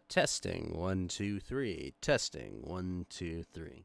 Testing 1 2 3. Testing 1 2 3.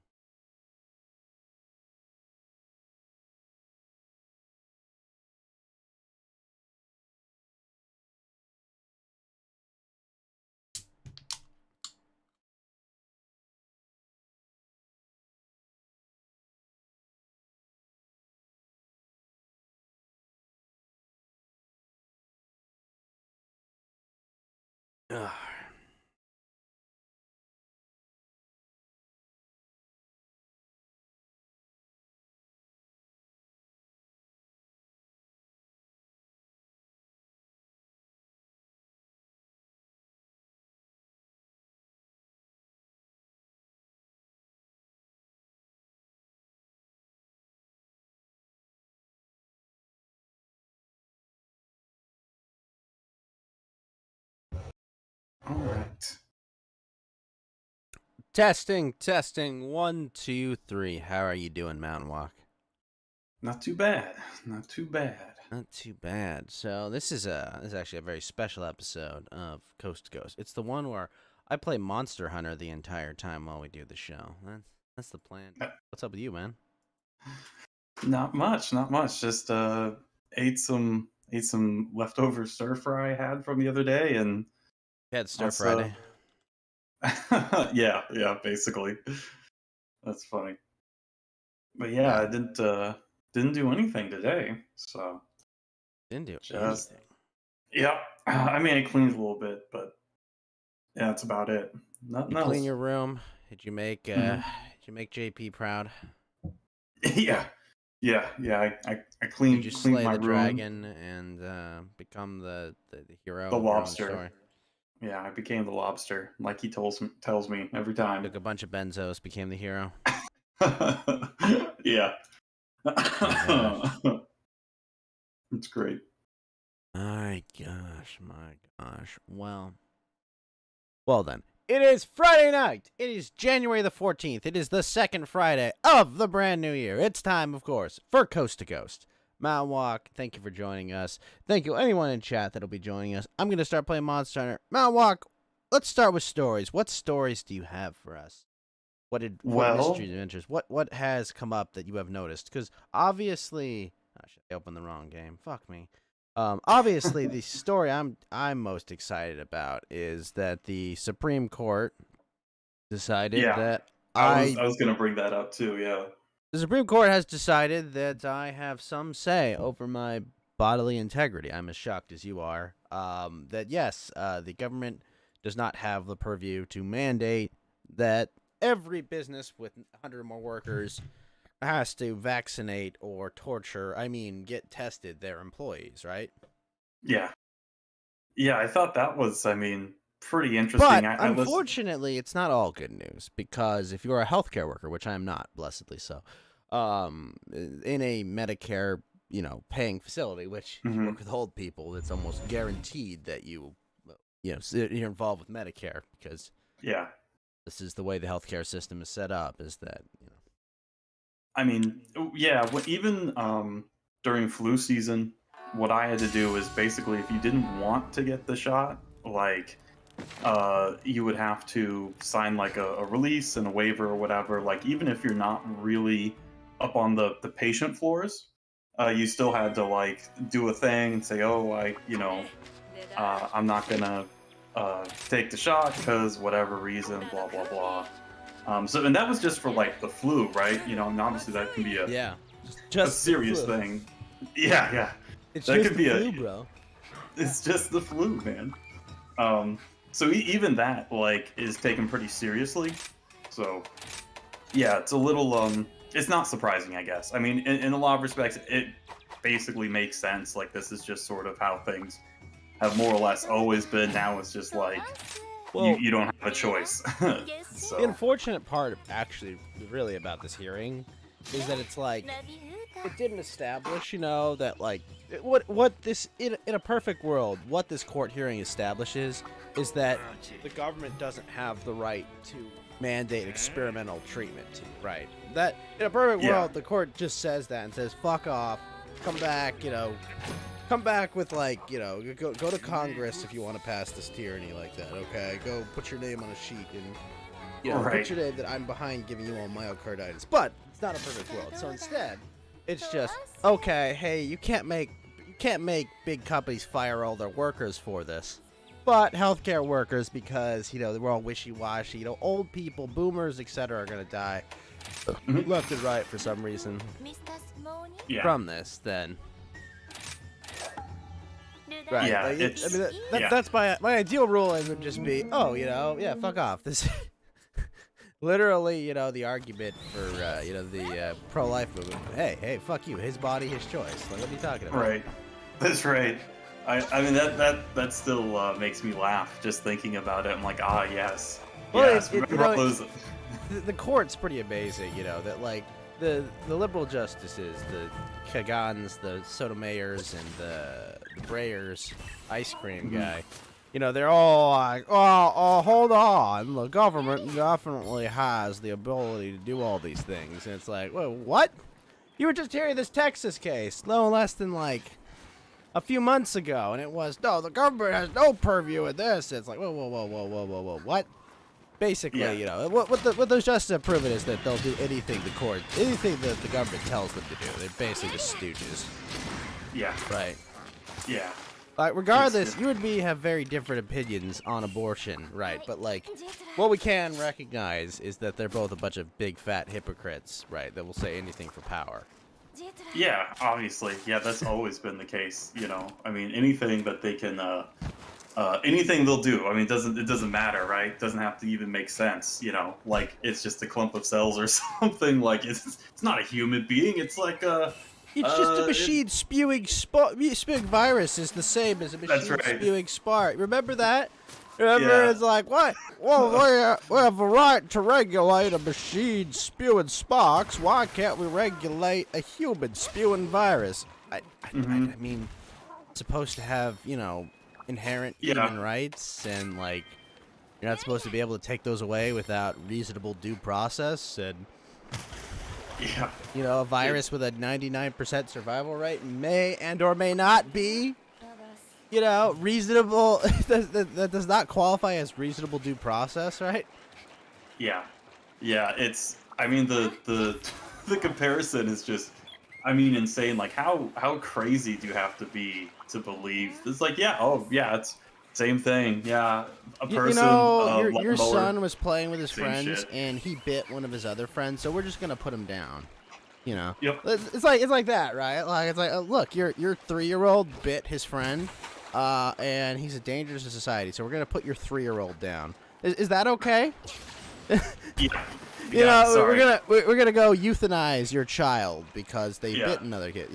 All right. Testing 1 2 3. How are you doing, Mountain Walk? Not too bad. Not too bad. Not too bad. So this is actually a very special episode of Coast to Coast. It's the one where I play Monster Hunter the entire time while we do the show. That's the plan. What's up with you, man? Not much. Not much. Just ate some leftover stir fry I had from the other day, and You had Stir Friday. yeah, basically. That's funny. But yeah, I didn't do anything today. So Didn't do just anything. yeah. I mean, I cleaned a little bit, but yeah, that's about it. Nothing You else. clean your room. Did you make Did you make JP proud? Yeah. I cleaned Did you slay my the room. dragon and become the hero The of your own lobster. story? Yeah, I became the lobster, like he tells me every time. Took a bunch of benzos, became the hero. Yeah. Oh It's great. my gosh. Well then. It is Friday night. It is January the 14th. It is the second Friday of the brand new year. It's time, of course, for Coast to Coast. Mountain Walk, thank you for joining us. Thank you anyone in chat that'll be joining us. I'm going to start playing Monster Hunter. Mountain Walk, let's start with stories. What stories do you have for us? What mysteries, adventures? What has come up that you have noticed? Because obviously, I opened the wrong game. Fuck me. Obviously, the story I'm most excited about is that the Supreme Court decided that I was gonna bring that up too. Yeah, the Supreme Court has decided that I have some say over my bodily integrity. I'm as shocked as you are. That yes, the government does not have the purview to mandate that every business with 100 or more workers has to vaccinate or get tested their employees, right? Yeah. I thought that was, pretty interesting. But unfortunately, it's not all good news, because if you're a healthcare worker, which I'm not, blessedly so, in a Medicare, paying facility, which if you work with old people, it's almost guaranteed that you're involved with Medicare, because this is the way the healthcare system is set up. Is that even during flu season, what I had to do is basically, if you didn't want to get the shot, like you would have to sign like a release and a waiver or whatever. Like, even if you're not really up on the patient floors, you still had to like do a thing and say, oh, I'm not gonna take the shot because whatever reason, blah blah blah. And that was just for like the flu, right? And obviously that can be a serious thing. Yeah. It's that just could the be flu, bro. It's just the flu, man. So even that like is taken pretty seriously. So yeah, it's a little it's not surprising, I guess. I mean, in a lot of respects, it basically makes sense. Like, this is just sort of how things have more or less always been. Now it's just like, you don't have a choice. So. The unfortunate part, actually, really about this hearing, is that it's like, it didn't establish, that like what this in a perfect world, what this court hearing establishes is that the government doesn't have the right to mandate experimental treatment to you, right? That in a perfect world, the court just says that and says, "Fuck off, come back," come back with like, go to Congress if you want to pass this tyranny like that, okay? Go put your name on a sheet and put your name that I'm behind giving you all myocarditis. But it's not a perfect world, so instead, it's just okay. Hey, you can't make big companies fire all their workers for this. But healthcare workers, because, we're all wishy-washy, old people, boomers, etc. are going to die left and right for some reason from this, then. Right. Yeah, that's my ideal ruling would just be, fuck off. This literally, the argument for, the pro-life movement. Hey, fuck you. His body, his choice. Like, what are you talking about? Right. That's right. I mean that still makes me laugh just thinking about it. I'm like, yes. Well, yes. The court's pretty amazing, that like the liberal justices, the Kagans, the Sotomayors, and the Breyers, ice cream guy, they're all like, oh, hold on, the government definitely has the ability to do all these things. And it's like, whoa, what? You were just hearing this Texas case no less than like a few months ago, and it was, no, the government has no purview in this. It's like, whoa, what? Basically, what those justices have proven is that they'll do anything anything that the government tells them to do. They're basically just stooges. Yeah. Right. Yeah. Like, regardless, you and me have very different opinions on abortion, right? But, like, what we can recognize is that they're both a bunch of big, fat hypocrites, right, that will say anything for power. Yeah, obviously. Yeah, that's always been the case, I mean, anything that they can, anything they'll do. I mean, it doesn't matter, right? It doesn't have to even make sense, like, it's just a clump of cells or something. Like, it's not a human being. It's like it's just a machine spewing virus is the same as a machine spewing spark. Remember that? It's like, what? Well, we have a right to regulate a machine spewing sparks. Why can't we regulate a human spewing virus? I mean, it's supposed to have, inherent human rights, and, like, you're not supposed to be able to take those away without reasonable due process, and... a virus with a 99% survival rate may and or may not be, reasonable. that does not qualify as reasonable due process, right? Yeah. It's. I mean, the comparison is just. I mean, insane. Like, how crazy do you have to be to believe? It's like, it's same thing. Yeah, a person. Your son was playing with his friends, and he bit one of his other friends. So we're just gonna put him down. Yep. It's like that, right? Like, it's like, look, your 3-year-old bit his friend, and he's a danger to society. So we're gonna put your 3-year-old down. Is that okay? Sorry. we're gonna go euthanize your child because they bit another kid.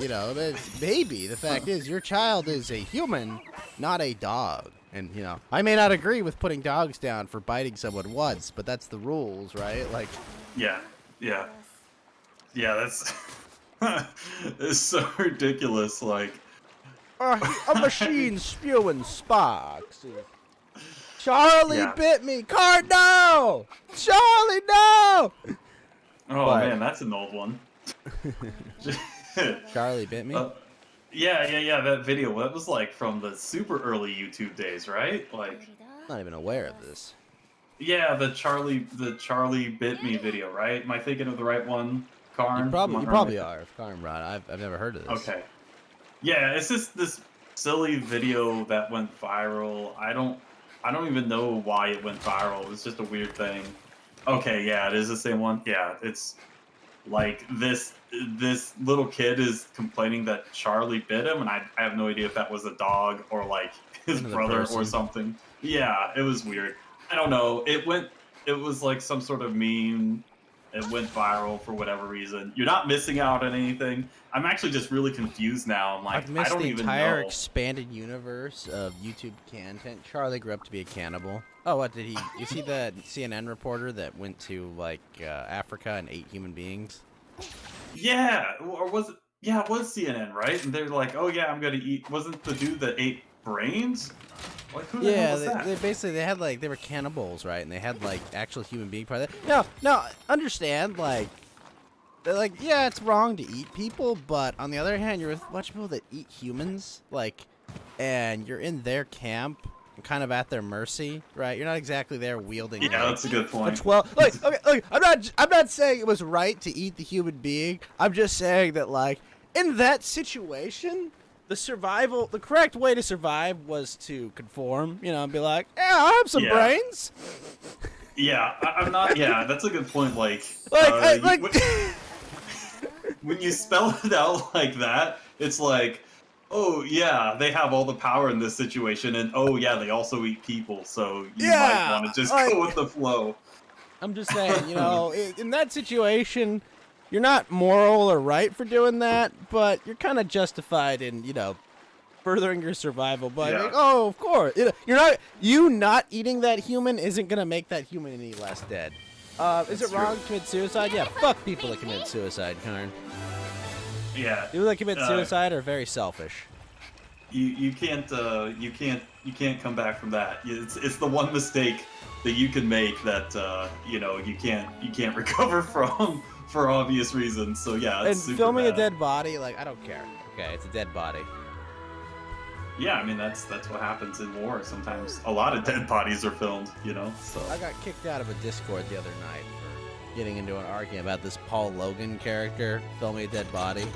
Maybe the fact is your child is a human, not a dog. And I may not agree with putting dogs down for biting someone once, but that's the rules, right? Like, yeah, that's it's so ridiculous. Like, a machine spewing sparks. Charlie bit me. No! Charlie, no! Man, that's an old one. Charlie bit me? Yeah, that video. That was like from the super early YouTube days, right? Like, I'm not even aware of this. Yeah, the Charlie bit me video, right? Am I thinking of the right one, Karn? You probably are, Karn Rod. I've never heard of this. Okay. Yeah, it's just this silly video that went viral. I don't even know why it went viral. It's just a weird thing. Okay, yeah, it is the same one. Yeah, it's like this little kid is complaining that Charlie bit him, and I have no idea if that was a dog or like his brother or something. Yeah, it was weird. I don't know. It was like some sort of meme. It went viral for whatever reason. You're not missing out on anything. I'm actually just really confused now. I'm like, I've missed I don't the even entire know. expanded universe of YouTube content. Charlie grew up to be a cannibal. Oh, what did he? You see the CNN reporter that went to like Africa and ate human beings? Yeah, or was it? Yeah, it was CNN, right? And they're like, "Oh yeah, I'm gonna eat." Wasn't the dude that ate brains? Like, who the hell Yeah, was that? they basically they had like they were cannibals, right? And they had like actual human being part of it. No, understand like. They're like, yeah, it's wrong to eat people, but on the other hand, you're with a bunch of people that eat humans, like, and you're in their camp, and kind of at their mercy, right? You're not exactly there wielding. Yeah, like, that's a good point. like, okay, I'm not saying it was right to eat the human being. I'm just saying that, like, in that situation, the correct way to survive was to conform, and be like, yeah, I have some Yeah. brains. Yeah, I'm not. Yeah, that's a good point. Like, when you spell it out like that, it's like, oh yeah, they have all the power in this situation, and oh yeah, they also eat people, so you might want to just go with the flow. I'm just saying, in that situation, you're not moral or right for doing that, but you're kind of justified in, furthering your survival by Yeah. like, oh, of course. You not eating that human isn't going to make that human any less dead. Is it wrong to commit suicide? Yeah, fuck people that commit suicide, Karn. Yeah. People that commit suicide are very selfish. You can't come back from that. It's the one mistake that you can make that you can't recover from for obvious reasons. So yeah, it's and super filming bad. a dead body, like, I don't care. Okay, it's a dead body. Yeah, I mean that's what happens in war. Sometimes a lot of dead bodies are filmed, So I got kicked out of a Discord the other night for getting into an argument about this Paul Logan character filming a dead body.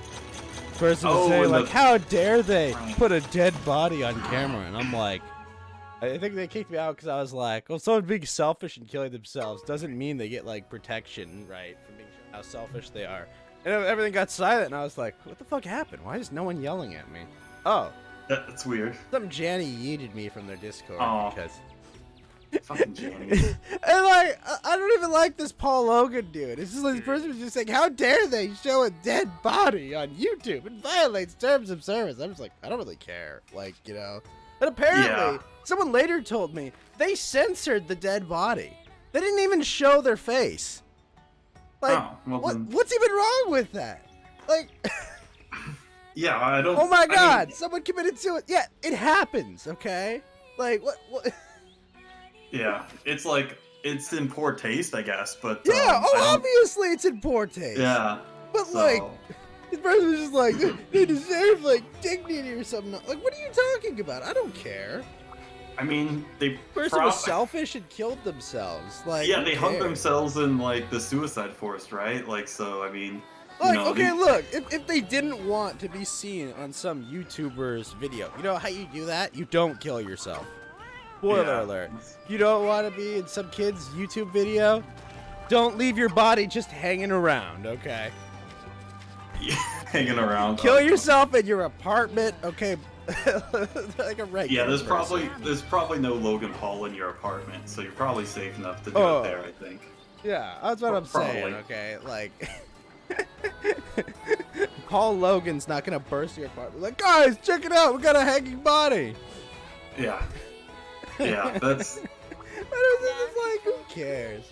Person was saying, like, how dare they put a dead body on camera? And I'm like, I think they kicked me out because I was like, well, someone being selfish and killing themselves doesn't mean they get, like, protection, right, from being how selfish they are. And everything got silent, and I was like, what the fuck happened? Why is no one yelling at me? Oh. That's weird. Some Janny yeeted me from their Discord because... Fucking Janny. And like, I don't even like this Paul Logan dude. It's just like this person was just saying, how dare they show a dead body on YouTube? It violates terms of service. I'm just like, I don't really care. Like, And apparently, someone later told me they censored the dead body. They didn't even show their face. Like, what's even wrong with that? Like... Yeah, I don't... Oh my god, someone committed suicide. Yeah, it happens, okay? Like, what? Yeah, it's like, it's in poor taste, I guess, but... Yeah, obviously it's in poor taste. Yeah. But, like, this person was just like, they deserve, like, dignity or something. Like, what are you talking about? I don't care. I mean, they... Person was selfish and killed themselves. Like, yeah, they hung themselves in, like, the suicide forest, right? Like, so, I mean... Like, okay, look, if they didn't want to be seen on some YouTuber's video, you know how you do that? You don't kill yourself. Spoiler alert. You don't want to be in some kid's YouTube video? Don't leave your body just hanging around, okay? Yeah, hanging around. Kill yourself in your apartment, okay? Like a regular Yeah, there's person. probably no Logan Paul in your apartment, so you're probably safe enough to do it there, I think. Yeah, that's what I'm saying, okay? Like... Paul Logan's not gonna burst your apartment. Like, guys, check it out. We got a hanging body. Yeah. Yeah, that's... It's like, who cares?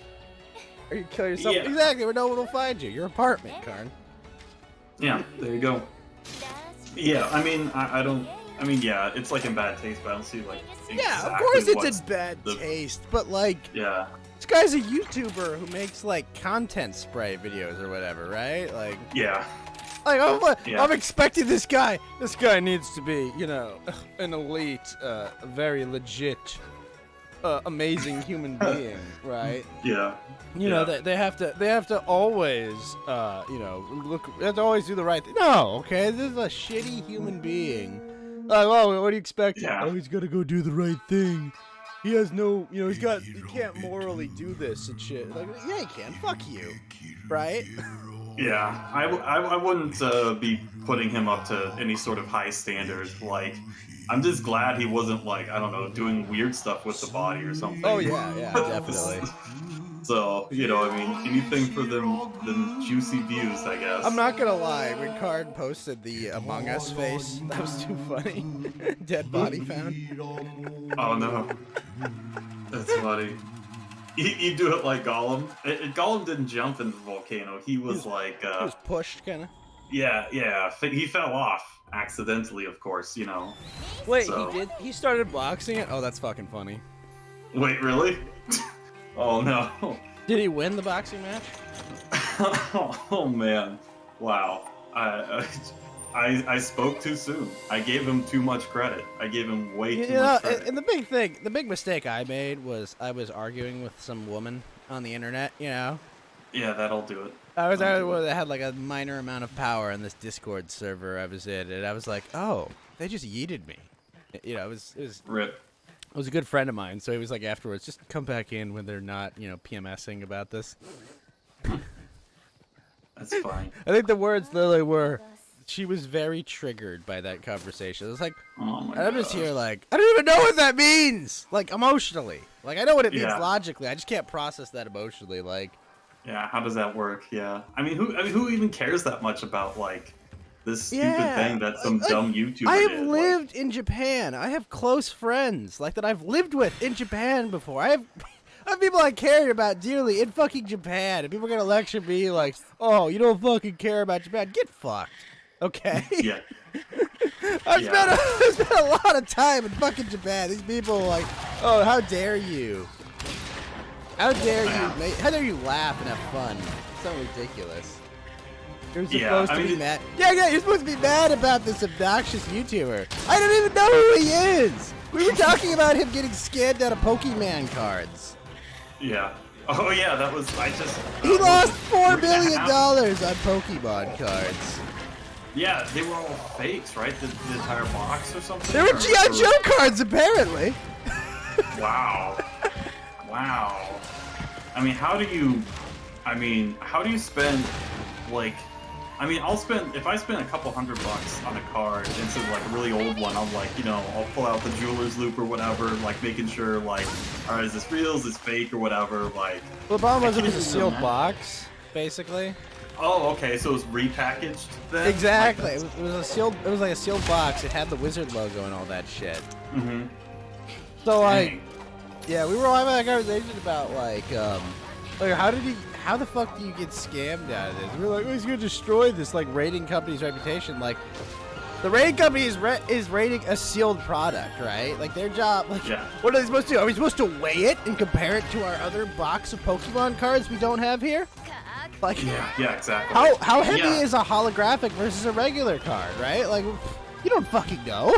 Or you kill yourself. Yeah. Exactly, where no one will find you. Your apartment, Karn. Yeah, there you go. Yeah, I mean, I don't... I mean, yeah, it's like in bad taste, but I don't see, like, yeah, of course it's in bad taste, but, like... Yeah. This guy's a YouTuber who makes, like, content spray videos or whatever, right? Like... Yeah. Like, I'm expecting this guy. This guy needs to be, an elite, very legit, amazing human being, right? Yeah. You know, they have to always, they have to always do the right thing. No, okay, this is a shitty human being. Like, well, what do you expect? Yeah. Oh, he's gotta go do the right thing. He has no, he can't morally do this and shit. Like, yeah, he can. Fuck you, right? Yeah, I wouldn't be putting him up to any sort of high standard. Like, I'm just glad he wasn't, like, I don't know, doing weird stuff with the body or something. Oh, yeah, definitely. So, I mean, anything for them juicy views, I guess. I'm not gonna lie, when Card posted the Among Us face, that was too funny. Dead body found. Oh, no. That's funny. You do it like Gollum. Gollum didn't jump into the volcano. He was like... he was pushed, kind of. yeah. He fell off accidentally, of course. Wait, So he did? He started boxing it? Oh, that's fucking funny. wait, really? Oh no. Did he win the boxing match? Oh man. Wow. I spoke too soon. I gave him too much credit. I gave him way too much credit. And the big mistake I made was I was arguing with some woman on the internet, Yeah, that'll do it. I had like a minor amount of power in this Discord server I was in, and I was like, oh, they just yeeted me. It was Rip. It was a good friend of mine, so he was like afterwards, just come back in when they're not, PMSing about this. That's fine. I think the words literally were, she was very triggered by that conversation. It was like, Oh my I'm just gosh. here like, I don't even know what that means! Like, emotionally. Like, I know what it means Yeah. logically, I just can't process that emotionally, like... Yeah, how does that work? Yeah. I mean, who even cares that much about, like, this stupid thing that some dumb YouTuber I have did? lived in Japan. I have close friends, like, that I've lived with in Japan before. I have people I care about dearly in fucking Japan, and people are gonna lecture me like, oh, you don't fucking care about Japan. Get fucked. Okay? Yeah. I've spent a lot of time in fucking Japan. These people are like, oh, how dare you? How dare you? How dare you laugh and have fun? It's so ridiculous. You're supposed to be mad. Yeah, you're supposed to be mad about this obnoxious YouTuber. I don't even know who he is. We were talking about him getting scammed out of Pokemon cards. Yeah. Oh yeah, that was He lost $4 million on Pokemon cards. Yeah, they were all fakes, right? The entire box or something? They were G.I. Joe cards, apparently. Wow. Wow. I mean, how do you spend, like, if I spend a couple $100 on a card instead of like a really old one, I'm like, I'll pull out the jeweler's loop or whatever, like making sure, like, all right, is this real, is this fake or whatever, like. Well, the problem was it was a sealed box, basically. Oh, okay, so it was repackaged then? Exactly. It was like a sealed box. It had the wizard logo and all that shit. Mm-hmm. So like, yeah, we were all having a conversation about like how the fuck do you get scammed out of this? We were like, oh, he's gonna destroy this like rating company's reputation. Like, the rating company is rating a sealed product, right? Like their job, like, what are they supposed to do? Are we supposed to weigh it and compare it to our other box of Pokemon cards we don't have here? Like, yeah, exactly. How heavy is a holographic versus a regular card, right? Like, you don't fucking know.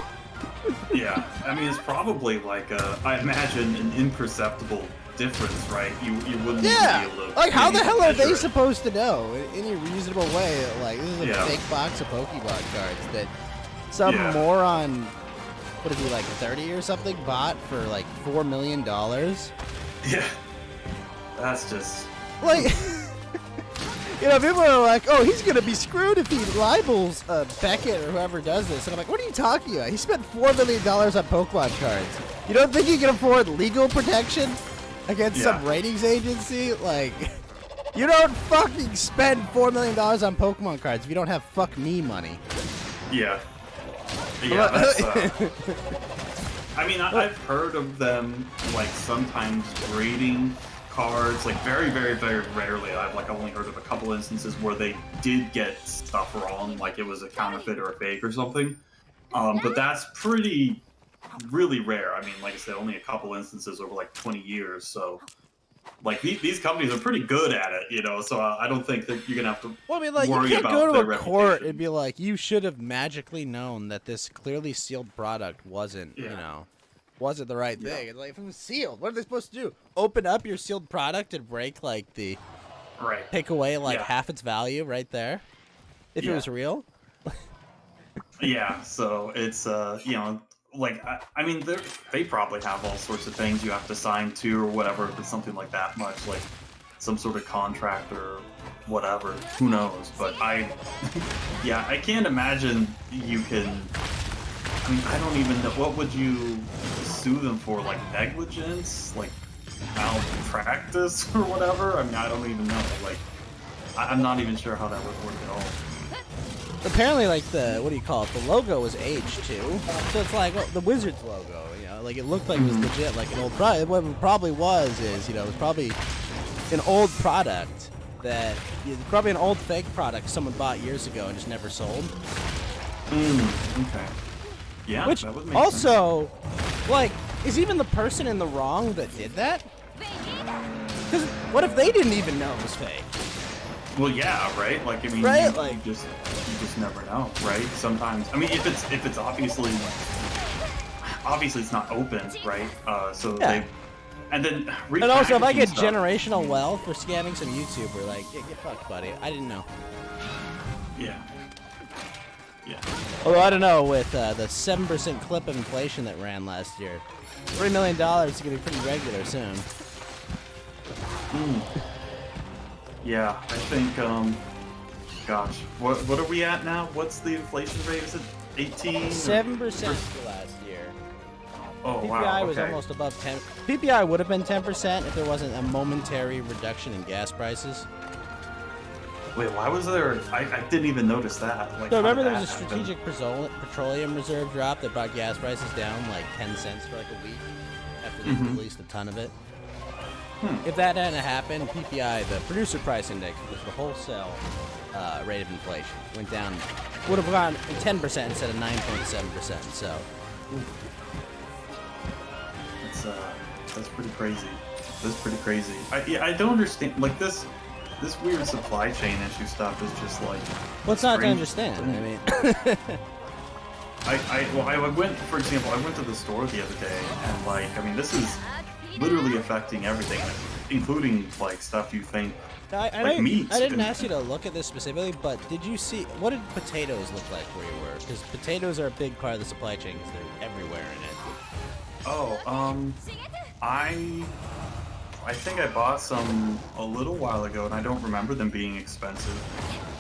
Yeah, I mean, it's probably like I imagine an imperceptible difference, right? You wouldn't even be able to. Like, how the hell are they supposed to know in any reasonable way that, like, this is a fake box of Pokemon cards that some moron, what is he, like 30 or something, bought for like $4 million? Yeah, that's just like. People are like, oh, he's going to be screwed if he libels Beckett or whoever does this. And I'm like, what are you talking about? He spent $4 million on Pokemon cards. You don't think he can afford legal protection against some ratings agency? Like, you don't fucking spend $4 million on Pokemon cards if you don't have fuck me money. Yeah. Yeah, that's, I mean, I've heard of them, like, sometimes grading cards, like very, very, very rarely. I've only heard of a couple instances where they did get stuff wrong, like it was a counterfeit or a fake or something. But that's really rare. I mean, like I said, only a couple instances over like 20 years. So, like these companies are pretty good at it, So I don't think that you're gonna have to. Well, I mean, like worry you can't about go to their a court reputation. and be like, you should have magically known that this clearly sealed product wasn't, wasn't the right thing. It's like, if it was sealed, what are they supposed to do? Open up your sealed product and break like take away like half its value right there? If it was real? Yeah, so it's like I mean they probably have all sorts of things you have to sign to or whatever if it's something like that much, like some sort of contract or whatever. Who knows? But I can't imagine you can. I mean, I don't even know. What would you sue them for? Like negligence? Like malpractice or whatever? I mean, I don't even know. Like, I'm not even sure how that would work at all. Apparently, like the the logo was aged too. So it's like the Wizards logo, like it looked like it was legit, like an old product. What it probably was is, it was probably an old product that probably an old fake product someone bought years ago and just never sold. Okay. Yeah, Which that would make also, like, is even the person in the wrong that did that? Because what if they didn't even know it was fake? Well, yeah, right. Like, I mean, Right? you just never know, right? Sometimes, I mean, if it's obviously it's not open, right? So Yeah. they, and then And also, if I get repackaging stuff. generational wealth for scamming some YouTuber, like, yeah, get fucked, buddy. I didn't know. Yeah. Yeah. Although I don't know, with the 7% clip of inflation that ran last year, $3 million is gonna be pretty regular soon. Yeah, I think. Gosh, what are we at now? What's the inflation rate? Is it 18? 7% for last year. Oh PPI wow. was Okay. almost above 10. PPI would have been 10% if there wasn't a momentary reduction in gas prices. Wait, why was there? I didn't even notice that. Like, So how remember did there was a that happen? strategic petroleum reserve drop that brought gas prices down like 10 cents for like a week after they released a ton of it? If that hadn't happened, PPI, the producer price index, which was the wholesale rate of inflation, went down, would have gone 10% instead of 9.7%. So That's pretty crazy. That's pretty crazy. I don't understand. Like this weird supply chain issue stuff is just like. what's not to strange understand? thing. I mean, I went, for example, I went to the store the other day, and like, I mean, this is literally affecting everything, including like stuff you think. I meats didn't and- ask you to look at this specifically, but did you see, what did potatoes look like where you were? Because potatoes are a big part of the supply chain because they're everywhere in it. Oh, I think I bought some a little while ago, and I don't remember them being expensive.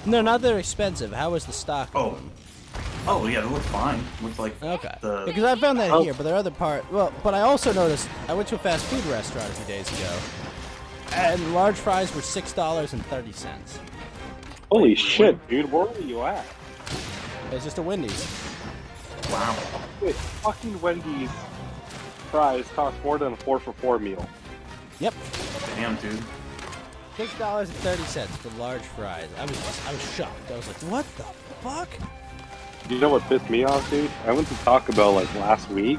No, not that they're expensive. How was the stock Oh. of them? Oh yeah, they look fine. Looked like Okay. the. Because I found that Oh. here, but there are other part. Well, but I also noticed I went to a fast food restaurant a few days ago, and large fries were $6.30. Holy shit, dude, where were you at? It's just a Wendy's. Wow. Wait, fucking Wendy's fries cost more than a 4-for-4 meal. Yep. Damn, dude. $6.30 for large fries. I was shocked. I was like, what the fuck? You know what pissed me off, dude? I went to Taco Bell like last week,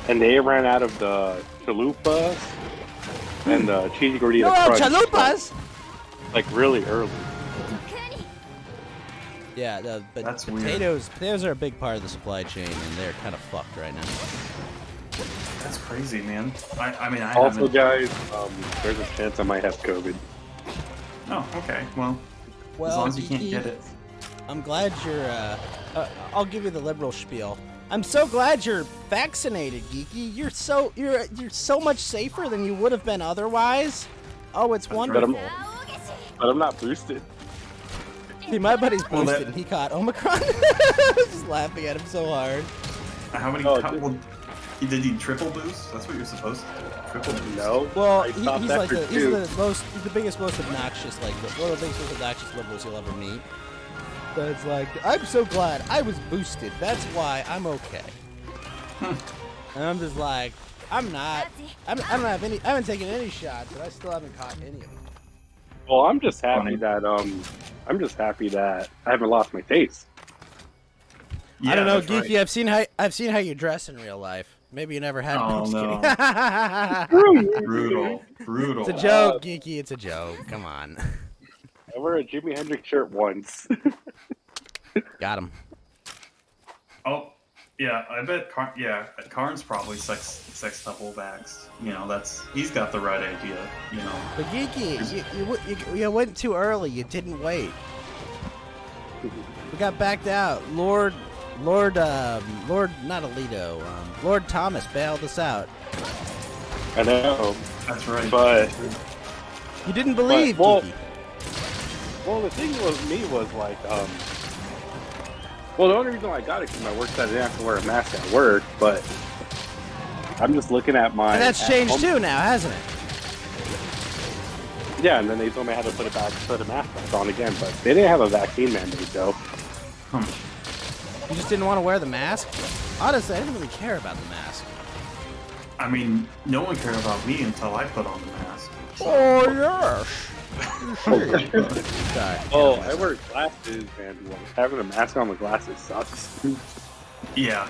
and they ran out of the chalupas and the cheesy gordita No, crunch. chalupas! Like really early. Yeah, but That's weird. potatoes are a big part of the supply chain, and they're kind of fucked right now. That's crazy, man. I mean, I Also, haven't. guys, there's a chance I might have COVID. Oh, okay. Well, Well, as long as you can't Geeky, get it. I'm glad you're. I'll give you the liberal spiel. I'm so glad you're vaccinated, Geeky. You're so much safer than you would have been otherwise. Oh, it's right. wonderful. But I'm not boosted. See, my buddy's Well, boosted. that- and he caught Omicron. I was just laughing at him so hard. How many? Oh, well, did he triple boost? That's what you're supposed to do. Triple boost. No. Well, I thought he's that like for he's two. the biggest, most obnoxious, like one of the biggest, most obnoxious liberals you'll ever meet. But it's like, I'm so glad I was boosted. That's why I'm okay. And I'm just like, I'm not. I don't have any. I haven't taken any shots, but I still haven't caught any of them. Well, I'm just happy Funny. that I haven't lost my taste. Yeah, I don't know, that's Geeky. right. I've seen how you dress in real life. Maybe you never had. Oh, I'm just no. kidding. Brutal. It's a joke, Geeky. It's a joke. Come on. I wear a Jimi Hendrix shirt once. Got him. Oh, yeah. I bet. Karn's probably sextuple vaxxed. You know, he's got the right idea. You know. But Geeky, you went too early. You didn't wait. We got backed out. Lord, not Alito. Lord Thomas bailed us out. I know, That's right. but You didn't believe, well- Geeky. well, the thing with me was like, well, the only reason I got it because my work said I didn't have to wear a mask at work, but I'm just looking at my. And that's at changed home- too now, hasn't it? Yeah, and then they told me I had to put a mask back on again, but they didn't have a vaccine mandate though. You just didn't want to wear the mask? Honestly, I didn't really care about the mask. I mean, no one cared about me until I put on the mask. Oh, yes. Sorry. Oh, I wear glasses, and having a mask on with glasses sucks. Yeah,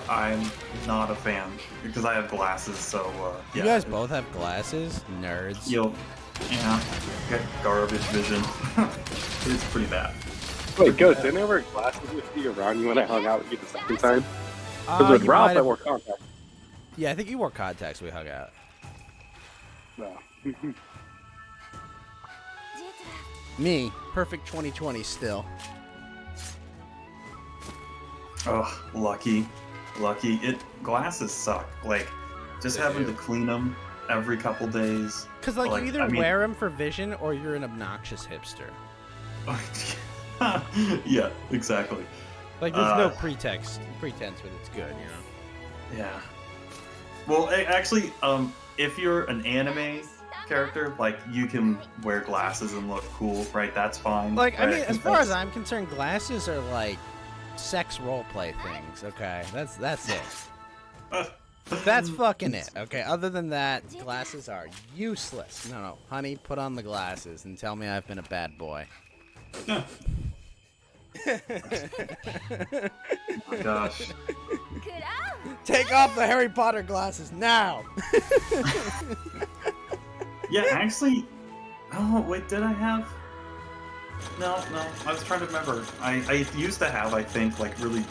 I'm not a fan because I have glasses. So yeah. You guys both have glasses, nerds. Yeah, got garbage vision. It's pretty bad. Wait, Ghost, didn't I wear glasses with you around you when I hung out with you the second time? Because with You Ralph, might I have- wore contacts. Yeah, I think you wore contacts. We hung out. No. Me, perfect 2020 still. Oh, lucky. Glasses suck. Like, just They having do. to clean them every couple days. Cause like you either I mean- wear them for vision or you're an obnoxious hipster. Yeah, exactly. Like there's no pretense when it's good, you know. Yeah. Well, actually, if you're an anime character, like you can wear glasses and look cool, right? That's fine. Like I right? mean, as far as I'm concerned, glasses are like sex roleplay things. Okay, that's it. That's fucking it. Okay. Other than that, glasses are useless. No, honey, put on the glasses and tell me I've been a bad boy. Oh my gosh. Take off the Harry Potter glasses now. Yeah, actually. Oh wait, did I have? No. I was trying to remember. I used to have, I think, like really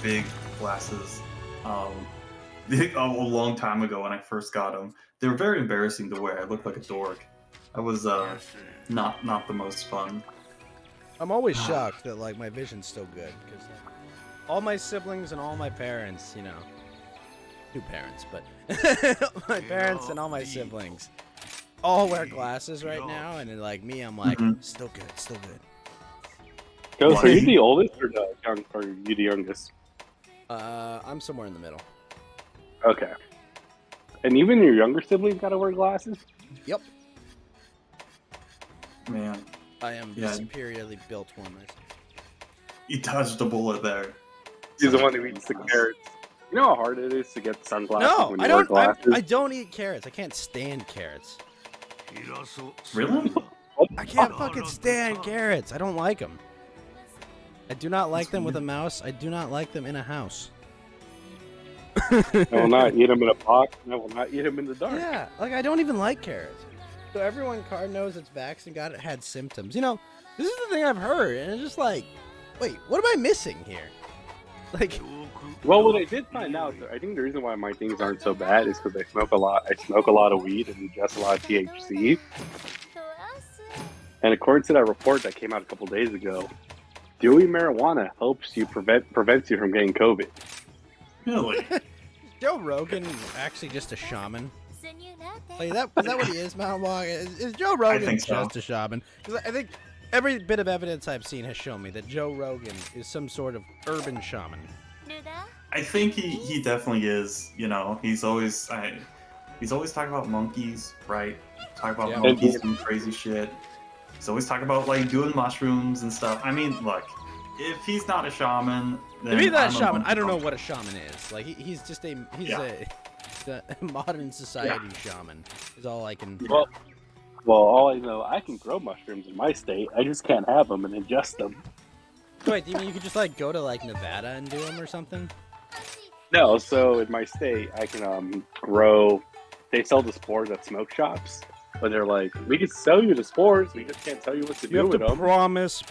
big glasses. A long time ago when I first got them. They were very embarrassing to wear. I looked like a dork. I was not the most fun. I'm always shocked that like my vision's still good because all my siblings and all my parents, you know, two parents, but my parents and all my siblings all wear glasses right now, and then, like me, I'm like still good. Ghost, are you the oldest or are you the youngest? I'm somewhere in the middle. Okay. And even your younger siblings gotta wear glasses? Yep. Man, I am the superiorly built one myself. you dodged a bullet there. He's the one who eats the carrots. You know how hard it is to get sunglasses No, when you I wear don't. glasses? I don't eat carrots. I can't stand carrots. Really? I can't fucking stand carrots. I don't like them. I do not like them with a mouse. I do not like them in a house. I will not eat them in a box, and I will not eat them in the dark. Yeah, like I don't even like carrots. So everyone Card knows it's vaccinated got it had symptoms. You know, this is the thing I've heard, and it's just like, wait, what am I missing here? Like, Well, what I did find out, I think the reason why my things aren't so bad is because I smoke a lot. I smoke a lot of weed and ingest a lot of THC. And according to that report that came out a couple days ago, doing marijuana helps you prevents you from getting COVID. Really? Joe Rogan actually just a shaman? Like, is that what he is, Mount Walk? Is Joe Rogan think so. just a shaman? Because I think every bit of evidence I've seen has shown me that Joe Rogan is some sort of urban shaman. I think he definitely is. You know, he's always talking about monkeys, right? Talking about Yeah. monkeys doing crazy shit. He's always talking about like doing mushrooms and stuff. I mean, look, if he's not a shaman, then If he's not a I'm shaman, monkey I don't know bumper. what a shaman is. Like he's just a modern society shaman. Is all I can. Well, all I know, I can grow mushrooms in my state. I just can't have them and ingest them. Wait, do you mean you could just like go to like Nevada and do them or something? No, so in my state, I can grow. They sell the spores at smoke shops, but they're like, we can sell you the spores. We just can't tell you what to You do have with to them. promise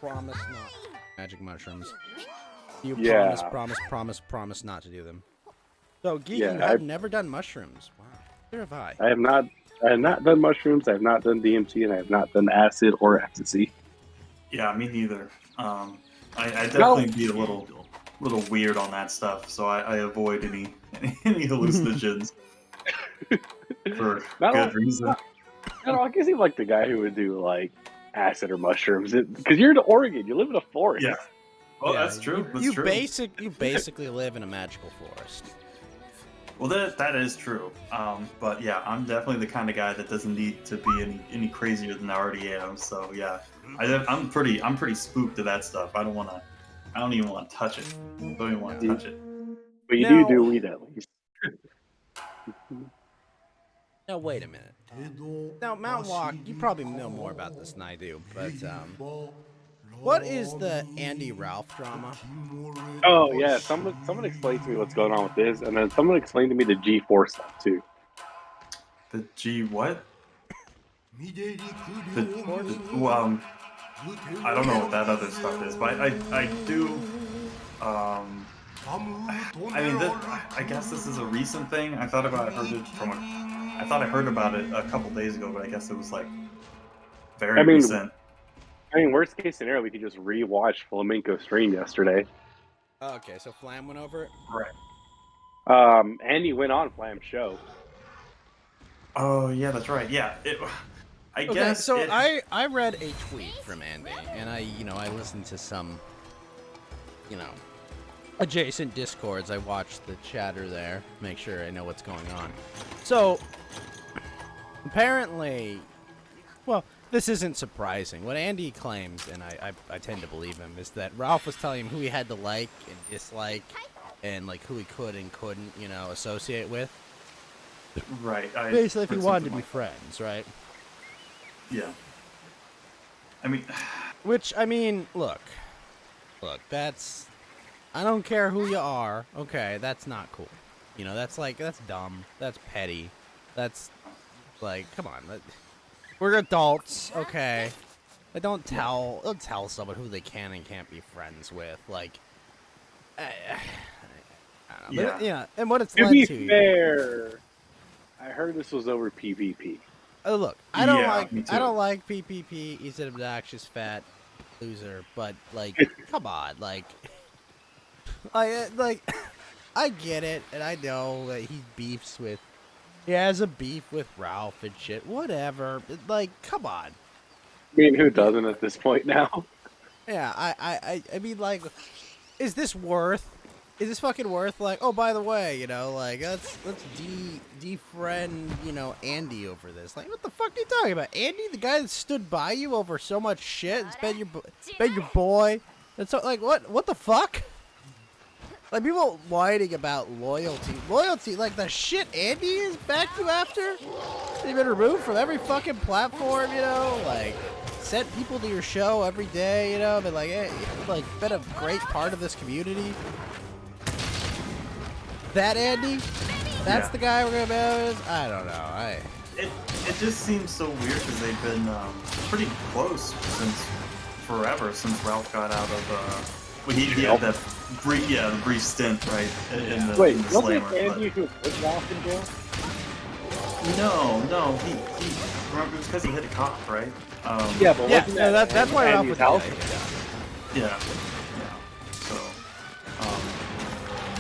not magic mushrooms. You Yeah. promise not to do them. So, Geek, Yeah, you have never done mushrooms. Wow. Neither have I. I have not done mushrooms. I have not done DMT, and I have not done acid or ecstasy. Yeah, me neither. I definitely be a little weird on that stuff, so I avoid any hallucinogens for Not good all- reason. I don't know, I can see like the guy who would do like acid or mushrooms because you're in Oregon. You live in a forest. Yeah. Well, Yeah, that's true. That's you true. basically live in a magical forest. Well, that is true. But yeah, I'm definitely the kind of guy that doesn't need to be any crazier than I already am. So yeah, I'm pretty spooked to that stuff. I don't even want to touch it. Don't even want to touch it. But you Now- do weed at least. Now, wait a minute. Now, Mount Walk, you probably know more about this than I do, but what is the Andy Ralph drama? Oh yeah, someone explained to me what's going on with this, and then someone explained to me the G4 stuff too. The G what? I don't know what that other stuff is, but I do. I mean, I guess this is a recent thing. I thought I heard about it a couple days ago, but I guess it was like very recent. I mean, worst case scenario, we could just re-watch Flamenco stream yesterday. Oh, okay, so Flam went over it? Right. Andy went on Flam's show. Oh, yeah, that's right. Yeah. I guess. So I read a tweet from Andy, and I listened to some, adjacent discords. I watched the chatter there, make sure I know what's going on. So, apparently, well, this isn't surprising. What Andy claims, and I tend to believe him, is that Ralph was telling him who he had to like and dislike, and like who he could and couldn't, associate with. Right. Basically, if he wanted to be friends, right? Yeah. I mean, look, that's, I don't care who you are, okay, that's not cool. That's dumb, that's petty, that's, like, come on, we're adults, okay? Don't tell someone who they can and can't be friends with, like, I don't know, yeah. And what it's To led be to. fair, I heard this was over PvP. Oh, look, I don't like me too. PPP. He's an obnoxious fat loser, but like, come on, like, I get it, and I know that he has a beef with Ralph and shit. Whatever, like, come on. I mean, who doesn't at this point now? Yeah, I mean, like, is this fucking worth, like, oh, by the way, like, let's defriend, Andy over this. Like, what the fuck are you talking about? Andy, the guy that stood by you over so much shit, it's been your boy. And so, like, what the fuck? Like, people whining about loyalty, like the shit Andy has backed you after? You've been removed from every fucking platform, like, sent people to your show every day, been like, hey, been a great part of this community. That Andy? That's the guy we're gonna be with? I don't know. It just seems so weird because they've been pretty close since forever, since Ralph got out of he had that brief stint, right? In the wasn't Slammer, Andy who put Ralph in jail? No, he remember it was because he hit a cop, right? Yeah, but wasn't that's why Ralph Andy's was house? Yeah. So,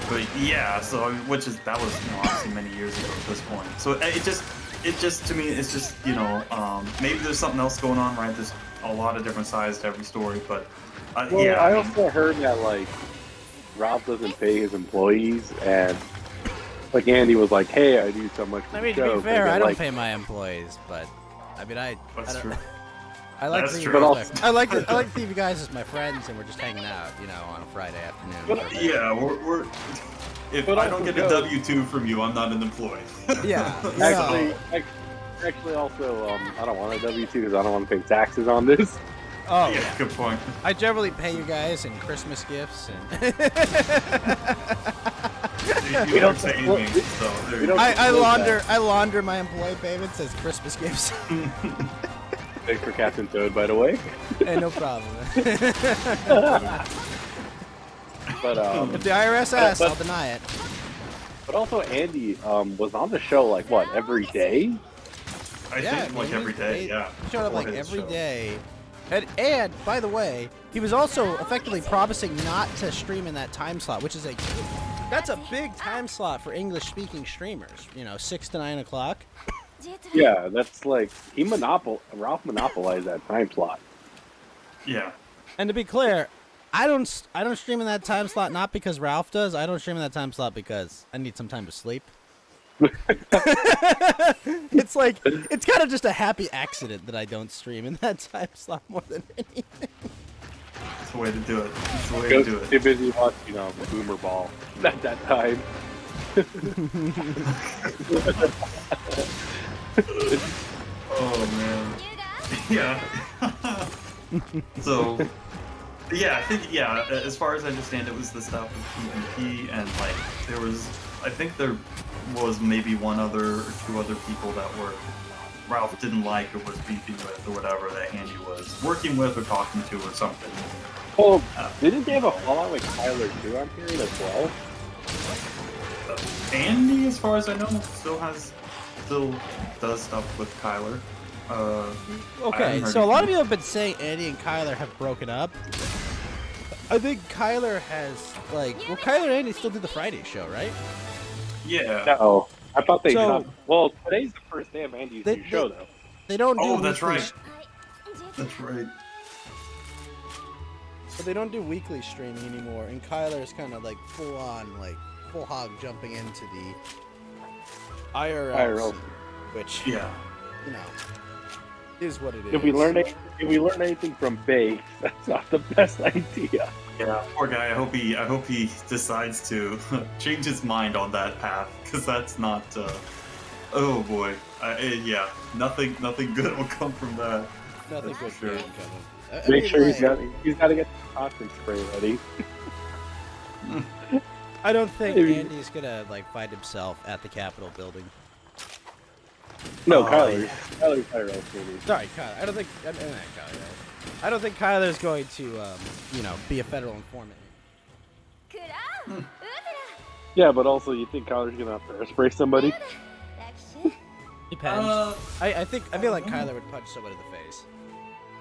but yeah, so I mean, that was obviously many years ago at this point. So it just to me, it's just maybe there's something else going on, right? There's a lot of different sides to every story, but yeah. I also heard that like Ralph doesn't pay his employees, and like Andy was like, "Hey, I do so much." For the show, to be fair, I don't pay my employees, but I mean, That's true. I like That's to true. I like to think of you guys as my friends, and we're just hanging out, on a Friday afternoon. Yeah, we're. If I don't get a W-2 from you, I'm not an employee. Yeah. Actually, also, I don't want a W-2 because I don't want to pay taxes on this. Oh, yeah, good point. I generally pay you guys in Christmas gifts, and you don't say anything, so I launder my employee payments as Christmas gifts. Thanks for Captain Toad, by the way. Hey, no problem. But if the IRS asks, I'll deny it. But also, Andy was on the show like what, every day? I think like every day. Yeah. He showed up like every day. And by the way, he was also effectively promising not to stream in that time slot, which is that's a big time slot for English-speaking streamers. 6 to 9 o'clock. Yeah, that's like Ralph monopolized that time slot. Yeah. And to be clear, I don't stream in that time slot not because Ralph does. I don't stream in that time slot because I need some time to sleep. It's kind of just a happy accident that I don't stream in that time slot more than anything. It's the way to do it. It's the way to do it. Too busy watching Boomer Ball at that time. Oh man. Yeah. So, yeah, I think as far as I understand, it was the stuff with PvP, and like I think there was maybe one other or two other people that Ralph didn't like or was beefing with or whatever that Andy was working with or talking to or something. Well, didn't they have a fallout with Kyler too? I'm hearing as well. Andy, as far as I know, still does stuff with Kyler. Okay, so a lot of you have been saying Andy and Kyler have broken up. I think Kyler has, like... Well, Kyler and Andy still do the Friday show, right? Yeah. No, I thought they So- did. Well, today's the first day of Andy's new show, though. They don't do Oh, that's weekly right. That's right. But they don't do weekly streaming anymore, and Kyler's kind of like full on, like full hog jumping into the IRL, scene, which Yeah. you know is what it is. If we learn anything from Bake, that's not the best idea. Yeah, poor guy. I hope he decides to change his mind on that path, because that's not. Oh boy. Yeah, nothing good will come from that. Nothing good Sure. can come. Make sure he's got to get the content spray ready. I don't think Maybe. Andy's gonna like find himself at the Capitol building. No, Oh, Kyler's yeah. IRL maybe. Sorry, Kyler. I don't think I don't think Kyler's going to be a federal informant. Yeah, but also you think Kyler's gonna have to spray somebody? Depends. I feel like Kyler would punch someone in the face,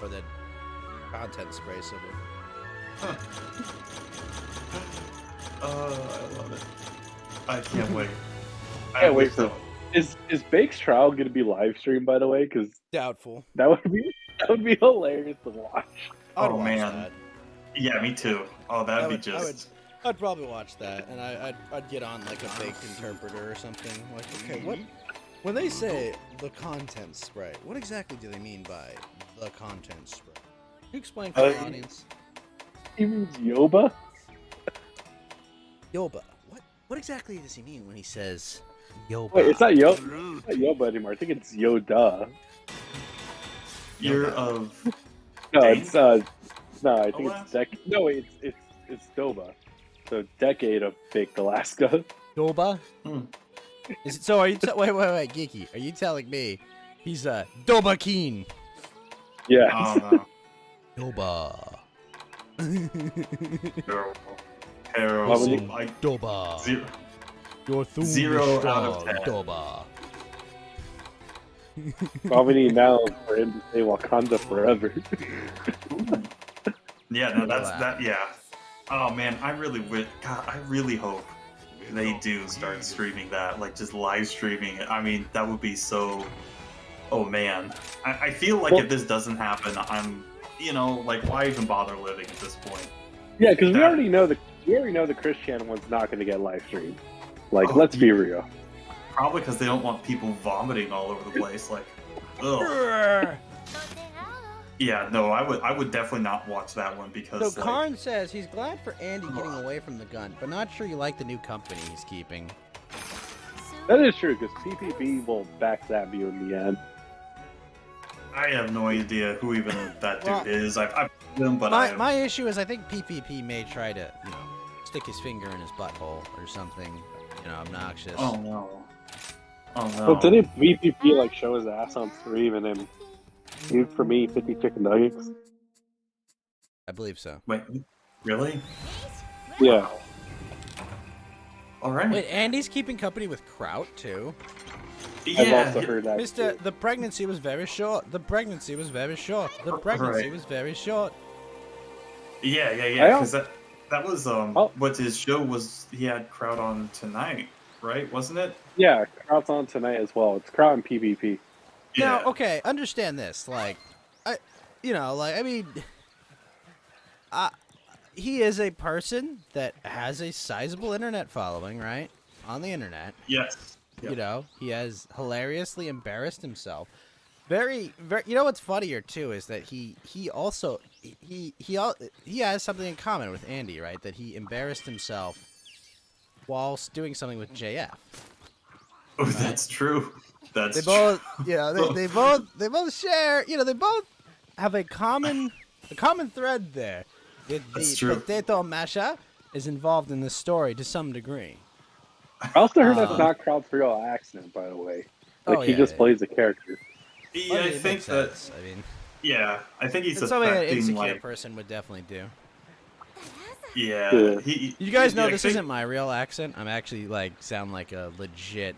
or then content spray someone. I love it. I can't wait. Can't wait for. Is Bake's trial gonna be live streamed, by the way? Because Doubtful. that would be hilarious to watch. I'd Oh, watch man. that. Yeah, me too. Oh, that'd be just. I'd probably watch that, and I'd get on like a baked interpreter or something. Like, okay, what? When they say the content spray, what exactly do they mean by the content spray? Can you explain for the audience? He means Yoba. Yoba. What exactly does he mean when he says Yoba? Wait, it's not Yoba anymore. I think it's Yoda. Year of. No, Dang. it's no. I think it's No, wait, it's Doba. So decade of baked Alaska. Yoba? Hmm. Is it, so are you wait, Geeky, are you telling me he's a Doba Keen? Yeah. Oh no. Doba. Terrible. Well, Terrible. when Like Doba. zero. Your thumb 0 is out of strong, 10. Doba. All we need now is for him to say Wakanda forever. Yeah, no, that. Yeah. Oh man, I really hope they do start streaming that, like just live streaming it. I mean, that would be so. Oh man, I feel like if this doesn't happen, I'm, like, why even bother living at this point? Yeah, because we already know the Chris channel one's not going to get live streamed. Like, let's be real. Probably because they don't want people vomiting all over the place. Like, ugh. Yeah, no, I would definitely not watch that one because. So Karn says he's glad for Andy getting away from the gun, but not sure you like the new company he's keeping. That is true, because PPP will back that view in the end. I have no idea who even that dude is. I've heard him, but my issue is I think PPP may try to stick his finger in his butthole or something obnoxious. Oh no. Oh no. Well, didn't VPP like show his ass on stream and then eat for me 50 chicken nuggets? I believe so. Wait, really? Yeah. All right. Wait, Andy's keeping company with Kraut too. I've also heard that. Mister, too. the pregnancy was very short. The pregnancy was very short. The pregnancy Right. was very short. Yeah. Because that was what his show was. He had Crowd on tonight, right? Wasn't it? Yeah, Kraut's on tonight as well. It's Kraut and PvP. Now, okay, understand this. Like, he is a person that has a sizable internet following, right? On the internet. Yes. Yep. He has hilariously embarrassed himself. Very, very. What's funnier too is that he also he has something in common with Andy, right? That he embarrassed himself whilst doing something with JF. Oh, that's true. That's They both, you know, they both share, you know, they both have a common thread there. That's The true. potato masha is involved in this story to some degree. I also heard that's not Kraut's real accent, by the way. Like Oh, he yeah, just yeah. plays a character. Yeah, I it think makes that. sense. I mean, I think he's it's something an affecting insecure like. person would definitely do. Yeah, Yeah. You guys know I this think- isn't my real accent. I'm actually sound like a legit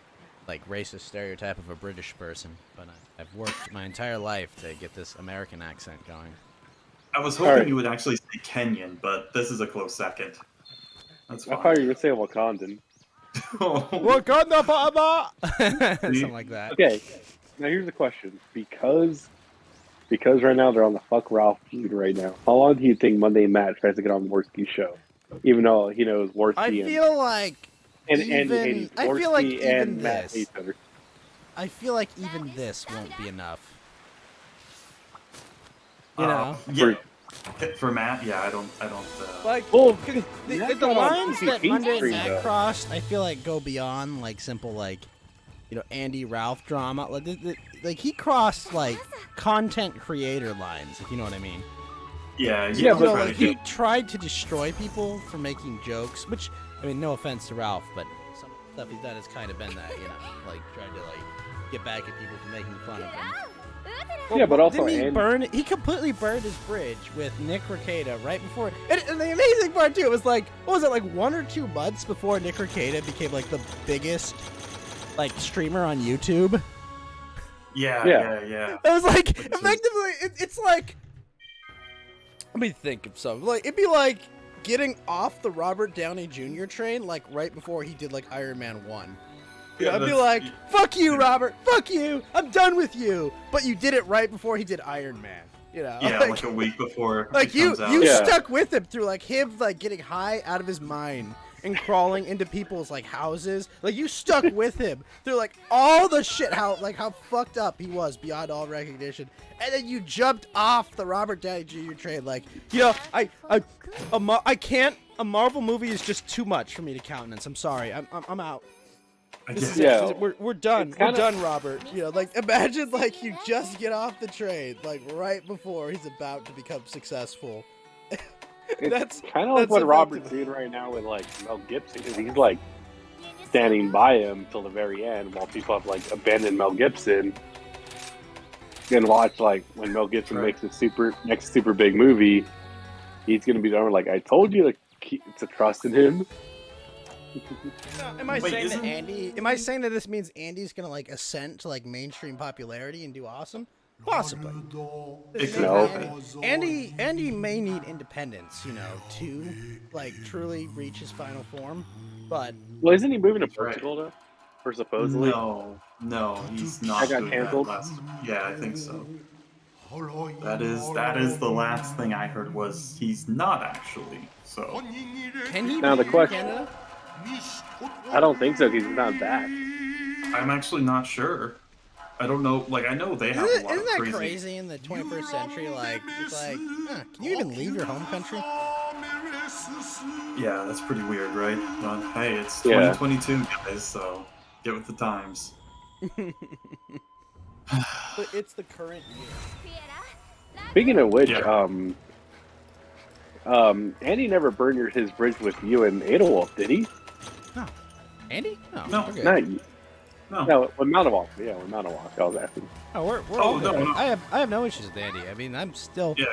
racist stereotype of a British person, but I've worked my entire life to get this American accent going. I was hoping Alright. you would actually say Kenyan, but this is a close second. That's I fine. thought you were saying Wakandan. Wakanda forever! Something like that. Okay, now here's the question: because right now they're on the fuck Ralph feud right now. How long do you think Monday Matt tries to get on Worski's show, even though he knows Worski I feel like and even Andy hates I feel like Worski even and Matt this. hate each other. I feel like even this won't be enough. You know, Yeah. For Matt, yeah, I don't. like Well, the Matt got on lines that PvP Monday and stream, Matt though. crossed, I feel like go beyond simple Andy Ralph drama. Like he crossed content creator lines, if you know what I mean. Yeah, Yeah, yeah, but You know, right. he tried to destroy people for making jokes, which I mean, no offense to Ralph, but some stuff he's done has kind of been that, you know, trying to get back at people for making fun of him. Yeah, but also didn't Andy- he completely burned his bridge with Nick Rekieta right before. And the amazing part too, it was what was it, 1 or 2 months before Nick Rekieta became the biggest streamer on YouTube. yeah. Yeah. It was effectively, it's like. Let me think of something. It'd be like getting off the Robert Downey Jr. train right before he did Iron Man 1. Yeah, I'd be that's- like, fuck you, Robert, fuck you, I'm done with you. But you did it right before he did Iron Man. You know? Yeah, like a week before. it you comes out. you stuck with him through him getting high out of his mind and crawling into people's houses. You stuck with him through all the shit, how fucked up he was beyond all recognition. And then you jumped off the Robert Downey Jr. train I can't. A Marvel movie is just too much for me to countenance. I'm sorry. I'm out. This is it. Yeah. This is it. We're done. It's We're kinda- done, Robert. You know, imagine you just get off the train right before he's about to become successful. It's kind of like that's what Robert's effectively- doing right now with Mel Gibson, because he's standing by him till the very end, while people have abandoned Mel Gibson and watch when Mel Gibson Right. makes his next super big movie, he's gonna be done I told you to trust in him. Am I Wait, saying that isn't- Andy? Am I saying that this means Andy's gonna ascend to mainstream popularity and do awesome? Possibly. It You know, could. Andy may need independence, you know, to truly reach his final form. But Well, isn't he moving to That's right. Portugal now? Or supposedly? No, he's not. I got doing canceled? That yeah, I think so. That is the last thing I heard was he's not actually. So can he Now be the question- in Canada? I don't think so, because he's not back. I'm actually not sure. I don't know. I know they have a Isn't, lot isn't of that crazy in the 21st century? Can you even leave your home country? Yeah, that's pretty weird, right? But hey, it's Yeah. 2022, guys. So get with the times. But it's the current year. Speaking of which, Yeah. Andy never burned his bridge with you and Adolwolf, did he? Andy? No. No. we're good. Not No. No, with Mountawalk. Yeah, with Mountawalk, I was asking. Oh, we're Oh, all good. no, no. I have no issues with Andy. I mean, I'm still Yeah.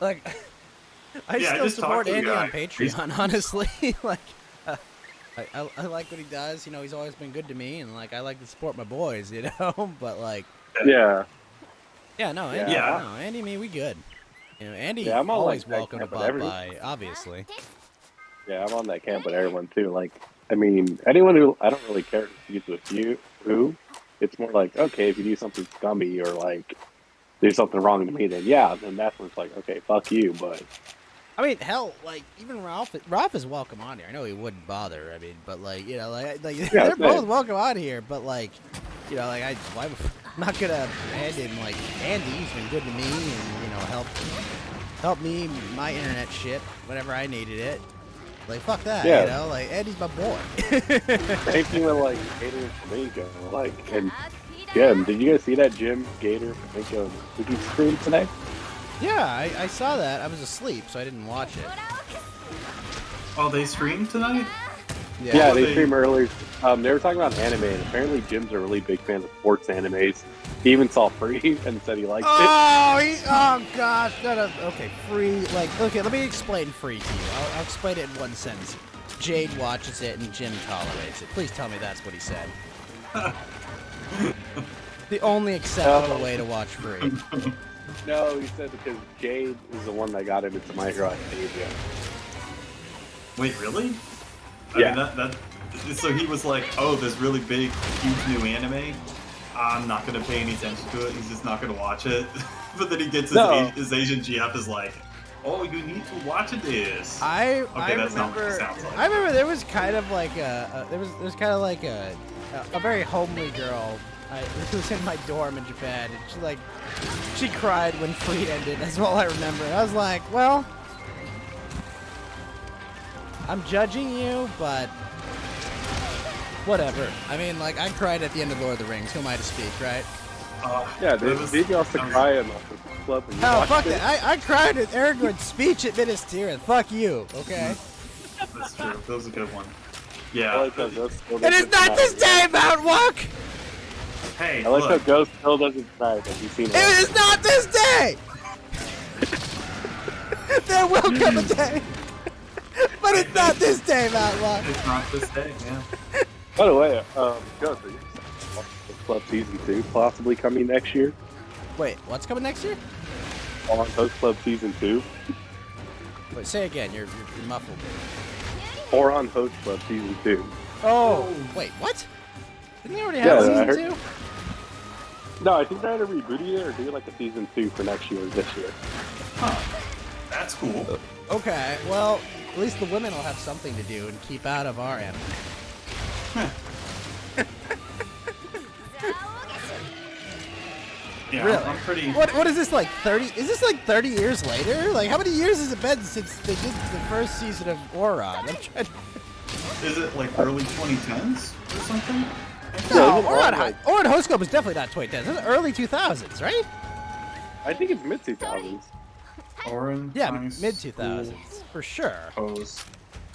I Yeah, still just talk support to the Andy guy. on Patreon. Honestly, I like what he does. You know, he's always been good to me, and I like to support my boys. You know, but Yeah. yeah, no, Andy, Yeah. no, Andy, and me, we good. You know, Andy Yeah, I'm all always like that welcome to camp with pop everyone. by. Obviously, Yeah, I'm on that camp with everyone, too. I mean, anyone who... I don't really care if you with you, who. It's more okay, if you do something scummy or, do something wrong to me, then that's when it's okay, fuck you, but... I mean, hell, even Ralph is welcome on here. I know he wouldn't bother. I mean, but you know, they're both same. welcome on here. But you know, I'm not gonna abandon Andy. He's been good to me, and you know, helped me my internet shit whenever I needed it. Fuck that. Yeah. You know, Andy's my boy. Same thing with, Aiden and Flamingo, and Jim, did you guys see that Jim Gator Wiki stream today? Yeah, I saw that. I was asleep, so I didn't watch it. Oh, they streamed tonight? Yeah, they they- stream earlier. They were talking about anime, and apparently Jim's a really big fan of sports animes. He even saw Free and said he liked it. Oh gosh, okay, Free, like, okay, let me explain Free to you. I'll explain it in one sentence. Jade watches it and Jim tolerates it. Please tell me that's what he said. The only acceptable way to watch Free. No, he said because Jade is the one that got him into My Hero Academia. Wait, really? Yeah. I mean, so he was like, oh, this really big, huge new anime. I'm not going to pay any attention to it. He's just not going to watch it. But then he gets his Asian GF is like, oh, you need to watch this. I that's not what it sounds like. I remember there was kind of like there was kind of like a very homely girl who was in my dorm in Japan, and she cried when Free ended. That's all I remember. I was like, well, I'm judging you, but whatever. I mean, like, I cried at the end of Lord of the Rings. Who am I to speak, right? Yeah, did you also cry in the club? When you Oh, watched fuck it? that. I cried at Aragorn's speech at Minas Tirith. Fuck you, okay? That's true. That was a good one. I Yeah. like how Ghost still It doesn't is not try. this day, Mount Walk! Hey, I like how look. Ghost still doesn't try. Have you seen It is not this day! There will come a day! But it's not this day, Mount Walk. It's not this day, yeah. By the way, Ghost, are you excited about the Club Season 2 possibly coming next year? Wait, what's coming next year? On Host Club Season 2? Wait, say again. You're muffled. Or on Host Club Season 2? Oh, wait, what? Didn't they already Yeah, have I season heard- 2? No, I think they're either rebooting it or doing like a Season 2 for next year or this year. Huh. That's cool. Okay, well, at least the women will have something to do and keep out of our anime. Yeah, Really? I'm pretty... What is this, like 30? Is this like 30 years later? Like, how many years has it been since they did the first season of Oron? I'm trying to... Is it like early 2010s or something? No, isn't Oron Host Club was definitely not 2010s. It was early 2000s, right? I think it's mid 2000s. Orange Yeah, High mid School 2000s, for sure. Host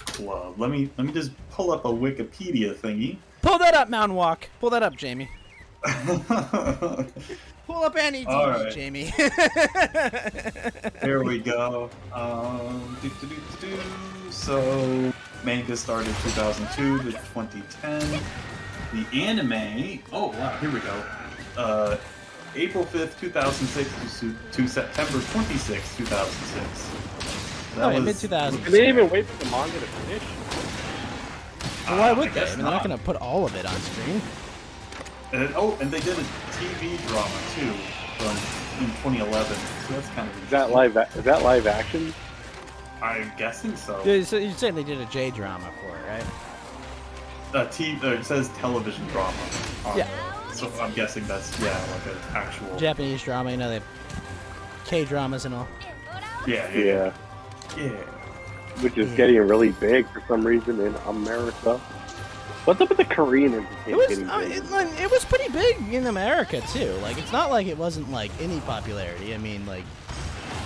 Club. Let me just pull up a Wikipedia thingy. Pull that up, Mountain Walk. Pull that up, Jamie. Pull up any TV, All right. Jamie. There we go. So, manga started 2002 to 2010. The anime. Oh wow, here we go. April 5th, 2006 to September 26th, 2006. Oh, yeah, mid 2000s. Did they even wait for the manga to finish? Well, why would I they? I guess mean, they're not going to put all of it on screen. And they did a TV drama too in 2011. So that's kind of Is that live action? I'm guessing so. Yeah, so you're saying they did a J drama for it, right? It says television drama. Yeah. So I'm guessing that's like an actual. Japanese drama, you know, they have K dramas and all. Yeah. Which is getting really big for some reason in America. What's up with the Korean entertainment getting big? It was pretty big in America too. Like, it's not like it wasn't like any popularity. I mean, like,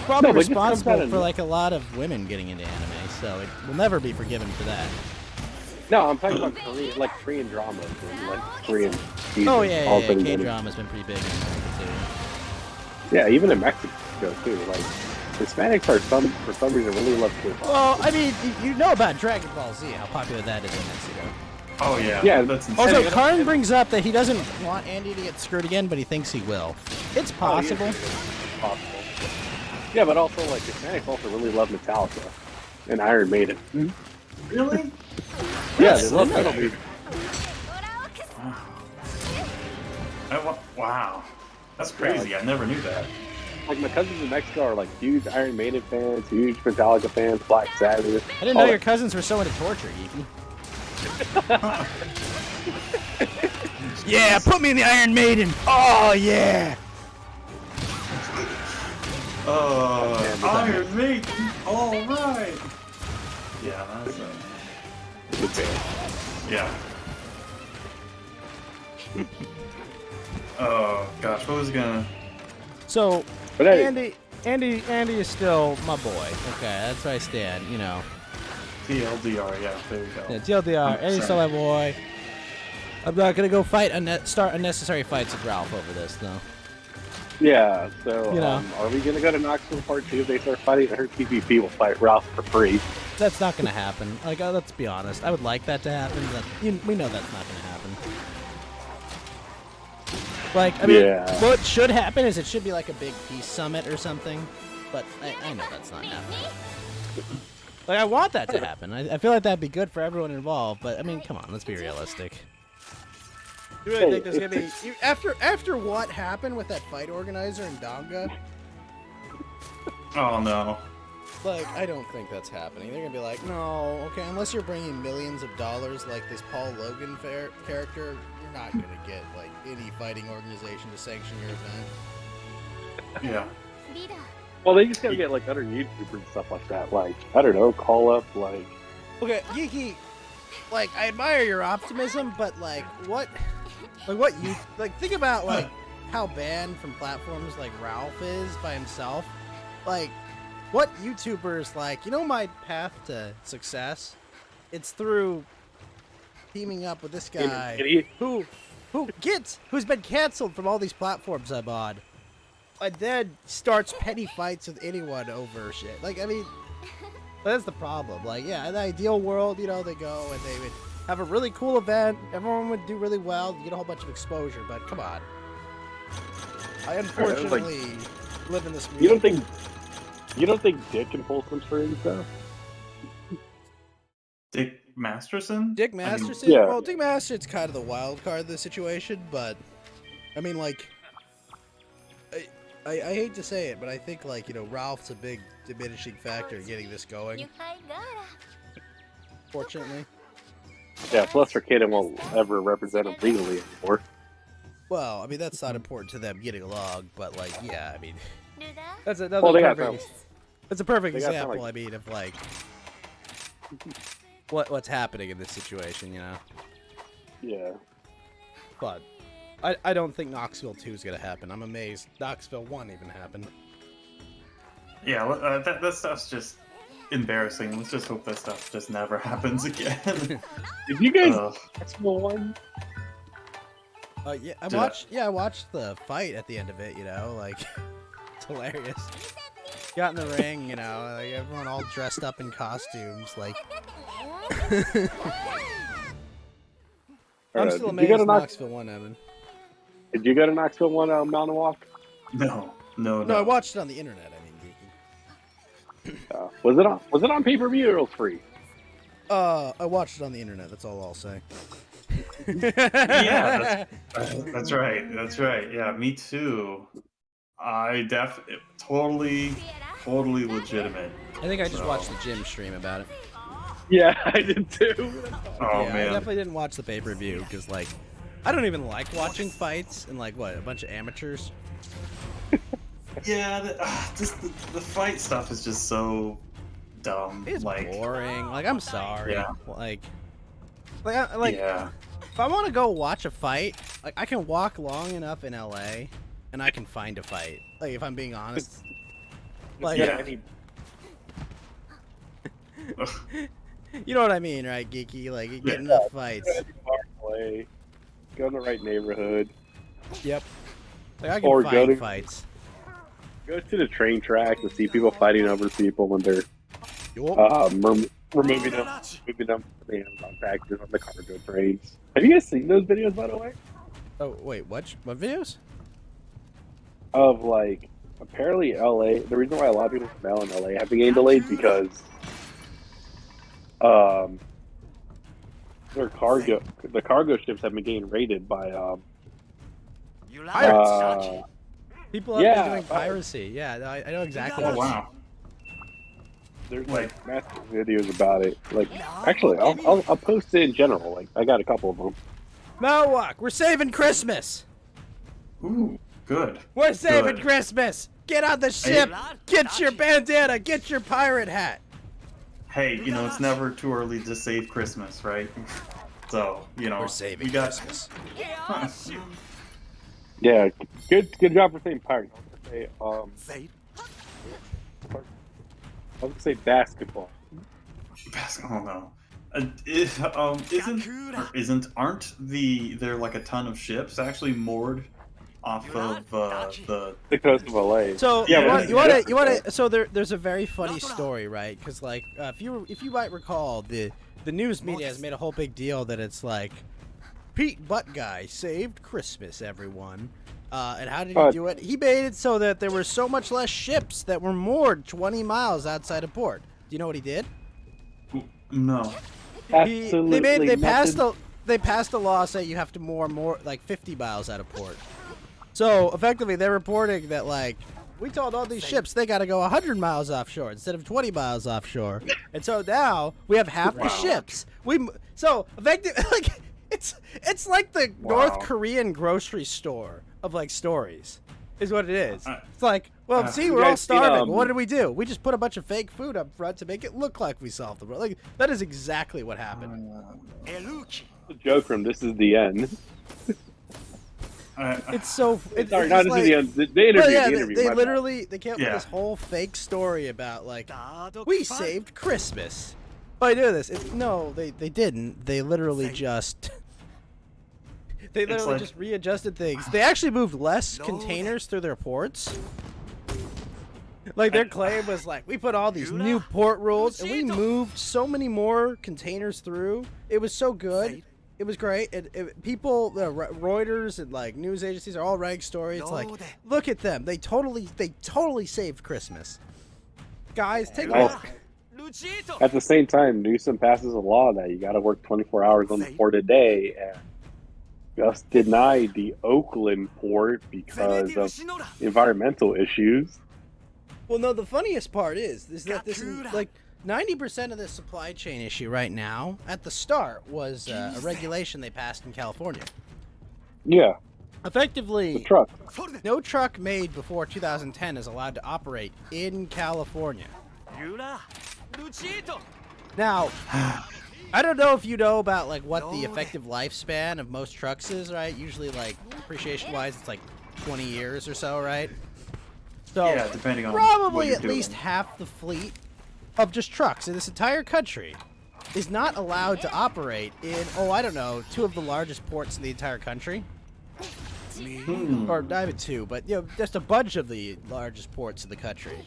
probably No, but it just comes responsible out of- for like a lot of women getting into anime. So it will never be forgiven for that. No, I'm talking about Korean dramas and like Korean seasons. Oh yeah, all yeah, things K in it. drama's been pretty big in America Yeah, even in Mexico too. Like Hispanics are for some reason really love too. K-pop. Well, I mean, you know about Dragon Ball Z, how popular that is in Mexico. Oh yeah. Yeah, That's insane. Also, Karn brings up that he doesn't want Andy to get screwed again, but he thinks he will. It's possible. Possible. Yeah, but also like Hispanics also really love Metallica and Iron Maiden. Really? Yeah, they love metal music. Wow. That's crazy. I never knew that. Like my cousins in Mexico are like huge Iron Maiden fans, huge Metallica fans, Black Sabbath. I didn't know your cousins were so into torture, Ethan. Yeah, put me in the Iron Maiden. Oh yeah. Iron Maiden. All right. Yeah, that's Good band. yeah. Oh gosh, what was gonna? So, But hey, Andy is still my boy. Okay, that's where I stand. You know. TLDR, yeah, there we go. Yeah, TLDR. Andy's still my boy. I'm not gonna go start unnecessary fights with Ralph over this, though. yeah. So, You know. are we gonna go to Knoxville Part 2 if they start fighting? Her PvP will fight Ralph for free. That's not gonna happen. Like, let's be honest. I would like that to happen, but we know that's not gonna happen. Like, I mean, Yeah. what should happen is it should be like a big peace summit or something, but I know that's not happening. Like, I want that to happen. I feel like that'd be good for everyone involved, but I mean, come on, let's be realistic. You really think there's gonna be after what happened with that fight organizer in Donga? Oh no. Like, I don't think that's happening. They're gonna be like, no, okay, unless you're bringing millions of dollars like this Paul Logan character, you're not gonna get like any fighting organization to sanction your event. Yeah. Well, they just gotta get like other YouTubers and stuff like that. Like, I don't know, call up like. Okay, Geeky, like, I admire your optimism, but like what you think about like how banned from platforms like Ralph is by himself. Like, what YouTubers like? You know, my path to success, it's through teaming up with this guy who's been canceled from all these platforms I'm on, and then starts petty fights with anyone over shit. Like, I mean, that's the problem. Like, yeah, in the ideal world, you know, they go and they would have a really cool event. Everyone would do really well. You get a whole bunch of exposure, but come on. I unfortunately live in this world. You don't think Dick can pull some strings though? Dick Masterson? Dick I mean, Masterson? yeah. Well, Dick Masterson's kind of the wild card of the situation, but I mean, like, I hate to say it, but I think, like, you know, Ralph's a big diminishing factor in getting this going. Fortunately. Yeah. Plus, Arcada won't ever represent him legally anymore. Well, I mean, that's not important to them getting along, but, like, yeah, I mean, that's another Well, they got perfect. That's a perfect they got some, example. like- I mean, of like what's happening in this situation, you know. Yeah. But I don't think Knoxville 2 is gonna happen. I'm amazed Knoxville 1 even happened. Yeah, that stuff's just embarrassing. Let's just hope that stuff just never happens again. Did you guys Ugh. Knoxville one? Yeah, I Did watched the fight at the end of it. You know, like it's hilarious. Got in the ring, you know, like everyone all dressed up in costumes, like. I'm still amazed Knoxville 1, Evan. Did you go to Knoxville one Mountain Walk? No. No, I watched it on the internet. I mean, Geeky. Was it on pay-per-view or it was free? I watched it on the internet. That's all I'll say. Yeah, that's right. That's right. Yeah, me too. Totally legitimate. I think I just watched the gym stream about it. Yeah, I did too. Oh Yeah, I man. definitely didn't watch the pay-per-view because, like, I don't even like watching fights and, like, what, a bunch of amateurs? Yeah, just the fight stuff is just so dumb. It's like, boring. Like, I'm sorry. Yeah. Like, yeah. if I want to go watch a fight, like, I can walk long enough in LA and I can find a fight. Like, if I'm being honest. Like, Yeah. you know what I mean, right, Geeky? Like, you get Yeah. enough fights. Play. Go in the right neighborhood. Yep. Like, I Or can go find to- fights. Go to the train track and see people fighting over people when they're Yup. removing them from the Amazon packages on the cargo trains. Have you guys seen those videos, by the way? Oh, wait, what videos? Of like, apparently LA. The reason why a lot of people from in LA have been getting delayed because, the cargo ships have been getting raided by Pirates. People have yeah, been doing piracy. Yeah, I know exactly. Oh what wow. there's like massive videos about it. Like, actually, I'll post it in general. Like, I got a couple of them. Malwalk, we're saving Christmas. Ooh, good. We're saving Good. Christmas. Get on the ship. Get your bandana. Get your pirate hat. Hey, it's never too early to save Christmas, right? So We're saving we got. Christmas. Yeah, good job for saying pirate. I was gonna say basketball. Oh no. Aren't there like a ton of ships actually moored off of the? The coast of LA. So Yeah, you want to. So there's a very funny story, right? Because like if you might recall, the news media has made a whole big deal that it's like Pete Butt Guy saved Christmas, everyone. And how did he do it? He made it so that there were so much less ships that were moored 20 miles outside of port. Do you know what he did? No. Absolutely. They passed a law saying you have to moor more like 50 miles out of port. So effectively, they're reporting that like we told all these ships they got to go 100 miles offshore instead of 20 miles offshore, and so now we have half the ships. So effectively, like it's like the North Korean grocery store of like stories, is what it is. It's like, well, see, we're all starving. What did we do? We just put a bunch of fake food up front to make it look like we solved the problem. Like that is exactly what happened. The joke room. This is the end. It's so. It's Sorry, not like, the end. The interview. They literally they came up with this whole fake story about like we saved Christmas by doing this. No, they didn't. They literally just. They literally just readjusted things. They actually moved less containers through their ports. Like their claim was like, we put all these new port rules and we moved so many more containers through. It was so good. It was great. People, Reuters and like news agencies are all writing stories. It's like, look at them. They totally saved Christmas. Guys, take a look. At the same time, Newsom passes a law that you got to work 24 hours on the port a day, and just denied the Oakland port because of environmental issues. Well, no, the funniest part is that this like 90% of this supply chain issue right now at the start was a regulation they passed in California. Yeah. Effectively, the truck. No truck made before 2010 is allowed to operate in California. Now, I don't know if you know about like what the effective lifespan of most trucks is, right? Usually, like depreciation-wise, it's like 20 years or so, right? So yeah, depending on probably at least half the fleet of just trucks in this entire country is not allowed to operate in, I don't know, 2 of the largest ports in the entire country. Or not even 2, but just a bunch of the largest ports in the country.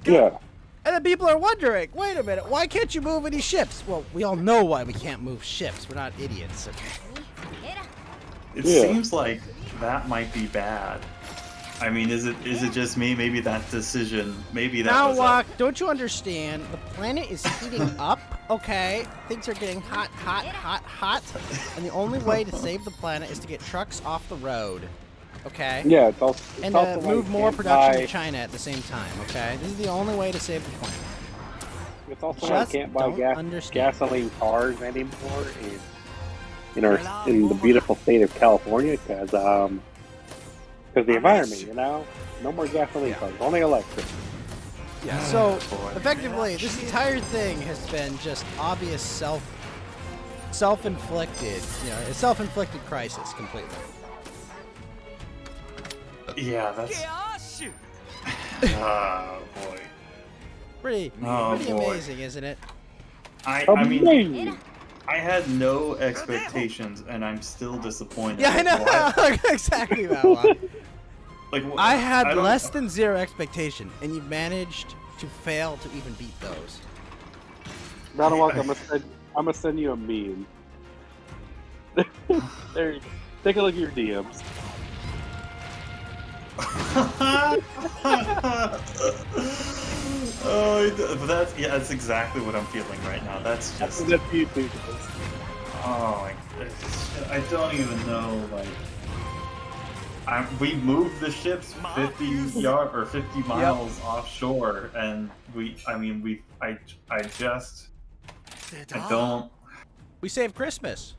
Yeah. And then people are wondering, wait a minute, why can't you move any ships? Well, we all know why we can't move ships. We're not idiots. It seems like that might be bad. I mean, is it just me? Maybe that decision, now, Locke, don't you understand? The planet is heating up, okay? Things are getting hot. And the only way to save the planet is to get trucks off the road, okay? Yeah, it's also move more production to China at the same time, okay? This is the only way to save the planet. It's also why I can't buy gasoline cars anymore in the beautiful state of California because the environment, no more gasoline cars, only electric. Yeah. So effectively, this entire thing has been just obvious self-inflicted, a self-inflicted crisis completely. Yeah, that's. Oh boy. Pretty amazing, isn't it? I mean, I had no expectations, and I'm still disappointed. Yeah, I know. Exactly that one. I had less than 0 expectation, and you've managed to fail to even beat those. Manawak, I'm gonna send you a meme. There, take a look at your DMs. That's exactly what I'm feeling right now. That's just. Oh my goodness. I don't even know, we moved the ships 50 miles offshore, and we don't. We saved Christmas.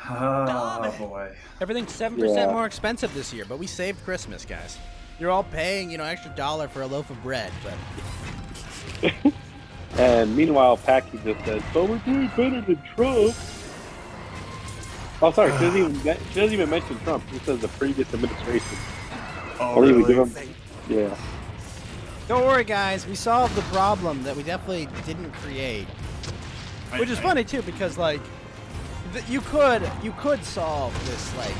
Oh boy. Everything's 7% more expensive this year, but we saved Christmas, guys. You're all paying, extra $1 for a loaf of bread, but And meanwhile, Packy just says, "So we're doing better than Trump." Oh, sorry, she doesn't even mention Trump. She says the previous administration. Oh, Or even really? give him, yeah. Don't worry, guys. We solved the problem that we definitely didn't create. Which is funny too, because like, you could solve this like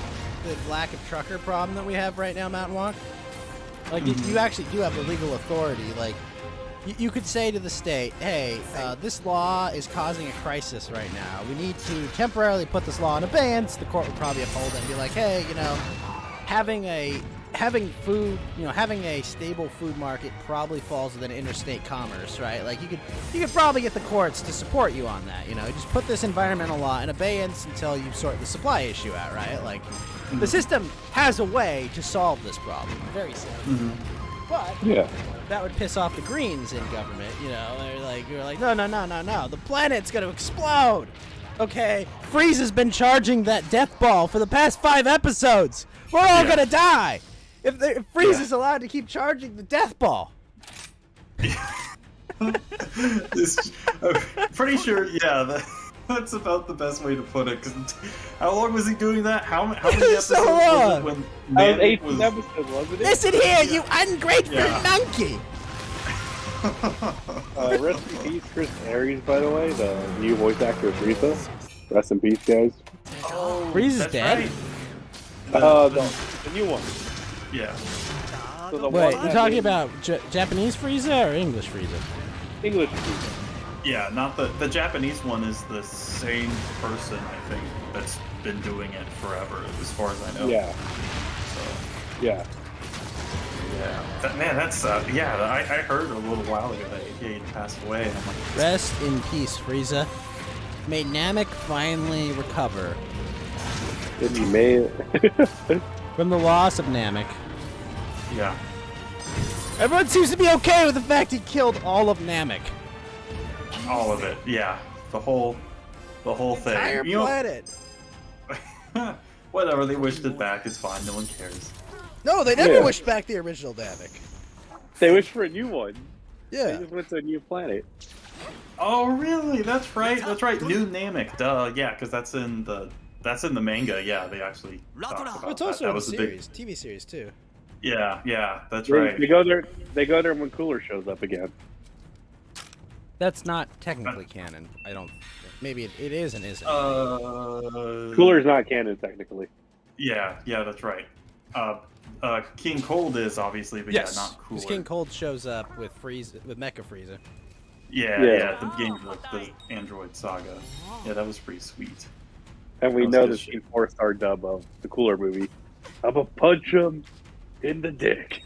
the lack of trucker problem that we have right now, Mountain Walk. Like, you actually do have the legal authority. Like, you could say to the state, "Hey, this law is causing a crisis right now. We need to temporarily put this law in abeyance." The court would probably uphold it and be like, "Hey, you know, having food, you know, having a stable food market probably falls within interstate commerce, right? Like, you could probably get the courts to support you on that. You know, just put this environmental law in abeyance until you sort the supply issue out, right? Like, the system has a way to solve this problem, very simply. But Yeah. that would piss off the Greens in government. You know, you're like, no, the planet's gonna explode. Okay, Freeze has been charging that death ball for the past 5 episodes. We're all gonna die if Freeze is allowed to keep charging the death ball. I'm pretty sure, yeah, that's about the best way to put it. Cause how long was he doing that? How many episodes So was long. it when That was Namek 18 episodes, wasn't it? Listen here, you ungrateful Yeah. monkey. Rest in peace, Chris Aries, by the way, the new voice actor of Rita. Rest in peace, guys. Oh, Freeze is that's dead? right. The new one. Yeah. So the Wait, one you're talking about Japanese Frieza or English Frieza? English Frieza. Yeah, not the Japanese one is the same person, I think, that's been doing it forever, as far as I know. Yeah, So, yeah. yeah. Man, that's yeah. I heard a little while ago that he had passed away, and I'm like, Rest in peace, Frieza. May Namek finally recover Did he made from the loss of Namek. yeah. Everyone seems to be okay with the fact he killed all of Namek. All of it, yeah. The whole thing. Entire You know, planet. whatever, they wished it back. It's fine. No one cares. No, they never Yeah. wished back the original Namek. They wish for a new one. They Yeah. just went to a new planet. Oh, really? That's right. That's right. New Namek. Duh. Yeah, because that's in the manga. Yeah, they actually talked about Well, it's that. also That in the was a series, TV series too. Yeah. That's They, right. they go there. They go there when Cooler shows up again. That's not technically canon. I don't. Maybe it is and isn't. Cooler's not canon technically. Yeah, that's right. King Cold is obviously, but yeah, not Cooler. because King Cold shows up with Mecha Frieza. Yeah, Yeah. at the beginning of the Android saga. Yeah, that was pretty sweet. And we That was know good the shit. 4-star dub of the Cooler movie. I'ma punch him in the dick.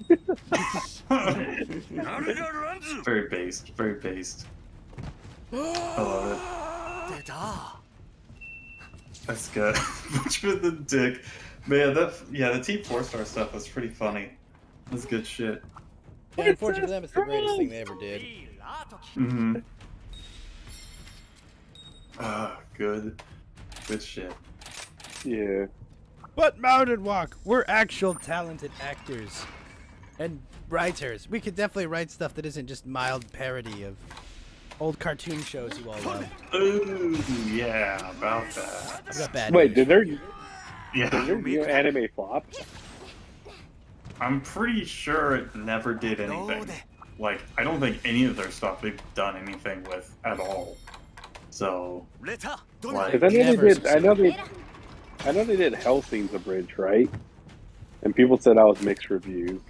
Very based. Very based. I love it. That's good. Punch with the dick. Man, the Team 4-star stuff was pretty funny. That's good shit. Yeah, unfortunately for them, it's the greatest thing they ever did. Mm-hmm. Good. Good shit. Yeah. But Mountain Walk, we're actual talented actors and writers. We could definitely write stuff that isn't just mild parody of old cartoon shows you all love. Ooh, yeah, about that. I got bad Wait, news. did their Yeah. new anime flop? I'm pretty sure it never did anything. Like, I don't think any of their stuff they've done anything with at all. So, Because like, I know they Never did. I know they did Hellsing's Abridged, right? And people said that was mixed reviews.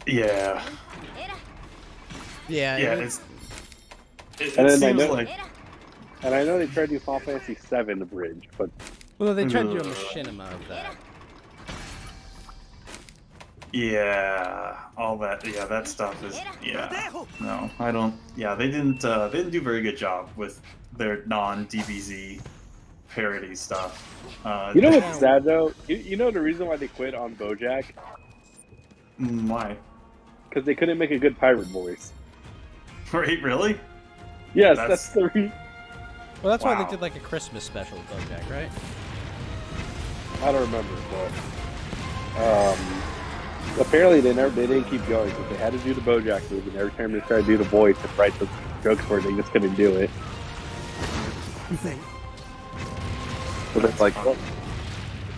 yeah, Yeah, yeah, it- it And then I seems know- like And I know they tried to do Final Fantasy VII Abridged, but well, they tried to do a machinima of that. yeah, all that, yeah, that stuff is, yeah, no, I don't, yeah, they didn't do a very good job with their non-DBZ parody stuff. you know what's sad though? You know the reason why they quit on BoJack? Why? Because they couldn't make a good pirate voice. Right, really? Yes, That's- that's the reason. Well, that's why Wow. they did like a Christmas special with BoJack, right? I don't remember, but apparently they didn't keep going because they had to do the BoJack movie, and every time they tried to do the voice, it write the jokes for it. They just couldn't do it. But it's like, oh,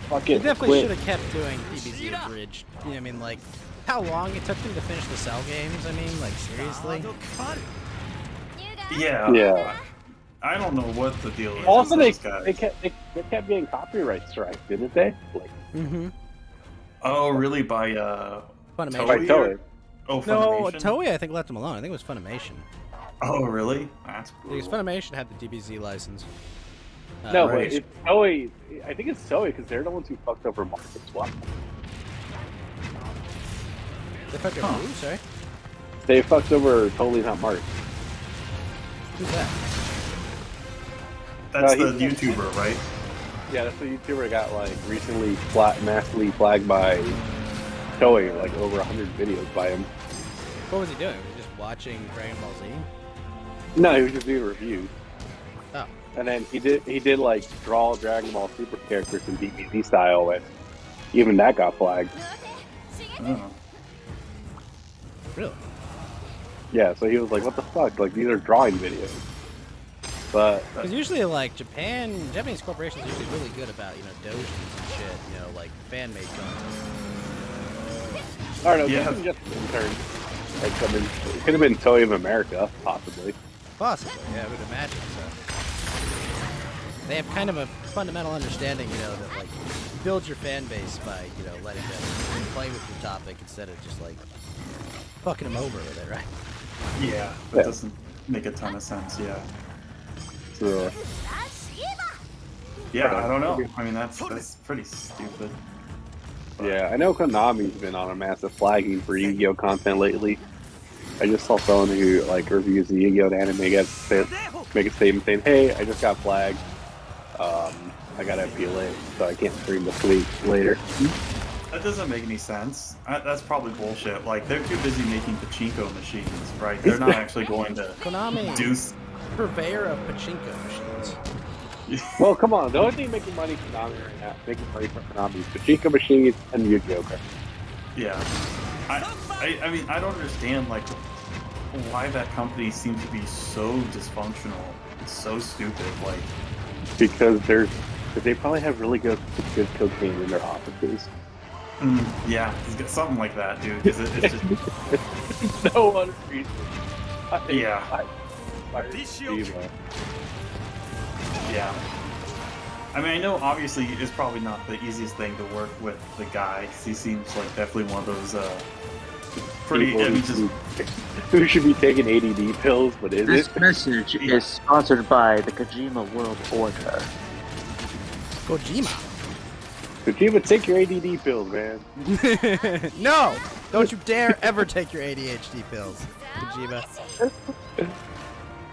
fuck They it. definitely quit. should have kept doing DBZ abridged. You know what I mean? Like, how long it took them to finish the Cell games? I mean, like, seriously? Yeah. Yeah. I don't know what the deal is. Also, with they those guys. kept getting copyright strikes, didn't they? Like, Mm-hmm. Oh, really? By Funimation. by Toei? Toei. Oh, No, Funimation? Toei, I think, left them alone. I think it was Funimation. Oh, really? That's Because brutal. Funimation had the DBZ license. No, right. but it's Toei. I think it's Toei because they're the ones who fucked over markets. Wow. They fucked over who? Sorry? They fucked over Totally Not Mark. Who's that? That's No, the he's- YouTuber, right? Yeah, that's the YouTuber got like recently massively flagged by Toei, like over 100 videos by him. What was he doing? Was he just watching Dragon Ball Z? No, he was just doing reviews. Oh. And then he did like draw Dragon Ball Super characters in DBZ style, and even that got flagged. Oh. Really? Yeah, so he was like, "What the fuck? Like these are drawing videos." But Because usually, like, Japanese corporations are usually really good about, dojis and shit, like fan-made content. I don't know. Yeah. It just intern. Like something. It could have been Toei of America, possibly. Possibly, yeah, I would imagine so. They have kind of a fundamental understanding, that, like, build your fan base by, letting them play with your topic instead of just, like, fucking them over with it, right? Yeah, that Yeah. doesn't make a ton of sense, yeah. So Yeah, I don't know. I mean, that's pretty stupid. yeah, I know Konami's been on a massive flagging for Yu-Gi-Oh content lately. I just saw someone who like reviews the Yu-Gi-Oh anime make a statement saying, "Hey, I just got flagged. I got MPLA, so I can't stream this week later." That doesn't make any sense. That's probably bullshit. Like, they're too busy making pachinko machines, right? They're not actually going to Konami, do... purveyor of pachinko machines. Well, come on. The only thing making money for Konami right now, making money for Konami is Pachinko machines and Yu-Gi-Oh cards. Yeah. I mean, I don't understand, like, why that company seems to be so dysfunctional. It's so stupid. Like, Because they probably have really good cocaine in their offices. yeah, it's got something like that, dude. 'Cause it's just... No other reason. Yeah. Diva. Yeah. I mean, I know obviously it's probably not the easiest thing to work with the guy, 'cause he seems like definitely one of those pretty. People I mean, just who should be taking ADD pills, but is This it? message is sponsored by the Kojima World Order. Kojima. Kojima, take your ADD pills, man. No! Don't you dare ever take your ADHD pills, Kojima.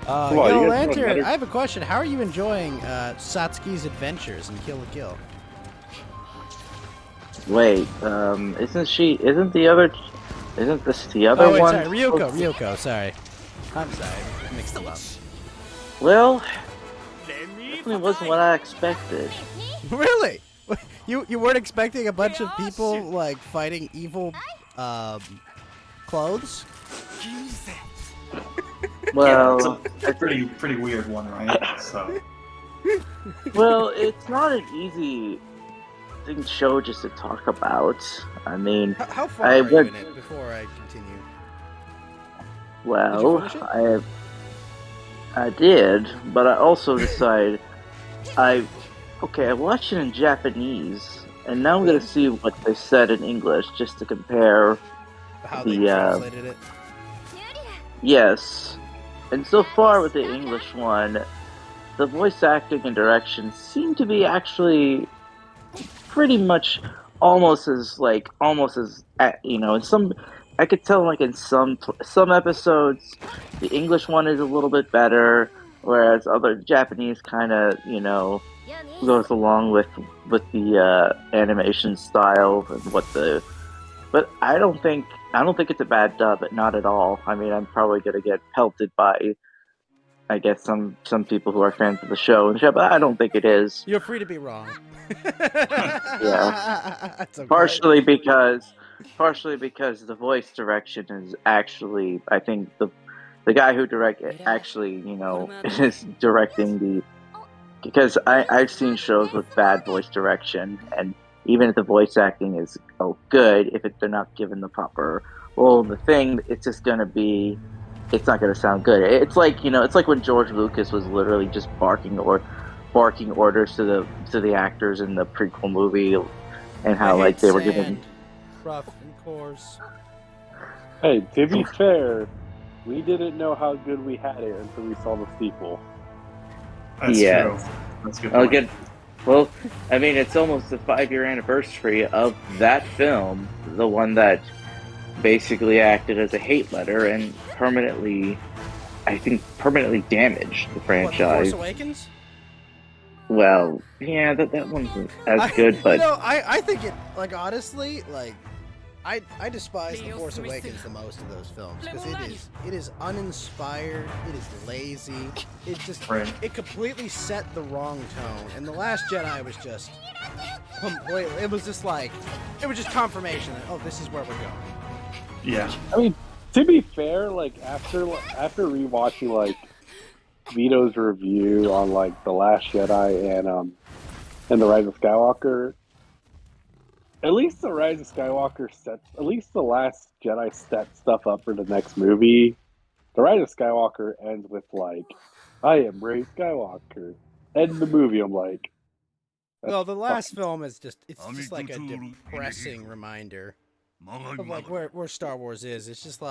Come on, Yo, you guys want Lantern, another- I have a question. How are you enjoying Satsuki's adventures in Kill la Kill? Wait, isn't this the other Oh, wait, one? sorry, Ryuko, sorry. I'm sorry, I mixed them up. Well, definitely wasn't what I expected. Really? You weren't expecting a bunch of people, like, fighting evil, clothes? Well, it's a pretty weird one, right? So well, it's not an easy show just to talk about. I mean, How far I are you went- in it before I continue? well, Did you finish I did, but I also decided I watched it in Japanese, and now I'm gonna see what they said in English just to compare. How they The, translated it? Yes, and so far with the English one, the voice acting and direction seem to be actually pretty much almost as in some. I could tell like in some episodes, the English one is a little bit better, whereas other Japanese kind of goes along with the animation style and what the. But I don't think it's a bad dub, not at all. I mean, I'm probably gonna get pelted by, I guess, some people who are fans of the show, but I don't think it is. You're free to be wrong. Yeah. That's okay. Partially because the voice direction is actually, I think the guy who actually, is directing the. Because I've seen shows with bad voice direction, and even if the voice acting is good, if they're not given the proper role in the thing, it's just gonna be, it's not gonna sound good. It's like it's like when George Lucas was literally just barking orders to the actors in the prequel movie, and how I hate they were sand, given. rough and coarse. Hey, to be fair, we didn't know how good we had it until we saw the sequel. That's Yeah. true. That's a good Oh, point. good. Well, I mean, it's almost the 5-year anniversary of that film, the one that basically acted as a hate letter and permanently damaged the What, The franchise. Force Awakens? Well, yeah, that one wasn't as good, but I think it, honestly, I despise The Force Awakens the most of those films because it is uninspired, it is lazy, it just Right. it completely set the wrong tone. And The Last Jedi was just completely, it was just confirmation that this is where we're going. Yeah. I mean, to be fair, after rewatching Vito's review on The Last Jedi and The Rise of Skywalker, at least The Rise of Skywalker at least The Last Jedi set stuff up for the next movie. The Rise of Skywalker ends with I am Rey Skywalker. End the movie. I'm like, Well, the last fucking- film is just like a depressing reminder of where Star Wars is. It's just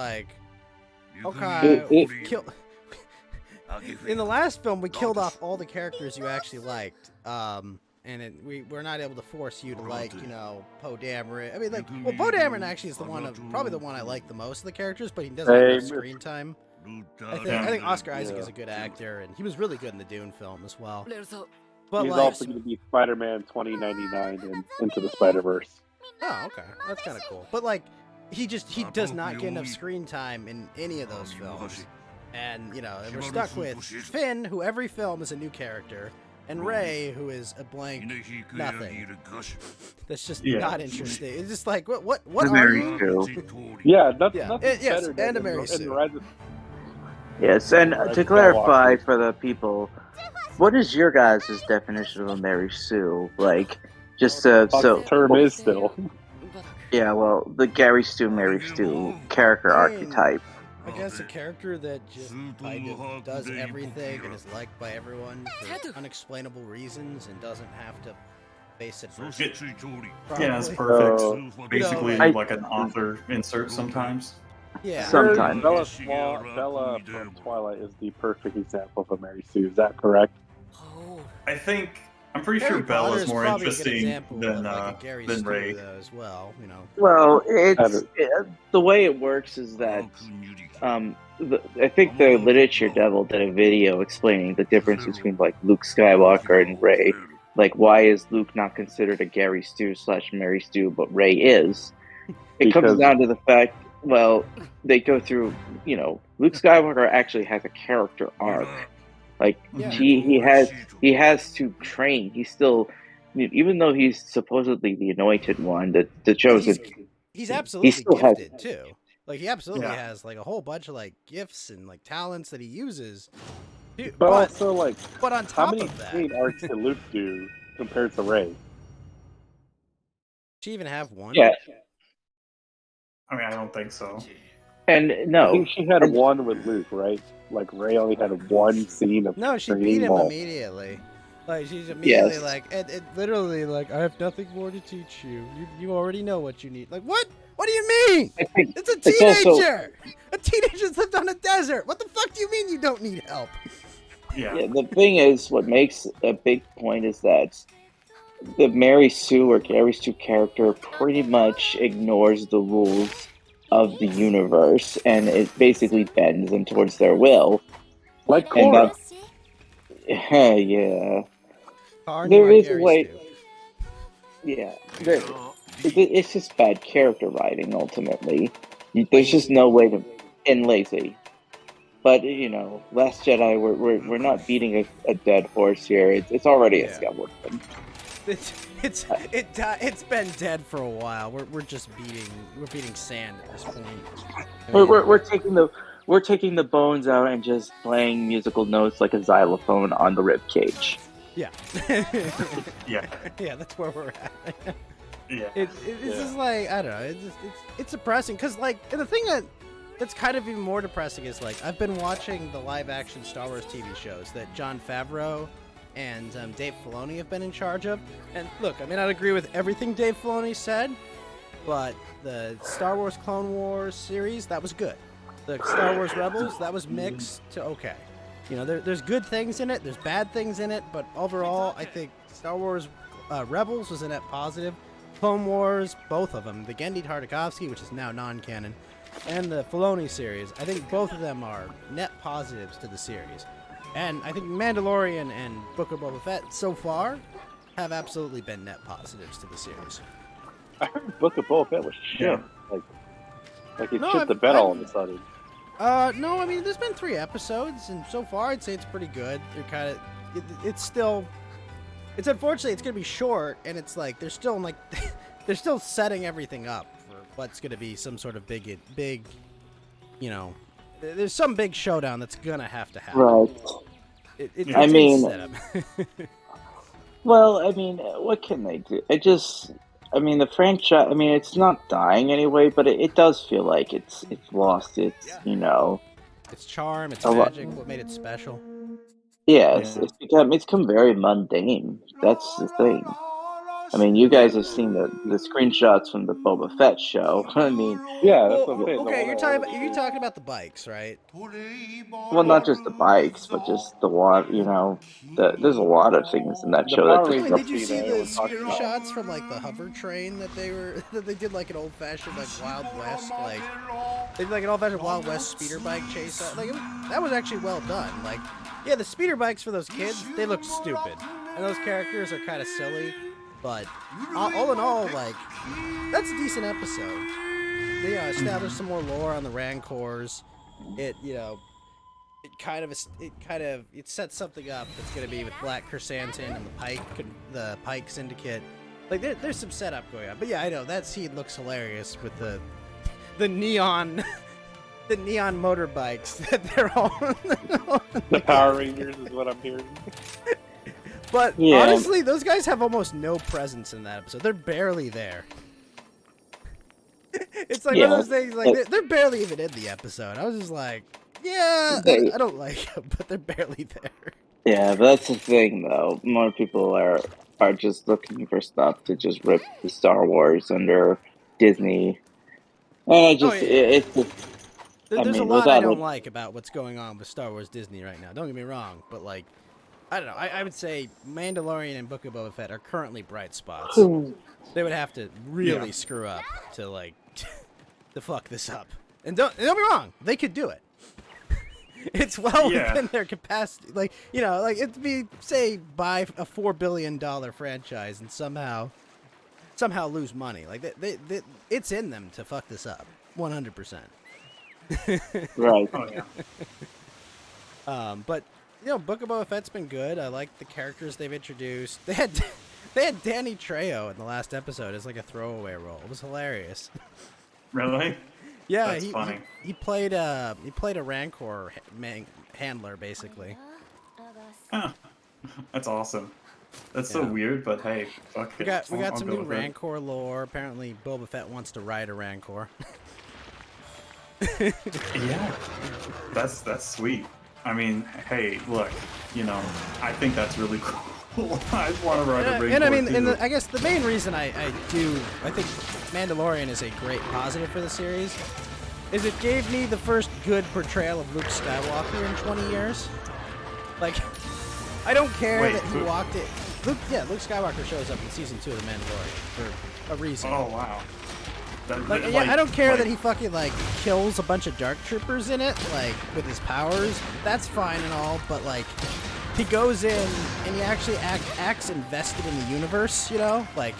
okay, kill. In the last film, we killed off all the characters you actually liked, and we're not able to force you to Poe Dameron. I mean, Poe Dameron actually is probably the one I like the most of the characters, but he doesn't have enough screen time. I think Oscar Isaac is a good actor, and he was really good in the Dune film as well. But he's also going to be Spider-Man 2099 in Into the Spider-Verse. oh, okay, that's kind of cool. But he does not get enough screen time in any of those films. And, and we're stuck with Finn, who every film is a new character, and Rey, who is a blank nothing. That's just not interesting. It's just what are you? Yeah, that's Yeah, nothing yes, better and a than Mary in Sue. the Rise of yes. And Rise to of clarify Skywalker. for the people, what is your guys' definition of a Mary Sue? Just the term is still. yeah, well, the Gary Stu Mary Stu character archetype. I guess a character that just kind of does everything and is liked by everyone for unexplainable reasons and doesn't have to face adversity. Yeah, that's Probably. perfect. Basically, I- like an author insert sometimes. Yeah. Sometimes. Bella from Twilight is the perfect example of a Mary Sue. Is that correct? I'm pretty sure Harry Bella Potter is more probably a good interesting example than of, a Gary Stu, Rey. though, as well. Well, the way it works is that I think the Literature Devil did a video explaining the difference between Luke Skywalker and Rey. Why is Luke not considered a Gary Stu / Mary Stu, but Rey is? It comes down to the fact, they go through, Luke Skywalker actually has a character arc. Yeah. He has to train. He's still, even though he's supposedly the anointed one, the chosen. He's absolutely still has- gifted too. He absolutely Yeah. has a whole bunch of gifts and talents that he uses. But But also, on how top many of that, main arcs did Luke do compared to Rey? she even have one. Yeah, I mean, I don't think so. and I no, think she had one with Luke, right? Rey only had one scene of No, she training beat him while- immediately. She's immediately Yes. it literally I have nothing more to teach you. You already know what you need. What? What do you mean? I think It's a It's also- teenager. A teenager's lived on a desert. What the fuck do you mean you don't need help? Yeah. yeah, the thing is, what makes a big point is that the Mary Sue or Gary Stu character pretty much ignores the rules of the universe, and it basically bends them towards their will. Like And Korra. Yeah, Karn, There you are is a Gary way- Stu. yeah. It's just bad character writing. Ultimately, there's just no way to, and lazy. But Last Jedi, we're not beating a dead horse here. It's already a Yeah. skeleton. It's been dead for a while. We're just beating sand at this point. We're taking the we're taking the bones out and just playing musical notes like a xylophone on the rib cage. Yeah. Yeah. Yeah, that's where we're at. Yeah. It's just like, I don't know. It's depressing because like, and the thing that's kind of even more depressing is like I've been watching the live action Star Wars TV shows that Jon Favreau and Dave Filoni have been in charge of. And look, I may not agree with everything Dave Filoni said, but the Star Wars Clone Wars series, that was good. The Star Wars Rebels, that was mixed to okay. You know, there's good things in it, there's bad things in it, but overall, I think Star Wars Rebels was a net positive. Clone Wars, both of them, the Genndy Tartakovsky, which is now non-canon, and the Filoni series, I think both of them are net positives to the series. And I think Mandalorian and Book of Boba Fett so far have absolutely been net positives to the series. I heard Book of Boba Fett was shit. Yeah. Like it shit the bed all of a sudden. No, I mean, there's been 3 episodes, and so far I'd say it's pretty good. They're kind of, it's still, it's unfortunately it's gonna be short, and it's like they're still like, they're still setting everything up for what's gonna be some sort of big, you know, there's some big showdown that's gonna have to happen. Right. It's I mean, setup. well, I mean, what can they do? The franchise. I mean, it's not dying anyway, but it does feel like it's lost its, Its charm, its a lot- magic, what made it special. Yes, Yeah. it's become very mundane. That's the thing. I mean, you guys have seen the screenshots from the Boba Fett show. I mean, Yeah, that's what I'm saying. Okay, you're talking about the bikes, right? well, not just the bikes, but just the water. There's a lot of things in that The show Power that Rangers Wait, did you see that the everyone talks about. screenshots from like the hover train that they did like an old fashioned like Wild West they did like an old fashioned Wild West speeder bike chase that was actually well done. Like, yeah, the speeder bikes for those kids, they look stupid, and those characters are kind of silly, but all in all, like, that's a decent episode. They established some more lore on the Rancors. It sets something up that's gonna be with Black Chrysanthemum and the Pike Syndicate. Like there's some setup going on. But yeah, I know that scene looks hilarious with the neon the neon motorbikes that they're all The Power Rangers is what I'm hearing. But Yeah. honestly, those guys have almost no presence in that episode. They're barely there. It's like one of those things, like they're barely even in the episode. I was just like, yeah, I don't like them, but they're barely there. Yeah, but that's the thing, though. More people are just looking for stuff to just rip the Star Wars under Disney. And it's just, There's a mean, lot I without don't it- like about what's going on with Star Wars Disney right now. Don't get me wrong, but like, I don't know. I would say Mandalorian and Book of Boba Fett are currently bright spots. They would have to really screw up to like to fuck this up. And don't be wrong, they could do it. It's well within their capacity. Like, like it'd be, say, buy a $4 billion franchise and somehow lose money. Like they it's in them to fuck this up, 100%. right. Oh yeah. But Book of Boba Fett's been good. I like the characters they've introduced. They had Danny Trejo in the last episode as like a throwaway role. It was hilarious. Really? Yeah, That's funny. He played a Rancor handler basically. Huh. That's awesome. That's so Yeah. weird, but hey, fuck We it. got I'll some go new with it. Rancor lore. Apparently, Boba Fett wants to ride a Rancor. Yeah, that's sweet. I mean, hey, look, I think that's really cool. I want to ride a Rancor And I mean, too. I guess the main reason I think Mandalorian is a great positive for the series is it gave me the first good portrayal of Luke Skywalker in 20 years. Like, I don't care Wait, that he who- walked it. Luke Skywalker shows up in season 2 of The Mandalorian for a reason. Oh wow. I don't care that he fucking like kills a bunch of dark troopers in it, like with his powers. That's fine and all, but like he goes in and he actually acts invested in the universe. Like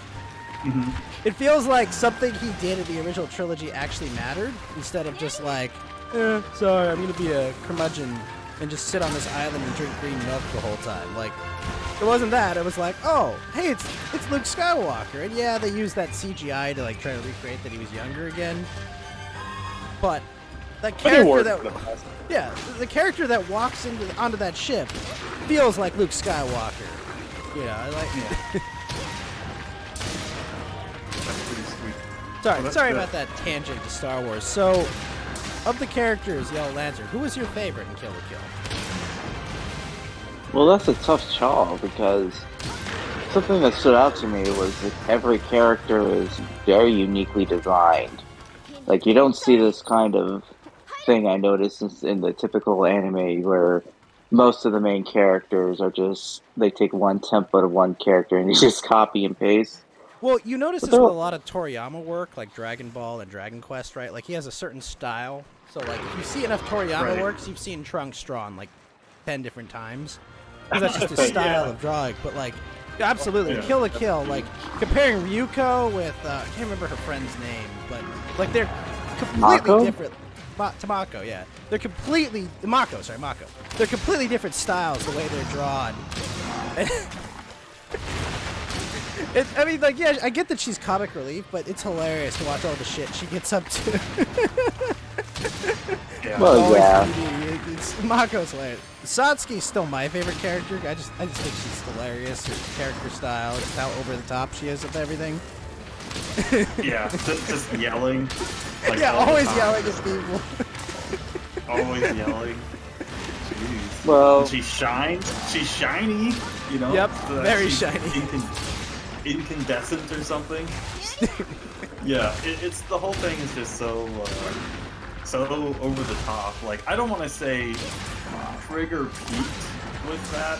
it feels like something he did in the original trilogy actually mattered instead of just like, sorry, I'm gonna be a curmudgeon and just sit on this island and drink green milk the whole time. Like, it wasn't that. It was like, oh, hey, it's Luke Skywalker. And yeah, they used that CGI to like try to recreate that he was younger again. But that But character Ward's that the best. yeah, the character that walks onto that ship feels like Luke Skywalker. You know, I like. Yeah. That's pretty sweet. Sorry, Well, that's sorry good. about that tangent to Star Wars. So, of the characters, Yellow Lantern, who was your favorite in Kill la Kill? Well, that's a tough call because something that stood out to me was that every character is very uniquely designed. Like, you don't see this kind of thing I noticed in the typical anime where most of the main characters are just, they take one template of one character and you just copy and paste. Well, you notice But this they're- with a lot of Toriyama work, like Dragon Ball and Dragon Quest, right? Like, he has a certain style. So, like, if you see enough Toriyama Right. works, you've seen Trunks drawn, like, 10 different times. Because that's just his style Yeah. of drawing. But, like, absolutely, Yeah. Kill la Kill, like, comparing Ryuko with, I can't remember her friend's name, but, like, they're completely Mako? different. Tamako, yeah. They're completely, Mako. They're completely different styles, the way they're drawn. I mean, like, yeah, I get that she's comic relief, but it's hilarious to watch all the shit she gets up to. Yeah. Well, Always yeah. Mako's hilarious. Satsuki's still my favorite character. I just think she's hilarious. Her character style, just how over the top she is with everything. Yeah, just yelling. Like, Yeah, all the always time. yelling at people. Always yelling. Jeez. Well- And she shines. She's shiny. You know. Yep, so that very she's shiny. Incandescent or something. Yeah, it's the whole thing is just so over the top. Like, I don't want to say Trigger peaked with that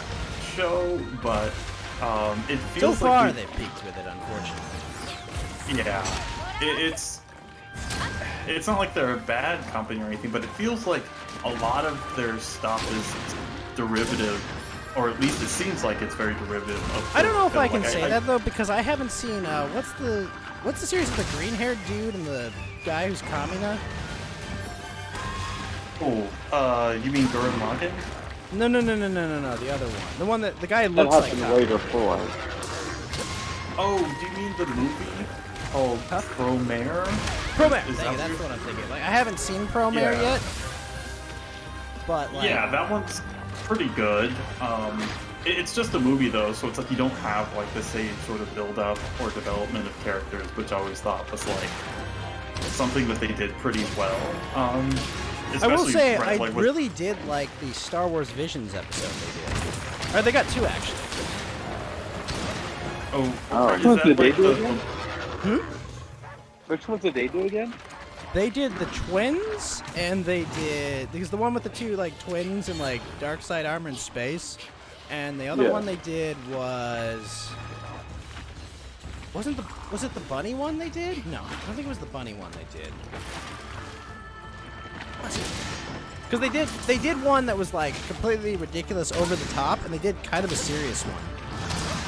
show, but it So feels far, like they've peaked with it, unfortunately. yeah, it's not like they're a bad company or anything, but it feels like a lot of their stuff is derivative, or at least it seems like it's very derivative of. I don't know if I Like, can say that though, because I haven't seen what's the series with the green-haired dude and the guy who's Kamina? Oh, you mean Gurren Lagann? No, the other one. The one that the guy That looks like happened Kamina. way before. Oh, do you mean the movie called Huh? Promare? Promare. Is Thank you, that that's what what I'm thinking. Like, I haven't seen Promare Yeah. yet, but like, Yeah, that one's pretty good. It's just a movie though, so it's like you don't have like the same sort of build up or development of characters, which I always thought was like something that they did pretty well. I will Especially say right, I like, with- really did like the Star Wars Visions episode they did. Or they got two actually. Oh, Oh. is What that did they like do the- again? Which ones did they do again? They did the twins, and they did because the one with the two like twins in like dark side armor in space, and the other Yeah. one they did was was it the bunny one they did? No, I don't think it was the bunny one they did. Because they did one that was like completely ridiculous, over the top, and they did kind of a serious one,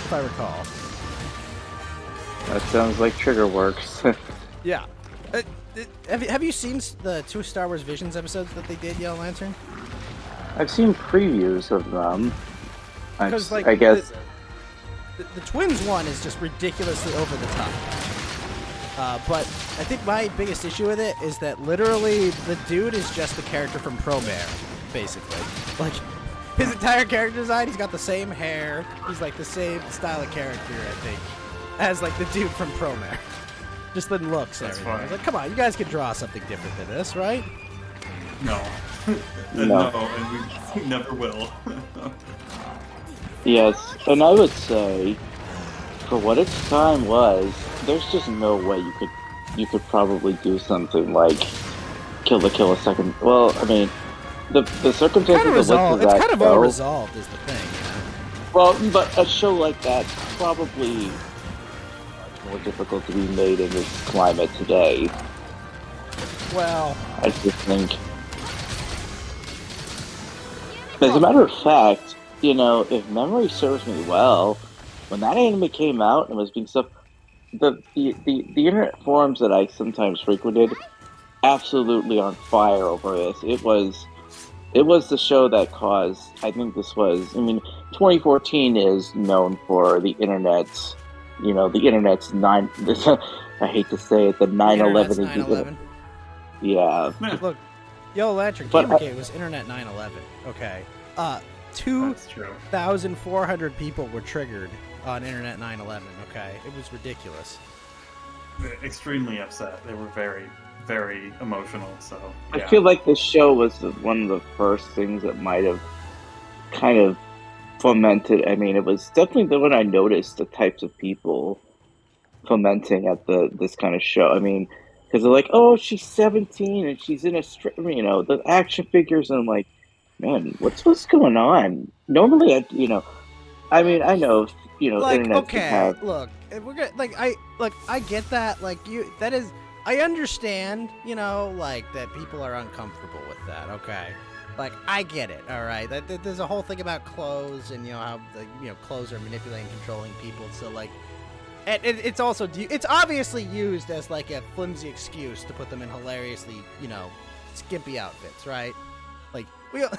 if I recall. That sounds like Trigger works. Yeah. Have you seen the two Star Wars Visions episodes that they did, Yellow Lantern? I've seen previews of them. Because like I guess the twins one is just ridiculously over the top. But I think my biggest issue with it is that literally the dude is just the character from Promare, basically. Like his entire character design, he's got the same hair, he's like the same style of character, I think, as like the dude from Promare. Just the looks and That's everything. I was fine. like, come on, you guys could draw something different than this, right? No. No. And we never will. yes, and I would say, for what its time was, there's just no way you could probably do something like Kill la Kill a second. Well, I mean, the circumstances Kind of of resolved. that It's kind of show- unresolved, is the thing. You know? Well, but a show like that probably much more difficult to be made in this climate today. Well, I just think. As a matter of fact, you know, if memory serves me well, when that anime came out and was being stuff, the internet forums that I sometimes frequented, absolutely on fire over this. It was the show that caused. I think this was. I mean, 2014 is known for the internet's. You know, the internet's nine. I hate to say it, the 9/11 internet's is the 9/11. yeah. Look, Yo, Electric, But Gamergate was Internet 9/11. Okay. That's true. 2,400 people were triggered on Internet 9/11. Okay, it was ridiculous. Extremely upset. They were very, very emotional. So yeah. I feel like this show was one of the first things that might have kind of fomented. I mean, it was definitely the one I noticed the types of people fomenting at this kind of show. I mean, because they're like, "Oh, she's 17 and she's in a the action figures," and I'm like, "Man, what's going on?" Normally, I mean, I know, Like, internet can okay, have. look, if we're gonna I get that. Like, that is, I understand, like that people are uncomfortable with that. Okay, like I get it. All right, there's a whole thing about clothes and how clothes are manipulating, controlling people. So like. And it's also it's obviously used as like a flimsy excuse to put them in hilariously skimpy outfits, right? Like we know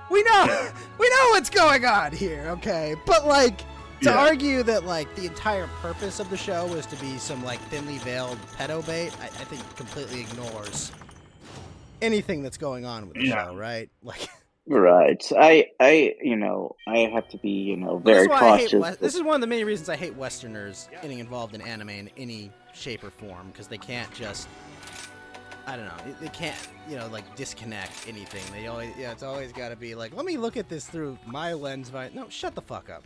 what's going on here, okay? But like to argue that like the entire purpose of the show was to be some like thinly veiled pedo bait, I think completely ignores anything that's going on with the show, right? Like. Right. I have to be, very cautious. This is one of the many reasons I hate Westerners getting involved in anime in any shape or form, because they can't just, I don't know, they can't, like disconnect anything. They always, it's always got to be like, let me look at this through my lens. No, shut the fuck up.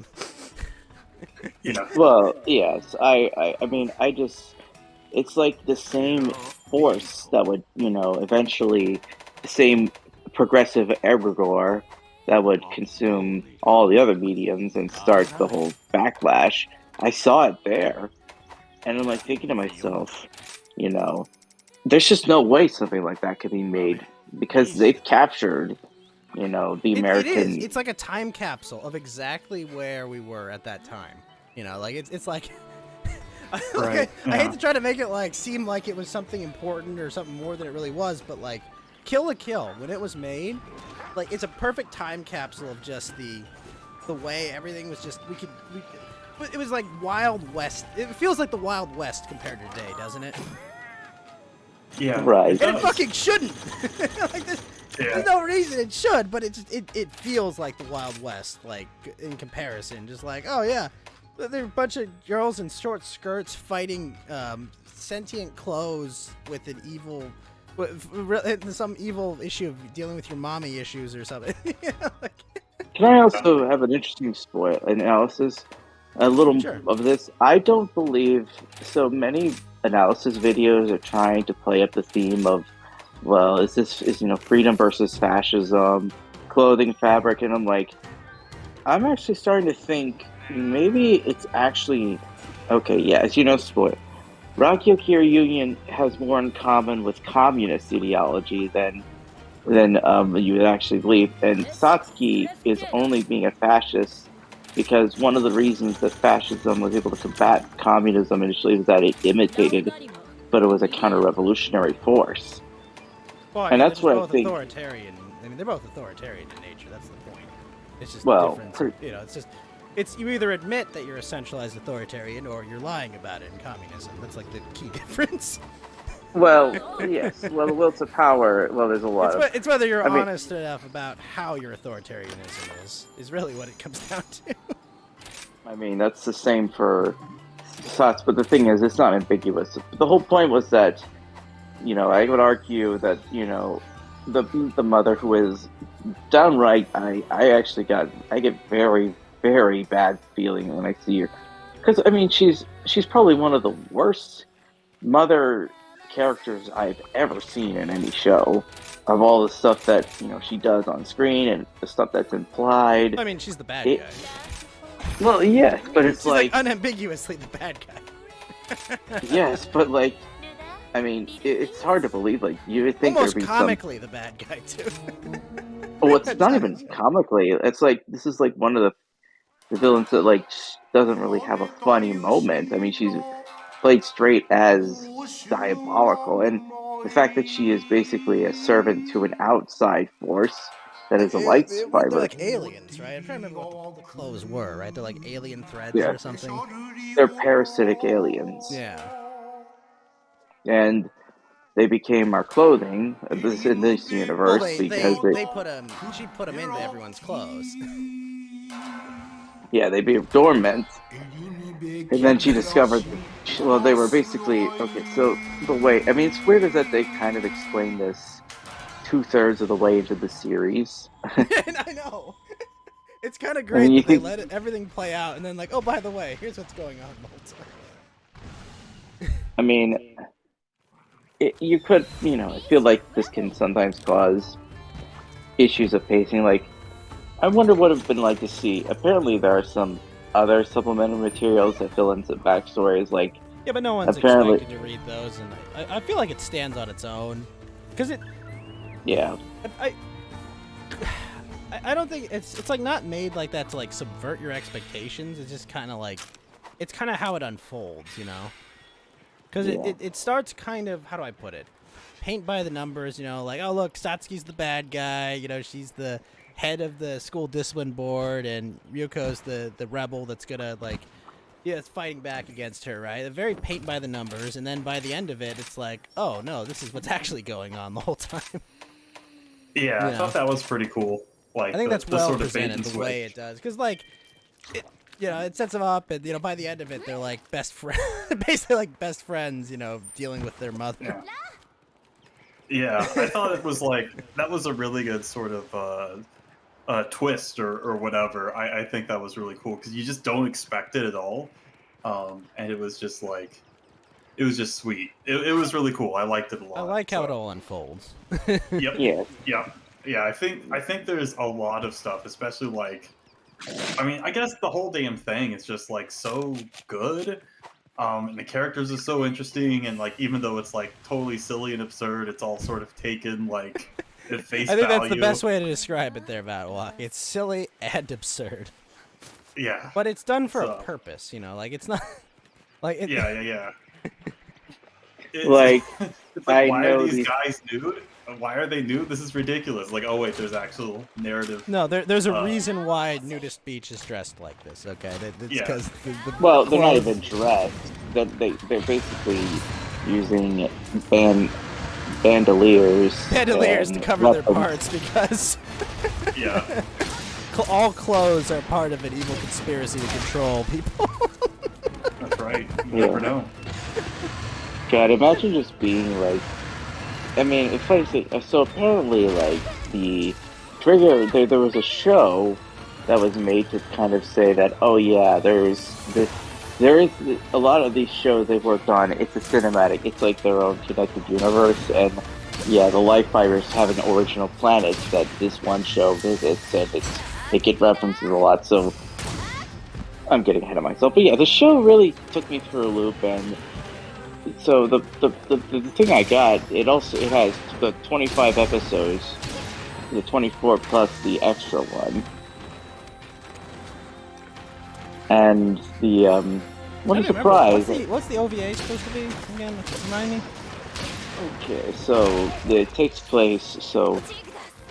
Well, yes. I mean, it's like the same force that would, eventually, the same progressive egregore that would consume all the other mediums and start the whole backlash. I saw it there, and I'm like thinking to myself, there's just no way something like that could be made, because they've captured, the American. It is. It's like a time capsule of exactly where we were at that time. Like it's like. Right. I hate to try to make it like seem like it was something important or something more than it really was, but like. Kill la Kill, when it was made, like it's a perfect time capsule of just the way everything was just it was like Wild West. It feels like the Wild West compared to today, doesn't it? Yeah. Right. And it fucking shouldn't. Like there's no reason it should, but it feels like the Wild West, like in comparison. Just like, oh yeah, there are a bunch of girls in short skirts fighting sentient clothes with an evil. Some evil issue of dealing with your mommy issues or something. Can I also have an interesting analysis? A little of this. I don't believe so many analysis videos are trying to play up the theme of, well, is freedom versus fascism, clothing, fabric, and I'm actually starting to think maybe it's actually okay. Yeah, as you know, spoil. Rakyokir Union has more in common with communist ideology than you would actually believe. And Satsuki is only being a fascist because one of the reasons that fascism was able to combat communism initially was that it imitated, but it was a counter-revolutionary force. Well, and that's what I think. Authoritarian. I mean, they're both authoritarian in nature. That's the point. It's just different. It's just. It's you either admit that you're a centralized authoritarian or you're lying about it in communism. That's like the key difference. Well, yes. Well, the will to power. Well, there's a lot. It's whether you're honest enough about how your authoritarianism is really what it comes down to. I mean, that's the same for Sats, but the thing is, it's not ambiguous. The whole point was that, I would argue that, the mother who is downright, I get very, very bad feeling when I see her, because I mean she's probably one of the worst mother characters I've ever seen in any show, of all the stuff that she does on screen and the stuff that's implied. I mean, she's the bad guy. Well, yes, but it's she's like unambiguously the bad guy. Yes, but I mean, it's hard to believe. Like, you would think almost there'd be comically the bad guy too. Well, it's not even comically. It's like this is like one of the villains that doesn't really have a funny moment. I mean, she's played straight as diabolical, and the fact that she is basically a servant to an outside force that is a light fiber. They're like aliens, right? I'm trying to remember what the clothes were, right? They're like alien threads or something. They're parasitic aliens. Yeah. And they became our clothing in this Well, universe because they put him. She put him into everyone's clothes. they became dormant, and then she discovered. Well, they were basically okay. So the way I mean, it's weird is that they kind of explain this 2/3 of the way into the series. And I know. It's kind of I great mean, you that they think- let everything play out, and then like, oh, by the way, here's what's going on the whole time. I mean, you could, I feel like this can sometimes cause issues of pacing. Like, I wonder what it would have been like to see. Apparently, there are some other supplemental materials that fill in some backstories. Like, Yeah, but no one's Apparently- expected to read those, and I feel like it stands on its own, because yeah, I don't think it's like not made like that to like subvert your expectations. It's just kind of like, it's kind of how it unfolds, Because Yeah. it starts kind of, how do I put it? Paint by the numbers, like, oh, look, Satsuki's the bad guy, she's the head of the school discipline board, and Ryuko's the rebel that's gonna, like, it's fighting back against her, right? Very paint by the numbers, and then by the end of it, it's like, oh, no, this is what's actually going on the whole time. Yeah, I Yeah. thought that was pretty cool. Like I think that's the well sort of bait presented and the switch. way it does, because, like, it sets them up, and by the end of it, they're like best friends, basically like best friends, dealing with their mother. Yeah. Yeah, I thought it was like that was a really good sort of twist or whatever. I think that was really cool because you just don't expect it at all, and it was just like it was just sweet. It was really cool. I liked it a lot. I like how so. it all unfolds. Yep. yeah, Yeah. I think there's a lot of stuff, especially like, I mean, I guess the whole damn thing is just like so good. And the characters are so interesting, and like even though it's like totally silly and absurd, it's all sort of taken like at face I think value. that's the best way to describe it there, Vatwalk. It's silly and absurd, Yeah. but it's done for So. a purpose. Like it's not like it, Yeah. It's, Like, it's I why know are these these- guys nude? Why are they nude? This is ridiculous. Like, oh wait, there's actual narrative. No, there's a reason why Nudist Beach is dressed like this. Okay, it's Yeah. because well, they're not even dressed. They're basically using bandoliers bandoliers to and cover their weapons. parts because Yeah. all clothes are part of an evil conspiracy to control people. That's right. You Yeah. never know. God, imagine just being like, I mean, it's like, so apparently, like, the trigger, there was a show that was made to kind of say that, oh yeah, there is a lot of these shows they've worked on, it's a cinematic, it's like their own connected universe, and yeah, the life fibers have an original planet that this one show visits, and it get references a lot, so I'm getting ahead of myself. But yeah, the show really took me through a loop, and so the thing I got, it has the 25 episodes, the 24 plus the extra one, and the what a I don't remember. surprise! What's the OVA supposed to be again? Remind me. Okay, so it takes place. So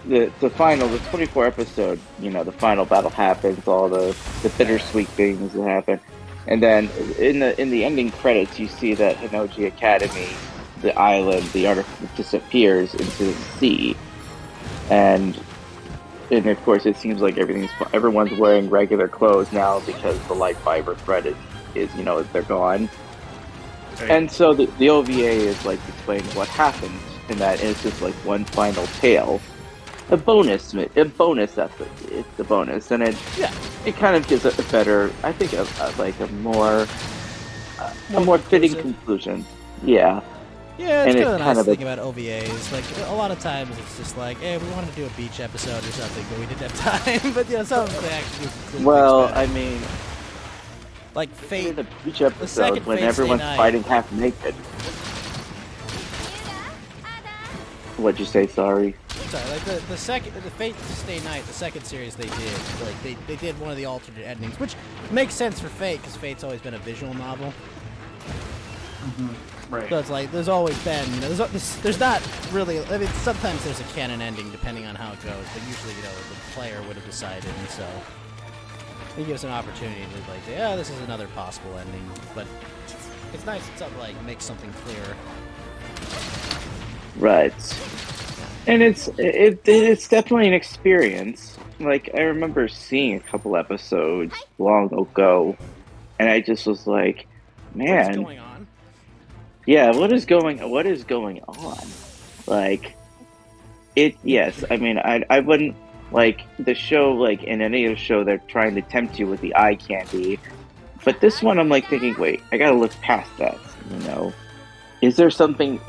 the 24 episode, the final battle happens, all the bittersweet things that happen. And then in the ending credits, you see that Hinoji Academy, the island, the artifact disappears into the sea, and of course it seems like everyone's wearing regular clothes now because the light fiber thread is they're gone. Hey, And so the OVA is like explaining what happened in that, and it's just like one final tale. A bonus episode. It's a bonus, and it kind of gives it a better, I think, a more fitting conclusive. conclusion. Yeah, Yeah, And it's it's kind of the kind nice of a- thing about OVAs. Like, a lot of times it's just like, hey, we wanted to do a beach episode or something, but we didn't have time. But, some of them they actually do conclude well, things I better. mean, Like in Fate. the beach episode second when Fate everyone's Stay Night. fighting half naked. What'd you say? Sorry. Sorry, like the Fate Stay Night, the second series they did, like they did one of the alternate endings, which makes sense for Fate because Fate's always been a visual novel. right. So it's like there's always been, there's not really. I mean, sometimes there's a canon ending depending on how it goes, but usually, the player would have decided, and so it gives an opportunity to like, yeah, this is another possible ending. But it's nice to like make something clear. Right. And it's definitely an experience. Like I remember seeing a couple episodes long ago, and I just was like, What is man, going on? yeah, what is going on? Like it yes, I mean I wouldn't like the show like in any other show they're trying to tempt you with the eye candy. But this one I'm like thinking, wait, I gotta look past that, you know. Is there something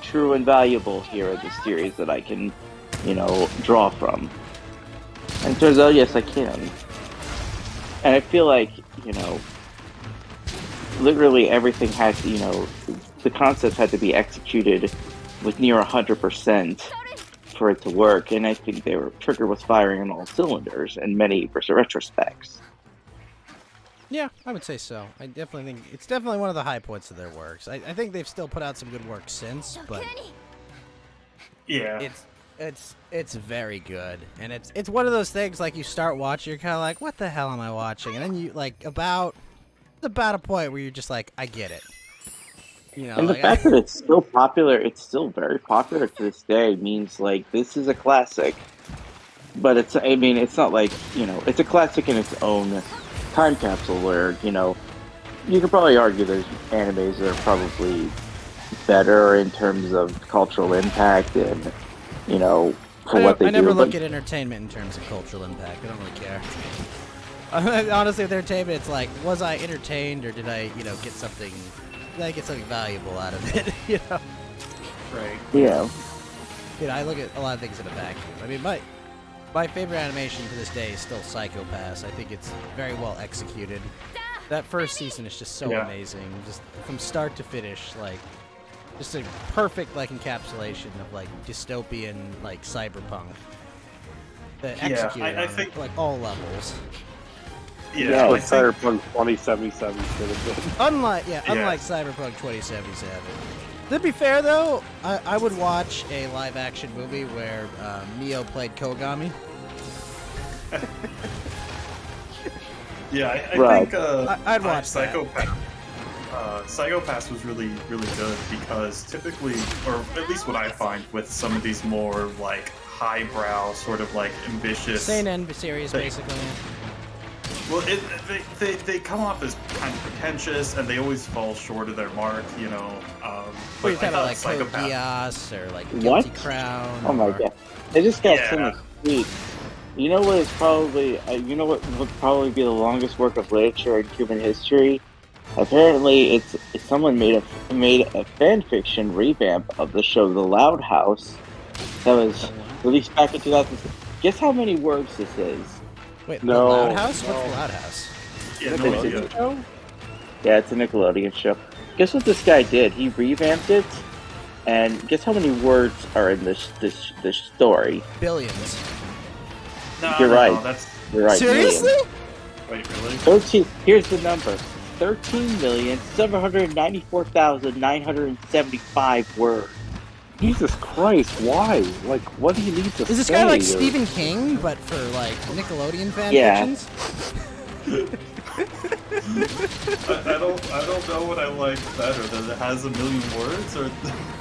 true and valuable here in the series that I can, draw from? And it turns out yes I can. And I feel like, literally everything had to, the concept had to be executed with near 100% for it to work, and I think Trigger was firing on all cylinders in many retrospects. Yeah, I would say so. I definitely think it's definitely one of the high points of their works. I think they've still put out some good work since, but Yeah. it's very good, and it's one of those things like you start watching, you're kind of like, what the hell am I watching? And then you like about a point where you're just like, I get it. And the fact that it's still popular, it's still very popular to this day, means like this is a classic. But it's not like, it's a classic in its own time capsule where, you could probably argue there's animes that are probably better in terms of cultural impact and, for what they do. I never look at entertainment in terms of cultural impact. I don't really care. Honestly, with entertainment, it's like, was I entertained or did I, get something valuable out of it, Right. Yeah. I look at a lot of things in a vacuum. I mean, my favorite animation to this day is still Psycho Pass. I think it's very well executed. That first season is just so amazing, just from start to finish, like just a perfect like encapsulation of like dystopian like cyberpunk. I think like all levels. Yeah, I think Cyberpunk 2077 should have been. Unlike Cyberpunk 2077. To be fair, though, I would watch a live-action movie where Neo played Kogami. Yeah, I Right. think I'd watch Psychopass was really, really good because typically, or at least what I find with some of these more like highbrow, sort of like ambitious Seinen series, thing. basically. Well, they come off as kind of pretentious, and they always fall short of their mark, What are you but talking I about, like thought Code Psychopath. Geass or like What? Guilty Crown? Oh my or- god. They just got Yeah. so much sweet. You know what is probably, what would probably be the longest work of literature in human history? Apparently, it's someone made a fan fiction revamp of the show The Loud House that was released back in 2006. Guess how many words this is? Wait, No, The Loud House? no. What's The Loud House? Yeah, It's no a idea. show? Yeah, it's a Nickelodeon show. Guess what this guy did? He revamped it, and guess how many words are in this story? Billions. No, You're no, right. No, that's You're right. Seriously? Millions. wait, really? 13. Here's the number: 13,794,975 words. Jesus Christ, why? Like, what do you need to say? Is this guy like or- Stephen King, but for like Nickelodeon fan Yeah. fictions? I don't know what I like better, that it has a million words or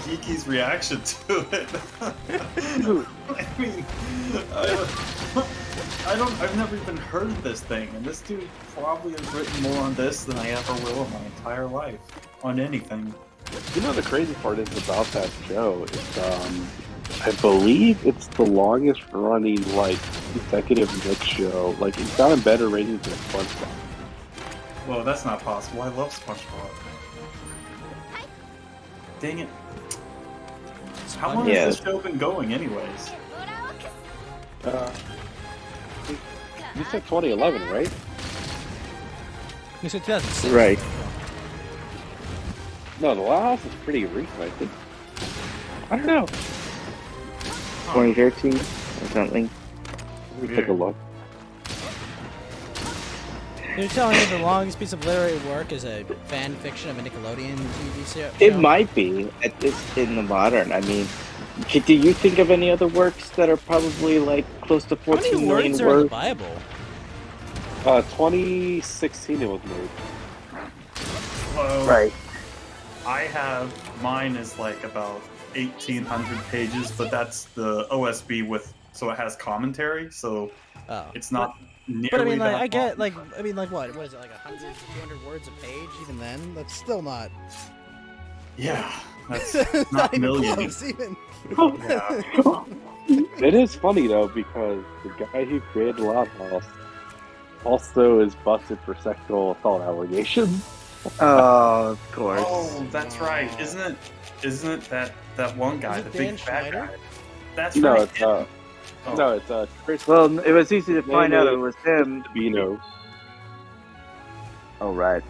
Geeky's reaction to it. I mean, I've never even heard of this thing, and this dude probably has written more on this than I ever will in my entire life on anything. You know, the crazy part is about that show. It's I believe it's the longest running like consecutive Nick show. Like, it's gotten better ratings than SpongeBob. Well, that's not possible. I love SpongeBob. Dang it. How long Yeah. has this show been going, anyways? You said 2011, right? You said 2006. Right. No, the Loud House is pretty recent, I think. I don't know. 2013 or something. Let me take a look. You're telling me the longest piece of literary work is a fan fiction of a Nickelodeon TV show? It might be at this in the modern. I mean, do you think of any other works that are probably like close to How 14 many million words are in the words? Bible? 2016 it was made. Well, Right. I have, mine is like about 1,800 pages, but that's the OSB so it has commentary, so Oh. it's not nearly But I mean, like, that I get, long. like, I mean, like, what is it, like 100 to 200 words a page? Even then, that's still not. Yeah, that's It's not even millions. close, even. Yeah. It is funny though because the guy who created Loud House also is busted for sexual assault allegations. Oh, of course. Oh, that's right. Isn't it that one guy, Is it the Dan big fat Schneider? guy? That's No, right. it's Oh. no, it's Chris Well, it was easy to Name find out it. it was him. Sabino. Oh, right.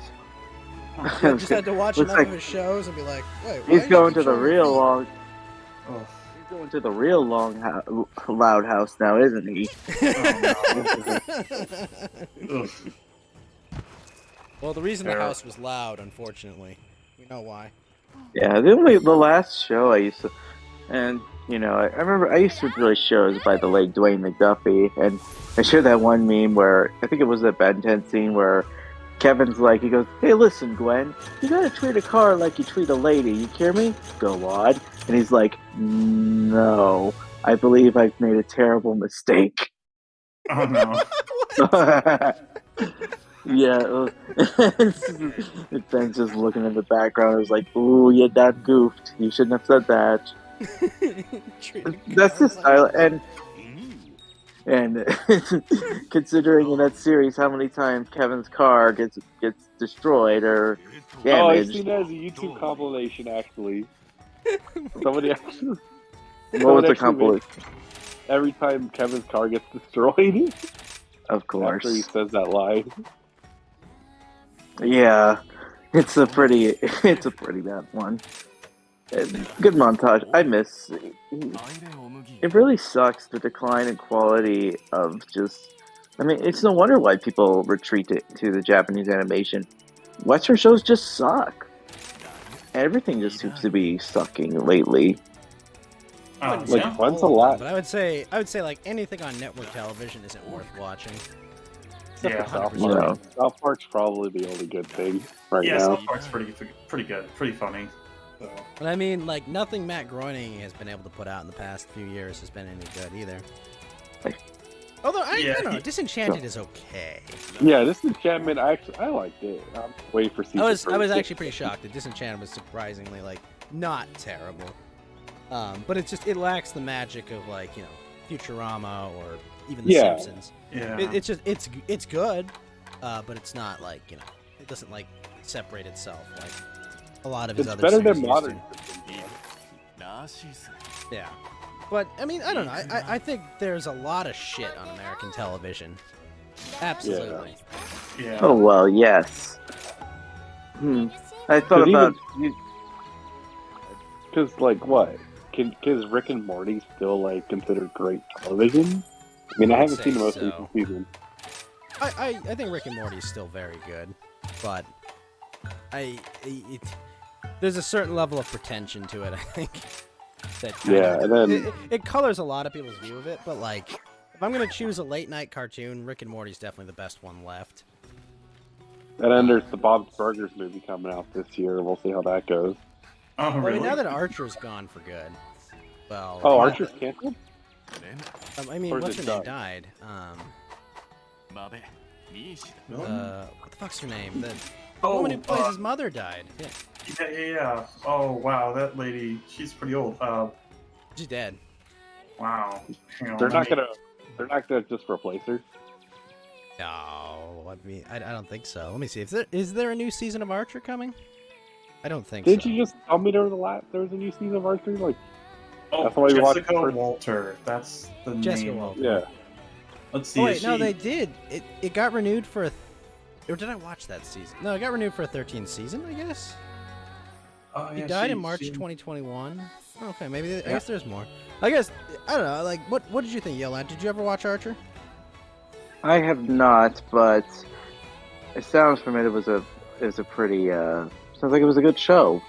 I just had to watch Looks enough like of his shows and be like, wait, why he's did you going keep to the showing my real feet? long. Oh. He's going to the real loud house now, isn't he? Ugh. Well, the reason the Fair. house was loud, unfortunately, we know why. Yeah, the last show I used to, and you know, I remember I used to really shows by the late Dwayne McDuffie, and I shared that one meme where I think it was the Ben 10 scene where Kevin's like, he goes, "Hey, listen, Gwen, you gotta treat a car like you treat a lady. You hear me? Go on." And he's like, "No, I believe I've made a terrible mistake." Oh no. Yeah, Ben's just looking in the background. It was like, "Ooh, you done goofed. You shouldn't have said that." That's the style, and considering in that series how many times Kevin's car gets destroyed or Oh, I've damaged. seen that as a YouTube compilation actually. Somebody actually. What was someone the actually compilation? made- Every time Kevin's car gets destroyed, Of course. after he says that line. Yeah, it's a pretty bad one. Good montage. I miss. It really sucks the decline in quality of just. I mean, it's no wonder why people retreat to the Japanese animation. Western shows just suck. Everything just seems to be sucking lately. Like, Yeah. when's the last? But I would say like anything on network television isn't worth watching. Yeah. South 100%. Park. No. South Park's probably the only good thing right Yeah, now. South Park's pretty good, pretty funny. So. But I mean, like nothing Matt Groening has been able to put out in the past few years has been any good either. Although I Yeah, don't know, Disenchanted is okay. Yeah, this enchantment, I liked it. I'm waiting for season I was 3. actually pretty shocked that Disenchanted was surprisingly like not terrible. But it lacks the magic of like, you know, Futurama or even The Yeah. Simpsons. Yeah. It's good, but it's not like, you know, it doesn't like separate itself like a lot of his It's other better series than used modern. to. Yeah. But I mean, I don't know. I think there's a lot of shit on American television. Absolutely. Yeah. Oh well, yes. I thought 'Cause about. Because, like, what? Is Rick and Morty still, like, considered great television? I mean, I haven't say seen the most so. recent season. I think Rick and Morty is still very good, but there's a certain level of pretension to it. I think that Yeah, and then it colors a lot of people's view of it. But like, if I'm gonna choose a late night cartoon, Rick and Morty's definitely the best one left. there's the Bob's Burgers movie coming out this year. We'll see how that goes. Oh, Well, I really? mean, now that Archer's gone for good, well, Oh, Archer's canceled? I mean, Or is what's her it name done? died? What the fuck's her name? The woman who plays his mother died. Yeah, Yeah. Oh, wow, that lady, she's pretty old. she's dead. Wow. Hang on, They're let not gonna just replace her. No, I mean, I don't think so. Let me see. Is there a new season of Archer coming? I don't think Didn't so. you just tell me there was a new season of Archer? Like, Oh, That's why we watched Jessica first. Walter. That's the Jessica name. Walter. yeah. Let's see. Oh, is wait, no, she- they did. It got renewed for a... Or did I watch that season? No, it got renewed for a 13th season, I guess. Oh, He yeah, died in she- March she- 2021. Okay, maybe. I Yeah. guess there's more. I guess, I don't know, like, what did you think, Yolan? Did you ever watch Archer? I have not, but it sounds from it. It was a pretty. Sounds like it was a good show.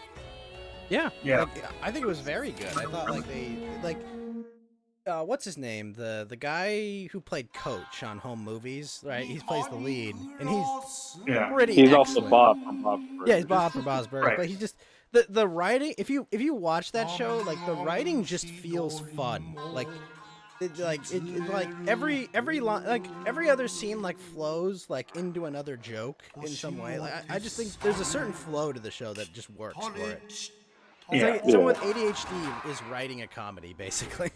Yeah. Yeah. Like, I think it was very good. I thought, like, what's his name? The guy who played Coach on Home Movies, right? He plays the lead, and he's Yeah. pretty He's excellent. also Bob from Bob's Burgers. Yeah, he's Bob from Bob's Burgers, Right. but he's just the writing. If you watch that show, like the writing just feels fun. Like like every line, like every other scene like flows like into another joke in some way. Like I just think there's a certain flow to the show that just works for it. It's Yeah. like someone with ADHD is writing a comedy, basically.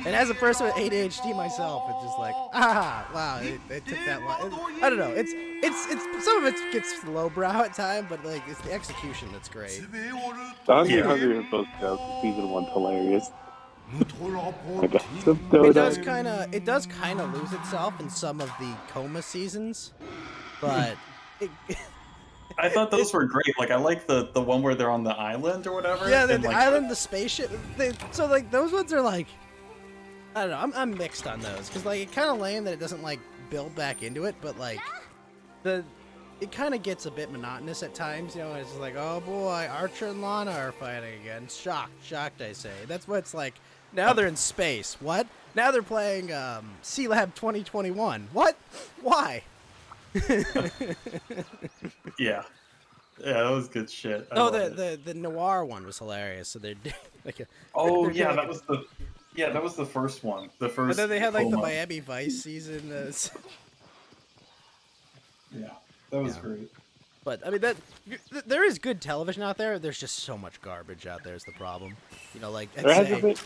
And as a person with ADHD myself, it's just like, wow, they took that line. I don't know. It's some of it gets lowbrow at times, but like it's the execution that's great. The Hungry Yeah. Hungry is both jokes. Season 1's hilarious. I got some It does donuts. kind of lose itself in some of the coma seasons, but I thought those were great. Like I like the one where they're on the island or whatever. yeah, and, the like, island, the spaceship. So like those ones are like, I don't know. I'm mixed on those because like it's kind of lame that it doesn't like build back into it, but like it kind of gets a bit monotonous at times. You know, it's just like, oh boy, Archer and Lana are fighting again. Shocked, I say. That's what it's like. Now they're in space. What? Now they're playing Sea Lab 2021. What? Why? Yeah, that was good shit. I Oh, loved it. the noir one was hilarious. So they're like a, Oh they're yeah, doing, that was the first one. The first. But then they had like the coma. Miami Vice season. Yeah, that was Yeah. great. But I mean there is good television out there. There's just so much garbage out there. Is the problem. You know, like I'd There say, hasn't been,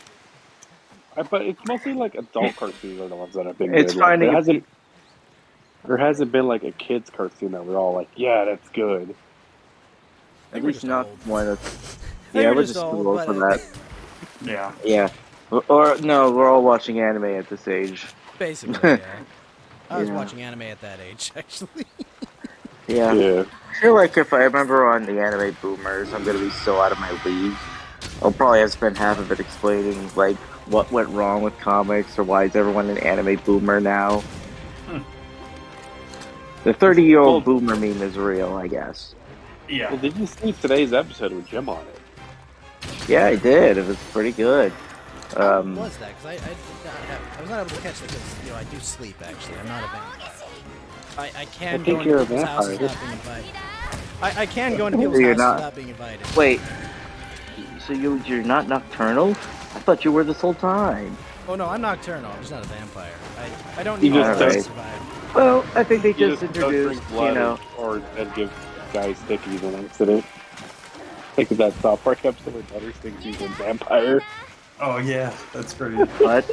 but it's mostly like adult cartoons are the ones that have been It's good. Like, finding there hasn't been like a kids cartoon that we're all like, yeah, that's good. I think At we're least just not old. one I of. think Yeah, we're just just too old, old but for that. Yeah. Yeah. Or no, we're all watching anime at this age. basically, yeah. I was Yeah. watching anime at that age, actually. Yeah. Yeah. I feel like if I remember on the anime boomers, I'm gonna be so out of my league. I'll probably have spent half of it explaining like what went wrong with comics or why is everyone an anime boomer now. The 30-year-old Well- boomer meme is real, I guess. Yeah. Well, did you see today's episode with Jim on it? Yeah, I did. It was pretty good. How was that? Because I was not able to catch it because you know I do sleep. Actually, I'm not a vampire. I can I go think into you're a people's houses vampire. without being invited. I can go into No, people's you're houses not. without being invited. Wait, so you're not nocturnal? I thought you were this whole time. Oh no, I'm nocturnal. I'm just not a vampire. I don't You need just to don't- survive. Well, I think they You just don't introduced, drink blood you know. or and give guys stickies an accident. Like that South Park episode where Butters thinks he's a vampire. Oh yeah, that's great. What?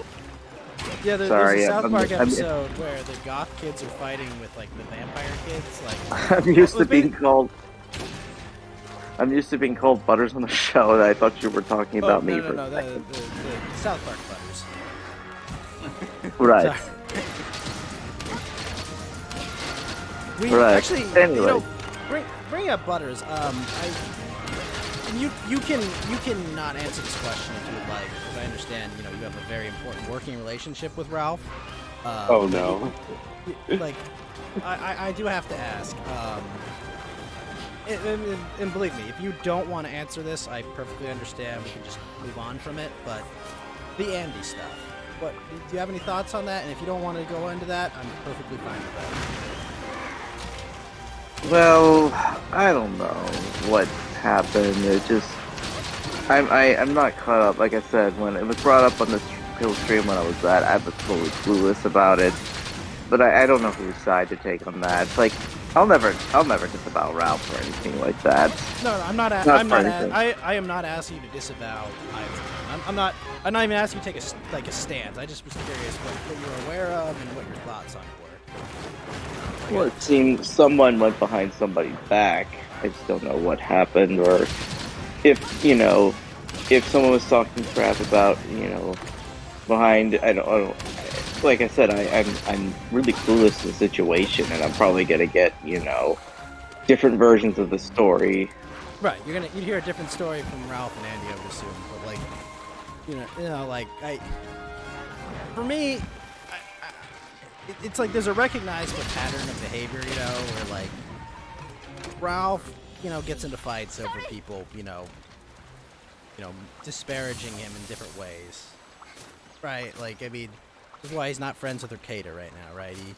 Yeah, Sorry, there's a South I'm- Park I'm- episode where the goth kids are fighting with like the vampire kids. Like I'm used to was being being- called. I'm used to being called Butters on the show, and I thought you were talking about me for no, a second. the South Park butters. Right. Sorry. We Right. actually, Anyway. you know, bring up butters. You can not answer this question if you would like, because I understand you know you have a very important working relationship with Ralph. Oh no. Like, I do have to ask. And believe me, if you don't want to answer this, I perfectly understand. We can just move on from it. But the Andy stuff. What do you have any thoughts on that? And if you don't want to go into that, I'm perfectly fine with that. Well, I don't know what happened. It just, I'm not caught up. Like I said, when it was brought up on this Hill stream when I was at, I was totally clueless about it. But I don't know whose side to take on that. It's like I'll never disavow Ralph or anything like that. No, I'm not. Not I'm for not. anything. I am not asking you to disavow either. I'm not. I'm not even asking you to take a stance. I just was curious what you were aware of and what your thoughts on it were. Well, it seemed someone went behind somebody's back. I just don't know what happened, or if if someone was talking crap about behind. I don't. Like I said, I'm really clueless to the situation, and I'm probably gonna get different versions of the story. Right, you'd hear a different story from Ralph and Andy, I would assume. But like, for me, it's like there's a recognizable pattern of behavior, where like Ralph, gets into fights over people, disparaging him in different ways. Right, like I mean, this is why he's not friends with Arcata right now, right? He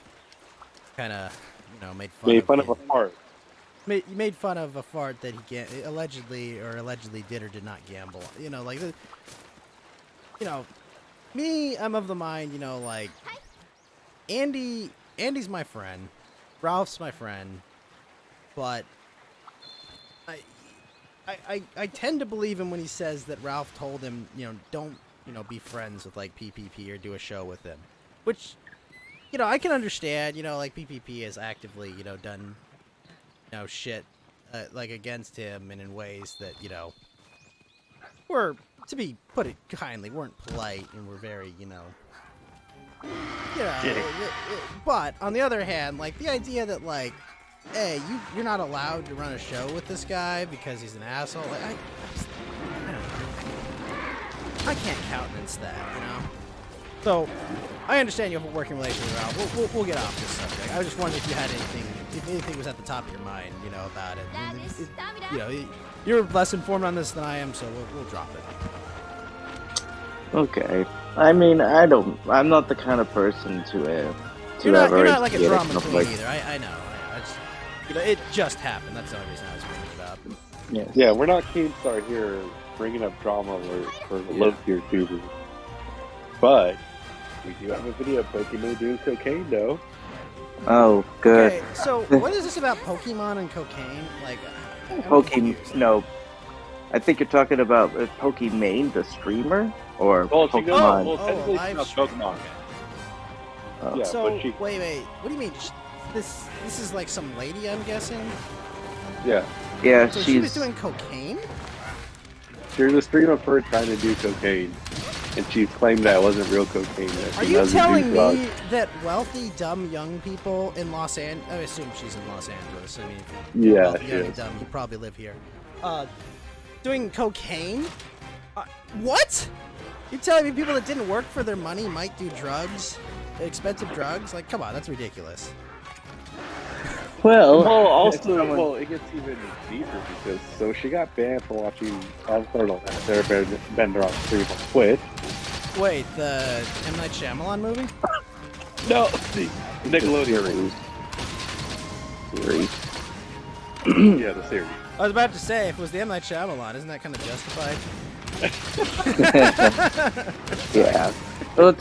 kind of, made fun Made of fun him. of a fart. made fun of a fart that he allegedly did or did not gamble. You know, like, you know, me, I'm of the mind, you know, like, Andy's my friend, Ralph's my friend, but I tend to believe him when he says that Ralph told him, you know, don't, you know, be friends with, like, PPP or do a show with him. Which, you know, I can understand, you know, like, PPP has actively, you know, done, you know, shit, like, against him and in ways that, you know, were, to be put it kindly, weren't polite and were very, you know, but, on the other hand, like, the idea that, like, hey, you're not allowed to run a show with this guy because he's an asshole. Like, I don't know. I can't countenance that, you know? So, I understand you have a working relationship with Ralph. We'll get off this subject. I was just wondering if you had anything, if anything was at the top of your mind, you know, about it. You know, you're less informed on this than I am, so we'll drop it. Okay. I mean, I'm not the kind of person to You're not like a instigate drama conflict. queen either. I know. You know, it just happened. That's the only reason I was bringing it up. Yes. Yeah, we're not Keemstar here bringing up drama for the low tier tubers. But we do have a video of Pokemon doing cocaine, though. Oh, good. Okay, so what is this about Pokemon and cocaine? Like, I'm Pokemon. confused. No, I think you're talking about Pokimane, the streamer, or Well, she goes, Pokemon. well, technically live she's stream. not Pokemon. Oh. Yeah, So but she, wait, what do you mean? This is like some lady, I'm guessing. yeah, Yeah, So she was she's doing cocaine. there's a stream of her trying to do cocaine, and she's claimed that it wasn't real cocaine. That Are she you doesn't telling do me drugs. that wealthy, dumb young people in Los Angeles? I assume she's in Los Angeles. I mean, Yeah, wealthy, she young, and is. dumb. You probably live here. Doing cocaine? What? You're telling me people that didn't work for their money might do drugs, expensive drugs? Like, come on, that's ridiculous. well. Well, also, someone- well, it gets even deeper because so she got banned for watching Bender on stream on Twitch. Wait, the M. Night Shyamalan movie? No, the Nickelodeon Series. yeah, the series. I was about to say, if it was the M. Night Shyamalan, isn't that kind of justified? Yeah. Well,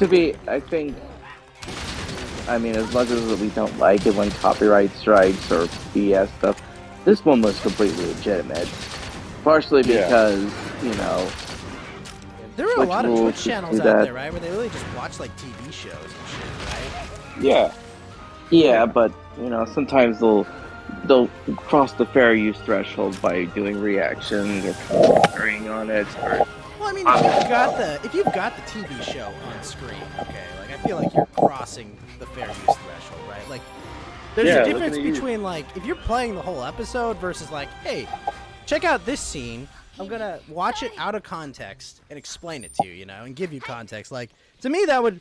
I mean, as much as we don't like it when copyright strikes or BS stuff, this one was completely legitimate. Partially Yeah. because, you know, There are a Which lot of rules Twitch to channels do out that? there, right, where they really just watch like TV shows and shit, right? Yeah, yeah, but you know, sometimes they'll cross the fair use threshold by doing reactions or commentary on it. Or, Well, I mean, if you've got the TV show on screen, okay, like I feel like you're crossing the fair use threshold, right? Like, there's Yeah, a looking difference at you. between like if you're playing the whole episode versus like, hey, check out this scene. I'm gonna watch it out of context and explain it to you, you know, and give you context. Like, to me, that would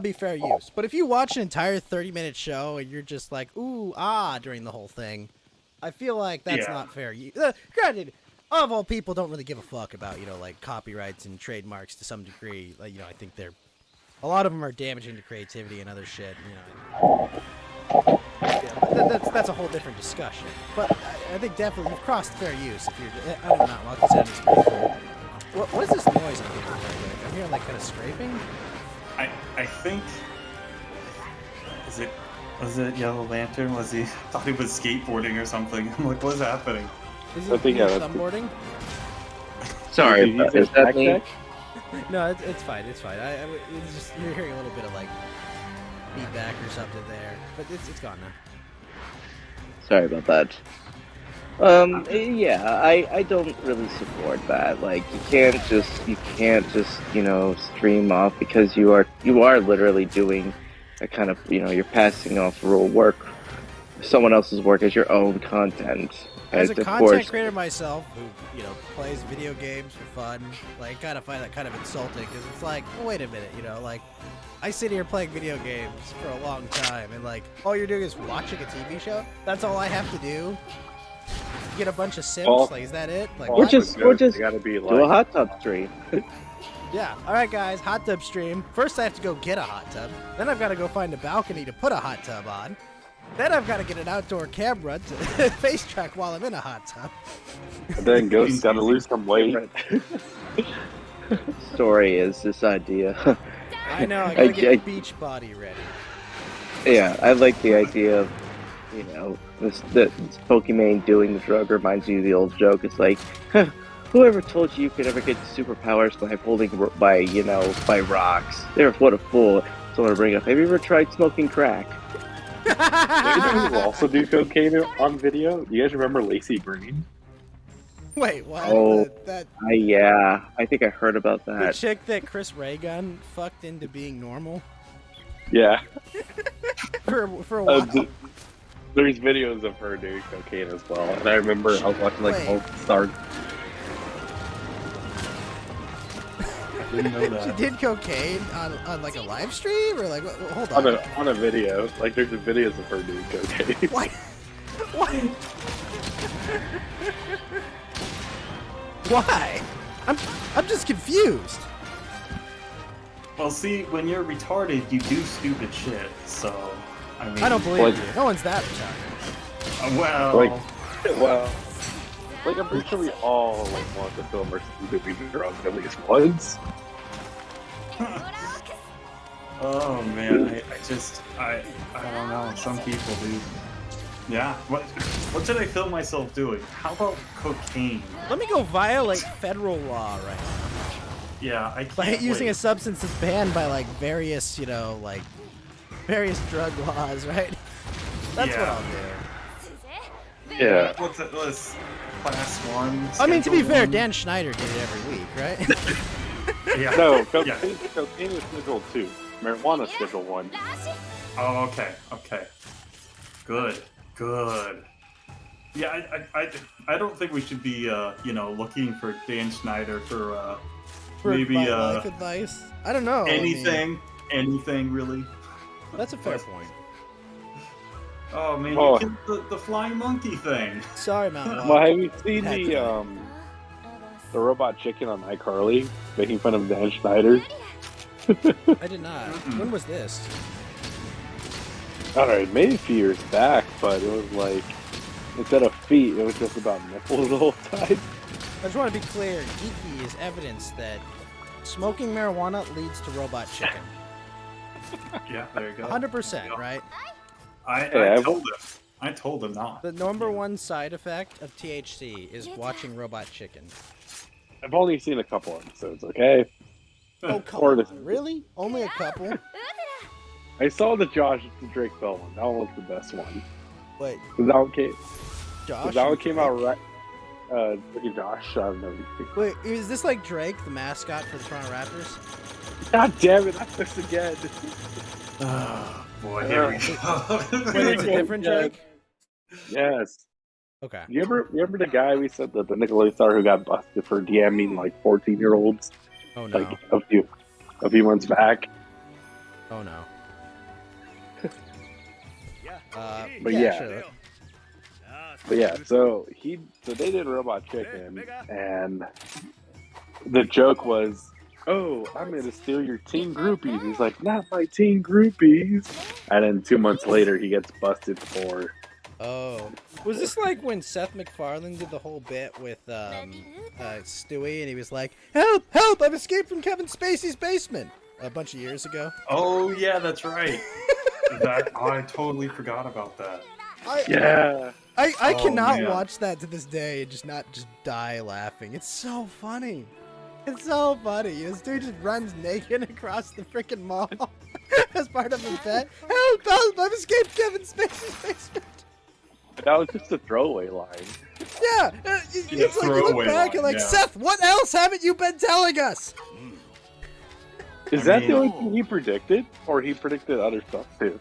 be fair use. But if you watch an entire 30-minute show and you're just like, ooh, ah, during the whole thing, I feel like that's Yeah. not fair use. Granted, of all people don't really give a fuck about, you know, like copyrights and trademarks to some degree. Like, you know, I think a lot of them are damaging to creativity and other shit, you know. Yeah, but that's a whole different discussion. But I think definitely you've crossed fair use if you're. I don't know. Like I said, it's pretty cool. What is this noise I'm hearing? I'm hearing like kind of scraping. I think was it Yellow Lantern? Was he thought he was skateboarding or something? I'm like, what's happening? Is I it think, you yeah, that's- sunboarding? sorry, Did you is use that me? backpack? No, it's fine. It's fine. It's just you're hearing a little bit of like feedback or something there, but it's gone now. Sorry about that. Yeah, I don't really support that. Like, you can't just, you know, stream off because you are literally doing a kind of, you know, you're passing off real work, someone else's work as your own content. As a And of content course, creator myself, who you know plays video games for fun, like kind of find that kind of insulting because it's like, well, wait a minute, you know, like I sit here playing video games for a long time, and like all you're doing is watching a TV show. That's all I have to do. Get a bunch of sims. Well, like, is that it? Like, Well, what? we're just you gotta be do a like, hot tub stream. Yeah. All right, guys. Hot tub stream. First, I have to go get a hot tub. Then I've got to go find a balcony to put a hot tub on. Then I've got to get an outdoor camera to face track while I'm in a hot tub. And then Ghost's got to lose some weight. Story is this idea. I know, I gotta get beach body ready. Yeah, I like the idea of, this Pokemon doing the drug reminds you of the old joke. It's like, whoever told you could ever get superpowers by rocks? What a fool. Someone to bring up, have you ever tried smoking crack? You know who also do cocaine on video? You guys remember Lacey Green? Wait, what? Oh, yeah. I think I heard about The that. chick that Chris Raygun fucked into being normal Yeah. for a while. There's videos of her doing cocaine as well. And I remember I was watching Wait. Star. Didn't know that. She did cocaine on like a live stream, or like hold on. On a video. Like there's videos of her doing cocaine. What? What? Why? I'm just confused. Well, see, when you're retarded, you do stupid shit. So, I mean, I don't believe Like- you. No one's that retarded. Well, Well, I'm pretty sure we all want to film ourselves doing drugs at least once. oh man, I don't know. Some people do. Yeah. What did I film myself doing? How about cocaine? Let me go violate federal law right now Yeah, I can't. by using wait. a substance that's banned by like various, various drug laws, right? That's what Yeah. I'll do. Yeah. What's it? Was class 1? I mean, to be Schedule fair, 1? Dan Schneider did it every week, right? Yeah. No, cocaine, Yeah. cocaine is Schedule 2. Marijuana is Schedule 1. Oh, okay. Good. Yeah, I don't think we should be looking for Dan Schneider for For maybe my life advice. I don't know. I mean, anything really. that's a fair point. Oh man, Oh. you killed the flying monkey thing. Sorry, Mount Well, Walk. have you seen Had the robot chicken on iCarly making fun of Dan Schneider? I did not. When was this? Alright, maybe a few years back, but it was like, instead of feet, it was just about nipples the whole time. I just want to be clear. Geeky is evidence that smoking marijuana leads to robot chicken. Yeah, there you go. 100%, right? I told him not. The number one side effect of THC is watching robot chicken. I've only seen a couple episodes, okay? Oh, come Or the- on. Really? Only a couple? I saw the Drake Bell one. That one was the best one. Wait, 'Cause that one came, Josh? that one and came out Drake? right. Look at Josh. I don't know. Wait, is this like Drake, the mascot for the Toronto Raptors? God damn it! Not this again. Oh, boy, here we go. Wait, it's a different Drake? Yes. Okay. You remember the guy we said that the Nickelodeon star who got busted for DMing like 14-year-olds Oh no. like a few months back? Oh no. But yeah. Sure. But yeah, so they did Robot Chicken, and the joke was, "Oh, I'm gonna steal your teen groupies." He's like, "Not my teen groupies," and then 2 months later, he gets busted for. Oh, was this like when Seth MacFarlane did the whole bit with Stewie, and he was like, "Help! Help! I've escaped from Kevin Spacey's basement" a bunch of years ago? Oh yeah, that's right. I totally forgot about that. Yeah. I Oh, cannot man. watch that to this day and just die laughing. It's so funny. It's so funny. This dude just runs naked across the freaking mall as part of his bet. Help! Help! I've escaped Kevin Spacey's basement. That was just a throwaway line. Yeah, it's like you look throwaway back and line, like, yeah. Seth, what else haven't you been telling us? Is I that mean- the only thing he predicted, or he predicted other stuff too?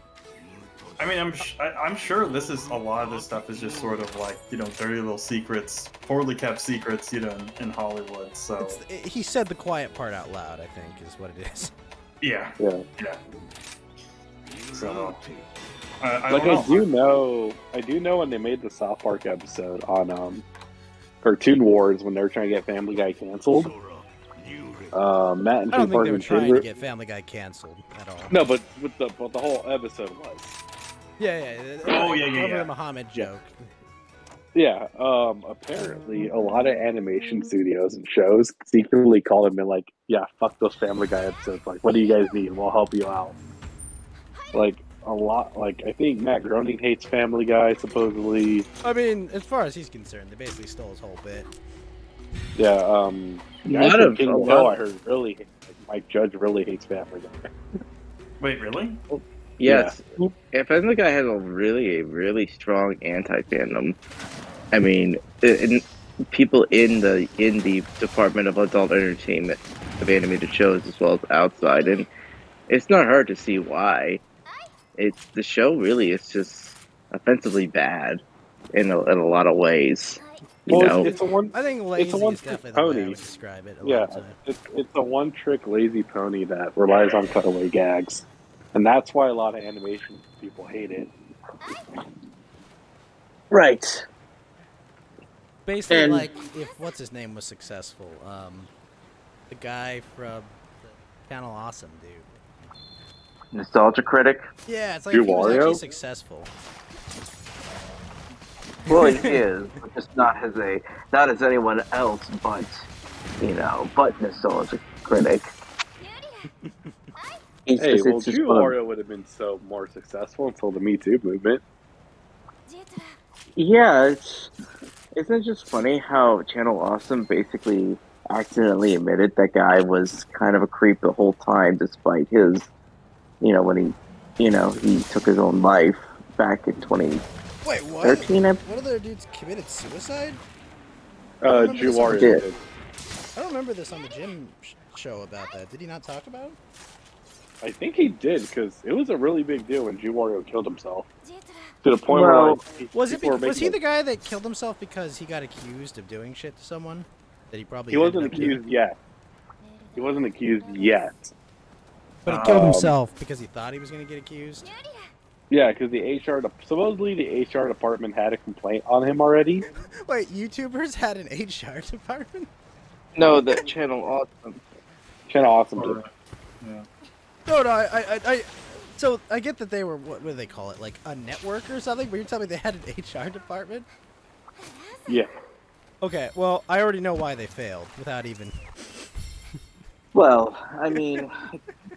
I mean, I'm sure this is a lot of this stuff is just sort of like dirty little secrets, poorly kept secrets, in Hollywood. So He said the quiet part out loud, I think, is what it is. yeah. Yeah. So I Like don't know. I do know when they made the South Park episode on Cartoon Wars when they were trying to get Family Guy canceled. Matt and I don't think they were Tim trying to get Family Guy canceled at all. No, but the whole episode was. Yeah. Oh, yeah. Over the Muhammad joke. Yeah, apparently a lot of animation studios and shows secretly call him and like, yeah, fuck those Family Guy episodes. Like, what do you guys need? We'll help you out. Like a lot. Like I think Matt Groening hates Family Guy supposedly. I mean, as far as he's concerned, they basically stole his whole bit. Yeah, A guys lot from of- King a of the Hill, lot- I heard really hate, like Mike Judge really hates Family Guy. Wait, really? Yes. Yeah, Family Guy has a really strong anti-fandom. I mean, people in the department of adult entertainment of animated shows as well as outside, and it's not hard to see why. The show really is just offensively bad in a lot of ways. You Well, know, it's a one. I think lazy It's a is one-trick definitely the way I pony. would describe it. Yeah, it's a one-trick lazy pony that relies on cutaway gags, and that's why a lot of animation people hate it. right? Basically, And- like if what's his name was successful, the guy from Channel Awesome, dude. Nostalgia critic. Yeah, it's like if he was Wario? actually successful. Well, he is, but just not as anyone else, but but nostalgia critic. It's Hey, just- well, it's just Drew one of- Wario would have been so more successful until the Me Too movement. Yeah, isn't it just funny how Channel Awesome basically accidentally admitted that guy was kind of a creep the whole time, despite his, when he took his own life back in 2013. Wait, what? One of their dudes committed suicide? remember Drew this on Wario the- did. I don't remember this on the gym show about that. Did he not talk about it? I think he did because it was a really big deal when Drew Wario killed himself to the point Well, where like, Was people were was he making, the guy that killed himself because he got accused of doing shit to someone that he probably He wasn't ended up doing? accused yet. He wasn't accused yet. But he killed Um, himself because he thought he was going to get accused. Yeah, because supposedly the HR department had a complaint on him already. Wait, YouTubers had an HR department? No, the Channel Awesome. Channel Awesome did. No, I so I get that they were, what do they call it, like a network or something, but you're telling me they had an HR department? Yeah. Okay, well, I already know why they failed without even... Well, I mean,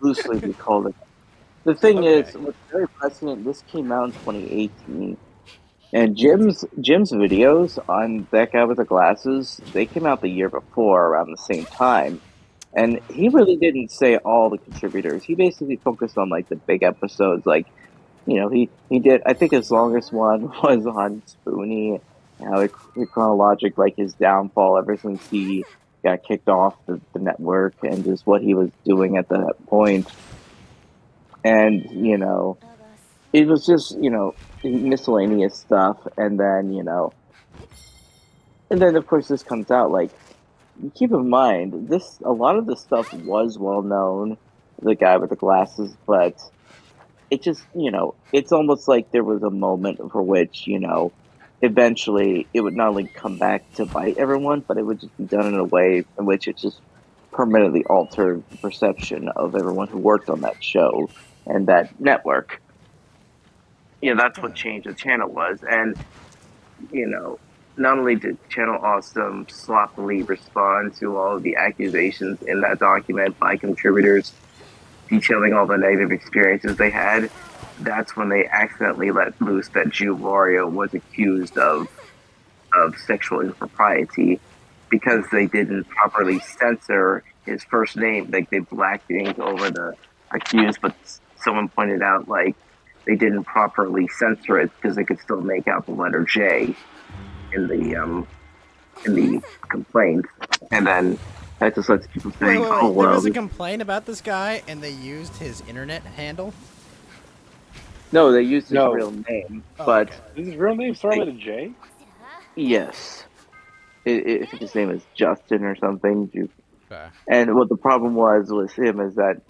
loosely we called it. The thing is, Okay. what's very fascinating, this came out in 2018, and Jim's videos on that guy with the glasses, they came out the year before around the same time. And he really didn't say all the contributors. He basically focused on like the big episodes. Like, he did. I think his longest one was on Spoonie, how it chronologic like his downfall ever since he got kicked off the network and just what he was doing at that point. And it was just miscellaneous stuff. And then of course this comes out like. Keep in mind, a lot of this stuff was well known, the guy with the glasses, but it just, it's almost like there was a moment for which, eventually it would not only come back to bite everyone, but it would just be done in a way in which it just permanently altered the perception of everyone who worked on that show and that network. That's what Change the Channel was. And, not only did Channel Awesome sloppily respond to all of the accusations in that document by contributors detailing all the negative experiences they had, that's when they accidentally let loose that Jew Wario was accused of sexual impropriety because they didn't properly censor his first name. Like, they blacked ink over the accused, but someone pointed out, like, they didn't properly censor it because they could still make out the letter J in the complaint, and then that just lets people think, Wait, oh there well. was a complaint about this guy, and they used his internet handle? No, they used his No. real name, Oh, but okay. Is his real name start with a J? yes, I think his name is Justin or something. Okay. And what the problem was with him is that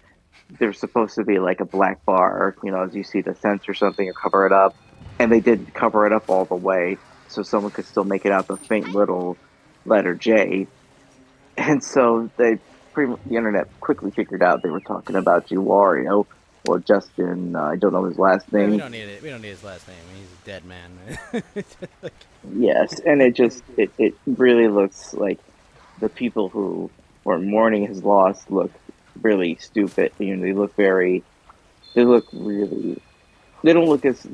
there's supposed to be like a black bar, as you see to censor something or cover it up, and they didn't cover it up all the way, so someone could still make it out the faint little letter J. And so the internet quickly figured out they were talking about Wario, or Justin. I don't know his last Yeah, we name. don't need it. We don't need his last name. He's a dead man. Like, Yes, and it really looks like the people who were mourning his loss look really stupid. They look really. They don't look at his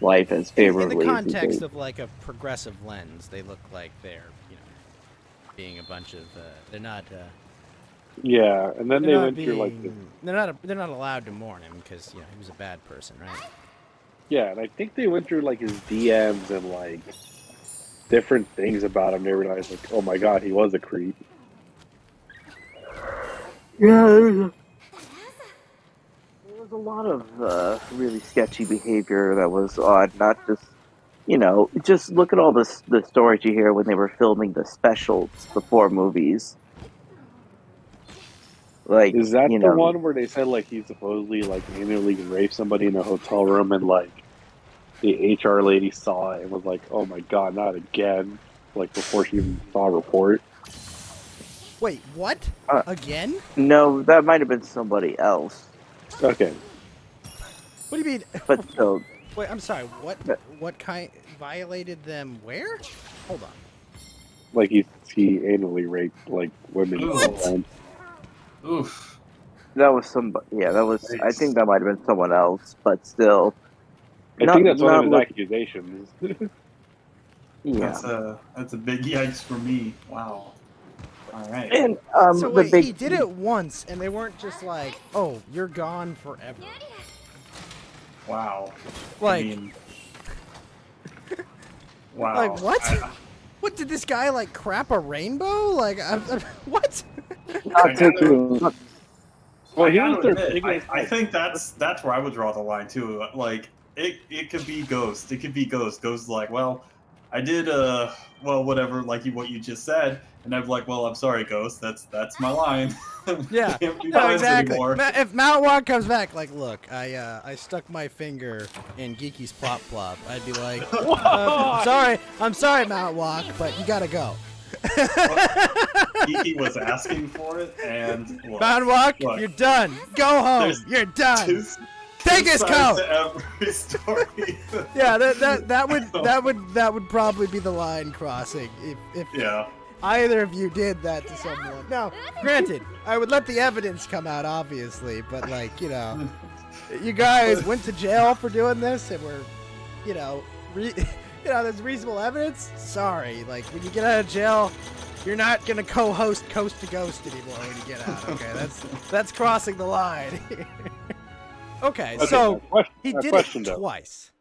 life as in the favorably as he context did. of like a progressive lens, they look like they're being a bunch of. They're not. Yeah, and then They're they not went through like this. being. They're not allowed to mourn him because he was a bad person, right? Yeah, and I think they went through like his DMs and like different things about him. They realized like, oh my god, he was a creep. Yeah, there was a lot of really sketchy behavior that was odd. Not just, just look at all the stories you hear when they were filming the specials before movies. Like, Is that the one where they said like he supposedly like annually raped somebody in a hotel room and like the HR lady saw it and was like, oh my god, not again? Like before she even saw a report. Wait, what? Uh, Again? No, that might have been somebody else. Okay. What do you mean? But still, Wait, I'm sorry. What? But- What kind violated them? Where? Hold on. Like he annually raped like women. What? And Oof. that was somebody. Yeah, that was. I think that might have been someone else. But still, I think that's one of his look- accusations. Yeah, That's a big yikes for me. Wow. All right. and So the wait, big. he did it once, and they weren't just like, "Oh, you're gone forever." Wow. Like, I mean, wow. like what? I- What did this guy like? Crap a rainbow? Like, what? Not taking. Well, I he gotta was their admit, biggest. I think that's where I would draw the line too. Like it could be Ghost. It could be Ghost. Ghost is like, well, I did well whatever what you just said, and I'm like, well, I'm sorry, Ghost. That's my line. Yeah. Can't be No, friends exactly. anymore. If Mount Walk comes back, like, look, I stuck my finger in Geeky's plop plop, I'd be like, I'm sorry, Mount Walk, but you gotta go. Geeky was asking for it, and look, Mount Walk, look, you're done. Go home. there's You're done. two- Take two his sides coat. to every story. Yeah, that would probably be the line crossing if Yeah. either of you did that to someone. Now, granted, I would let the evidence come out, obviously, but like, you guys went to jail for doing this, and were, there's reasonable evidence. Sorry, like when you get out of jail, you're not gonna co-host Coast to Ghost anymore when you get out. Okay, that's crossing the line. Okay, so he did question, it though. twice.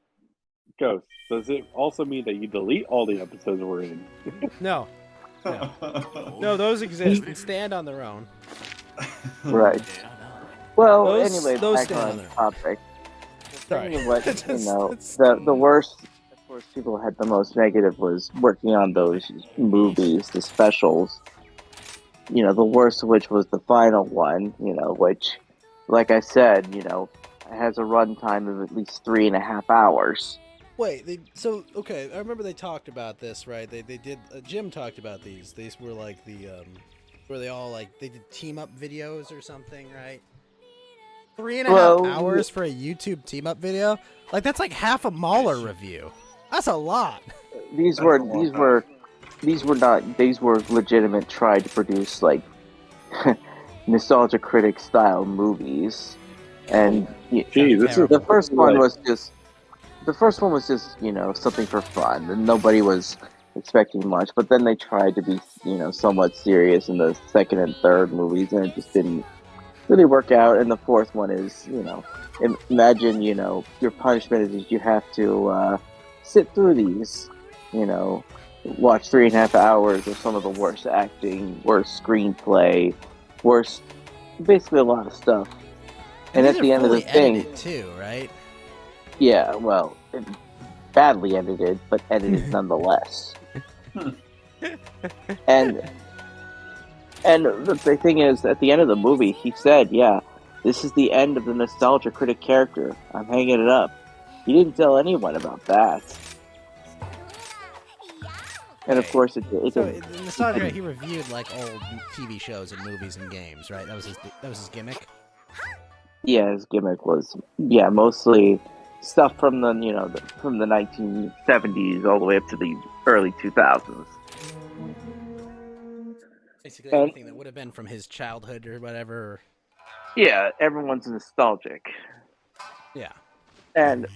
Ghost, does it also mean that you delete all the episodes we're in? No, no, those exist and stand on their own. Right. Well, Those anyway, back stand on on their own. topic. Sorry. Thinking what Just- the worst. Of course, people had the most negative was working on those movies, the specials. The worst of which was the final one. Which, like I said, has a runtime of at least 3.5 hours. Wait, okay, I remember they talked about this, right? They did. Jim talked about these. These were like where they all they did team up videos or something, right? 3.5 hours for a YouTube team up video? Like that's like half a Mahler review. That's a lot. These were legitimate tried to produce nostalgia critic style movies, and Gee, this is the first one was just something for fun, and nobody was expecting much. But then they tried to be somewhat serious in the second and third movies, and it just didn't really work out. And the fourth one is imagine your punishment is you have to sit through these, watch 3.5 hours of some of the worst acting, worst screenplay, worst, basically a lot of stuff. And at these the are end of the fully thing, edited too, right? yeah, well, badly edited, but edited nonetheless. And the thing is, at the end of the movie, he said, "Yeah, this is the end of the nostalgia critic character. I'm hanging it up." He didn't tell anyone about that. And of course, it So didn't. in Nostalgia, he reviewed like old TV shows and movies and games, right? That was his gimmick. Yeah, his gimmick was mostly stuff from from the 1970s all the way up to the early 2000s. Basically And everything that would have been from his childhood or whatever. yeah, everyone's nostalgic. Yeah. And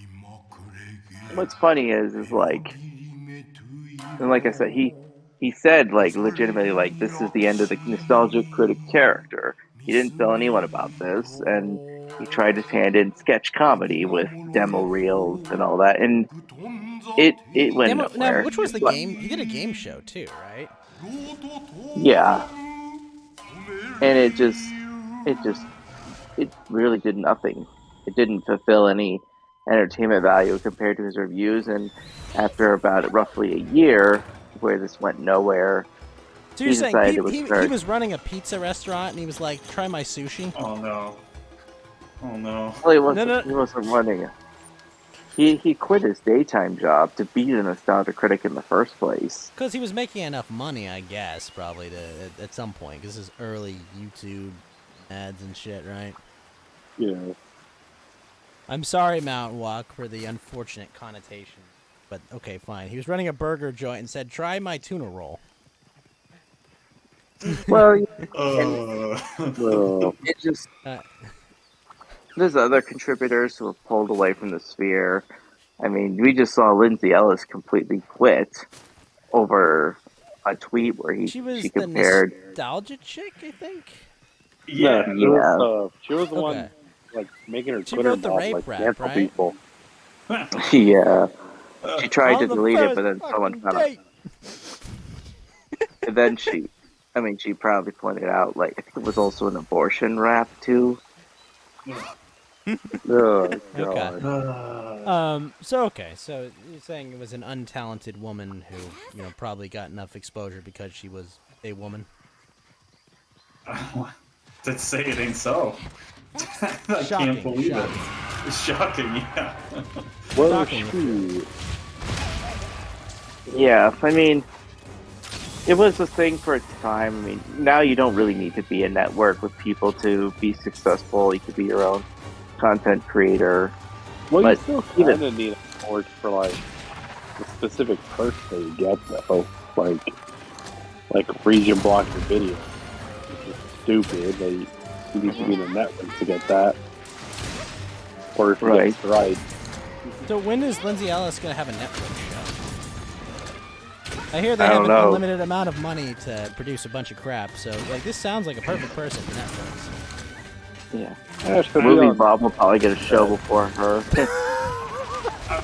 what's funny is like, and like I said, he said like legitimately like this is the end of the nostalgic critic character. He didn't tell anyone about this, and he tried his hand in sketch comedy with demo reels and all that, and it went Now, nowhere. which was the But game? He did a game show too, right? yeah, and it really did nothing. It didn't fulfill any entertainment value compared to his reviews, and after about roughly a year where this went nowhere, So he you're saying decided it was he was running a pizza restaurant and he was like, "Try my sushi." Oh no. Oh no. well, No. he wasn't running it. He quit his daytime job to be a nostalgia critic in the first place. Because he was making enough money, I guess, probably at some point. Because this is early YouTube ads and shit, right? Yeah. I'm sorry, Mount Walk, for the unfortunate connotation. But okay, fine. He was running a burger joint and said, "Try my tuna roll." Well, Uh, it just Uh, there's other contributors who have pulled away from the sphere. I mean, we just saw Lindsay Ellis completely quit over a tweet where she was she the compared. nostalgia chick, I think. yeah. She was the one Okay. like making her She Twitter wrote the bot rape like rap, cancel right? people. Yeah, she tried to On the delete it, first but then someone fucking found out. date. And then she proudly pointed out, like, I think it was also an abortion rap too. Oh Okay. god. So you're saying it was an untalented woman who, probably got enough exposure because she was a woman. To say it ain't so. I Shocking, can't believe shocking. it. It's shocking, yeah. Well, Shocking. shoot. Yeah, I mean, it was a thing for its time. I mean, now you don't really need to be a network with people to be successful. You could be your own content creator. Well, But you still even- kind of need a network for like the specific person that you get though. Like region block your video. Which is stupid. You need to be in a network to get that. Or if you Right. get it right. So when is Lindsay Ellis going to have a Netflix show? I hear they I have don't an know. unlimited amount of money to produce a bunch of crap, so like this sounds like a perfect person for Netflix. Yeah, She'll be Movie on- Bob will probably get a show before her. I'm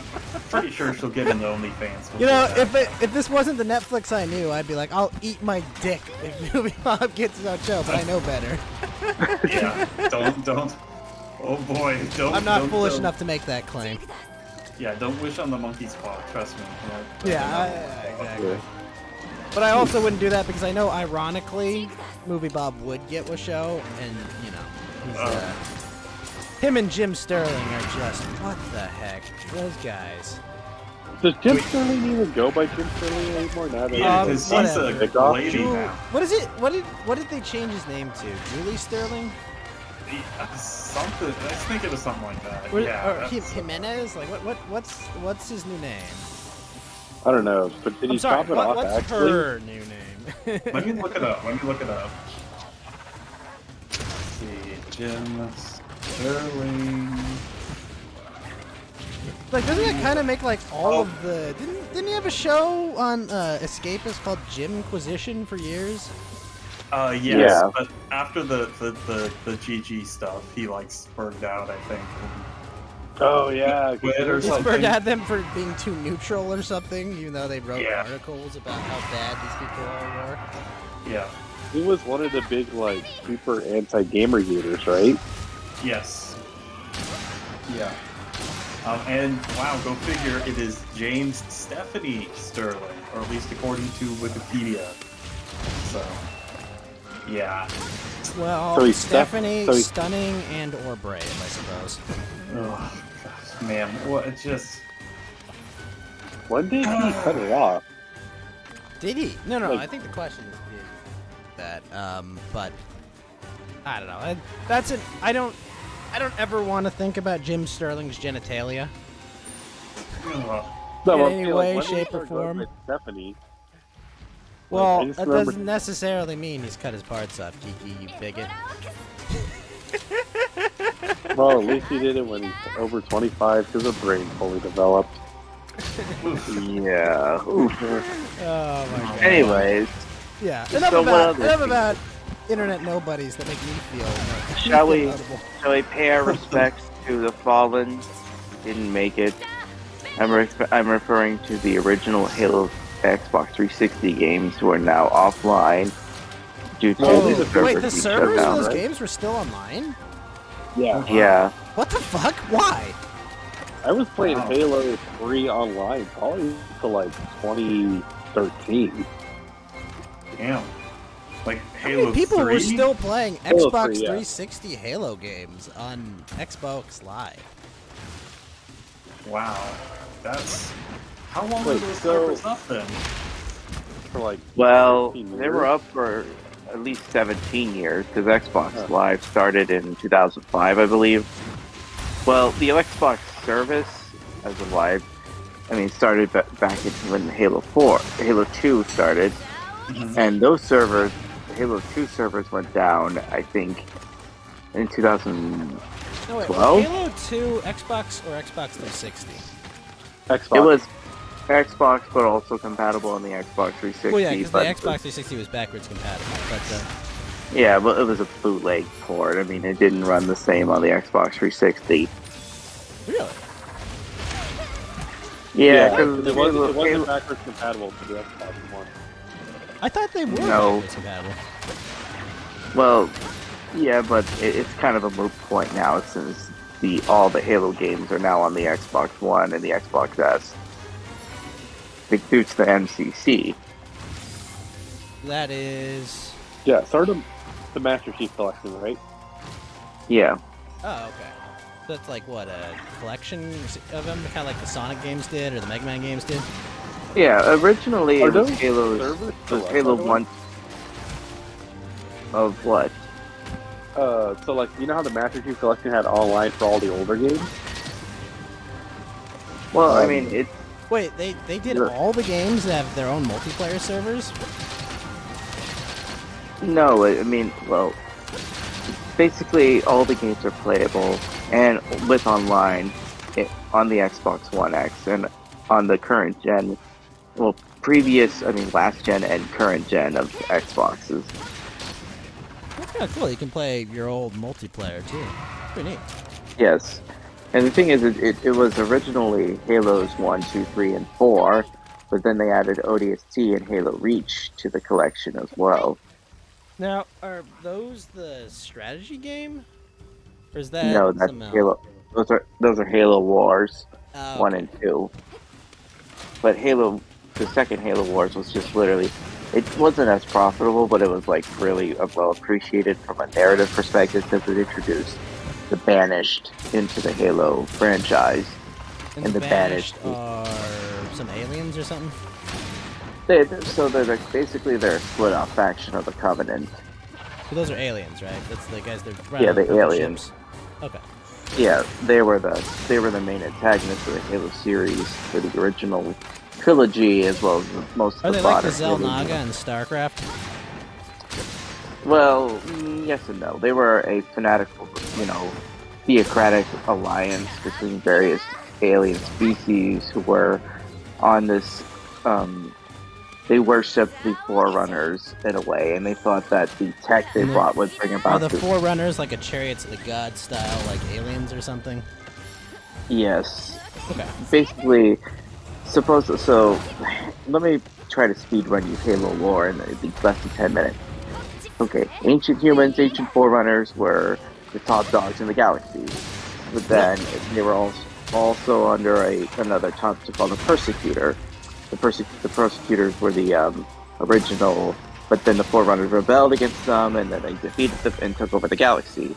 pretty sure she'll get into OnlyFans. You know, before if this wasn't the Netflix I knew, I'd be like, I'll eat my dick if Movie Bob gets his own show, but I know better. that. Yeah, don't. Oh boy, don't. I'm not don't, foolish don't- enough to make that claim. Yeah, don't wish on the monkey's paw. Trust me. Exactly. But I also wouldn't do that because I know, ironically, Movie Bob would get a show, and he's, him and Jim Sterling are just what the heck, those guys. Does Jim Sterling even go by Jim Sterling anymore now? That Yeah, he's because he's whatever. a lady Ju- now. What is it? What did they change his name to? Julie Sterling? Something. I was thinking of something like that. Or, Yeah. or that's- Jimenez? Like what's his new name? I don't know, but did I'm he sorry. stop it off What's actually? her new name? Let me look it up. Let's see, Jim Sterling. Like, doesn't it kind of make like all of the? Didn't he have a show on Escapist called Jimquisition for years? Yes, Yeah. but after the GG stuff, he like spurred out, I think. Oh yeah, 'cause Quit or there's, He like, spurred at them for being too neutral or something, even though they wrote Yeah. articles about how bad these people all were. Yeah. he was one of the big like super anti-gamer haters, right? Yes. Yeah. And wow, go figure, it is James Stephanie Sterling, or at least according to Wikipedia. So, yeah. Well, So he's Stephanie, so he's- Stunning, and or Brave, I suppose. Oh, gosh, man, what? It just. When did he cut it off? Did he? No, Like- I think the question is did that. But I don't know. That's an. I don't. I don't ever want to think about Jim Sterling's genitalia. Ugh. No, In any way, when did he shape, or start going form? with Stephanie. Well, I just that remember- doesn't necessarily mean he's cut his parts off, Kiki, you bigot. Well, at least he did it when he's over 25 because the brain fully developed. Yeah. Oof. Oh my god. Anyways, Yeah. So Enough what about other enough things? about internet nobodies that make me feel. Shall we- notable. shall we pay our respects to the fallen? Didn't make it. I'm referring to the original Halo Xbox 360 games who are now offline due to Oh, the these are- servers wait, the being servers shut of down. those right? games were still online? Yeah. Yeah. What the fuck? Why? I was playing Wow. Halo 3 online probably until like 2013. Damn. Like How Halo many people 3? were still playing Halo Xbox 3, yeah. 360 Halo games on Xbox Live? Wow. That's... How long Wait, were those so- servers up then? For like Well, 13 they were years. up for at least 17 years because Xbox Huh. Live started in 2005, I believe. Well, the Xbox service as of Live, I mean, started back in when Halo 2 started, Mhm. and those servers, the Halo 2 servers went down, I think, in 2000. No, wait, 12? was Halo 2 Xbox or Xbox 360? Xbox. It was Xbox, but also compatible on the Xbox 360. Well, yeah, because the but Xbox 360 was backwards compatible, but yeah, but it was a bootleg port. I mean, it didn't run the same on the Xbox 360. really? Yeah, because it wasn't backwards compatible to the Xbox One. I thought they were No. backwards compatible. well, yeah, but it's kind of a moot point now since all the Halo games are now on the Xbox One and the Xbox S. Due to the MCC. That is. Yeah, sort of the Master Chief Collection, right? Yeah. Oh, okay. So that's like what, a collection of them, kind of like the Sonic games did or the Mega Man games did. Yeah, originally Are it was those Halo's. servers It still was up, Halo by the way? 1. Of what? So like, you know how the Master Chief Collection had online for all the older games? Well, I mean, it. Wait, they did Yeah. all the games that have their own multiplayer servers? No, I mean, well, basically all the games are playable and with online on the Xbox One X and on the current gen, well, last gen and current gen of Xboxes. That's kind of cool. You can play your old multiplayer too. Pretty neat. Yes. And the thing is, it was originally Halos 1, 2, 3, and 4, but then they added ODST and Halo Reach to the collection as well. Now, are those the strategy game? Or is that No, that's something else? Halo. Those are Halo Wars. Oh, 1 okay. and 2. But the second Halo Wars was just literally, it wasn't as profitable, but it was like really well appreciated from a narrative perspective because it introduced the Banished into the Halo franchise. And and the the Banished Banished. are some aliens or something? So they're basically they're a split off faction of the Covenant. So those are aliens, right? That's the guys that Yeah, run the purple aliens. ships. Okay. Yeah, they were the main antagonists of the Halo series for the original trilogy, as well as most Are of they the like the modern Halo Zelnaga games. and StarCraft? Well, yes and no. They were a fanatical, theocratic alliance between various alien species who were on this. They worshipped the Forerunners in a way, and they thought that the tech they And the- brought would bring Are about the this. Forerunners like a Chariots of the Gods style, like aliens or something? Yes, Okay. basically, so let me try to speed run you Halo lore in less than 10 minutes. Okay, ancient humans, ancient Forerunners were the top dogs in the galaxy. But then they were also under another concept called the Persecutor. The Persecutors were the original, but then the Forerunners rebelled against them, and then they defeated them and took over the galaxy.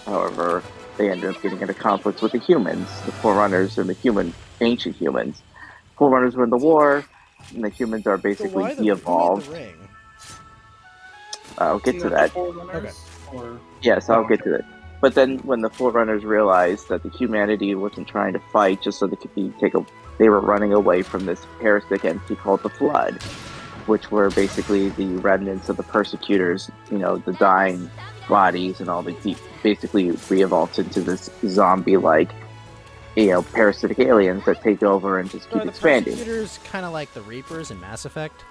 However, they ended up getting into conflicts with the humans, the Forerunners and the ancient humans. Forerunners win the war, and the humans are basically de-evolved. Who made the ring? I'll get to that. Okay. Or... Yes, I'll get to that. But then when the Forerunners realized that the humanity wasn't trying to fight just so they could they were running away from this parasitic entity called the Flood, which were basically the remnants of the persecutors, the dying bodies and all the basically re-evolved into this zombie-like, parasitic aliens that take over and just keep expanding. Are the persecutors kind of like the Reapers in Mass Effect?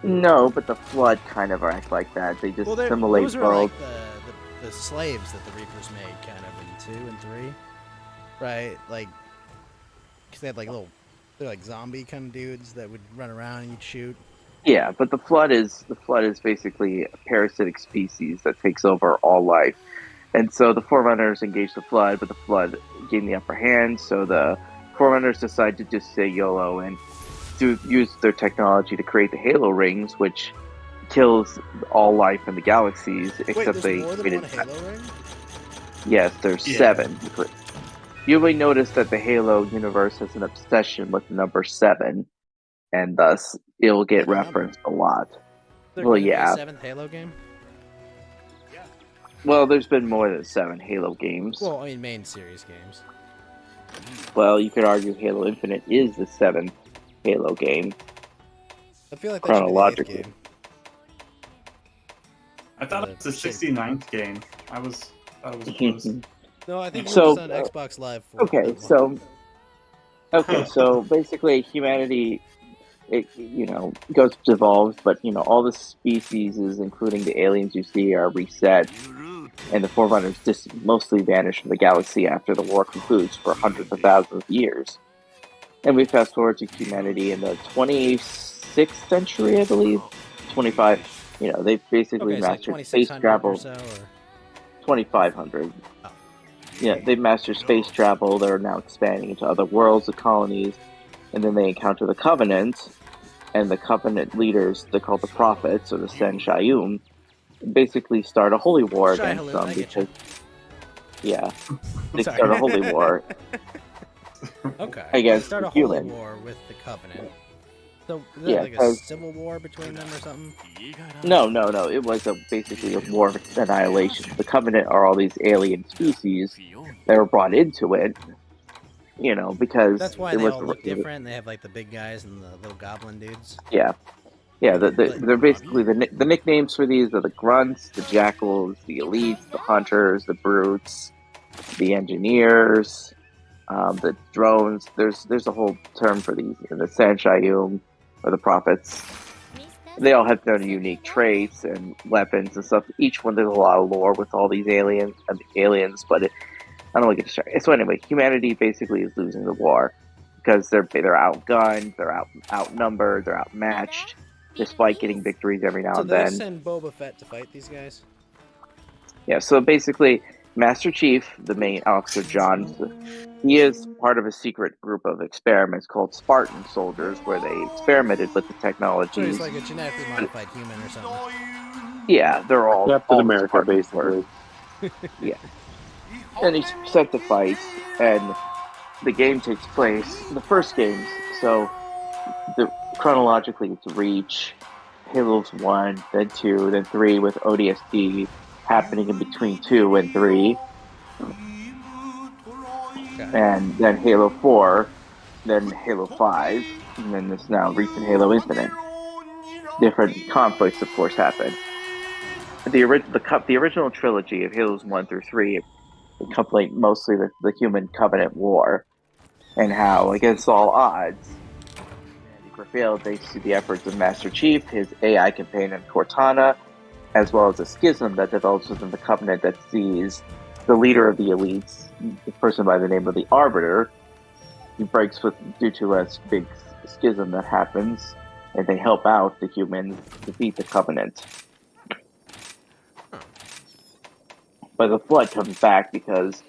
No, but the Flood kind of act like that. They just assimilate those are worlds. like the slaves that the Reapers made, kind of in 2 and 3, right? Like, because they had they're like zombie kind of dudes that would run around and you'd shoot. Yeah, but the Flood is basically a parasitic species that takes over all life. And so the Forerunners engaged the Flood, but the Flood gained the upper hand, so the Forerunners decided to just say YOLO and use their technology to create the Halo rings, which kills all life in the galaxies, except Wait, there's more than one Halo ring? Yes, there's 7. You may notice that the Halo universe has an obsession with the number 7, and thus it'll get referenced a lot. Well, yeah. 7th Halo game? Well, there's been more than 7 Halo games. Well, I mean, main series games. Well, you could argue Halo Infinite is the 7th Halo game. I feel like that chronologically. Should be the 8th game. I thought it was the 69th game. I thought it was close. No, I think it So, was on Xbox Live. So basically, humanity, evolves, but all the species, including the aliens you see, are reset, and the Forerunners just mostly vanish from the galaxy after the war concludes for hundreds of thousands of years. And we fast forward to humanity in the 26th century, I believe, 25. They've basically mastered space travel. 2500. Oh. Yeah, they've mastered space travel. They're now expanding into other worlds, the colonies, and then they encounter the Covenant, and the Covenant leaders, they're called the Prophets, or the Sen Shayum, basically start a holy war against them because, they start a holy war. Okay. Against start a the human. holy war with the Covenant. So, is that like a civil war between them or something? No. It was basically a war of annihilation. The Covenant are all these alien species that were brought into it, because that's why they all look different. They have like the big guys and the little goblin dudes. Yeah. They're basically the nicknames for these are the grunts, the jackals, the elites, the hunters, the brutes, the engineers, the drones. There's a whole term for these. The San Shayum, or the Prophets. They all have their own unique traits and weapons and stuff. Each one, there's a lot of lore with all these aliens, but I don't want to get distracted. So anyway, humanity basically is losing the war because they're outgunned, they're outnumbered, they're outmatched, despite getting victories every now and then. So they send Boba Fett to fight these guys? Yeah, so basically, Master Chief, the main officer, John, he is part of a secret group of experiments called Spartan soldiers, where they experimented with the technologies. So he's like a genetically modified human or something. Yeah, they're all Captain America, basically. Yeah. And he's sent to fight, and the game takes place, the first games, so chronologically it's Reach, Halos 1, then 2, then 3 with ODST happening in between 2 and 3. Okay. And then Halo 4, then Halo 5, and then this now recent Halo Infinite. Different conflicts, of course, happen. The original trilogy of Halos 1 through 3 contemplate mostly the human Covenant war, and how, against all odds, humanity prevailed thanks to the efforts of Master Chief, his AI companion Cortana, as well as a schism that develops within the Covenant that sees the leader of the elites, a person by the name of the Arbiter. He breaks due to a big schism that happens, and they help out the humans defeat the Covenant. But the Flood comes back because...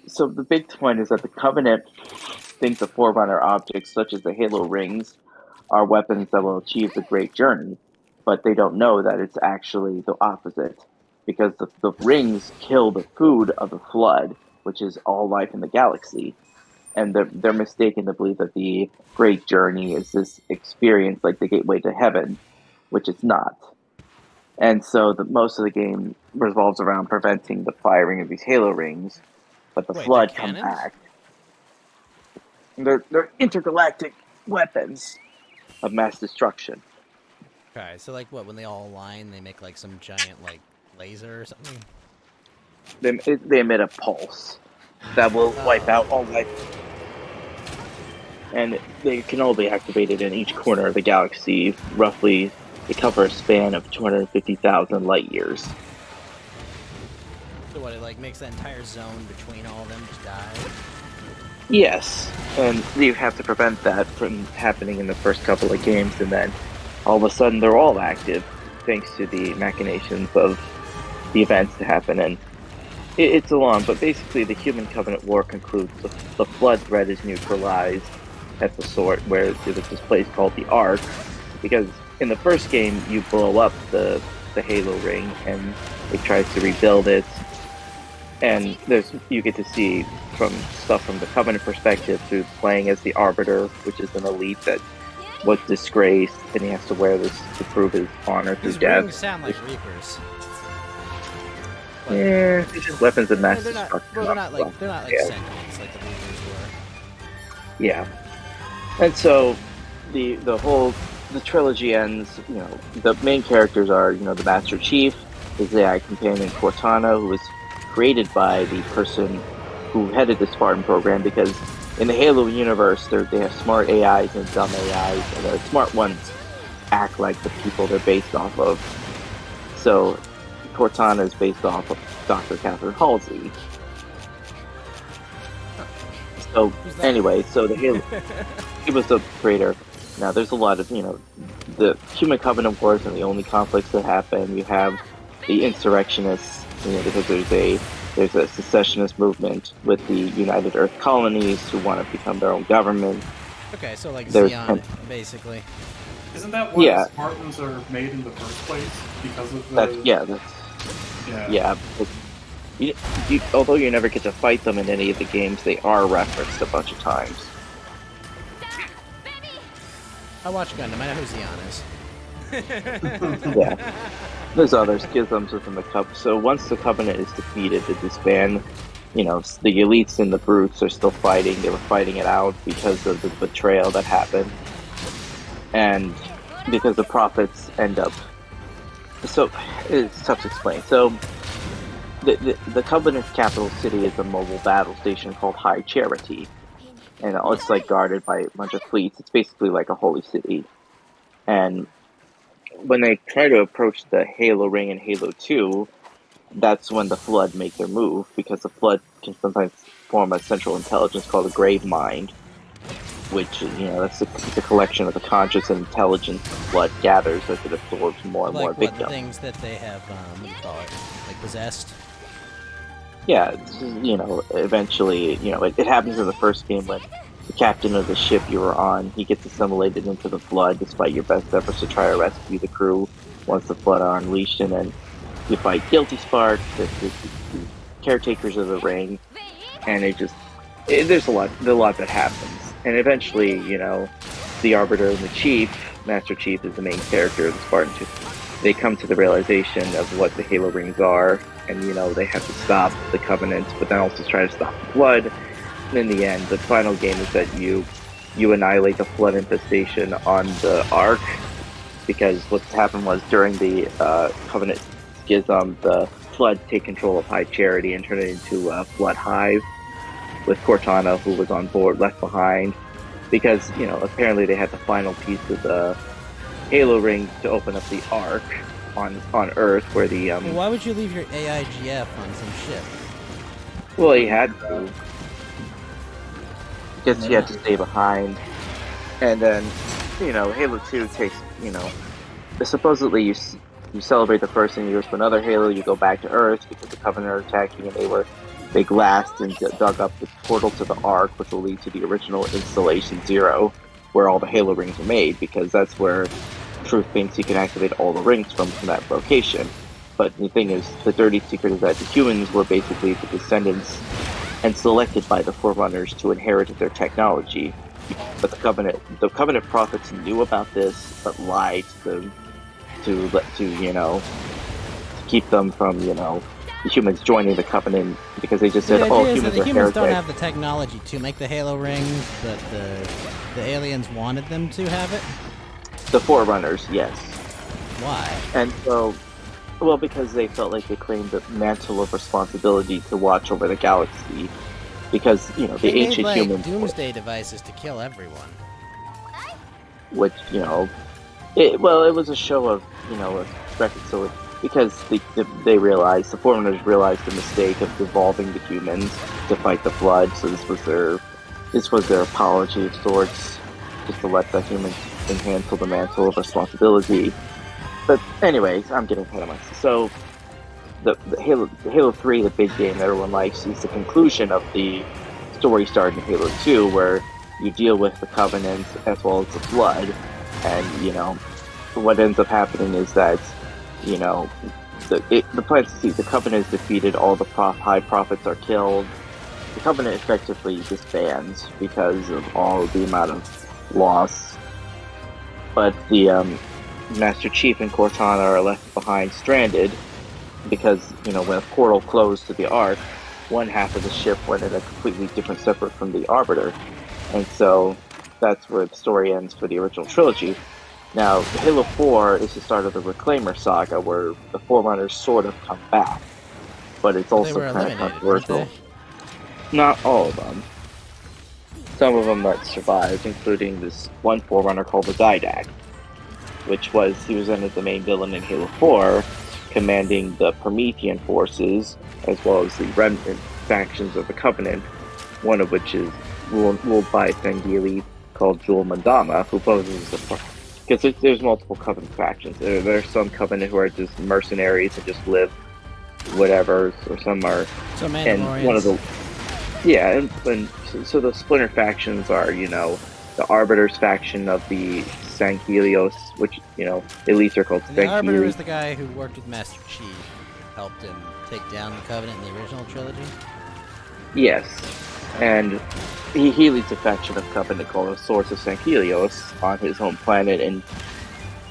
So the big point is that the Covenant think the Forerunner objects, such as the Halo rings, are weapons that will achieve the Great Journey, but they don't know that it's actually the opposite, because the rings kill the food of the Flood, which is all life in the galaxy, and they're mistaken to believe that the Great Journey is this experience like the gateway to heaven, which it's not. And so most of the game revolves around preventing the firing of these Halo rings. But the Wait, Flood they're come cannons? back. They're intergalactic weapons of mass destruction. Okay, so like what? When they all align, they make like some giant like laser or something. They emit a pulse that will wipe out all life. And they can all be activated in each corner of the galaxy. Roughly, they cover a span of 250,000 light years. So what? It like makes that entire zone between all of them just die. Yes, and you have to prevent that from happening in the first couple of games, and then all of a sudden they're all active thanks to the machinations of the events to happen. And it's a long, but basically the Human Covenant War concludes. The Flood threat is neutralized at the sort where there's this place called the Ark, because in the first game you blow up the Halo ring and it tries to rebuild it, and you get to see from stuff from the Covenant perspective through playing as the Arbiter, which is an elite that was disgraced, and he has to wear this to prove his honor through These death. rings sound like Reapers. Yeah, they're just weapons of mass They're not. destruction. Well, they're not like Yeah. Sentinels like the Reapers were. Yeah. And so the trilogy ends, the main characters are, the Master Chief, his AI companion Cortana, who was created by the person who headed the Spartan program, because in the Halo universe they have smart AIs and dumb AIs, and the smart ones act like the people they're based off of. So Cortana is based off of Dr. Catherine Halsey. So anyway, so the Halo, he was the creator. Now there's a lot of, the Human Covenant Wars and the only conflicts that happen. You have the insurrectionists, because there's a secessionist movement with the United Earth colonies who want to become their own government. Okay, so like There's- Xeon, basically. Isn't that why Yeah. Spartans are made in the first place? Because of the That's yeah. But although you never get to fight them in any of the games, they are referenced a bunch of times. I watch Gundam. I know who Xeon is. Yeah. There's other schisms within the Covenant. So once the Covenant is defeated, they disband. The elites and the brutes are still fighting. They were fighting it out because of the betrayal that happened, and because the prophets end up. So it's tough to explain. So the Covenant's capital city is a mobile battle station called High Charity, and it's like guarded by a bunch of fleets. It's basically like a holy city, and when they try to approach the Halo ring in Halo 2, that's when the Flood make their move, because the Flood can sometimes form a central intelligence called a grave mind, which it's a collection of the conscious and intelligence the Flood gathers as it absorbs more and more Like what, the victims. things that they have, what do you call it? Like possessed? Yeah, eventually, it happens in the first game when the captain of the ship you were on, he gets assimilated into the Flood despite your best efforts to try to rescue the crew once the Flood are unleashed, and then you fight Guilty Spark, the caretakers of the ring, and there's a lot that happens. And eventually, the Arbiter and the Chief, Master Chief is the main character of the Spartan 2, they come to the realization of what the Halo rings are, and they have to stop the Covenant, but then also try to stop the Flood. And in the end, the final game is that you annihilate the Flood infestation on the Ark, because what happened was during the Covenant schism, the Flood take control of High Charity and turn it into a Flood Hive, with Cortana, who was on board, left behind, because apparently they had the final piece of the Halo ring to open up the Ark on Earth, where the Well, why would you leave your AIGF on some ship? well, he had to, because he had to stay behind. And then Halo 2 takes supposedly you celebrate the first thing years for another Halo, you go back to Earth because the Covenant are attacking, and they glassed and dug up the portal to the Ark, which will lead to the original Installation 0, where all the Halo rings are made, because that's where Truth thinks you can activate all the rings from that location. But the thing is, the dirty secret is that the humans were basically the descendants and selected by the Forerunners to inherit their technology. But the Covenant prophets knew about this, but lied to keep them from, the humans joining the Covenant, because they just said, The oh, idea is that humans the are humans don't heretics. have the technology to make the Halo rings, but the aliens wanted them to have it. The Forerunners, yes. Why? And so, well, because they felt like they claimed the mantle of responsibility to watch over the galaxy. Because, the They made ancient like humans, doomsday devices to kill everyone. which, it was a show of, reconciliation. Because they realized, the Forerunners realized the mistake of devolving the humans to fight the Flood, so this was their apology of sorts, just to let the humans handle the mantle of responsibility. But anyways, I'm getting ahead of myself. So the Halo 3, the big game everyone likes, is the conclusion of the story started in Halo 2, where you deal with the Covenant as well as the Flood, and what ends up happening is that the plan to see the Covenant is defeated, all the high prophets are killed. The Covenant effectively disbands because of all the amount of loss. But the Master Chief and Cortana are left behind stranded because, when a portal closed to the Ark, one half of the ship went in a completely different separate from the Arbiter. And so that's where the story ends for the original trilogy. Now, Halo 4 is the start of the Reclaimer saga, where the Forerunners sort of come back. But it's They also were kind of eliminated, weren't controversial. they? Not all of them. Some of them that survived, including this one Forerunner called the Didac, he was then as the main villain in Halo 4, commanding the Promethean forces, as well as the remnant factions of the Covenant, one of which is ruled by Sangheili, called Jul Mandama, who poses a because there's multiple Covenant factions. There's some Covenant who are just mercenaries and just live whatever, or some are. So And Mandalorians. one of the so the splinter factions are the Arbiter's faction of the Sanghelios, which elites are called And the Arbiter Sangheli. is the guy who worked with Master Chief, helped him take down the Covenant in the original trilogy. Yes, and he leads a faction of Covenant called the Swords of Sanghelios on his home planet and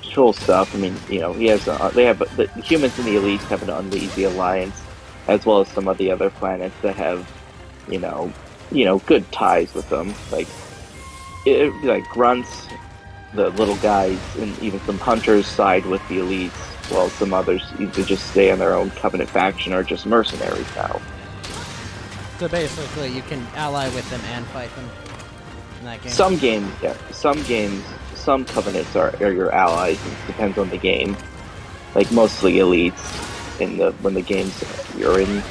controls stuff. I mean, he has the humans and the elites have an uneasy alliance, as well as some of the other planets that have good ties with them, like grunts, the little guys, and even some hunters side with the elites, while some others either just stay on their own Covenant faction or just mercenaries now. So basically, you can ally with them and fight them in that game. Some games, yeah. Some Covenants are your allies. It depends on the game. Like mostly elites when the games you're in,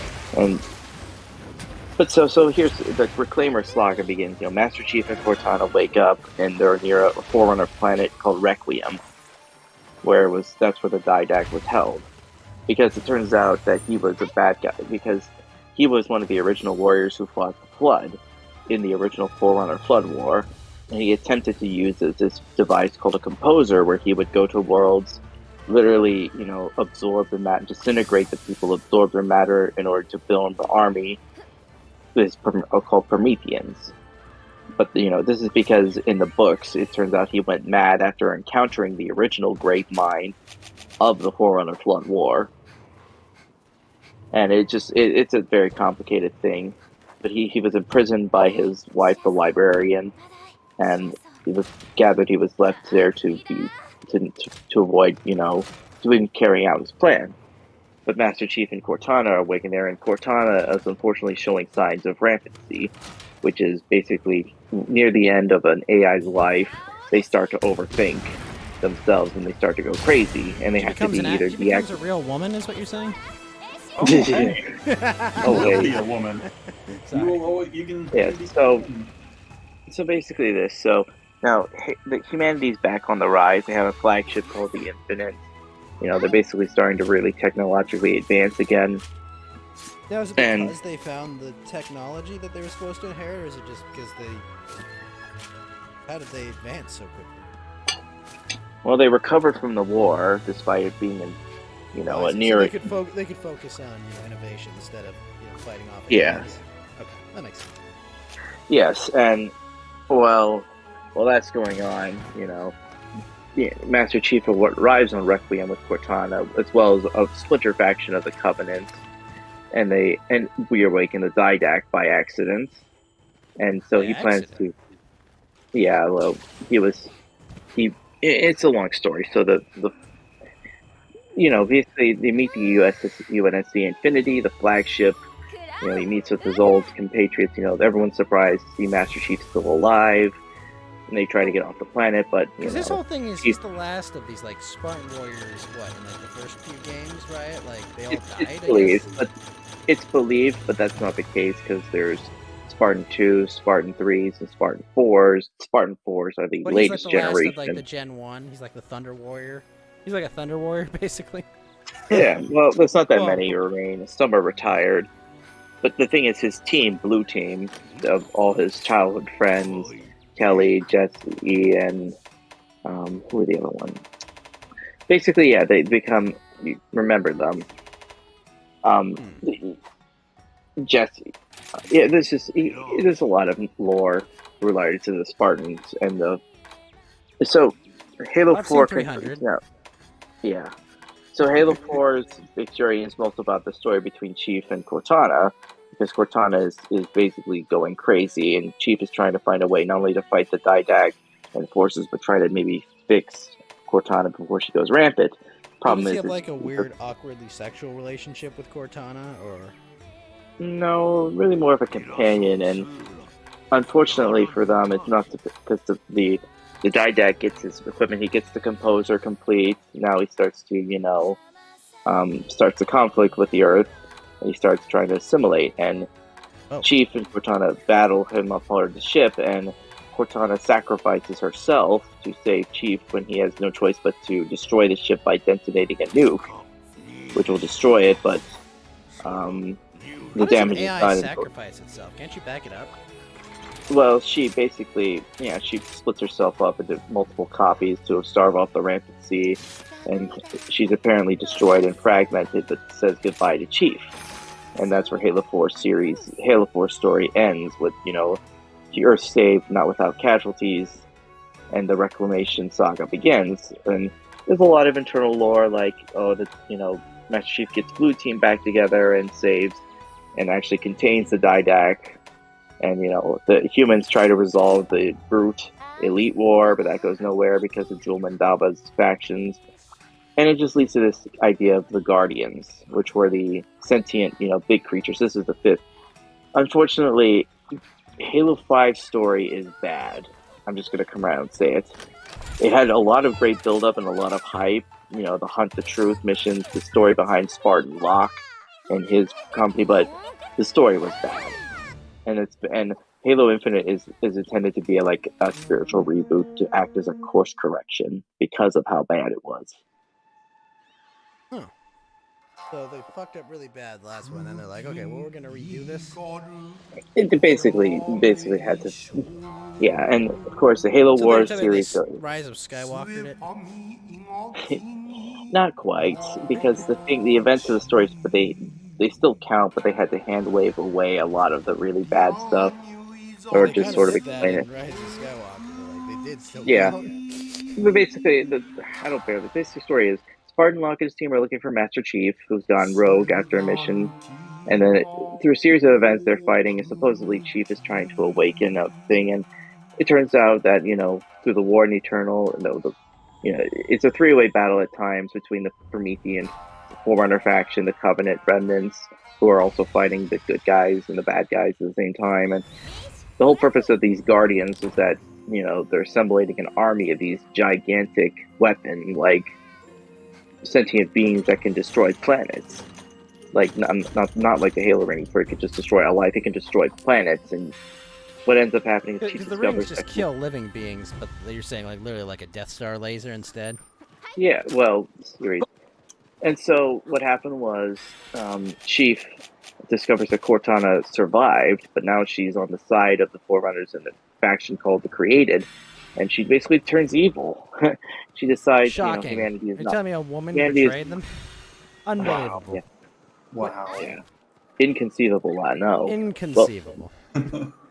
But so here's the Reclaimer saga begins. Master Chief and Cortana wake up and they're near a Forerunner planet called Requiem, that's where the Didac was held. Because it turns out that he was a bad guy, because he was one of the original warriors who fought the Flood in the original Forerunner Flood War, and he attempted to use this device called a composer, where he would go to worlds, literally, absorb the matter, disintegrate the people, absorb their matter in order to build the army. Is called Prometheans. But this is because in the books it turns out he went mad after encountering the original great mind of the Forerunner Flood War. And it's a very complicated thing. But he was imprisoned by his wife, the librarian, and he was left there to avoid doing carrying out his plan. But Master Chief and Cortana are waking there, and Cortana is unfortunately showing signs of rampancy, which is basically near the end of an AI's life, they start to overthink themselves and they start to go crazy, and they have to be either She becomes a real woman, is what you're saying? Oh, hey. Oh, You will wait. be a woman. You can. Yeah, so basically this. So now the humanity's back on the rise. They have a flagship called the Infinite. They're basically starting to really technologically advance again. Now, is it And- because they found the technology that they were supposed to inherit, or is it just because how did they advance so quickly? Well, they recovered from the war despite it being Oh, I a see. near. So they could focus on innovation instead of fighting off. Yeah. enemies. Okay, that makes sense. Yes, and well, that's going on. Master Chief arrives on Requiem with Cortana, as well as a splinter faction of the Covenant, and we awaken the Didac by accident, and so By he plans accident? to. Yeah, well, It's a long story. So basically they meet the UNSC Infinity, the flagship. He meets with his old compatriots. Everyone's surprised to see Master Chief still alive, and they try to get off the planet. But Because this whole thing is he's the last of these like Spartan warriors. What in like the first few games, right? Like they all died. it's believed, it's believed, but that's not the case because there's Spartan 2, Spartan 3s, and Spartan 4s. Spartan 4s are the But latest he's like the generation. last of like the Gen 1. He's like the Thunder Warrior. He's like a Thunder Warrior, basically. Yeah, well, there's not that many remain. Some are retired. But the thing is, his team, Blue Team, of all his childhood friends, Kelly, Jesse, and who are the other one? Basically, yeah, they become. You remember them. Jesse. Yeah, there's a lot of lore related to the Spartans and so Halo 4. 300. Yeah. So Halo 4's victory is most about the story between Chief and Cortana, because Cortana is basically going crazy, and Chief is trying to find a way not only to fight the Didac and forces, but try to maybe fix Cortana before she goes rampant. Does he have like a weird, awkwardly sexual relationship with Cortana, or? No, really more of a companion, and unfortunately for them, it's not because the Didac gets his equipment, he gets the composer complete. Now he starts to, starts a conflict with the Earth, and he starts trying to assimilate. And Chief and Cortana battle him aboard the ship, and Cortana sacrifices herself to save Chief when he has no choice but to destroy the ship by detonating a nuke, which will destroy it, but the damage is done. Sacrifice itself. Can't you back it up? Well, she basically, she splits herself up into multiple copies to starve off the rampant sea, and she's apparently destroyed and fragmented, but says goodbye to Chief. And that's where Halo 4 story ends with, the Earth saved, not without casualties, and the Reclamation saga begins. And there's a lot of internal lore, like, Master Chief gets Blue Team back together and saves, and actually contains the Didac. And, the humans try to resolve the Brute Elite War, but that goes nowhere because of Jul Mandaba's factions. And it just leads to this idea of the Guardians, which were the sentient, big creatures. This is the fifth. Unfortunately, Halo 5 story is bad. I'm just going to come around and say it. It had a lot of great build-up and a lot of hype. The Hunt the Truth missions, the story behind Spartan Locke and his company, but the story was bad. And Halo Infinite is intended to be like a spiritual reboot to act as a course correction because of how bad it was. Huh. So they fucked up really bad last one, and they're like, okay, well, we're gonna redo this. It basically had to, yeah. And of course, the Halo Wars series, Rise of Skywalker. Not quite, because the events of the stories, but they still count, but they had to hand wave away a lot of the really bad stuff, or just sort of explain it. Rise of Skywalker, like they did still. Yeah, but basically, I don't care. The basic story is Spartan Locke and his team are looking for Master Chief, who's gone rogue after a mission, and then through a series of events they're fighting, and supposedly Chief is trying to awaken a thing, and it turns out that through the War in Eternal, it's a three-way battle at times between the Promethean Forerunner faction, the Covenant remnants, who are also fighting the good guys and the bad guys at the same time. And the whole purpose of these Guardians is that they're assembling an army of these gigantic weapon-like sentient beings that can destroy planets. Like not like the Halo rings where it can just destroy a life; it can destroy planets. And what ends up happening is the rings just kill living beings, but you're saying like literally like a Death Star laser instead. Yeah, well, series. And so what happened was Chief discovers that Cortana survived, but now she's on the side of the Forerunners in the faction called the Created, and she basically turns evil. She decides, humanity is not... You're telling me a woman betrayed them? Unbelievable. Yeah. Wow. Yeah. Inconceivable, I know. Inconceivable.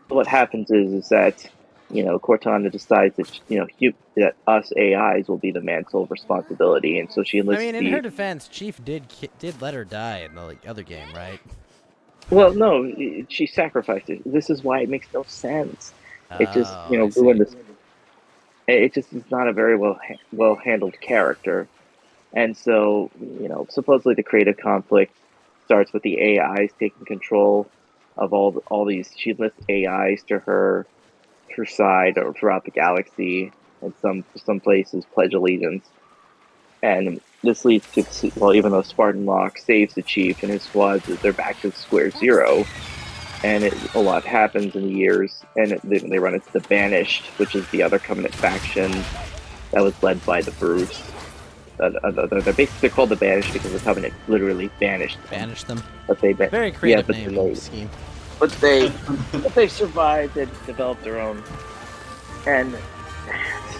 What happens is that Cortana decides that that us AIs will be the man's sole responsibility, and so she I enlists mean, in the. her defense, Chief did let her die in the other game, right? Well, no, she sacrificed it. This is why it makes no sense. It just Oh, I see. ruined this. It just is not a very well handled character, and so supposedly the creative conflict starts with the AIs taking control of all these. She lists AIs to her side or throughout the galaxy, and some places pledge allegiance. And this leads to, well, even though Spartan Locke saves the chief and his squad, they're back to square zero. And a lot happens in the years, and they run into the Banished, which is the other Covenant faction that was led by the Brutes. They're called the Banished because the Covenant literally banished them. Banished them. But they Very creative but naming scheme. But they survived and developed their own. And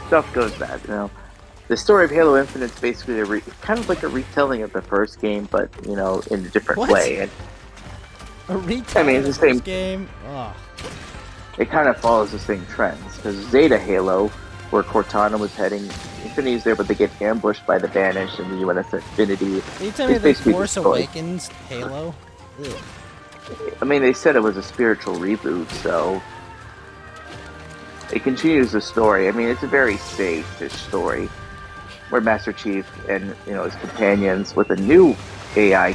stuff goes bad, The story of Halo Infinite is basically kind of like a retelling of the first game, but in a different What? way. And A retelling it's of the this same game? Oh. it kind of follows the same trends. Because Zeta Halo, where Cortana was heading, Infinity's there, but they get ambushed by the Banished and the UNS Infinity. Can you tell me It's the basically Force destroyed. Awakens Halo? Ugh. I mean, they said it was a spiritual reboot, so it continues the story. I mean, it's a very safe-ish story, where Master Chief and his companions with a new AI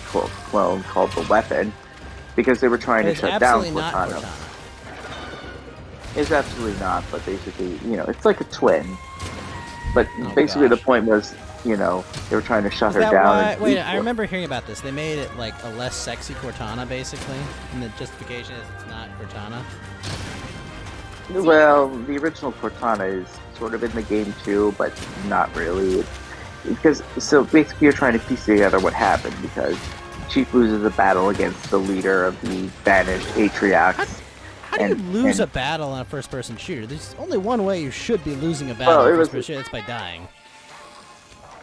clone called the Weapon, because they were trying to It's shut down absolutely not Cortana. Cortana. It's absolutely not, but basically, it's like a twin. But Oh, basically, gosh. the point was, they were trying to shut Is her that down. why? and Wait, keep I her- remember hearing about this. They made it like a less sexy Cortana, basically, and the justification is it's not Cortana. Well, the original Cortana is sort of in the game too, but not really. So basically, you're trying to piece together what happened because Chief loses a battle against the leader of the Banished Atriox. How do you lose and- a battle in a first-person shooter? There's only one way you should be losing a battle Well, in it a was- first-person shooter. That's by dying.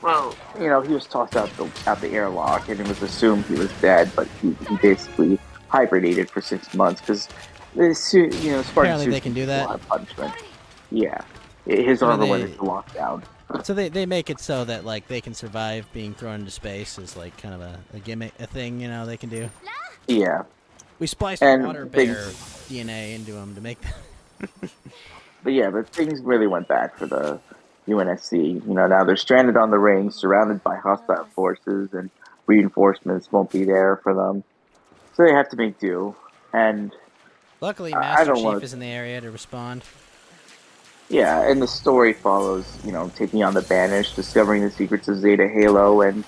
Well, he was tossed out the airlock, and it was assumed he was dead, but he basically hibernated for 6 months because Spartan Apparently they suits can do a that. lot of punishment. Yeah, his So armor went they- into lockdown. So they make it so that like they can survive being thrown into space is like kind of a gimmick, a thing they can do. Yeah, We spliced And water they- bear DNA into them to make that. but things really went back for the UNSC. Now they're stranded on the ring, surrounded by hostile forces, and reinforcements won't be there for them. So they have to make do. And Luckily, I Master don't Chief wanna- is in the area to respond. yeah, and the story follows, taking on the Banished, discovering the secrets of Zeta Halo, and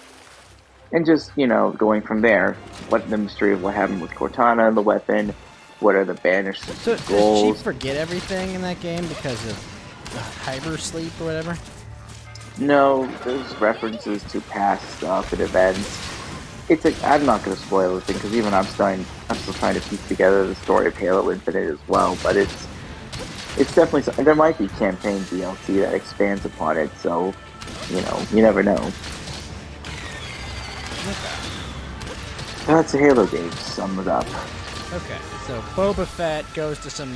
just, going from there. What the mystery of what happened with Cortana and the Weapon, what are the Banished So does goals. Chief forget everything in that game because of hyper sleep or whatever? No, there's references to past stuff and events. I'm not going to spoil the thing because even I'm still trying to piece together the story of Halo Infinite as well. But it's definitely something. There might be campaign DLC that expands upon it. So, you never know. That's a Halo game. Sum it up. Okay, so Boba Fett goes to some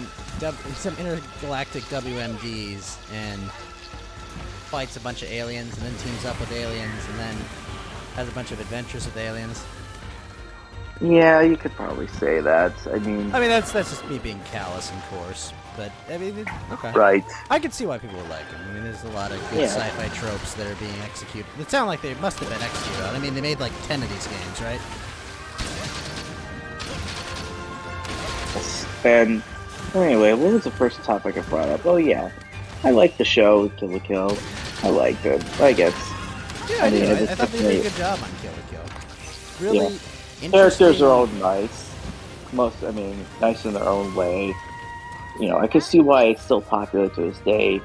intergalactic WMDs and fights a bunch of aliens, and then teams up with aliens, and then has a bunch of adventures with aliens. Yeah, you could probably say that. I mean, That's just me being callous and coarse, but okay. right. I can see why people would like it. I mean, there's a lot of good Yeah. sci-fi tropes that are being executed. It sounds like they must have been executed on. I mean, they made like 10 of these games, right? And anyway, what was the first topic I brought up? Oh yeah, I liked the show Kill la Kill. I liked it. I guess Yeah, I mean, I it's thought they did a definitely- good job on Kill la Kill. Really characters interesting. are all nice. Nice in their own way. I can see why it's still popular to this day,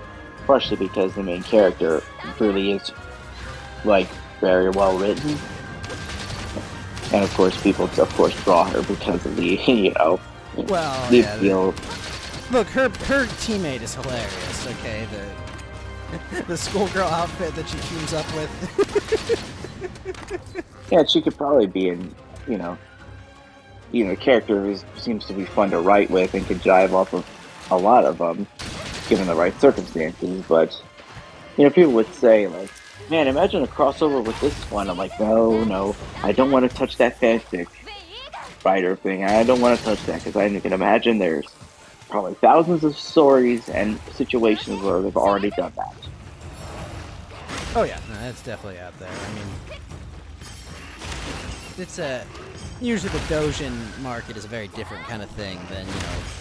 partially because the main character really is very well written, and of course people draw her because of the Well, the yeah. appeal. Look, her teammate is hilarious. Okay, the schoolgirl outfit that she teams up with. Yeah, she could probably be in, a character who seems to be fun to write with and can jive off of a lot of them, given the right circumstances. But people would say like, "Man, imagine a crossover with this one." I'm like, no, I don't want to touch that fanfic writer thing. I don't want to touch that because I can imagine there's probably thousands of stories and situations where they've already done that. Oh yeah, no, that's definitely out there. I mean, it's usually the doujin market is a very different kind of thing than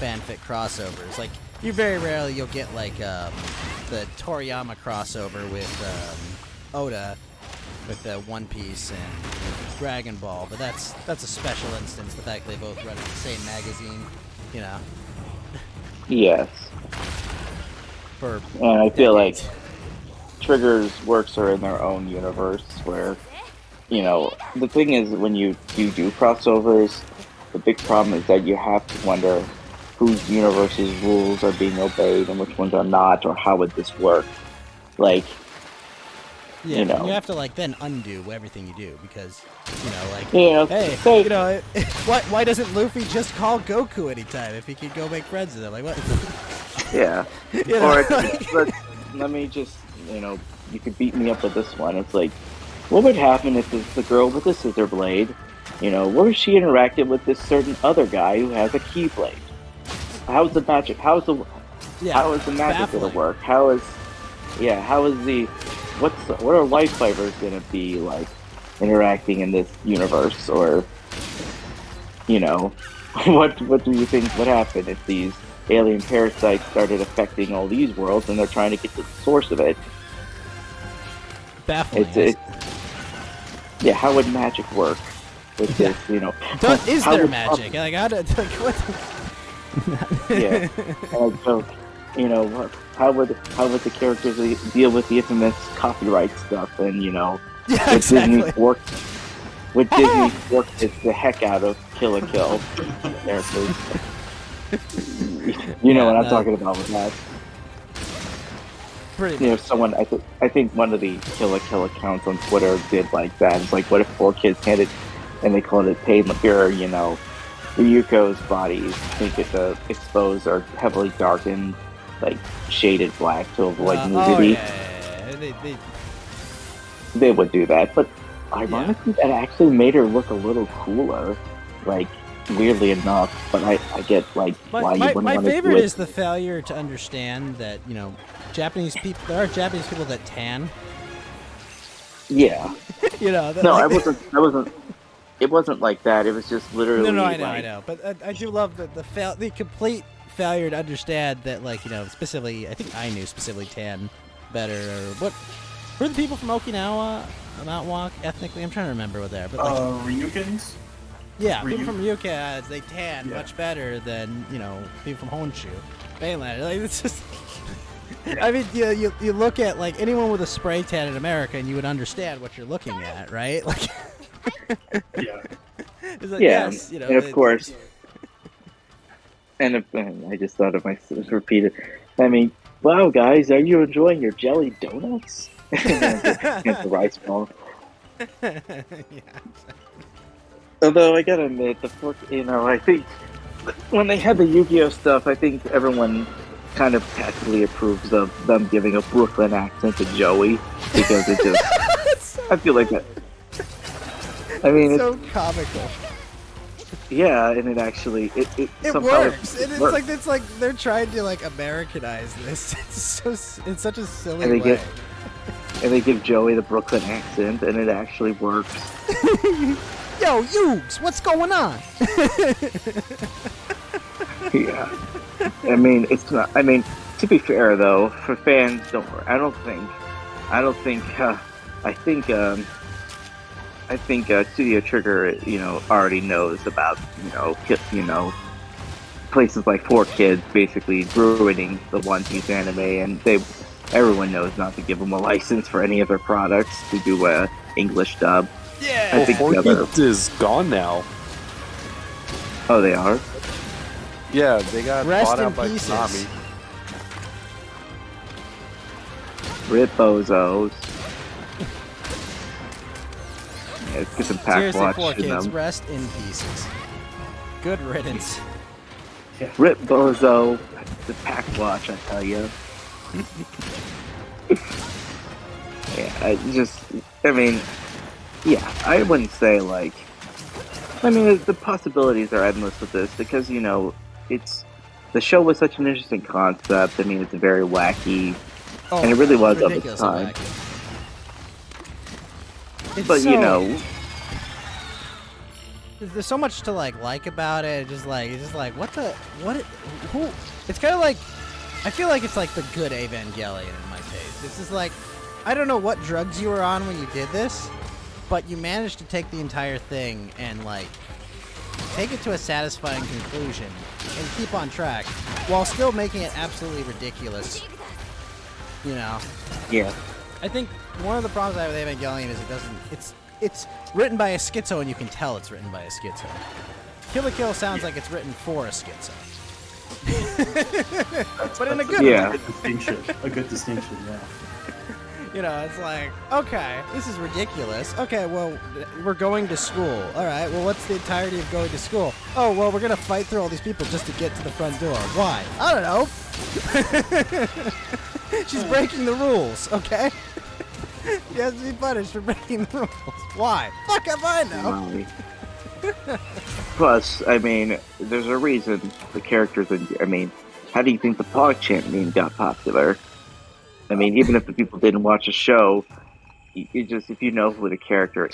fanfic crossovers. Like very rarely you'll get like the Toriyama crossover with Oda with One Piece and Dragon Ball, but that's a special instance. The fact they both run in the same magazine, Yes, for and I feel like decades. Trigger's works are in their own universe where, the thing is when you do crossovers, the big problem is that you have to wonder whose universe's rules are being obeyed and which ones are not, or how would this work? Like, Yeah, and you have to like then undo everything you do because why doesn't Luffy just call Goku anytime if he can go make friends with him? Like what? Yeah. Or let me just you could beat me up with this one. It's like, what would happen if it's the girl with the scissor blade? What if she interacted with this certain other guy who has a keyblade? How's the magic? How is the magic baffling. gonna work? What are life fibers gonna be like interacting in this universe? Or what do you think would happen if these alien parasites started affecting all these worlds and they're trying to get to the source of it? Baffling. Yeah, how would magic work with this? Is how there would magic? Like how did what? Yeah, and so how would the characters deal with the infamous copyright stuff? And Yeah, would exactly. Disney work the heck out of Kill la Kill characters? What I'm talking about with that. Pretty much. Someone I think one of the Kill la Kill accounts on Twitter did like that. It's like, what if 4 kids had it and they called it Pain Liquor, Ryuko's body think it's exposed or heavily darkened, like shaded black to avoid nudity. Yeah. They would do that, but ironically, that actually made her look a little cooler. Like, weirdly enough, but I get like why you wouldn't my want to favorite do it. is the failure to understand that Japanese people. There are Japanese people that tan. Yeah. No, I wasn't. It wasn't like that. It was just literally. No, I know. But I do love the complete failure to understand that, specifically, I think I knew specifically tan better. Or what? Were the people from Okinawa, Mount Walk, ethnically? I'm trying to remember what they are. But Ryukins? yeah, people from Ryuka, they tan Yeah. much better than people from Honshu, mainland. Like it's just. I mean, you look at like anyone with a spray tan in America, and you would understand what you're looking at, right? Like. Yeah. It's like, Yeah, yes, and of course. And I just thought of myself repeated. I mean, wow, guys, are you enjoying your jelly donuts? And the rice ball. Yeah. Although I gotta admit, I think when they had the Yu-Gi-Oh stuff, I think everyone kind of tacitly approves of them giving a Brooklyn accent to Joey because it just. I feel like that. I mean, it's so comical. Yeah, and it actually it somehow works. And it's like they're trying to like Americanize this. It's such a silly way. And they give Joey the Brooklyn accent, and it actually works. Yo, Yugs, what's going on? Yeah. I mean, it's not. I mean, to be fair though, for fans, don't worry. I think Studio Trigger, already knows about, places like 4Kids basically ruining the One Piece anime, and everyone knows not to give them a license for any of their products to do a English dub. Yeah. I think 4Kids is gone now. Oh, they are? Yeah, they got Rest bought in out by pieces. Konami. Rip bozos. Yeah, let's get some pack Seriously, watch 4 in kids, them. rest in pieces. Good riddance. Yeah. Rip Bozo, the pack watch, I tell you. Yeah, I mean, yeah, I wouldn't say like. I mean, the possibilities are endless with this because it's the show was such an interesting concept. I mean, it's very wacky, Oh, and it my really God, was it's of its ridiculously time. wacky. It's But so, there's so much to like about it. It's just like who? It's kind of like, I feel like it's like the good Evangelion in my taste. This is like, I don't know what drugs you were on when you did this, but you managed to take the entire thing and like take it to a satisfying conclusion and keep on track while still making it absolutely ridiculous. yeah, I think one of the problems I have with Evangelion is it's written by a schizo, and you can tell it's written by a schizo. Kill la Kill sounds like it's written for a schizo. But in a good Yeah. way. A good distinction, yeah. It's like, okay, this is ridiculous. Okay, well, we're going to school. All right, well, what's the entirety of going to school? Oh, well, we're going to fight through all these people just to get to the front door. Why? I don't know. She's breaking the rules, okay? She has to be punished for breaking the rules. Why? Fuck if I know. Molly. Plus, I mean, there's a reason the characters. I mean, how do you think the PogChamp meme got popular? I mean, even if the people didn't watch the show, if you know who the character,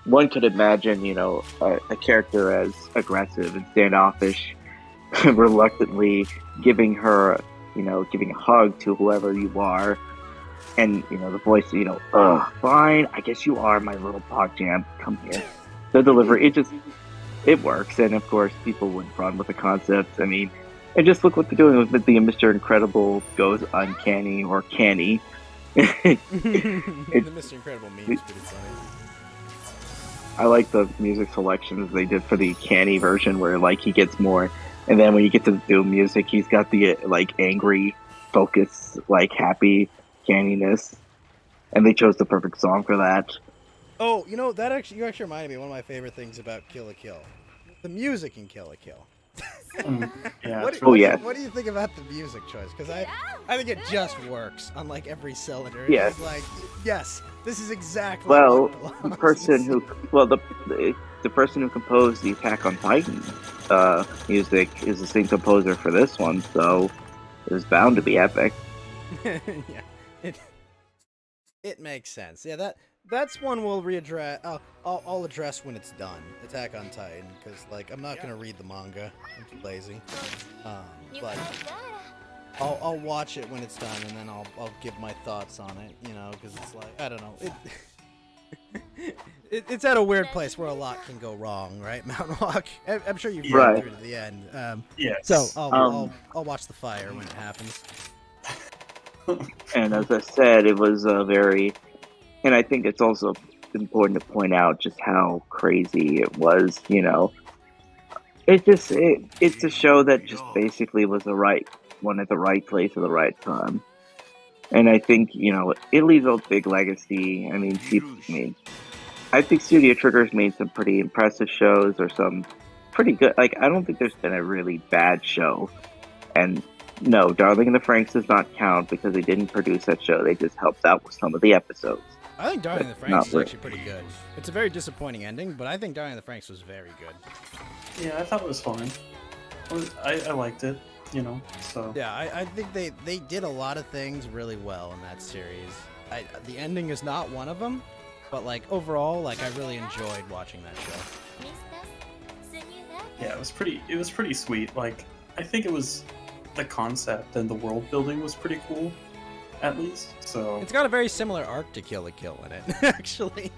one could imagine, a character as aggressive and standoffish, reluctantly giving her, giving a hug to whoever you are, and the voice, fine, I guess you are my little PogChamp. Come here. The delivery, it works, and of course, people would run with the concept. I mean. And just look what they're doing with the Mr. Incredible goes uncanny or canny. The Mr. Incredible meme is pretty funny. I like the music selections they did for the canny version where like he gets more, and then when you get to the Doom music, he's got the like angry, focus, like happy canniness, and they chose the perfect song for that. Oh, you actually reminded me of one of my favorite things about Kill la Kill. The music in Kill la Kill. Yeah. What do you think about the music choice? Because I think it just works on like every cylinder. It's Yeah. just like, yes, this is exactly. Well, what the belongs. person who the person who composed the Attack on Titan music is the same composer for this one, so it was bound to be epic. Yeah, it makes sense. Yeah, that's one we'll readdress. I'll address when it's done. Attack on Titan, because like I'm not gonna read the manga. I'm too lazy. But I'll watch it when it's done, and then I'll give my thoughts on it. Because it's like, I don't know. It's at a weird place where a lot can go wrong, right? Mountain Walk. I'm sure you've read Right. through to the end. Yes. So I'll watch the fire when it happens. And as I said, it was very, and I think it's also important to point out just how crazy it was. It's a show that just basically was the right one at the right place at the right time. And I think it leaves a big legacy. I mean, I think Studio Trigger's made some pretty impressive shows or some pretty good. Like, I don't think there's been a really bad show. And no, Darling in the Franxx does not count because they didn't produce that show. They just helped out with some of the episodes. I think Darling in the Franxx is actually pretty good. It's a very disappointing ending, but I think Darling in the Franxx was very good. Yeah, I thought it was fine. I liked it, so. Yeah, I think they did a lot of things really well in that series. The ending is not one of them, but like overall, like I really enjoyed watching that show. Yeah, it was pretty sweet. Like, I think it was the concept and the world building was pretty cool, at least. So It's got a very similar arc to Kill la Kill in it, actually.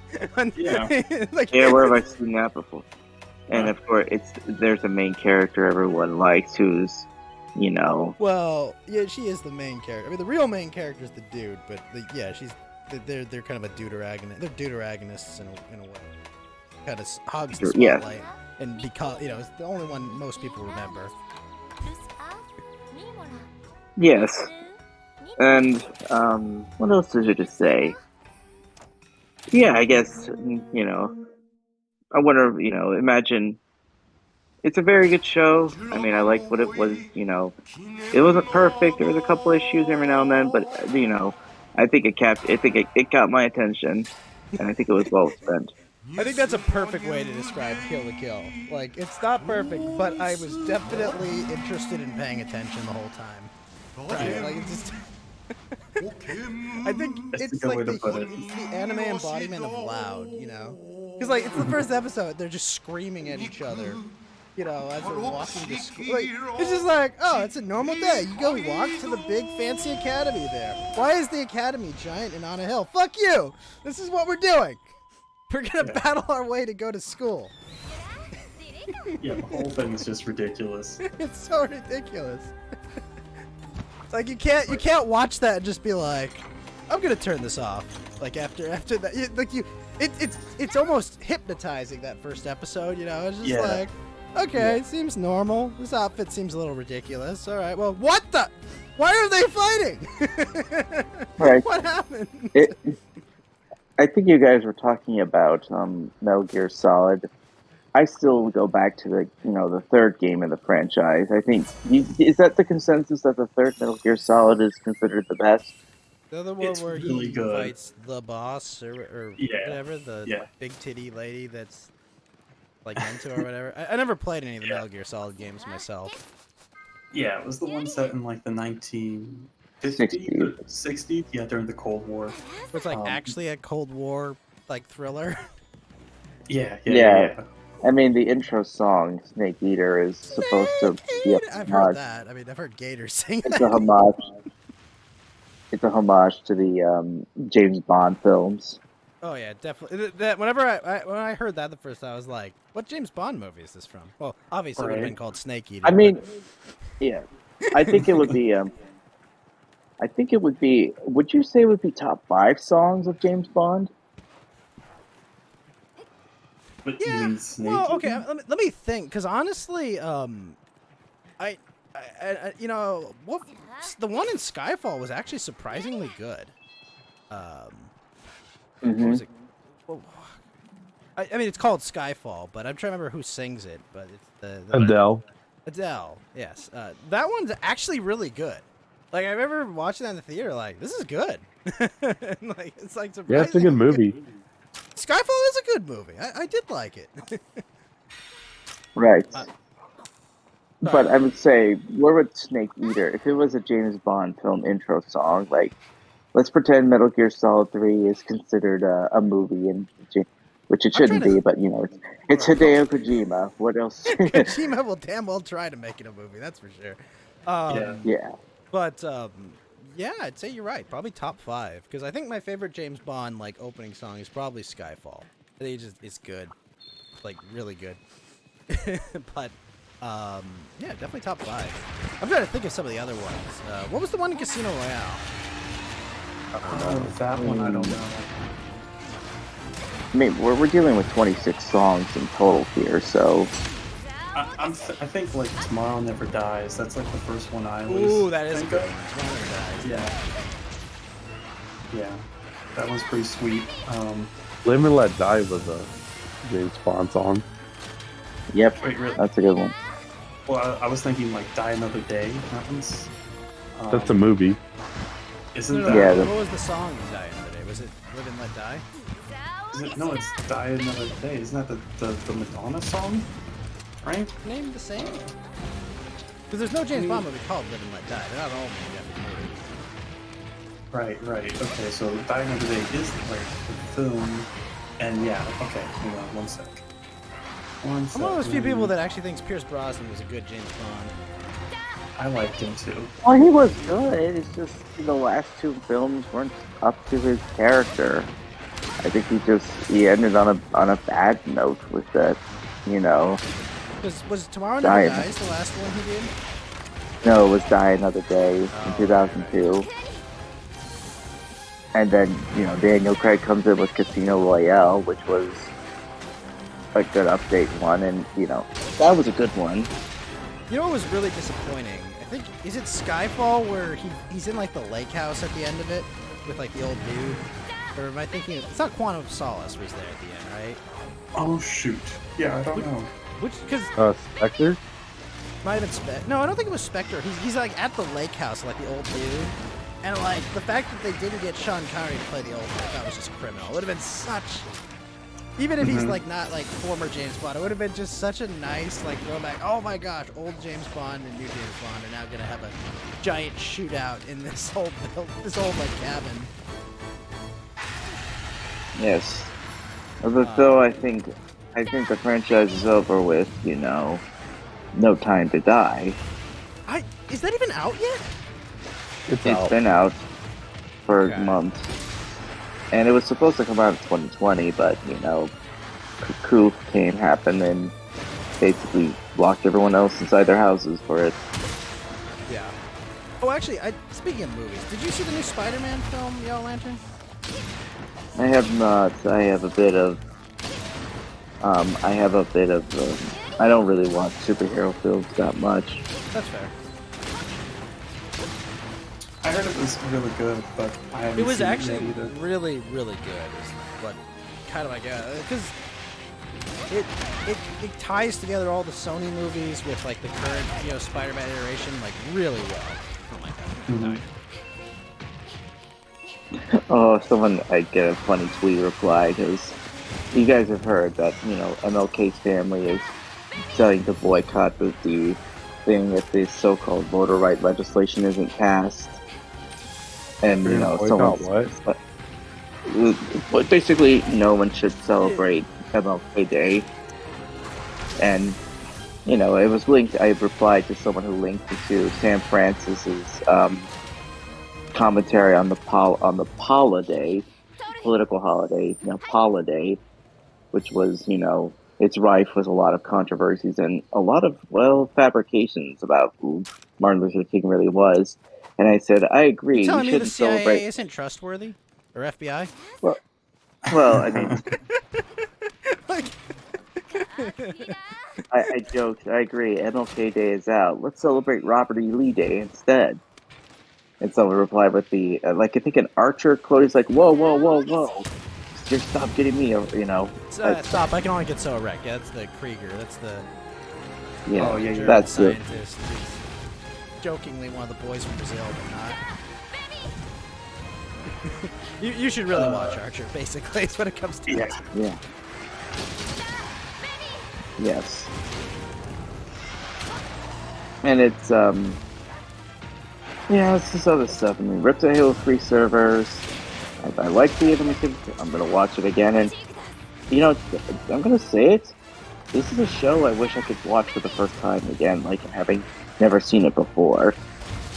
Yeah. Like, Yeah, where have I seen that before? And of course, there's a main character everyone likes who's, Well, yeah, she is the main character. I mean, the real main character is the dude, but they're kind of a deuteragonist. They're deuteragonists in a way. Kind of hogs the Yeah. spotlight, and because it's the only one most people remember. Yes. And what else is there to say? Yeah, I guess I wonder. Imagine it's a very good show. I mean, I like what it was. You know, it wasn't perfect. There was a couple issues every now and then, but you know, I think it got my attention, and I think it was well spent. I think that's a perfect way to describe Kill la Kill. Like, it's not perfect, but I was definitely interested in paying attention the whole time. Right? Like, it's just. I think That's it's a good like way to put it. it's the anime embodiment of loud, you know? Because, like, it's the first episode, they're just screaming at each other, you know, as they're walking to school. Like, it's just like, oh, it's a normal day. You go walk to the big fancy academy there. Why is the academy giant and on a hill? Fuck you! This is what we're doing! We're gonna battle our way to go to school. Yeah, the whole thing is just ridiculous. It's so ridiculous. It's like you can't watch that and just be like, I'm gonna turn this off. Like after that, it's almost hypnotizing that first episode. You know, it's just like, okay, it seems normal. This outfit seems a little ridiculous. All right, well, what the? Why are they fighting? Right. What happened? I think you guys were talking about Metal Gear Solid. I still go back to the third game in the franchise. I think is that the consensus that the third Metal Gear Solid is considered the best? The other one It's where really he good. fights the boss or Yeah. whatever, the Yeah. big titty lady that's like into or whatever. I never played any of the Yeah. Metal Gear Solid games myself. Yeah, it was the one set in like the 1950s, 60s. Yeah, during the Cold War. It's like actually a Cold War like thriller. Yeah. I mean, the intro song "Snake Eater" is supposed to be a I've homage. heard that. I mean, I've heard Gators sing It's that. a homage. It's a homage to the James Bond films. Oh yeah, definitely. That whenever when I heard that the first time, I was like, "What James Bond movie is this from?" Well, obviously it would have been Right. called Snake Eater. I mean, yeah, I think it would be. I think it would be. Would you say it would be top 5 songs of James Bond? But yeah. you mean Snake Well, okay. Eater? Let me think, because honestly, I you know, what the one in Skyfall was actually surprisingly good. What was it? Well, I mean, it's called Skyfall, but I'm trying to remember who sings it. But it's the Adele. Adele. Yes, that one's actually really good. Like I remember watching that in the theater, like this is good. And, like it's like surprising. Yeah, it's a good movie. Skyfall is a good movie. I did like it. Right. Sorry. But I would say, where would Snake Eater, if it was a James Bond film intro song, like, let's pretend Metal Gear Solid 3 is considered a movie, which it shouldn't trying to- be, but, you know, it's Hideo Kojima. What else? Kojima will damn well try to make it a movie. That's for sure. Yeah. Yeah. But yeah, I'd say you're right. Probably top 5, because I think my favorite James Bond like opening song is probably Skyfall. I think it's good, like really good. But yeah, definitely top 5. I'm trying to think of some of the other ones. What was the one in Casino Royale? That one I don't know. I mean, we're dealing with 26 songs in total here, so I think like Tomorrow Never Dies. That's like the first one I always Ooh, that is a think good of. one. Tomorrow Never Dies. Yeah, that one's pretty sweet. Live and Let Die was a James Bond song. yep, Wait, really? that's a good one. Well, I was thinking like Die Another Day. That one's. That's a movie. Isn't No, that? Yeah, what was the song in Die Another Day? Was it Live and Let Die? No, it's Die Another Day. Isn't that the Madonna song? Right? Name the same? Because there's no James Bond movie called Live and Let Die. They're not all named after movies. Right. Okay, so Die Another Day is like the film, and yeah. Okay, hang on one sec. I'm one of those few people that actually thinks Pierce Brosnan was a good James Bond. I liked him too. Well, he was good. It's just the last 2 films weren't up to his character. I think he ended on a bad note with that, you know. Was Tomorrow Never Die. Dies the last one he did? No, it was Die Another Day in Oh, 2002. And then, you know, Daniel Craig comes in with Casino Royale, which was a good update one, and, you know, that was a good one. You know what was really disappointing? I think, is it Skyfall where he's in like the lake house at the end of it with like the old dude? Or am I thinking, it's not Quantum of Solace was there at the end, right? Oh shoot. Yeah, I don't know. Which, because Spectre? might have been No, I don't think it was Spectre. He's like at the lake house, like the old dude. And like the fact that they didn't get Sean Connery to play the old dude, that was just criminal. It would have been such. Even if he's like not like former James Bond, it would have been just such a nice like throwback. Oh my gosh, old James Bond and new James Bond are now gonna have a giant shootout in this old like cabin. Yes. But though I think the franchise is over with, you know, No Time to Die. Is that even out yet? It's It's out. been out for Okay. months. And it was supposed to come out in 2020, but, you know, coup happened and basically locked everyone else inside their houses for it. Yeah. Oh, actually, speaking of movies, did you see the new Spider-Man film, Yellow Lantern? I have not. I have a bit of. I don't really watch superhero films that much. That's fair. I heard it was really good, but I haven't It was seen actually it yet either. really, really good. Is what kind of like because it ties together all the Sony movies with like the current Spider-Man iteration like really well. Oh my god. Oh, I get a funny tweet reply because you guys have heard that MLK's family is starting to boycott the thing if the so-called voter right legislation isn't passed, and Boycott what? But basically, no one should celebrate MLK Day. And it was linked. I replied to someone who linked it to Sam Francis's commentary on the holiday, political holiday, holiday, which was it's rife with a lot of controversies and a lot of fabrications about who Martin Luther King really was. And I said, I agree. You telling We me the shouldn't CIA celebrate. isn't trustworthy or FBI? Well, I mean, Like, I joked. I agree. MLK Day is out. Let's celebrate Robert E. Lee Day instead. And someone replied with the I think an Archer quote is like, "Whoa, whoa, whoa, whoa! Just stop getting me." stop! I can only get so erect. Yeah, that's the Krieger. That's the Yeah, Oh, yeah, yeah. that's it. scientist. Who's jokingly one of the boys from Brazil, but not. You should really watch Archer. Basically, is what it comes to. Yeah. Yeah. Yes. And it's it's this other stuff. I mean, Rip the Halo 3 servers. I like the animation. I'm gonna watch it again, and I'm gonna say it. This is a show I wish I could watch for the first time again, like having never seen it before.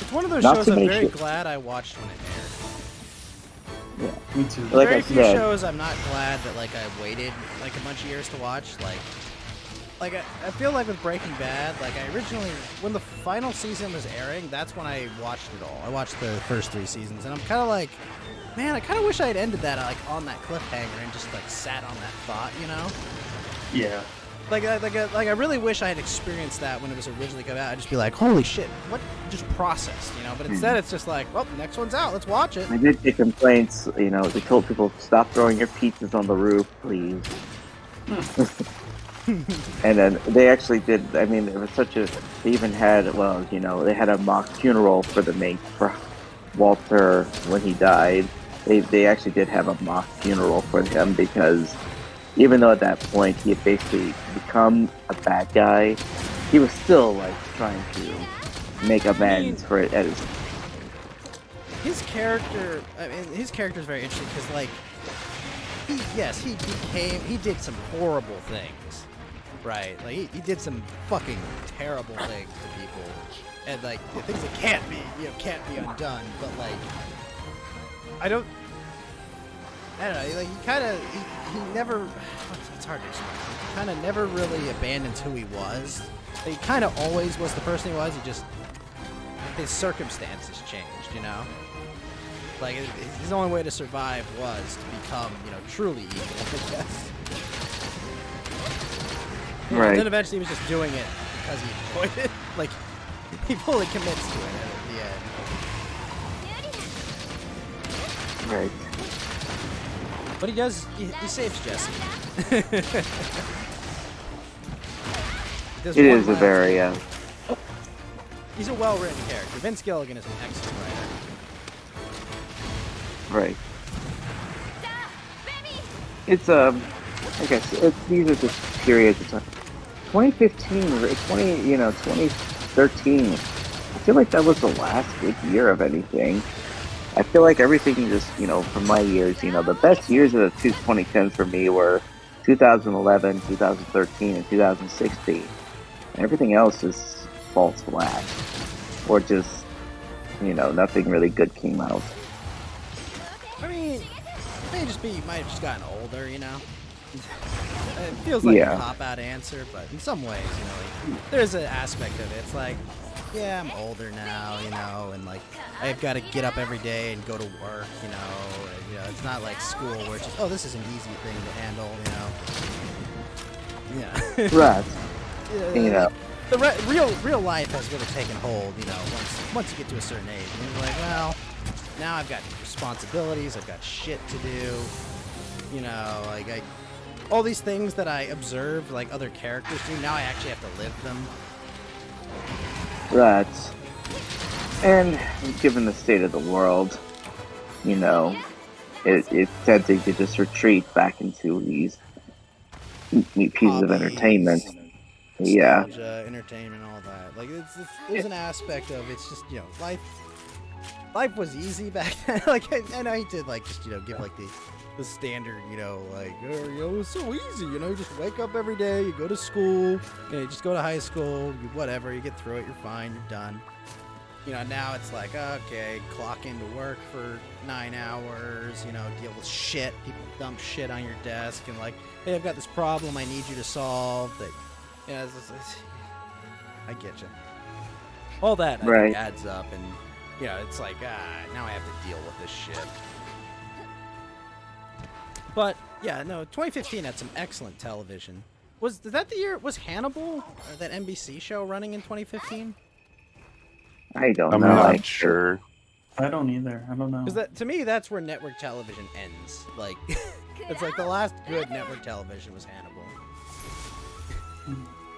It's one of those Not shows too I'm many very shit. glad I watched when it aired. Yeah. Me too. Like Very I few said, shows I'm not glad that like I waited like a bunch of years to watch. Like I feel like with Breaking Bad, like I originally when the final season was airing, that's when I watched it all. I watched the first 3 seasons, and I'm kind of like, man, I kind of wish I had ended that like on that cliffhanger and just like sat on that thought, Yeah. Like I really wish I had experienced that when it was originally coming out. I'd just be like, holy shit, what just processed, But instead, it's just like, well, next one's out. Let's watch it. I did get complaints. They told people stop throwing your pizzas on the roof, please. And then they actually did. I mean, it was such a. They even had they had a mock funeral for Walter when he died. They actually did have a mock funeral for him because even though at that point he had basically become a bad guy, he was still like trying to make amends for it. His character, his character is very interesting because, like, he did some horrible things, right? Like, he did some fucking terrible things to people, and like things that can't be undone. But like, I don't know. Like, he never. It's hard to explain. He kind of never really abandons who he was. He kind of always was the person he was. He just his circumstances changed, Like, his only way to survive was to become, truly evil, I guess. Right. And then eventually he was just doing it because he enjoyed it. Like, he fully commits to it at the end. Right. But he saves Jesse. there's It one is a last- very He's a well-written character. Vince Gilligan is an excellent writer. right. It's I guess these are just periods of time. 2015, 2013. I feel like that was the last good year of anything. I feel like everything just, from my years, the best years of the 2010s for me were 2011, 2013, and 2016. Everything else just falls flat. Or just, nothing really good came out. I mean, it may just be you might have just gotten older, It feels like a cop-out answer, but in some ways, there's an aspect of it. It's like, yeah, I'm older now, and like I've got to get up every day and go to work, and, it's not like school where it's just, oh, this is an easy thing to handle, Yeah. Right. The real life has really taken hold, once you get to a certain age. And you're like, well, now I've got responsibilities, I've got shit to do, all these things that I observe, like other characters do, now I actually have to live them. Right. And given the state of the world, it's tempting to just retreat back into these pieces of entertainment. Yeah. Nostalgia, entertainment, all that. Like, there's an aspect of it's just, life was easy back then. Like, I know he did, like, just, give, like, the standard, it's so easy, you just wake up every day, you go to school, you just go to high school, whatever, you get through it, you're fine, you're done. Now it's like, okay, clock into work for 9 hours, deal with shit, people dump shit on your desk, and like, hey, I've got this problem I need you to solve, that, I get you. All that, I think, adds up, and, it's like, now I have to deal with this shit. But, yeah, no, 2015 had some excellent television. Was that the year, was Hannibal, that NBC show, running in 2015? I don't I'm know. not sure. I don't either. I don't know. Because to me, that's where network television ends. Like, it's like the last good network television was Hannibal.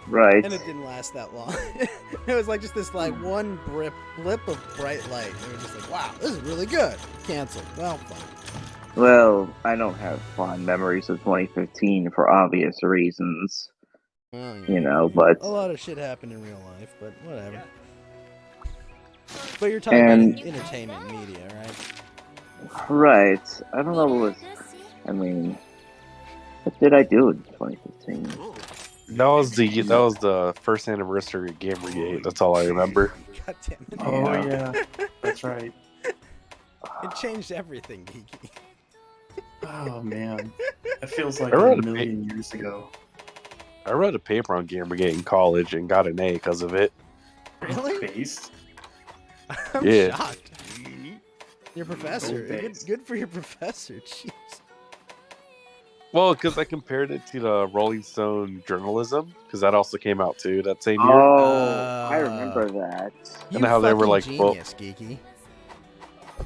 Right. And it didn't last that long. It was like just this like one blip of bright light. And we were just like, wow, this is really good. Canceled. Well, fine. Well, I don't have fond memories of 2015 for obvious reasons. Well, but... A lot of shit happened in real life, but whatever. But you're talking about entertainment media, right? Right. I don't know what did I do in 2015? That was the first anniversary of Gamergate. That's all I remember. God damn it. Oh yeah, that's right. It changed everything, Geeky. Oh man, it feels like I a read a million years ago. I read a paper on Gamergate in college and got an A because of it. Really? Based? I'm Yeah. shocked. Your professor. Good for your professor. Jeez. Well, because I compared it to the Rolling Stone journalism, because that also came out too that same year. Oh, I remember that. And how they were like, genius, Geeky.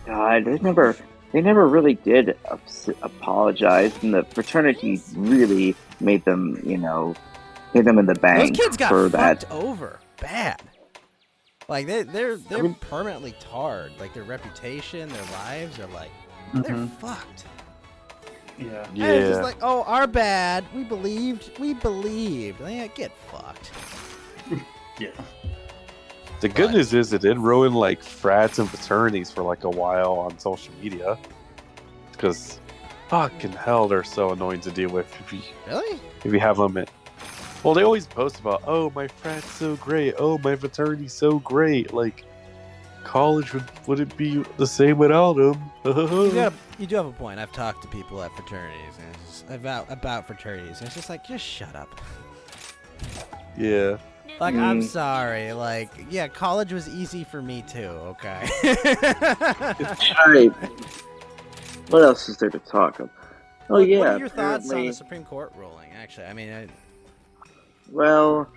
God, they never really did apologize, and the fraternity really made them, hit them in the bank Those kids got for fucked that. over bad. Like they're permanently tarred. Like their reputation, their lives are like they're fucked. Yeah. And it's just like, oh, our bad. We believed. Like, get fucked. Yeah. The good news is it did ruin like frats and fraternities for like a while on social media. Because fucking hell, they're so annoying to deal with if you have them in. Well, they always post about, oh, my frat's so great. Oh, my fraternity's so great. Like, college wouldn't be the same without them. You do have a point. I've talked to people at fraternities and it's just, about fraternities, and it's just like, just shut up. Yeah. Like, I'm sorry. Like, yeah, college was easy for me too. Okay. Alright. What else is there to talk about? Oh What yeah. are your thoughts on apparently- the Supreme Court ruling? Actually, I mean, Well,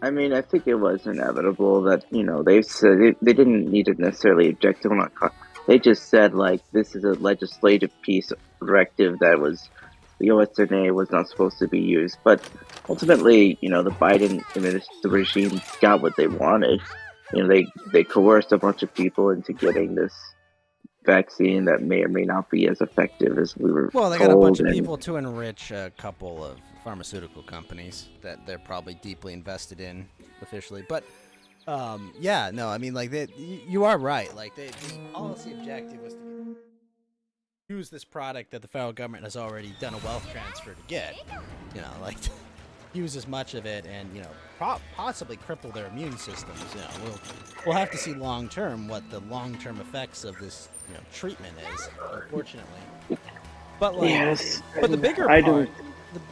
I think it was inevitable that, they said they didn't need to necessarily object to it. They just said, like, this is a legislative piece of directive that was, the OSNA was not supposed to be used. But ultimately, the Biden the regime got what they wanted. They coerced a bunch of people into getting this vaccine that may or may not be as effective as we were Well, they told. got a bunch of people to enrich a couple of pharmaceutical companies that they're probably deeply invested in officially. But yeah, no, I mean, like, you are right. Like, the policy objective was to use this product that the federal government has already done a wealth transfer to get. Like, use as much of it and possibly cripple their immune systems. We'll have to see long term what the long term effects of this treatment is. Unfortunately, but like, Yes, but the bigger part,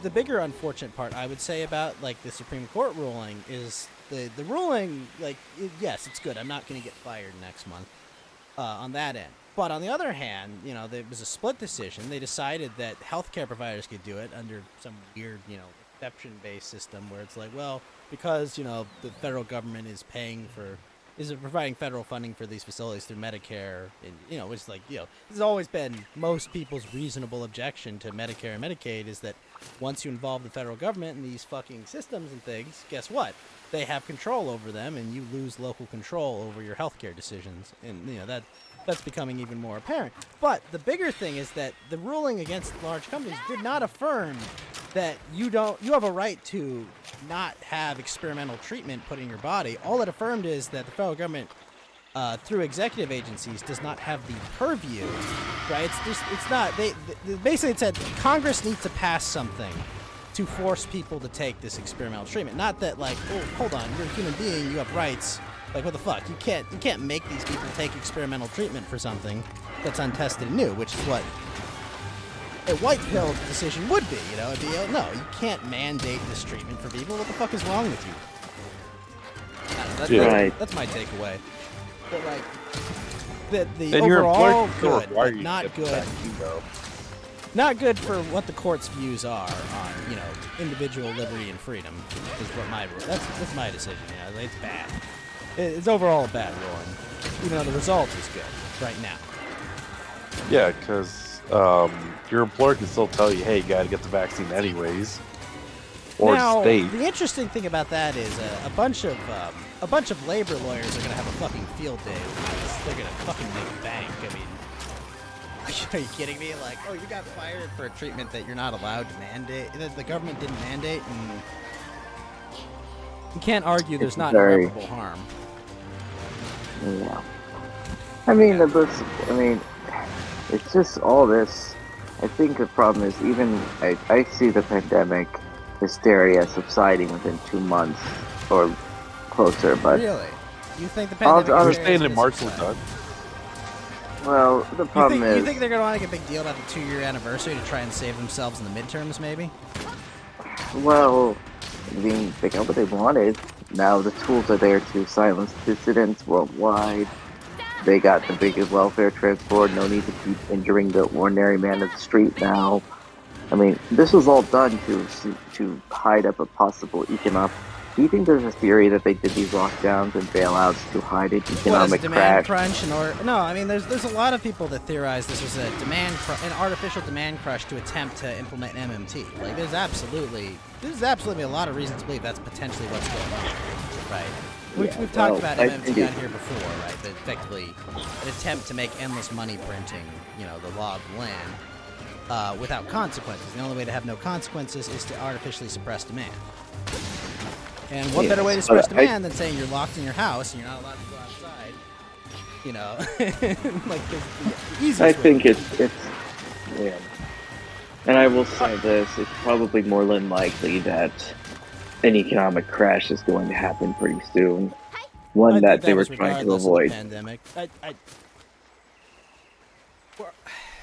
the bigger unfortunate part, I would say about like the Supreme Court ruling is the ruling. Like, yes, it's good. I'm not going to get fired next month on that end. But on the other hand, there was a split decision. They decided that healthcare providers could do it under some weird, exception-based system where it's like, well, because, the federal government is providing federal funding for these facilities through Medicare, and, which is like, this has always been most people's reasonable objection to Medicare and Medicaid is that once you involve the federal government in these fucking systems and things, guess what? They have control over them, and you lose local control over your healthcare decisions. And, that's becoming even more apparent. But the bigger thing is that the ruling against large companies did not affirm that you have a right to not have experimental treatment put in your body. All it affirmed is that the federal government, through executive agencies, does not have the purview, right? It's not, basically it said Congress needs to pass something to force people to take this experimental treatment. Not that like, oh, hold on, you're a human being, you have rights. Like, what the fuck? You can't make these people take experimental treatment for something that's untested and new, which is what a white pill decision would be. It'd be, no, you can't mandate this treatment for people. What the fuck is wrong with you? That's my takeaway. But like, the overall good, but not good. Not good for what the court's views are on, individual liberty and freedom. Is what that's my decision. It's bad. It's overall a bad ruling, even though the result is good right now. Yeah, because your employer can still tell you, hey, you got to get the vaccine anyways. Or now, state. The interesting thing about that is a bunch of labor lawyers are going to have a fucking field day with this. They're going to fucking make bank. I mean, are you kidding me? Like, oh, you got fired for a treatment that you're not allowed to mandate, that the government didn't mandate, and you can't argue there's not irreparable harm. Yeah. I mean, it's just all this. I think the problem is I see the pandemic hysteria subsiding within 2 months or closer, but... Really? You think the pandemic I understand in March we're done. Well, the problem is... You think they're going to make a big deal about the 2-year anniversary to try and save themselves in the midterms, maybe? Well, they got what they wanted. Now the tools are there to silence dissidents worldwide. They got the biggest welfare transport. No need to keep injuring the ordinary man of the street now. I mean, this was all done to hide up a possible economic... Do you think there's a theory that they did these lockdowns and bailouts to hide an economic demand crash? crunch no, I mean, there's a lot of people that theorize this was an artificial demand crush to attempt to implement MMT. Like, there's absolutely a lot of reasons to believe that's potentially what's going on, right? We've talked about MMT on here before, right? That effectively an attempt to make endless money printing, the law of the land, without consequences. The only way to have no consequences is to artificially suppress demand. And what better way to suppress demand than saying you're locked in your house and you're not allowed to go outside? Like the easiest way. I think it's yeah. And I will say this: it's probably more than likely that an economic crash is going to happen pretty soon. One that they were trying to avoid. Pandemic.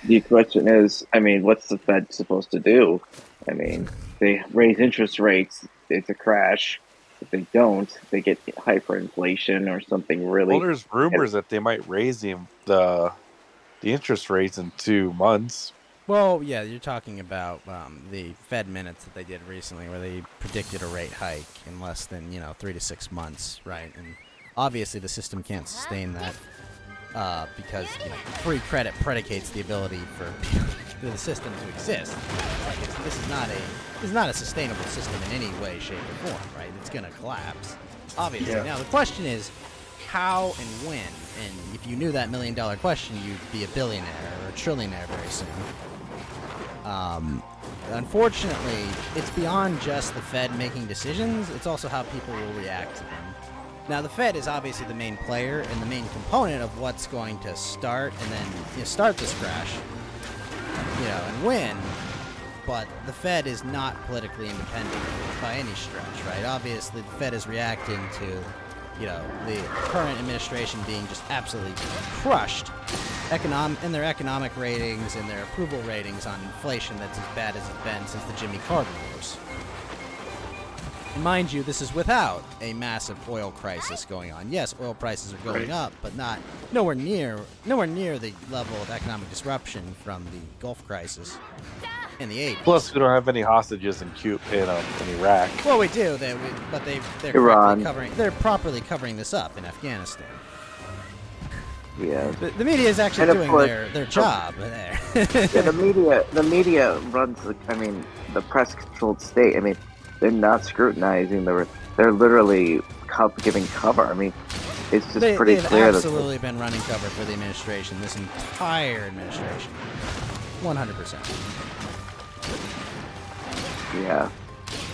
The question is, I mean, what's the Fed supposed to do? I mean, they raise interest rates, it's a crash. If they don't, they get hyperinflation or something really. Well, there's rumors that they might raise the interest rates in 2 months. Well, yeah, you're talking about the Fed minutes that they did recently, where they predicted a rate hike in less than 3 to 6 months, right? And obviously, the system can't sustain that because free credit predicates the ability for the system to exist. Like this is not a sustainable system in any way, shape, or form, right? It's gonna collapse, obviously. Yeah. Now the question is, how and when? And if you knew that $1 million question, you'd be a billionaire or a trillionaire very soon. Unfortunately, it's beyond just the Fed making decisions. It's also how people will react to them. Now, the Fed is obviously the main player and the main component of what's going to start and then start this crash, and win. But the Fed is not politically independent by any stretch, right? Obviously, the Fed is reacting to, the current administration being just absolutely crushed in their economic ratings and their approval ratings on inflation that's as bad as it's been since the Jimmy Carter wars. And mind you, this is without a massive oil crisis going on. Yes, oil prices are going up, but nowhere near the level of economic disruption from the Gulf crisis in the 80s. Plus, we don't have any hostages in Iraq. Well, we do, but they're properly covering this up in Afghanistan. Yeah. The media is actually doing their job there. Yeah, the media runs the press-controlled state. I mean, they're not scrutinizing. They're literally giving cover. I mean, it's just pretty clear. They've absolutely been running cover for the administration, this entire administration, 100%. Yeah,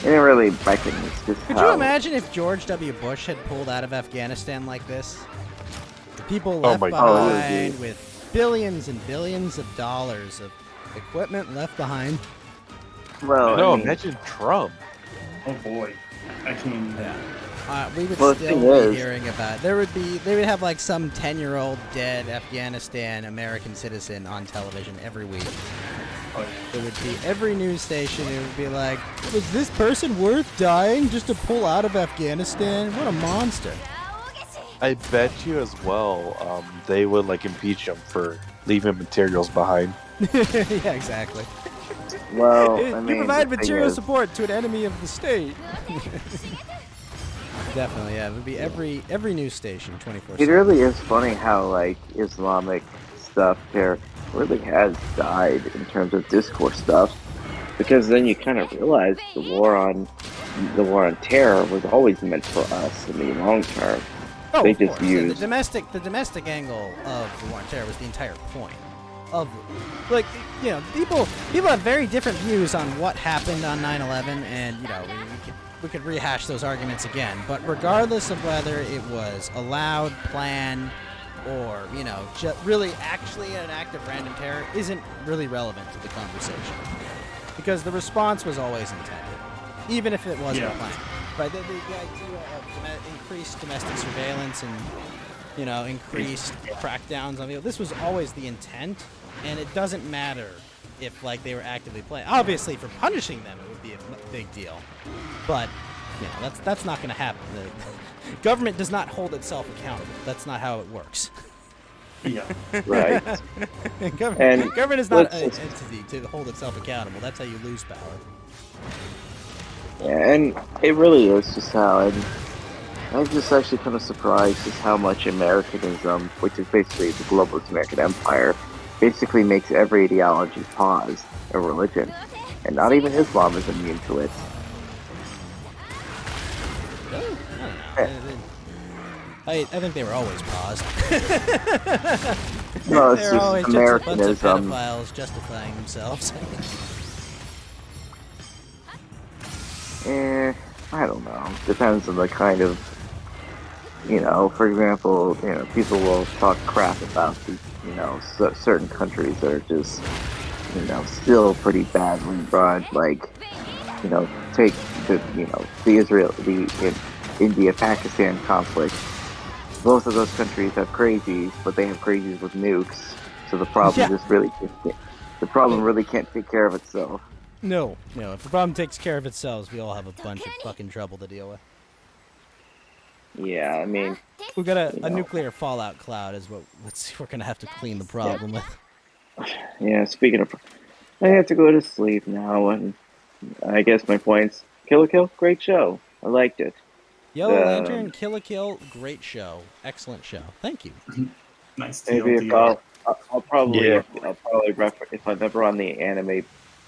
and it really beckons just Could you imagine if George W. Bush had pulled out of Afghanistan like this? The people left behind with billions and billions of dollars of equipment left behind. Well, no, imagine Trump. Oh boy, We would Well, the still thing be is- hearing about. They would have like some 10-year-old dead Afghanistan American citizen on television every week. It would be every news station. It would be like, was this person worth dying just to pull out of Afghanistan? What a monster! I bet you as well. They would impeach him for leaving materials behind. Yeah, exactly. Well, You provide material support to an enemy of the state. Definitely, yeah. It would be every news station, 24/7. It really is funny how Islamic stuff there really has died in terms of discourse stuff, because then you kind of realize the war on terror was always meant for us in the long term. Oh, They of just course. used- the domestic angle of the war on terror was the entire point. Of people have very different views on what happened on 9/11, and we could rehash those arguments again. But regardless of whether it was allowed, planned, or really actually an act of random terror, isn't really relevant to the conversation, because the response was always intended, even if it wasn't planned. Right? The idea of increased domestic surveillance and increased crackdowns on people. This was always the intent, and it doesn't matter if they were actively playing. Obviously, for punishing them, it would be a big deal, but that's not going to happen. The government does not hold itself accountable. That's not how it works. Yeah. Right. Government is not an entity to hold itself accountable. That's how you lose power. Yeah, and it really is just how, and I'm just actually kind of surprised just how much Americanism, which is basically the globalist American empire, basically makes every ideology pause a religion, and not even Islam is immune to it. Really? I don't know. I think they were always paused. No, it's They're always just just a bunch of Americanism. pedophiles justifying themselves. I don't know. Depends on the kind of, for example, people will talk crap about the, certain countries that are just, still pretty badly run. Take the India-Pakistan conflict. Both of those countries have crazies, but they have crazies with nukes. So the problem really can't take care of itself. No. If the problem takes care of itself, we all have a bunch of fucking trouble to deal with. Yeah, I mean, We've got a nuclear fallout cloud is what we're gonna have to clean the problem with. yeah. Speaking of, I have to go to sleep now, and I guess my points. Kill la Kill, great show. I liked it. Yellow Lantern, Kill la Kill, great show. Excellent show. Thank you. Nice Maybe TLDR. I'll probably Yeah. refer if I'm ever on the Anime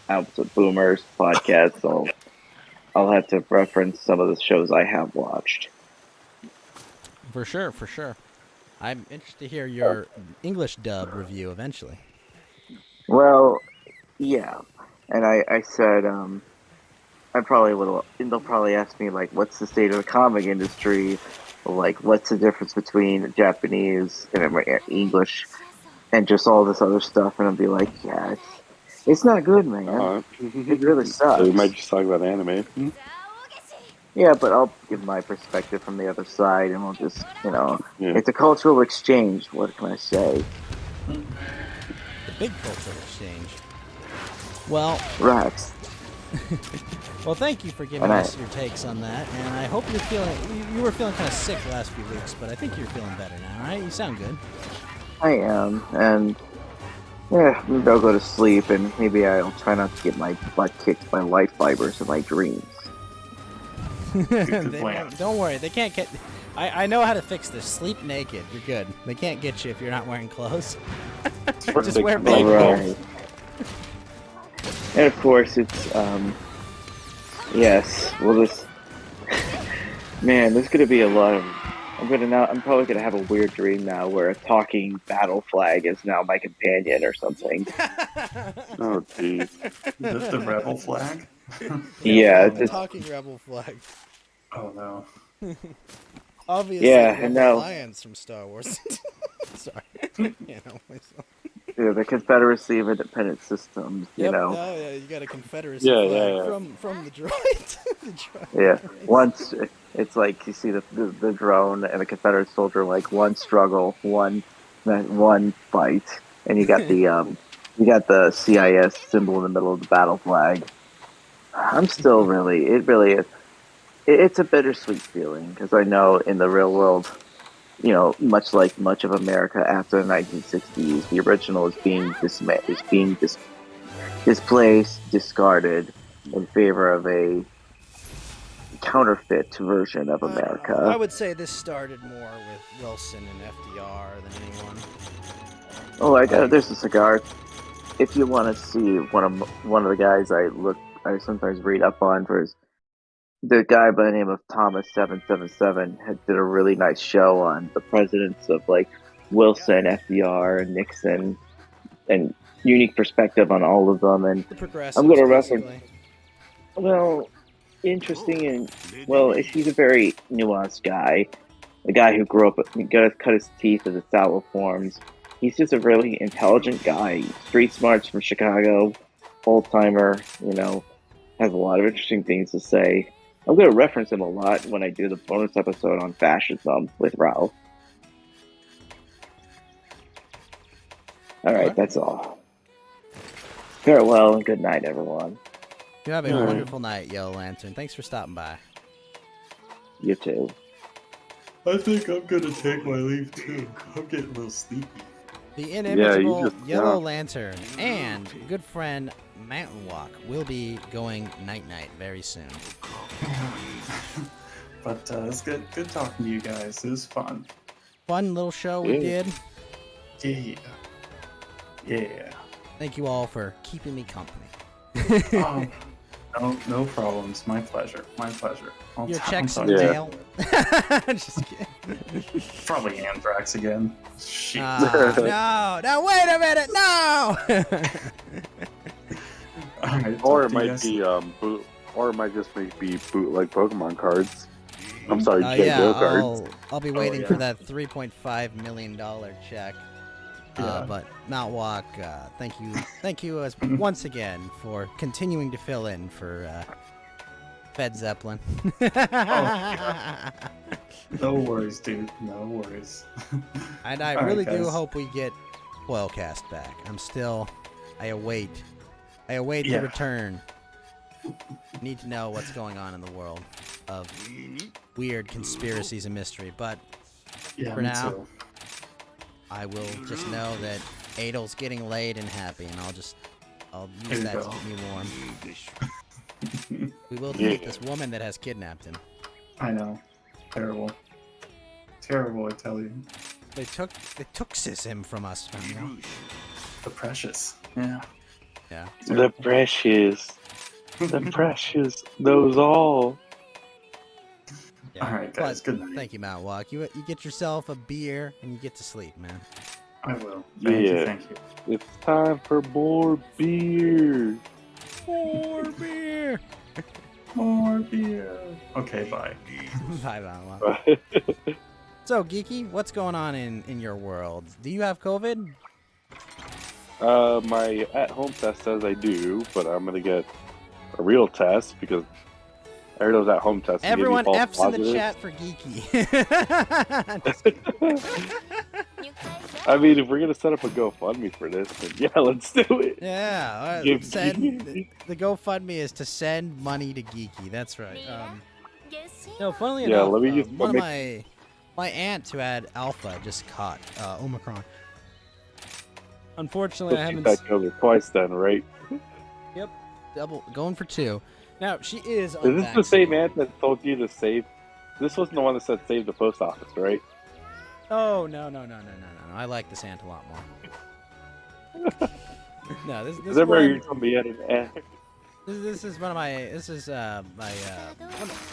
Output Boomers podcast. I'll have to reference some of the shows I have watched. For sure, for sure. I'm interested to hear your English dub review eventually. Well, yeah, and I said I probably will. They'll probably ask me like, "What's the state of the comic industry?" Or, like, "What's the difference between Japanese and English?" And just all this other stuff, and I'll be like, "Yeah, it's not good, man. It really So we might sucks." just talk about anime. Yeah, but I'll give my perspective from the other side, and we'll just, Yeah. it's a cultural exchange. What can I say? The big cultural exchange. Well, Rats. well, thank you for giving And us your takes on that, and I hope you're feeling. You were feeling kind of sick the last few weeks, but I think you're feeling better now, right? You sound good. I am, and yeah, maybe I'll go to sleep, and maybe I'll try not to get my butt kicked by light fibers in my dreams. They plan. won't- don't worry, they can't get. I know how to fix this. Sleep naked. You're good. They can't get you if you're not wearing clothes. Just wear baby Alright. clothes. And of course, it's yes. Well, this man, there's gonna be a lot of. I'm probably gonna have a weird dream now where a talking battle flag is now my companion or something. Oh, jeez. The rebel flag? Yeah, the just- talking rebel flag. Oh no. Obviously, Yeah, Rebel and now- Alliance from Star Wars. Sorry, you know. Yeah, the Confederacy of Independent Systems. You Yep. know. Oh yeah, you got a Confederacy Yeah, flag yeah. from the droid. The droid. Yeah. Once it's like you see the drone and the Confederate soldier, like one struggle, one fight, and you got the CIS symbol in the middle of the battle flag. I'm still really is. It's a bittersweet feeling because I know in the real world, much like much of America after the 1960s, the original is being displaced, discarded in favor of a counterfeit version of I don't know. I America. would say this started more with Wilson and FDR than anyone. Oh, there's a cigar. If you want to see one of the guys I sometimes read up on for his. The guy by the name of Thomas777 did a really nice show on the presidents of like Wilson, FDR, and Nixon, and unique perspective on all of them. And The progressives. I'm going to reference. basically. Well, interesting, and he's a very nuanced guy. A guy who grew up, cut his teeth at the sallow forms. He's just a really intelligent guy. Street smarts from Chicago, old timer. Has a lot of interesting things to say. I'm going to reference him a lot when I do the bonus episode on fascism with Ralph. All right, that's all. Farewell and good night, everyone. You have a All right. wonderful night, Yellow Lantern. Thanks for stopping by. You too. I think I'm gonna take my leave too. I'm getting a little sleepy. The inimitable just- Yellow yeah. Lantern and good friend Mountain Walk will be going night-night very soon. But it's good talking to you guys. It was fun. Fun little show we Yeah. did. Yeah. Thank you all for keeping me company. No problems. My pleasure. Your I'll checks talk in the to you. mail. Just kidding. Probably Anthrax again. Shit. No, wait a minute, no! All right, Or talk it to you might guys. be or it might just be bootleg Pokemon cards. I'm sorry, Yeah, JBO cards. I'll be waiting yeah. for that $3.5 million check. Yeah. But Mount Walk, thank you once again for continuing to fill in for Fed Zeppelin. No worries, dude. No worries. And I All right, really do guys. hope we get Foilcast back. I await the Yeah. return. Need to know what's going on in the world of weird conspiracies and mystery. But Yeah, For me now. too. I will just know that Adel's getting laid and happy, and I'll There use you that to go. keep me warm. We will Yeah. defeat this woman that has kidnapped him. I know. Terrible. Terrible, I tell you. They took him from us. You know? The precious. Yeah. Yeah. The precious. The precious knows all. Yeah. All right, guys. But Good night. thank you, Mount Walk. You get yourself a beer and you get to sleep, man. I will. Thank you. Yeah. Thank you. It's time for more beer. More beer. More beer. Okay, bye. Bye, Mount Walk. So, Geeky, what's going on in your world? Do you have COVID? My at-home test says I do, but I'm gonna get a real test because I heard those at-home tests. give you Everyone false F's in the positives. chat for Geeky. I mean, if we're gonna set up a GoFundMe for this, then yeah, let's do it. Yeah, all right, Give send Geeky. the GoFundMe is to send money to Geeky. That's right. No, funnily Yeah, enough, let me just one of make- my aunt who had Alpha just caught Omicron. Unfortunately, I Let's haven't. get that COVID twice then, right? Yep, double going for 2. Now she is. Is this the same aunt that told you to save? This wasn't the one that said save the post office, right? Oh no! I like this aunt a lot more. No, this Remember one, you told me you had an aunt? this is one of my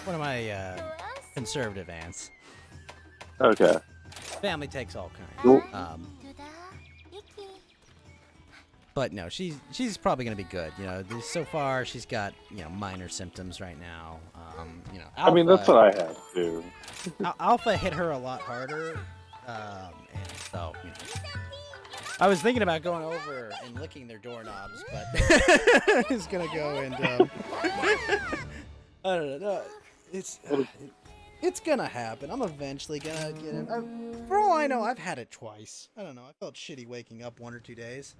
one of my conservative aunts. Okay. Family takes all Cool. kinds. But no, she's probably gonna be good. You know, so far she's got minor symptoms right now. I mean, that's what I have too. Alpha hit her a lot harder, and so I was thinking about going over and licking their doorknobs, but it's gonna go and I don't know. It's gonna happen. I'm eventually gonna get it. For all I know, I've had it twice. I don't know. I felt shitty waking up 1 or 2 days.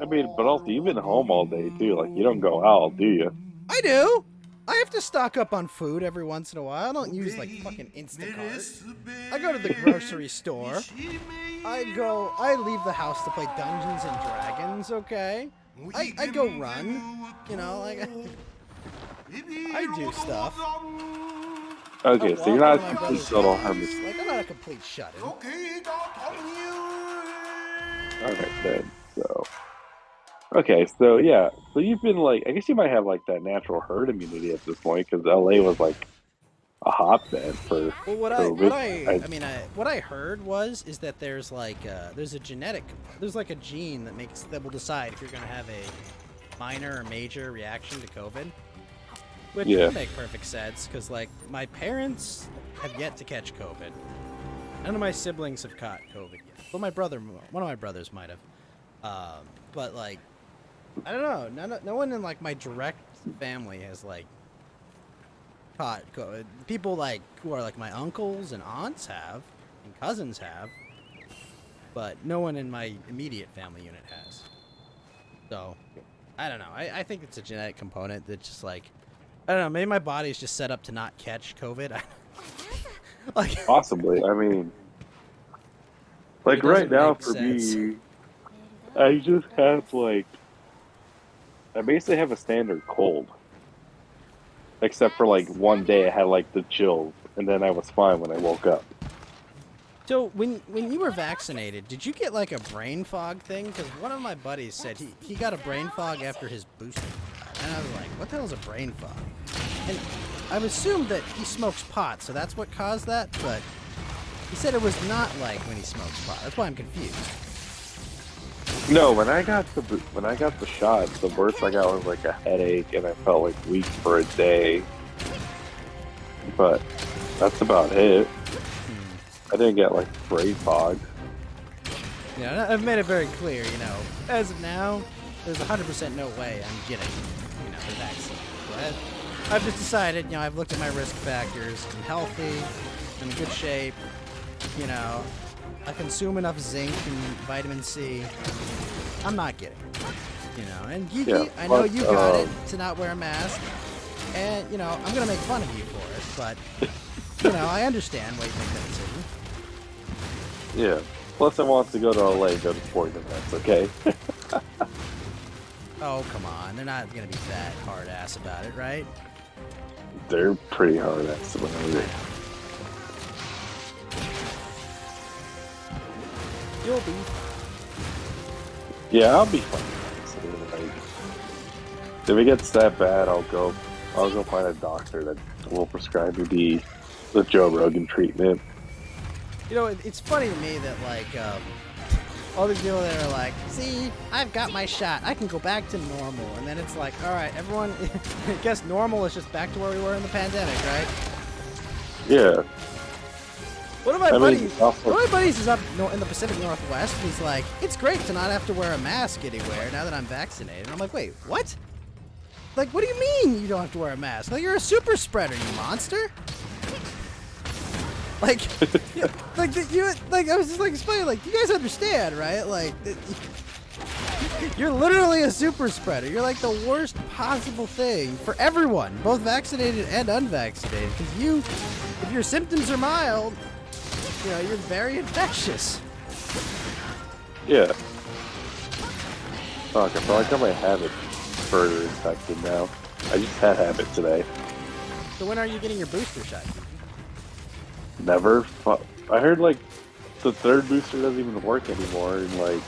I mean, but also you've been home all day too. Like you don't go out, do you? I do. I have to stock up on food every once in a while. I don't use like fucking Instacart. I go to the grocery store. I leave the house to play Dungeons and Dragons, okay? I go run, like I do stuff. Okay, I so you're walk not with my a complete brother's total dogs. hermit. Like I'm not a complete shut-in. Alright then, so. Okay, so yeah. So you've been like, I guess you might have like that natural herd immunity at this point, because LA was like a hotbed for Well, what I heard is that there's like there's a there's like a gene that will decide if you're gonna have a minor or major reaction to COVID, which would make perfect sense because like my parents have yet to catch COVID. None of my siblings have caught COVID yet. Well, one of my brothers might have, but like I don't know. No one in like my direct family has like caught COVID. People like who are like my uncles and aunts have, and cousins have, but no one in my immediate family unit has. So I don't know. I think it's a genetic component that's just like I don't know. Maybe my body's just set up to not catch COVID. Like possibly. I mean, like It doesn't right now make for sense. me, I just have like, I basically have a standard cold. Except for like one day I had like the chills, and then I was fine when I woke up. So when you were vaccinated, did you get like a brain fog thing? Because one of my buddies said he got a brain fog after his booster, and I was like, what the hell is a brain fog? And I've assumed that he smokes pot, so that's what caused that. But he said it was not like when he smokes pot. That's why I'm confused. No, when I got the shot, the worst I got was like a headache, and I felt like weak for a day. But that's about it. I didn't get like brain fog. Yeah, I've made it very clear. As of now, there's 100% no way I'm getting, the vaccine. But I've just decided, I've looked at my risk factors. I'm healthy. I'm in good shape. I consume enough zinc and vitamin C. I'm not getting it. And Geeky, Yeah, I know but, you got it to not wear a mask. And, I'm going to make fun of you for it. But, I understand why you make that decision. Yeah. Plus, I want to go to LA and go to sporting events. Okay. Oh, come on. They're not going to be that hard ass about it, right? They're pretty hard ass about it. You'll be fine. Yeah, I'll be fine. So, like, if it gets that bad, I'll go find a doctor that will prescribe me the Joe Rogan treatment. You know, it's funny to me that, like, all these people that are like, see, I've got my shot. I can go back to normal. And then it's like, all right, everyone, I guess normal is just back to where we were in the pandemic, right? Yeah. One of my buddies is up in the Pacific Northwest, and he's like, it's great to not have to wear a mask anywhere now that I'm vaccinated. And I'm like, wait, what? Like, what do you mean you don't have to wear a mask? Like, you're a super spreader, you monster. Like, I was just like explaining, like, you guys understand, right? Like, you're literally a super spreader. You're like the worst possible thing for everyone, both vaccinated and unvaccinated. Because if your symptoms are mild, you know, you're very infectious. Yeah. Fuck, I feel like I might have it further infected now. I just had it today. So when are you getting your booster shot? Never. I heard like the third booster doesn't even work anymore, and like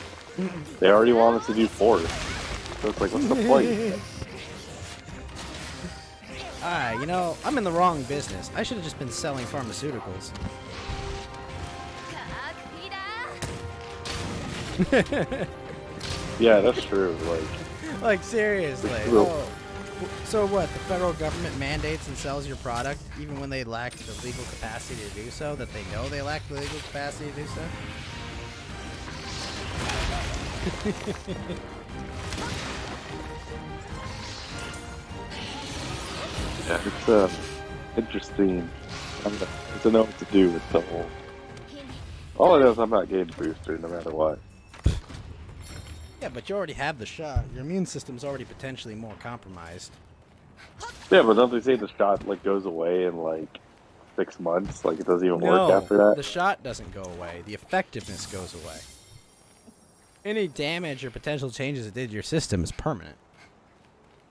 they already want us to do fourth. So it's like, what's the point? You know, I'm in the wrong business. I should have just been selling pharmaceuticals. Yeah, that's true. Like seriously. Oh, so what? The federal government mandates and sells your product even when they lack the legal capacity to do so? That they know they lack the legal capacity to do so? Yeah, it's interesting. I don't know what to do with the whole. All I know is I'm not getting boosted no matter what. Yeah, but you already have the shot. Your immune system's already potentially more compromised. Yeah, but don't they say the shot like goes away in like 6 months? Like it doesn't even work after that? The shot doesn't go away. The effectiveness goes away. Any damage or potential changes it did to your system is permanent.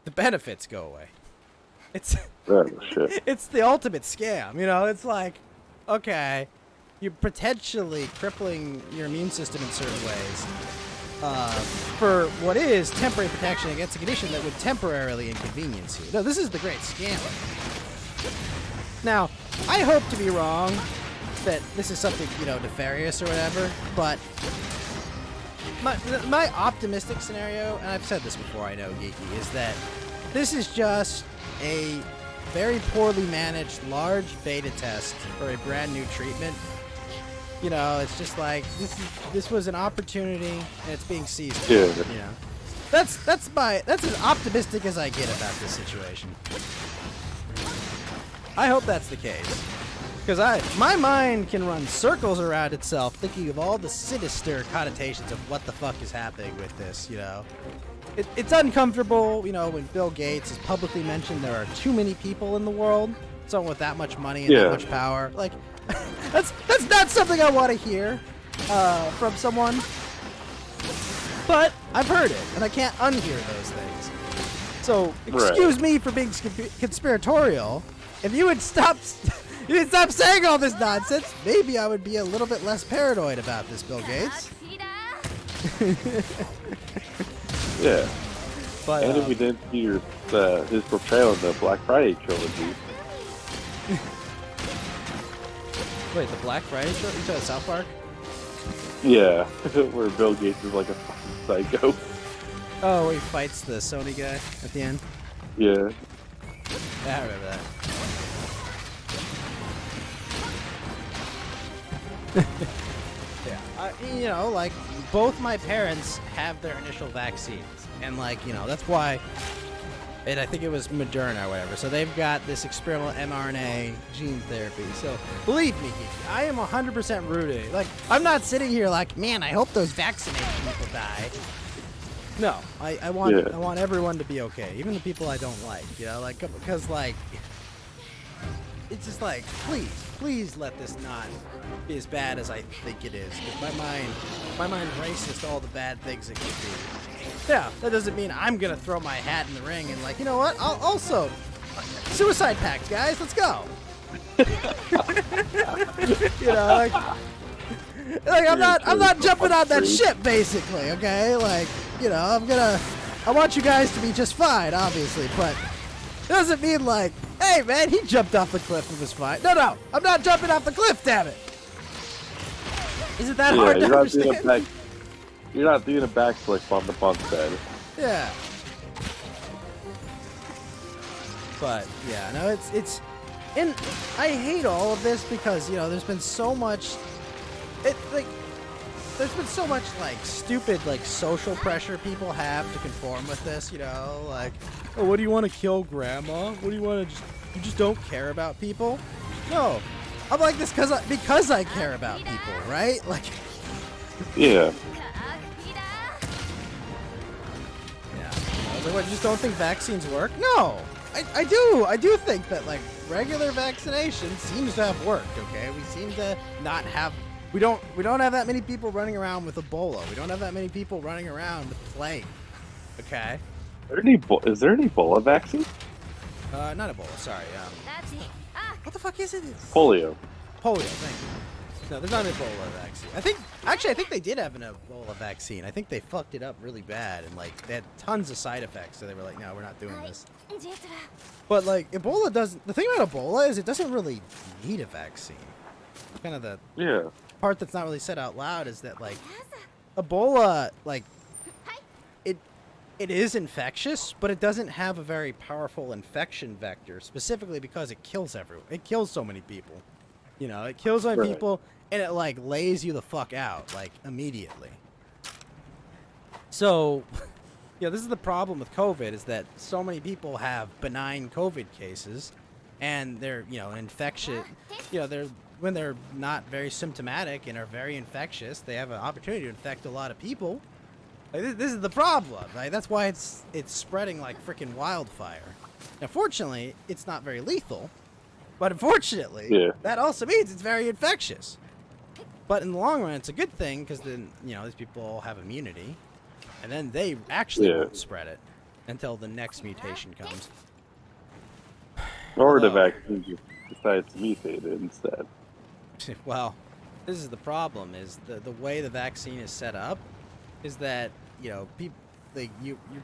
The benefits go away. It's shit. It's the ultimate scam, you know? It's like, okay, you're potentially crippling your immune system in certain ways. For what is temporary protection against a condition that would temporarily inconvenience you. No, this is the great scam. Now, I hope to be wrong, that this is something, you know, nefarious or whatever, but my optimistic scenario, and I've said this before, I know, Geeky, is that this is just a very poorly managed large beta test for a brand new treatment. You know, it's just like this was an opportunity and it's being seized. Yeah. You know, that's as optimistic as I get about this situation. I hope that's the case, because my mind can run circles around itself thinking of all the sinister connotations of what the fuck is happening with this. You know, it's uncomfortable. You know, when Bill Gates has publicly mentioned there are too many people in the world, someone with that much money and that much power, like. That's not something I want to hear from someone, but I've heard it, and I can't unhear those things. So, excuse me for being conspiratorial. If you would stop saying all this nonsense, maybe I would be a little bit less paranoid about this, Bill Gates. Yeah. But, and if we didn't hear his portrayal of the Black Friday trilogy. Wait, the Black Friday show? You talking South Park? Yeah, where Bill Gates is like a fucking psycho. Oh, where he fights the Sony guy at the end? Yeah. Yeah, I remember that. Yeah, you know, like, both my parents have their initial vaccines. And, like, you know, that's why... And I think it was Moderna or whatever. So they've got this experimental mRNA gene therapy. So believe me, I am 100% rooting. Like, I'm not sitting here like, man, I hope those vaccinated people die. No, I want everyone to be okay, even the people I don't like. You know, like, because like, it's just like, please let this not be as bad as I think it is. Because my mind races to all the bad things it could be. Yeah, that doesn't mean I'm gonna throw my hat in the ring and like, you know what? I'll also suicide pact, guys. Let's go. You know, like, Like I'm not jumping on that Agreed. ship, basically. Okay, like I want you guys to be just fine, obviously, but it doesn't mean like, hey man, he jumped off the cliff and was fine. No, I'm not jumping off the cliff, damn it. Is it that hard to understand? You're not doing a backflip on the bunk bed. Yeah. But yeah, no, it's, and I hate all of this because there's been so much, there's been so much like stupid like social pressure people have to conform with this. Like, oh, what do you want to kill grandma? What do you want to you just don't care about people? No, I'm like this because I care about people, right? Like, Yeah. I just don't think vaccines work. No, I do think that like regular vaccination seems to have worked. Okay, we seem to not have. We don't have that many people running around with Ebola. We don't have that many people running around with plague. Okay. Is there an Ebola vaccine? Not Ebola. Sorry. What the fuck is it? Polio. Polio. Thank you. No, there's not an Ebola vaccine. I think they did have an Ebola vaccine. I think they fucked it up really bad and like they had tons of side effects. So they were like, no, we're not doing this. But like Ebola doesn't. The thing about Ebola is it doesn't really need a vaccine. Kind of the part that's not really said out loud is that like Ebola, like it is infectious, but it doesn't have a very powerful infection vector, specifically because it kills everyone. It kills so many people. It kills so many people, and it like lays you the fuck out like immediately. So, this is the problem with COVID is that so many people have benign COVID cases, and they're infectious. When they're not very symptomatic and are very infectious, they have an opportunity to infect a lot of people. Like, this is the problem, right? That's why it's spreading like freaking wildfire. Now, fortunately, it's not very lethal, but unfortunately, that also means it's very infectious. But in the long run, it's a good thing because then these people have immunity, and then they actually won't spread it until the next mutation comes. Or the vaccine decides to mutate it instead. Well, this is the problem: is the way the vaccine is set up, is that your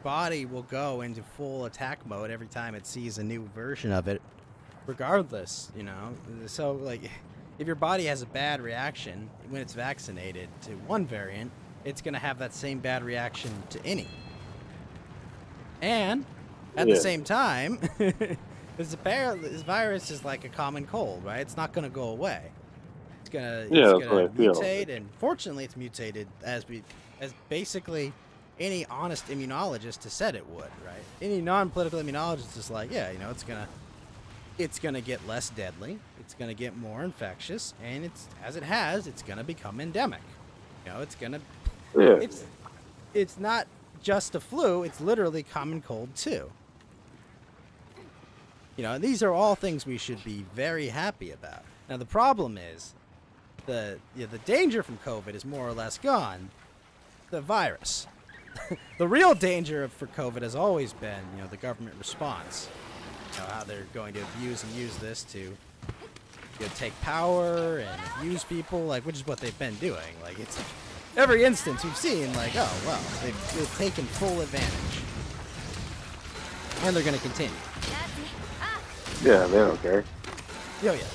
body will go into full attack mode every time it sees a new version of it, regardless. So like, if your body has a bad reaction when it's vaccinated to one variant, it's gonna have that same bad reaction to any. And at the same time, this virus is like a common cold, right? It's not gonna go away. It's gonna mutate, and fortunately, it's mutated as basically any honest immunologist has said it would, right? Any non-political immunologist is like, it's gonna get less deadly, it's gonna get more infectious, and it's gonna become endemic. It's gonna, it's not just a flu; it's literally common cold too. These are all things we should be very happy about. Now the problem is, the danger from COVID is more or less gone. The virus. The real danger for COVID has always been, the government response. How they're going to abuse and use this to take power and abuse people, which is what they've been doing. Like, it's every instance we've seen, oh well, they've taken full advantage, and they're going to continue. Yeah, they don't care. Oh yeah.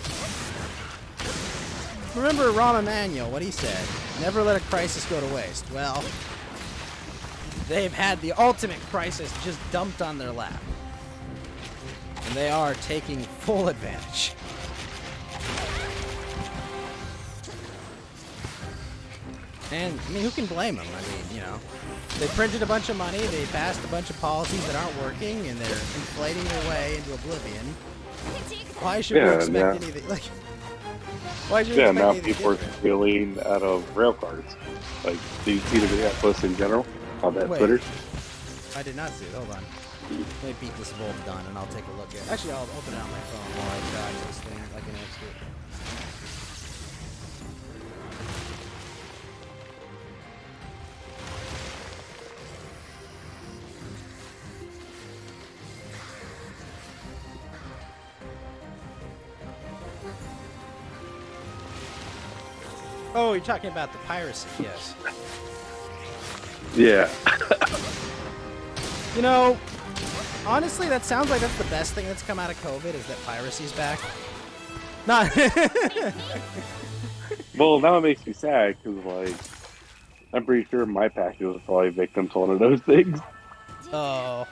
Remember Rahm Emanuel, what he said? Never let a crisis go to waste. Well, they've had the ultimate crisis just dumped on their lap. And they are taking full advantage. And, who can blame them? They printed a bunch of money, they passed a bunch of policies that aren't working, and they're inflating their way into oblivion. Why should we expect anything? Why should we expect now anything people different? are stealing out of rail cars. Do you see the video I posted in general on that Twitter? I did not see it. Hold on. Let me beat this Volt done, and I'll take a look at it. Actually, I'll open it on my phone while I drive this thing like an expert. Oh, you're talking about the piracy, yes. Yeah. You know, honestly, that sounds like that's the best thing that's come out of COVID is that piracy's back. Not. Well, now it makes me sad because, like, I'm pretty sure my package was probably victim to one of those things. Oh.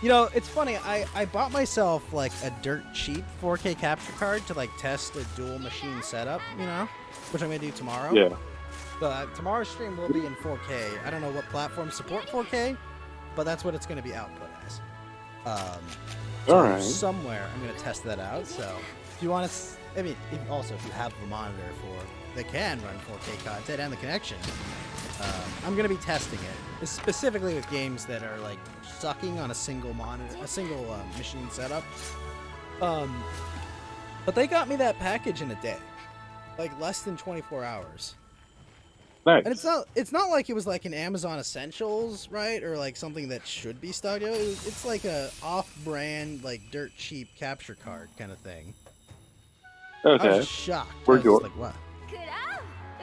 You know, it's funny. I bought myself like a dirt cheap 4K capture card to like test a dual machine setup, you know, which I'm gonna do tomorrow. Yeah. But tomorrow's stream will be in 4K. I don't know what platforms support 4K, but that's what it's gonna be output as. So All right. somewhere I'm gonna test that out. So if you want to, I mean, if you have the monitor that can run 4K content and the connection, I'm gonna be testing it, specifically with games that are like sucking on a single monitor, machine setup. But they got me that package in a day, like less than 24 hours. Nice. And it's not like it was like an Amazon Essentials, right, or like something that should be stocked. It's like a off-brand, like dirt cheap capture card kind of thing. Okay. I was shocked. Where'd I was you- just like, what?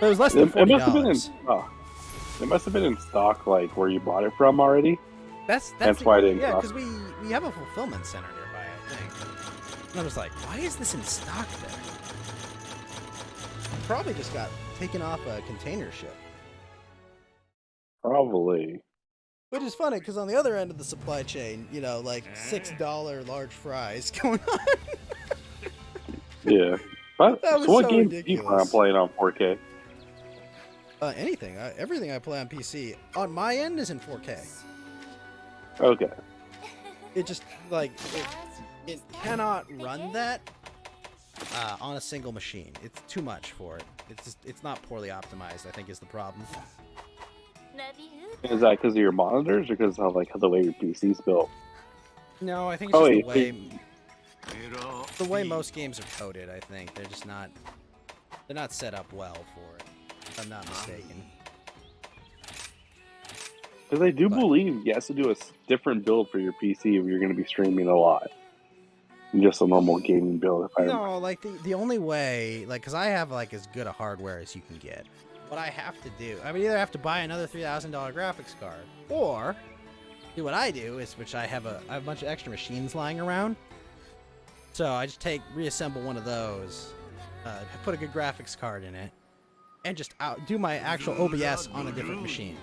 It was less than It must have been in. $40. Oh, it must have been in stock, like where you bought it from already. That's why I didn't yeah, cost- because we have a fulfillment center nearby, I think. And I was like, why is this in stock there? Probably just got taken off a container ship. Probably. Which is funny because on the other end of the supply chain, you know, like $6 large fries going on. Yeah. But, That was so what so game do you plan on ridiculous. playing on 4K? Anything, everything I play on PC on my end is in 4K. Okay. It just like it cannot run that on a single machine. It's too much for it. It's not poorly optimized, I think, is the problem. Is that because of your monitors or because of like the way your PC's built? No, I think it's Oh, just wait, the way most games are coded. I think they're not set up well for it. If I'm not mistaken. Because I do But- believe you have to do a different build for your PC if you're going to be streaming a lot. Than just a normal gaming build. If I remember. No, like the only way, like, because I have like as good a hardware as you can get. What I have to do, I would either have to buy another $3,000 graphics card, or do what I do is, which I have a bunch of extra machines lying around. So I just reassemble one of those, put a good graphics card in it, and just do my actual OBS on a different machine.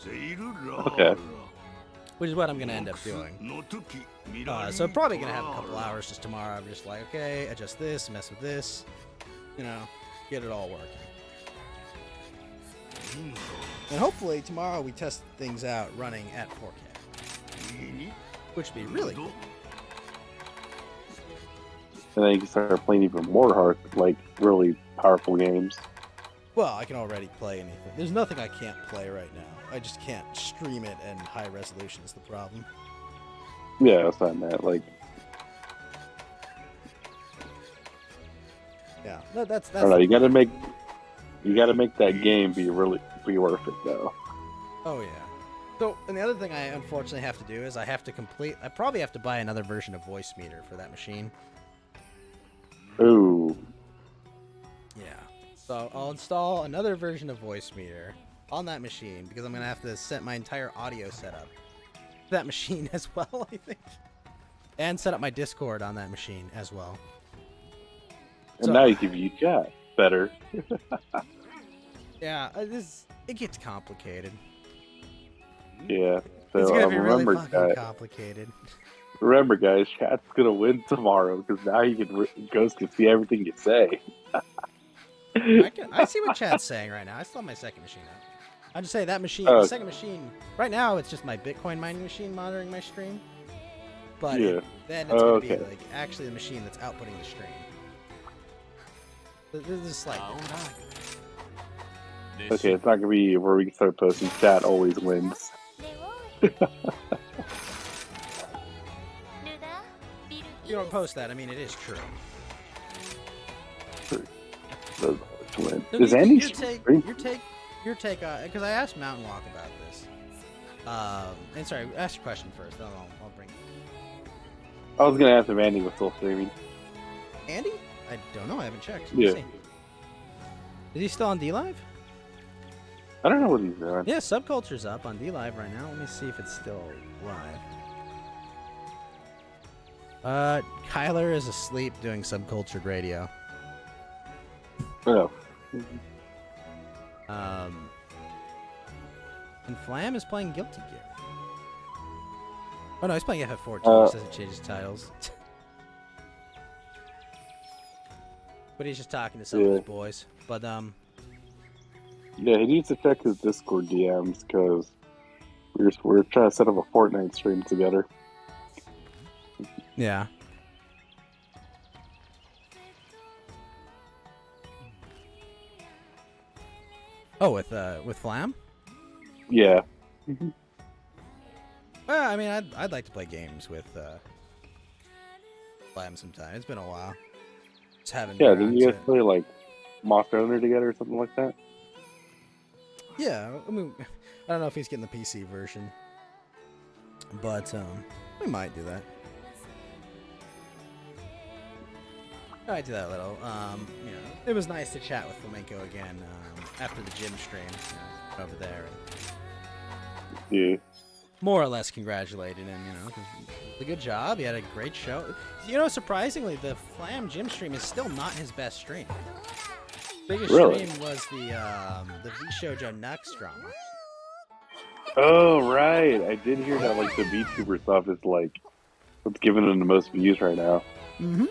Okay. Which is what I'm gonna end up doing. So probably gonna have a couple hours just tomorrow. I'm just like, okay, adjust this, mess with this, you know, get it all working. And hopefully tomorrow we test things out running at 4K, which would be really cool. And then you can start playing even more hard, like really powerful games. Well, I can already play anything. There's nothing I can't play right now. I just can't stream it in high resolution is the problem. Yeah, that's what I meant. Like, Yeah, that's I don't know. You got to make that game be worth it, though. Oh yeah. So, and the other thing I unfortunately have to do is I probably have to buy another version of Voice Meter for that machine. Ooh. Yeah. So I'll install another version of Voice Meter on that machine because I'm gonna have to set my entire audio setup to that machine as well, I think, and set up my Discord on that machine as well. And So- now you can view chat better. Yeah, it gets complicated. Yeah. It's So gonna be really remember, fucking guys, complicated. chat's gonna win tomorrow because now Ghost can see everything you say. I see what chat's saying right now. I still have my second machine up. I just say that machine, Oh. the second machine. Right now, it's just my Bitcoin mining machine monitoring my stream. But Yeah. then it's gonna be Okay. like actually the machine that's outputting the stream. This is slight. Okay, it's not gonna be where we can start posting chat always wins. You don't post that. I mean, it is true. Does always win. So Does your Andy take, stream? your take, because I asked Mountain Walk about this. And sorry, ask your question first. Then I'll bring I was gonna ask if Andy was still streaming. Andy. I don't know. I haven't checked. Let me Yeah. see. Is he still on D Live? I don't know what he's doing. Yeah, Subculture's up on D Live right now. Let me see if it's still live. Kyler is asleep doing Subcultured Radio. Oh. And Flam is playing Guilty Gear. Oh no, he's playing FF14. He doesn't change his titles. But he's just talking to some of his boys. But Yeah, he needs to check his Discord DMs because we're trying to set up a Fortnite stream together. yeah. Oh, with Flam? Yeah. Well, I mean, I'd like to play games with Flam sometime. It's been a while. Just haven't. Yeah, been didn't around you to guys it. play like Monster Hunter together or something like that? Yeah, I mean, I don't know if he's getting the PC version, but we might do that. I might do that a little. You know, it was nice to chat with Flamenco again after the gym stream over there. And Yeah. more or less congratulated him, you know, 'cause he did a good job. He had a great show. You know, surprisingly, the Flam gym stream is still not his best stream. Biggest Really? stream was the V Shoujo Nux drama. Oh right, I did hear that like the VTuber stuff is like what's giving him the most views right now. Mm-hmm.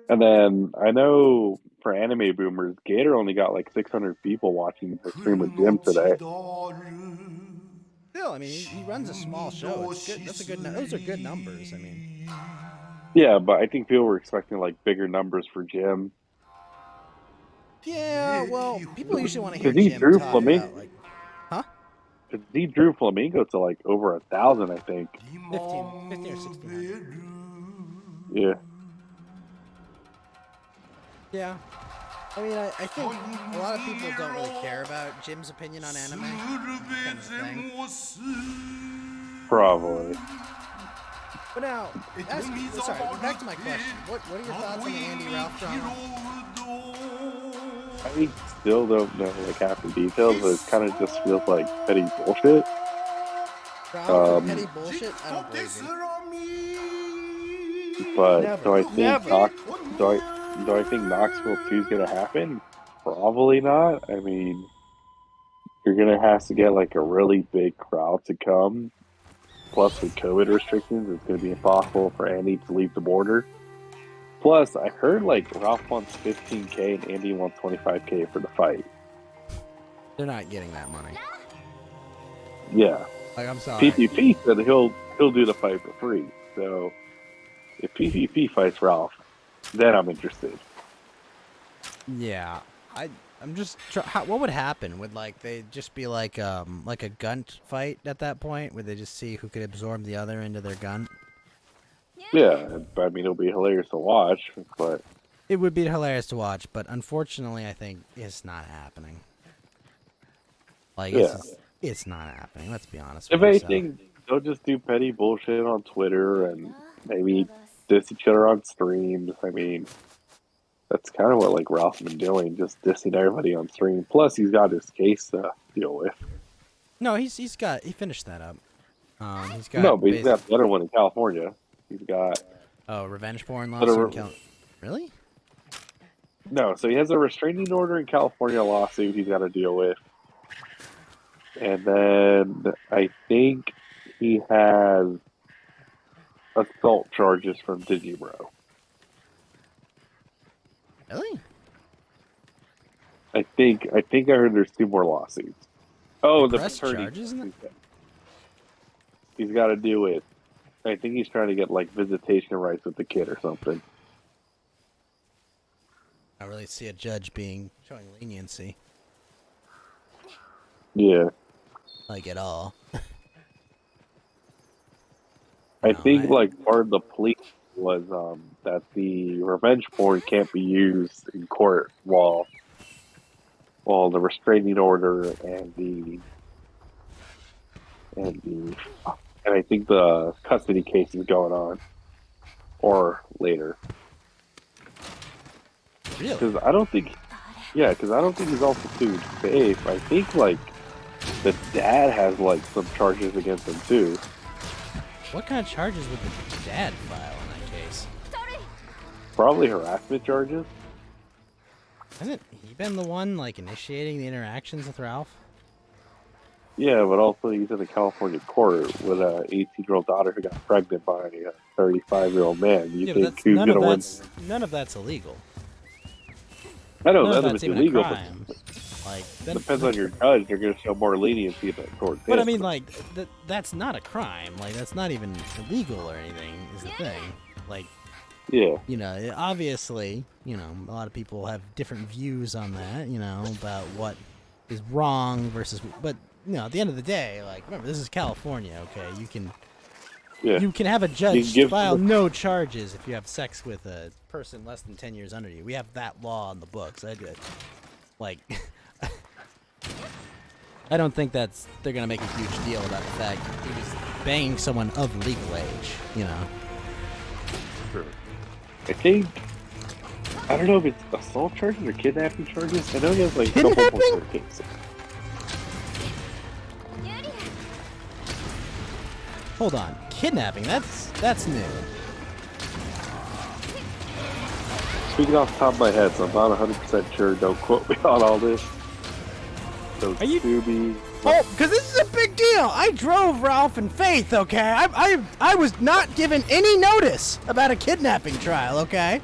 And then I know for anime boomers, Gator only got like 600 people watching the stream with Jim today. Still, I mean, he runs a small show. It's good. That's a good. Those are good numbers. I mean, Yeah, but I think people were expecting like bigger numbers for Jim. yeah. Well, people usually want to hear 'Cause he Jim drew talk Flamingo. about like, huh? 'Cause he drew Flamingo to like over 1,000, I think. 15 or 1600. Yeah. Yeah. I mean, I think a lot of people don't really care about Jim's opinion on anime. Kind of thing. Probably. But now, sorry, back to my question. What are your thoughts on the Andy Ralph drama? I still don't know like half the details, but it kind of just feels like petty bullshit. Ralph and petty bullshit? I don't believe you. But Never. do I think Never. do I think Knoxville 2 is gonna happen? Probably not. I mean, you're gonna have to get like a really big crowd to come. Plus, with COVID restrictions, it's gonna be impossible for Andy to leave the border. Plus, I heard like Ralph wants 15K and Andy wants 25K for the fight. They're not getting that money. Yeah, Like, I'm sorry. PvP said he'll do the fight for free. So if PvP fights Ralph, then I'm interested. Yeah, I'm just what would happen? Would like they just be like a gun fight at that point, where they just see who could absorb the other into their gun? Yeah, I mean it'll be hilarious to watch, but It would be hilarious to watch, but unfortunately, I think it's not happening. Like, it's not happening. Let's be honest. if with ourselves. anything, they'll just do petty bullshit on Twitter and maybe diss each other on streams. I mean, that's kind of what like Ralph's been doing, just dissing everybody on stream. Plus, he's got his case to deal with. No, he finished that up. He's got No, but he's got the other one in California. He's got revenge porn Whatever. lawsuit. Really? no, so he has a restraining order in California lawsuit he's got to deal with, and then I think he has assault charges from Digibro. Really? I think I heard there's 2 more lawsuits. Oh, the Press paternity. charges in that? He's got to do it. I think he's trying to get like visitation rights with the kid or something. I don't really see a judge showing leniency, Yeah, like at all. I No, think like part of the plea was that the revenge porn can't be used in court while the restraining order and I think the custody case is going on or later. Really? Because I don't think, because I don't think he's also too safe. I think like the dad has like some charges against him too. What kind of charges would the dad file in that case? Probably harassment charges. Hasn't he been the one like initiating the interactions with Ralph? Yeah, but also he's in a California court with a 18-year-old daughter who got pregnant by a 35-year-old man. You think who's gonna win? None of that's illegal. I know None of none of that's it's even illegal, a crime. Like but depends on your judge. They're gonna show more leniency in that court. But I mean, like that's not a crime. Like that's not even illegal or anything. Is the thing. Like. Yeah. You know, obviously, you know, a lot of people have different views on that, you know, about what is wrong versus, but, you know, at the end of the day, like, remember, this is California, okay? You can have a judge file no charges if you have sex with a person less than 10 years under you. We have that law on the books. I don't think they're going to make a huge deal about the fact he was banging someone of legal age, you know? Sure. I think, I don't know if it's assault charges or kidnapping charges. I know he has like a couple more court cases. Hold on, kidnapping? That's new. Speaking off the top of my head, so I'm not 100% sure. Don't quote me on all this. So Are you? Scooby. Oh, because this is a big deal. I drove Ralph and Faith. Okay, I was not given any notice about a kidnapping trial. Okay.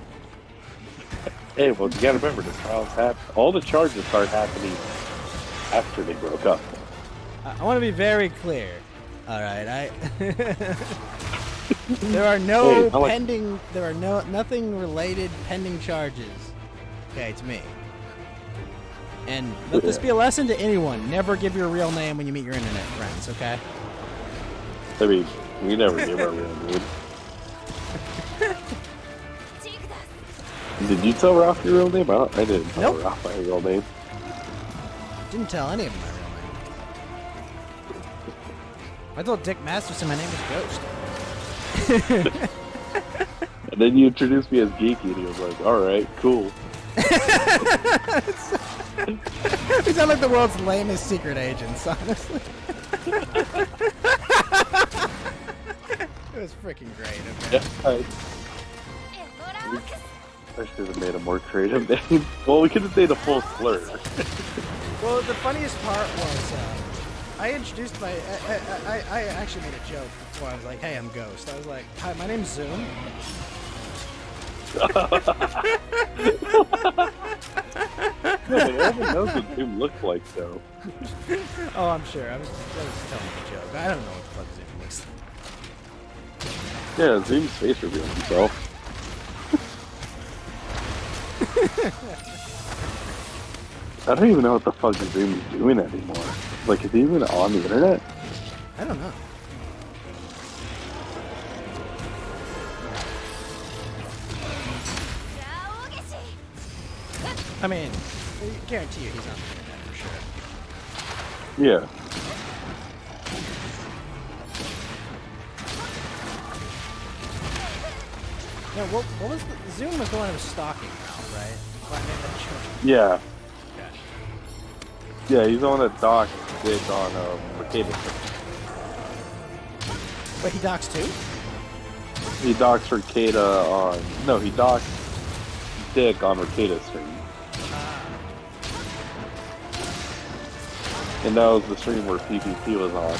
Hey, well, you gotta remember, the trials all the charges start happening after they broke up. I want to be very clear. All right, there are no pending. There are nothing related pending charges. Okay, to me. And let this be a lesson to anyone. Never give your real name when you meet your internet friends, okay? I mean, we never give our real name. Did you tell Ralph your real name? I didn't tell Ralph my real name. Didn't tell any of them my real name. I told Dick Masterson my name was Ghost. And then you introduced me as Geeky, and he was like, alright, cool. We sound like the world's lamest secret agents, honestly. It was freaking great, okay? Yeah, I should have made a more creative name. Well, we could have made a full slur. Well, the funniest part was, I introduced I actually made a joke before. I was like, hey, I'm Ghost. I was like, hi, my name's Zoom. No, but everyone knows what Zoom looks like, though. Oh, I'm sure. I was telling a joke. I don't know what the fuck Zoom looks like. Yeah, Zoom's face reveals himself. I don't even know what the fuck Zoom is doing anymore. Like, is he even on the internet? I don't know. I mean, I guarantee you he's on the internet for sure. Yeah. No, what was the Zoom was the one who was stalking Ralph, right? Yeah. Okay. Yeah, he's the one that docked Dick on Mercatus. Wait, he docks too? He docks Mercata on... No, he docked Dick on Mercatus stream. And that was the stream where PvP was on.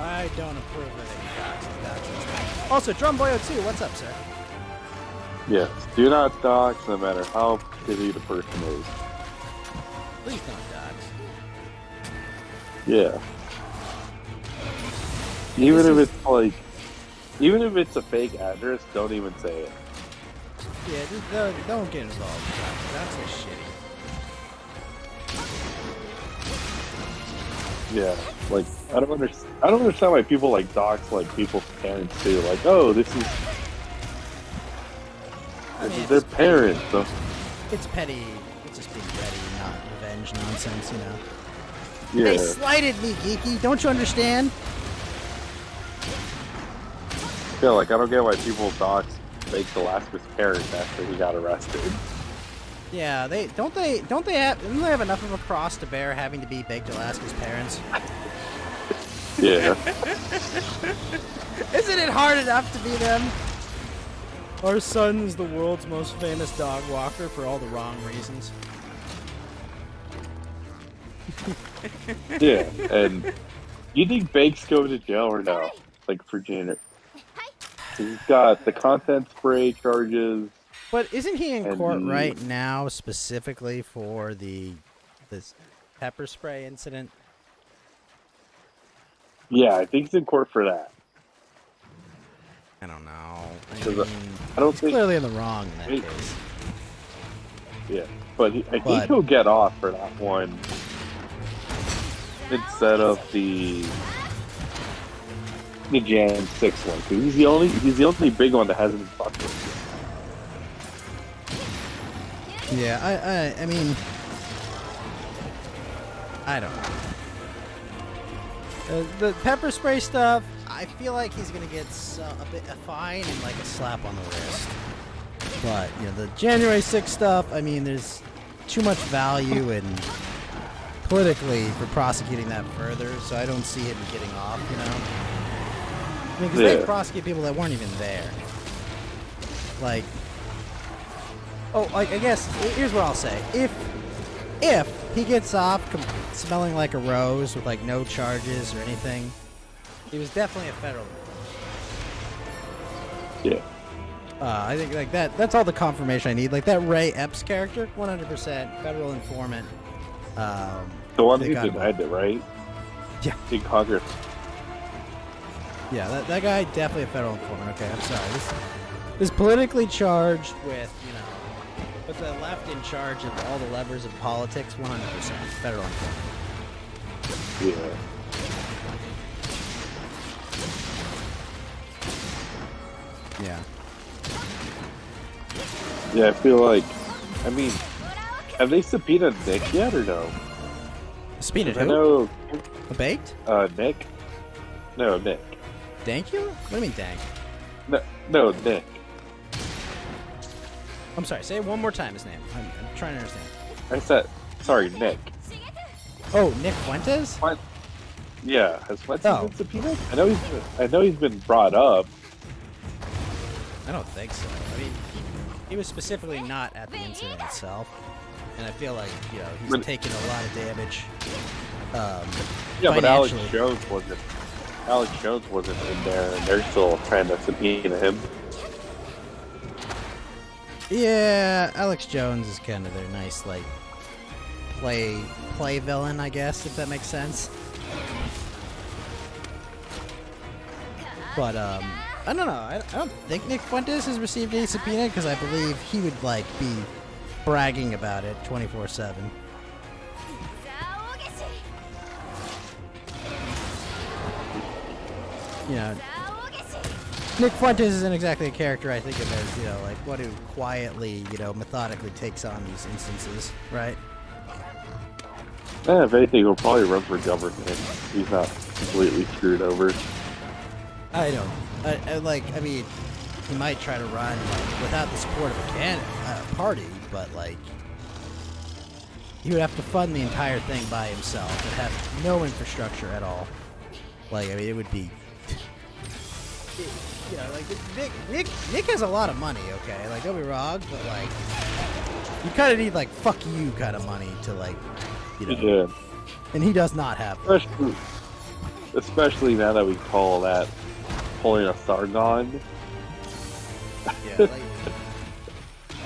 I don't approve of any doxing. Also, Drumboyo2, what's up, sir? Yes, do not dox no matter how shitty the person is. Please don't dox. Yeah. Even if it's like... Even if it's a fake address, don't even say it. Yeah, just don't get involved with that. That's just shitty. Yeah, like I don't understand why people like dox like people's parents do. Like, oh, this is their parents. So. It's petty. It's just being petty, not revenge nonsense, you know. Yeah. They slighted me, Geeky. Don't you understand? Yeah, like I don't get why people dox faked Alaska's parents after he got arrested. Yeah, don't they have enough of a cross to bear having to be Baked Alaska's parents? Yeah. Isn't it hard enough to be them? Our son is the world's most famous dog walker for all the wrong reasons. Yeah, and you think Bake's going to jail or no? Like for janitor. He's got the content spray charges. But isn't he in And court the- right now specifically for this pepper spray incident? Yeah, I think he's in court for that. I don't know. I 'Cause mean, I don't he's think. clearly in the wrong in that Wait. case. Yeah, but I think But- he'll get off for that one instead of the Jan 6 one. Cause he's the only big one that hasn't been fucked with. Yeah, I mean, I don't know. The pepper spray stuff, I feel like he's gonna get a fine and like a slap on the wrist. But you know, the January 6th stuff, I mean, there's too much value in politically for prosecuting that further, so I don't see him getting off. You know, I mean, because they Yeah. prosecute people that weren't even there. Like, oh, I guess here's what I'll say: if he gets off smelling like a rose with like no charges or anything, he was definitely a federal. Yeah. I think like that's all the confirmation I need. Like that Ray Epps character, 100% federal informant. The one they who got him. denied it, right? Yeah. In Congress. Yeah, that guy definitely a federal informant. Okay, I'm sorry. This is politically charged with, you know, with the left in charge of all the levers of politics. 100% federal informant. Yeah. Yeah. Yeah, I feel like. I mean, have they subpoenaed Nick yet or no? Speed I who? know. Baked? Nick. No, Nick. Dank you? What do you mean dank? No, Nick. I'm sorry. Say it one more time. His name. I'm trying to understand. I said, sorry, Nick. Oh, Nick Fuentes? What? Yeah, has Fuentes Oh. been subpoenaed? I know he's been brought up. I don't think so. I mean, he was specifically not at the incident itself, and I feel like, you know, he's But- taken a lot of damage. Yeah, but Alex financially. Jones wasn't. Alex Jones wasn't in there, and they're still trying to subpoena him. Yeah, Alex Jones is kind of their nice, like, play villain, I guess, if that makes sense. But, I don't know. I don't think Nick Fuentes has received any subpoena, because I believe he would, like, be bragging about it 24/7. You know, Nick Fuentes isn't exactly a character I think of as, you know, like, one who quietly, you know, methodically takes on these instances, right? If anything, he'll probably run for government. He's not completely screwed over. I don't. I mean, he might try to run like, without the support of a party, but like, he would have to fund the entire thing by himself and have no infrastructure at all. Like, I mean, it would be, you know, like Nick has a lot of money. Okay, like, don't be wrong, but like, you kind of need like fuck you kind of money to like, you know, Yeah. and he does not have that. Especially now that we call that pulling a Sargon. Yeah, like,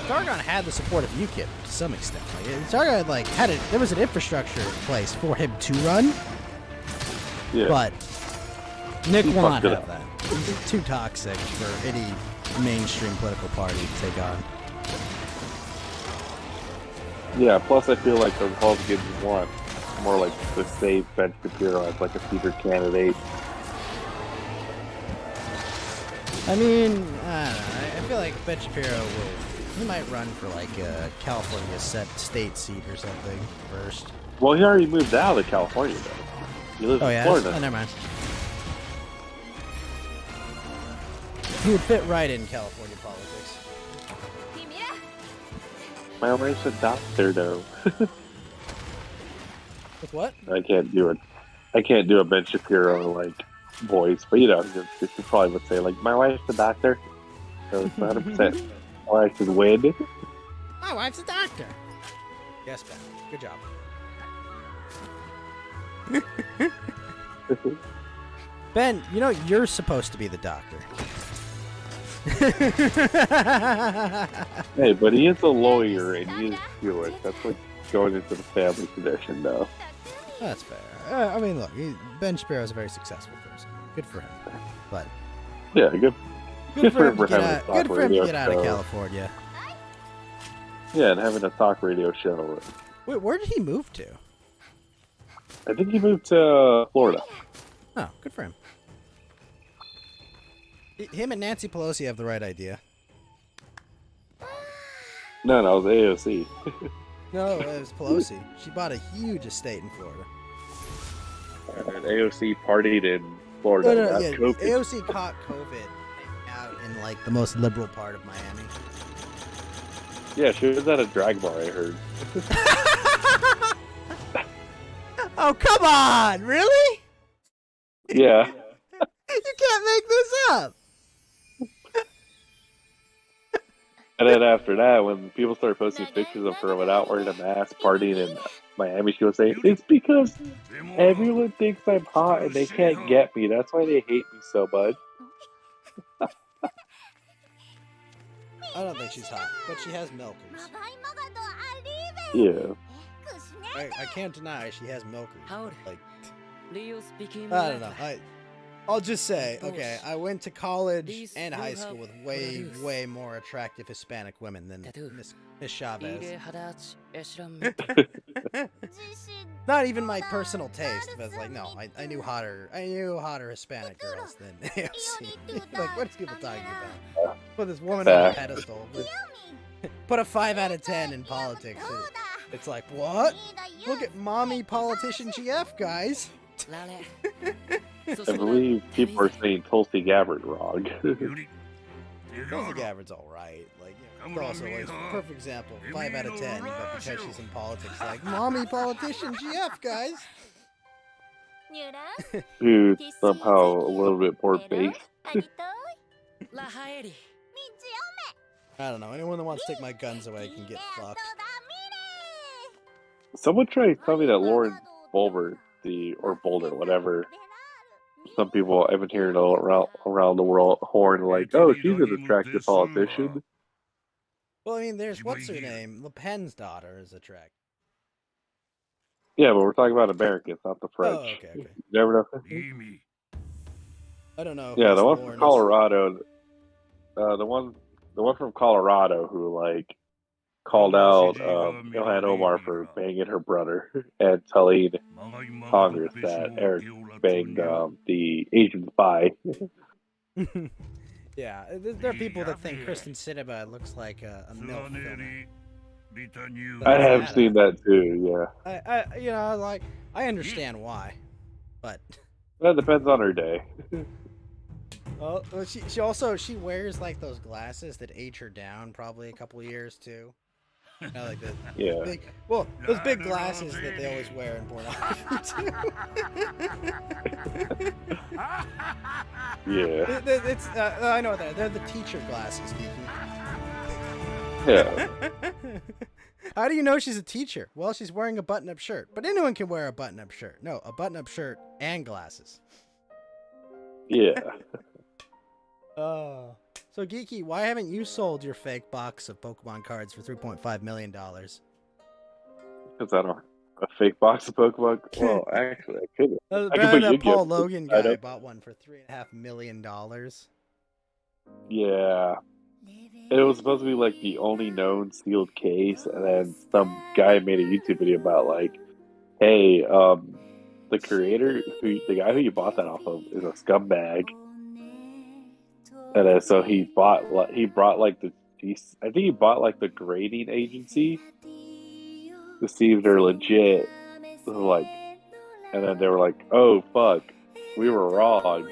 Sargon had the support of UKIP to some extent. Like, Sargon like there was an infrastructure in place for him to run, Yeah. but Nick He will not fucked it have up. that. He's too toxic for any mainstream political party to take on. Yeah, plus I feel like the Republicans want more like to save Ben Shapiro as like a future candidate. I mean, I don't know. I feel like Ben Shapiro he might run for like a California state seat or something first. Well, he already moved out of California though. He lives Oh in yeah, Florida. oh, never mind. He would fit right in California politics. My wife's a doctor, though. With what? I can't do it. I can't do a Ben Shapiro like voice, but you know, you probably would say like, "My wife's a doctor," so it's 100%. My wife should win. My wife's a doctor. Yes, Ben. Good job. Ben, you know you're supposed to be the doctor. Hey, but he is a lawyer and he is Jewish. That's what's going into the family tradition, though. That's fair. I mean, look, Ben Shapiro is a very successful person. Good for him. But Yeah, good for him for having a talk good for him to radio get out of show. California. Yeah, and having a talk radio show. Wait, where did he move to? I think he moved to Florida. Oh, good for him. Him and Nancy Pelosi have the right idea. No, it was AOC. No, it was Pelosi. She bought a huge estate in Florida. And AOC partied in Florida. No, got yeah, COVID. AOC caught COVID out in like the most liberal part of Miami. Yeah, she was at a drag bar, I heard. Oh, come on! Really? Yeah. You can't make this up! And then after that, when people started posting pictures of her without wearing a mask partying in Miami, she was saying, "It's because everyone thinks I'm hot and they can't get me. That's why they hate me so much." I don't think she's hot, but she has milkers. Yeah. I can't deny she has milkers. Like, speaking. I don't know. I'll just say, okay, I went to college and high school with way more attractive Hispanic women than Miss Chavez. Not even my personal taste, but it's like, no, I knew hotter Hispanic girls than AOC. Like, what are people talking about? Put this woman on a pedestal. Put a 5 out of 10 in politics. It's like, what? Look at mommy politician GF, guys. I believe people are saying Tulsi Gabbard wrong. Tulsi Gabbard's alright. Like, you know, also like perfect example. 5 out of 10, but because she's in politics, like, mommy politician GF, guys. Who's somehow a little bit more base. I don't know. Anyone that wants to take my guns away can get fucked. Someone tried to tell me that Lauren Boebert, or Boulder, whatever. Some people I've been hearing all around the world horn like, "Oh, she's an attractive politician." Well, I mean, there's what's her name? Le Pen's daughter is attractive. Yeah, but we're talking about Americans, not the French. Oh, okay. You never know. I don't know. Yeah, the one Lauren from Colorado. The one from Colorado who like called out Ilhan Omar for banging her brother and telling Congress that Eric banged the Asian spy. Yeah, there are people that think Kristen Sinema looks like a MILF film. I have seen that too. Yeah, I you know, like, I understand why, but that depends on her day. well, she wears like those glasses that age her down probably a couple of years too. You know, like the those big glasses that they always wear in pornography too. Yeah. It's I know that they're the teacher glasses, Geeky. Yeah. How do you know she's a teacher? Well, she's wearing a button-up shirt. But anyone can wear a button-up shirt. No, a button-up shirt and glasses. Yeah. Oh. So, Geeky, why haven't you sold your fake box of Pokemon cards for $3.5 million? Because I don't a fake box of Pokemon. Well, actually, I could. Apparently that Paul Logan guy bought one for $3.5 million. Yeah. It was supposed to be like the only known sealed case, and then some guy made a YouTube video about like, hey, the creator, the guy who you bought that off of, is a scumbag, and then so he brought like the grading agency to see if they're legit, like, and then they were like, oh fuck, we were wrong.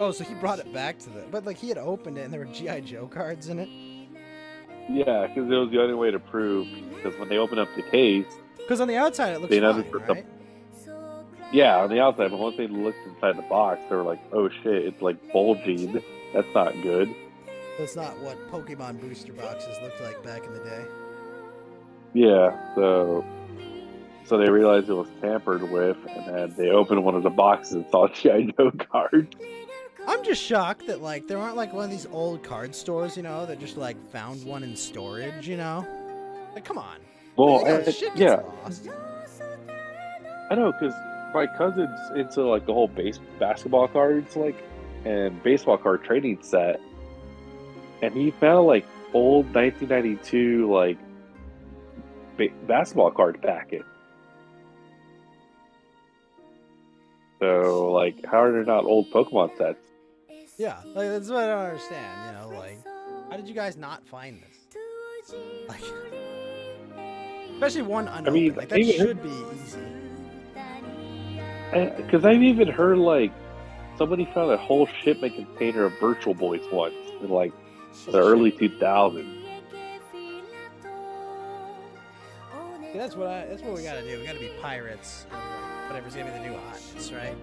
Oh, so he brought it back to the. But like he had opened it and there were GI Joe cards in it. Yeah, because it was the only way to prove. Because when they opened up the case, Because on the outside it looks they fine, noticed that right? yeah, on the outside, but once they looked inside the box, they were like, "Oh shit, it's like bulging. That's not good." That's not what Pokemon booster boxes looked like back in the day. Yeah, so they realized it was tampered with, and then they opened one of the boxes and saw G.I. Joe cards. I'm just shocked that like there aren't like one of these old card stores, you know, that just like found one in storage, you know? Like, come on. Well, You know, shit gets yeah, lost. I know, because my cousin's into like the whole basketball cards, like, and baseball card trading set, and he found like old 1992 like basketball card packet. So, like, how are there not old Pokemon sets? Yeah, like that's what I don't understand, you know, like how did you guys not find this? Like especially one unopened. mean, like that should be easy. Because I've even heard like somebody found a whole shipment container of Virtual Boys once in like the early 2000s. See, that's what we gotta do. We gotta be pirates. Whatever's gonna be the new hotness, right?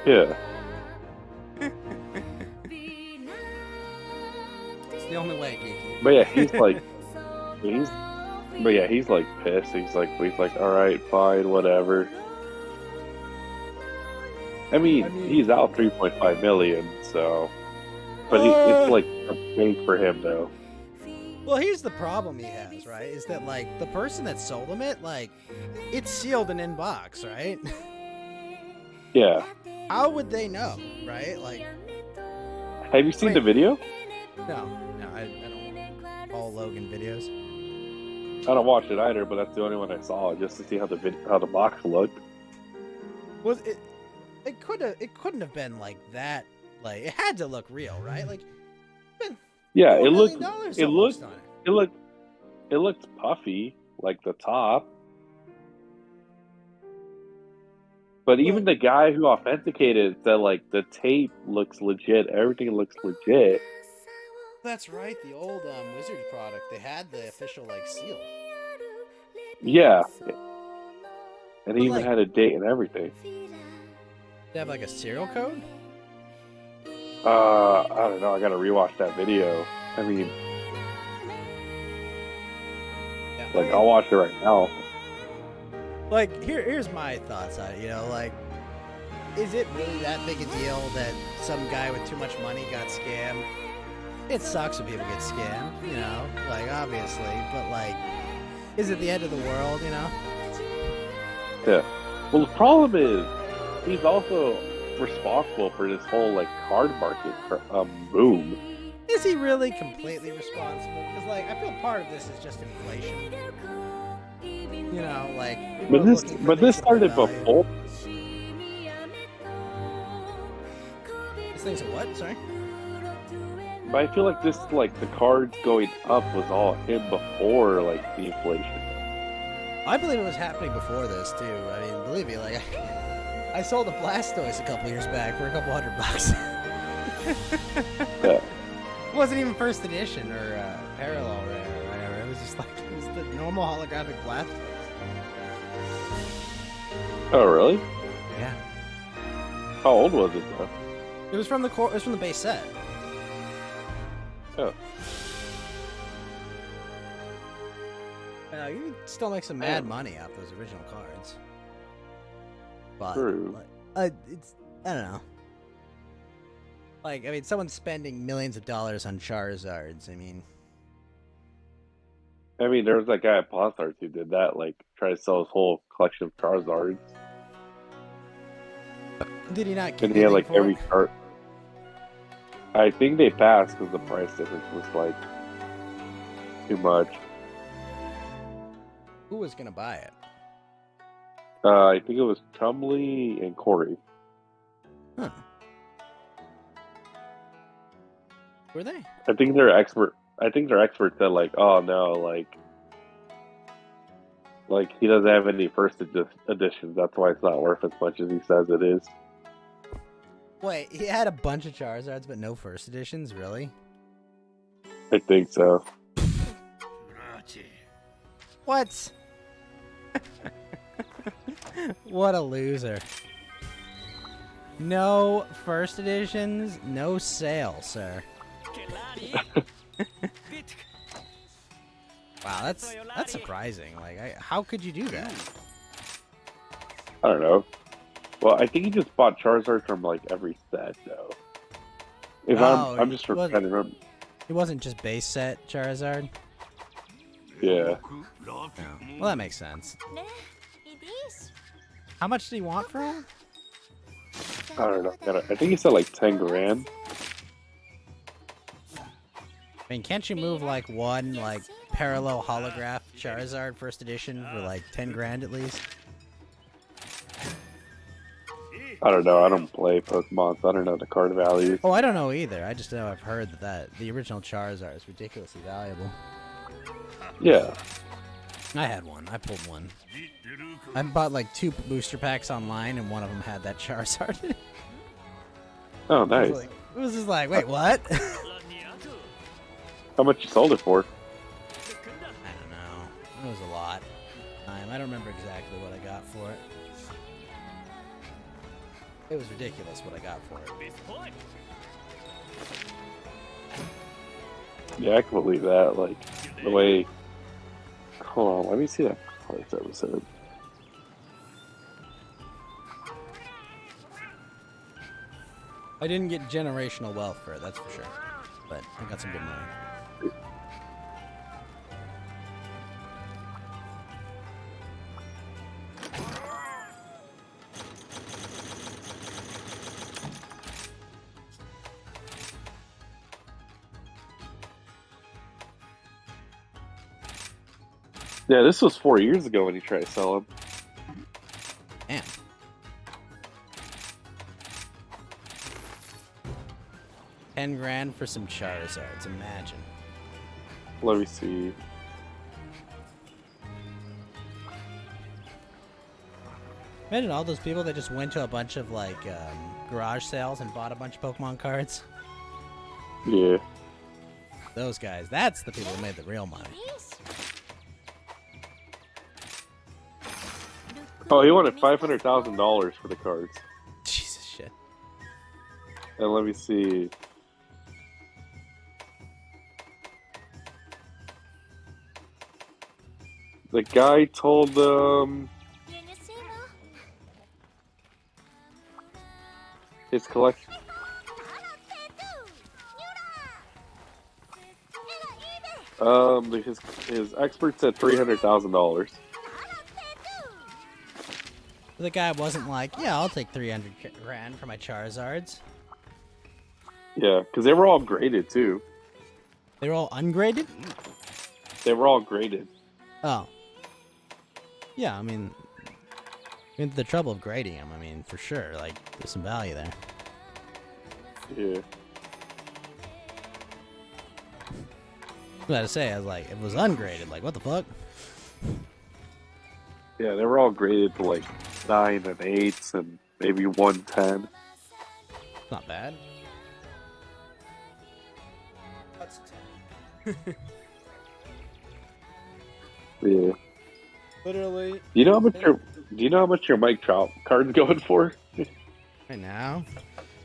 Yeah. It's the only way, geeky. But yeah, he's like pissed. He's like, all right, fine, whatever. I mean, he's out 3.5 million, so. But it's like a big for him, though. Well, here's the problem he has, right? Is that like the person that sold him it, like, it's sealed and in box, right? Yeah. How would they know, right? Like, have you seen the video? No, I don't follow Logan videos. I don't watch it either, but that's the only one I saw just to see how the box looked. Was it? It couldn't have been like that. Like it had to look real, right? Like, yeah, $4 it looked. million It almost looked. on it. It looked. It looked puffy, like the top. But even the guy who authenticated said like the tape looks legit, everything looks legit. That's right. The old Wizards product, they had the official like seal. Yeah, and he even like- had a date and everything. They have like a serial code. I don't know. I gotta rewatch that video. I mean, Yeah. like I'll watch it right now. Like here's my thoughts on it. You know, like, is it really that big a deal that some guy with too much money got scammed? It sucks when people get scammed, you know, like obviously, but like, is it the end of the world, you know? Yeah. Well, the problem is he's also responsible for this whole like card market boom. Is he really completely responsible? Because like, I feel part of this is just inflation. You know, like. But this started before. This thing's a what? Sorry. But I feel like this, like the cards going up, was all him before like the inflation. I believe it was happening before this too. I mean, believe me, like I sold a Blastoise a couple years back for a couple $100. Yeah. It wasn't even first edition or parallel rare or whatever. It was just like it was the normal holographic Blastoise. Oh, really? Yeah. How old was it though? It was from the core. It was from the base set. Oh. You can still make some mad money off those original cards. But True. it's I don't know. Like I mean, someone's spending millions of dollars on Charizards. I mean, there was that guy at Pawn Stars who did that, like try to sell his whole collection of Charizards. did he not? And he had like every card. I think they passed because the price difference was like too much. Who was gonna buy it? I think it was Chumley and Corey. Huh. Were they? I think they're expert. I think they're experts that like, oh no, like he doesn't have any first editions. That's why it's not worth as much as he says it is. Wait, he had a bunch of Charizards, but no first editions? Really? I think so. What? What a loser. No first editions, no sale, sir. Wow, that's surprising. Like, how could you do that? I don't know. Well, I think he just bought Charizard from like every set, though. If Oh, I'm just trying to remember. It wasn't just base set Charizard? Yeah. No. Well, that makes sense. How much do you want for him? I don't know. I think he said like 10 grand. I mean, can't you move like one like parallel holograph Charizard first edition for like 10 grand at least? I don't know. I don't play Pokemon, so I don't know the card value. Oh, I don't know either. I just know I've heard that the original Charizard is ridiculously valuable. Yeah. I had one. I pulled one. I bought like 2 booster packs online, and one of them had that Charizard in it. Oh, nice. It was just like, wait, what? How much you sold it for? I don't know. It was a lot. I don't remember exactly what I got for it. It was ridiculous what I got for it. Yeah, I can believe that. Like, the way... Hold on, let me see that first episode. I didn't get generational wealth for it, that's for sure. But I got some good money. Yeah, this was 4 years ago when he tried to sell him. Damn. $10,000 for some Charizards, imagine. Let me see. Imagine all those people that just went to a bunch of like garage sales and bought a bunch of Pokemon cards. Yeah. Those guys, that's the people who made the real money. Oh, he wanted $500,000 for the cards. Jesus shit. And let me see. The guy told his collection. His expert said $300,000. The guy wasn't like, yeah, I'll take $300,000 for my Charizards. Yeah, because they were all graded too. They were all ungraded? They were all graded. Oh. Yeah, I mean, the trouble of grading them, I mean, for sure, like, there's some value there. Yeah. I was about to say, I was like, it was ungraded, like, what the fuck? Yeah, they were all graded to like 9 and 8s and maybe 110. Not bad. That's 10. Yeah. Literally. Do you know how much your Mike Trout card's going for? Right now,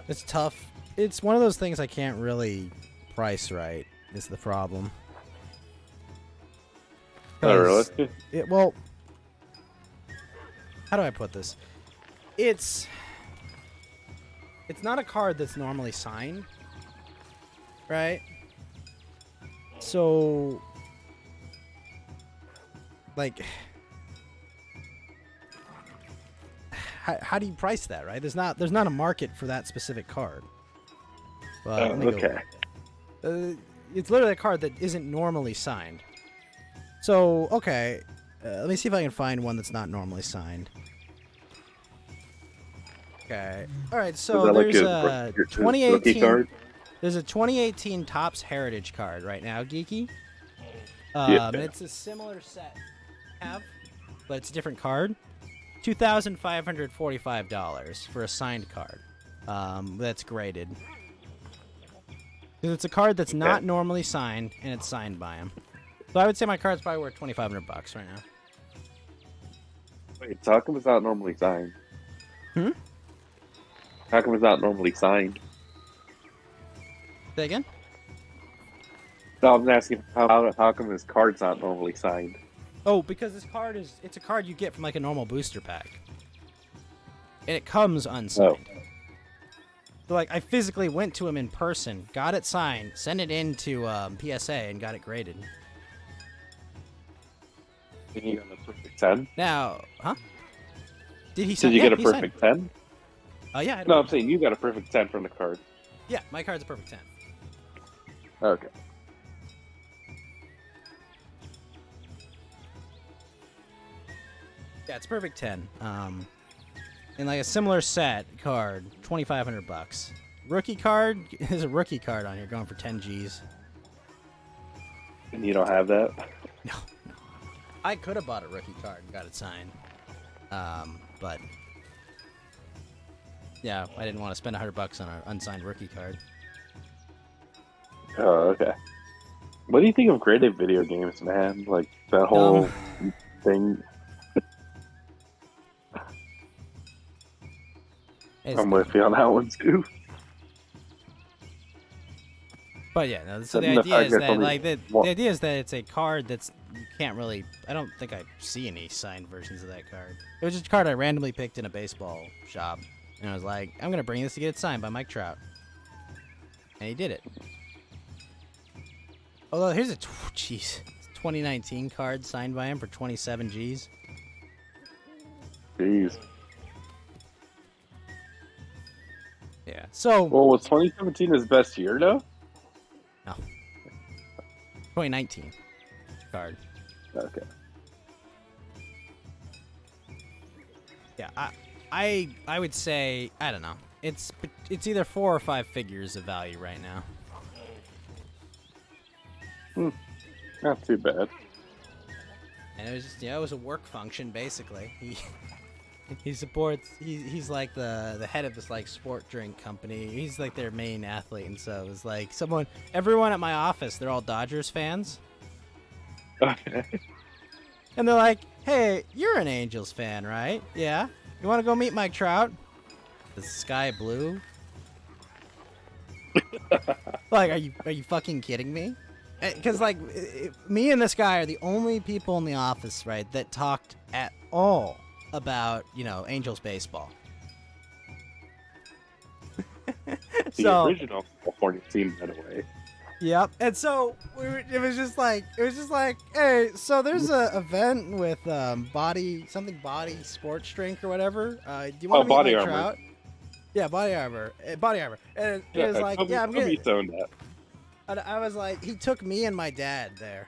it's tough. It's one of those things I can't really price right. Is the problem. Oh, really? Well, how do I put this? It's not a card that's normally signed, right? So, like, how do you price that, right? There's not a market for that specific card. Well, okay. It's literally a card that isn't normally signed. So, okay, let me see if I can find one that's not normally signed. Okay. All right. So there's a 2018 card? There's a 2018 Topps Heritage card right now, Geeky. Yeah. And it's a similar set I have, but it's a different card. $2,545 for a signed card. that's graded. 'Cause it's a card that's not normally signed, and it's signed by him. So I would say my card's probably worth $2,500 right now. Wait, so how come it's not normally signed? Hmm? How come it's not normally signed? Say again? No, I'm asking how come this card's not normally signed? Oh, because this card it's a card you get from like a normal booster pack. And it comes unsigned. So like I physically went to him in person, got it signed, sent it in to PSA and got it graded. And you got a perfect 10? Now, huh? Did he Did sign? you Yeah, get a he signed. perfect 10? Oh yeah. I had a No, I'm perfect- saying you got a perfect 10 from the card. Yeah, my card's a perfect 10. Okay. Yeah, it's perfect 10. And like a similar set card, $2,500. Rookie card, there's a rookie card on here going for 10 G's. And you don't have that? No. I could have bought a rookie card and got it signed. But yeah, I didn't want to spend $100 on an unsigned rookie card. Oh, okay. What do you think of graded video games, man? Like, that whole thing. It's- I'm with you on that one, too. But yeah, no, so the And the idea fact is that that only like the one- idea is that it's a card that's you can't really. I don't think I see any signed versions of that card. It was just a card I randomly picked in a baseball shop, and I was like, I'm gonna bring this to get it signed by Mike Trout, and he did it. Although here's a 2019 card signed by him for 27 G's. Jeez. Yeah. So Well, was 2017 his best year, though? no. 2019 card. Okay. Yeah, I would say I don't know. It's either 4 or 5 figures of value right now. Not too bad. And it was just it was a work function basically. He supports he's like the head of this like sport drink company. He's like their main athlete, and so it was like everyone at my office, they're all Dodgers fans. Okay. And they're like, "Hey, you're an Angels fan, right? Yeah. You want to go meet Mike Trout?" The sky blue. Like, are you fucking kidding me? Because like, me and this guy are the only people in the office, right, that talked at all about Angels baseball. The original California team, by the way. Yep. And so it was just like, hey, so there's a event with body sports drink or whatever. Do you want to meet Body Mike Armor. Trout? Yeah, body armor. Body armor. And it was like, Kobe, yeah, I'm gonna. Kobe's owned that. And I was like, he took me and my dad there.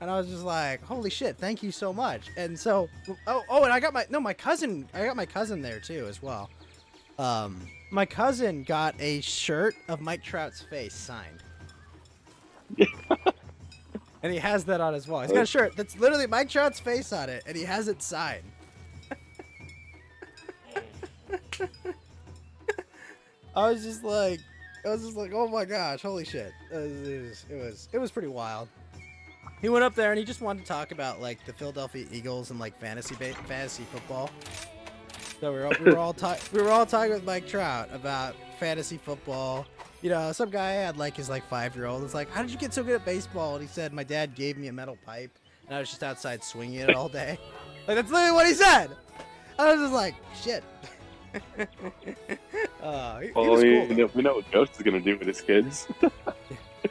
And I was just like, holy shit, thank you so much. And so, and I got my cousin there too as well. My cousin got a shirt of Mike Trout's face signed. And he has that on as well. He's got a shirt that's literally Mike Trout's face on it, and he has it signed. I was just like, oh my gosh, holy shit! It was pretty wild. He went up there and he just wanted to talk about like the Philadelphia Eagles and like fantasy football. So we were all talking with Mike Trout about fantasy football. Some guy had like his 5-year-old. It's like, how did you get so good at baseball? And he said, my dad gave me a metal pipe, and I was just outside swinging it all day. Like that's literally what he said. I was just like, shit. He was cool, we know what Ghost is gonna do with his kids.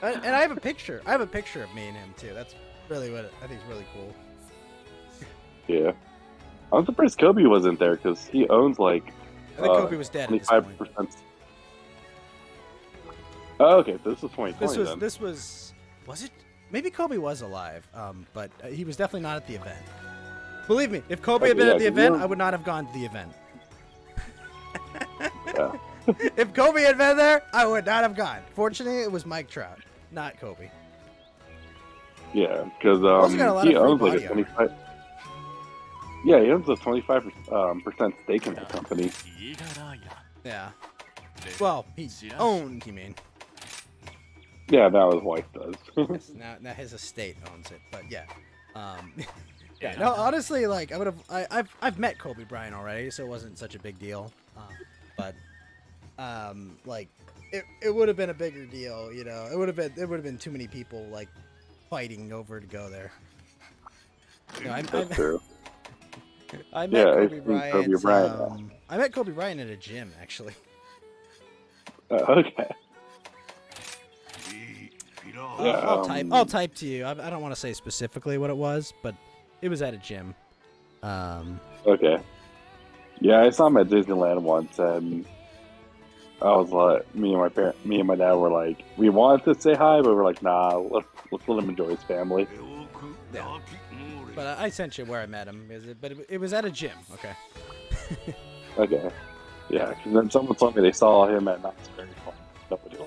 and I have a picture. I have a picture of me and him too. That's really what I think is really cool. Yeah, I'm surprised Kobe wasn't there because he owns like I think Kobe was dead at this point. 25%. Oh, okay, so this was 2020 then. This was it? Maybe Kobe was alive, but he was definitely not at the event. Believe me, if Kobe had been at the event, I would not have gone to the event. Yeah. If Kobe had been there, I would not have gone. Fortunately, it was Mike Trout, not Kobe. Yeah, because Also got a lot he of free owns like body a 25. Yeah, he owns a 25% stake in that company. Yeah. Well, he owned, you mean? Yeah, now his wife does. Yes, now his estate owns it, but yeah. Yeah, no, honestly, like I've met Kobe Bryant already, so it wasn't such a big deal. But like it would have been a bigger deal, you know. It would have been too many people like fighting over to go there. You know, That's true. I met Yeah, Kobe I've Bryant. seen Kobe Bryant. I met Kobe Bryant at a gym, actually. Okay. Yeah, I'll type to you. I don't want to say specifically what it was, but it was at a gym. Okay. Yeah, I saw him at Disneyland once, and I was like, me and my dad were like, we wanted to say hi, but we're like, nah, let's let him enjoy his family. Yeah. But I sent you where I met him. But it was at a gym. Okay. Okay. Yeah, because then someone told me they saw him at Knott's Berry Farm.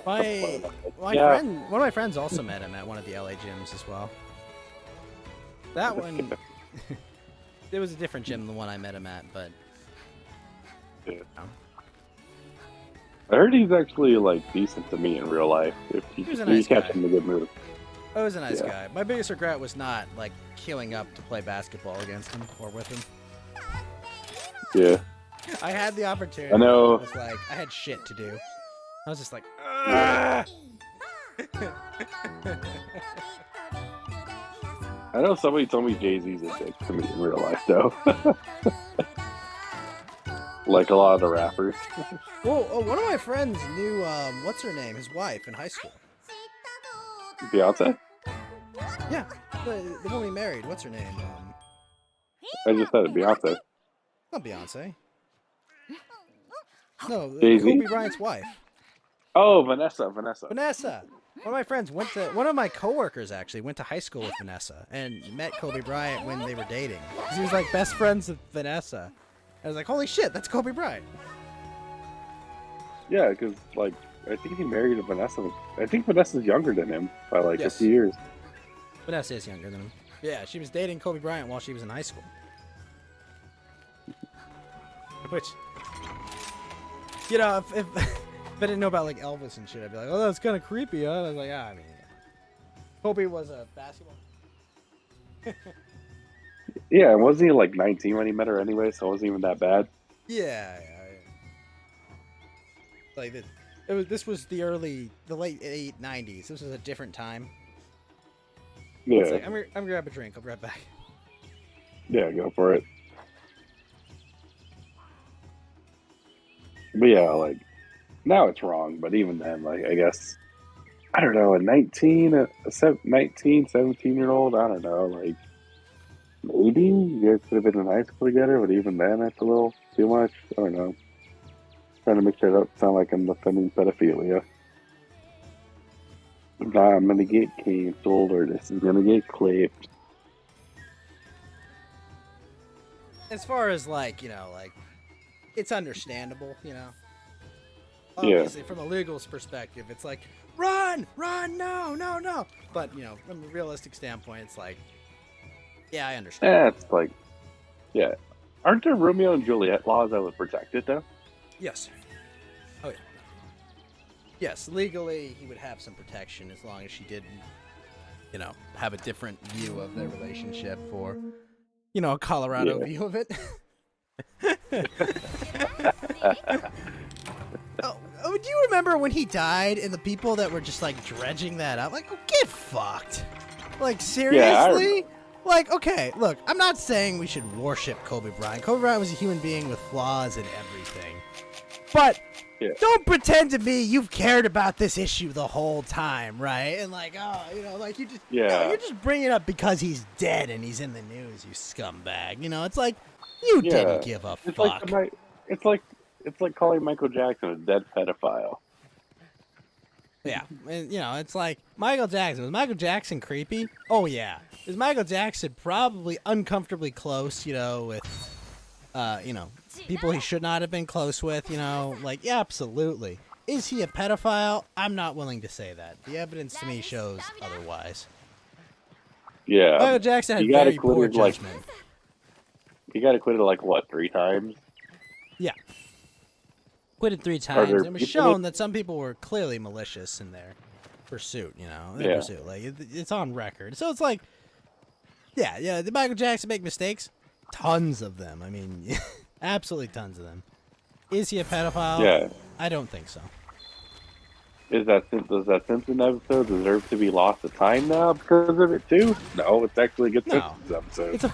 One of my friends also met him at one of the LA gyms as well. That one, it was a different gym than the one I met him at, but. Yeah. I heard he's actually like decent to me in real life. If He was a nice catch guy. him in a good mood. He was a nice Yeah. guy. My biggest regret was not like queuing up to play basketball against him or with him. Yeah. I had the opportunity. I know. It was like I had shit to do. I was just like, "Ugh." I know somebody told me Jay-Z's a dick to me in real life, though. Like a lot of the rappers. Well, one of my friends knew what's her name, his wife in high school. Beyonce? Yeah, the one he married. What's her name? I just said it, Beyonce. Not Beyonce. No, Jay-Z? Kobe Bryant's wife. Oh, Vanessa. Vanessa. One of my friends one of my coworkers actually went to high school with Vanessa and met Kobe Bryant when they were dating. 'Cause he was like best friends with Vanessa. I was like, holy shit, that's Kobe Bryant. Yeah, because like I think he married a Vanessa. I think Vanessa's younger than him by like Yes. a few years. Vanessa is younger than him. Yeah, she was dating Kobe Bryant while she was in high school. Which, you know, if I didn't know about like Elvis and shit, I'd be like, oh, that's kind of creepy, huh? I was like, I mean, Kobe was a basketball. Yeah, and wasn't he like 19 when he met her anyway? So it wasn't even that bad. Yeah. Like this was the late 90s. This was a different time. Yeah, It's like, I'm gonna grab a drink. I'll be right back. yeah, go for it. But yeah, like now it's wrong. But even then, like I guess I don't know. A 17-year-old. I don't know. Like maybe you guys could have been in high school together, but even then, that's a little too much. I don't know. Trying to mix it up, sound like I'm defending pedophilia. Nah, I'm gonna get canceled, or this is gonna get clipped. As far as like, you know, like it's understandable, you know. Yeah. Obviously, from a legal perspective, it's like run, no. But you know, from a realistic standpoint, it's like, yeah, I understand. Yeah, it's like, yeah. Aren't there Romeo and Juliet laws that would protect it though? Yes. Oh yeah. Yes, legally he would have some protection as long as she didn't, you know, have a different view of their relationship or, you know, a Colorado Yeah. view of it. Oh, do you remember when he died and the people that were just like dredging that up? Like, get fucked. Like, seriously? Like, okay, look, I'm not saying we should worship Kobe Bryant. Kobe Bryant was a human being with flaws and everything. But Yeah. don't pretend to me you've cared about this issue the whole time, right? And like, oh, you know, like you just, Yeah. you're just bringing it up because he's dead and he's in the news, you scumbag. You know, it's like, you Yeah. didn't give a It's fuck. like it's like calling Michael Jackson a dead pedophile. Yeah, and, you know, it's like Michael Jackson. Was Michael Jackson creepy? Oh yeah. Is Michael Jackson probably uncomfortably close? You know, with you know, people he should not have been close with. You know, like yeah, absolutely. Is he a pedophile? I'm not willing to say that. The evidence to me shows otherwise. Yeah. Michael Jackson had he got very poor acquitted like judgment. he got acquitted like what 3 times? Yeah. Quitted 3 Are times. there And it was people shown that some people were clearly malicious in their pursuit. Their Yeah. pursuit. Like it's on record. So it's like, yeah. Did Michael Jackson make mistakes? Tons of them. I mean, absolutely tons of them. Is he a pedophile? Yeah. I don't think so. Does that Simpson episode deserve to be lost to time now because of it too? No, it's actually a good No. Simpsons episode. It's a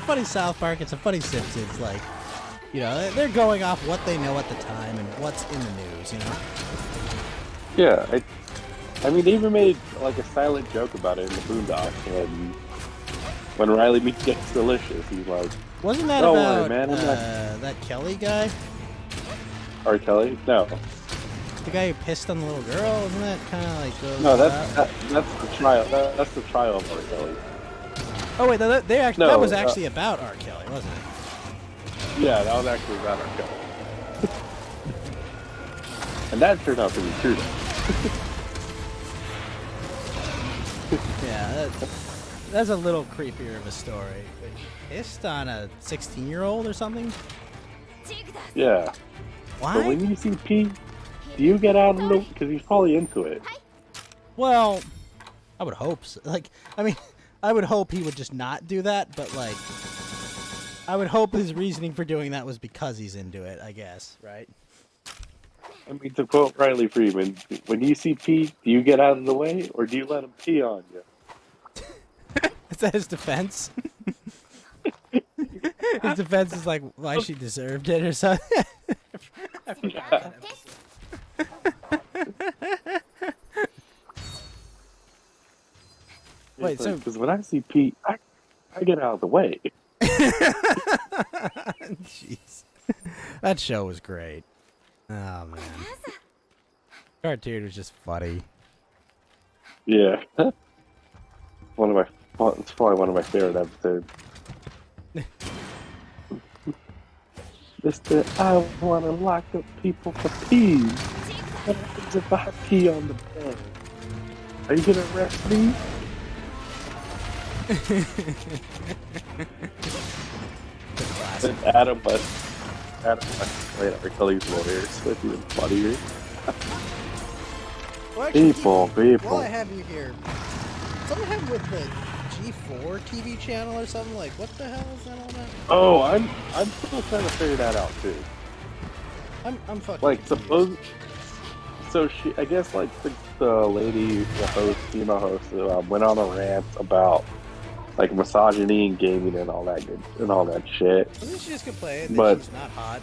funny South Park. It's a funny Simpsons. Like, they're going off what they know at the time and what's in the news. Yeah, I mean, they even made like a silent joke about it in the Boondocks when Riley meets gets delicious. He's like, Wasn't that "Don't about worry, man, I'm not that Kelly guy? R. Kelly." No, The guy who pissed on the little girl? Isn't that kind of like goes no, about- that's the trial. That's the trial of R. Kelly. Oh wait, that No, was actually about R. Kelly, wasn't it? Yeah, that was actually about R. Kelly, and that turned out to be true. Yeah, that's a little creepier of a story. But pissed on a 16-year-old or something? Yeah, Why? but when you see Pete, do you get out of the? Because he's probably into it. Well, I would hope so. I would hope he would just not do that, but I would hope his reasoning for doing that was because he's into it, I guess, right? I mean, to quote Riley Freeman, when you see Pete, do you get out of the way or do you let him pee on you? Is that his defense? His defense is like why she deserved it or something. I forgot that episode. Wait, so because when I see Pete, I get out of the way. jeez, that show was great. Oh man, cartoon was just funny. Yeah, it's probably one of my favorite episodes. Mister, I want to lock up people for peas. What happens if I pee on the bed? Are you gonna arrest me? And Adam West played R. Kelly's lawyer, so it's even funnier. Well, actually, People. while I have you here, something happened with the G4 TV channel or something. Like, what the hell is that all about? Oh, I'm still trying to figure that out too. I'm fucking Like, confused. so she, I guess, like the lady, the host, female host, went on a rant about like misogyny and gaming and all that shit. Wasn't she just complaining that but- she's not hot?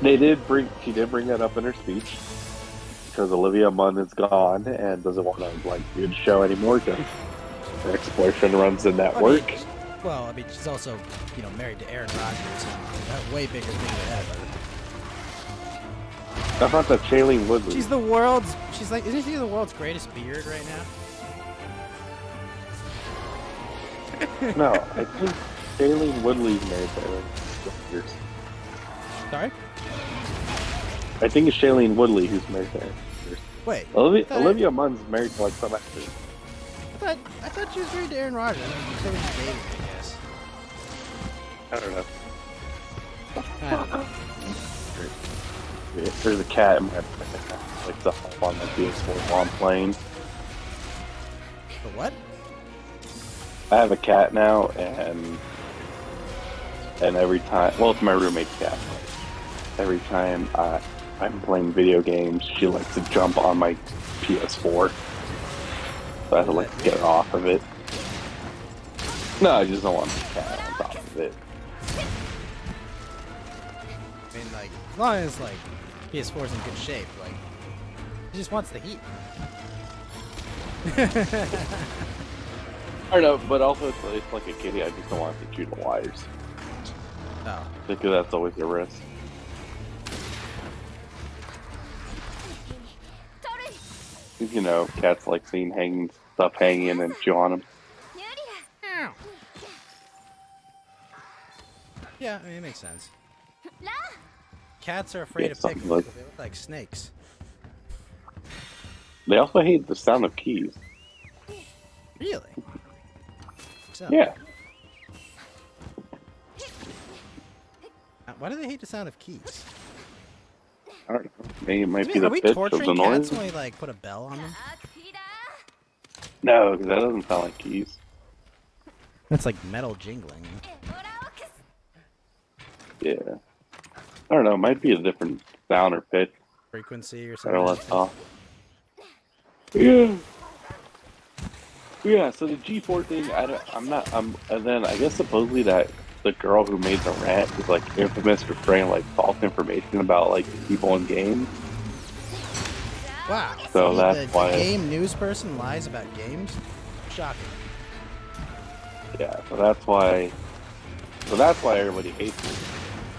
She did bring that up in her speech because Olivia Munn is gone and doesn't want to like do the show anymore because her ex-boyfriend runs the network. She's also, married to Aaron Rodgers, and a way bigger thing ahead of her. I thought that Shailene Woodley. Isn't she the world's greatest beard right now? No, I think Shailene Woodley's married to Aaron Rodgers. Sorry? I think it's Shailene Woodley who's married to Aaron Rodgers. Wait. Olivia Munn's married to like some actor. I thought she was married to Aaron Rodgers. So was dating, I guess. I don't know. I don't know. There's a cat in my like to hop on my PS4 while I'm playing. The what? I have a cat now, and every time, well, it's my roommate's cat. Every time I'm playing video games, she likes to jump on my PS4. So I have to like get her off of it. No, I just don't want the cat on top of it. I mean, like, as long as, like, PS4's in good shape, like, he just wants the heat. I don't know, but also it's like a kitty. I just don't want to chew the wires Oh. because that's always a risk. You know, cats like seeing stuff hanging and chew on them. Yeah, I mean, it makes sense. Cats are afraid Yeah, of something pickles. like- They look like snakes. They also hate the sound of keys. Really? So, Yeah. Why do they hate the sound of keys? I don't know. Maybe it might be Are the we pitch of the torturing noise. cats when we like put a bell on them? No, because that doesn't sound like keys. That's like metal jingling. Yeah. I don't know. It might be a different sound or pitch. Frequency or I something. don't know what's off. Yeah. Yeah, so the G4 thing, and then I guess supposedly that the girl who made the rant is like infamous for spreading like false information about like people in games. Wow. So that's the why. game news person lies about games? Shocking. Yeah, so that's why everybody hates her.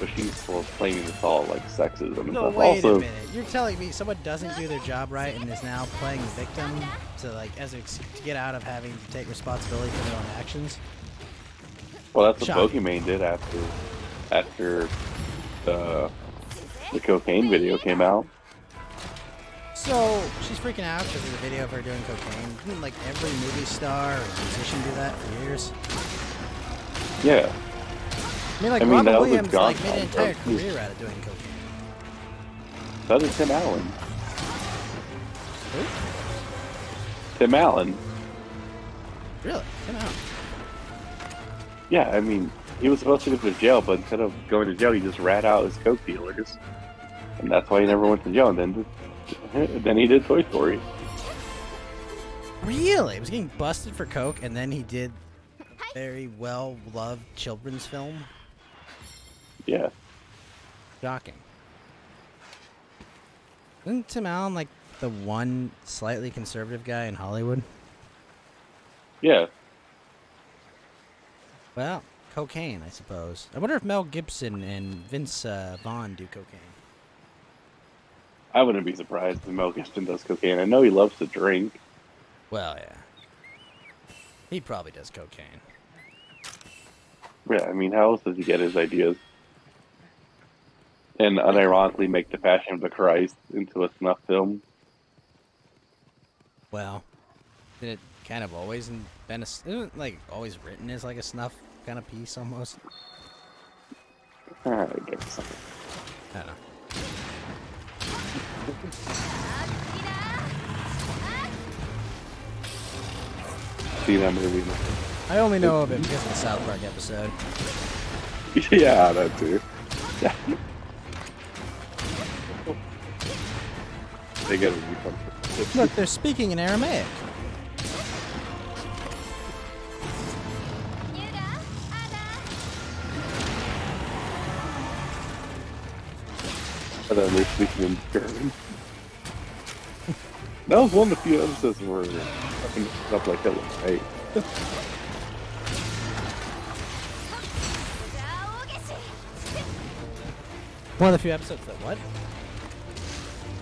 But she's claiming it's all like sexism and No, stuff. wait Also, a minute. You're telling me someone doesn't do their job right and is now playing the victim to like to get out of having to take responsibility for their own actions? well, that's what Shocking. Pokimane did after the cocaine video came out. So she's freaking out because of the video of her doing cocaine. Didn't like every movie star or musician do that for years? Yeah. I mean, like I mean, Robin that was a Williams like made an gone entire time. career out of doing cocaine. So did Tim Allen. Who? Tim Allen. Really? Tim Allen. Yeah, I mean, he was supposed to go to jail, but instead of going to jail, he just rat out his coke dealers, and that's why he never went to jail. And then he did Toy Story. Really? He was getting busted for coke, and then he did very well-loved children's film? Yeah. Shocking. Isn't Tim Allen like the one slightly conservative guy in Hollywood? Yeah. Well, cocaine, I suppose. I wonder if Mel Gibson and Vince Vaughn do cocaine. I wouldn't be surprised if Mel Gibson does cocaine. I know he loves to drink. Well, yeah. He probably does cocaine. Yeah, I mean, how else does he get his ideas? And unironically make The Passion of the Christ into a snuff film? Well, did it kind of always been isn't it like always written as like a snuff kind of piece almost? I guess. I don't know. See that movie? I only know of it because of the South Park episode. Yeah, that too. They gotta be fun. Look, they're speaking in Aramaic. And then they're speaking in German. That was one of the few episodes where fucking stuff like that was right. One of the few episodes that what?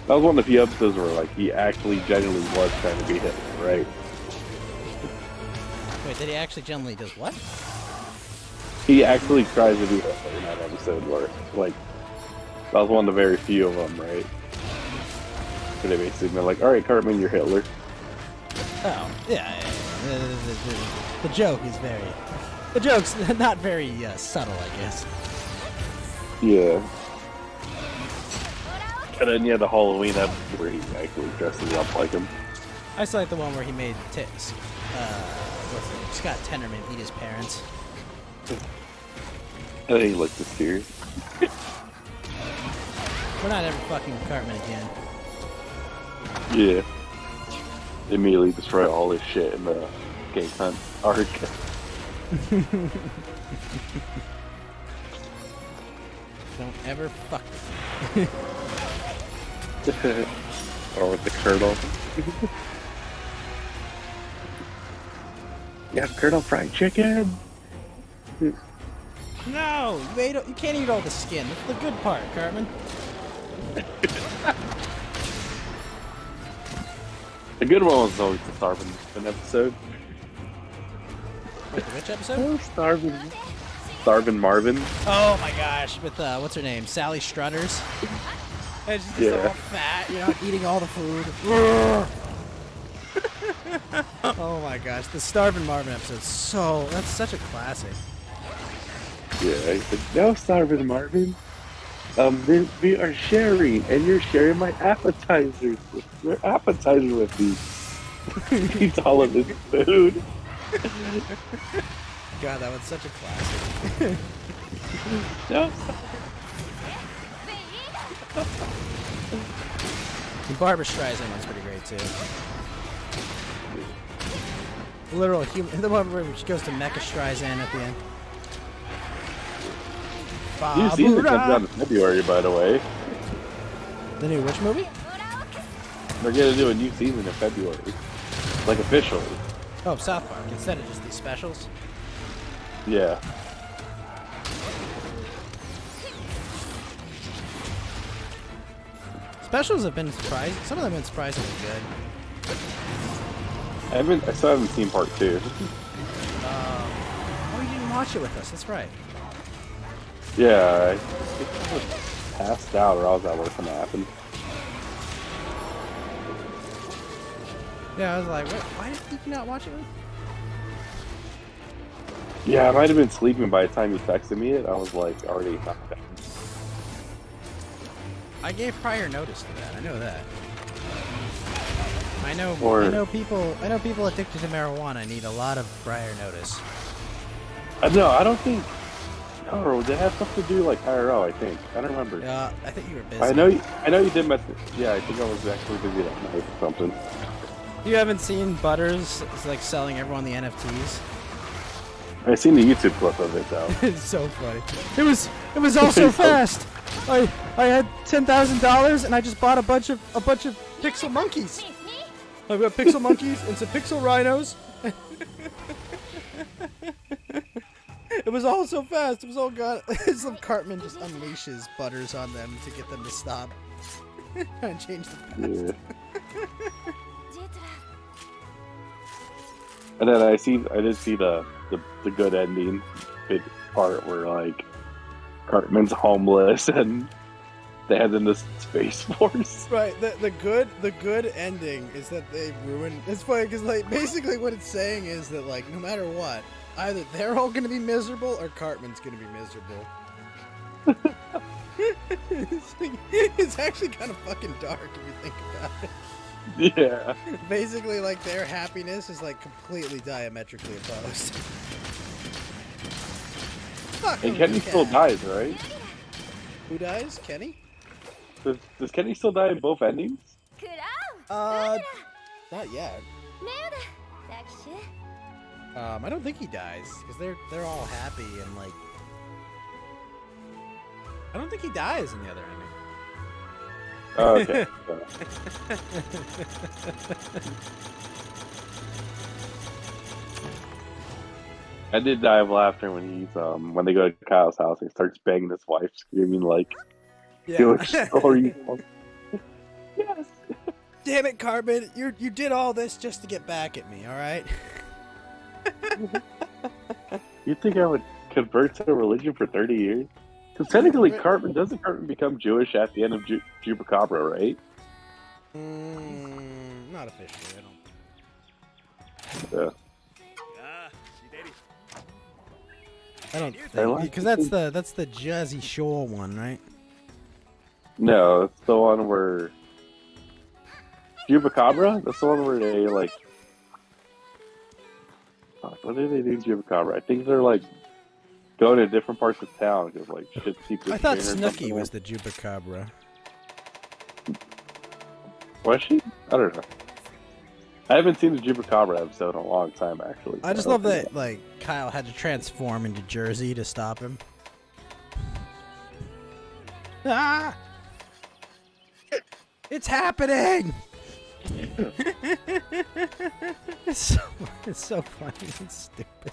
That was one of the few episodes where like he actually genuinely was trying to be Hitler, right? Wait, did he actually generally does what? He actually tries to be Hitler in that episode where like that was one of the very few of them, right? Where they basically been like, "All right, Cartman, you're Hitler." Oh, yeah. The joke is very. The joke's not very subtle, I guess. Yeah. And then you had the Halloween episode where he actually dresses up like him. I still like the one where he made Scott Tenorman eat his parents. And then he looked mysterious. We're not ever fucking with Cartman again. Yeah. Immediately destroy all his shit in the Game Hunt arc. Don't ever fuck with me. Or with the Colonel. Yeah, Colonel Fried Chicken. No, you can't eat all the skin. That's the good part, Cartman. The good one was always the Starvin' episode. Wait, which episode? Starvin' Marvin. Oh my gosh, with what's her name? Sally Struthers. And she's just all fat, eating all the food. Oh my gosh, the Starvin' Marvin episode. That's such a classic. Yeah, he said, "No, Starvin' Marvin." we are sharing, and you're sharing my appetizers. Your appetizer with me. Eats all of his food. God, that was such a classic. No, And Barbara Streisand one's pretty great too. Literal human. The one where she goes to Mecha Streisand at the end. New season comes out Barbara. in February, by the way. The new which movie? They're gonna do a new season in February, like officially. Oh, South Park. Instead of just these specials. Yeah. Specials have been surprising. Some of them have been surprisingly good. I still haven't seen part 2. Oh, you didn't watch it with us. That's right. Yeah, I kind of passed out, or I was at work when it happened. Yeah, I was like, why did you not watch it with? Yeah, I might have been sleeping by the time you texted me it. I was like already knocked out. I gave prior notice to that. I know that. I know. Or- I know people. I know people addicted to marijuana need a lot of prior notice. No, I don't think. No, they have something to do like IRL. I think I don't remember. I think you were busy. I know you did message. Yeah, I think I was actually busy that night or something. You haven't seen Butters like selling everyone the NFTs. I seen the YouTube clip of it though. It's so funny. It was all so fast. I had $10,000 and I just bought a bunch of pixel monkeys. I've got pixel monkeys and some pixel rhinos. It was all so fast. It was all gone. Some Cartman just unleashes Butters on them to get them to stop and change the past. Yeah. And then I did see the good ending bit part where like Cartman's homeless and they head into Space Force. Right. The good ending is that they ruin. It's funny because like basically what it's saying is that like no matter what, either they're all gonna be miserable or Cartman's gonna be miserable. It's actually kind of fucking dark if you think about it. Yeah. Basically, like their happiness is like completely diametrically opposed. And Kenny still dies, right? Who dies? Kenny? Does Kenny still die in both endings? Not yet. I don't think he dies because they're all happy and like. I don't think he dies in the other ending. Oh, okay. I did die of laughter when he's when they go to Kyle's house and he starts banging his wife, screaming like, "Do a story." Yes. Damn it, Cartman! You did all this just to get back at me, all right? You think I would convert to a religion for 30 years? Because technically, doesn't Cartman become Jewish at the end of Chupacabra, right? Not officially, I don't. Yeah. I don't think because that's the Jersey Shore one, right? No, it's the one where Chupacabra. That's the one where they like. What did they do, in Chupacabra? I think they're like going to different parts of town because like shit secrets. I thought Snooki was the Chupacabra. Was she? I don't know. I haven't seen the Chupacabra episode in a long time, actually. I just love that like Kyle had to transform into Jersey to stop him. Ah! It's happening! It's so funny and stupid.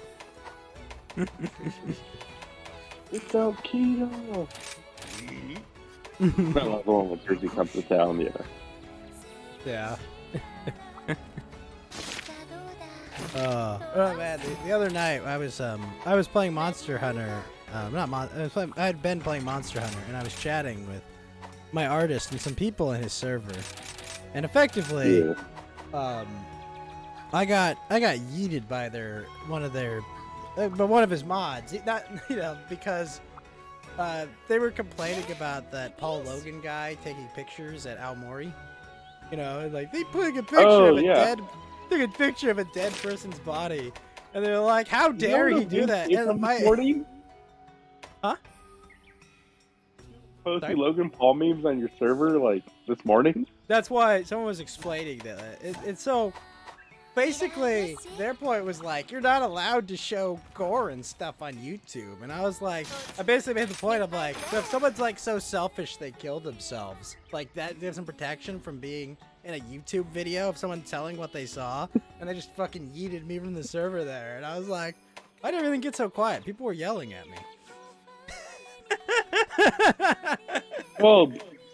It's El Keto. I love the one when Jersey comes to town, yeah. Yeah. Oh man, the other night I was playing Monster Hunter. I had been playing Monster Hunter, and I was chatting with my artist and some people in his server, and effectively, Yeah. I got yeeted by one of his mods. Not because They were complaining about that Paul Logan guy taking pictures at Aomori. You know, like they put a picture Oh, of a yeah. took a picture of a dead person's body, and they're like, "How dare he do that?" And my, huh? Posting Sorry? Logan Paul memes on your server like this morning. That's why someone was explaining that. It's so. Basically, their point was like, you're not allowed to show gore and stuff on YouTube. And I was like, I basically made the point of like, so if someone's like so selfish they kill themselves, like that gives them protection from being in a YouTube video of someone telling what they saw, and they just fucking yeeted me from the server there. And I was like, why did everything get so quiet? People were yelling at me. Well,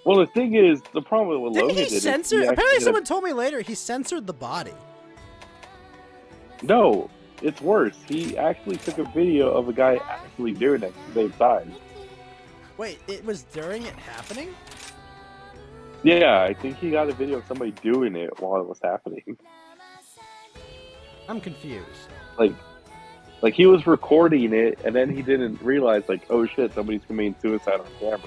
the thing is, the problem with what Didn't Logan he did censor? is he Apparently actually someone told me later he censored the body. No, it's worse. He actually took a video of a guy actually doing it at the same time. Wait, it was during it happening? Yeah, I think he got a video of somebody doing it while it was happening. I'm confused. Like he was recording it, and then he didn't realize, like, oh shit, somebody's committing suicide on camera.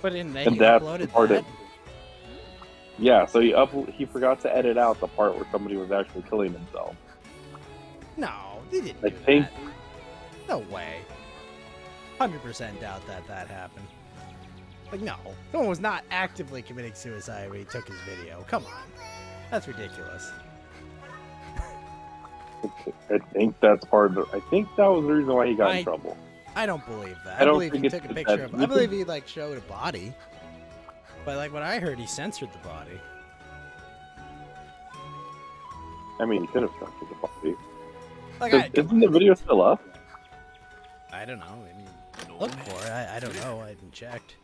But in they And that's the uploaded part that? Yeah, so he forgot to edit out the part where somebody was actually killing himself. No, they didn't I do think- that. No way. 100% doubt that happened. Like, no. Someone was not actively committing suicide when he took his video. Come on. That's ridiculous. I think that's part of I think that was the reason why he got in trouble. I don't believe that. I I don't believe he think took a it's picture that- of. I believe he like showed a body. But like what I heard, he censored the body. I mean, he could have censored the body. Like I Isn't the video still up? I don't know. I mean, look for it. I don't know. I haven't checked.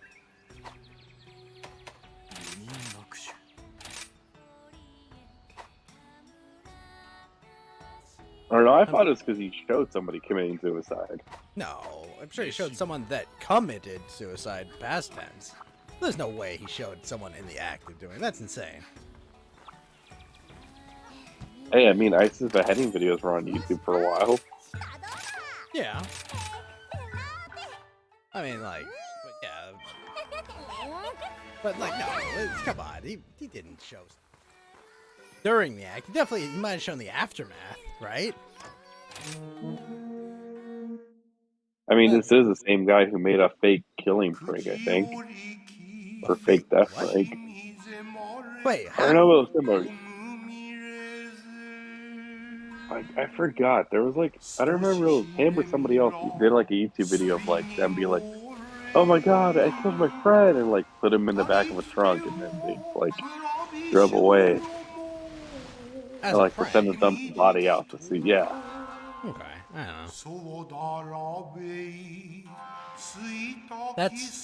I don't know. I thought it was because he showed somebody committing suicide. No, I'm sure he showed someone that committed suicide past tense. There's no way he showed someone in the act of doing it. That's insane. Hey, I mean, ISIS beheading videos were on YouTube for a while. Yeah. I mean, like, but yeah. But like, no, come on. He didn't show during the act. He might have shown the aftermath, right? I mean, this is the same guy who made a fake killing prank, I think. Or fake death what? prank. Wait, I don't know what it was similar. I forgot. There was like, I don't remember if it was him or somebody else who did like a YouTube video of like them be like, oh my god, I killed my friend, and like put him in the back of a trunk, and then they like drove away. as And a like prank. pretend to dump the body out to see. Yeah. Okay, I don't know.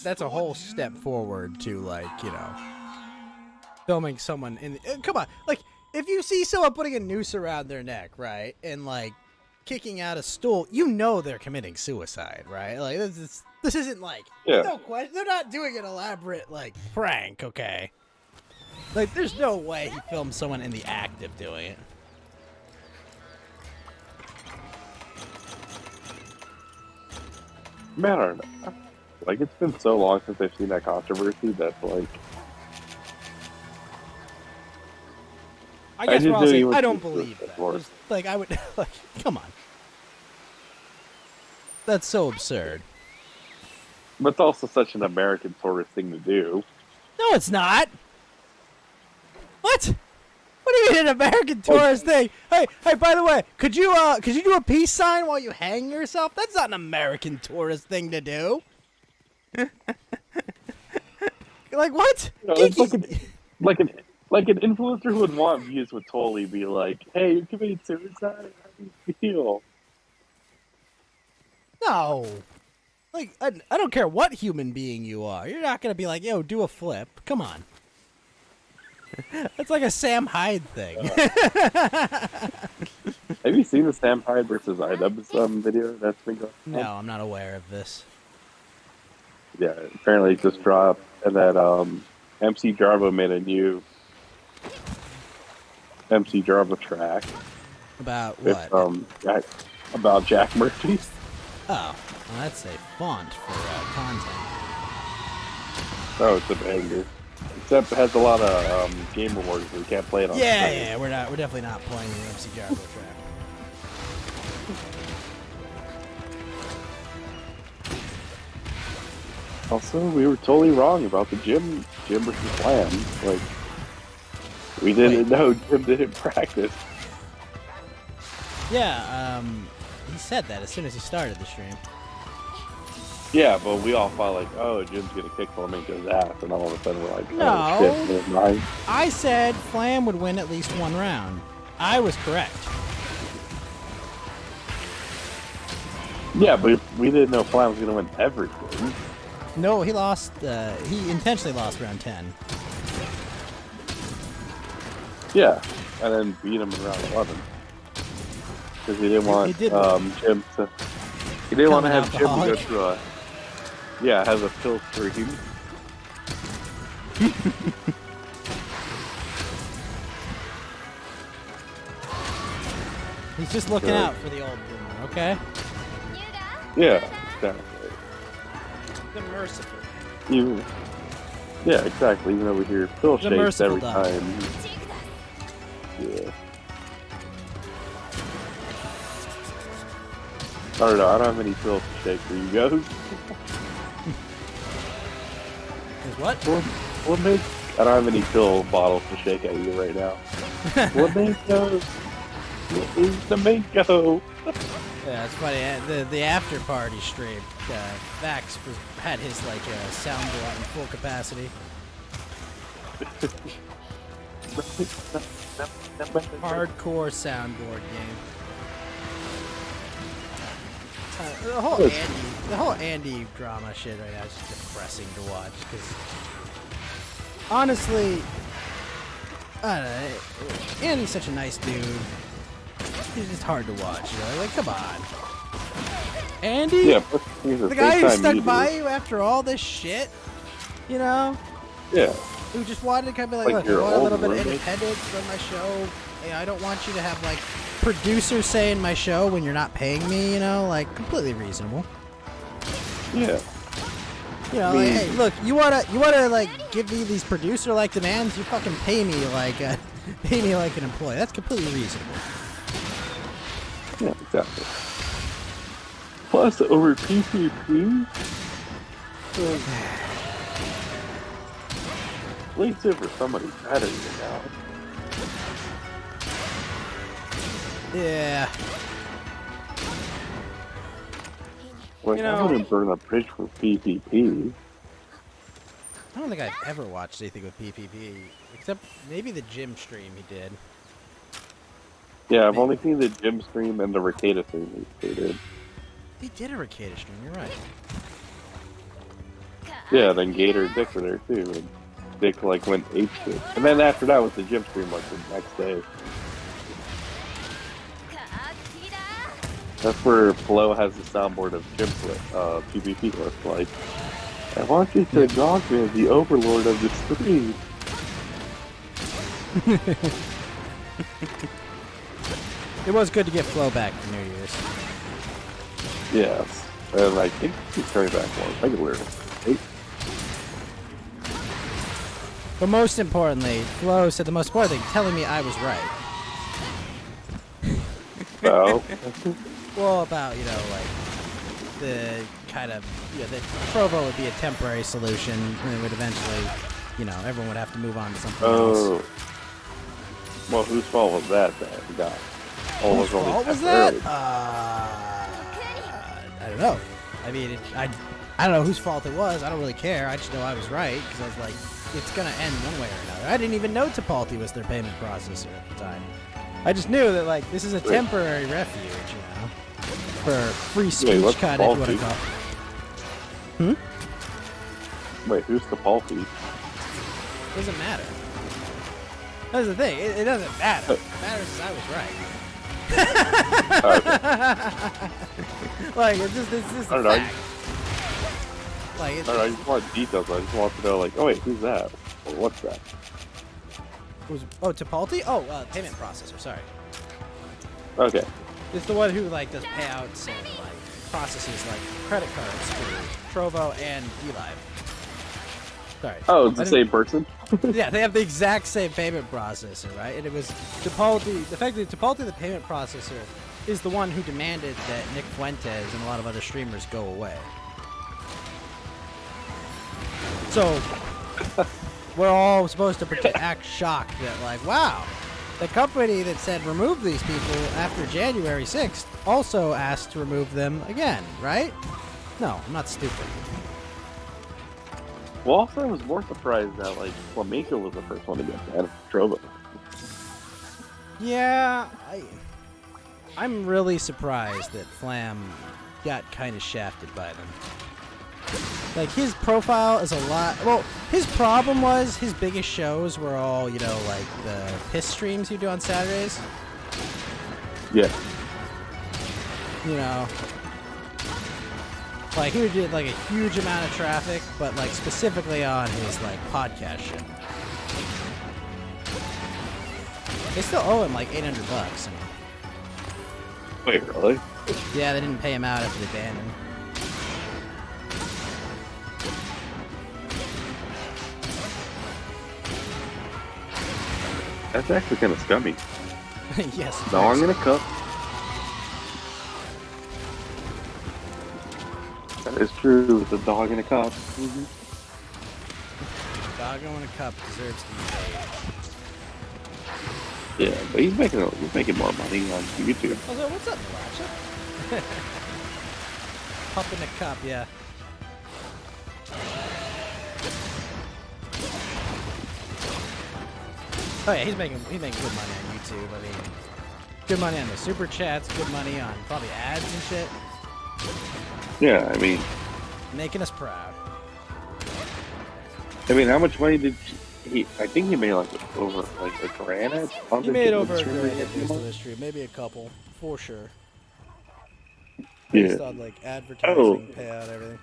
That's a whole step forward to like, you know, filming someone in the, come on, like if you see someone putting a noose around their neck, right, and like kicking out a stool, you know they're committing suicide, right? Like this isn't like, Yeah. no question, they're not doing an elaborate like prank, okay? Like there's no way he filmed someone in the act of doing it. Man, I don't know. Like, it's been so long since I've seen that controversy that's like, I guess just what I'll knew say, you would I don't do believe this that. before. There's- Like, I would, like, come on. That's so absurd. but it's also such an American tourist thing to do. No, it's not. What? What do you mean an American tourist thing? Hey, by the way, could you do a peace sign while you hang yourself? That's not an American tourist thing to do. Like what? You know, it's like an influencer who would want views would totally be like, "Hey, you committed suicide. How do you feel?" No. Like, I don't care what human being you are. You're not going to be like, yo, do a flip. Come on. That's like a Sam Hyde thing. Have you seen the Sam Hyde versus iDubbbz video that's been going on? No, I'm not aware of this. Yeah, apparently it just dropped, and that MC Jarva made a new MC Jarva track About with what? about Jack Murphy. Oh, well, that's a font for content. Oh, it's a banger. Except it has a lot of game rewards, so we can't play it on Yeah, screen. yeah, we're definitely not playing the MC Garbo track. Also, we were totally wrong about the Jim versus Slam. Like, we didn't know Jim didn't practice. Yeah, he said that as soon as he started the stream. Yeah, but we all thought like, oh, Jim's gonna kick Flamenco's ass, and all of a sudden we're like, No. oh shit, never mind. I said Flam would win at least one round. I was correct. Yeah, but we didn't know Flam was gonna win everything. No, he lost. He intentionally lost round 10. Yeah, and then beat him in round 11 because he didn't want He did. Jim to. He didn't want to Become an have Jim to go alcoholic. through a. Yeah, has a pill stream. He's just looking Sure. out for the old boomer, okay? Yeah, exactly. The merciful. Even, yeah, exactly. Even over here, pill The shakes merciful every dog. time. Yeah. I don't know. I don't have any pills to shake for you guys. Is what? What makes? I don't have any pill bottles to shake at you right now. What makes those? What is the mango? Yeah, it's funny. The after party stream, Vax had his like soundboard in full capacity. Hardcore soundboard game. The whole Andy drama shit right now is just depressing to watch. Because honestly, I don't know. Andy's such a nice dude. He's just hard to watch. You know, like come on, Andy. Yeah, he's a The guy who FaceTime stuck meter. by you after all this shit, you know, Yeah, who just wanted to kind of be like, Like look, I your want a little old bit of roommate? independence from my show. You know, I don't want you to have like producers say in my show when you're not paying me, you know, like completely reasonable. yeah. You know, I like, mean- hey, look, you wanna like give me these producer like demands, you fucking pay me like an employee. That's completely reasonable. Yeah, exactly. Plus, over PPP, Link's it for somebody better than now. Yeah. Like, You I know- wouldn't burn a bridge for PPP. I don't think I've ever watched anything with PPP, except maybe the gym stream he did. Yeah, I've only seen the gym stream and the Ricada stream they did. He did a Ricada stream, you're right. Yeah, then Gator and Dick were there too, and Dick like went ape shit. And then after that was the gym stream like the next day. That's where Flo has the soundboard of gym flip, PvP list. Like, I want you to acknowledge me as the overlord of the stream. It was good to get Flo back for New Year's. Yes, and I think he's coming back more regularly. Hey, But most importantly, Flo said the most important thing, telling me I was right. so, Well, about, you know, like, the kind of, you know, that Provo would be a temporary solution, and it would eventually, you know, everyone would have to move on to something else. oh. Well, whose fault was that he got? Oh, it was only What was that? temporarily. I don't know. I mean, I don't know whose fault it was. I don't really care. I just know I was right, because I was like, it's going to end one way or another. I didn't even know Tapalti was their payment processor at the time. I just knew that, like, this is a temporary refuge, you know, for free speech, what's kind of, if you want to Tapalti? call it. Wait, who's the Palpy? Doesn't matter. That's the thing. It doesn't matter. What matters is I was right. Like, it's just I don't a know, fact. Like, I don't know, I just want details. I just want to know, like, oh wait, who's that? Or what's that? Tapalti? Oh, payment processor. Sorry. Okay. It's the one who like does payouts and like processes like credit cards for Trovo and DLive. Sorry. Oh, it's the same person? Yeah, they have the exact same payment processor, right? And it was Chipotle. Effectively, Chipotle, the payment processor, is the one who demanded that Nick Fuentes and a lot of other streamers go away. So we're all supposed to act shocked that, like, wow, the company that said remove these people after January 6th also asked to remove them again, right? No, I'm not stupid. Well, also, I was more surprised that, like, Flamenco was the first one to get banned from Trovo. Yeah, I'm really surprised that Flam got kind of shafted by them. Like, his profile is a lot... Well, his problem was his biggest shows were all, you know, like the piss streams you do on Saturdays. Yeah. You know... Like, he did, like, a huge amount of traffic, but, like, specifically on his, like, podcast shit. They still owe him, like, $800. Wait, really? Yeah, they didn't pay him out after they banned him. That's actually kind of scummy. Yes. No, I'm gonna cup. That is true. It's a dog in a cup. Mm-hmm. Doggo in a cup deserves to be paid. Yeah, but he's making more money on YouTube. Oh, so what's up, Elijah? Pup in a cup, yeah. Oh yeah, he's making good money on YouTube. I mean, good money on the super chats, good money on probably ads and shit. Yeah, I mean, Making us proud. how much money did he? I think he made like over like a grand. He made over a grand at least on this stream, maybe a couple, for sure. Based on like advertising, payout, everything.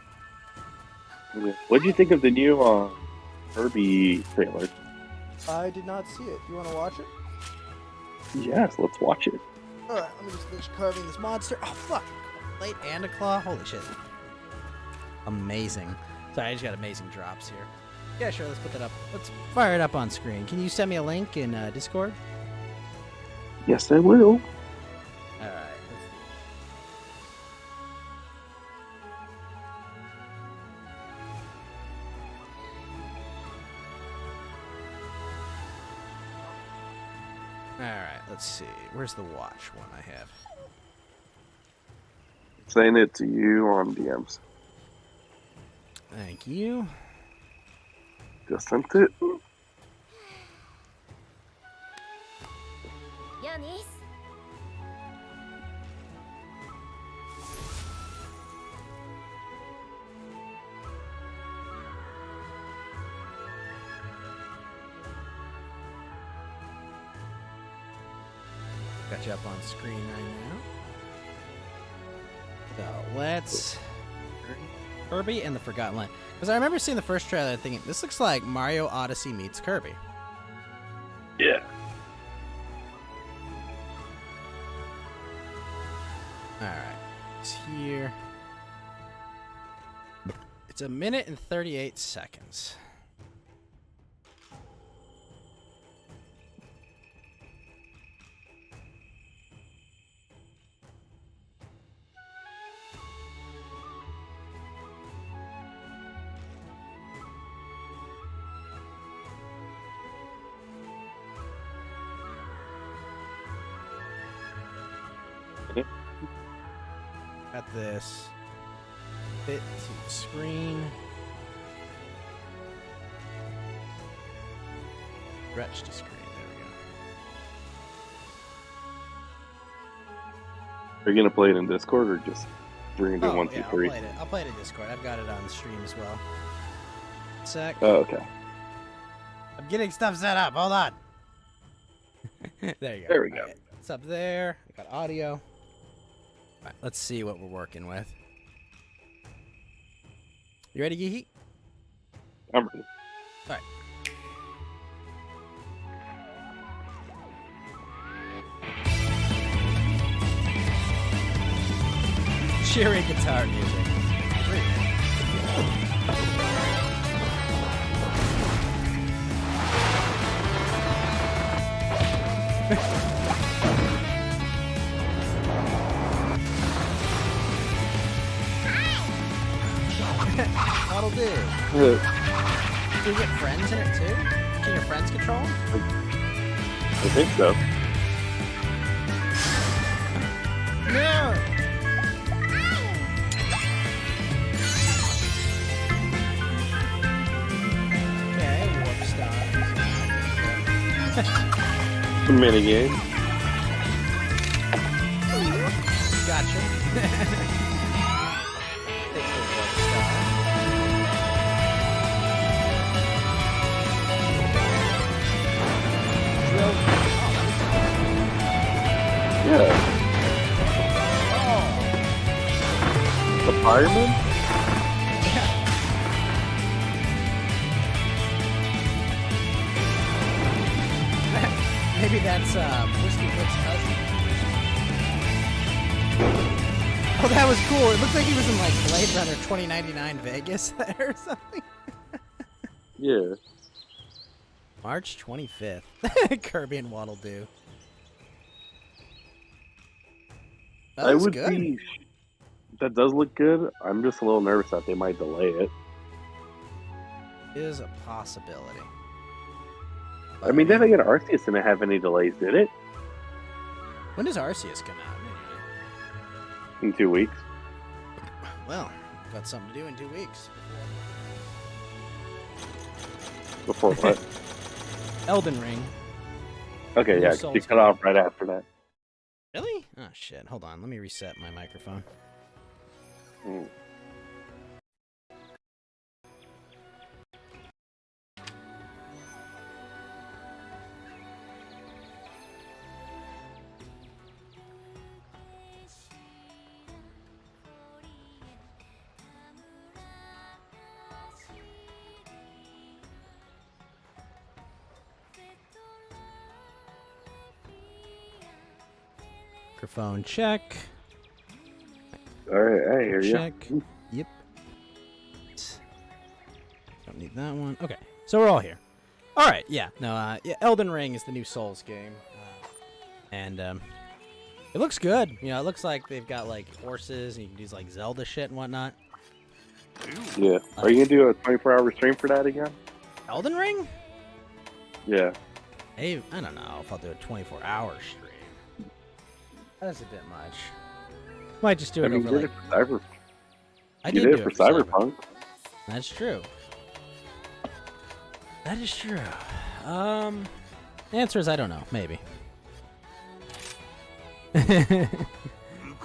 What do you think of the new Herbie trailer? I did not see it. You want to watch it? Yes, let's watch it. Alright, let me just finish carving this monster. Oh, fuck. Plate and a claw? Holy shit. Amazing. Sorry, I just got amazing drops here. Yeah, sure, let's put that up. Let's fire it up on screen. Can you send me a link in Discord? Yes, I will. Alright. Alright, let's see. Where's the watch one I have? Saying it to you on DMs. Thank you. Just sent it. Got you up on screen right now. So let's Kirby and the Forgotten Land. Because I remember seeing the first trailer and thinking, this looks like Mario Odyssey meets Kirby. Yeah. Alright. It's here. It's 1 minute and 38 seconds. Got this. Fit to screen. Stretch to screen. There we go. Are you gonna play it in Discord or just we're gonna do 1, 2, 3? I'll play it in Discord. I've got it on the stream as well. Sec. Oh, okay. I'm getting stuff set up. Hold on. There you go. There we go. All right. It's up there. I got audio. All right, let's see what we're working with. You ready, Geeky? I'm ready. All right. cheery guitar music. That'll do. Do you get friends in it too? Can your friends control them? I think so. No. Okay, warp stars. Mini game. Gotcha. Takes the warp star. Drill. Yeah. Oh, The fireman? maybe that's Whiskey Rick's cousin. Oh, that was cool. It looked like he was in like Blade Runner 2099 Vegas there or something. Yeah. March 25th. Kirby and Waddle Do. That I looks would good. be. That does look good. I'm just a little nervous that they might delay it. Is a possibility. I mean, then again, Arceus didn't have any delays, did it? When does Arceus come out? In 2 weeks. Well, got something to do in 2 weeks. Before what? Elden Ring. Okay, yeah, Souls you cut off right after that. Really? Oh shit! Hold on. Let me reset my microphone. Mm. Microphone check. All right, I hear you. Check. Yep. Don't need that one. Okay, so we're all here. All right. Yeah. No. Yeah. Elden Ring is the new Souls game, and it looks good. You know, it looks like they've got like horses, and you can do like Zelda shit and whatnot. Yeah. Are you gonna do a 24-hour stream for that again? Elden Ring? Yeah. Hey, I don't know if I'll do a 24-hour stream. That's a bit much. Might just do it I mean, over you like. did it for Cyber. I You did did do it for Cyberpunk. Cyberpunk. That's true. That is true. The answer is I don't know. Maybe.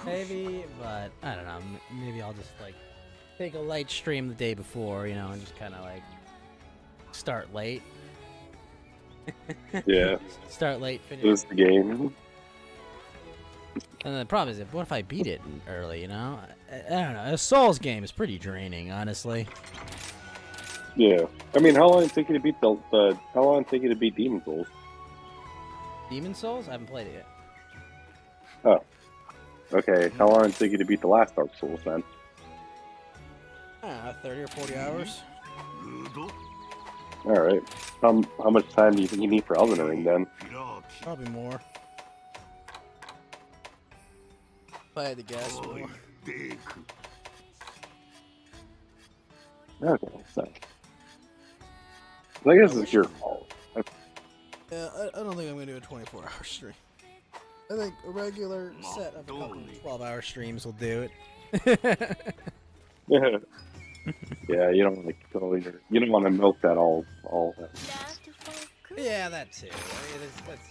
Maybe, but I don't know. Maybe I'll just like take a light stream the day before, you know, and just kind of like start late. Yeah. Start late, finish. It was the game. And the problem is, what if I beat it early? You know, I don't know. A Souls game is pretty draining, honestly. Yeah. I mean, how long did it take you to beat how long did it take you to beat Demon Souls? Demon Souls? I haven't played it yet. Oh. Okay. How long did it take you to beat the last Dark Souls then? I don't know, 30 or 40 hours. All right. How much time do you think you need for Elden Ring then? Probably more. If I had to guess, more. Okay. So. I guess it's your fault. Yeah, I don't think I'm going to do a 24-hour stream. I think a regular set of a couple 12-hour streams will do it. Yeah, you don't want to go either. You don't want to milk that all. Yeah, that too. I mean, that's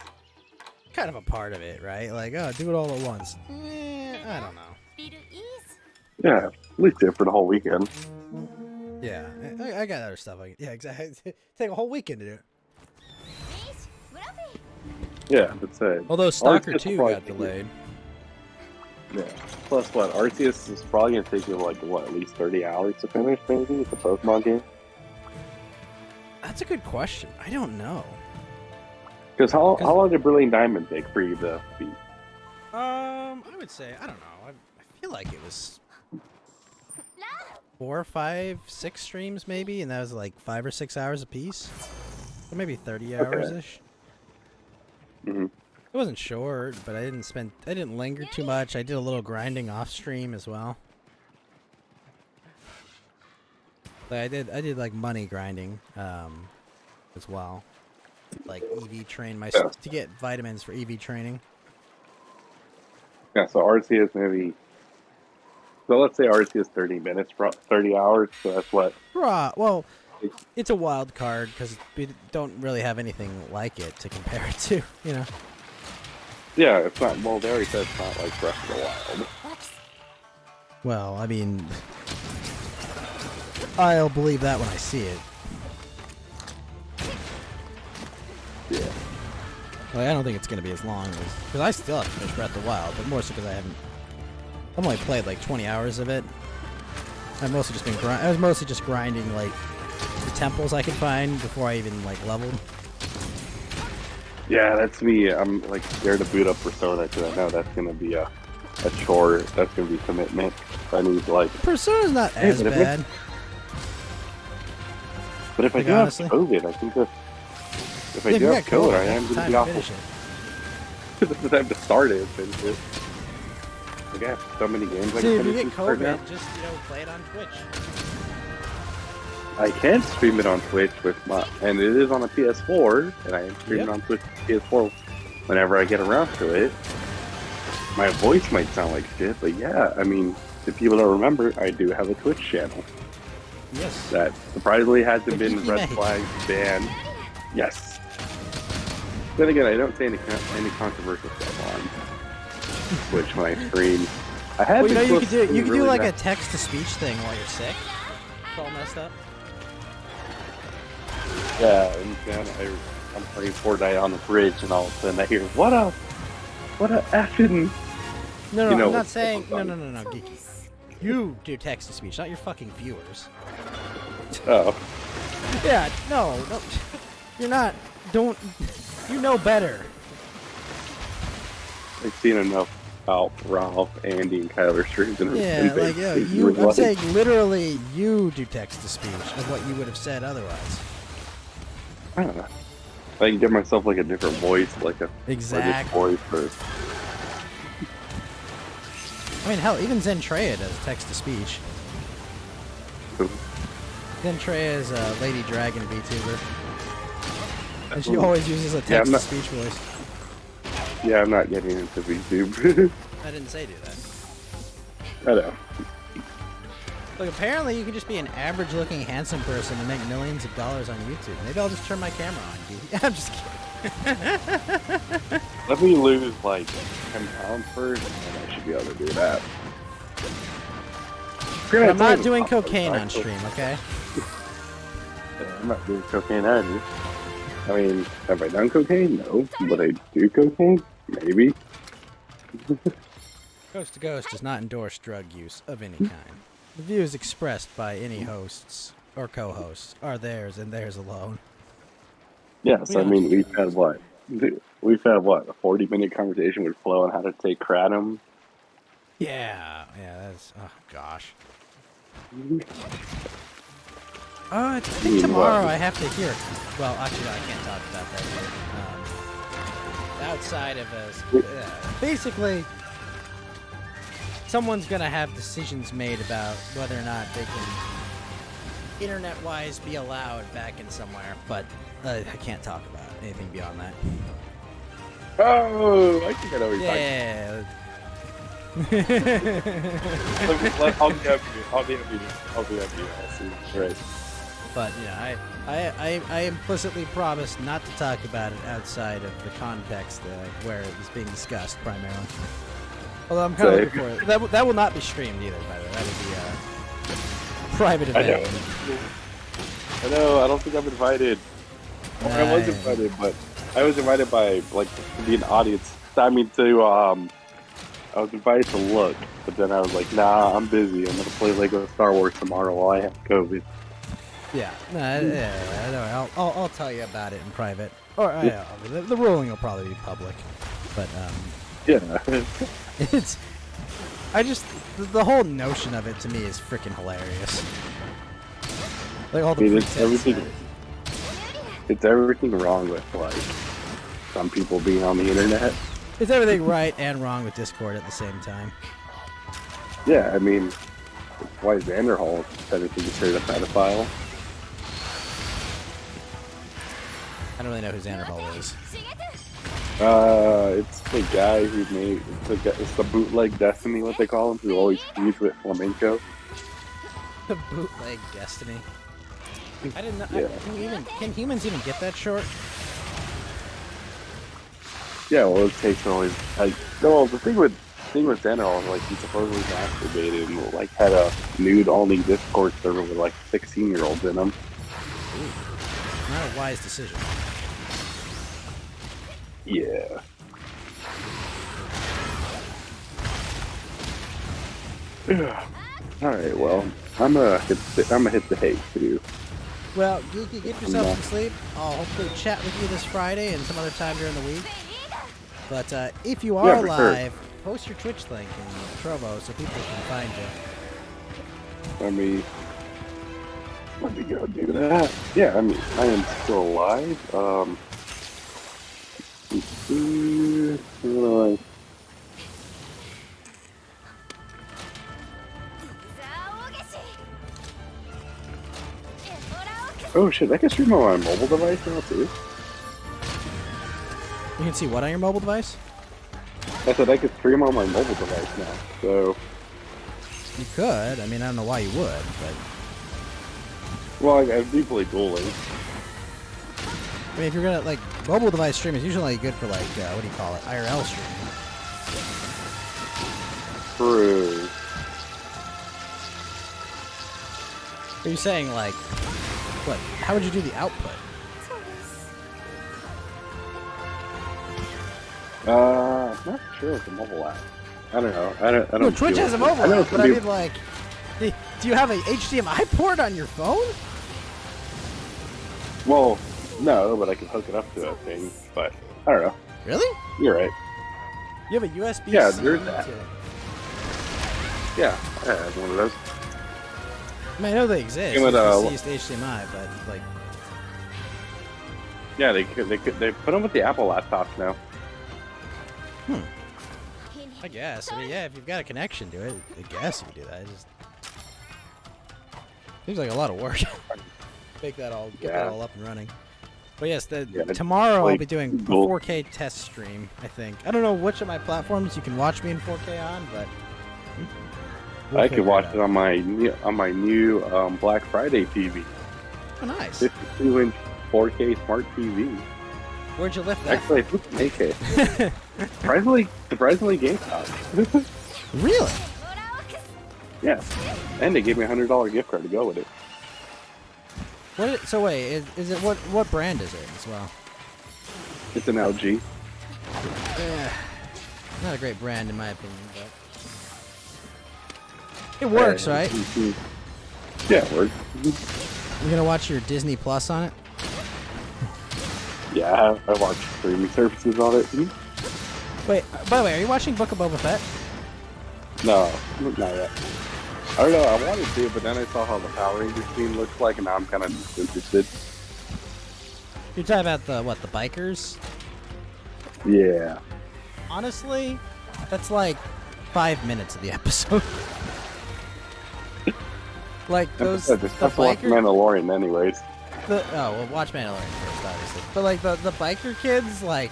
kind of a part of it, right? Like, oh, do it all at once. I don't know. Yeah, at least do it for the whole weekend. Yeah, I got other stuff. Yeah, exactly. Take a whole weekend to do it. Yeah, that's it. Although Stalker Arceus 2 probably got take delayed. Yeah. Plus, what? Arceus is probably gonna take you like what, at least 30 hours to finish, maybe. It's a Pokemon game. That's a good question. I don't know. Because how long did Brilliant Diamond take for you to beat? I would say I don't know. I feel like it was 4, 5, 6 streams maybe, and that was like 5 or 6 hours a piece, or maybe 30 hours ish. Mm-hmm. It wasn't short, but I didn't linger too much. I did a little grinding off stream as well. Like I did like money grinding as well, like EV train to get vitamins for EV training. Yeah, so RC is maybe. So let's say RC is 30 minutes, 30 hours. So that's what. Well, it's a wild card because we don't really have anything like it to compare it to, you know. Yeah, it's not. Well, they already said it's not like Breath of the Wild. Well, I mean, I'll believe that when I see it. Yeah. Like, I don't think it's gonna be as long as because I still have to finish Breath of the Wild, but more so because I've only played like 20 hours of it. I've mostly just been I was mostly just grinding like the temples I could find before I even like leveled. Yeah, that's me. I'm like scared to boot up Persona because I know that's gonna be a chore. That's gonna be commitment. I need to like. Persona's not as bad. But if I do honestly, have COVID, I think that if I do have COVID, I am gonna be awful. The time to start it, finish it. Like I have so many games I See, can if you finish get start now. COVID, just play it on Twitch. I can stream it on Twitch and it is on a PS4, and I am streaming on Twitch PS4 whenever I get around to it. My voice might sound like shit, but yeah, I mean, if people don't remember, I do have a Twitch channel. Yes. That surprisingly hasn't been Geeky red Mate. flagged, banned. Yes. Then again, I don't say any controversial stuff on Twitch when I stream. I had Well, you could do really like a nice. text-to-speech thing while you're sick. It's all messed up. Yeah, and then I'm playing Fortnite on the bridge, and all of a sudden I hear, what a effing... No, You know I'm not what's saying... going No, on. Geeky. You do text-to-speech, not your fucking viewers. Oh. Yeah, no. You're not... Don't... You know better. I've seen enough about Ralph, Andy, and Kyler streams. And Yeah, like, I'm saying literally you do text-to-speech of what you would have said otherwise. I don't know. I can give myself like a different voice, like a Exactly. voice for... I mean, hell, even Zentreya does text-to-speech. Zentreya is a Lady Dragon VTuber. And she always uses a text-to-speech voice. Yeah, I'm not getting into VTube. I didn't say do that. I know. Look, apparently you can just be an average-looking, handsome person and make millions of dollars on YouTube. Maybe I'll just turn my camera on, dude. I'm just kidding. Let me lose like 10 pounds first, and then I should be able to do that. But I'm not doing cocaine on stream, okay? I'm not doing cocaine either. I mean, have I done cocaine? No. Would I do cocaine? Maybe. Coast to Ghost does not endorse drug use of any kind. The views expressed by any hosts or co-hosts are theirs and theirs alone. Yes, I mean, we've had what? We've had what? A 40-minute conversation with Flo on how to take kratom. Yeah, that's... Oh, gosh. I think tomorrow I have to hear... Well, actually, no, I can't talk about that yet. Outside of us... basically, someone's going to have decisions made about whether or not they can, internet-wise, be allowed back in somewhere. But I can't talk about anything beyond that. Oh, I think I know what you're Yeah. I'll be happy. I'll be happy. I'll see. Right. But yeah, I implicitly promised not to talk about it outside of the context where it was being discussed primarily. Although I'm kind of looking for it. That will not be streamed either, by the way. That would be a private event. I know. I don't think I'm invited. Well, I was invited, but I was invited by like to be an audience. I mean, I was invited to look, but then I was like, nah, I'm busy. I'm gonna play Lego Star Wars tomorrow while I have COVID. Yeah, I'll tell you about it in private. Or the ruling will probably be public, but Yeah. it's I just the whole notion of it to me is freaking hilarious. Like all the It's pretense everything. that- It's everything wrong with like some people being on the internet. It's everything right and wrong with Discord at the same time. Yeah, I mean, it's why Vanderhall is technically considered a pedophile. I don't really know who Xanderball is. It's the guy who made it's the bootleg Destiny, what they call him, who always feeds with flamenco. The bootleg Destiny. I didn't know. Yeah. Can humans even get that short? Yeah, well, it takes always like no. The thing with Vanderhall is like he supposedly masturbated and like had a nude only Discord server with like 16-year-olds in them. Not a wise decision. Yeah. All right. Well, I'm gonna hit the hay too. Well, Geeky, get yourself some sleep. I'll hopefully chat with you this Friday and some other time during the week. But if you are Yeah, for sure. live, post your Twitch link in Trovo so people can find you. Let me go do that. Yeah, I mean, I am still alive. Oh shit, I can stream on my mobile device now too. You can see what on your mobile device? I said I could stream on my mobile device now. So, You could. I mean, I don't know why you would, but well, I do play Duel Links. I mean, if you're gonna like mobile device stream is usually good for like what do you call it, IRL streaming. True. Are you saying like what? How would you do the output? I'm not sure it's a mobile app. I don't know. I don't. No, Twitch feel has a it. mobile I know app, it's but gonna I be- mean like, do you have a HDMI port on your phone? Well, no, but I can hook it up to that thing. But I don't know. Really? You're right. You have a USB? Yeah, C there's that. to- Yeah, I have one of those. I mean, I know they exist. Give it a- It's HDMI, but like, Yeah, they put them with the Apple laptops now. I guess. I mean, yeah, if you've got a connection to it, I guess you could do that. It just seems like a lot of work. Make that all, get that Yeah. all up and running. But yes, Yeah, tomorrow I'll like be doing a Google. 4K test stream. I think. I don't know which of my platforms you can watch me in 4K on, but we'll I figure could watch out. it on my new Black Friday TV, Oh, nice. 52-inch 4K smart TV. Where'd you lift that? Actually, I think they make it. Surprisingly, GameStop. Really? Yeah, and they gave me a $100 gift card to go with it. So wait, is it what brand is it as well? It's an LG. Not a great brand in my opinion, but it works, right? Yeah, it works. You're gonna watch your Disney Plus on it? Yeah, I watched streaming services on it. Wait, by the way, are you watching Book of Boba Fett? No, not yet. I don't know, I wanted to, but then I saw how the Power Rangers scene looks like, and now I'm kind of disinterested. You're talking about the bikers? Yeah. Honestly, that's like 5 minutes of the episode. Like those the That's like biker. Mandalorian, anyways. Oh well, watch Mandalorian first, obviously. But like the biker kids, like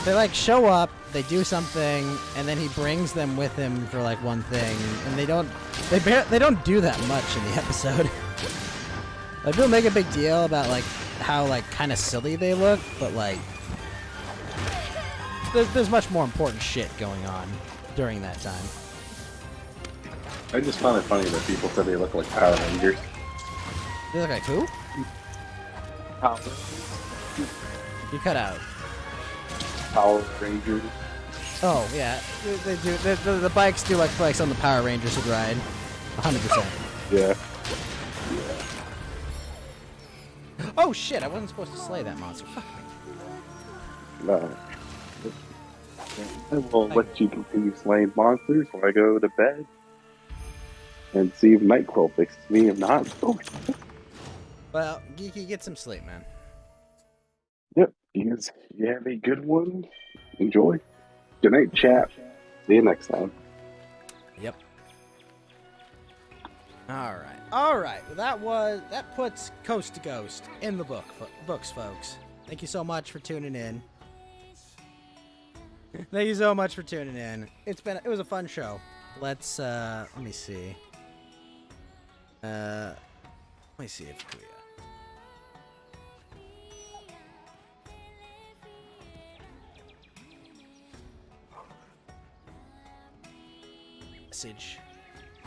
they like show up, they do something, and then he brings them with him for like one thing, and they don't do that much in the episode. Like people make a big deal about like how like kind of silly they look, but like there's much more important shit going on during that time. I just found it funny that people said they look like Power Rangers. They look like who? You cut out. Power Rangers. Oh yeah, they do. The bikes do like flex on the Power Rangers would ride, 100%. Yeah. Oh shit! I wasn't supposed to slay that monster. Fuck me. No. I will let you continue slaying monsters while I go to bed and see if NyQuil fixes me. If not, oh, Well, Geeky, get some sleep, man. yep. You guys, you have a good one. Enjoy. Good night, chat. See you next time. Yep. All right. Well, that puts Coast to Ghost in the books, folks. Thank you so much for tuning in. Thank you so much for tuning in. It was a fun show. Let's let me see. Let me see if we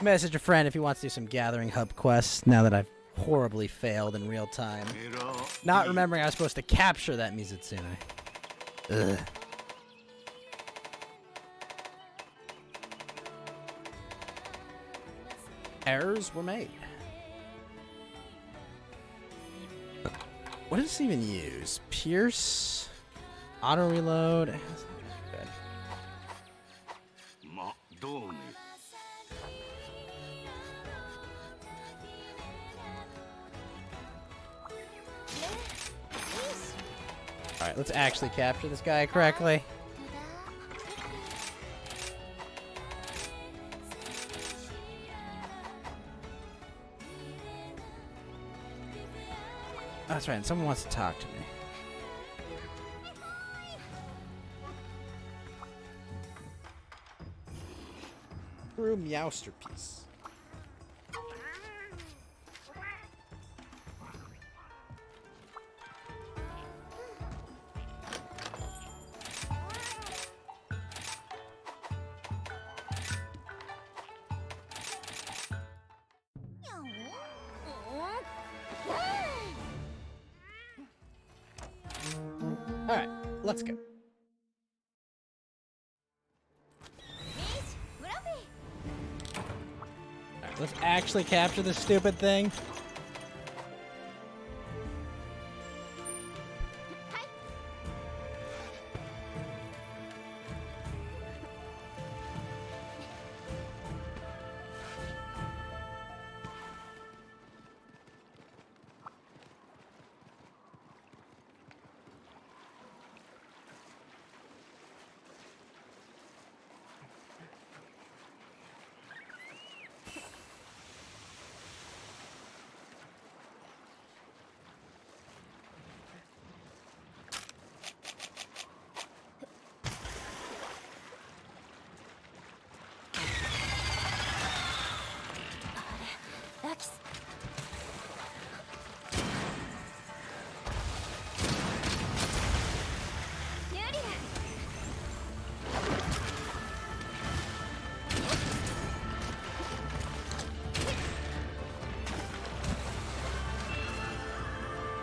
message a friend if he wants to do some Gathering Hub quests now that I've horribly failed in real time. Not remembering I was supposed to capture that Mizutsune. Ugh. Errors were made. What does this even use? Pierce? Auto reload? Good. Alright, let's actually capture this guy correctly. That's right, and someone wants to talk to me. True Meowsterpiece. Alright, let's go. Alright, let's actually capture this stupid thing.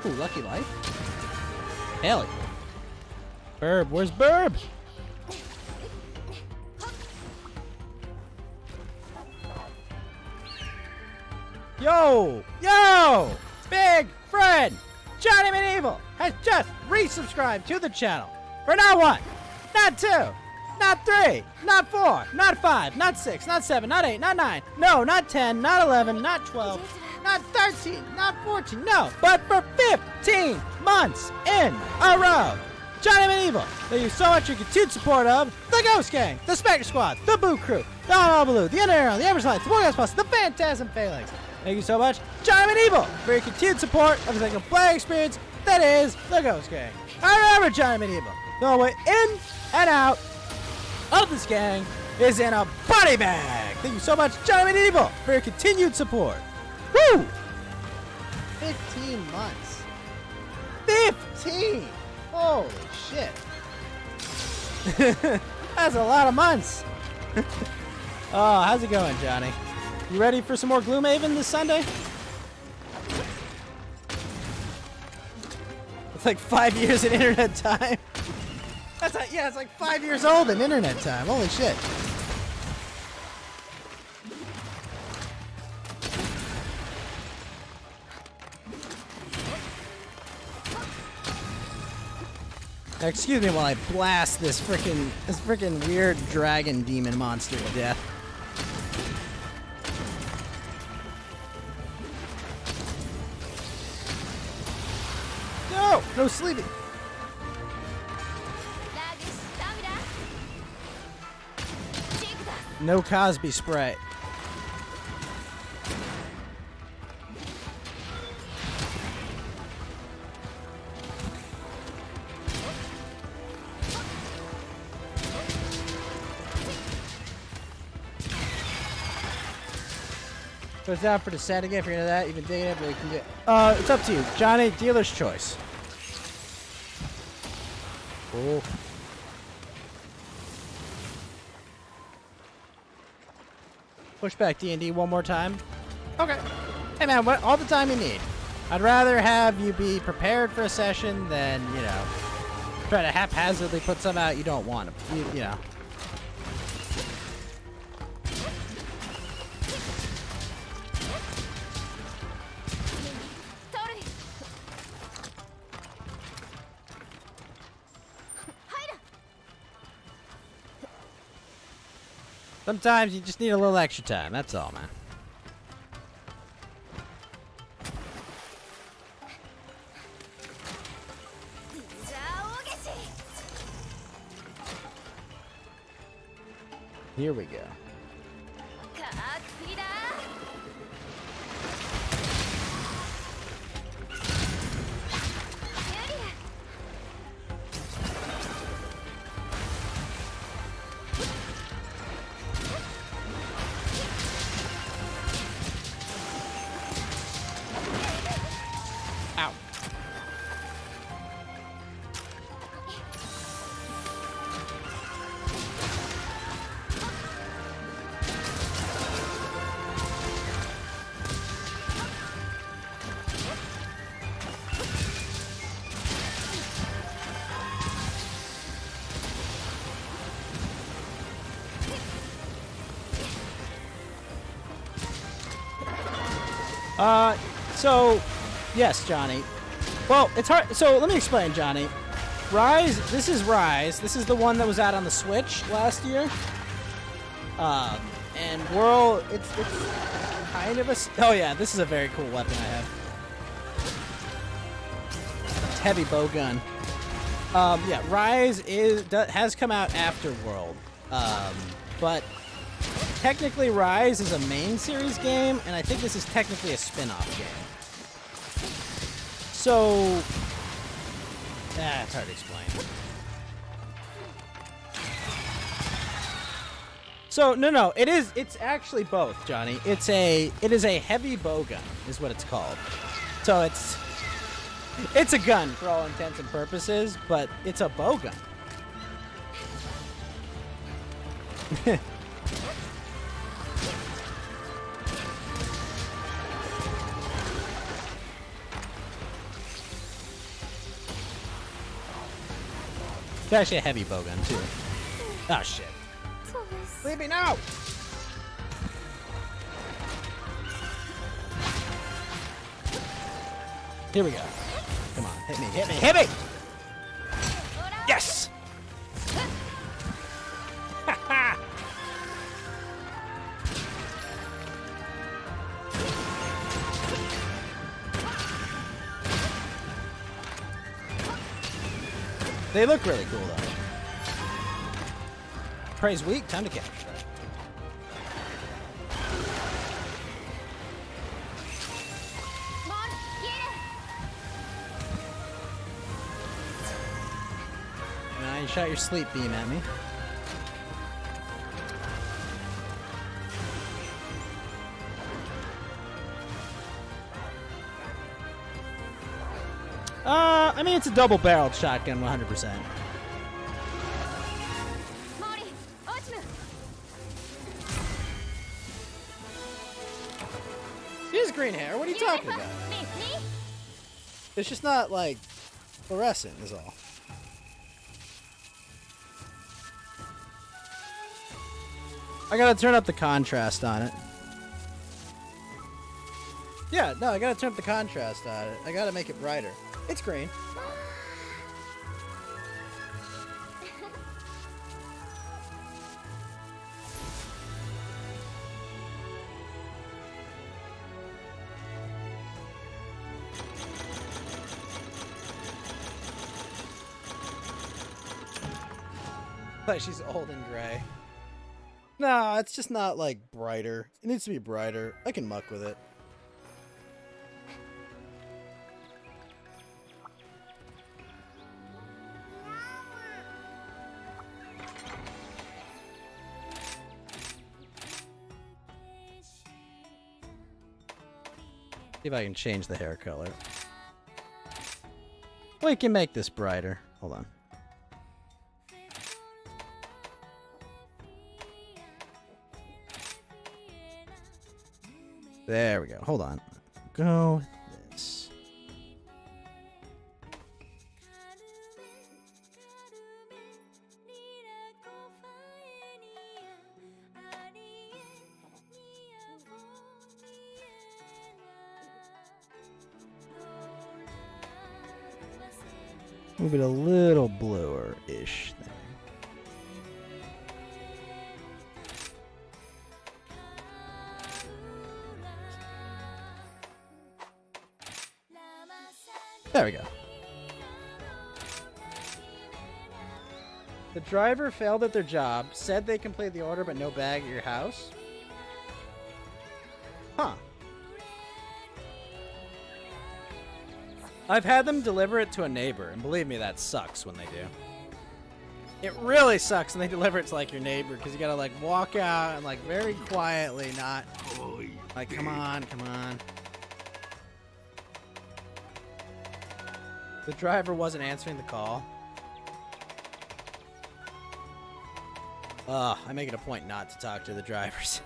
Ooh, Lucky Life? Hell yeah. Burb, where's Burb? Yo! Big friend Johnny Medieval has just resubscribed to the channel for not one, not two, not three, not four, not five, not six, not seven, not eight, not nine, no, not 10, not 11, not 12, not 13, not 14, no, but for 15 months in a row. Johnny Medieval, thank you so much for your continued support of the Ghost Gang, the Spectre Squad, the Boo Crew, the All Blue, the Underarrow, the Everslight, the Wargas Plus, the Phantasm Phalanx. Thank you so much, Johnny Medieval, for your continued support of the single play experience that is the Ghost Gang. I remember Johnny Medieval. The only way in and out of this gang is in a body bag. Thank you so much, Johnny Medieval, for your continued support. Woo! 15 months. 15! Holy shit. That's a lot of months. Oh, how's it going, Johnny? You ready for some more Gloomhaven this Sunday? It's like 5 years in internet time. That's like, yeah, it's like 5 years old in internet time. Holy shit. Now, excuse me while I blast this freaking weird dragon demon monster to death. No! No sleeping! No Cosby spray. So it's down for the set again if you're into that. You've been digging it, but we can get. It's up to you. Johnny, dealer's choice. Cool. Push back D&D one more time. Okay. Hey man, what all the time you need. I'd rather have you be prepared for a session than, you know, try to haphazardly put some out you don't want to, you know. Sometimes you just need a little extra time, that's all, man. Here we go. Ow. So, yes, Johnny. Well, it's hard. So, let me explain, Johnny. Rise, this is Rise. This is the one that was out on the Switch last year. And Whirl, it's kind of a... Oh, yeah, this is a very cool weapon I have. It's heavy bow gun. Yeah, Rise has come out after World. But... technically, Rise is a main series game, and I think this is technically a spin-off game. So, it's hard to explain. So, no, it's actually both, Johnny. It is a heavy bow gun, is what it's called. So it's a gun for all intents and purposes, but it's a bow gun. It's actually a heavy bow gun, too. Oh, shit. Leave me now! Here we go. Come on, hit me, hit me, hit me! Yes! Ha-ha! They look really cool, though. Prey's weak, time to capture. Nah, you shot your sleep beam at me. I mean, it's a double-barreled shotgun, 100%. He has green hair. What are you talking about? It's just not, like, fluorescent is all. I gotta turn up the contrast on it. Yeah, no, I gotta turn up the contrast on it. I gotta make it brighter. It's green. Like she's old and gray. No, it's just not like brighter. It needs to be brighter. I can muck with it. See if I can change the hair color. We can make this brighter. Hold on. There we go. Hold on. Go with this. Move it a little bluer-ish thing. There we go. The driver failed at their job, said they completed the order, but no bag at your house? Huh. I've had them deliver it to a neighbor, and believe me, that sucks when they do. It really sucks when they deliver it to, like, your neighbor, because you gotta, like, walk out and, like, very quietly, not, like, come on, come on. The driver wasn't answering the call. I make it a point not to talk to the drivers.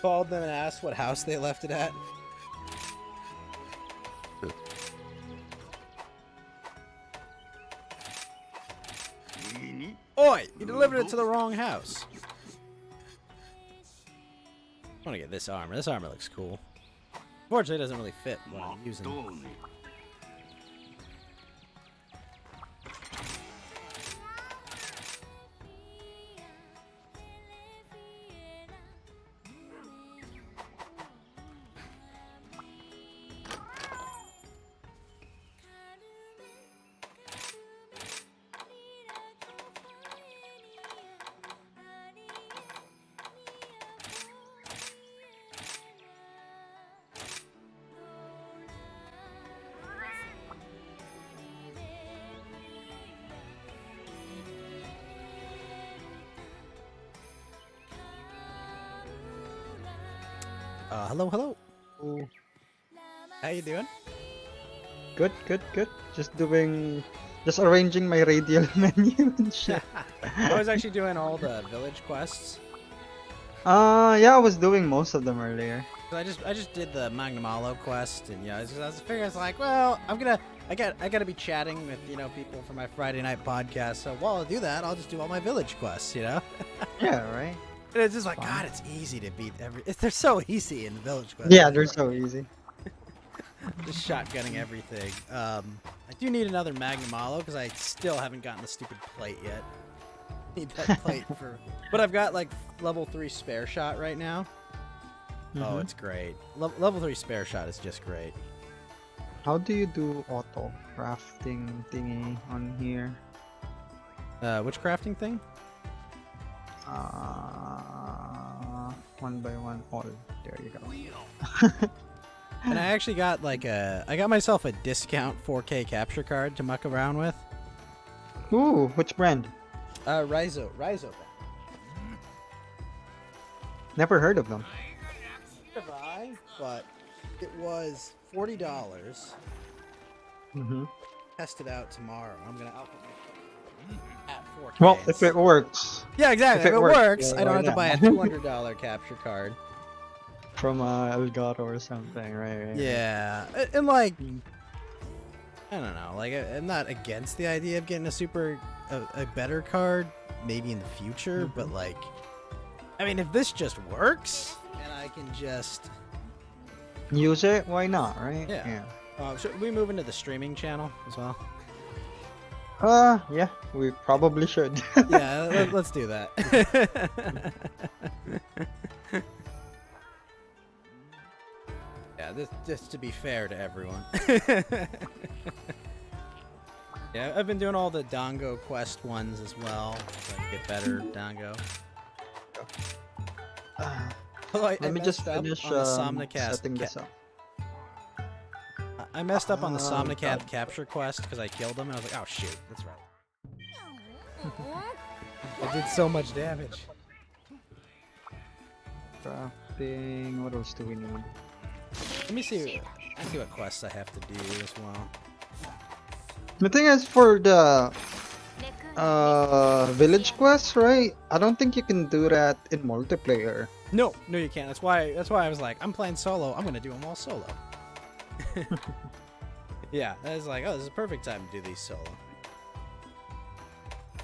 Called them and asked what house they left it at. Oi! You delivered it to the wrong house. I want to get this armor. This armor looks cool. Unfortunately, it doesn't really fit what I'm using. Hello. Oh, How you doing? good. Just arranging my radial menu and shit. I was actually doing all the village quests. Yeah, I was doing most of them earlier. I just did the Magnamalo quest, and I was figuring, it's like, well, I gotta be chatting with people for my Friday night podcast. So while I do that, I'll just do all my village quests. Yeah, right. And it's just like, God, it's easy to beat they're so easy in the village quest. Yeah, they're so easy. Just shotgunning everything. I do need another Magnamalo because I still haven't gotten the stupid plate yet. Need that plate for. But I've got like level 3 spare shot right now. Oh, it's great. Level 3 spare shot is just great. How do you do auto crafting thingy on here? Which crafting thing? One by one, all. There you go. And I actually got I got myself a discount 4K capture card to muck around with. Ooh, which brand? Rhizo. Never heard of them. Have I? But it was $40. Test it out tomorrow. I'm gonna output my at 4K. Well, if it works. Yeah, exactly. If it works, yeah, I don't why have to buy a $200 capture card. From Elgato or something, right? Yeah, and like, I don't know. Like, I'm not against the idea of getting a better card, maybe in the future. But like, I mean, if this just works and I can just use it, why not, right? Yeah. Should we move into the streaming channel as well? Yeah, we probably should. Yeah, let's do that. Yeah, this just to be fair to everyone. Yeah, I've been doing all the Dango quest ones as well, so I can get better Dango. Oh, Let me just finish on the Somnicat. setting this up. I messed up on the Somnicat capture quest because I killed him, and I was like, oh shoot, that's right. I did so much damage. Crafting. What else do we need? Let me see. I see what quests I have to do as well. The thing is, for the village quests, right? I don't think you can do that in multiplayer. No, you can't. That's why I was like, I'm playing solo. I'm gonna do them all solo. Yeah, I was like, oh, this is a perfect time to do these solo.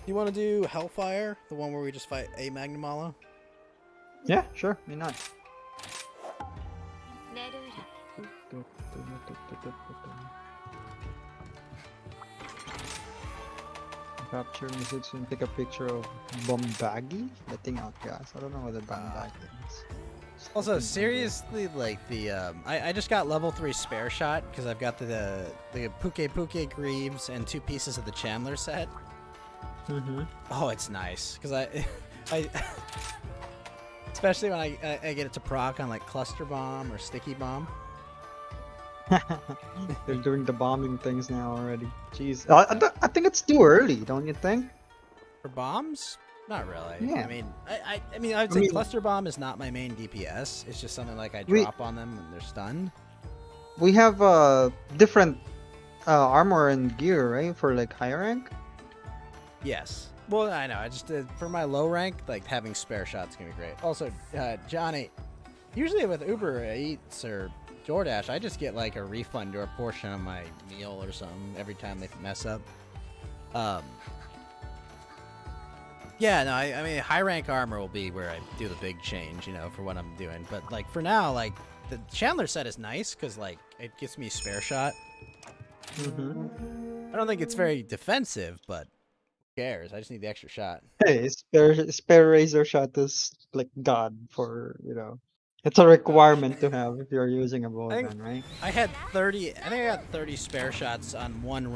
You want to do Hellfire, the one where we just fight a Magnamalo? Yeah, sure. Why not? Capture message and take a picture of Bombagi letting out gas. I don't know what the Bombagi is. Also, seriously, like I just got level 3 spare shot because I've got the Puke Greaves and 2 pieces of the Chandler set. Oh, it's nice because I especially when I get it to proc on like Cluster Bomb or Sticky Bomb. They're doing the bombing things now already. Jeez, I think it's too early, don't you think? For bombs? Not really. Yeah. I mean, I'd say Cluster Bomb is not my main DPS. It's just something like I drop on them when they're stunned. We have different armor and gear, right? For like higher rank. Yes. Well, I know. I just for my low rank, like having spare shots gonna be great. Also, Johnny, usually with Uber Eats or DoorDash, I just get like a refund or a portion of my meal or something every time they mess up. Yeah, no, I mean, high rank armor will be where I do the big change, you know, for what I'm doing. But like for now, like the Chandler set is nice because like it gives me spare shot. I don't think it's very defensive, but who cares? I just need the extra shot. Hey, spare razor shot is like god for, you know. It's a requirement to have if you're using a bow gun, right? I had 30. I think I got 30 spare shots on one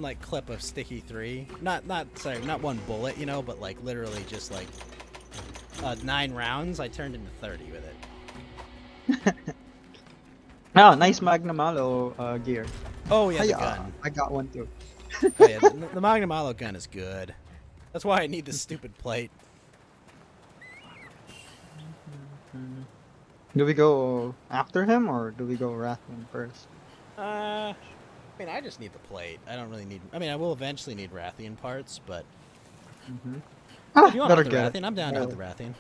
like clip of Sticky 3. Not one bullet, you know, but like literally just like 9 rounds. I turned into 30 with it. Oh, nice Magnamalo gear. Oh yeah, the gun. I got one too. Oh yeah, the Magnamalo gun is good. That's why I need this stupid plate. Do we go after him or do we go Rathian first? I mean, I just need the plate. I don't really need. I mean, I will eventually need Rathian parts, but if you want the Rathian, I'm down with the Rathian.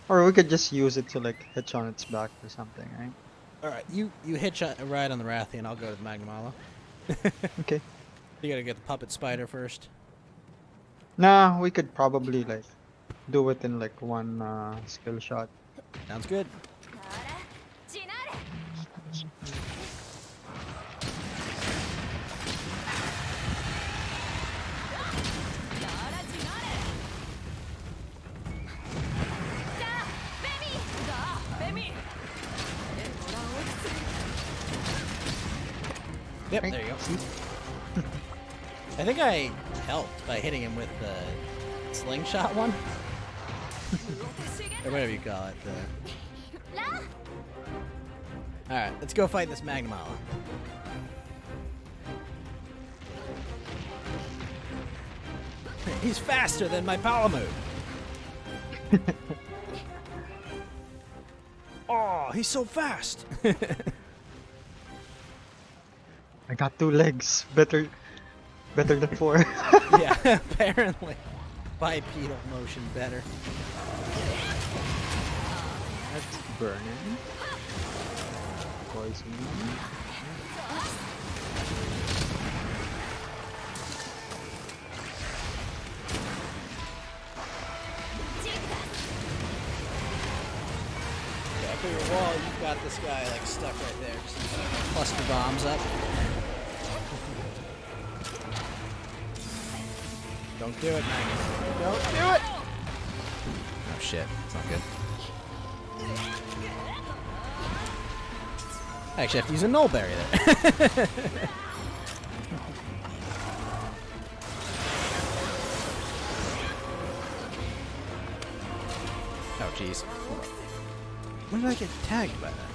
Or we could just use it to like hitch on its back or something, right? All right, you hitch a ride on the Rathian. I'll go to the Magnamalo. Okay. You gotta get the puppet spider first. Nah, we could probably like do it in like one skill shot. Sounds good. Yep, there you go. I think I helped by hitting him with the slingshot one. Or whatever you call it. Alright, let's go fight this Magnamalo. He's faster than my power move. Oh, he's so fast. I got 2 legs. Better than 4. Yeah, apparently. Bipedal motion better. That's burning. Poison. After your wall, you've got this guy like stuck right there. Just cluster bombs up. Don't do it, Magnus. Don't do it! Oh shit, it's not good. I actually have to use a null berry there. jeez. When did I get tagged by that?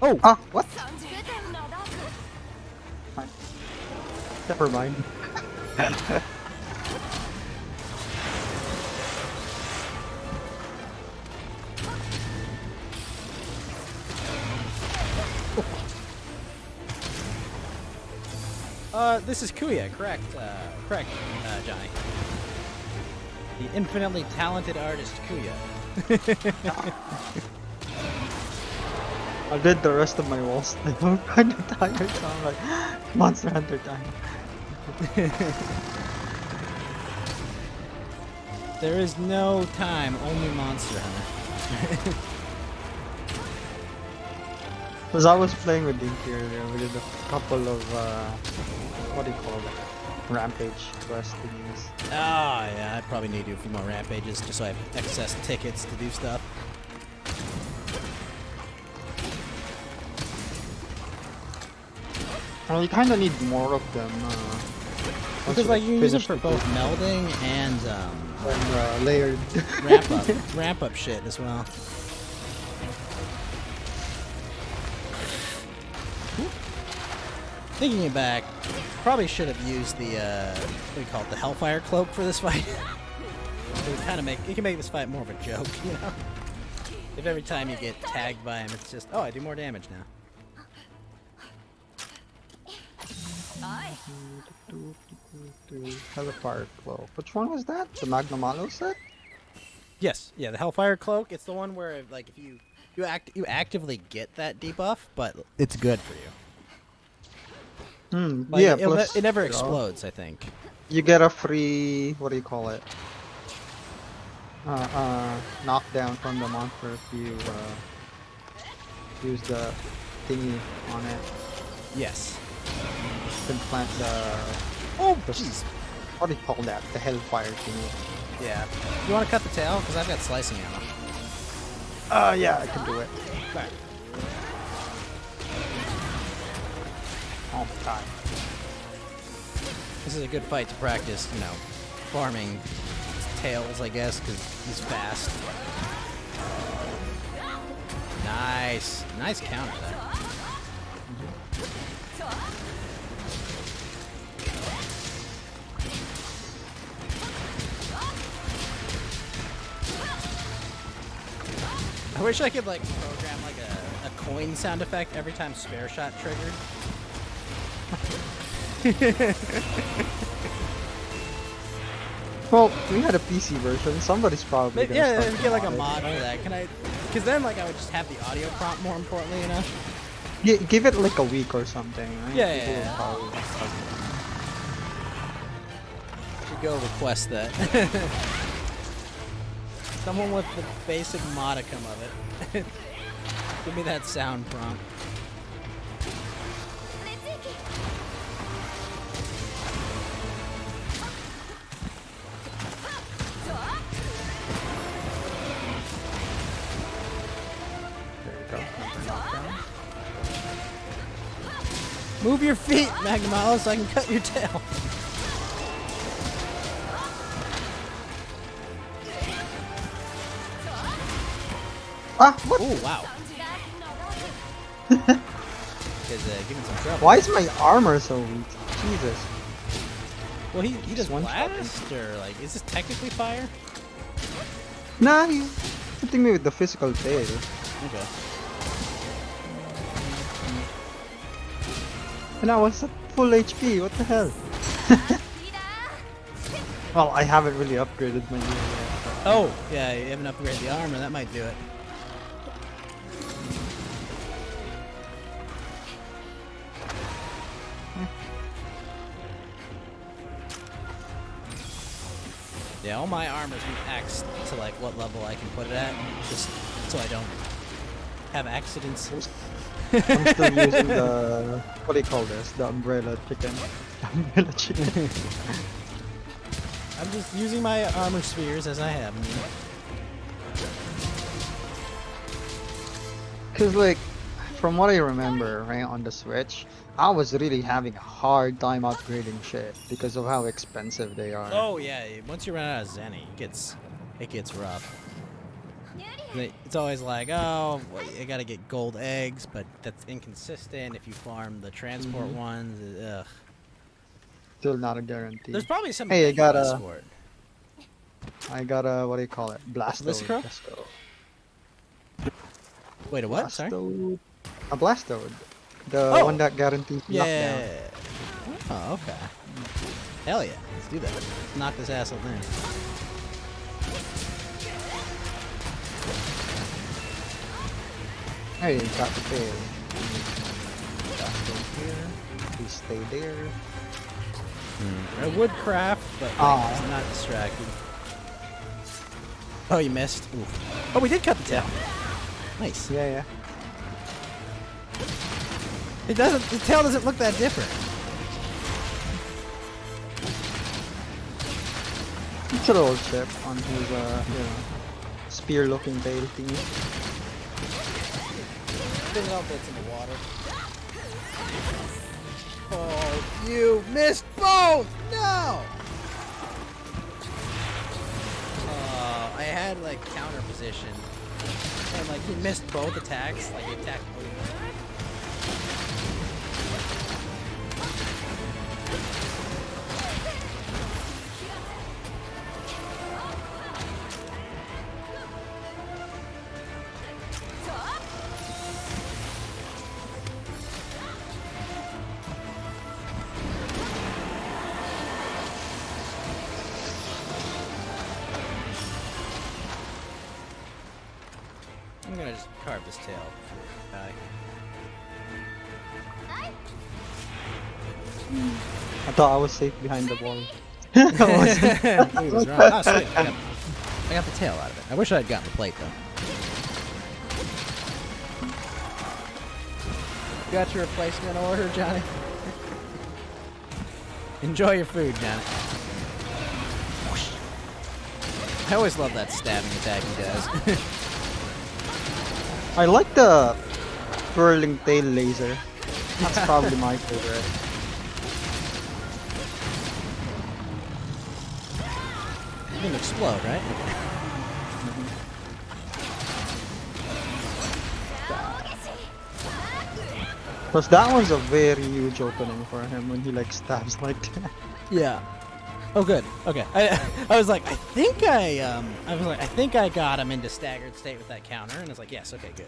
Oh! Ah, what? Never mind. This is Kuya, correct, Johnny. The infinitely talented artist Kuya. I did the rest of my walls. I'm kind of tired, so I'm like, Monster Hunter time. There is no time, only Monster Hunter. Because I was playing with Dinky earlier, we did a couple of, what do you call it? Rampage quest thingies. Oh, yeah, I probably need to do a few more rampages just so I have excess tickets to do stuff. Well, you kind of need more of them. Because like you use them for both melding and layered ramp up shit as well. Thinking it back, probably should have used the what do you call it, the Hellfire Cloak for this fight. It can make this fight more of a joke, you know. If every time you get tagged by him, it's just, oh, I do more damage now. Hellfire Cloak. Which one was that? The Magnamalo set? Yes, yeah, the Hellfire Cloak. It's the one where like if you actively get that debuff, but it's good for you. Like, yeah, it never explodes, I think. You get a free, what do you call it? Knockdown from the monster if you use the thingy on it. Yes. You can plant the... Oh, jeez. What do you call that? The Hellfire thingy. Yeah. You want to cut the tail? Because I've got slicing ammo. Yeah, I can do it. Back. All the time. This is a good fight to practice, you know, farming tails, I guess, because he's fast. Nice. Nice counter there. I wish I could, like, program, like, a coin sound effect every time spare shot triggered. Well, we had a PC version. Somebody's probably Maybe, gonna yeah, start get like a modding. mod for that. Can I? Because then, like, I would just have the audio prompt. More importantly, you know. Yeah, give it like a week or something, right? Yeah, People yeah, will probably start Should go request that. Someone with the basic modicum of it. Give me that sound prompt. There you go. Another knockdown. Move your feet, Magnamalo, so I can cut your tail. Ah, what? Oh, wow. Is giving some trouble. Why is my armor so weak? Jesus. Well, he does One shot blast, or like, is this technically fire? Nah, he's hitting me with the physical tail. Okay. And I was at full HP, what the hell? Well, I haven't really upgraded my gear yet. Oh, yeah, you haven't upgraded the armor. That might do it. Yeah, all my armor's been axed to like what level I can put it at, just so I don't have accidents. I'm still using the, what do you call this? The umbrella chicken. Umbrella chicken. I'm just using my armor spheres as I have them. Cause like, from what I remember, right, on the Switch, I was really having a hard time upgrading shit because of how expensive they are. Oh yeah, once you run out of Zenny, it gets rough. It's always like, oh, well, you gotta get gold eggs, but that's inconsistent if you farm the transport ones. Ugh. Still not a guarantee. There's probably some Hey, I big got use a, for it. what do you call it? Blastode. Blissacro? Let's go. Wait, a what? Sorry? Blastode. A Blastode. The Oh! one that guarantees knockdown. Yeah. Oh, okay. Hell yeah. Let's do that. Let's knock this asshole down. Hey, got the tail. Blastode here. Please stay there. I would craft, but like, Aw. it's not distracted. Oh, you missed. Oof. Oh, we did cut the tail. Nice. Yeah, yeah. It doesn't. The tail doesn't look that different. It's a little chip on his, spear-looking tail thingy. There's no bits in the water. Oh, you missed both! No! I had like counter position. And like he missed both attacks. Like he attacked both. I'm gonna just carve this tail before I I thought I was safe behind the wall. die. He was wrong. Oh, sweet. I got the tail out of it. I wish I had gotten the plate though. Got your replacement order, Johnny? Enjoy your food, Johnny. I always love that stabbing attack he does. I like the whirling tail laser. That's probably my favorite. You can explode, right? Plus that one's a very huge opening for him when he like stabs like that. Yeah. Oh, good. Okay. I was like, I think I got him into staggered state with that counter, and I was like, yes, okay, good.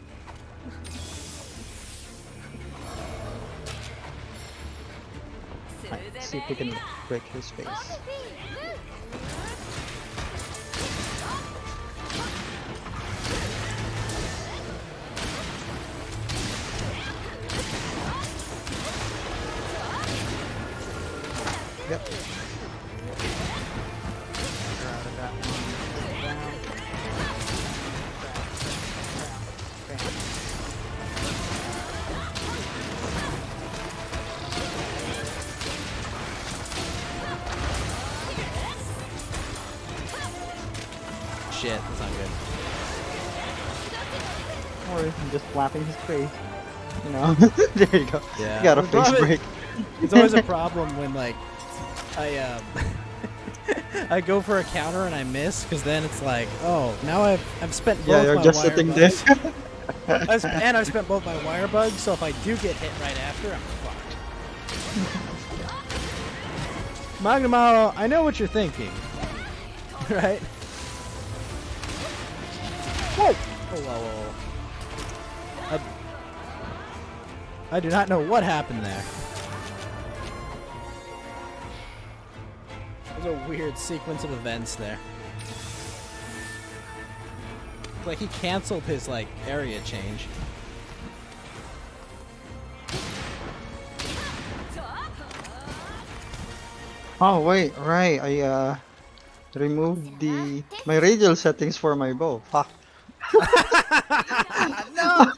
Let's see if we can break his face. Yep. We're out of that one. Shit, that's not good. Or I'm just flapping his face. You know? There you go. Yeah. You got a The face problem- break. It's always a problem when like I I go for a counter and I miss, because then it's like, oh, now I've spent both Yeah, you're my just wire sitting there. bugs. And I've spent both my wire bugs, so if I do get hit right after, I'm fucked. Magnamaro, I know what you're thinking. Right? Whoa! Oh, whoa, whoa. I do not know what happened there. There's a weird sequence of events there. Like he canceled his like area change. Oh wait, right. I removed my radial settings for my bow. Fuck. No!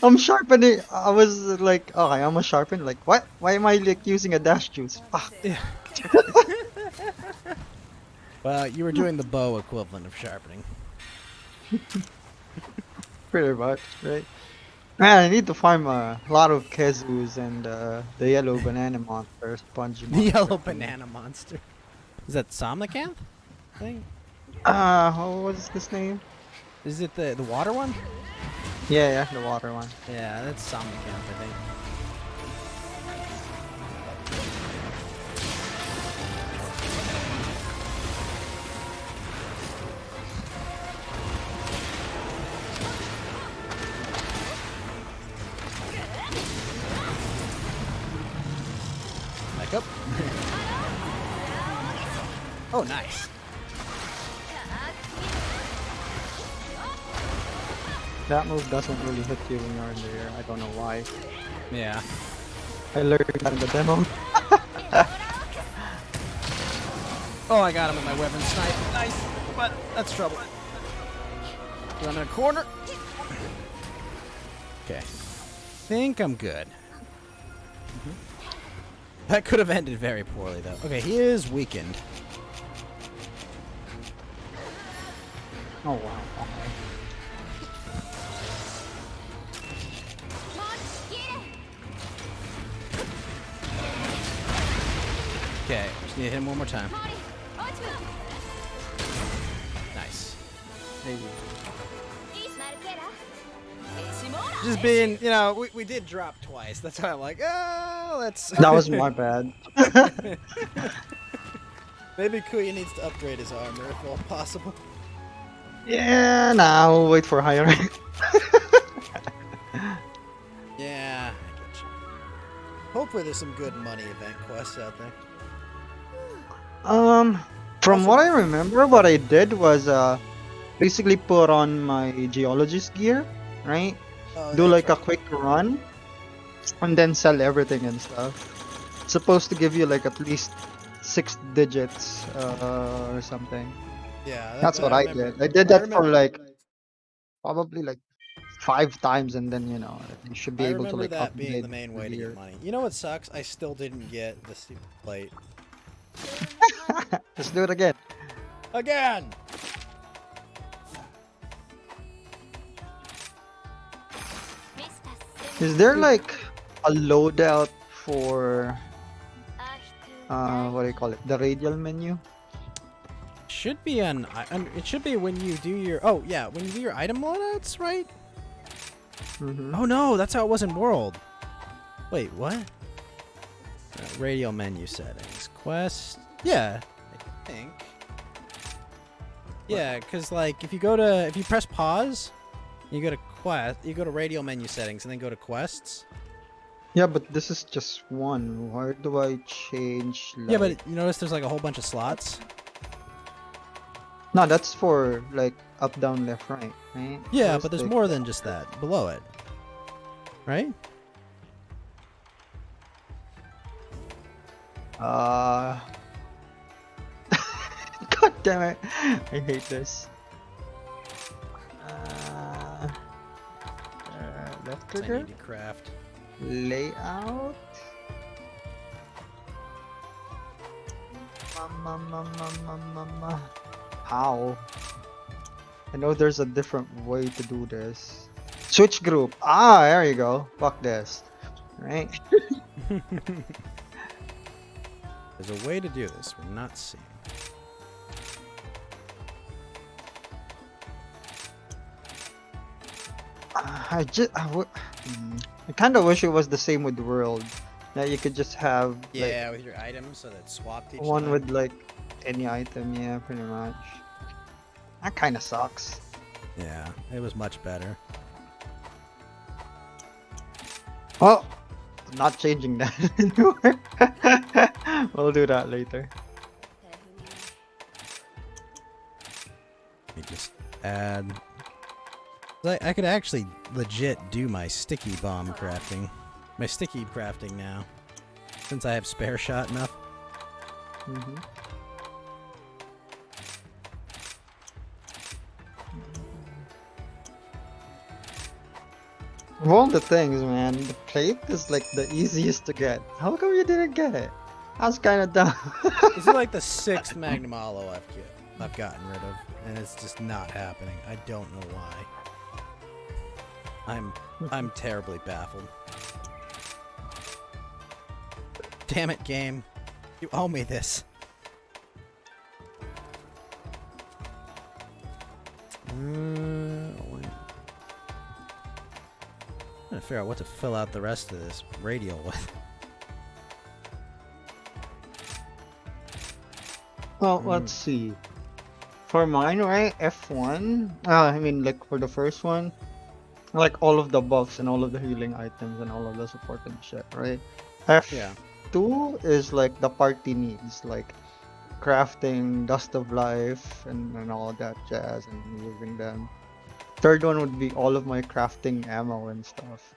I'm sharpening. I was like, okay, I'm a sharpen. Like, what? Why am I like using a dash juice? Fuck. Well, you were doing the bow equivalent of sharpening. Pretty much, right? Man, I need to farm a lot of Kezus and the yellow banana monster, spongy The monster. yellow banana monster. Is that Somnicanth thing? What was this name? Is it the water one? Yeah, the water one. Yeah, that's Somnicamp, I think. Back up. Oh, nice. That move doesn't really hit you when you're in the air. I don't know why. Yeah. I learned that in the demo. Oh, I got him with my weapon snipe. Nice, but that's trouble. I'm in a corner. Okay. Think I'm good. That could have ended very poorly, though. Okay, he is weakened. Oh wow. Okay. Okay, just need to hit him one more time. Nice. Maybe. Just being, you know, we did drop twice. That's why I'm like, oh, let's. That was my bad. Maybe Kuya needs to upgrade his armor if all possible. Yeah, nah, we'll wait for higher rank. Yeah, I get you. Hopefully there's some good money event quests out there. From what I remember, what I did was basically put on my geologist gear, right? Oh, Do that's like a right. quick run, and then sell everything and stuff. It's supposed to give you like at least 6 digits or something. Yeah, That's what I remember. did. I did I that for remember- like probably like 5 times, and then you know you should be I able to remember like that being upgrade the main way to gear. get money. You know what sucks? I still didn't get the stupid plate. Let's do it again. Again! Is there like a loadout for what do you call it? The radial menu? Should be it should be when you do your, oh yeah, when you do your item loadouts, right? Mm-hmm. Oh no, that's how it was in World. Wait, what? Radial menu settings. Quest. Yeah, I think. Yeah, because like if you press pause, you go to quest, you go to radial menu settings and then go to quests. Yeah, but this is just one. Where do I change? Like... Yeah, but you notice there's like a whole bunch of slots. No, that's for like up, down, left, right, right? Yeah, Where's but there's the- more than just that below it. Right? God damn it! I hate this. Left I trigger, need to craft. layout. How? I know there's a different way to do this. Switch group. Ah, there you go. Fuck this. Right? There's a way to do this we're not seeing. I kind of wish it was the same with World. That you could just have Yeah, with your items so that swapped each like one time. with like any item. Yeah, pretty much. That kind of sucks. Yeah, it was much better. Well, I'm not changing that anymore. We'll do that later. Let me just add. I could actually legit do my sticky bomb crafting. My sticky crafting now. Since I have spare shot enough. Mm-hmm. Of all the things, man, the plate is like the easiest to get. How come you didn't get it? That's kind of dumb. This is like the 6th Magnum Aloe I've gotten rid of, and it's just not happening. I don't know why. I'm terribly baffled. Damn it, game. You owe me this. I'm trying to figure out what to fill out the rest of this radial with. Well, let's see. For mine, right? F1. I mean, like for the first one, like all of the buffs and all of the healing items and all of the support and shit, right? Yeah. F2 is like the party needs, like crafting Dust of Life and all that jazz and using them. Third one would be all of my crafting ammo and stuff.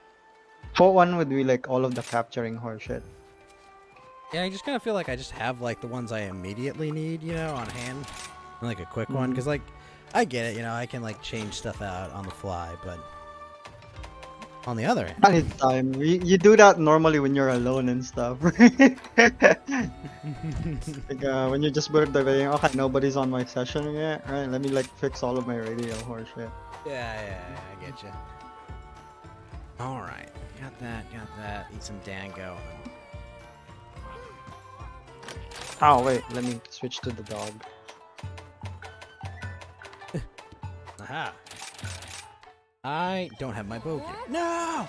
Fourth one would be like all of the capturing horse shit. Yeah, I just kind of feel like I just have like the ones I immediately need, you know, on hand. And, like a quick one, because like I get it, you know, I can like change stuff out on the fly, but on the other hand, Anytime. You do that normally when you're alone and stuff. Like when you just put the video, okay, nobody's on my session yet, right? Let me like fix all of my radio horse shit. yeah, I get you. All right, got that. Eat some dango. Oh wait, let me switch to the dog. Aha. I don't have my bow gear. No!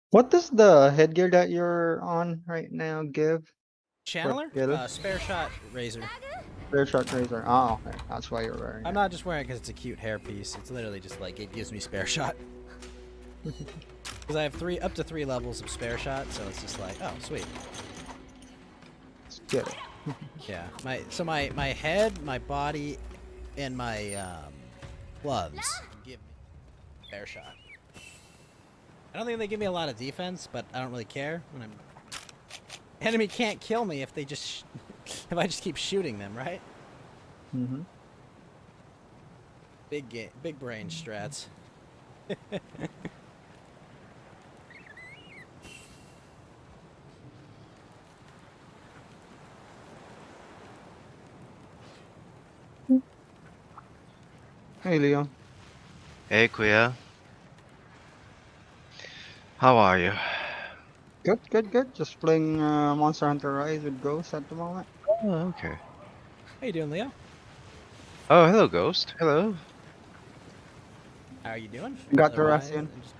What does the headgear that you're on right now give? Channeler? Skill? Spare shot razor. Spare shot razor. Oh, okay. That's why you're wearing I'm it. not just wearing it because it's a cute hairpiece. It's literally just like it gives me spare shot. Because I have up to 3 levels of spare shot, so it's just like, oh, sweet. Let's get it. Yeah. My head, my body, and my gloves give me spare shot. I don't think they give me a lot of defense, but I don't really care when I'm. Enemy can't kill me if they just if I just keep shooting them, right? Mm-hmm. Big brain strats. Hey, Leo. Hey, Kuya. How are you? Good. Just playing Monster Hunter Rise with Ghost at the moment. Oh, okay. How you doing, Leo? Oh, hello, Ghost. Hello. How are you doing? Got Otherwise, Terrasian. just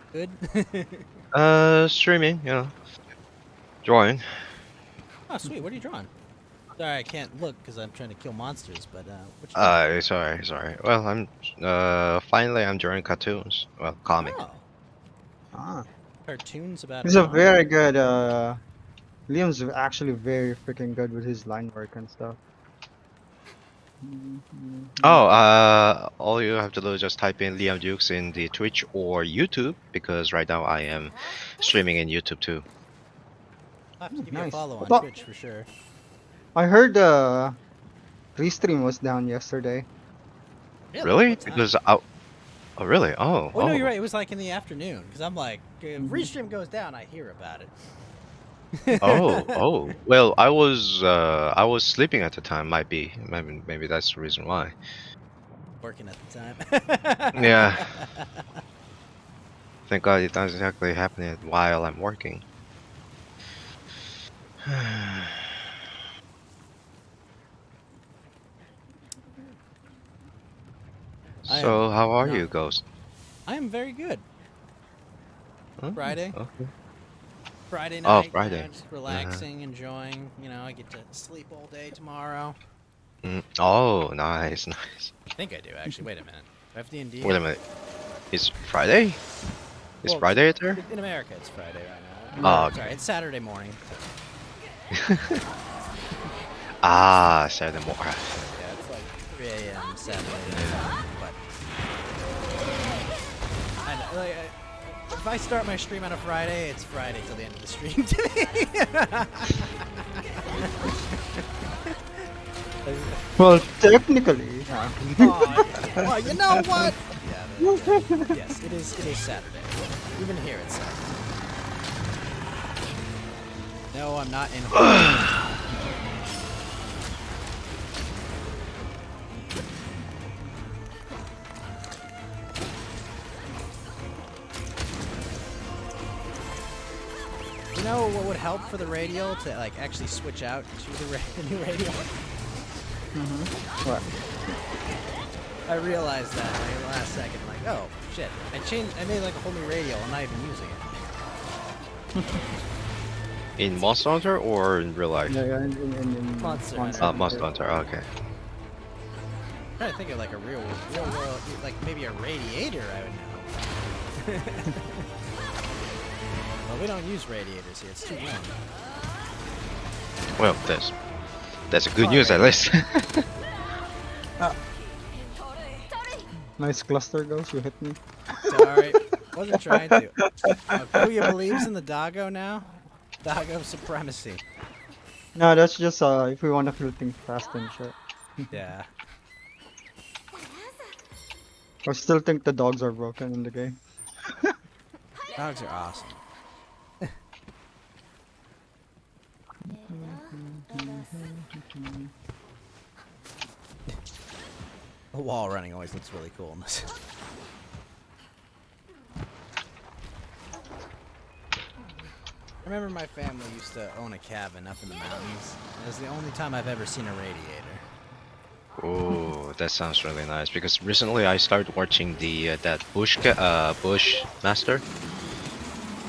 good. Streaming, you know. Drawing. Oh, sweet. What are you drawing? Sorry, I can't look because I'm trying to kill monsters. But what you doing? Sorry. Well, finally I'm drawing cartoons. Well, comic. Oh, Ah. cartoons about. He's a very good, Liam's actually very freaking good with his line work and stuff. Oh, all you have to do is just type in Liam Dukes in the Twitch or YouTube, because right now I am streaming in YouTube too. I'll have to give you a Nice. follow on But- Twitch for sure. I heard Restream was down yesterday. Really? What time? Because oh, really? Oh, Oh, no, you're right. It was like in the afternoon. Because I'm like, if Restream goes down, I hear about it. Oh. Well, I was sleeping at the time. Maybe that's the reason why. Working at the time. Yeah. Thank God it doesn't exactly happen while I'm working. So, how are you, Ghost? I am very good. Oh, Friday. Okay. Friday Oh, night. Friday. You know, just relaxing, enjoying. You know, I get to sleep all day tomorrow. Oh, nice. I think I do, actually. Wait a minute. Do I have D&D? Wait a minute. It's Friday? It's Well, Friday there? In America, it's Friday right now. Oh, okay. Sorry, it's Saturday morning. Ah, Saturday morning. Yeah, it's like 3 a.m. Saturday. But I know, like, if I start my stream on a Friday, it's Friday till the end of the stream to me. Well, technically, yeah. Oh, yeah. Well, you know what? Yeah, yes, it is Saturday. Even here it's Saturday. No, I'm not in. You know what would help for the radial to like actually switch out to the new radial? What? I realized that like in the last second, like, oh shit, I made like a whole new radial. I'm not even using it. In Monster Hunter or in real life? Yeah, in Monster Hunter. Monster Hunter. Okay. I'm trying to think of like a real world, like maybe a radiator. I would know. Well, we don't use radiators here. It's too warm. Well, that's a good news at least. Nice cluster goes. You hit me. Sorry, wasn't trying to. Kuya believes in the doggo now. Doggo supremacy. No, that's just if we want to kill things fast and shit. Yeah. I still think the dogs are broken in the game. Dogs are awesome. The wall running always looks really cool in this. I remember my family used to own a cabin up in the mountains. It was the only time I've ever seen a radiator. Oh, that sounds really nice. Because recently I started watching the that Bush Master,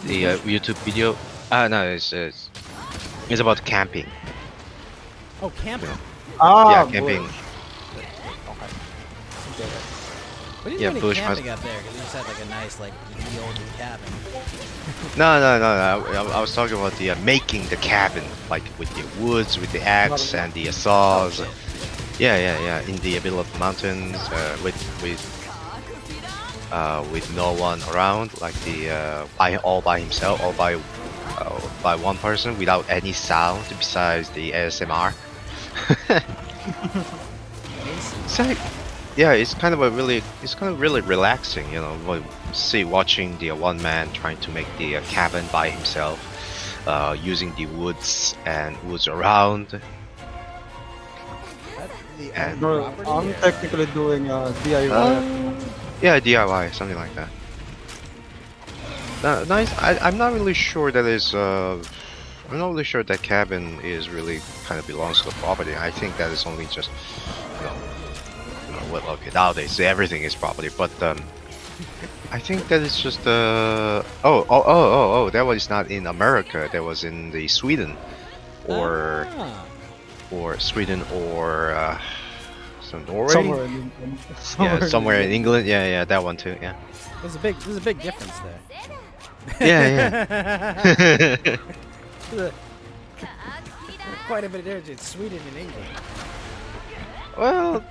the YouTube video. No, it's about camping. Oh, camping. Ah, Yeah, camping. bush. Okay. What do you Yeah, do bush camping up there? Because you just had like a nice, like, the old cabin. No. I was talking about the making the cabin, like with the woods, with the axe and the saws. Oh, Yeah. In the middle of the mountains, with no one around, like all by himself, all by one person, without any sound besides the ASMR. So, yeah, it's kind of really relaxing, you know, watching the one man trying to make the cabin by himself, using the woods around. And No, I'm technically doing DIY. yeah, DIY, something like that. Nice. I'm not really sure that I'm not really sure that cabin is really kind of belongs to the property. I think that is only just, well, okay, nowadays everything is property, but I think that it's just that was not in America. That was in the Sweden, or Sweden, or some Norway. Somewhere in England. Somewhere in England. Yeah, that one too. Yeah. There's a big difference there. Yeah. Quite a bit of difference in Sweden and England. Well,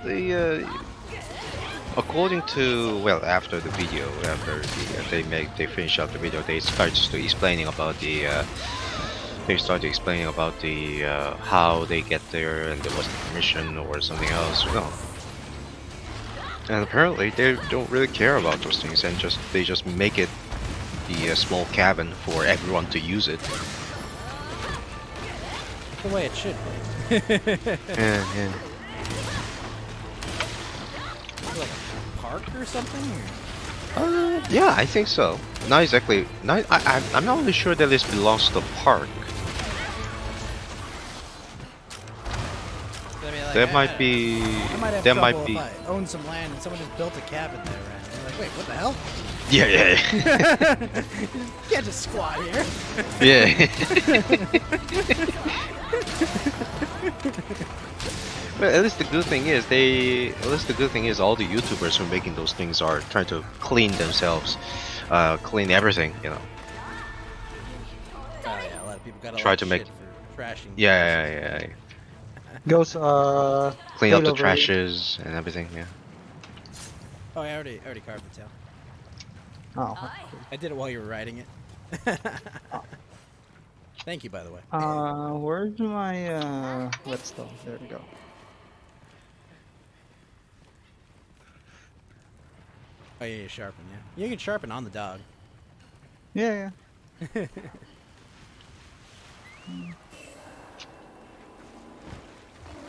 according to after the video, they finish up the video, they started explaining about how they get there and there was the permission or something else. No. And apparently they don't really care about those things, and they just make it the small cabin for everyone to use it. The way it should be. Yeah. Like a park or something? Yeah, I think so. Not exactly. I'm not really sure that this belongs to the park. I mean, like, There might be. There might be. If I own some land and someone just built a cabin there, and you're like, wait, what the hell? Yeah. You can't just squat here. Yeah. But at least the good thing is all the YouTubers who are making those things are trying to clean themselves, clean everything, you know. Oh yeah, a lot of people got Try to make. for trashing. Yeah. Goes Clean up the trashes and everything. Yeah. Oh, I already carved the tail. Oh. I did it while you were writing it. Thank you, by the way. Where's my whetstone? There we go. Oh yeah, you sharpen, yeah. You can sharpen on the dog. Yeah.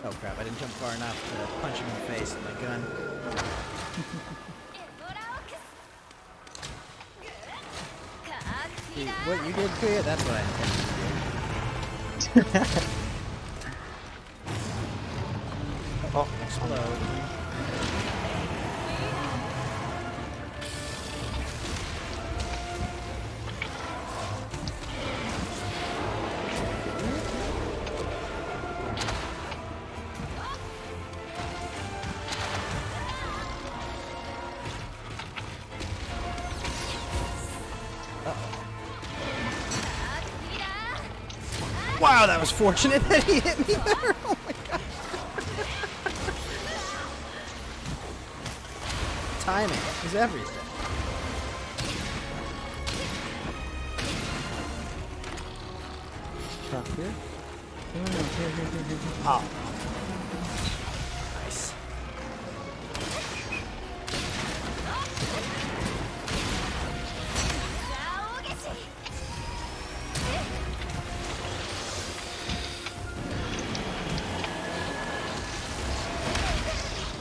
Oh crap, I didn't jump far enough to punch him in the face with my gun. See, what you did, Kuya, that's what I intended to do. Oh, Explode. Wow, that was fortunate that he hit me there. Oh my god. Timing is everything. trap here. Ah. Nice.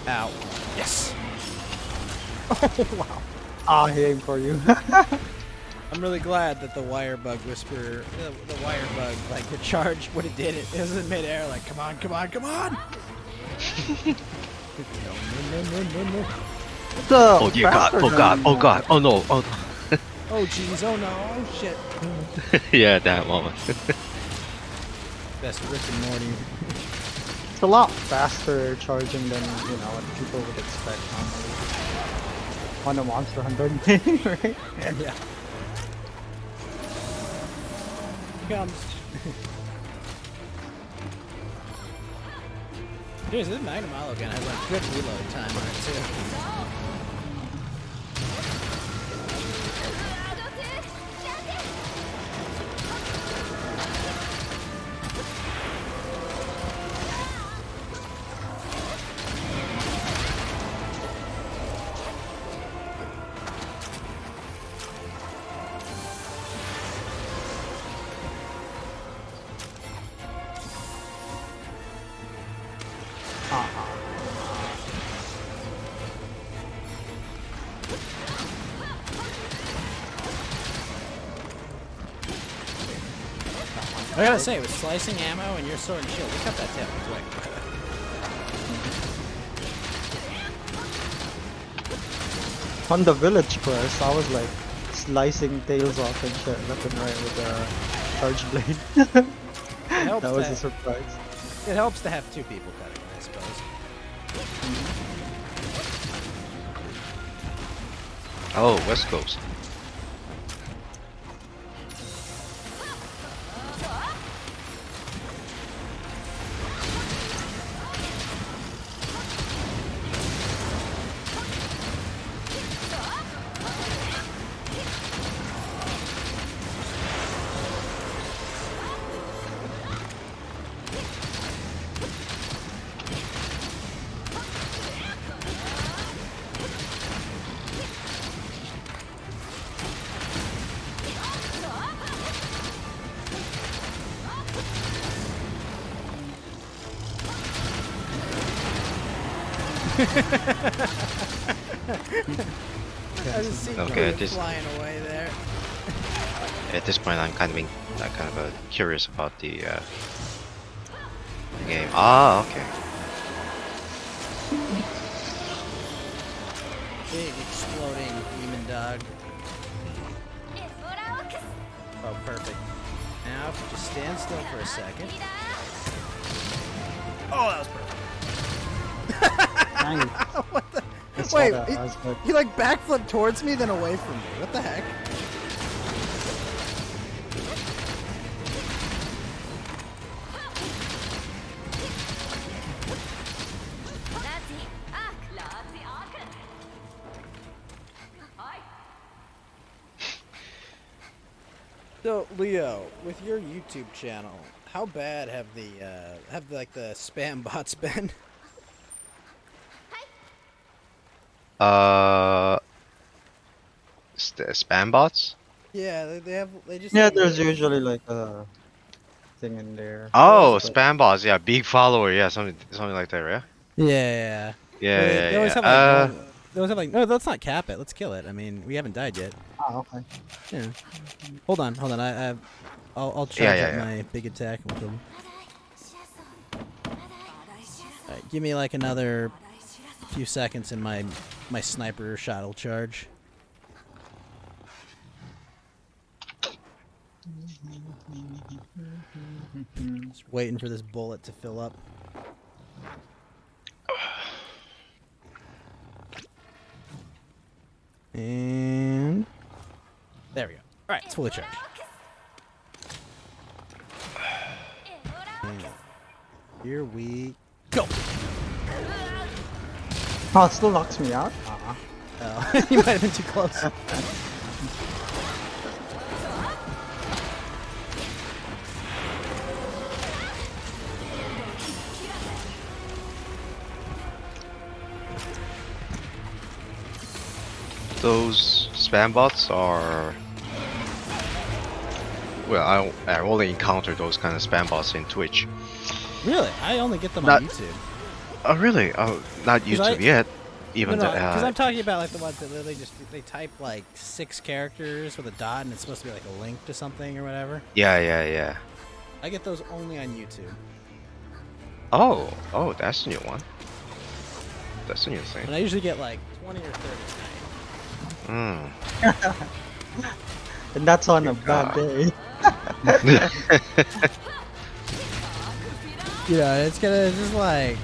Ow. Yes. Oh, wow. Ah, he aimed for you. I'm really glad that the wire bug whisperer, the wire bug, like the charge, what it did, it was in midair, like, come on, come on, come on! No. It's a Oh dear God! faster Oh God! than- Oh God! Oh no! Oh Oh jeez, oh no, oh shit. yeah, that moment. Best Rick and Morty. It's a lot faster charging than, you know, what people would expect normally. On a Monster Hunter thing, right? Yeah. Here comes. Dude, this Magnum Hollow gun has like good reload time on it too. I gotta say, with slicing ammo and your sword and shield, we cut that tail quick. On the village quest, I was like slicing tails off and shit left and right with a charge blade. helps That was that- a surprise. It helps to have two people cutting, I suppose. Oh, West Coast. I just see Okay, Groot this- flying away there. At this point, I'm kind of curious about the game. Ah, okay. Big exploding demon dog. Oh, perfect. Now, if you just stand still for a second. Oh, that was perfect. Nice. What the? I saw Wait, that. I was like, he like backflipped towards me, then away from me. What the heck? So, Leo, with your YouTube channel, how bad have the spam bots been? Spam bots? Yeah, they just yeah, there's usually like a thing in there. Oh, What is it? spam bots. Yeah, big follower. Yeah, something like that, right? Yeah. Yeah, They- yeah, they always yeah. have like they always have like, no, let's not cap it. Let's kill it. I mean, we haven't died yet. Ah, okay. Yeah. Hold on. I'll charge Yeah, up yeah. my big attack. Alright, give me like another few seconds and my sniper shot will charge. Just waiting for this bullet to fill up. And there we go. Alright, it's fully charged. And here we go. Oh, it still knocks me out. Oh, you might have been too close. Those spam bots are. Well, I only encounter those kind of spam bots in Twitch. Really? I only get them Not- on YouTube. Oh, really? Oh, not 'Cause I- YouTube yet. Even No, because the, I'm talking about like the ones that literally just they type like 6 characters with a dot and it's supposed to be like a link to something or whatever. yeah. I get those only on YouTube. Oh, that's a new one. That's a new thing. And I usually get like 20 or 30 Hmm. And that's on a God. bad day. You know, it's gonna just like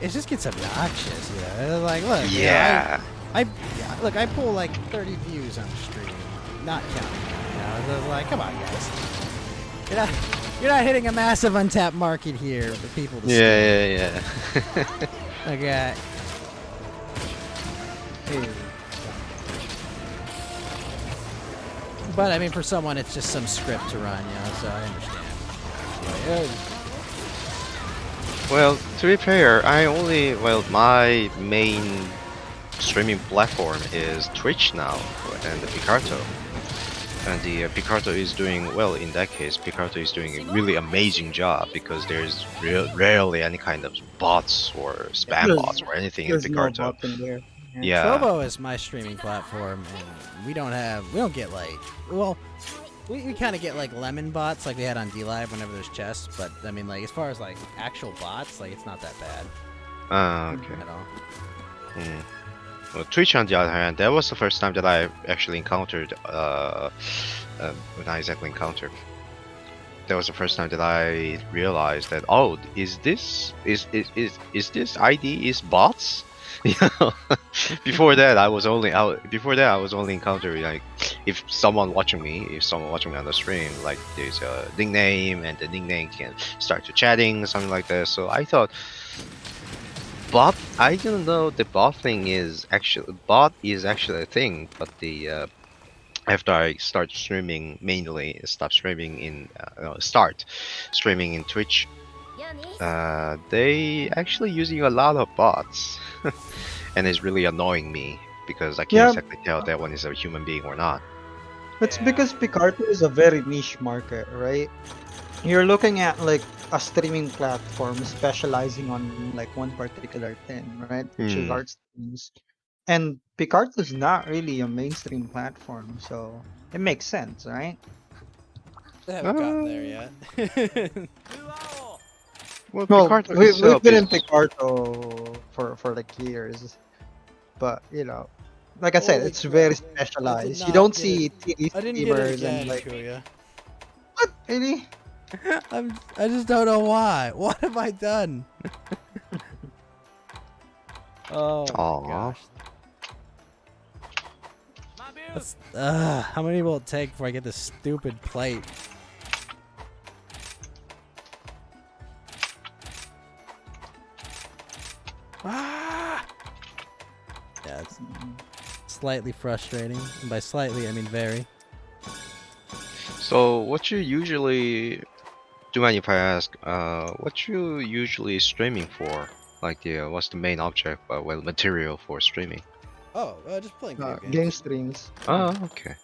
it just gets obnoxious, you know. It's like, look, you know, Yeah. I look, I pull like 30 views on the stream, not counting. You know, it's just like, come on, guys. You're not hitting a massive untapped market here for people to see. Yeah. Okay. Hey. But I mean, for someone, it's just some script to run, you know. So I understand. Like, Well, to be fair, my main streaming platform is Twitch now, and the Picarto. And the Picarto is doing, well, in that case, Picarto is doing a really amazing job because there's rarely any kind of bots or spam There's- bots or anything in There's no Picarto. bot in there. Yeah. Trovo is my streaming platform, and we don't get like, well, we kind of get like lemon bots like we had on DLive whenever there's chests, but I mean, like as far as like actual bots, like it's not that bad Okay. at all. Hmm. Well, Twitch, on the other hand, that was the first time that I actually encountered, not exactly encountered. That was the first time that I realized that, oh, is this ID is bots? You know, before that I was only encountering like if someone watching me on the stream, like there's a nickname and the nickname can start to chatting, something like that. So I thought bot. I didn't know the bot is actually a thing, but the after I start streaming start streaming in Twitch, they actually using a lot of bots, and it's really annoying me because I can't Yeah. exactly tell that one is a human being or not. It's because Picarto is a very niche market, right? You're looking at like a streaming platform specializing on like one particular thing, right? Which is Hmm. art streams. And Picarto is not really a mainstream platform, so it makes sense, right? They haven't gotten there yet. Well, No, Picarto we've itself been in is- Picarto for like years, but you know, like I said, Holy it's crap, very dude. specialized. I You did not don't get see it. TV I didn't get it streamers again, and like Kuya. what? Really? I just don't know why. What have I done? Oh my Aw. gosh. How many will it take before I get this stupid plate? Ah! Yeah, it's slightly frustrating. And by slightly, I mean very. So what you usually do, mind if I ask, what you usually streaming for? Like what's the main object, well, material for streaming? Oh, just playing video games. Game streams. Oh, okay.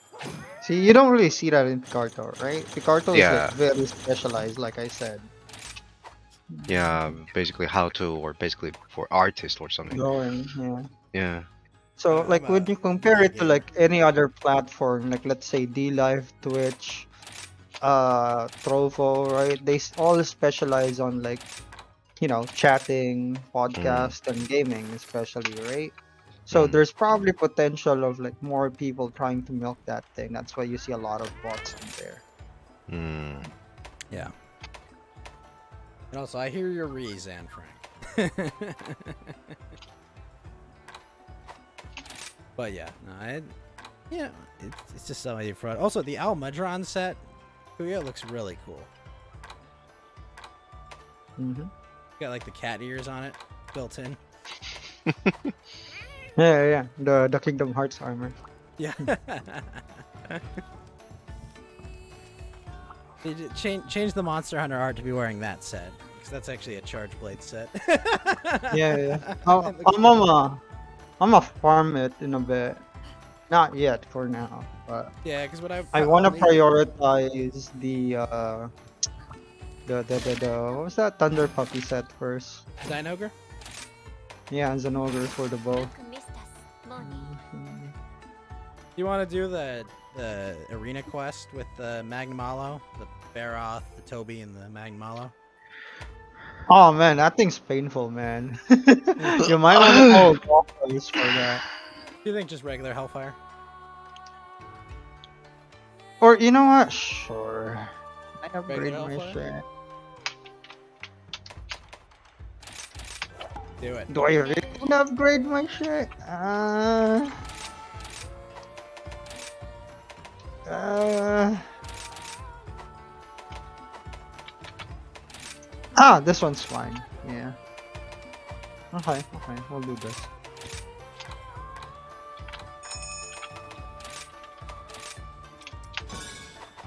See, you don't really see that in Picarto, right? Picarto Yeah. is like very specialized, like I said. Yeah, basically how to, or basically for artist or something. Drawing, yeah. Yeah. So I'm like when a you compare it to gamer. like any other platform, like let's say DLive, Twitch, Trovo, right? All specialize on like, chatting, Mm. podcast, and gaming, especially, right? So Mm. there's probably potential of like more people trying to milk that thing. That's why you see a lot of bots on there. Mm. Yeah. And also, I hear your reason, Frank. But yeah, no, it's just somebody fraud. Also, the Almudron set, Kuya, looks really cool. Mm-hmm. Got like the cat ears on it, built in. Yeah. The Kingdom Hearts armor. Yeah. They change the Monster Hunter art to be wearing that set, because that's actually a Charge Blade set. Yeah. It looks I'm gonna farm it in a bit. Not yet for now, but yeah, because what I want to prioritize the what was that Thunder Puppy set first? Dynogre? Yeah, Zenogre for the bow. You want to do the arena quest with the Magmalo, the Baroth, the Toby, and the Magmalo? Oh man, that thing's painful, man. You might want to hold offers for that. Do you think just regular Hellfire? Or you know what? Sure. I upgrade Regular my Hellfire? shit. Do it. Do I really want to upgrade my shit? This one's fine. Yeah. Okay, we'll do this.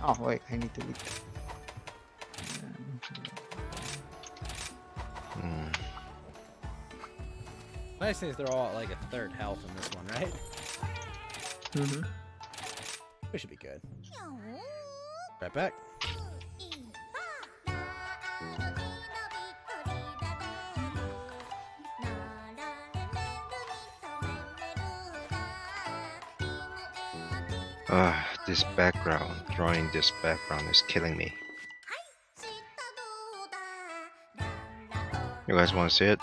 Oh wait, I need to eat. Mm. Nice thing is they're all at like a third health in this one, right? Mm-hmm. We should be good. Right back. This background, drawing this background is killing me. You guys want to see it?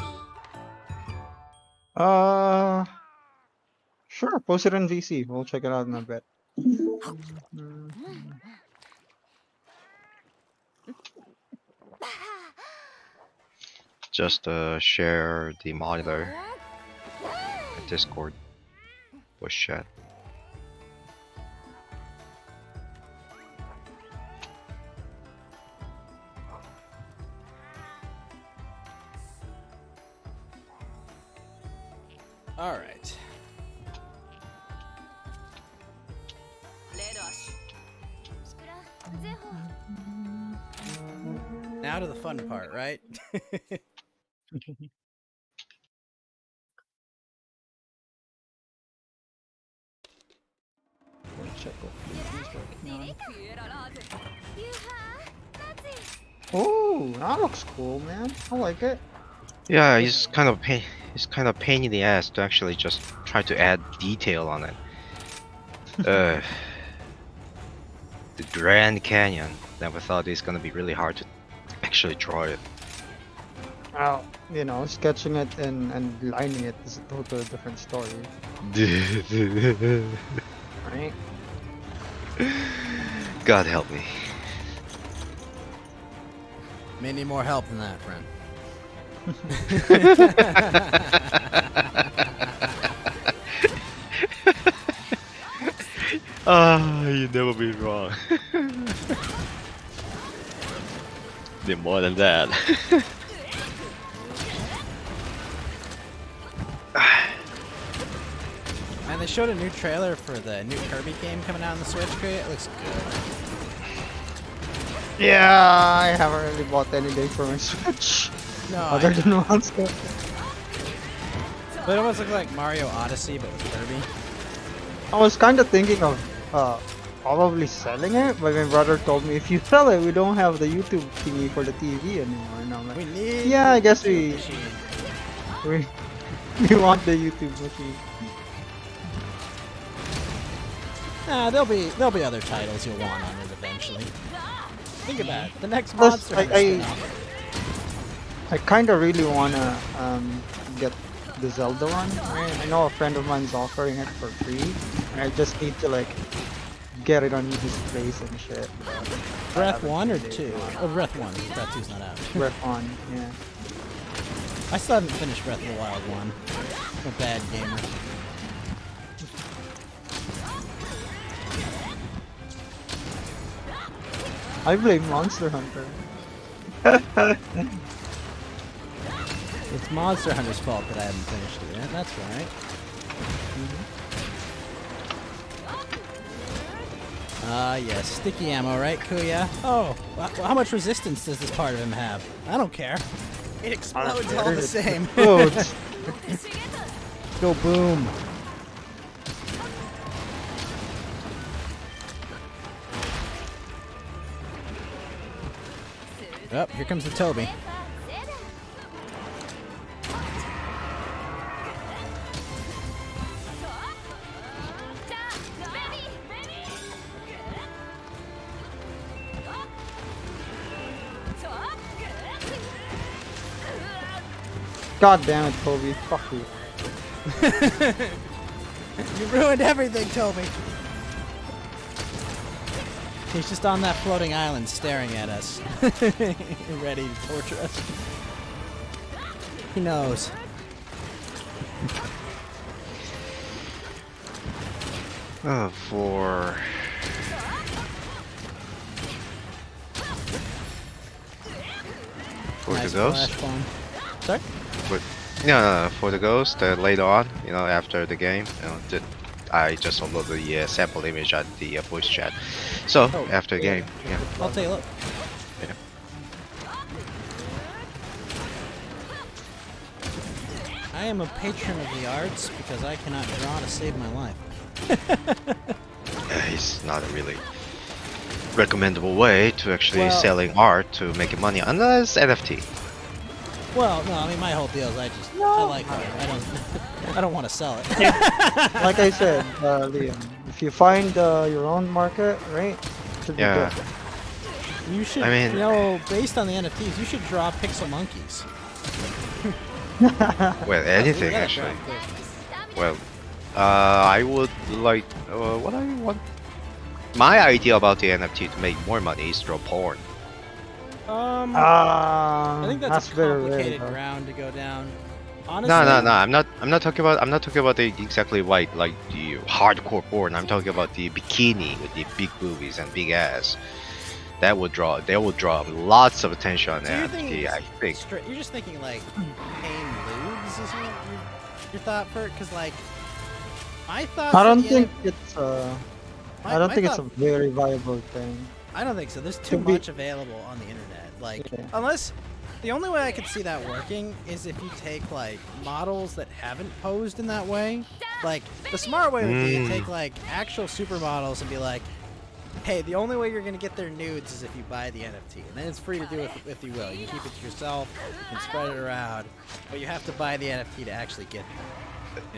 Sure. Post it on VC. We'll check it out in a bit. Just share the monitor at Discord. Voice chat. All right. Now to the fun part, right? Check what he's working on. Oh, that looks cool, man. I like it. Yeah, he's kind of pain in the ass to actually just try to add detail on it. The Grand Canyon. Never thought it's gonna be really hard to actually draw it. Well, sketching it and lining it is a totally different story, right? God help me. May need more help than that, friend. You'd never be wrong. Did more than that. And they showed a new trailer for the new Kirby game coming out on the Switch. It looks good. Yeah, I haven't really bought anything for my Switch. No, Other than Monster. But it almost looks like Mario Odyssey, but with Kirby. I was kind of thinking of probably selling it, but my brother told me if you sell it, we don't have the YouTube thingy for the TV anymore. And I'm like, We need. yeah, I guess the we machine. we want the YouTube machine. Nah, there'll be other titles you'll want on it eventually. Think about it. The next Plus, Monster Hunter spin-off. I kind of really wanna get the Zelda one. Right? I know a friend of mine's offering it for free, and I just need to like get it on his place and shit. Breath 1 or 2? Oh, Breath 1. Breath 2's not out. Breath 1, yeah. I still haven't finished Breath of the Wild 1. I'm a bad gamer. I blame Monster Hunter. It's Monster Hunter's fault that I haven't finished it yet. That's right. Yes. Sticky ammo, right, Kuya? Oh, how much resistance does this part of him have? I don't care. It explodes all the same. Explodes. Go boom. Oh, here comes the Toby. God damn it, Kobe. Fuck you. You ruined everything, Toby. He's just on that floating island staring at us. Ready to torture us. He knows. For Nice the ghost. flash bomb. Sorry? No, for the ghost. Later on, after the game, I just uploaded the sample image at the voice chat. So after the game, yeah. I'll take a look. Yeah. I am a patron of the arts because I cannot draw to save my life. It's not a really recommendable way to actually Well- selling art to make money unless NFT. Well, no, I mean my whole deal is I like art. I don't want to sell it. Like I said, Liam, if you find your own market, right? Should be Yeah. You should, I mean- based on the NFTs, you should draw pixel monkeys. Well, anything Yeah, actually. right. Well, I would like what I want. My idea about the NFT to make more money is draw porn. I think that's a very rare, complicated though. ground to go down. Honestly, No. I'm not talking about the exactly like the hardcore porn. I'm talking about the bikini with the big boobies and big ass. They will draw lots of attention on So you're NFT. thinking I think. You're just thinking like paying lubes is your thought for it? Because like, I thought. I for don't the think NF it's my- I don't my think it's a thought- very viable thing. I don't think so. There's too Could be- much available on the internet. Like, Yeah. unless the only way I could see that working is if you take like models that haven't posed in that way. Like, the smart way would be to take like actual supermodels and be like, hey, the only way you're gonna get their nudes is if you buy the NFT, and then it's free to do if you will. You can keep it to yourself, you can spread it around, but you have to buy the NFT to actually get them.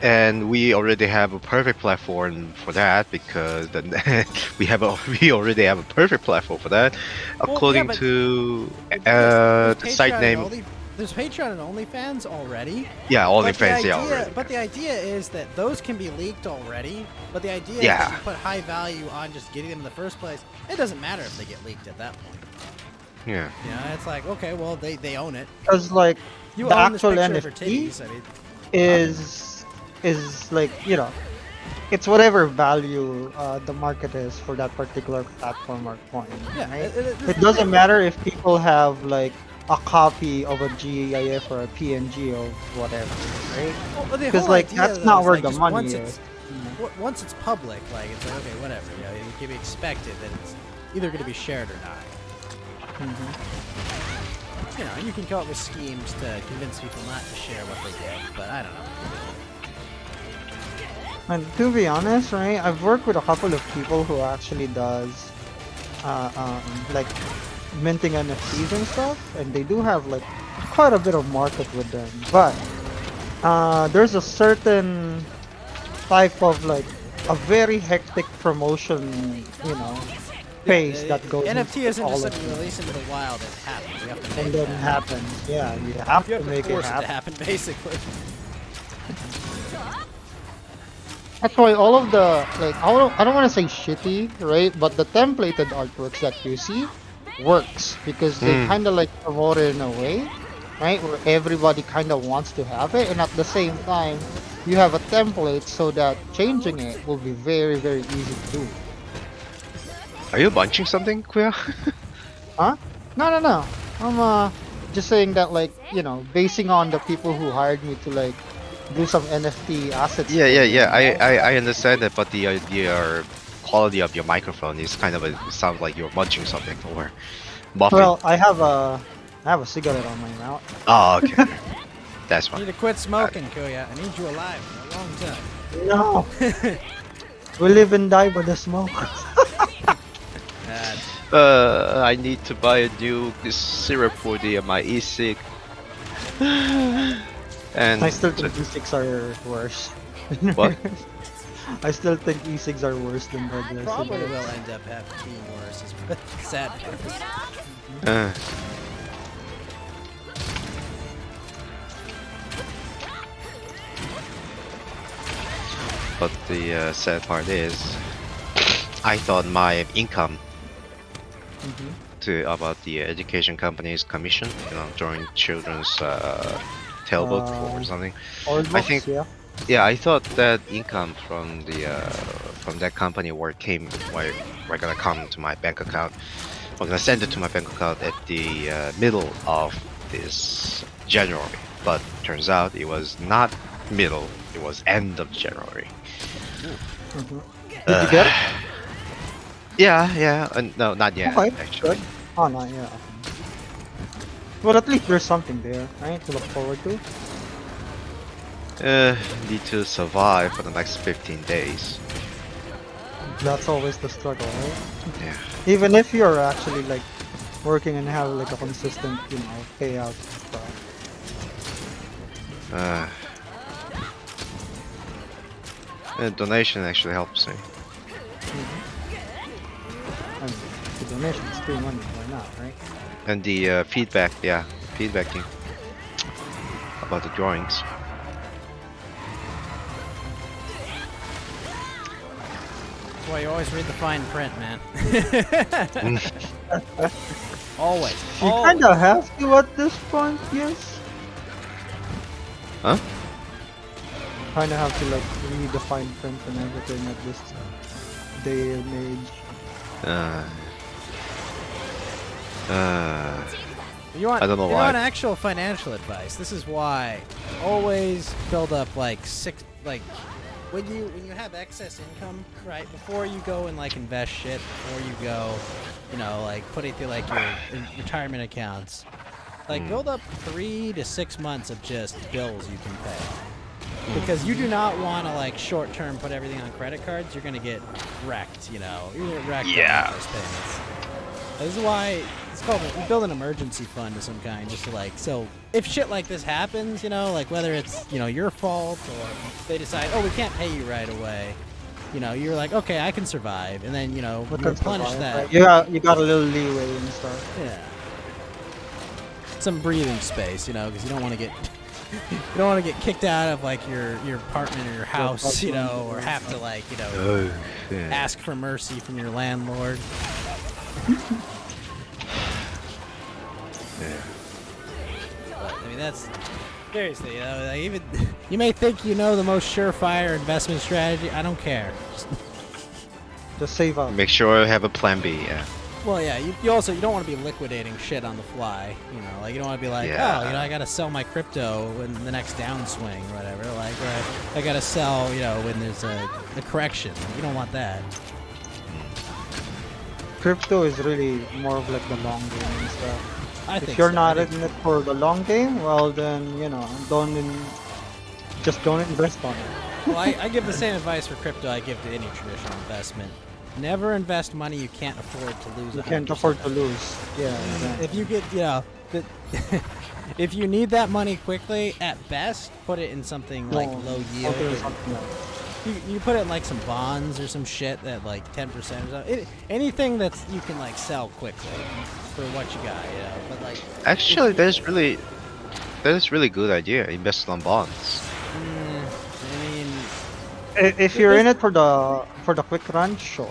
And we already have a perfect platform for that because we already have a perfect platform for that, Well, according yeah, but to There's the site Patreon name. and there's Patreon and OnlyFans already. Yeah, But the OnlyFans, yeah, idea- already. But the idea is that those can be leaked already. But the idea is Yeah. that you put high value on just getting them in the first place. It doesn't matter if they get leaked at that point. Yeah. You know, it's like, okay, well, they own it. Because like You the own this actual picture of her NFT titties. I mean, is like, it's whatever value the market is for that particular platform or coin. yeah, Right? it- It doesn't matter if people have like a copy of a GIF or a PNG of whatever, right? well, the Because whole like idea, that's though, not is, where like, the just money once is. Once it's public, like, it's like, okay, whatever. You know, it can be expected that it's either going to be shared or not. You know, you can come up with schemes to convince people not to share what they get, but I don't know. And to be honest, right, I've worked with a couple of people who actually does like minting NFTs and stuff, and they do have like quite a bit of market with them. But there's a certain type of like a very hectic promotion, pace that goes NFT into isn't all just of something you them. release into the wild. It happens. You have to And make then it it happen. happens. Yeah, you have You to have make to it force it to happen. happen, basically. That's why all of the I don't want to say shitty, right? But the templated artworks that you see works because they Mm. kind of like promote it in a way, right? Where everybody kind of wants to have it, and at the same time, you have a template so that changing it will be very, very easy to do. Are you bunching something, Kuya? Huh? No, no, no. I'm just saying that basing on the people who hired me to do some NFT assets Yeah, for yeah, them yeah. and all. I understand that, but the quality of your microphone is kind of it sounds like you're munching something or buffing. Well, I have a cigarette on my mouth. Oh, okay. That's You fine. need to quit smoking, Kuya. I need you alive for a long time. No, we live and die by the smoke. Uh, I need to buy a new syrup for my e-cig. And I still think e-cigs are worse. What? I still think e-cigs are worse than regular probably will cigarettes. end up being worse. Is sad. uh, but the sad part is, I thought my income about the education company's commission, during children's tailbook or something. Or I think- yeah. Yeah, I thought that income from that company were gonna come to my bank account. I'm gonna send it to my bank account at the middle of this January, but turns out it was not middle; it was end of January. Did you get it? Yeah. No, not yet. Okay, Actually, good. Oh, no, yeah. Well, at least there's something there, right, to look forward to. need to survive for the next 15 days. That's always the struggle, right? Yeah. Even if you're actually working and have a consistent, payout. Donation actually helps me. And the donation is free money, why not, right? And the feedbacking about the drawings. That's why you always read the fine print, man. Always. You kind of have to at this point, yes. Huh? Kind of have to read the fine print and everything at this day and age. You want, I don't know you why. want actual financial advice. This is why always build up when you have excess income, right? Before you go and invest shit, before you go, put it through your retirement accounts, build up 3 to 6 months of just bills you can pay. Because you do not want to short term put everything on credit cards. You're gonna get wrecked. You're gonna get wrecked on those payments. This is why it's called build an emergency fund of some kind, just to so if shit like this happens, whether it's your fault or they decide, oh, we can't pay you right away, you're like, okay, I can survive, and then you replenish that. Right? You got a little leeway and stuff. Yeah, some breathing space, because you don't want to get kicked out of your apartment or your house, or have to ask for mercy from your landlord. But, I mean, that's seriously, even you may think you know the most surefire investment strategy. I don't care. Just save up. Make sure you have a plan B. Yeah. Well, yeah, you don't want to be liquidating shit on the fly. You don't want to be like, Yeah. oh, I gotta sell my crypto in the next downswing or whatever. Or I gotta sell, when there's a correction. You don't want that. Crypto is really more of the long game and stuff. I If think you're so. not I in it for the long game, well then, just don't invest on it. Well, I give the same advice for crypto I give to any traditional investment. Never invest money you can't afford to lose. You can't 100% afford to of. lose. Yeah. Exactly. If you get, if you need that money quickly, at best, put it in something No, low yield. put it in something else. you put it in like some bonds or some shit at like 10% or something. Anything that's you can like sell quickly for what you got, you know. But like Actually, that is really good idea. Invest on bonds. I mean, If you're in it for the quick run, sure.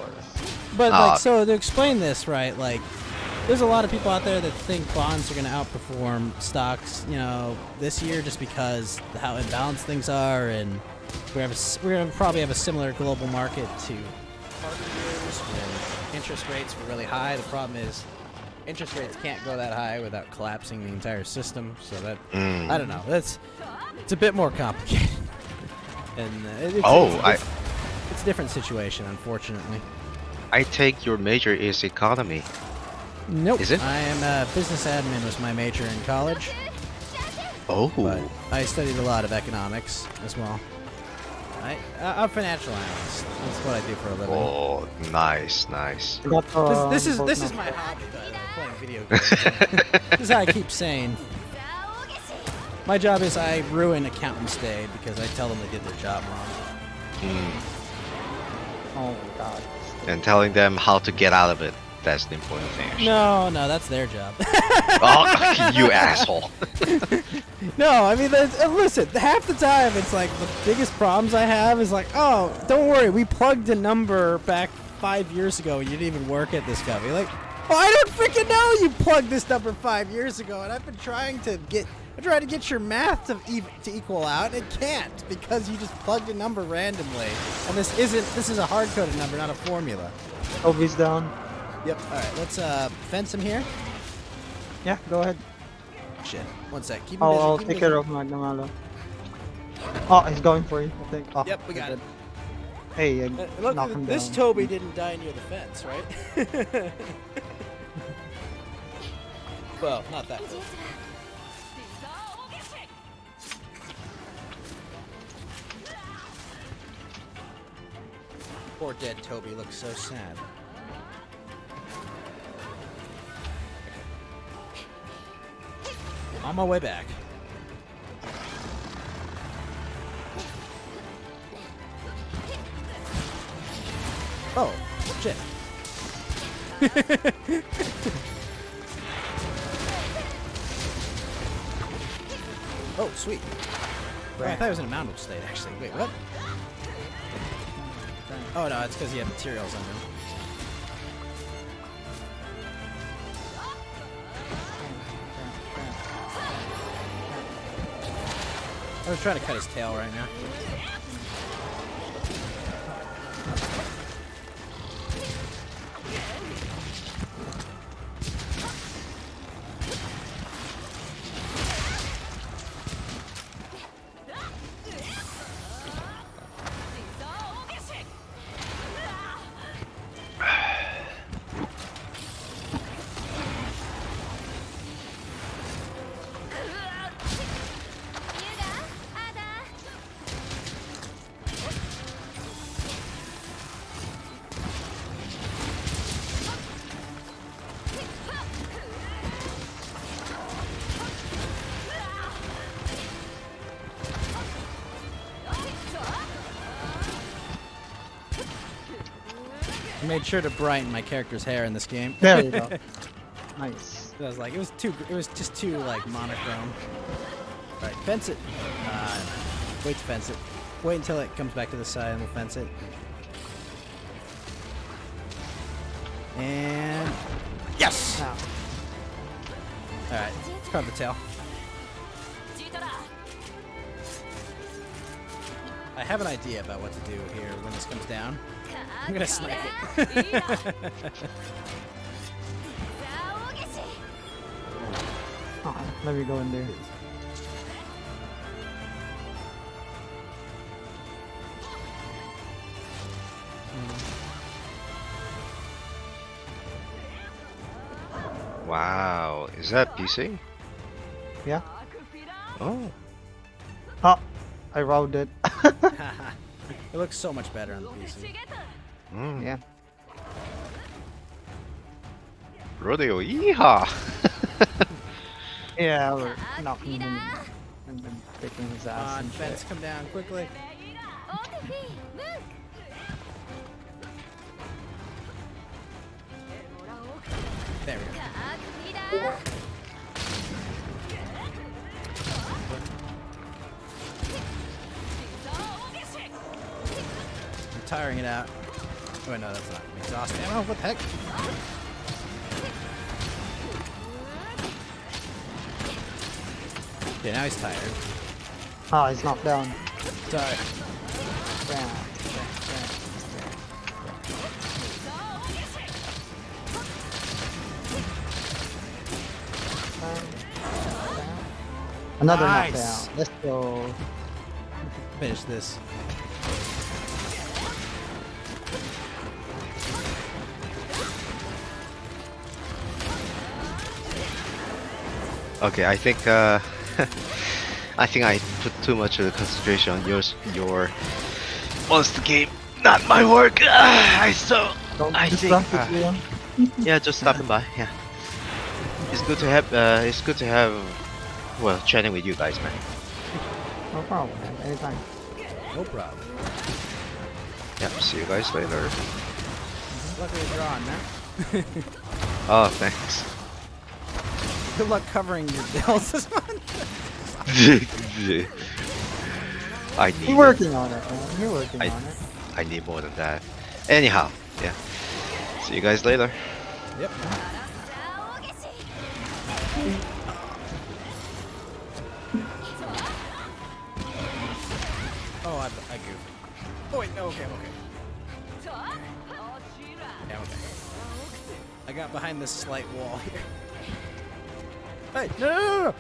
but Ah. like so to explain this right, like there's a lot of people out there that think bonds are going to outperform stocks, you know, this year just because how imbalanced things are, and we're going to probably have a similar global market to harder years when interest rates were really high. The problem is interest rates can't go that high without collapsing the entire system. So that I don't know. It's a bit more complicated. And it's a different situation, unfortunately. I take your major is economy. Nope. Is it? I am business admin was my major in college, Oh. but I studied a lot of economics as well. I'm a financial analyst. That's what I do for a living. Oh, nice, nice. I got, This is both my now. hobby, by the way, playing video games. This is how I keep sane. My job is I ruin accountants' day because I tell them they did their job wrong. Oh my god. And telling them how to get out of it. That's the important thing. actually. No, that's their job. Oh, you asshole. No, I mean, listen, half the time it's like the biggest problems I have is like, oh, don't worry, we plugged a number back 5 years ago and you didn't even work at this company. Like, oh, I don't freaking know you plugged this number 5 years ago, and I've been trying to get your math to equal out, and it can't because you just plugged a number randomly. And this is a hard-coded number, not a formula. Toby's down. Yep. All right, let's fence him here. Yeah, go ahead. Shit. One sec. Keep him busy. I'll keep him take busy. care of Magnamalo. Oh, he's going for you, I think. Oh, Yep, we got it. Hey, I Look, knocked him this down. Toby didn't die near the fence, right? Well, not that close. Poor dead Toby looks so sad. On my way back. Oh, shit. Oh, sweet. Wait, I thought it was in a mounted state, actually. Wait, what? Oh, no, it's because you have materials on him. I was trying to cut his tail right now. I made sure to brighten my character's hair in this game. There we go. Nice. I was like, it was just too like monochrome. All right, fence it. Wait to fence it. Wait until it comes back to the side and we'll fence it. And yes. Now. All right, let's carve the tail. I have an idea about what to do here when this comes down. I'm gonna snipe it. Oh, let me go in there. Wow, is that PC? Yeah. Oh. Oh, I rowed it. It looks so much better on the PC. Mm. Yeah. Rodeo, yeehaw! Yeah, we're knocking him and then kicking his Come ass. on, And fence, shit. come down quickly. There we go. I'm tiring it out. Oh, wait, no, that's not exhaust ammo. What the heck? Okay, now he's tired. Ah, he's knocked down. Tired. Another Nice. knockdown. Let's go. Finish this. Okay, I think I think I put too much of the concentration on your monster game. Not my work. I Don't I think, distract it, Liam. yeah, just stopping by. Yeah, it's good to have. Well, chatting with you guys, man. No problem, man. Anytime. No problem. Yep. See you guys later. Luckily you're on, man. Oh, thanks. Good luck covering your bills this month. I need. You're working on it, man. You're working I- on it. I need more than that. Anyhow, yeah. See you guys later. Yep. Oh, I goofed. Oh wait, no, okay, I'm okay. Yeah, I'm okay. I got behind this slight wall here. Hey, no!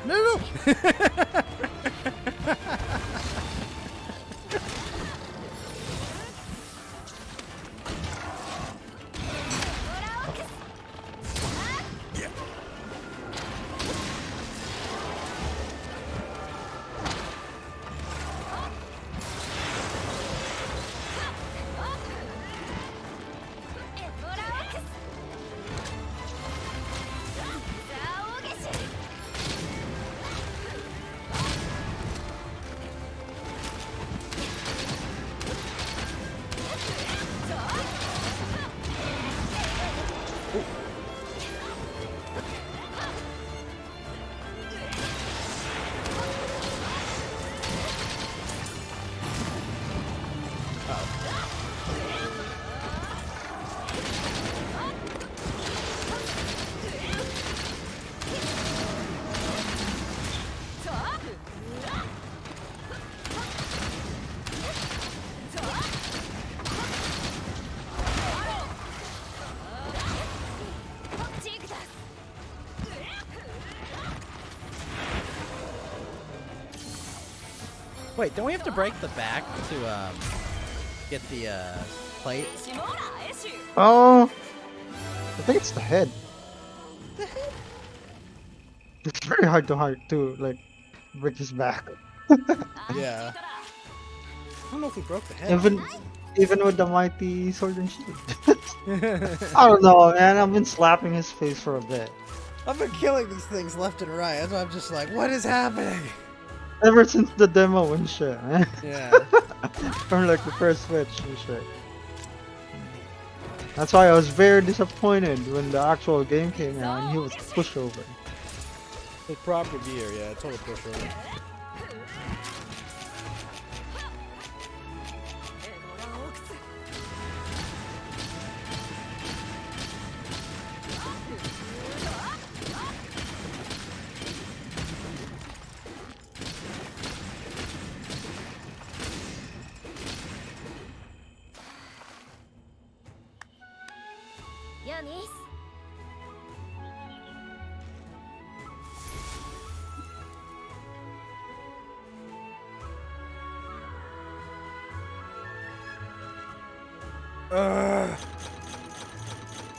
Wait, don't we have to break the back to get the plate? Oh, I think it's the head. It's very hard to like break his back. Yeah. I don't know if we broke the head. Even with the mighty sword and shield. I don't know, man. I've been slapping his face for a bit. I've been killing these things left and right. That's why I'm just like, what is happening? Ever since the demo and shit, man. Yeah. From like the first Switch and shit. That's why I was very disappointed when the actual game came out and he was pushover. The proper gear, yeah, total pushover.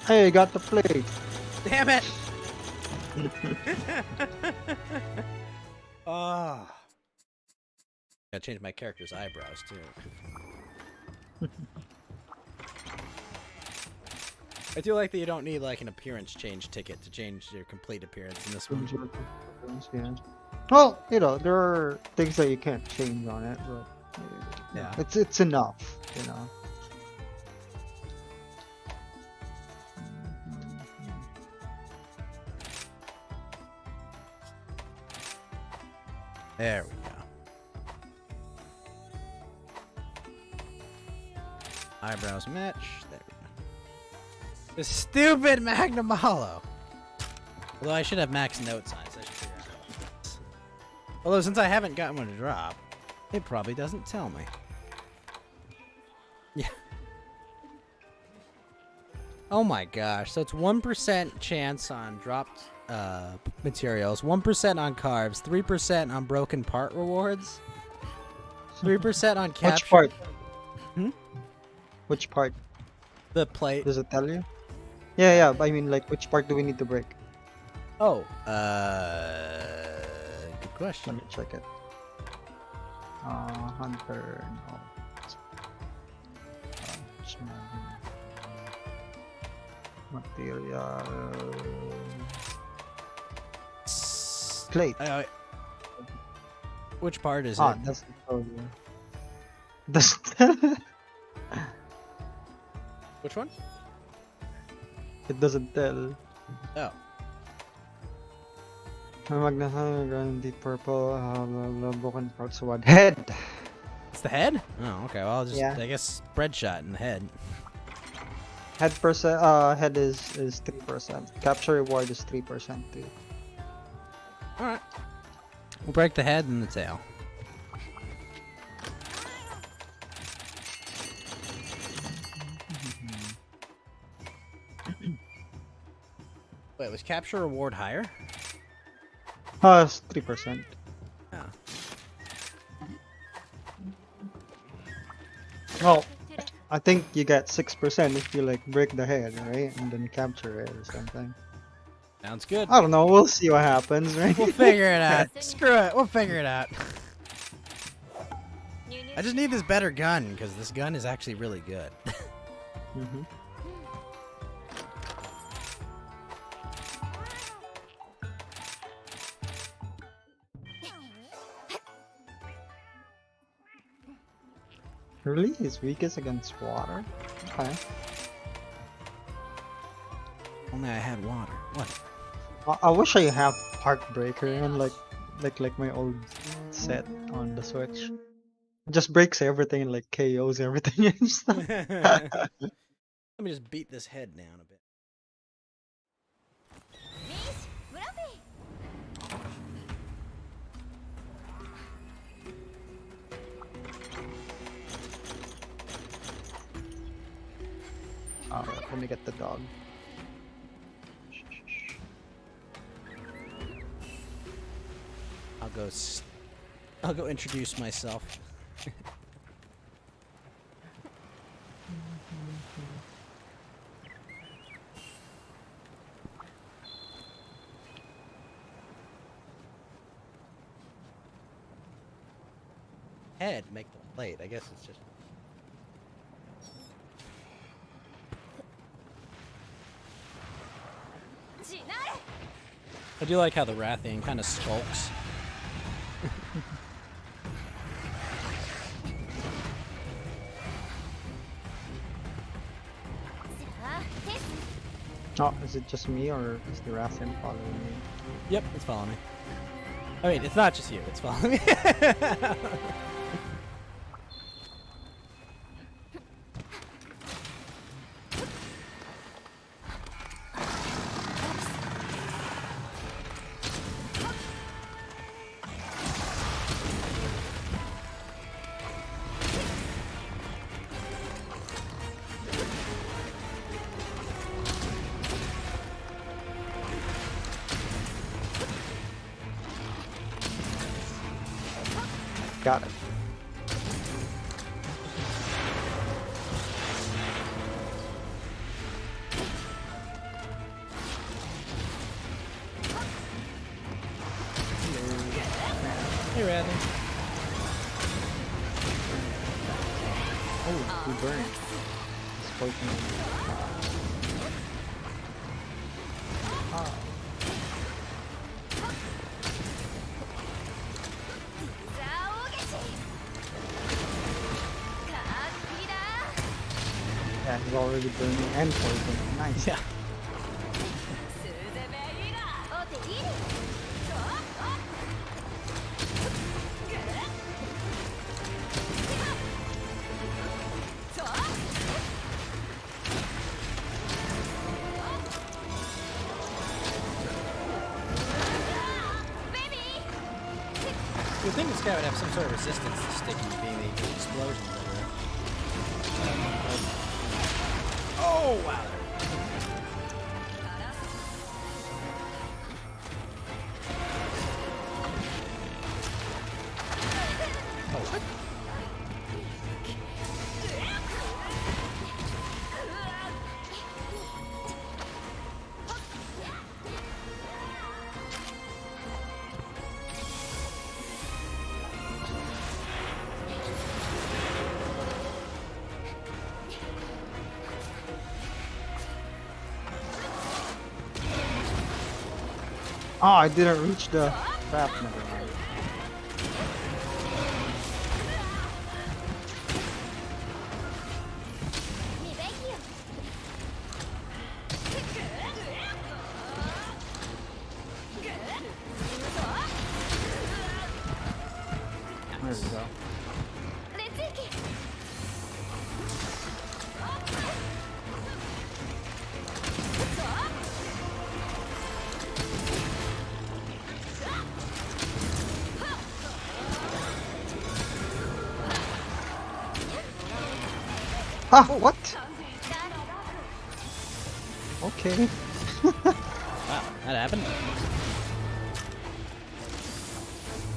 Hey, got the plate. Damn it! Ah. Gotta change my character's eyebrows too. I do like that you don't need like an appearance change ticket to change your complete appearance in this one. Yeah. Well, you know, there are things that you can't change on it, but Yeah. It's enough, you know. There we go. Eyebrows match. There we go. The stupid Magnum Hollow. Although I should have max note size. I should figure out what it is. Although since I haven't gotten one to drop, it probably doesn't tell me. Yeah. Oh my gosh. So it's 1% chance on dropped materials, 1% on carves, 3% on broken part rewards, 3% on capture. Which part? Hmm? Which part? The plate. Does it tell you? Yeah. I mean, like, which part do we need to break? Oh, good question. Let me check it. Hunter. No. Material. Plate. Which part is it? That's the Which one? It doesn't tell. Oh. Magna deep purple, broken parts one head. It's the head? Oh, okay. Well, I'll just, Yeah. I guess, spread shot in the head. Head is 3%. Capture reward is 3% too. Alright. We'll break the head and the tail. Wait, was capture reward higher? It's 3%. Oh. Well, I think you get 6% if you like break the head, right? And then capture it or something. Sounds good. I don't know, we'll see what happens, right? We'll figure it out. Screw it. We'll figure it out. I just need this better gun, because this gun is actually really good. Mm-hmm. Really? His weakest against water? Okay. Only I had water. What? I wish I have Heartbreaker and like my old set on the Switch. It just breaks everything and like KOs everything and stuff. Let me just beat this head down a bit. Alright, let me get the dog. I'll go introduce myself. Head make the plate. I guess it's just. I do like how the Rathian kind of skulks. Oh, is it just me or is the Rathian following me? Yep, it's following me. I mean, it's not just you, it's following me. Got it. Hey, Rathian. Oh, he burned. He's poking. Yeah, he's already burning and poisoning. Nice. Yeah. You would think this guy would have some sort of resistance to sticking to being the explosions everywhere. Oh, wow. Oh, what? Oh, I didn't reach the trap. Never mind. There we go. Ah, what? Okay. Wow, that happened.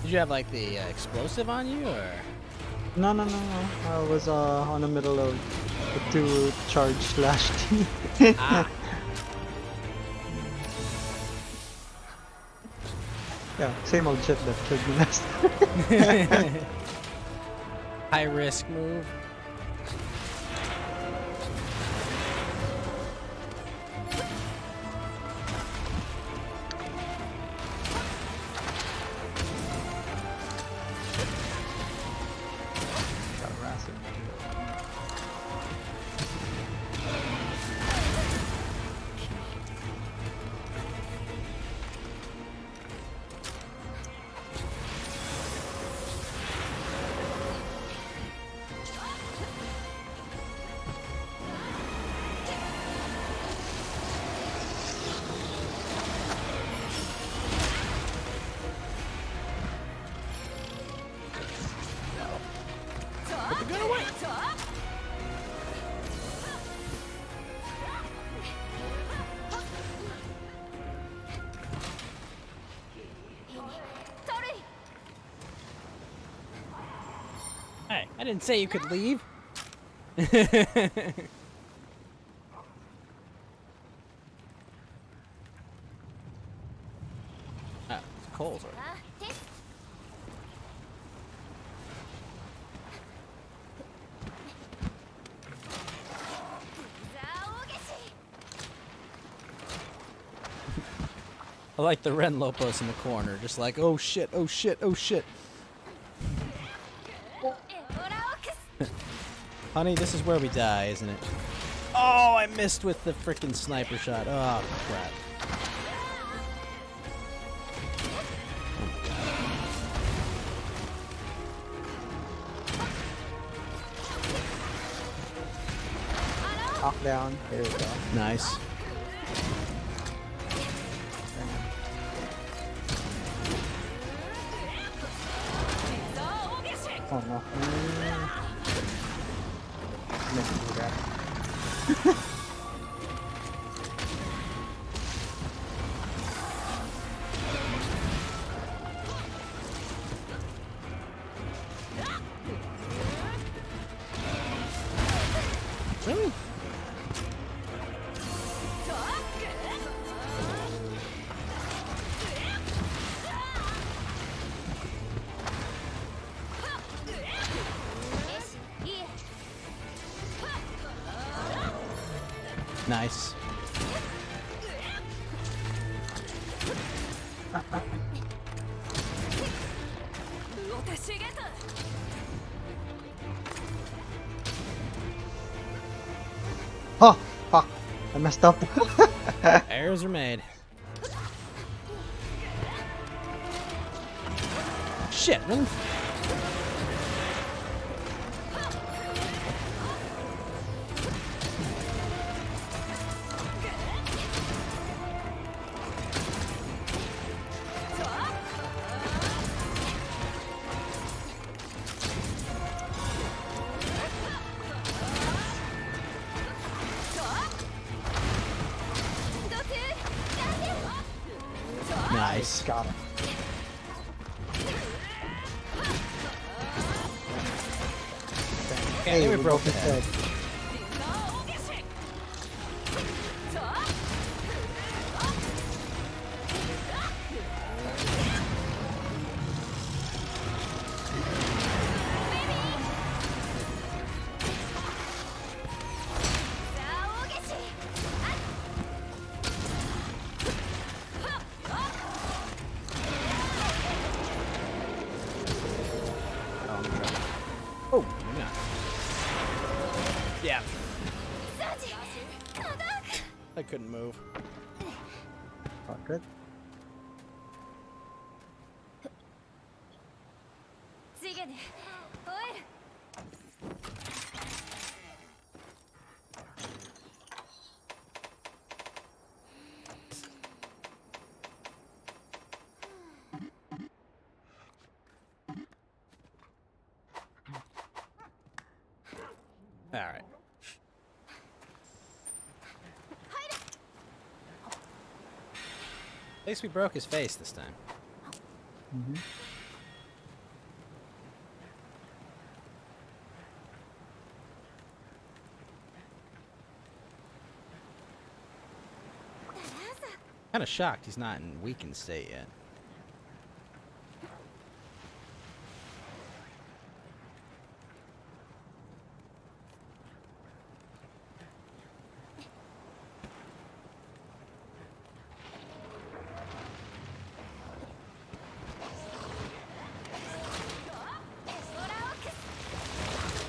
Did you have like the explosive on you, or? No, no, no, no. I was on the middle of the 2 charge slash T. Ah. Yeah, same old shit that killed me last time. High risk move. Got harassing. Put the gun away. Hey, I didn't say you could leave. Ah, it's Cole's already. I like the Ren Lopos in the corner, just like, oh shit, oh shit, oh shit. Honey, this is where we die, isn't it? Oh, I missed with the freaking sniper shot. Oh, crap. Knockdown. There we go. Nice. Oh no. Meant to do that. Really? Nice. Oh, fuck. I messed up. Errors are made. Shit, really? Nice. Got him. Okay, we broke his head. Oh, maybe not. Yeah. I couldn't move. Fuck it. All right. At least we broke his face this time. Mm-hmm. Kind of shocked he's not in weakened state yet.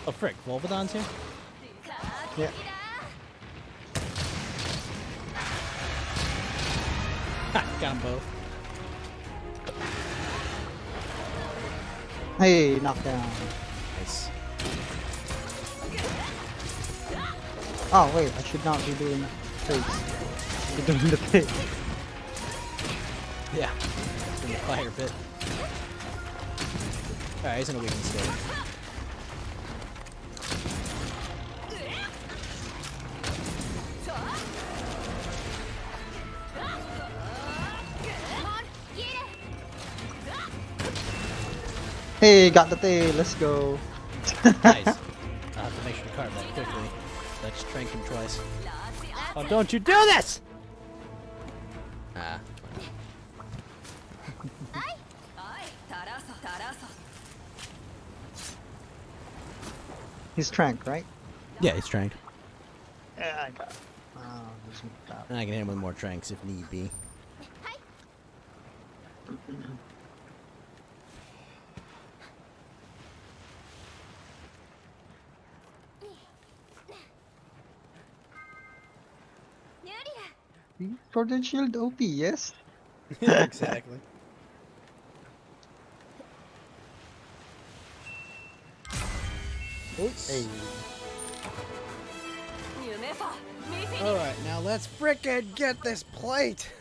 Oh frick, Volvidon's here? Yeah. Ha, got them both. Hey, knockdown. Nice. Oh wait, I should not be doing face. I should be doing the pit. Yeah. In the fire pit. Alright, he's in a weakened state. Hey, got the tail. Let's go. Nice. I'll have to make sure to carve that quickly. Let's trank him twice. Oh, don't you do this! Ah. He's trank, right? Yeah, he's tranked. Yeah, I got it. Just move that. And I can hit him with more tranks if need be. Sword and shield OP, yes? Exactly. Oops. Hey. Alright, now let's frickin' get this plate!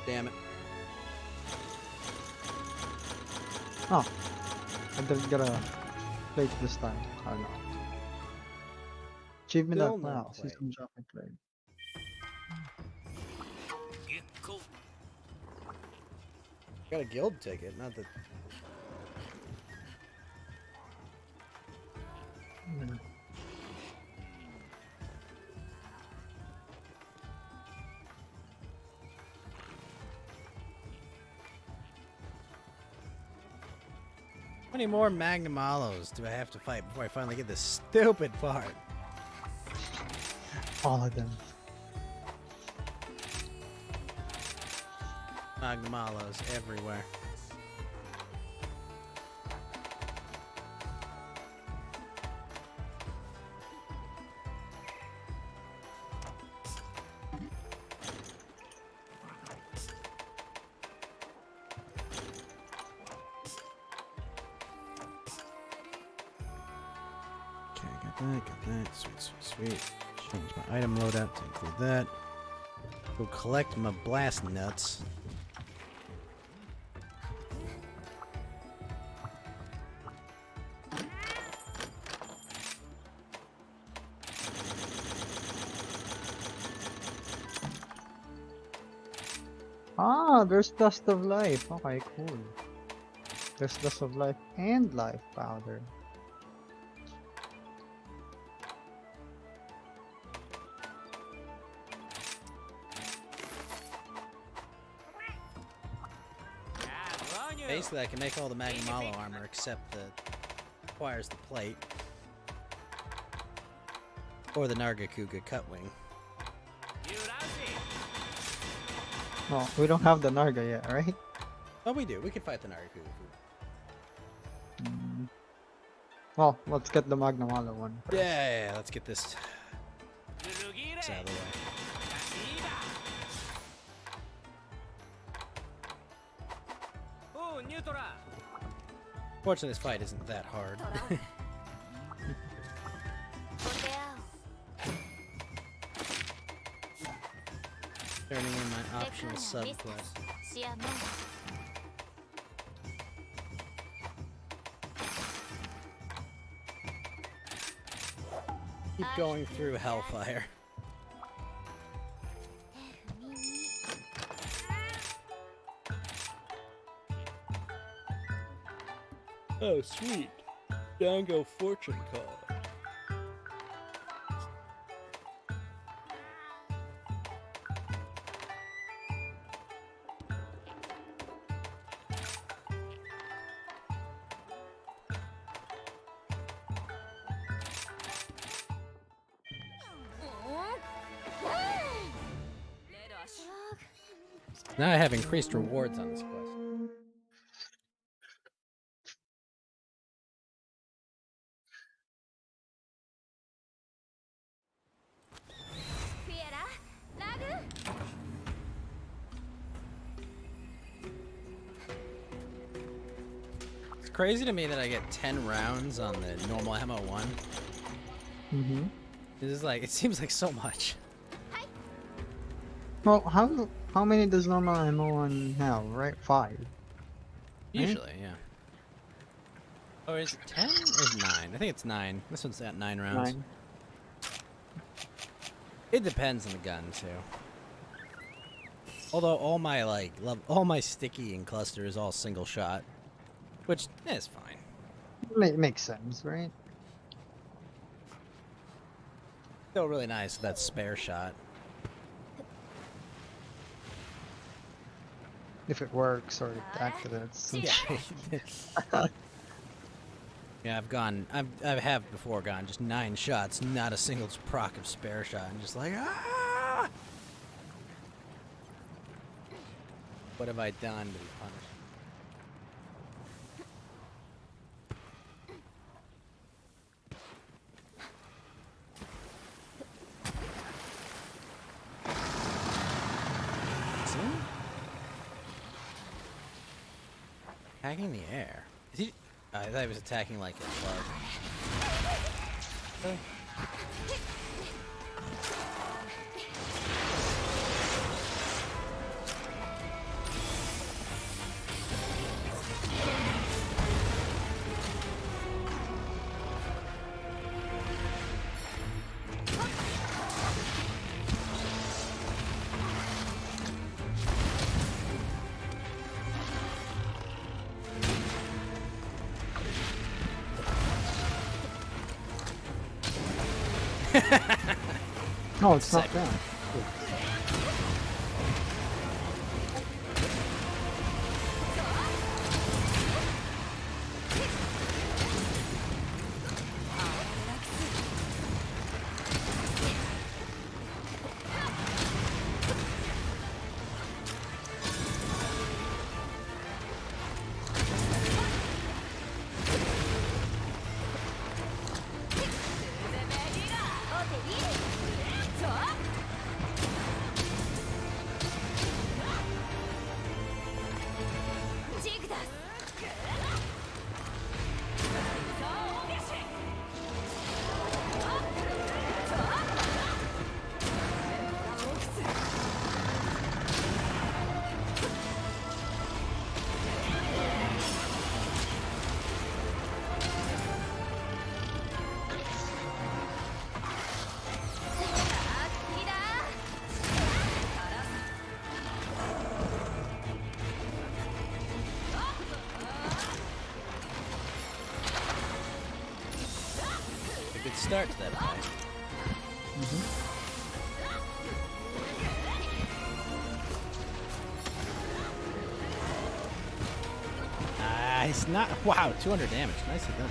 Damn it. Oh. I didn't get a plate this time. I don't know. Achievement Still up no now. plate. System shopping plate. Got a guild ticket, not that. How many more Magnamalos do I have to fight before I finally get this stupid part? All of them. Magnamalos everywhere. Got that. Sweet. Change my item loadout to include that. Go collect my blast nuts. Ah, there's Dust of Life. Okay, cool. There's Dust of Life and Life Powder. Basically, I can make all the Magnamalo armor except the requires the plate or the Nargacuga Cutwing. No, we don't have the Narga yet, right? Oh, we do. We can fight the Nargacuga. Well, let's get the Magnamalo one first. Yeah, let's get this out of the way. Fortunately, this fight isn't that hard. Turning in my optional subquest. Keep going through Hellfire. Oh, sweet. Dango fortune card. Now I have increased rewards on this quest. It's crazy to me that I get 10 rounds on the normal ammo one. Mm-hmm. This is like, it seems like so much. Well, how many does normal ammo one have, right? 5. Usually, yeah. Or is it 10 or is it 9? I think it's 9. This one's at 9 rounds. 9. It depends on the gun too. Although all my all my sticky and cluster is all single shot, which is fine. Makes sense, right? Still really nice with that spare shot. If it works or it activates. Yeah. Yeah, I have before gone just 9 shots, not a single proc of spare shot, and just like, ah! What have I done to be punished? Attacking the air. Is he? I thought he was attacking like a bug. Okay. No, it's not down. a good start to that fight. Nice, not wow, 200 damage. Nicely done.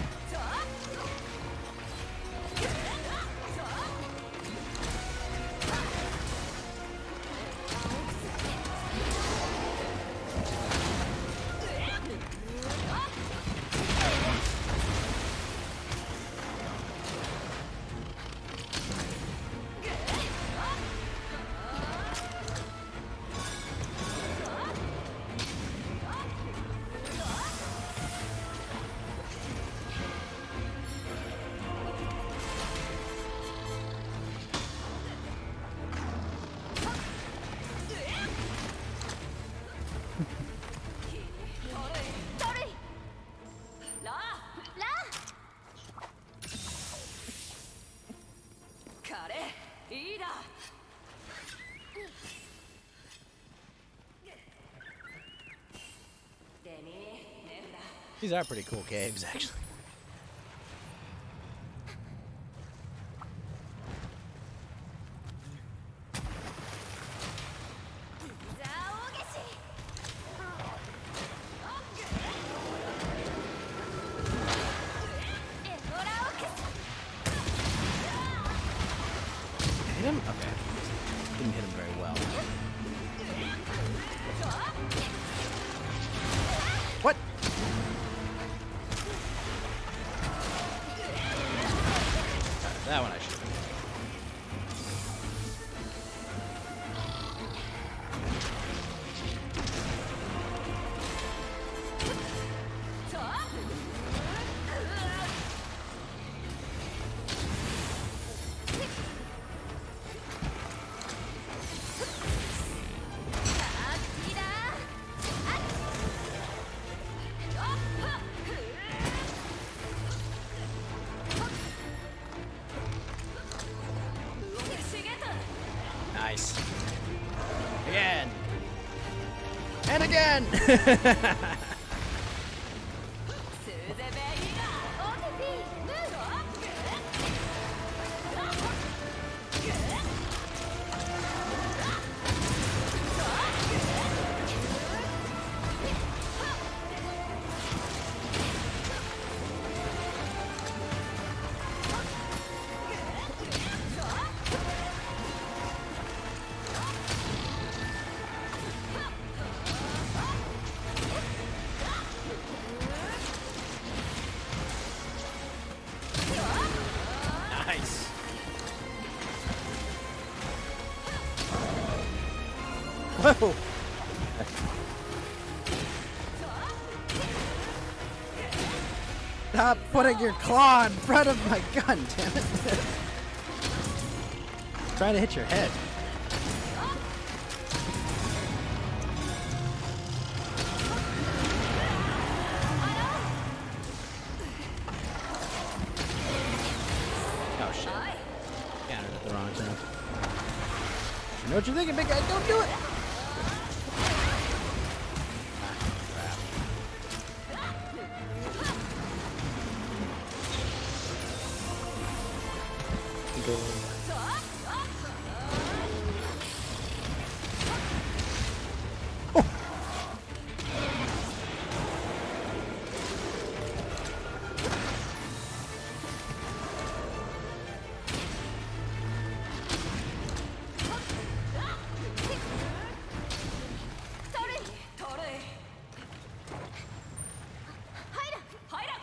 These are pretty cool caves, actually. Hit him? Okay. Didn't hit him very well. What? That one I should have. Nice. Again. And again. Nice. Whoa. Stop putting your claw in front of my gun, damn it. Trying to hit your head. Oh shit. Countered at the wrong time. You know what you're thinking, big guy? Don't do it! Ah, crap.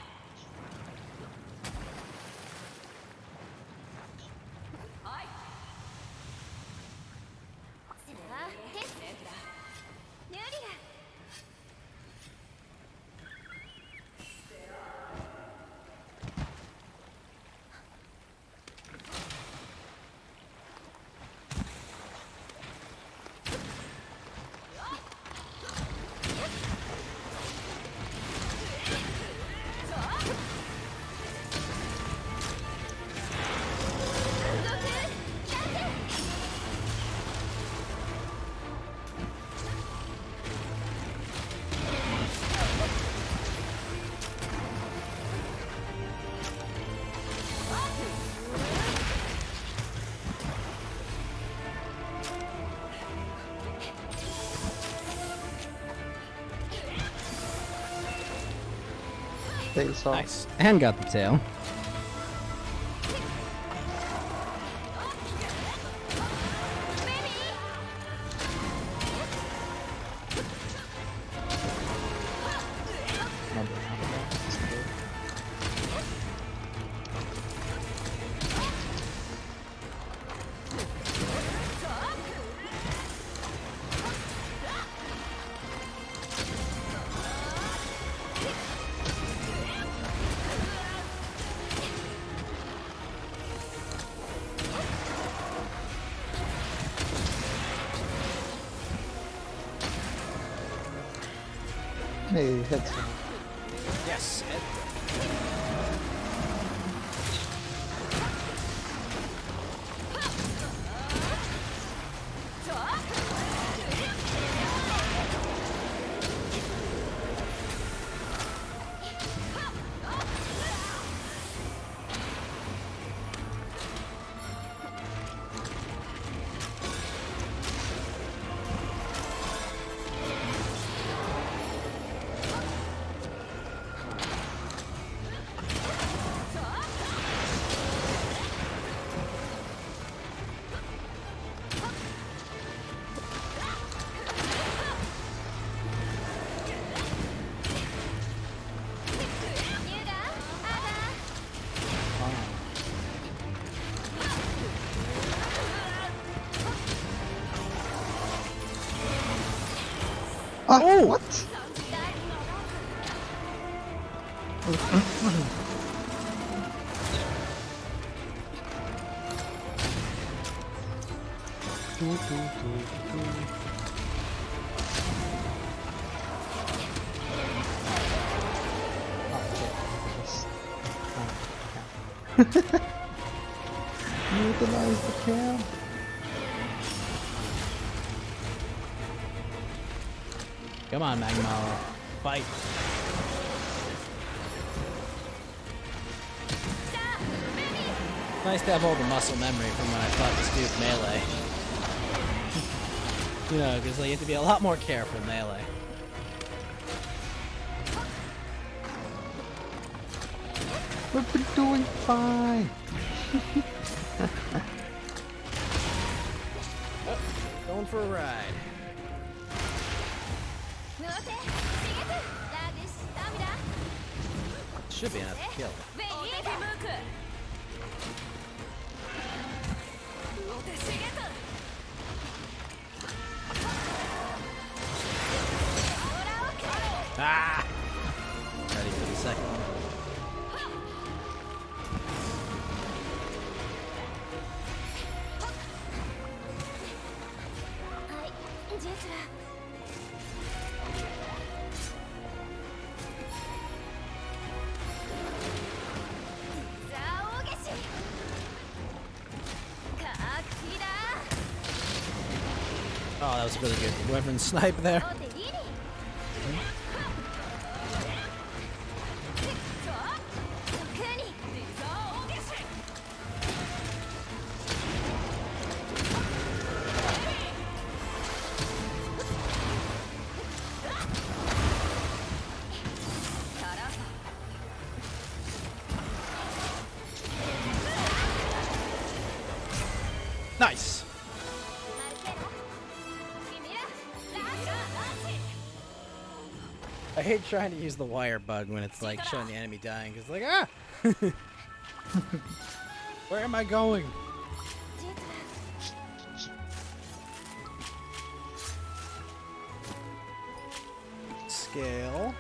tails off. Nice. And got the tail. Hey, hits him. Yes. Ah, Oh! what? Utilize the camp. Come on, Magma. Fight. Nice to have all the muscle memory from when I fought this dude melee. You know, because like, you have to be a lot more careful melee. We've been doing fine. Going for a ride. Should be enough to kill. Ah! Ready for the second one. Oh, that was really good. Wyvern snipe there. Nice. I hate trying to use the wire bug when it's like showing the enemy dying, because like, ah! Where am I going? Scale.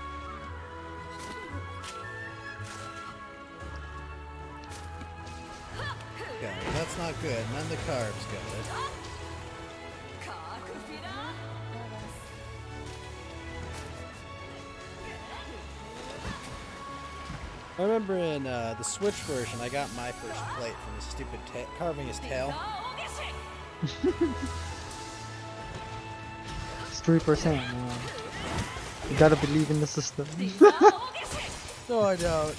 Okay, that's not good. None of the carbs good. I remember in the Switch version, I got my first plate from his stupid carving his tail. It's 3%. You gotta believe in the system. No, I don't.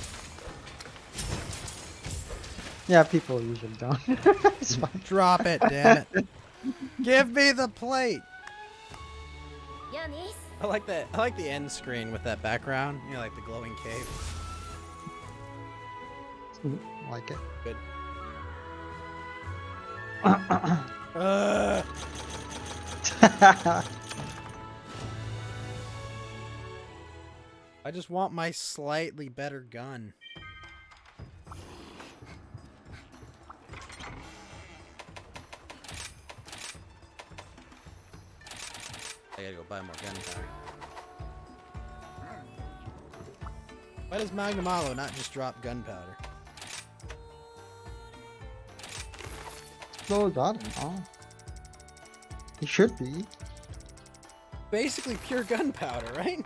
Yeah, people usually don't. It's fine. Drop it, damn it. Give me the plate. I like that. I like the end screen with that background. You know, like the glowing cave. Like it. Good. I just want my slightly better gun. I gotta go buy more gunpowder. Why does Magnamalo not just drop gunpowder? Slow down, huh? He should be. Basically pure gunpowder, right?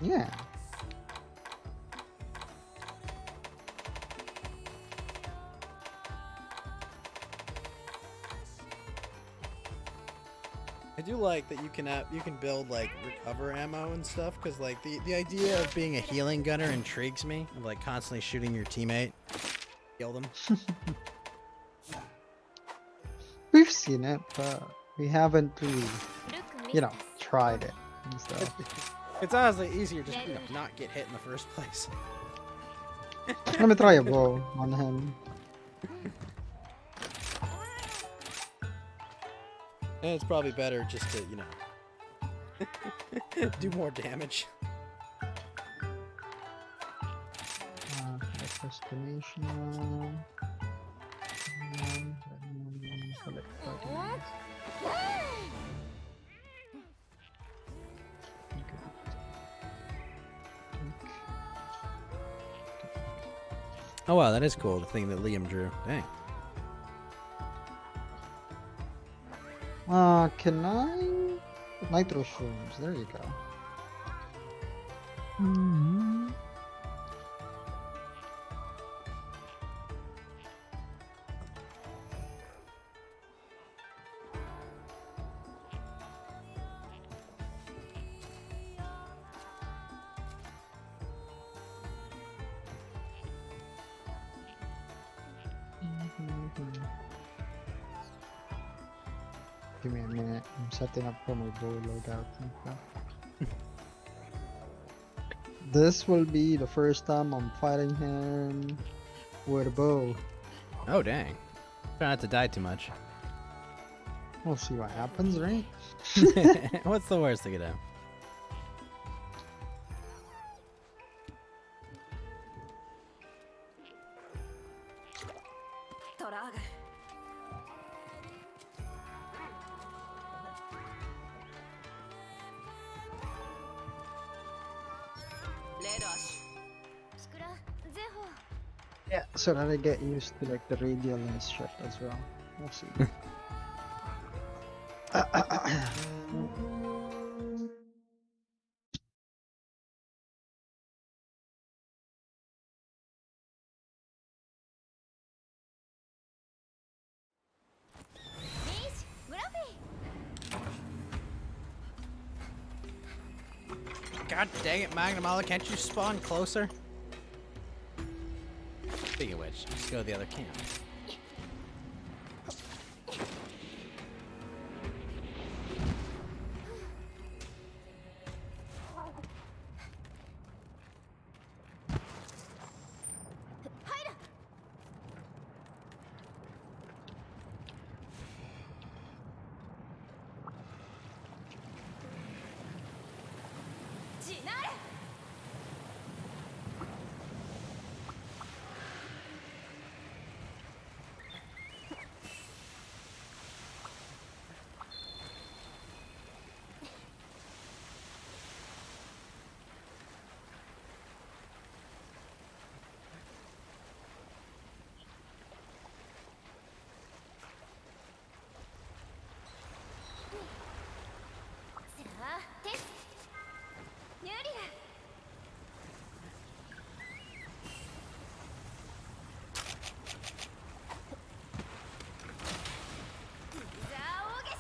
Yeah. I do like that you can build like recover ammo and stuff, because like the idea of being a healing gunner intrigues me. Of like constantly shooting your teammate, kill them. We've seen it, but we haven't really, tried it and stuff. It's honestly easier just not get hit in the first place. Let me try a bow on him. And it's probably better just to, do more damage. Destination. Select parties. Oh wow, that is cool, the thing that Liam drew. Dang. Can I? Nitro shrooms, there you go. Give me a minute. I'm setting up for my bow loadout and stuff. This will be the first time I'm fighting him with a bow. Oh dang. Try not to die too much. We'll see what happens, right? What's the worst that could happen? Yeah, so that I get used to like the radial and shit as well. We'll see. God dang it, Magnamalo, can't you spawn closer? Speaking of which, let's go to the other camp.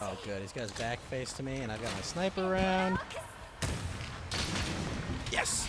Oh good, he's got his back face to me and I've got my sniper round. Yes!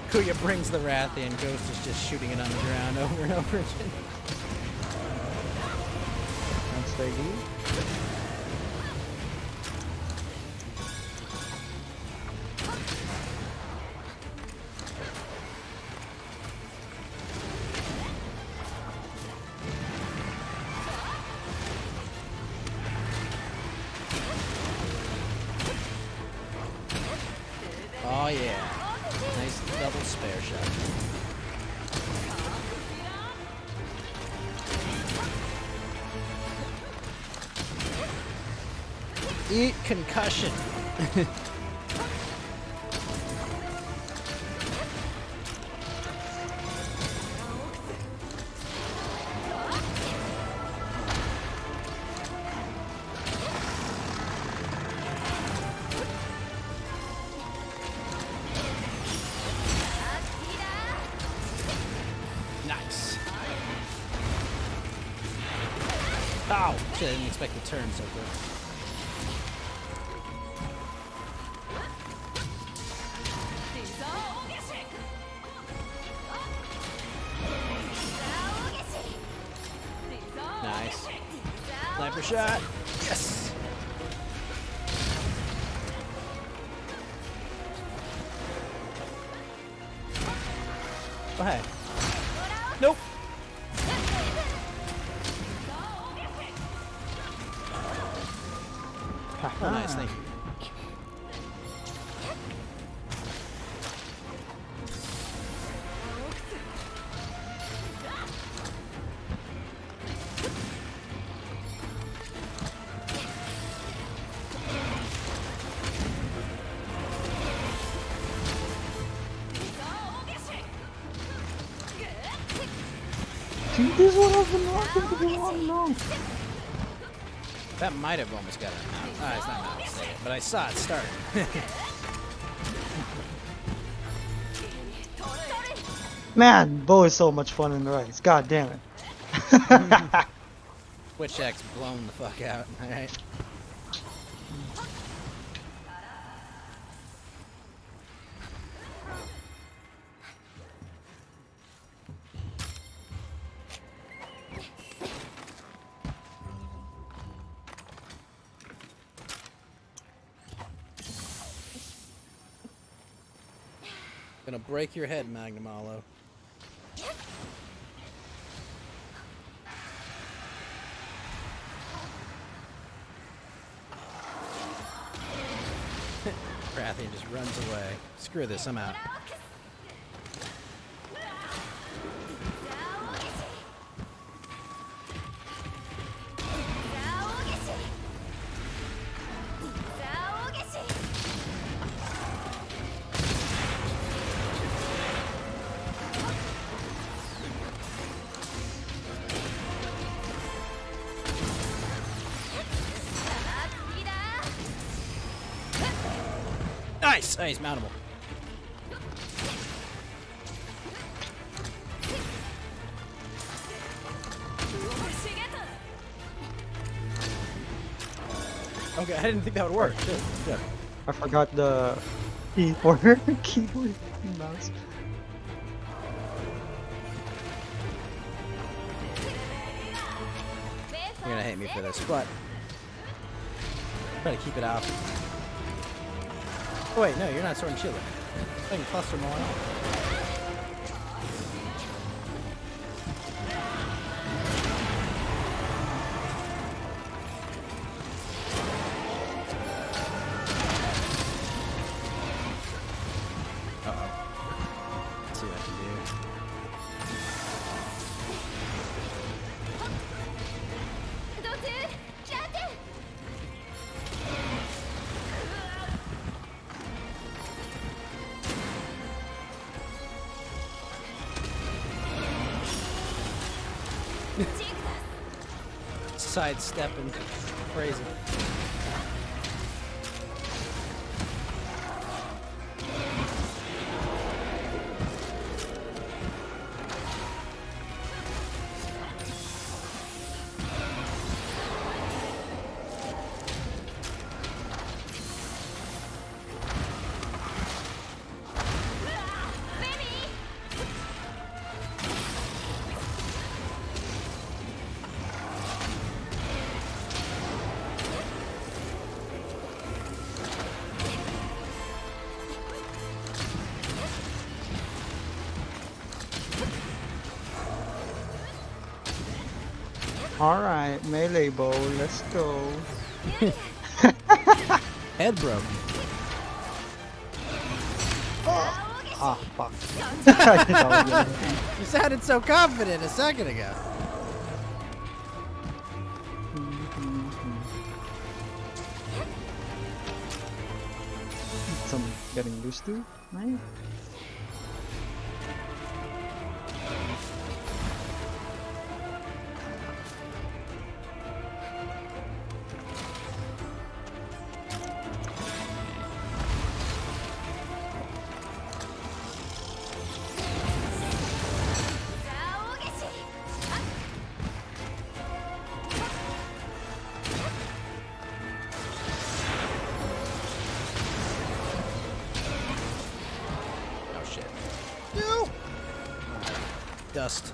Kuya brings the Wrath in. Ghost is just shooting it on the ground over and over again. That's ready. Oh yeah. Nice double spare shot. Eat concussion. Nice. Ow! Shit, I didn't expect to turn so quick. Nice. Sniper shot. Yes. Oh, hey. Nope. Oh, nice. Thank you. See, this is what I've been wanting to do all along. That might have almost got it out. Ah, it's not out. But I saw it start. Man, Bo is so much fun in the race. God damn it. Twitch X blown the fuck out. Alright. Gonna break your head, Magnamalo. Rathian just runs away. Screw this, I'm out. Nice! He's mountable. Okay, I didn't think that would work. Shit. Shit. I forgot the keyboard. Keyboard and mouse. You're gonna hate me for this, but try to keep it out. Oh wait, no, you're not sword and shield. I can cluster more on. Let's see what I can do. Sidestepping. Crazy. Alright, melee bow, let's go. Head broke. Ah, fuck. You sounded so confident a second ago. Some getting used to, right? Oh shit. No! Dust.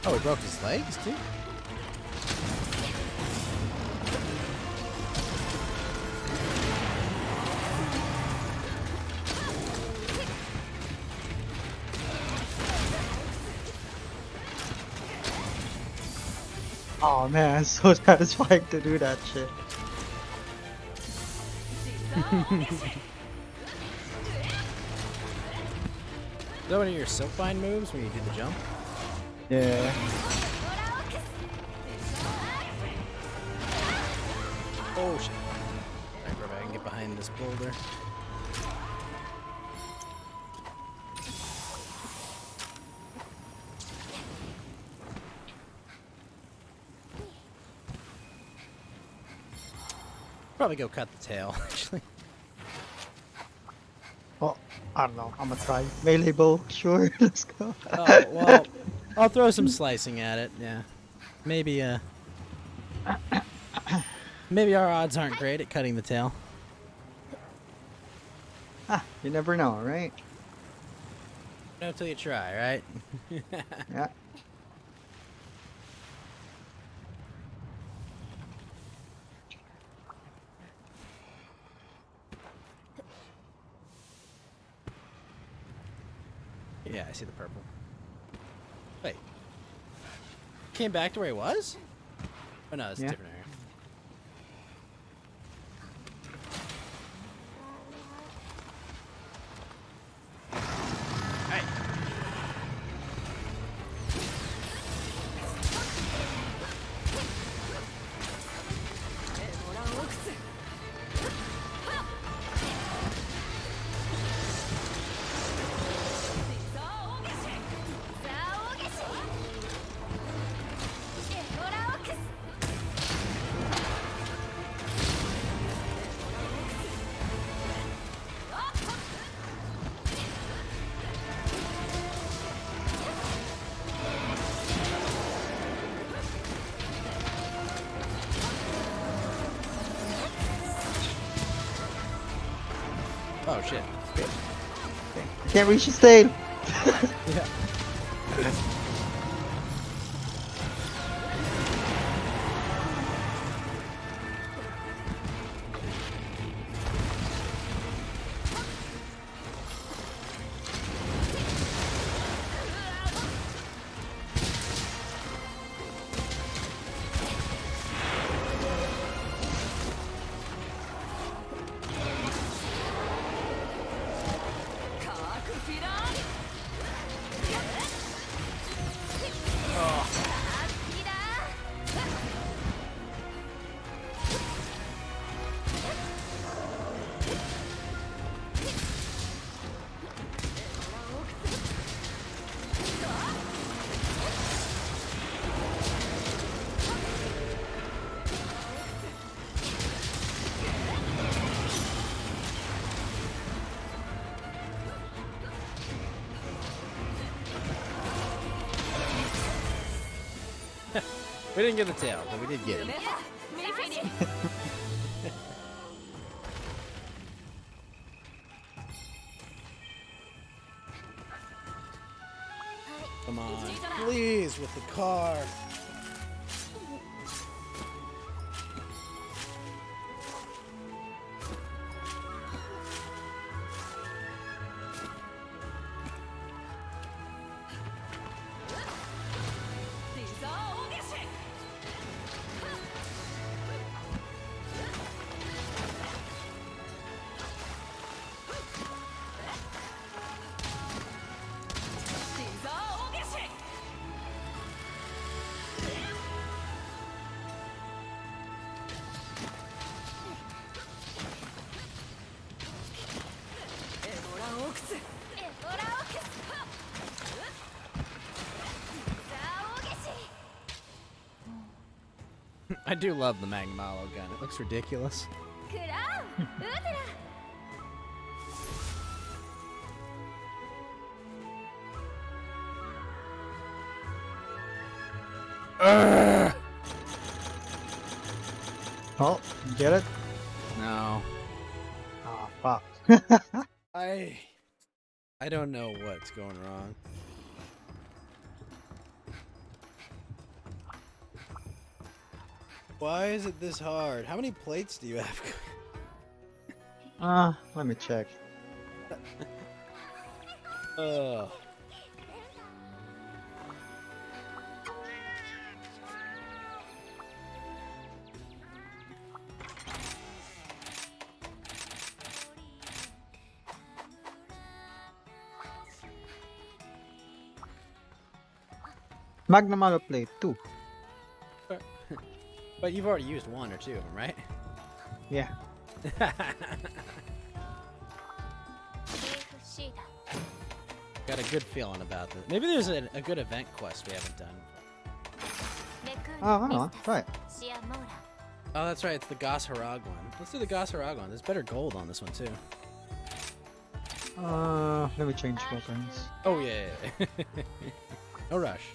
Oh, he broke his legs too? Oh man, it's so satisfying to do that shit. Is that one of your Silkbind moves when you do the jump? Yeah. Oh shit. Alright, bro, I can get behind this boulder. Probably go cut the tail, actually. Oh, I don't know. I'm gonna try melee bow. Sure, let's go. Oh, well, I'll throw some slicing at it, yeah. Maybe, maybe our odds aren't great at cutting the tail. Ah, you never know, right? Know until you try, right? Yeah. Yeah, I see the purple. Wait. Came back to where he was? Oh no, it's a Yeah. different area. Hey. Oh shit. Can't reach the tail. Yeah. We didn't get the tail, but we did get him. Come on, please, with the car. I do love the Magmalo gun. It looks ridiculous. Oh, get it? No. Ah, fuck. I don't know what's going wrong. Why is it this hard? How many plates do you have? Let me check. Ugh. Magnamalo plate 2. But you've already used one or two of them, right? Yeah. Got a good feeling about this. Maybe there's a good event quest we haven't done. Oh, hang on. Right. Oh, that's right. It's the Goss Harag one. Let's do the Goss Harag one. There's better gold on this one, too. Let me change weapons. Oh, yeah. No rush.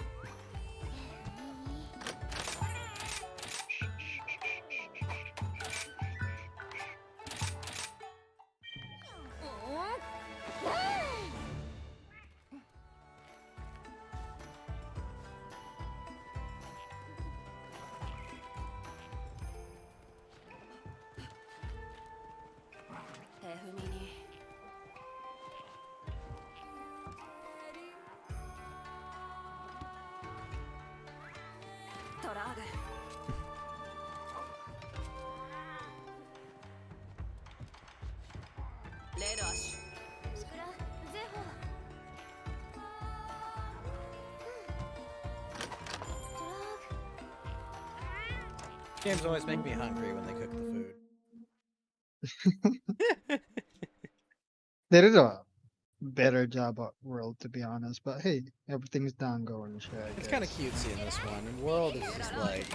Games always make me hungry when they cook the food. They did a better job at World, to be honest. But hey, everything's down going and shit. It's kind of cutesy in this one. And World is just like,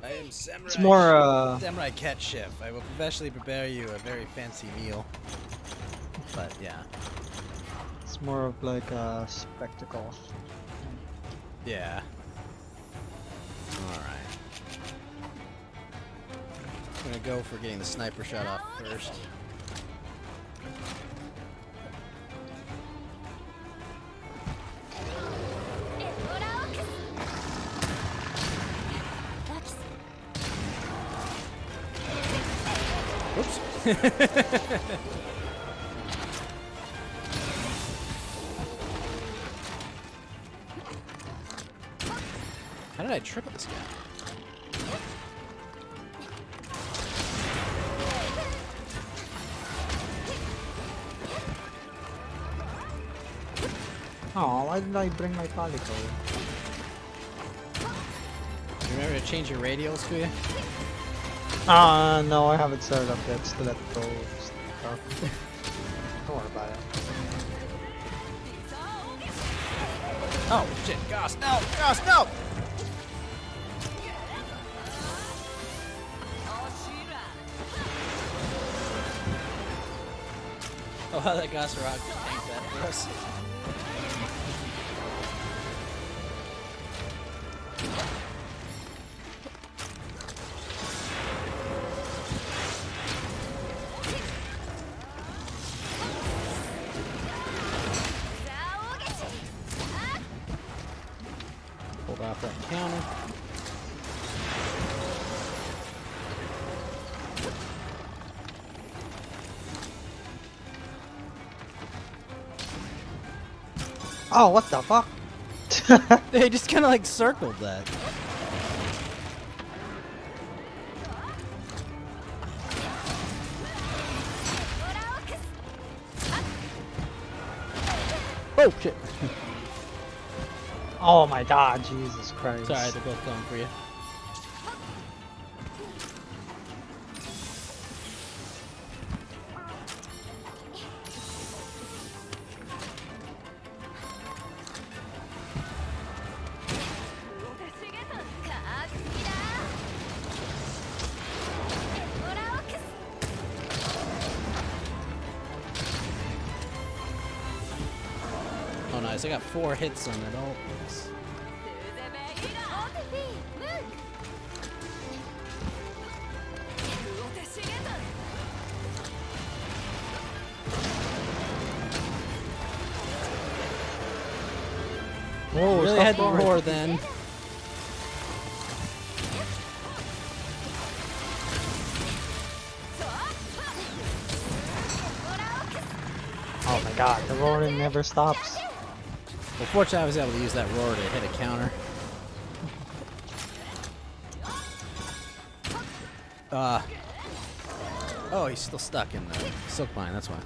I am Samurai. It's more Samurai Cat Chef. I will professionally prepare you a very fancy meal. But yeah. It's more of like a spectacle. Yeah. Alright. I'm gonna go for getting the sniper shot off first. Oops. How did I triple this guy? Oh, why did I bring my Palico? You remember to change your radials to you? No, I haven't set it up yet. Still at the stuff. Don't worry about it. Oh shit, Goss, no! Goss, no! Oh, how that Goss Rock just tanked that for us. counter. Oh, what the fuck? They just kind of like circled that. Oh shit! Oh my god, Jesus Christ. Sorry, they're both going for you. Oh nice, I got 4 hits on that ult. Nice. Whoa, Really stop had to forward. roar then. Oh my god, the roaring never stops. Well, fortunately, I was able to use that roar to hit a counter. Oh, he's still stuck in the silk mine. That's why.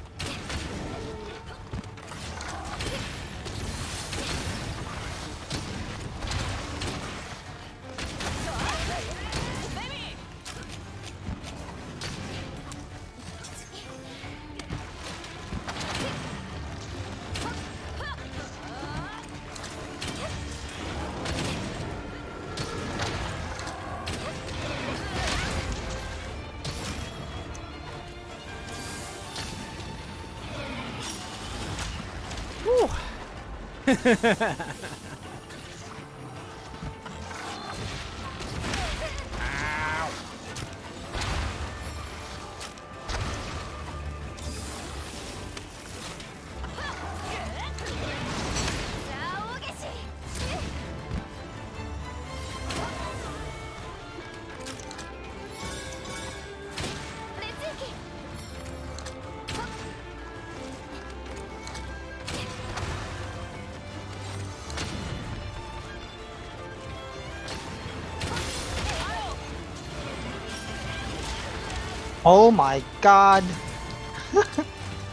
Oh my god.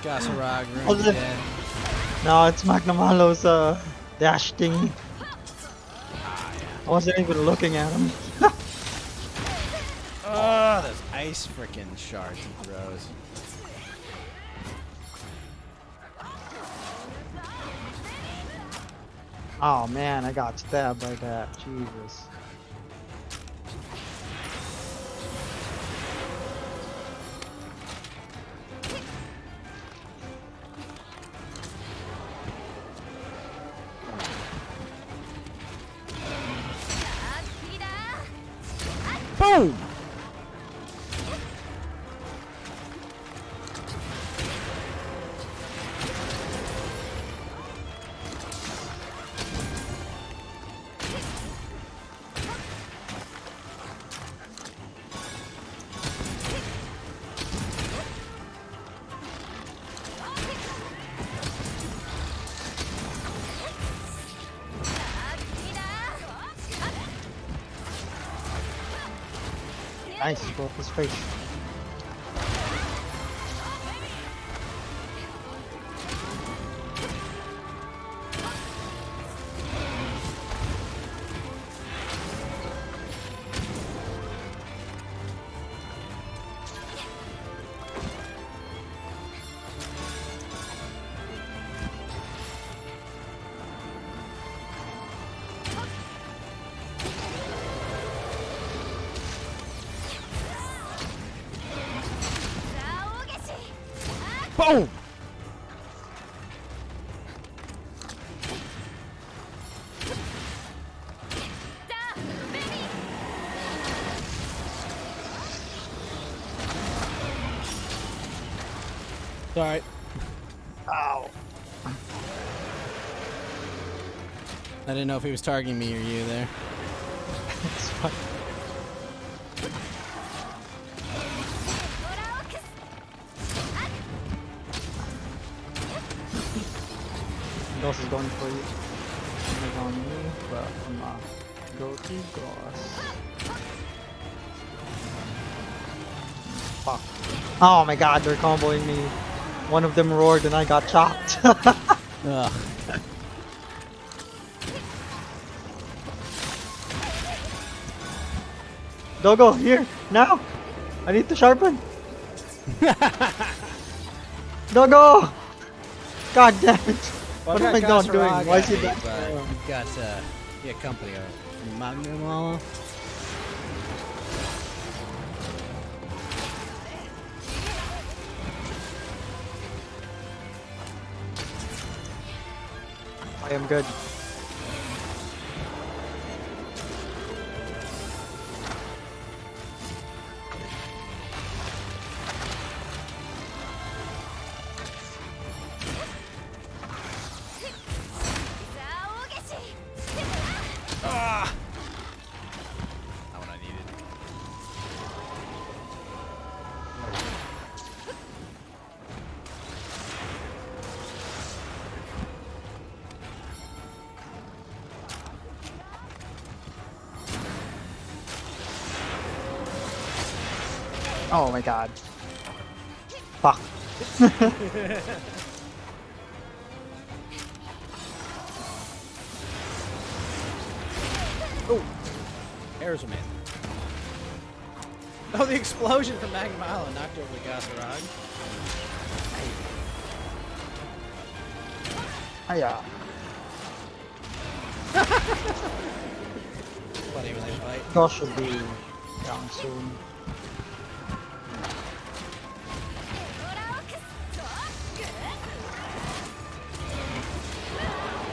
Gasarag Oh, ruined the- dead. No, it's Magnamalo's dash thing. I wasn't even looking at him. Oh, those ice freaking shards he throws. Oh man, I got stabbed by that. Jesus. Boom! Nice, broke his face. Boom! Sorry. Ow. I didn't know if he was targeting me or you there. It's fine. Ghost is going for you. He's on me, but I'm not. Go to Ghost. Fuck. Oh my god, they're comboing me. One of them roared and I got chopped. Ugh. Dogo, here, now! I need to sharpen! Dogo! God damn it! Well, What I am I got not doing? Gasaraga, Why is he but that? you've got company from Magnum. I am good. Ah! Not what I needed. Oh my god. Fuck. Oh! There's a man. Oh, the explosion from Magnum Island knocked over the Gasarag. Hiya. Funny when they fight. Ghost should be down soon.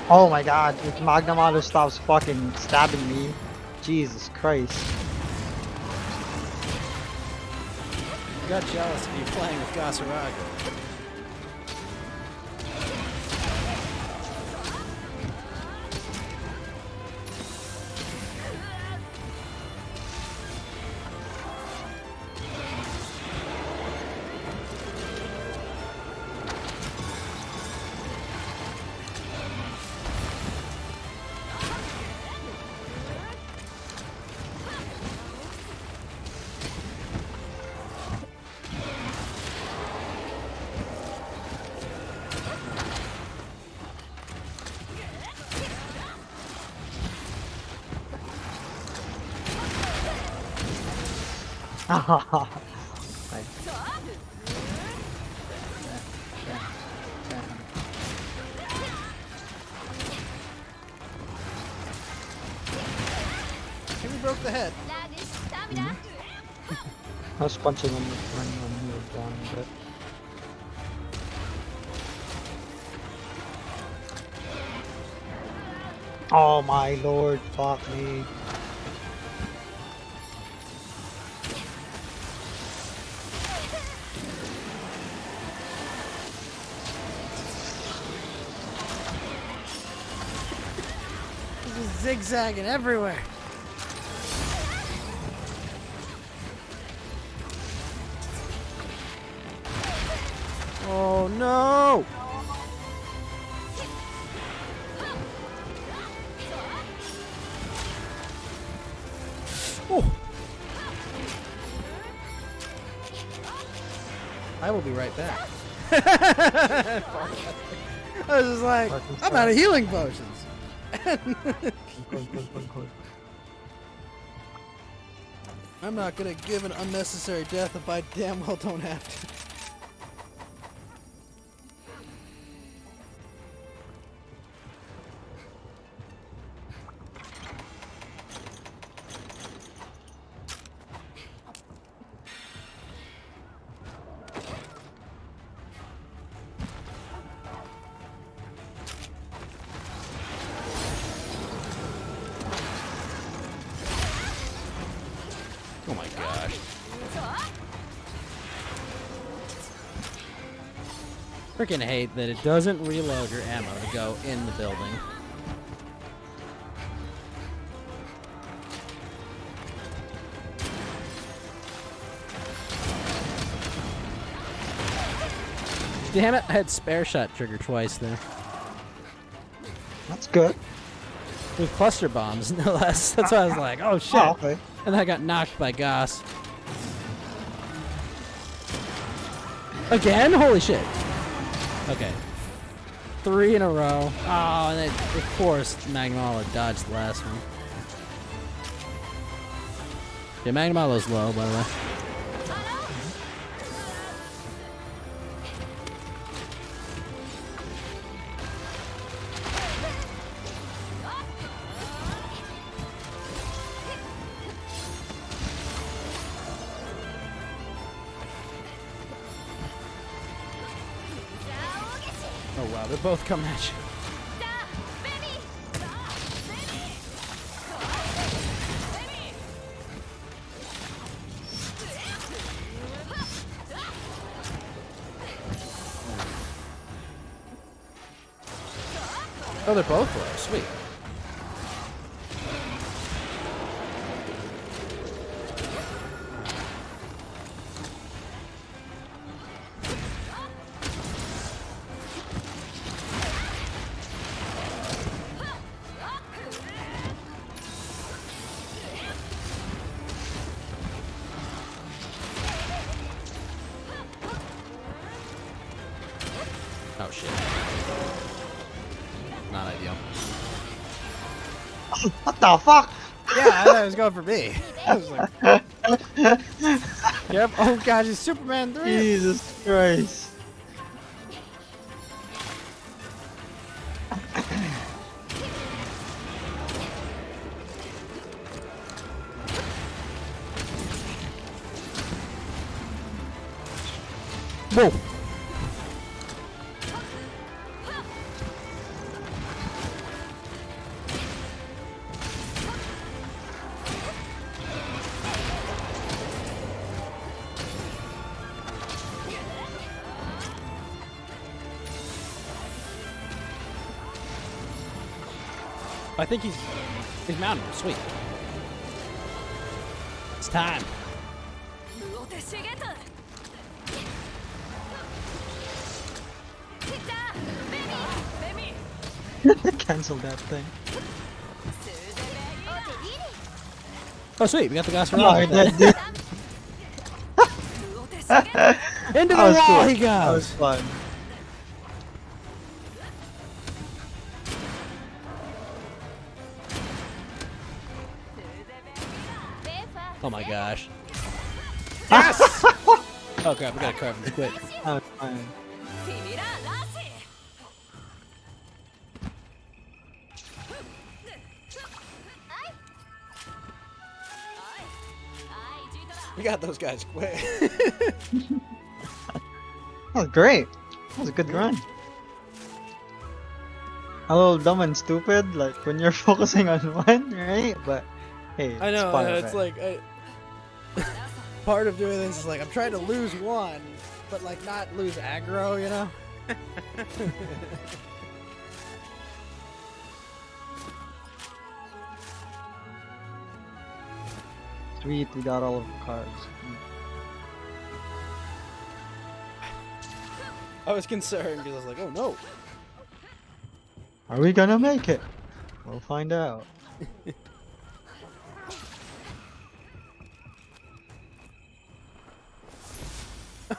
Oh my god, if Magnum Auto stops fucking stabbing me. Jesus Christ. I got jealous of you playing with Gasaraga. Maybe broke the head. I was punching him when he was down a bit. Oh my lord, fuck me. This is zigzagging everywhere. Oh no! Oh. I will be right back. I was just like, I'm out of healing potions. I'm not gonna give an unnecessary death if I damn well don't have to. Oh my gosh. Freaking hate that it doesn't reload your ammo to go in the building. Damn it! I had spare shot trigger twice there. That's good. With cluster bombs, no less. That's why I was like, oh shit. Oh, okay. And then I got knocked by Goss. Again? Holy shit. Okay. 3 in a row. Oh, and then, of course, Magnamalo dodged the last one. Yeah, Magnamalo's low, by the way. Oh wow, they're both coming at you. Oh, they're both low. Sweet. Oh shit. Not ideal. What the fuck? Yeah, I thought it was going for me. I was like, yep. Oh god, it's Superman 3. Jesus Christ. Whoa. I think he's mounted. Sweet. It's time. Cancel that thing. Oh sweet, we got the guys from No, Rock. that did. Into the That was wall cool. he That was goes. fun. Oh my gosh. Yes! Oh crap, we gotta carve him quick. That was fun. We got those guys quick. That was great. That was a good run. A little dumb and stupid, like when you're focusing on one, right? But hey, I know, part of it's it. like part of doing this is like I'm trying to lose one, but like not lose aggro, you know? Sweet, we got all of the cards. I was concerned because I was like, oh no. Are we gonna make it? We'll find out.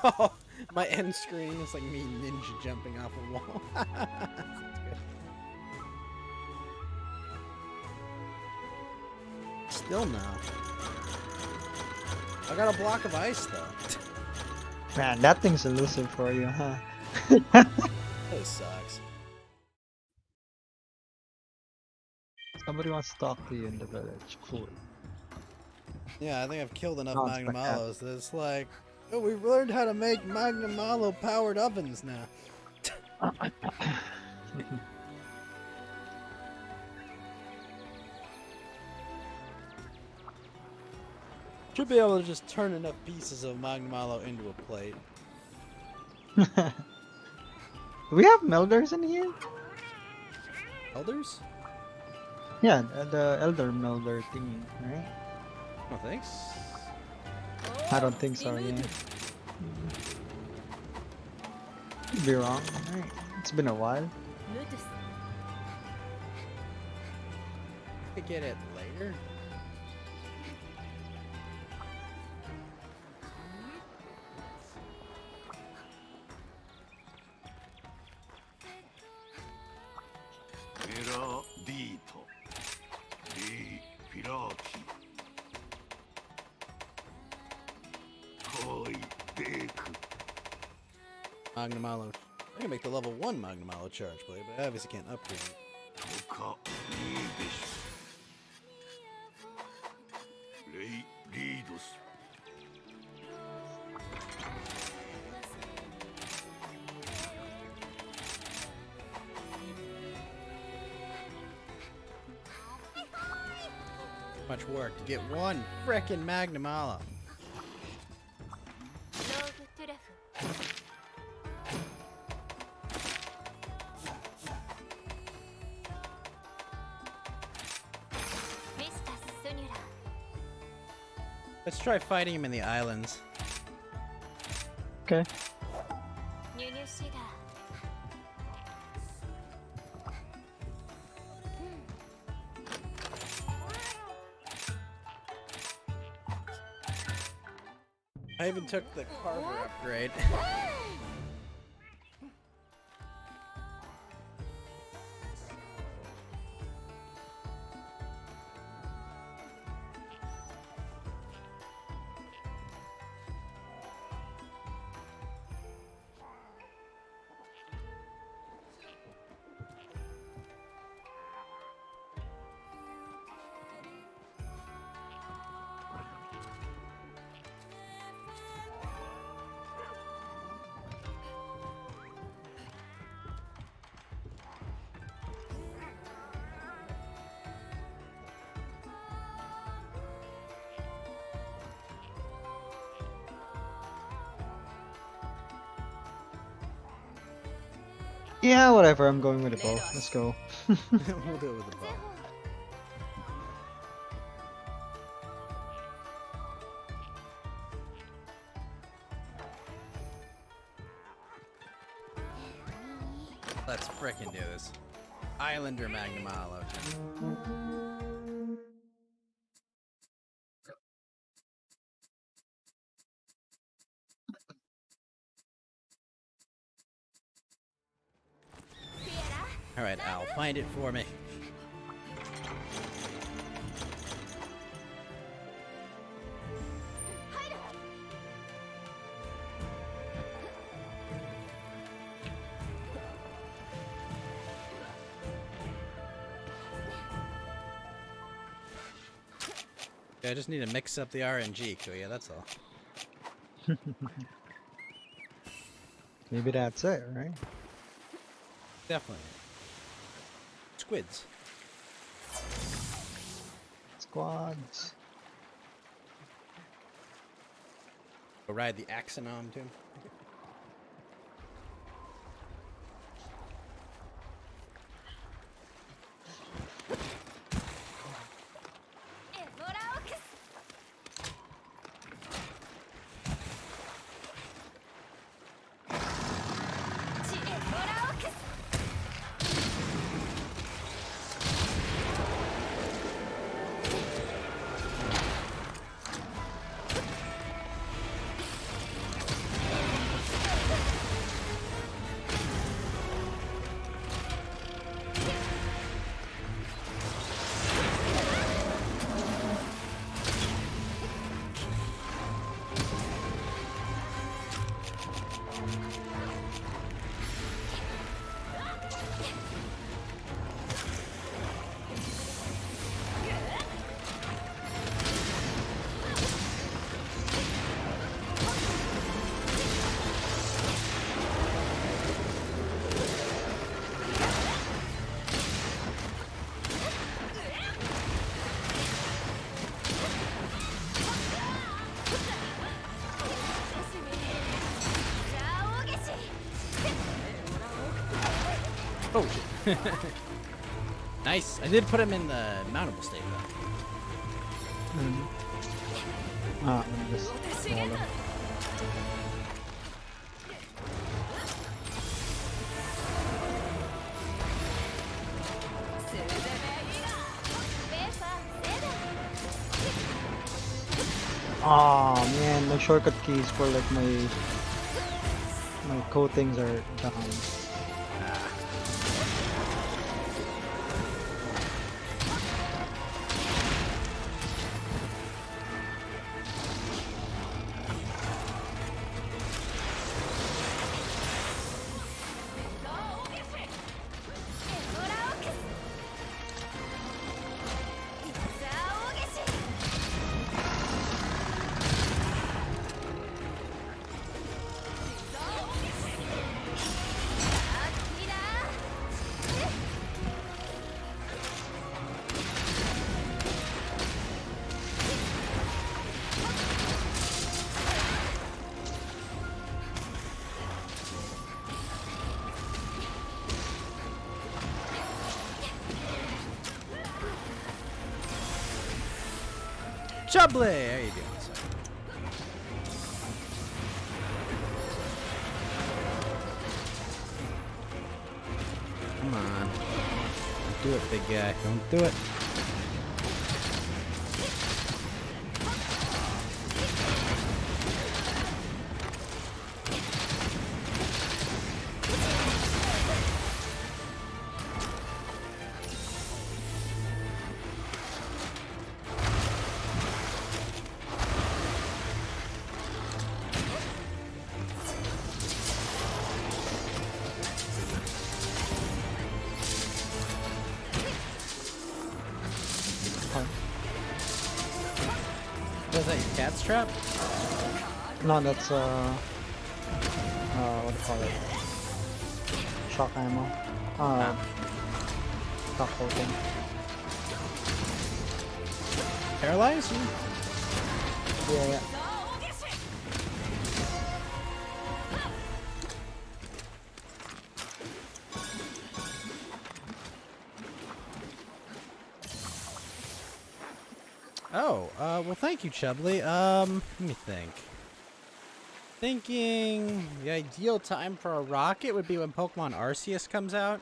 Oh, my end screen is like me ninja jumping off a wall. That's good. Still no. I got a block of ice though. Man, that thing's elusive for you, huh? This sucks. Somebody wants to talk to you in the village. Cool. Yeah, I think I've killed enough Sounds like Magnamalos that it's like, oh, we've learned how to make Magnamalo powered ovens now. Should be able to just turn enough pieces of Magnamalo into a plate. Do we have melders in here? Elders? Yeah, the elder melder thingy, right? No thanks. I don't think so, yeah. Could be wrong. Right. It's been a while. Could get it later. Magnamalo. I can make the level 1 Magnamalo charge blade, but I obviously can't upgrade it. Much work to get one frickin' Magnamalo. Let's try fighting him in the islands. Okay. I even took the Carver upgrade. Yeah, whatever. I'm going with the bow. Let's go. We'll do it with the bow. Let's frickin' do this. Islander Magnamalo. Alright, Al, find it for me. I just need to mix up the RNG, Kuya, that's all. Maybe that's it, right? Definitely. Squids. Squads. Go ride the Axonom too. Oh shit. Nice. I did put him in the mountable state though. Ah, I'm just smaller. Oh man, the shortcut keys for like my coatings are down. Chubbly! How you doing, sir? Come on. Don't do it, big guy. Don't do it. Was that your cat's trap? No, that's what do you call it? Shock ammo. Shock coating. Paralyzed? Yeah. Oh, well, thank you, Chubbly. Let me think. Thinking the ideal time for a rocket would be when Pokemon Arceus comes out.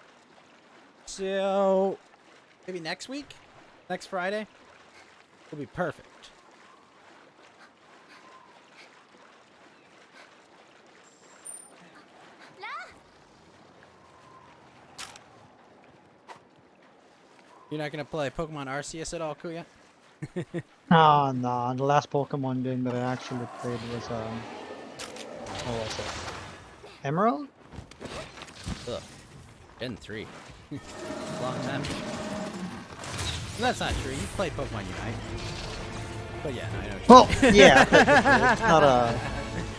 So, maybe next week? Next Friday? Will be perfect. You're not gonna play Pokemon Arceus at all, Kuya? Oh no, the last Pokemon game that I actually played was what was it? Emerald? Ugh. Gen 3. Long time. That's not true. You played Pokemon Unite. But yeah, no, I know what you Well, mean. yeah, technically,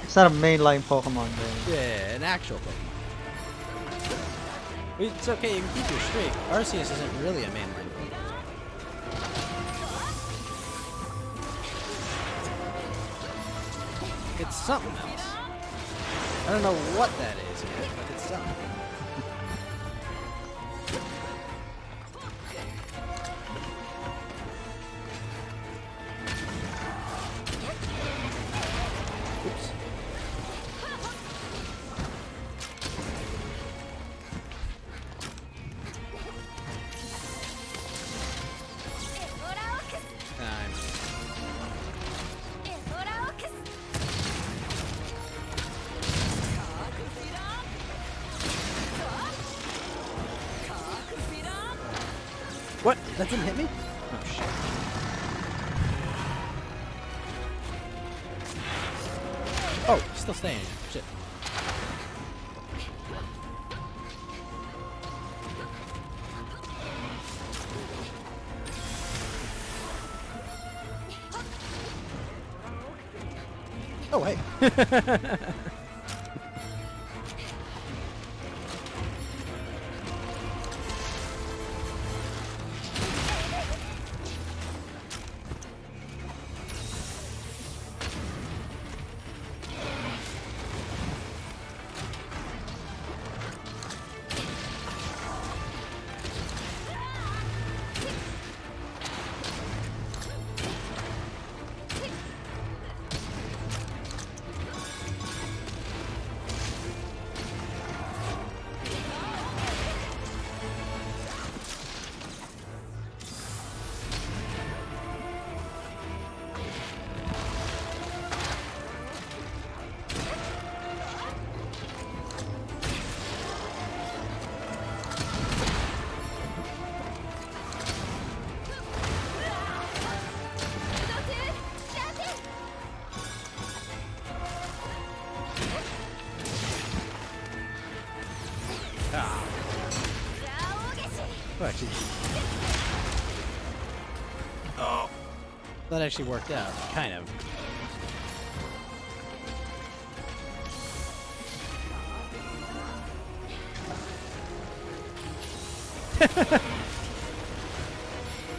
it's not a mainline Pokemon game. Yeah, an actual Pokemon. It's okay, you can keep your streak. Arceus isn't really a mainline Pokemon. It's something else. I don't know what that is yet, but it's something. Oops. Time. What? That didn't hit me? Oh shit. Oh, he's still staying. Shit. Oh, hey. Well, actually, oh, that actually worked out, kind of.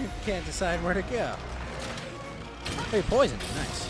You can't decide where to go. Hey, poison. Nice.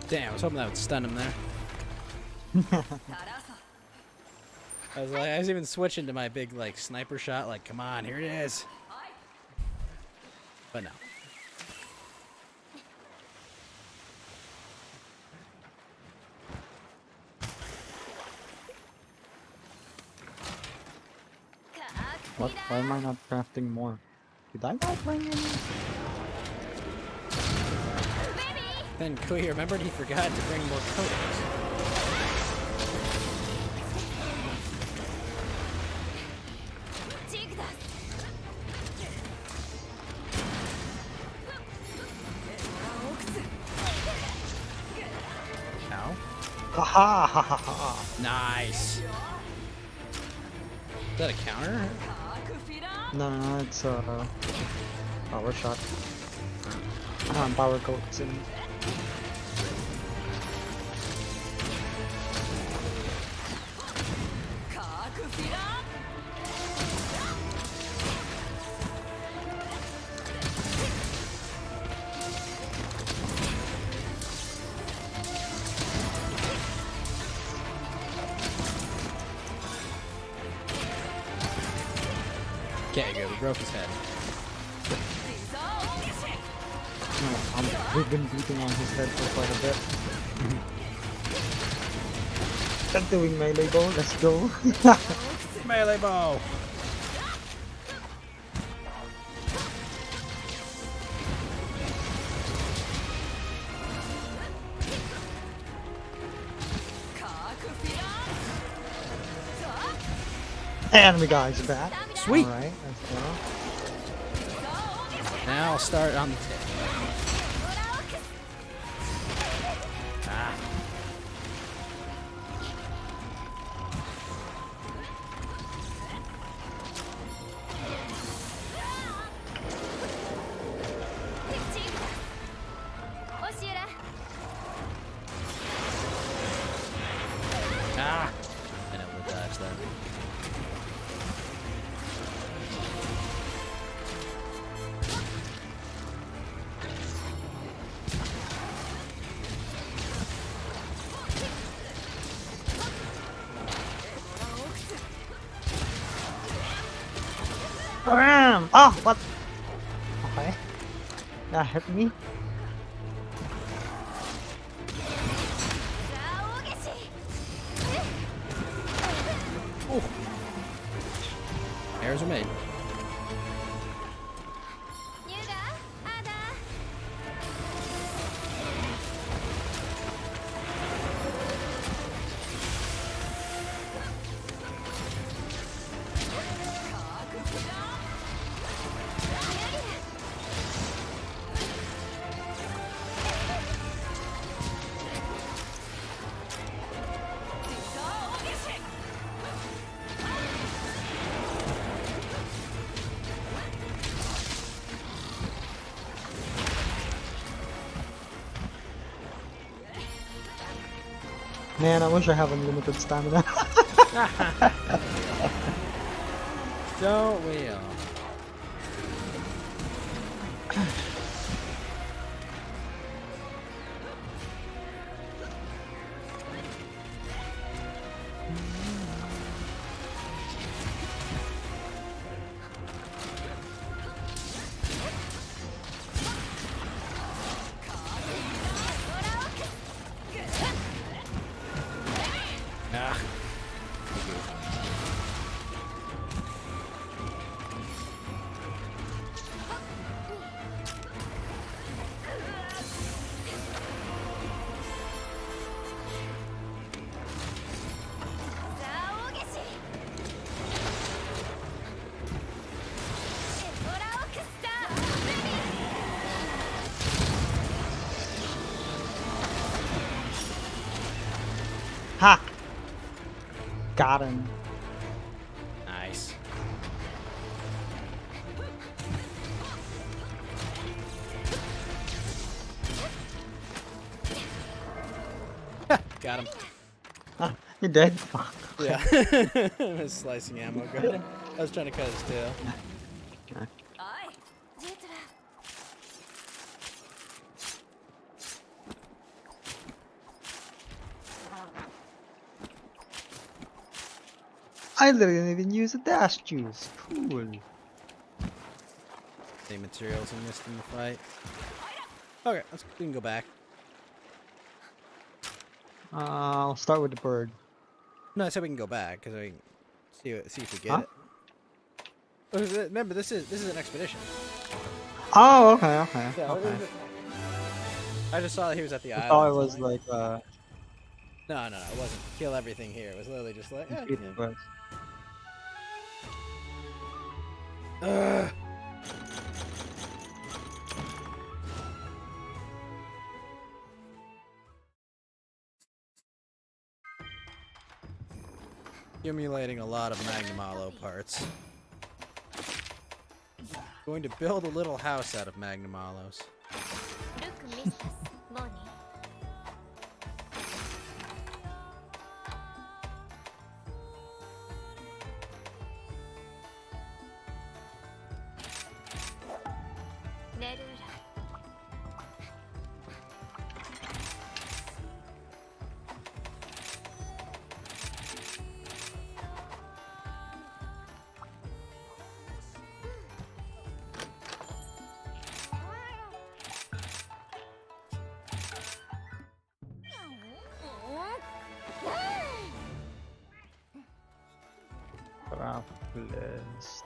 Damn, I was hoping that would stun him there. I was even switching to my big like sniper shot, like, come on, here it is. But no. What? Why am I not crafting more? Did I not bring any? Then Kui remembered he forgot to bring more codex. Ow. Ha ha ha ha ha. Nice. Is that a counter? No, it's a power shot. Power coats in. Okay, good. We broke his head. We've been beating on his head for quite a bit. Start doing melee bow, let's go. Melee bow! Enemy guys back. Sweet! Alright, let's go. Now I'll start on the tip. Ah. Ah! I know we'll dodge that. Bam! Oh, what? Okay. That hit me. Errors are made. Man, I wish I have unlimited stamina. Don't we all? Got him. Nice. Got him. Ah, you're dead. Fuck. Yeah. His slicing ammo gun. I was trying to cut his tail. I didn't even use a dash juice. Cool. Same materials I missed in the fight. Okay, we can go back. I'll start with the bird. No, I said we can go back because we can see if we get Huh? it. Oh, remember, this is an expedition. Oh, okay. Yeah, I just saw that he was at the I island. thought it was like No, it wasn't. Kill everything here. It was literally just like. complete quest. Ugh. Accumulating a lot of Magnum parts. Going to build a little house out of Magnum. Craft list.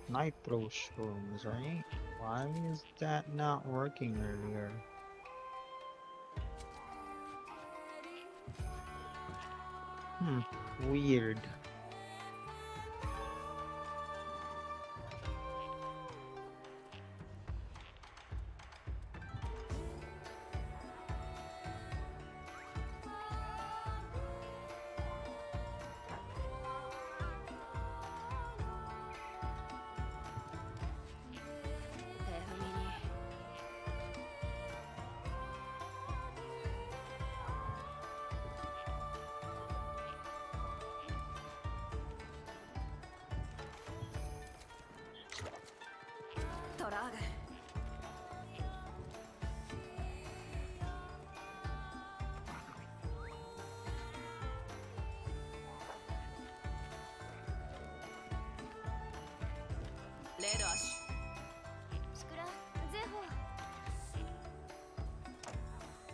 Nitro shrooms, right? Why is that not working earlier? Weird.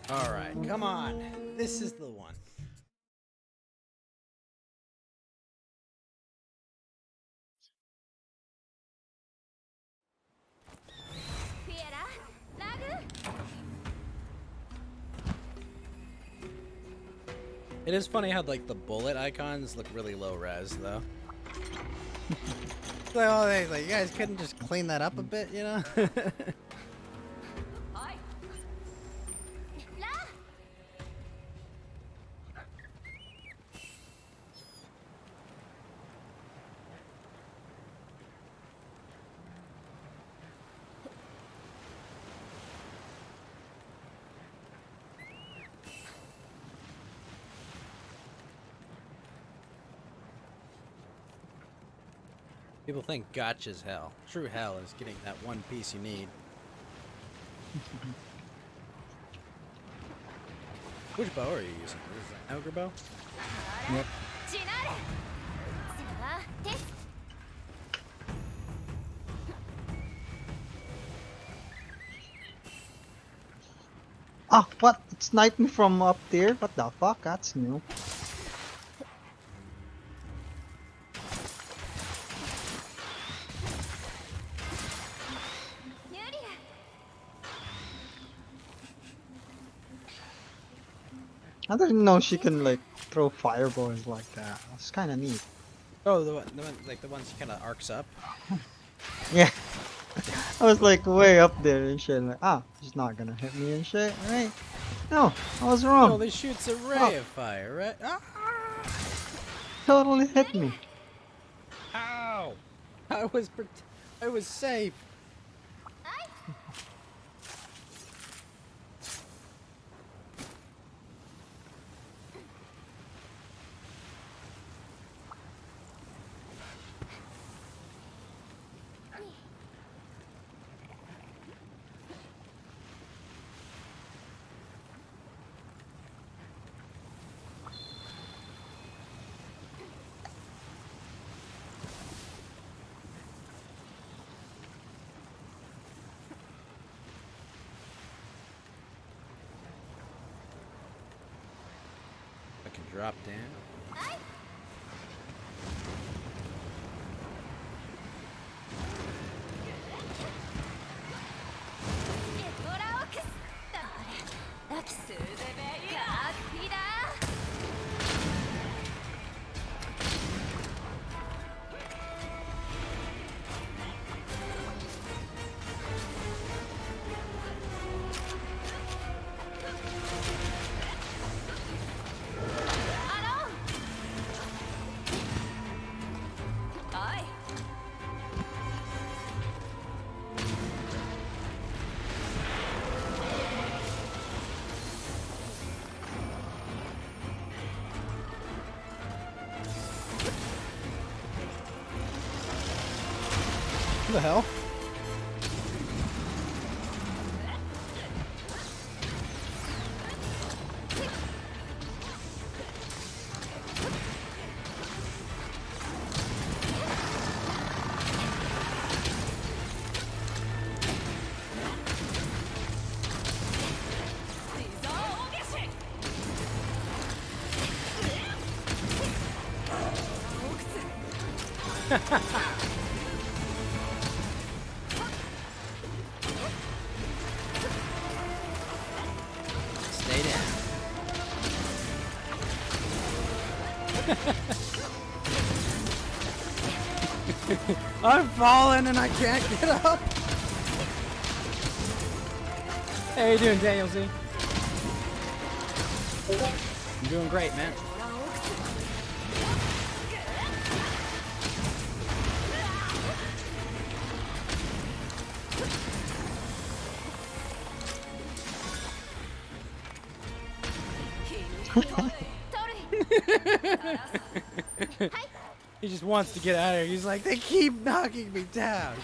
All right, come on. This is the one. It is funny how like the bullet icons look really low res though. Like, oh, like you guys couldn't just clean that up a bit, you know? People think gotcha's hell. True hell is getting that one piece you need. Which bow are you using? Is it an ogre bow? Yep. Ah, what? It sniped me from up there? What the fuck? That's new. I didn't know she can like throw fireballs like that. That's kind of neat. Oh, the one, like the ones kind of arcs up. Yeah. I was like way up there and shit. Like, she's not gonna hit me and shit, right? No, I was It wrong. only shoots a ray of fire, right? Ah! Totally hit me. Ow! I was safe. I can drop down. What the hell? Stay down. I'm falling and I can't get up. Hey, how you doing, Daniel Z? I'm doing great, man. He just wants to get out of here. He's like, they keep knocking me down.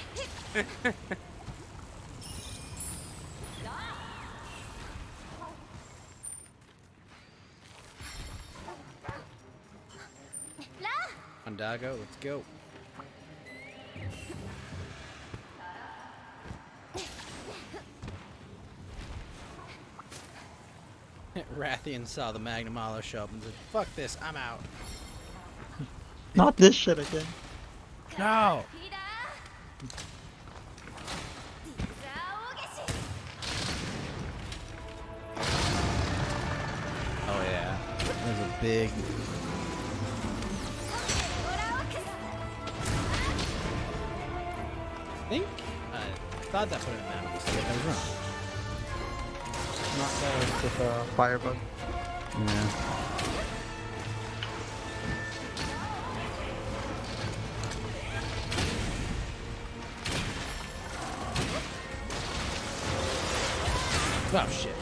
Ondago, let's go. Rathian saw the Magnamalo show up and said, fuck this, I'm out. Not this shit again. No! Oh yeah, there's a big... I thought that put him in that mistake. I was wrong. Not that, it's just a firebug. Yeah. Oh shit.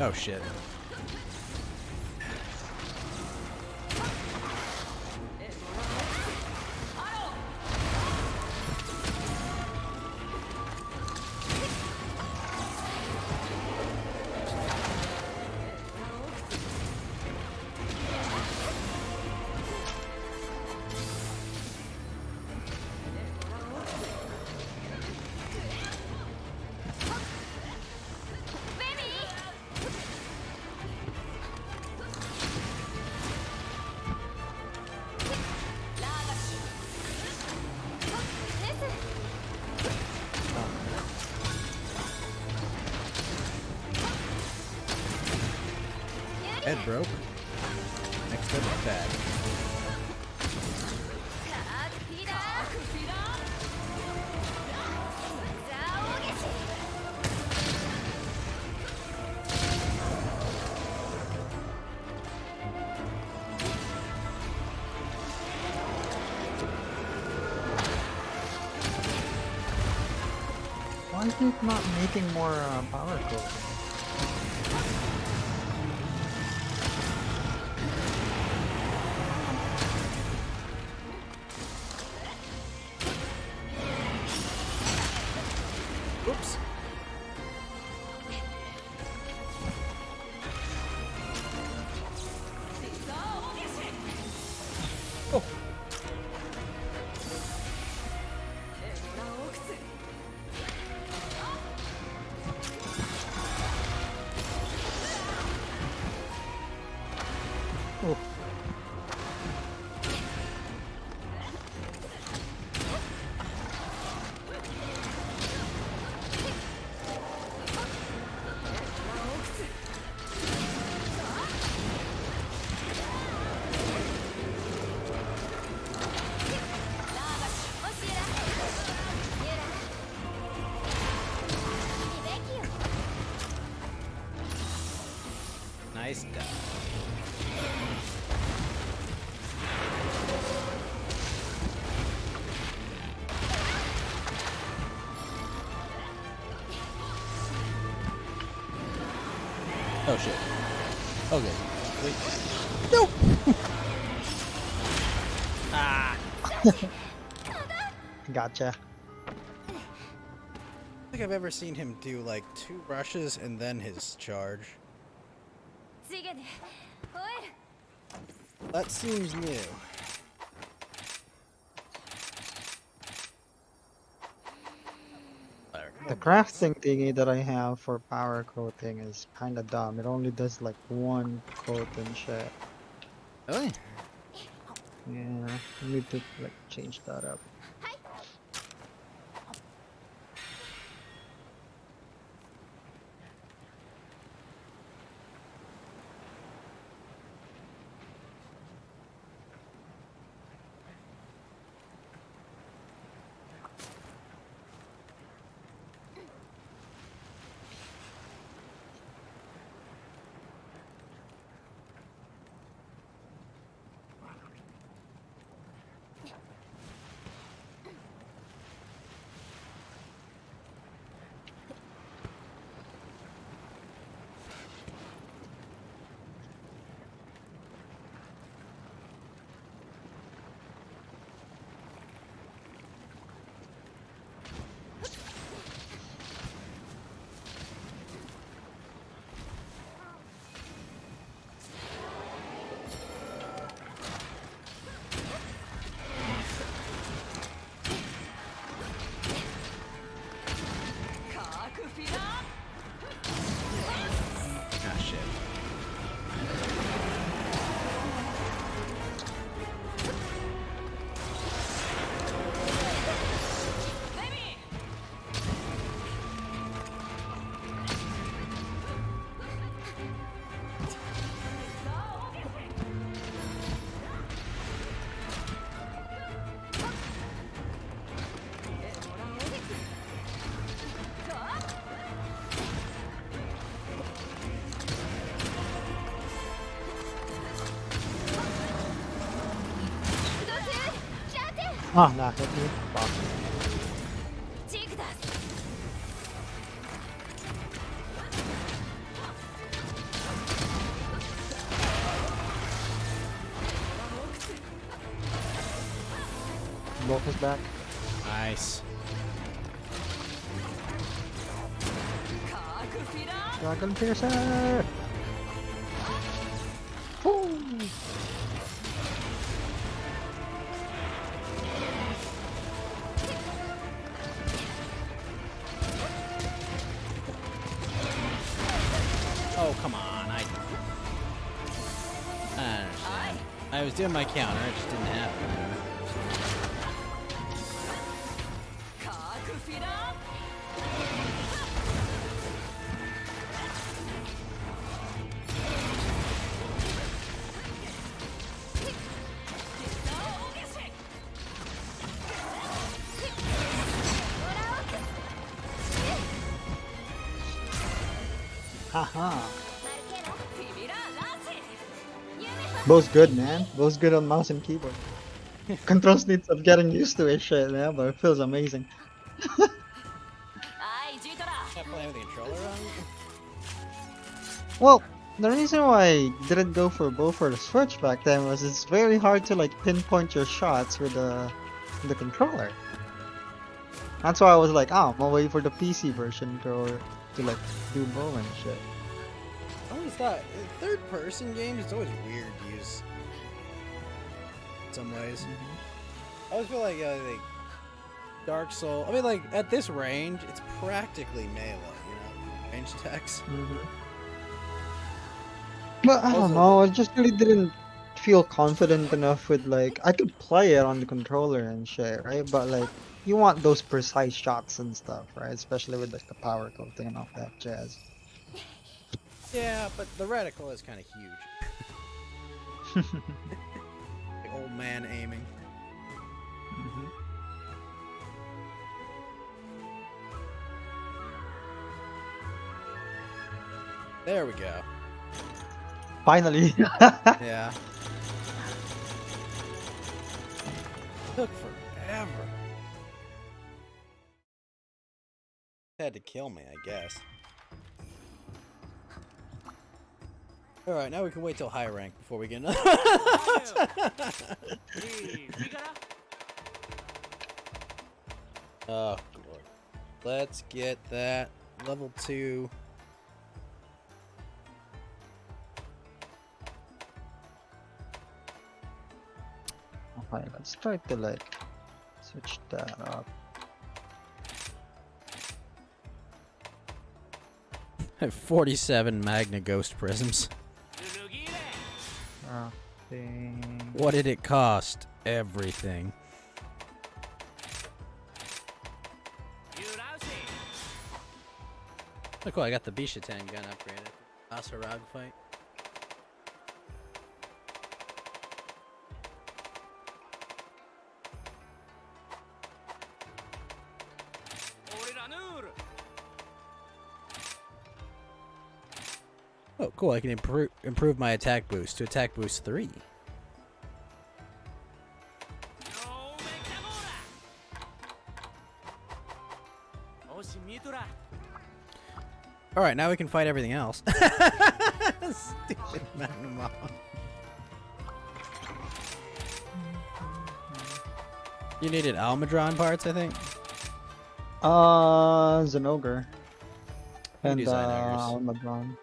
Oh shit. Head broke. Next up is bad. Why is it not making more power coat? Oops. Oh. Oh. Nice dive. Oh shit. Okay. Wait. Nope. Ah. Gotcha. I don't think I've ever seen him do like 2 rushes and then his charge. That seems new. The crafting thingy that I have for power coating is kind of dumb. It only does like 1 coat and shit. Really? Yeah, I need to like change that up. Ah shit. Ah, nah, hit me. Fuck. Block is back. Nice. Dragon Piercer! Woo! Oh, come on. I understand. I was doing my counter, it just didn't happen. Haha. Bo's good, man. Bo's good on mouse and keyboard. Controls needs of getting used to it, shit, man, but it feels amazing. Not playing with the controller on? Well, the reason why I didn't go for Bo for the Switch back then was it's very hard to like pinpoint your shots with the controller. That's why I was like, oh, I'm gonna wait for the PC version to like do Bo and shit. I always thought third-person games it's always weird to use. In some ways, I always feel like Dark Soul. I mean, like at this range, it's practically melee. You know, range attacks. But I don't know, I just really didn't feel confident enough with like I could play it on the controller and shit, right? But like you want those precise shots and stuff, right? Especially with like the power coating and all that jazz. Yeah, but the reticle is kind of huge. The old man aiming. There we go. Finally. Yeah. Took forever. Had to kill me, I guess. Alright, now we can wait till high rank before we get Oh, Lord. Let's get that level 2. Okay, let's try to like switch that up. I have 47 Magna Ghost Prisms. What did it cost? Everything. Oh, cool. I got the Bishitan gun upgraded. Asarag fight. Oh, cool. I can improve my attack boost to attack boost 3. Alright, now we can fight everything else. Stupid Magnum. You needed Almadron parts, I think? Zenogre. And Almadron.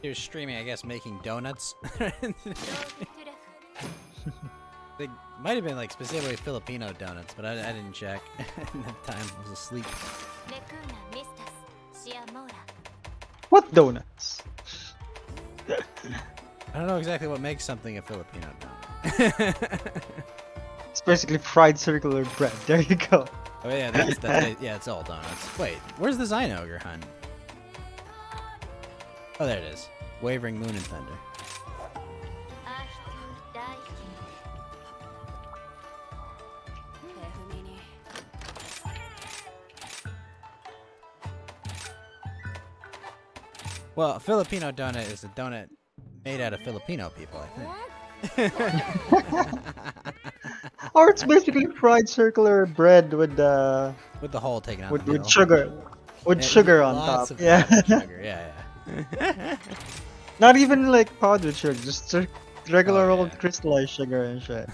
He was streaming, I guess, making donuts. They might have been like specifically Filipino donuts, but I didn't check. At that time, I was asleep. What donuts? I don't know exactly what makes something a Filipino donut. It's basically fried circular bread. There you go. Oh yeah, yeah, it's all donuts. Wait, where's the Zinogre hunt? Oh, there it is. Wavering Moon and Thunder. Well, a Filipino donut is a donut made out of Filipino people, I think. Or it's basically fried circular bread with the hole taken out. With sugar. With sugar on top. Yeah. Sugar. Yeah. Not even like powdered sugar, just regular old crystallized sugar and shit.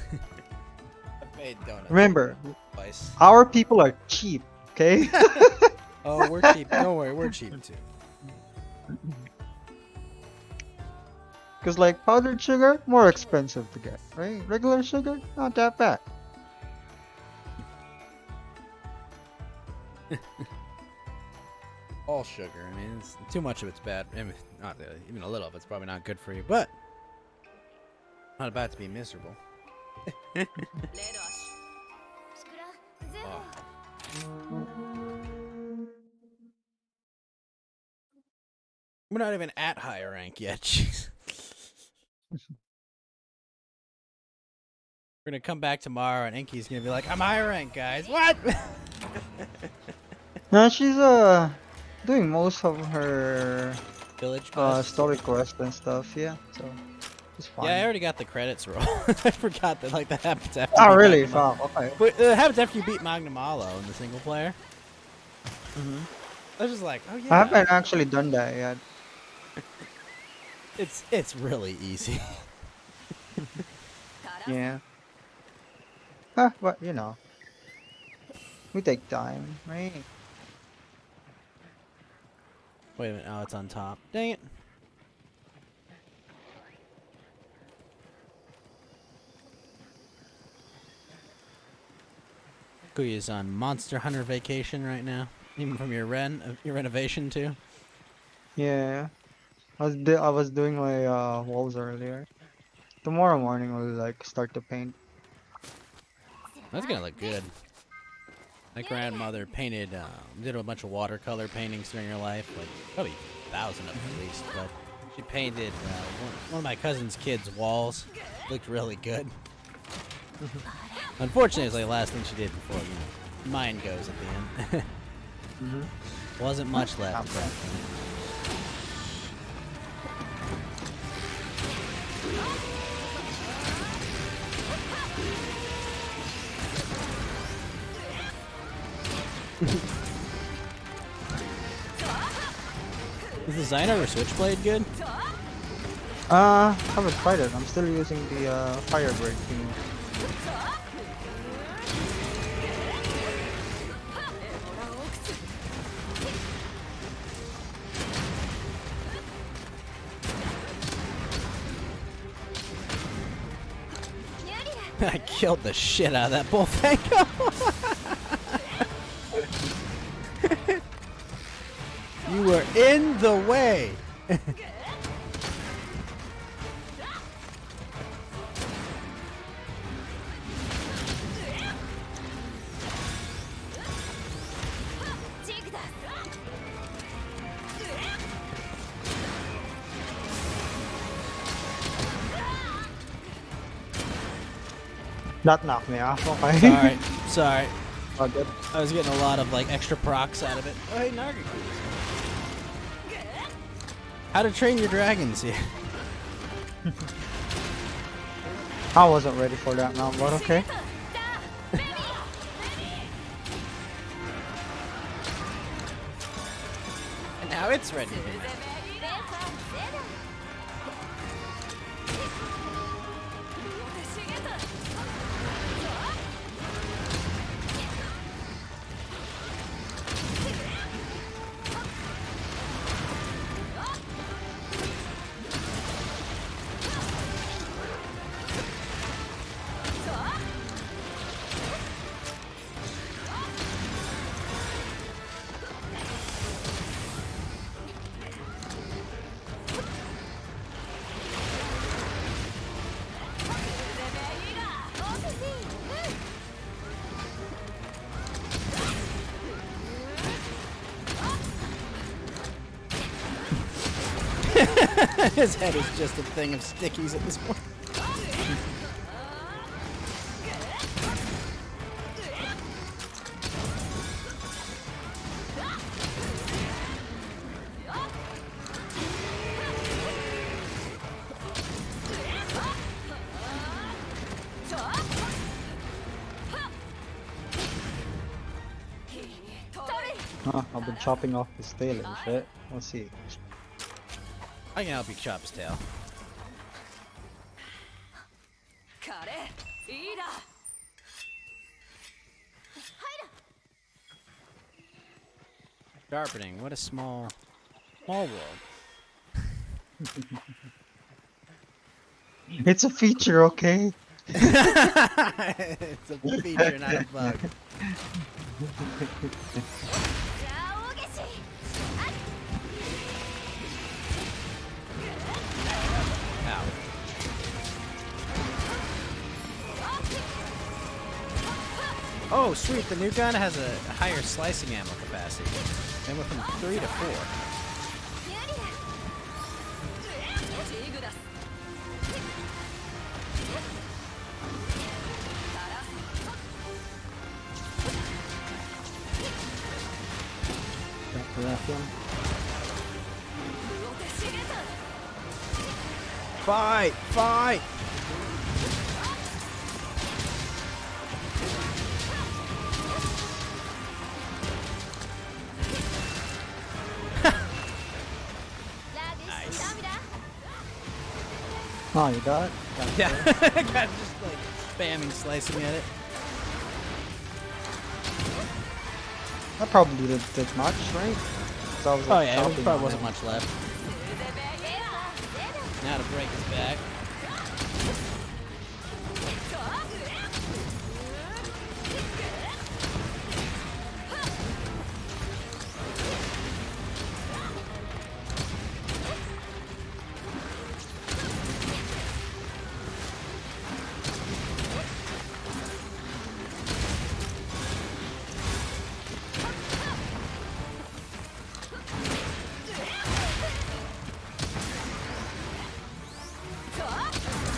Made donuts. Remember, our people are cheap, okay? Oh, we're cheap. Don't worry, we're cheap too. Because like powdered sugar, more expensive to get, right? Regular sugar, not that bad. All sugar. I mean, too much of it's bad. I mean, not really. Even a little of it's probably not good for you, but not about to be miserable. Oh. We're not even at higher rank yet. Jeez. We're gonna come back tomorrow, and Inky's gonna be like, "I'm higher rank, guys." What? No, she's doing most of her Village quest. story quest and stuff. Yeah, so it's fine. Yeah, I already got the credits roll. I forgot that like that happens after. Oh, you beat really? Magnum- Wow. Okay. But it happens after you beat Magnamalo in the single player. Hmm. I was just like, oh yeah. I haven't actually done that yet. It's really easy. Yeah. Huh, but you know, we take time, right? Wait a minute. Oh, it's on top. Dang it. Kuya's on Monster Hunter vacation right now, even from your renovation too. Yeah. I was doing my walls earlier. Tomorrow morning we'll like start to paint. That's gonna look good. My grandmother painted, did a bunch of watercolor paintings during her life, like probably 1,000 of them at least. But she painted one of my cousin's kids' walls. Looked really good. Unfortunately, it was like the last thing she did before mine goes at the end. Wasn't much left. At that point. Is the Zyno or Switchblade good? Haven't tried it. I'm still using the Firebird thing. I killed the shit out of that Bullfango. You were in the way. That knocked me off. Okay. Sorry. Oh, good. I was getting a lot of like extra procs out of it. Oh, hey, Narga. How to train your dragons here. I wasn't ready for that now, but okay. And now it's ready. His head is just a thing of stickies at this point. I've been chopping off his tail and shit. Let's see. I can help you chop his tail. Sharpening. What a small world. It's a feature, okay? It's a feature, not a bug. Ow. Oh, sweet. The new gun has a higher slicing ammo capacity. And went from 3 to 4. For that one. Fight! Fight! Nice. Oh, you got it? Yeah, got just like spamming, slicing at it. That probably did much, right? 'Cause I was, Oh like, yeah, chopping there probably on wasn't it. much left. Now to break his back.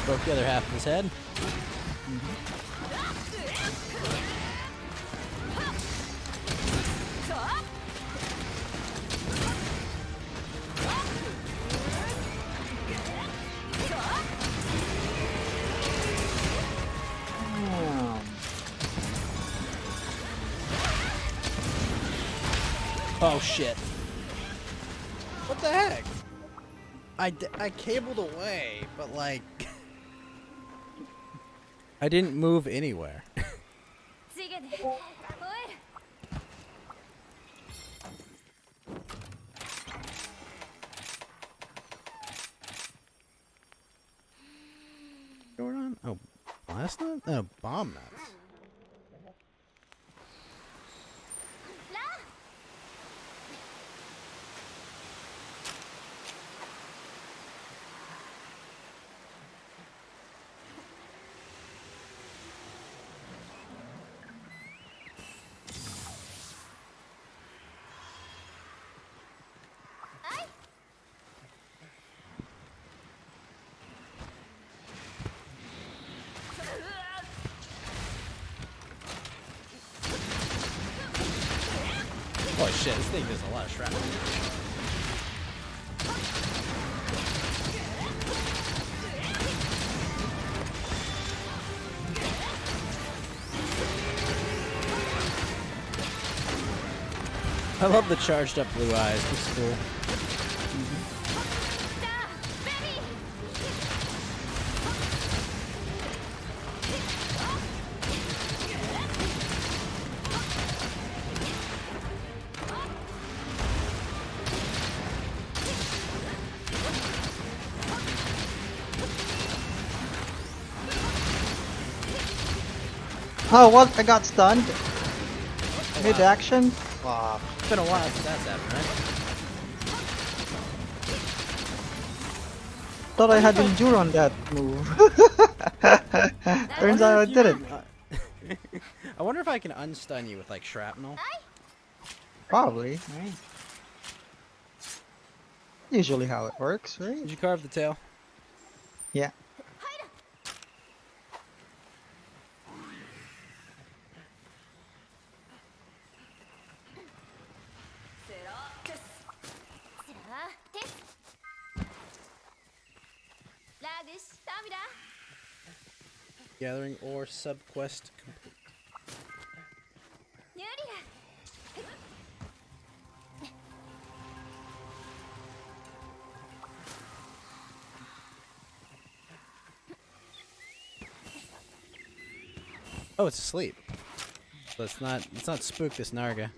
Broke the other half of his head. Damn. Oh shit. What the heck? I cabled away, but like I didn't move anywhere. Going on? Oh, blast nut? No, bomb nuts. Holy shit, this thing does a lot of shrapnel. I love the charged up blue eyes. It's cool. Oh, what? I got stunned. Mid-action? Wow. It's been a while since that's happened, right? Thought I had endure on that move. Turns out I didn't. I wonder if I can unstun you with like shrapnel. Probably, right? Usually how it works, right? Did you carve the tail? Yeah. Gathering ore subquest complete. Oh, it's asleep. Let's not spook this Narga.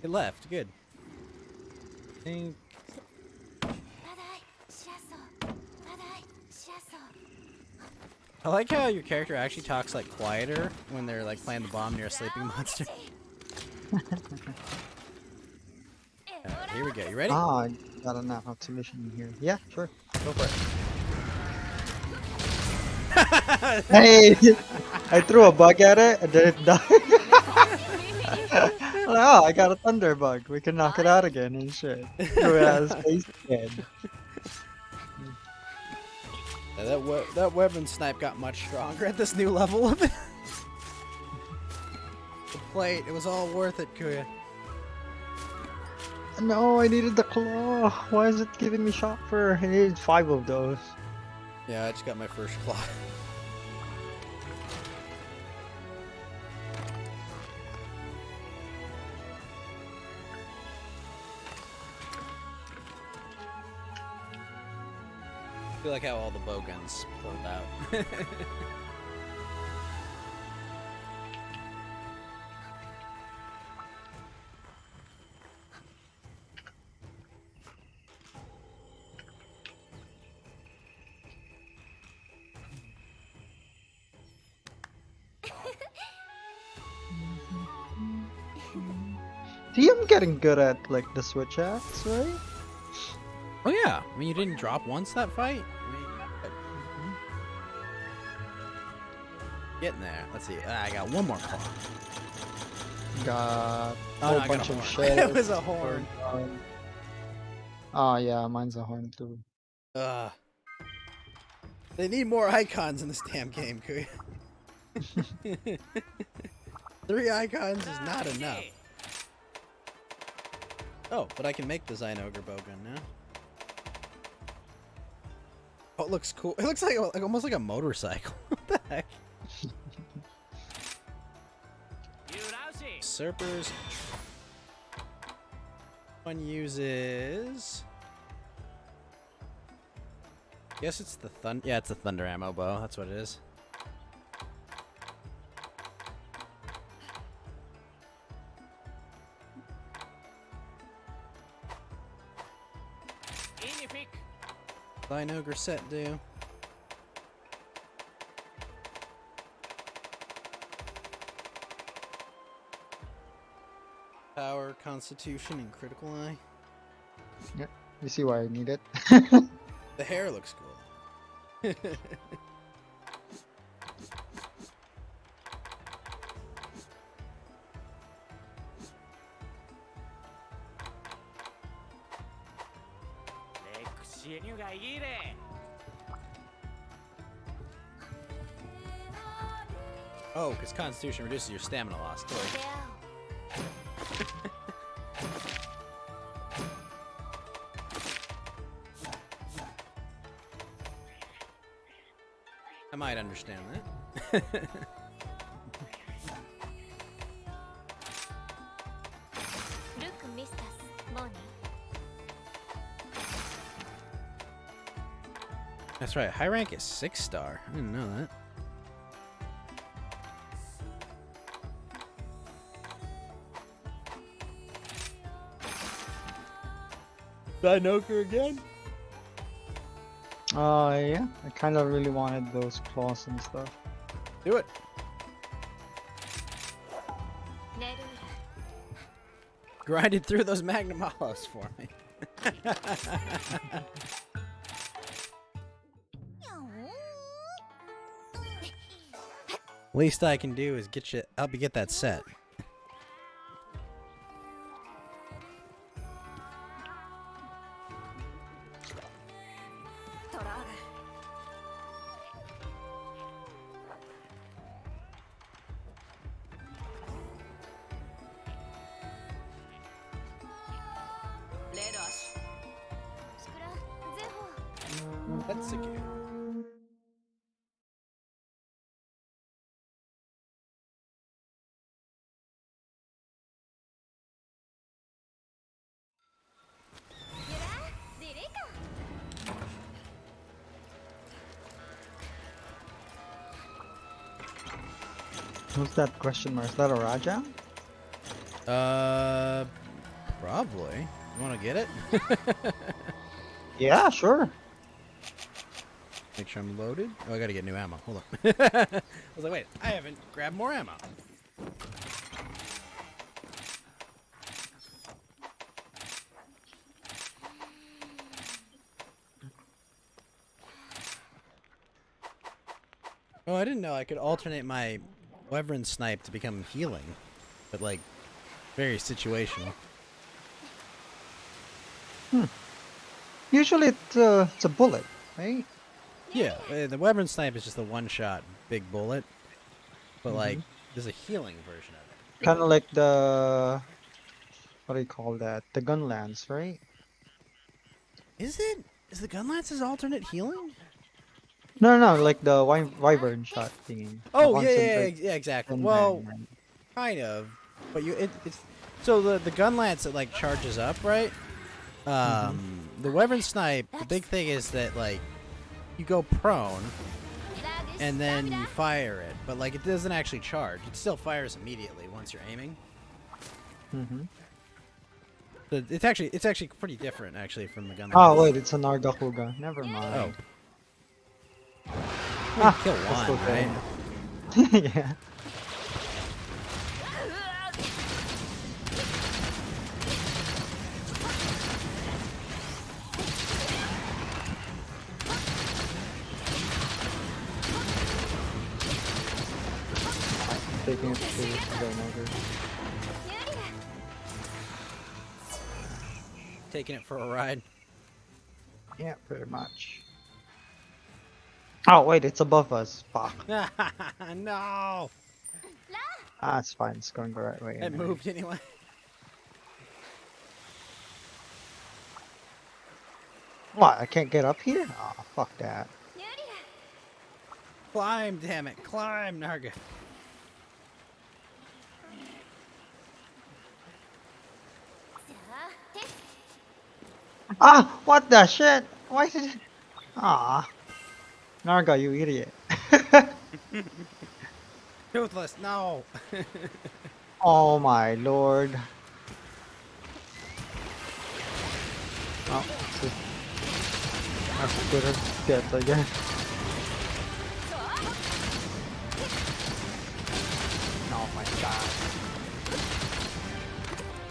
It left. Good. Think. I like how your character actually talks like quieter when they're like playing the bomb near a sleeping monster. Alright, here we go. You ready? Ah, I got enough optimization here. Yeah, sure. Go for it. Hey! I threw a bug at it and then it died. Oh, I got a thunder bug. We can knock it out again and shit. Threw it at his face again. Yeah, that weapon snipe got much stronger at this new level of it. The plate, it was all worth it, Kuya. No, I needed the claw. Why is it giving me shock fur? I needed 5 of those. Yeah, I just got my first claw. I feel like how all the bow guns pulled out. See, I'm getting good at like the switch axe, right? Oh yeah, I mean you didn't drop once that fight. Getting there. Let's see. I got one more claw. Got Oh, a whole no, I got bunch a of horn. shit. It was a horn. Oh yeah, mine's a horn too. They need more icons in this damn game, Kuya. 3 icons is not enough. Oh, but I can make the Zynoger bowgun now. Oh, it looks cool. It looks like almost like a motorcycle. What the heck? Usurpers. One uses. Guess it's the thunder. Yeah, it's the thunder ammo bow. That's what it is. Zynoger set do. Power, Constitution, and Critical Eye. Yeah, you see why I need it. The hair looks cool. Oh, because Constitution reduces your stamina loss too. I might understand that. That's right, high rank is 6-star. I didn't know that. Zynoger again? Yeah, I kind of really wanted those claws and stuff. Do it. Grinded through those Magnum Hollows for me. Least I can do is help you get that set. That's a game. Who's that question mark? Is that a Raja? Probably. You want to get it? Yeah, sure. Make sure I'm loaded. Oh, I gotta get new ammo. Hold on. I was like, wait, I haven't grabbed more ammo. Oh, I didn't know I could alternate my Wyvern snipe to become healing, but like very situational. Usually it's a bullet, right? Yeah, the Wyvern snipe is just a one-shot big bullet, but like there's a healing version of it. Kind of like the what do you call that? The gun lance, right? Is it? Is the gun lance's alternate healing? No, no, like the wyvern shot thingy. The Oh yeah, concentrate yeah, exactly. gun Well, bang, right? kind of, but it's so the gun lance it like charges up, right? The Wyvern snipe. The big thing is that like you go prone and then you fire it, but like it doesn't actually charge. It still fires immediately once you're aiming. So it's actually pretty different actually from the gun. Oh lance. wait, it's an Argakuga. Never mind. Oh. Kill let's one, go right? yeah. Taking it to the another. Taking it for a ride. Yeah, pretty much. Oh wait, it's above us. Fuck. No, Ah, it's fine. It's going the right way. it anyway. moved anyway. What? I can't get up here? Oh, fuck that. Climb, damn it, climb, Narga. Ah, what the shit? Why did it? Ah, Narga, you idiot. Toothless, no. Oh my lord. Oh, that's good as it gets, I guess. Oh my god.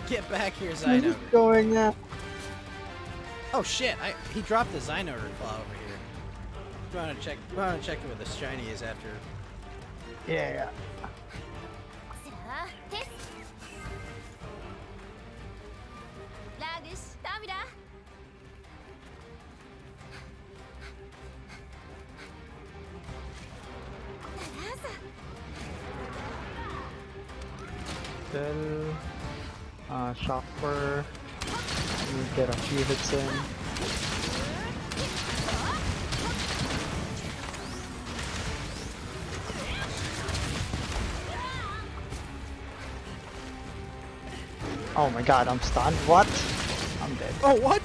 Get back here, What's Zyno. going on? Oh shit! He dropped the Zynoder claw over here. Want to check it with the shiny is after. Yeah. Then, shopper. Let me get a few hits in. Oh my god, I'm stunned. What? I'm dead. Oh what?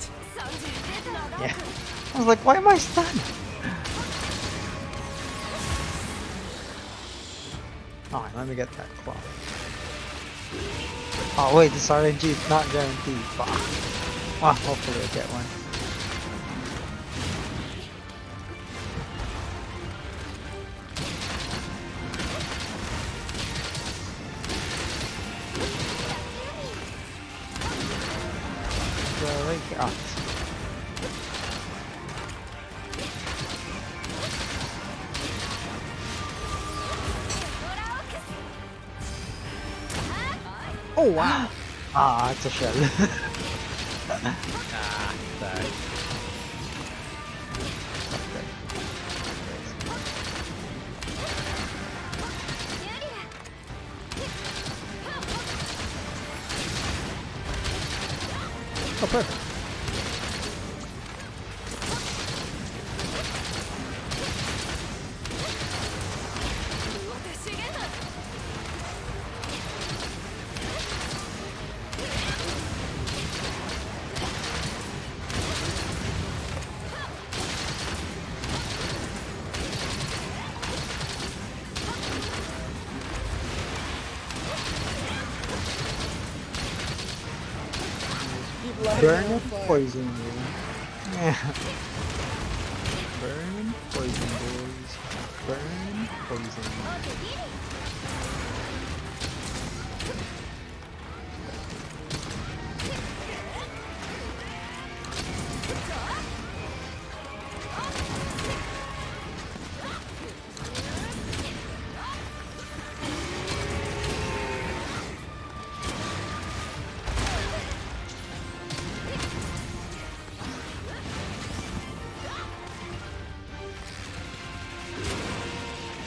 Yeah. I was like, why am I stunned? Alright, let me get that claw. Oh wait, this RNG is not guaranteed. Fuck. Well, hopefully I get one. There we go. Oh wow! Ah, it's a shell. Sorry. Oh perfect. Burn it, poison you. Yeah. Burn, poison boys. Burn, poison.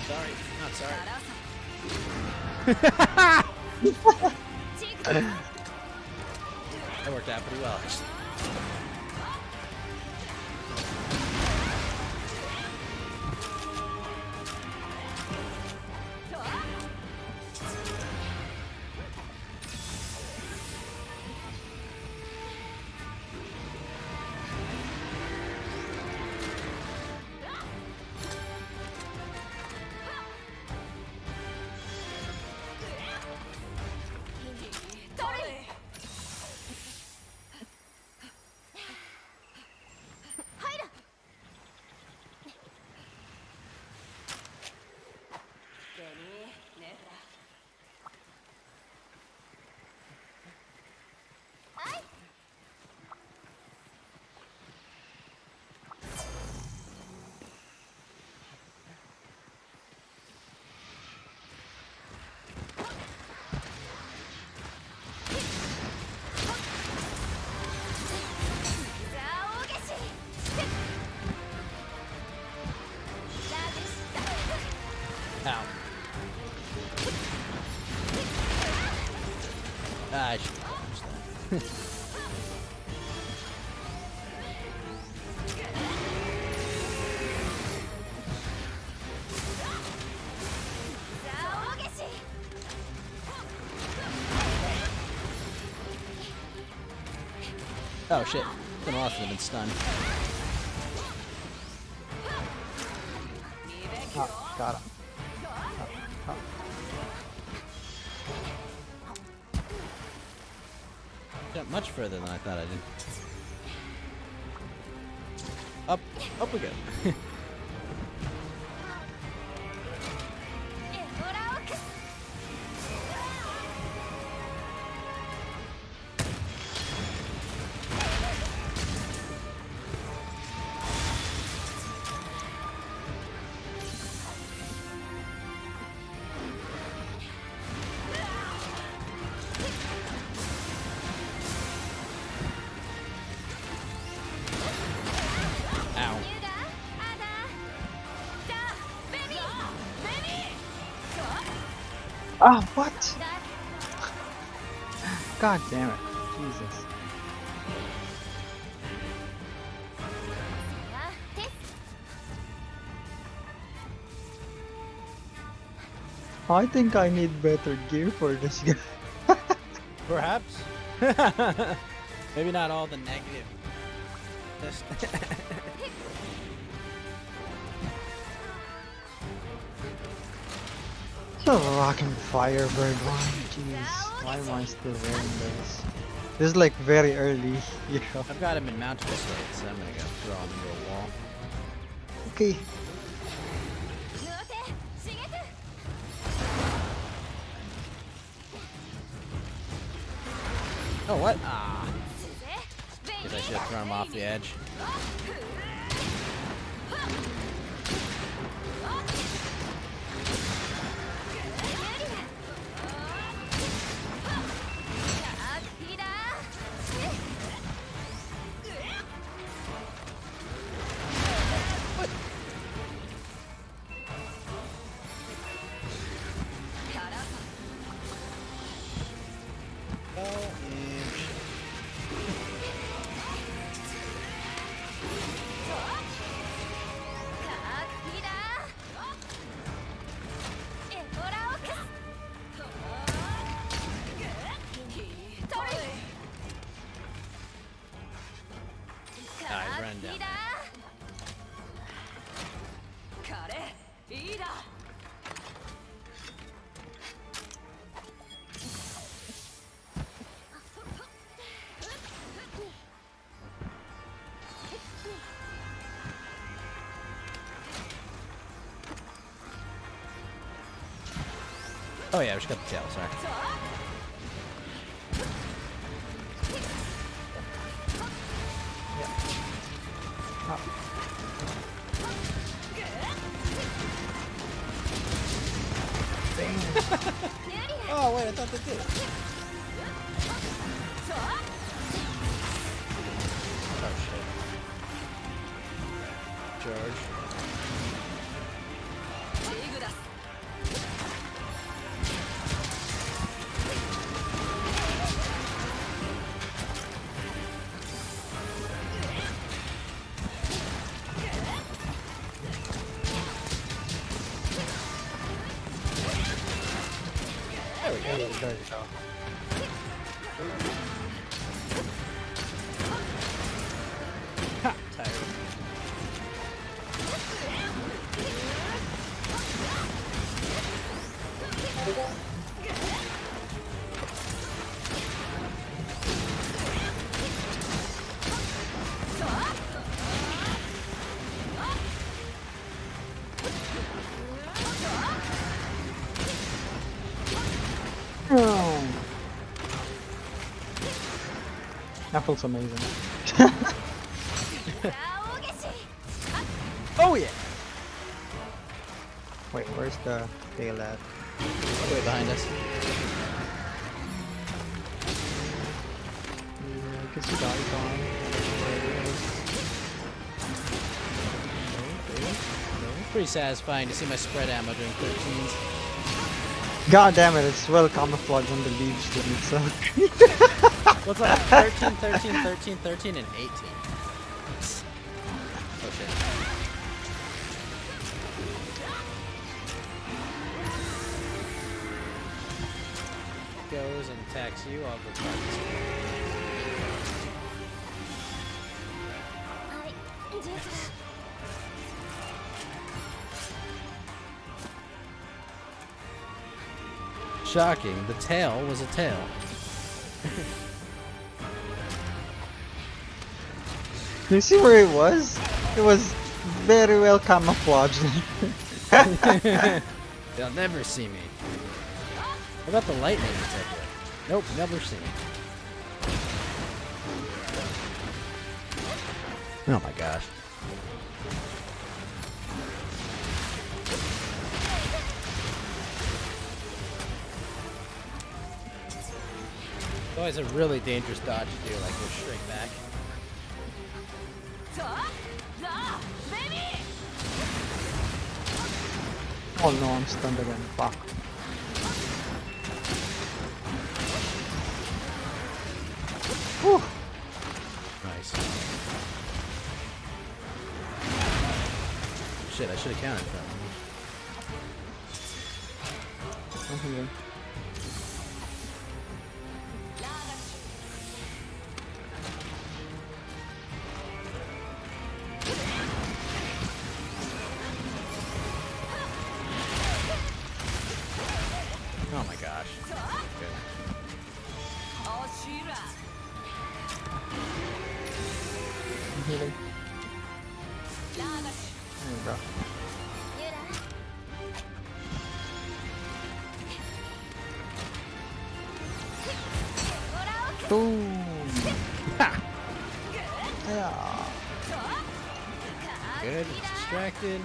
Sorry, not sorry. That worked out pretty well. Ow. I should have dodged that. Oh shit. Been off and been stunned. Ah, got him. Got much further than I thought I did. Up we go. Ow. Ah, what? God damn it. Jesus. I think I need better gear for this guy. Perhaps. Maybe not all the negative. Just The rockin' firebird one. Jeez. Why am I still wearing this? This is like very early, you know. I've got him in mountable state, so I'm gonna go throw him into a wall. Okay. Oh, what? Ah. Guess I should have thrown him off the edge. Oh, and shit. I ran down there. Oh yeah, we just got the tail. Sorry. Oh wait, I thought they did. Oh shit. Charge. There you go. Ha! Tired. Oh. That feels amazing. Oh yeah! Wait, where's the tail at? Way behind us. I guess you got it on. Pretty satisfying to see my spread ammo doing 13s. God damn it, it's well camouflaged on the leaves, didn't it suck? What's up? 13, 13, 13, 13, and 18. Oh shit. Goes and attacks you, I'll go try this one. Shocking, the tail was a tail. You see where it was? It was very well camouflaged. They'll never see me. What about the lightning attack? Nope, never see me. Oh my gosh. It's always a really dangerous dodge to do, like go straight back. Oh no, I'm stunned again. Fuck. Whew. Nice. Shit, I should have counted that. Okay. Oh my gosh. Good. I'm healing. There you go. Boom! Ha! Yeah. Good, it's distracted.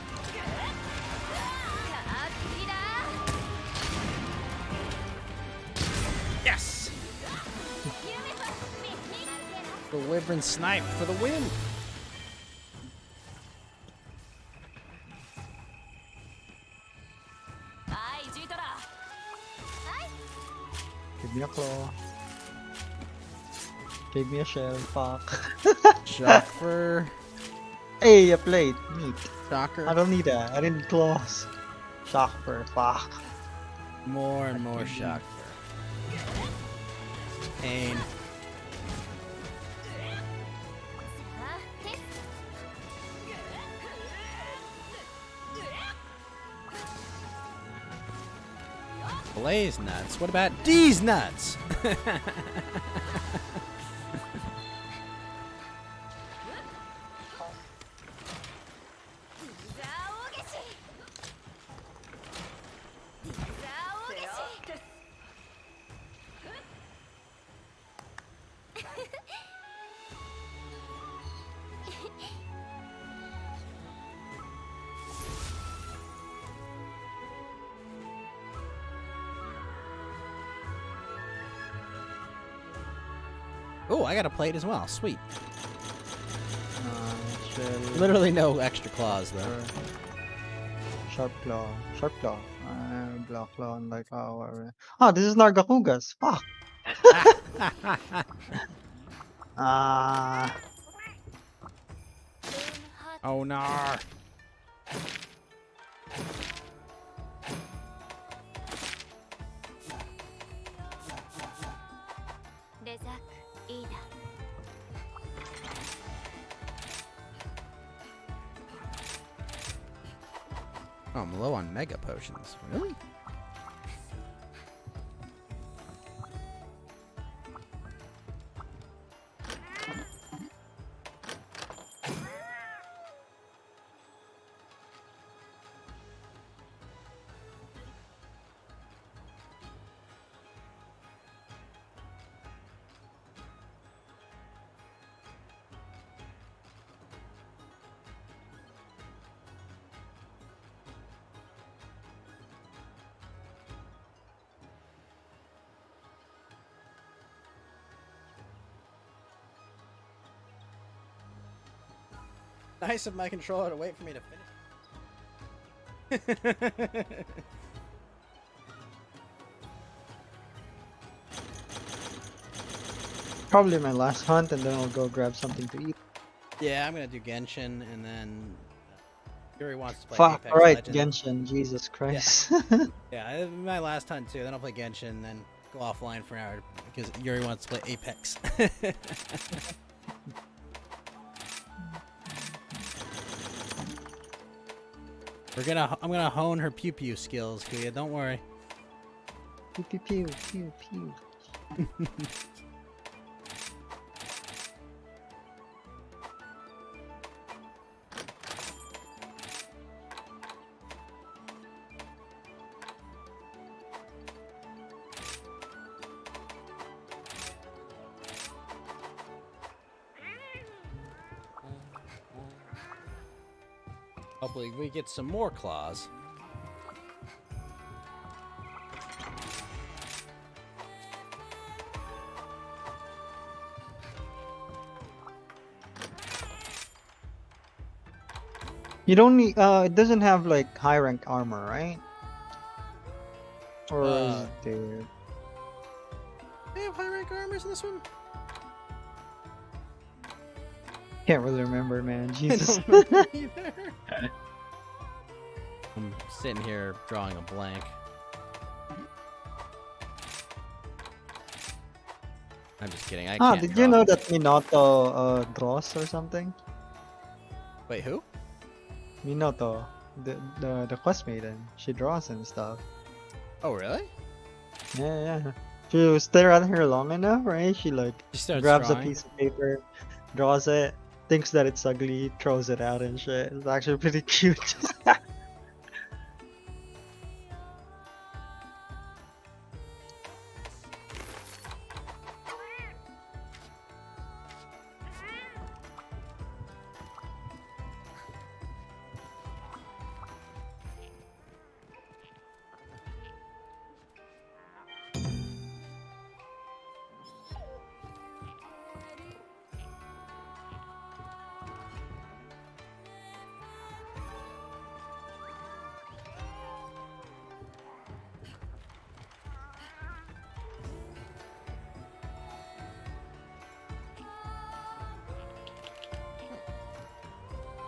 Yes! The Wyvern snipe for the win! Give me a claw. Give me a shell. Fuck. Shocker. Hey, a plate. Neat. Shocker. I don't need that. I need claws. Shocker. Fuck. More and more shock. Pain. Blaze nuts. What about these nuts? Oh, I got a plate as well. Sweet. Shell. Literally no extra claws though. Sharp claw. Sharp claw. Black claw. Like oh, this is Nargacugas. Fuck. Ah. Oh no. Oh, I'm low on mega potions. Really? Nice of my controller to wait for me to finish. Probably my last hunt, and then I'll go grab something to eat. Yeah, I'm gonna do Genshin, and then Yuri wants to play Fuck. Apex Alright, Legends. Genshin. Jesus Christ. Yeah, my last hunt too. Then I'll play Genshin, and then go offline for an hour because Yuri wants to play Apex. I'm gonna hone her pew pew skills, Kuya. Don't worry. Pew pew pew pew pew. Hopefully we get some more claws. You don't need. It doesn't have like high rank armor, right? Or is it there? They have high rank armors in this one? Can't really remember, man. Jesus. I don't remember either. I'm sitting here drawing a blank. I'm just kidding. I can't Did draw. you know that Minato draws or something? Wait, who? Minato, the quest maiden, she draws and stuff. Oh, really? Yeah, yeah. If you stare at her long enough, right? She like She starts grabs drawing. a piece of paper, draws it, thinks that it's ugly, throws it out and shit. It's actually pretty cute.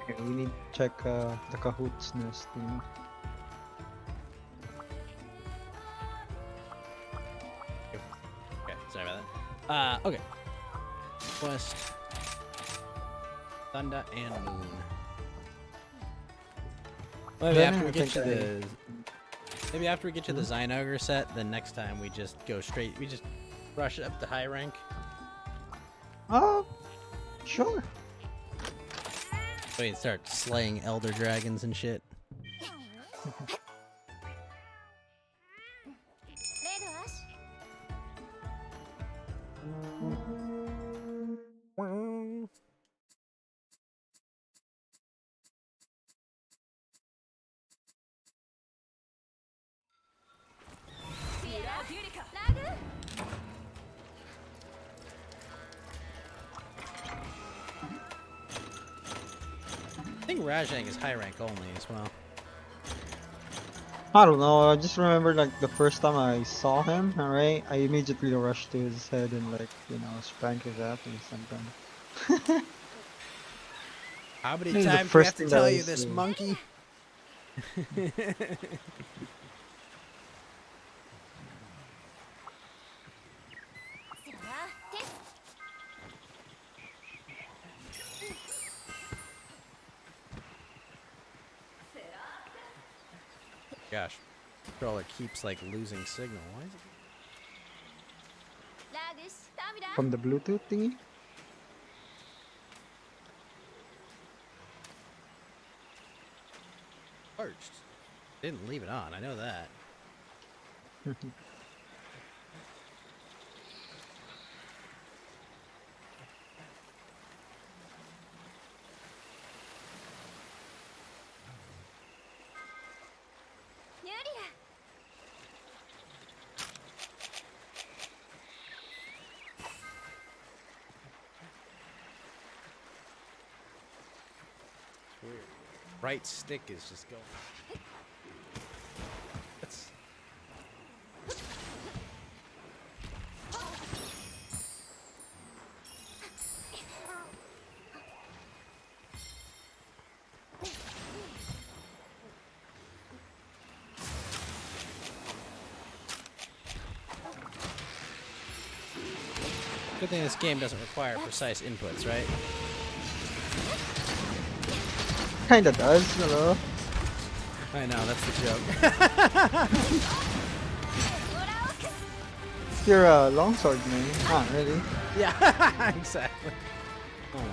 Okay, we need to check the Kahoot's nest thing. Okay, sorry about that. Okay. Quest. Thunder and Moon. Maybe Then after we I get to think the... Maybe after we get to the Zynoger set, then next time we just go straight... We just rush up to high rank. Sure. So we can start slaying elder dragons and shit. I think Rajang is high rank only as well. I don't know. I just remember like the first time I saw him. All right, I immediately rushed to his head and like spank his ass or something. How many This is the times do we have first to thing tell that I you this, see. monkey? Gosh, controller keeps like losing signal. Why is it? From the Bluetooth thingy. Charged. Didn't leave it on. I know that. Weird. Right stick is just going. That's... Good thing this game doesn't require precise inputs, right? Kinda does, hello. I know, that's the joke. You're a longsword man. Not really. Yeah, exactly. Oh my god.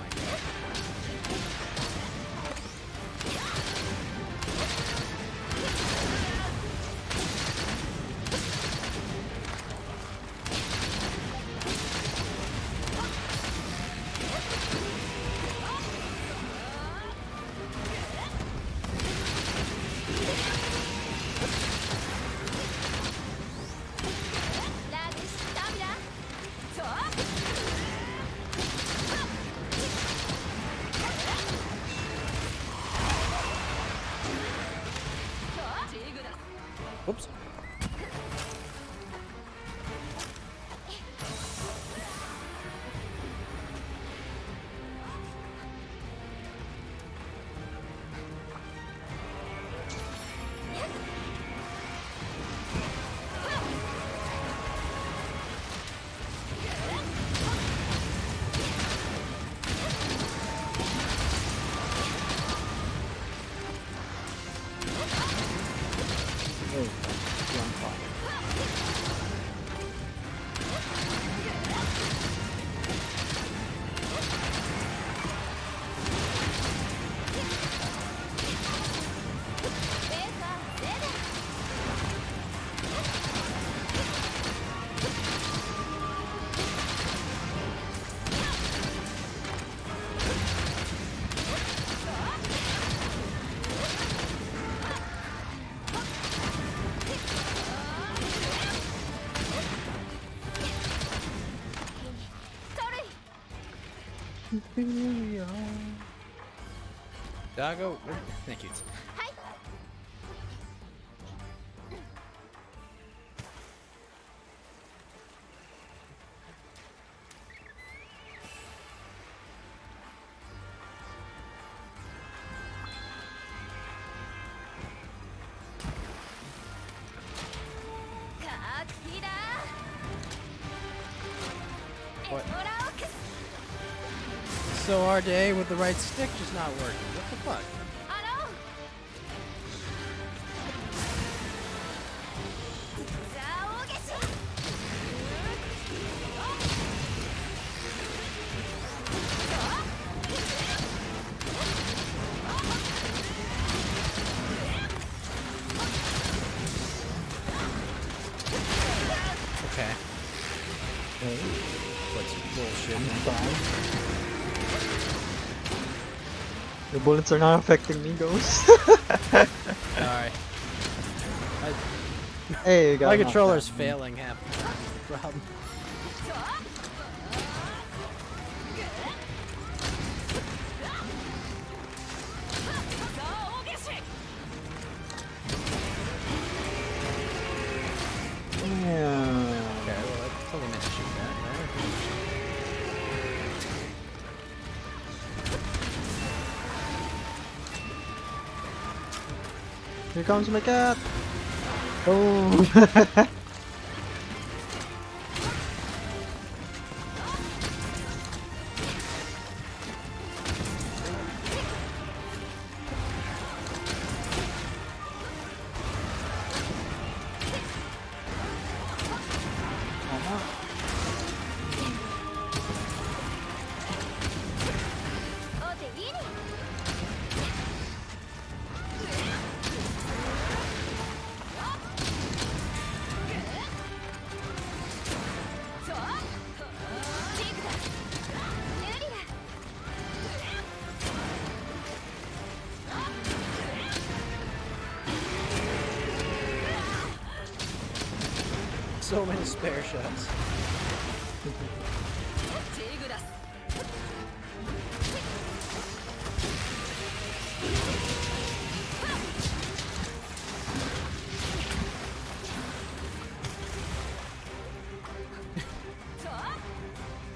Whoops. Doggo, thank you. What? So our day with the right stick just not working. What the fuck? Okay. What's bullshit? The bullets are not affecting me, Ghost. Alright. Hey, you got My knocked controller's out. failing half the problem. Here comes my cat. Boom. So many spare shots.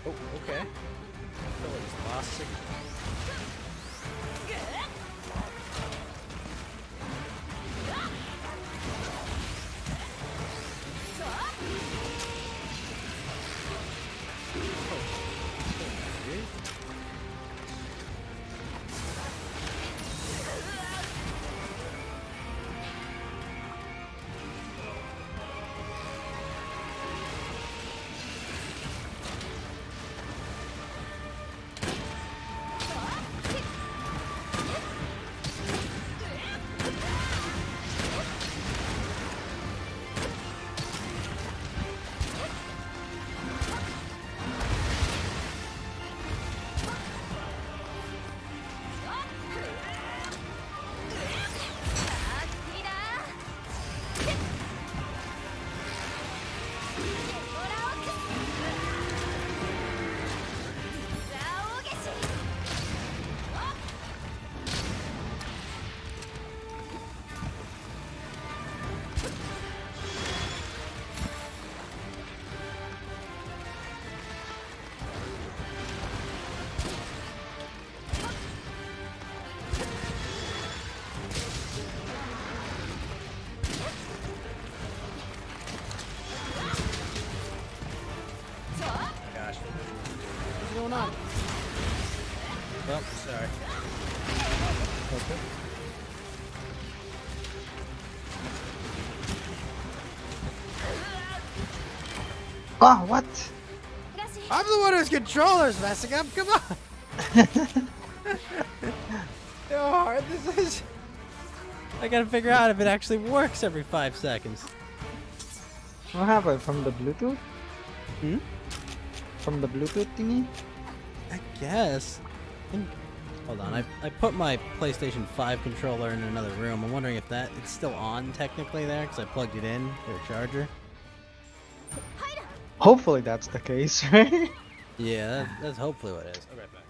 Oh, okay. I feel like he's lost it. Going on? Well, sorry. Okay. Ah, what? I'm the one who's controllers messing up. Come on. How hard this is. I gotta figure out if it actually works every 5 seconds. What happened from the Bluetooth? Hmm? From the Bluetooth thingy? I guess. Hold on, I put my PlayStation 5 controller in another room. I'm wondering if it's still on technically there because I plugged it in to a charger. Hopefully that's the case, right? Yeah, that's hopefully what it is. I'll be right back.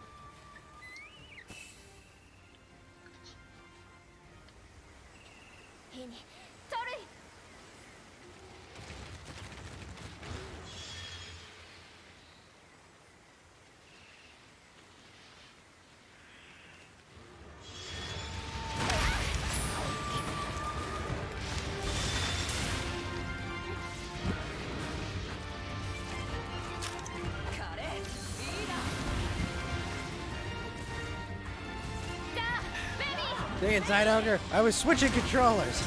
Dang it, Zidogre! I was switching controllers!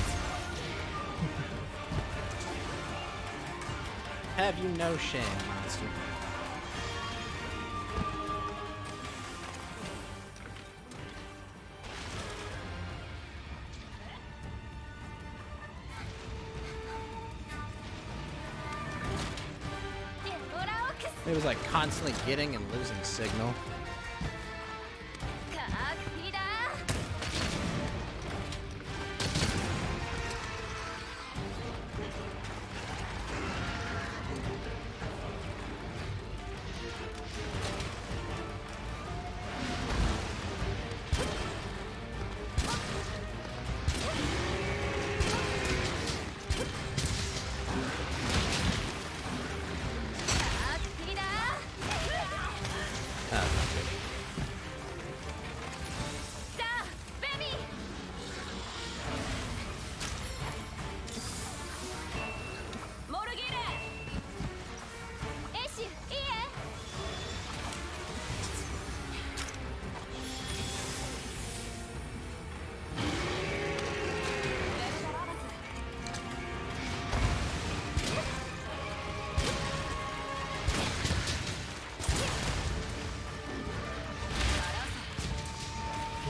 Have you no shame, monster? It was like constantly getting and losing signal.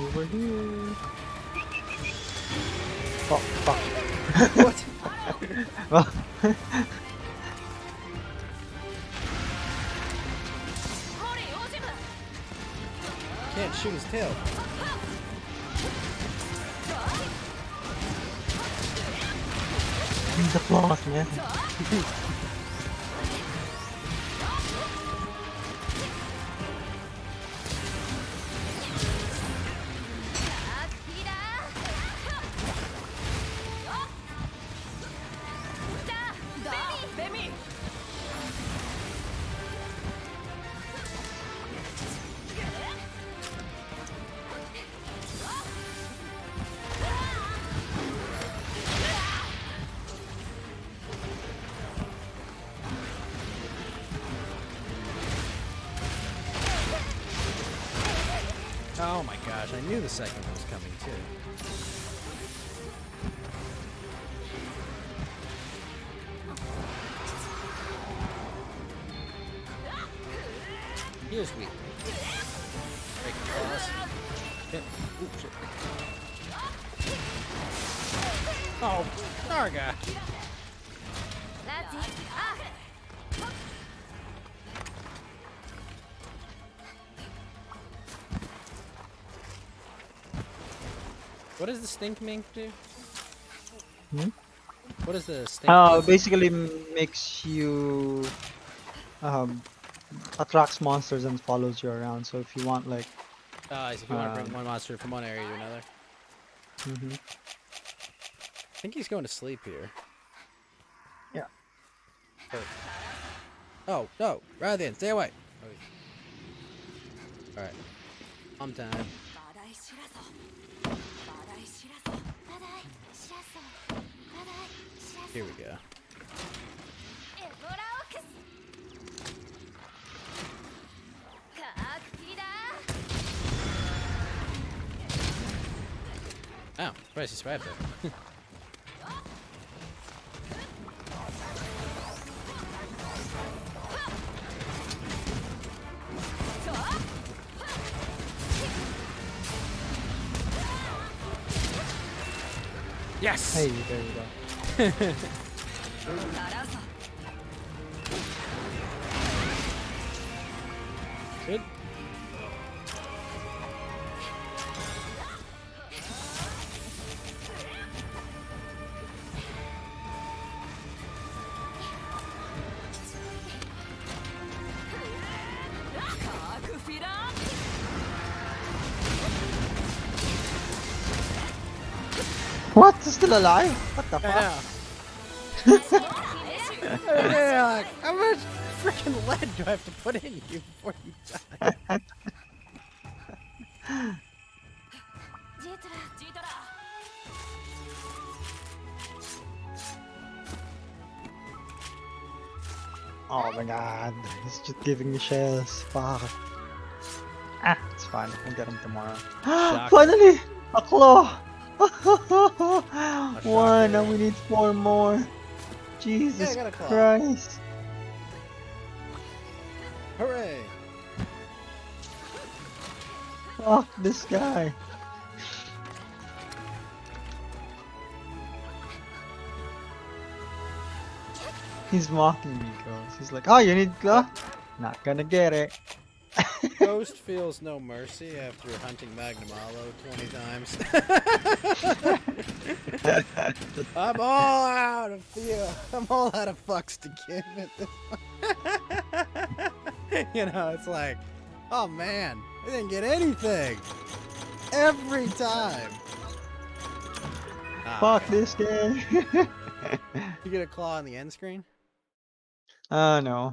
Over here. Oh, fuck. What? Well, Can't shoot his tail. use the claws, man. Oh my gosh, I knew the second one was coming too. He is weak. Breaking claws. Hit. Ooh, shit. Oh, Narga. What does the stink mink do? Hmm? What is the stink mink? Basically makes you attracts monsters and follows you around. So if you want like, If you want to bring one monster from one area to another. mhm. I think he's going to sleep here. Yeah. Oh, no. Rather stay away. Alright. I'm time. Here we go. Oh, surprised he survived it. Yes! Hey, there you go. Good. What? He's still alive? What the fuck? Yeah, like, how much freaking lead do I have to put in you before you die? Oh my god, he's just giving me shells. Fuck. Ah, it's fine. We'll get him tomorrow. Finally! A claw! One, and we need 4 more. Jesus got a claw. Christ. Hooray! Fuck this guy. He's mocking me, Ghost. He's like, oh, you need claw? Not gonna get it. Ghost feels no mercy after hunting Magnum Aloe 20 times. I'm all out of feel. I'm all out of fucks to give at this point. You know, it's like, oh man, I didn't get anything. Every time. Fuck this game. You get a claw on the end screen? No.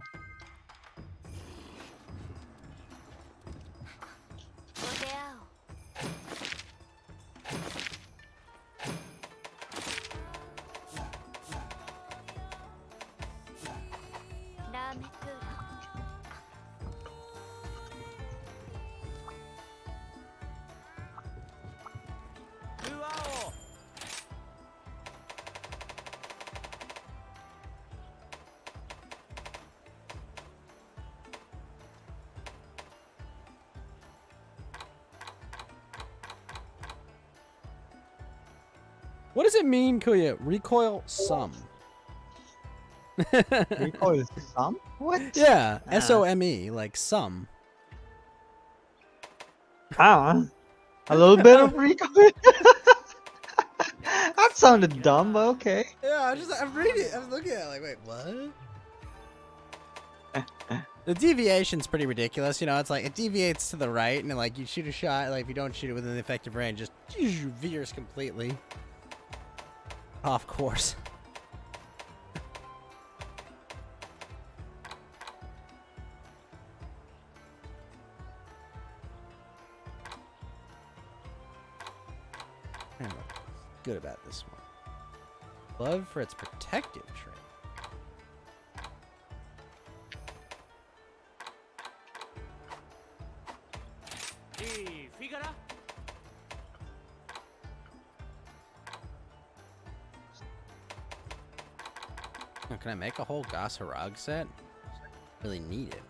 What does it mean, Kuya? Recoil sum. Recoil some? What? Yeah, SOME, like sum. Ah, a little bit of recoil. That sounded dumb, but okay. Yeah, I'm reading it. I'm looking at it like, wait, what? The deviation's pretty ridiculous, you know. It's like it deviates to the right, and like you shoot a shot, like if you don't shoot it within the effective range, just veers completely off course. I don't know what's good about this one. Love for its protective trait. Oh, can I make a whole Gosharag set? Really need it.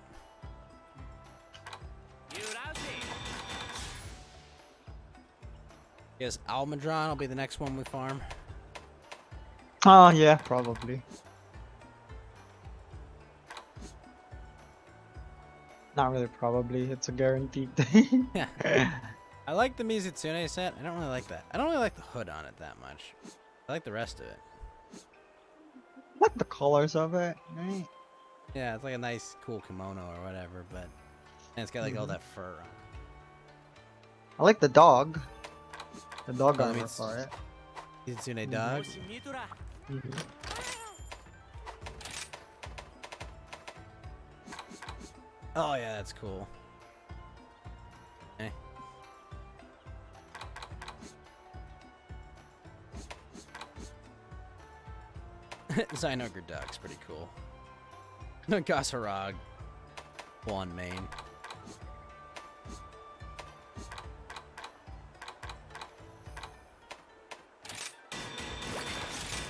Guess Almudron will be the next one we farm. Oh yeah, probably. Not really probably, it's a guaranteed thing. I like the Mizutsune set. I don't really like that. I don't really like the hood on it that much. I like the rest of it. Like the colors of it, right? Yeah, it's like a nice, cool kimono or whatever, but and it's got like all that fur on it. I like the dog. The dog Oh, armor it's- for it. Mizutsune dog. Mhm. Oh yeah, that's cool. Eh. Zynoger dog's pretty cool. Gosharag. One main.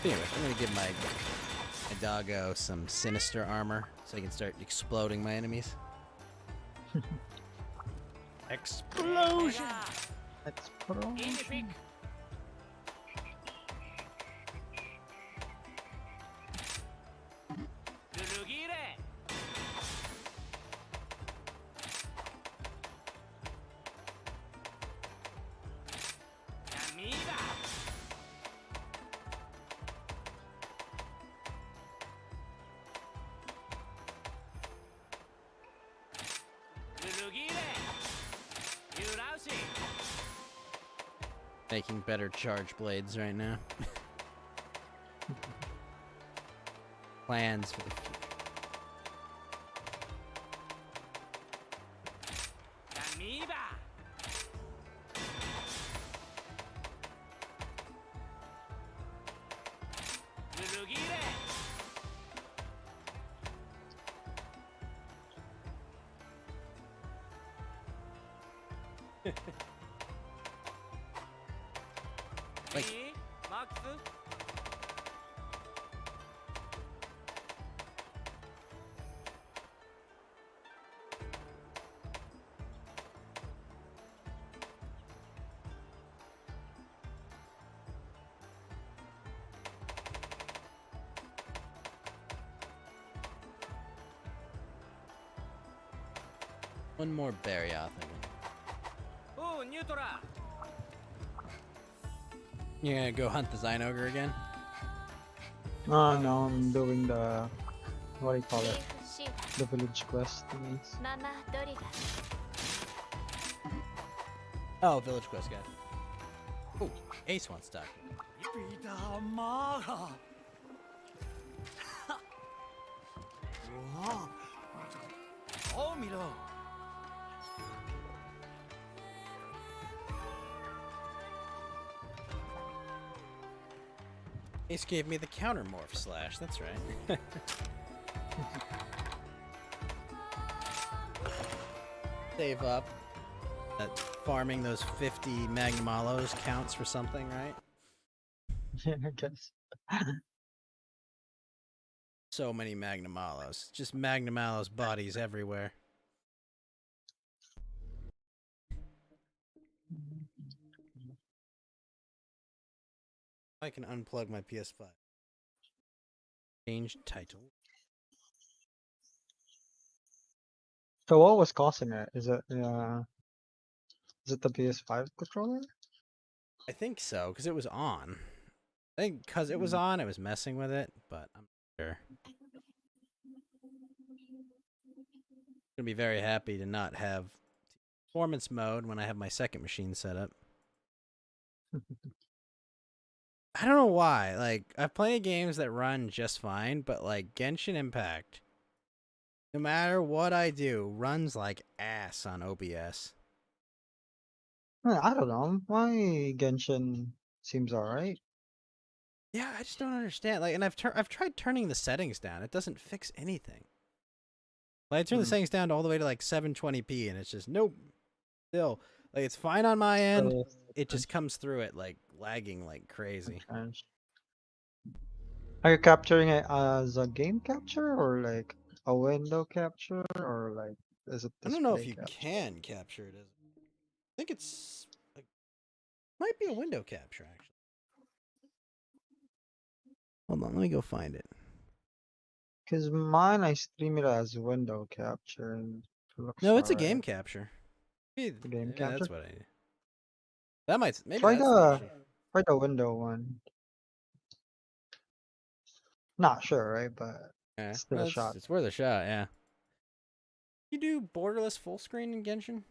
Anyway, I'm gonna give my doggo some sinister armor so he can start exploding my enemies. Explosion! Explosion. Making better charge blades right now. Plans for the future. Like, one more berry off of it. You're gonna go hunt the Zynoger again? Oh no, I'm doing the, what do you call it? The village quest thingies. Oh, village quest guy. Oh, Ace wants to talk. Ace gave me the counter morph slash, that's right. Save up. That farming those 50 Magnumalos counts for something, right? Yeah, I guess. So many Magnumalos. Just Magnumalos bodies everywhere. I can unplug my PS5. Change title. So what was causing it? Is it the PS5 controller? I think so, because it was on. I think because it was on, it was messing with it, but I'm not sure. Gonna be very happy to not have performance mode when I have my second machine set up. I don't know why. Like, I've plenty of games that run just fine, but like Genshin Impact, no matter what I do, runs like ass on OBS. I don't know. My Genshin seems alright. Yeah, I just don't understand. Like, and I've tried turning the settings down. It doesn't fix anything. Like, I turn the settings down all the way to like 720p, and it's just nope. Still, like, it's fine on my end. It just comes through it like lagging like crazy. Are you capturing it as a game capture or like a window capture or like is it I don't know if display you capture? can capture it as. I think it's like, might be a window capture actually. Hold on, let me go find it. Because mine, I stream it as window capture and it looks No, it's a alright. game capture. Maybe, The game maybe capture? that's what I. That might maybe Try that's the issue. the window one. Not sure, right? But Yeah, still a shot. it's worth a shot. Yeah. You do borderless full screen in Genshin?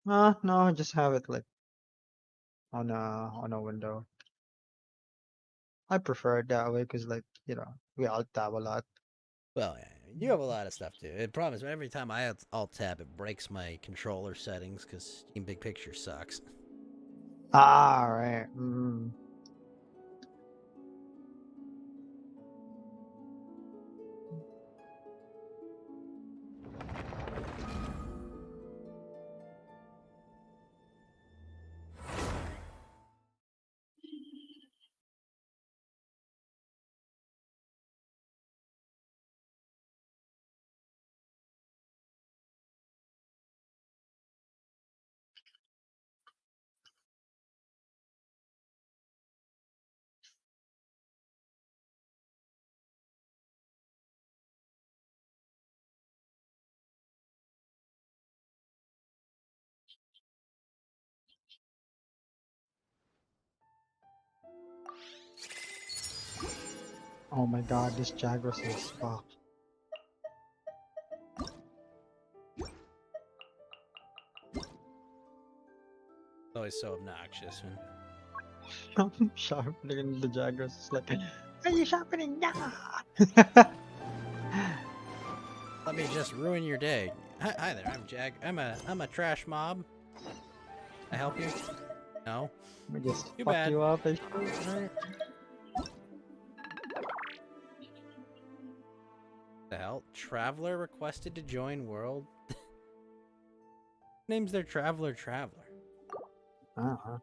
No, I just have it like on a window. I prefer it that way because like we alt tab a lot. Well, yeah, you have a lot of stuff too. The problem is every time I alt tab, it breaks my controller settings because Steam Big Picture sucks. Ah, right. Oh my god, this Jagras is fucked. It's always so obnoxious. I'm sharpening the Jagras. It's like, are you sharpening? Yeah. Let me just ruin your day. Hi there, I'm Jag. I'm a trash mob. I help you? No. Let me just Too fuck bad. you up and shit, right? The hell? Traveler requested to join world? Name's their Traveler. Uh-huh.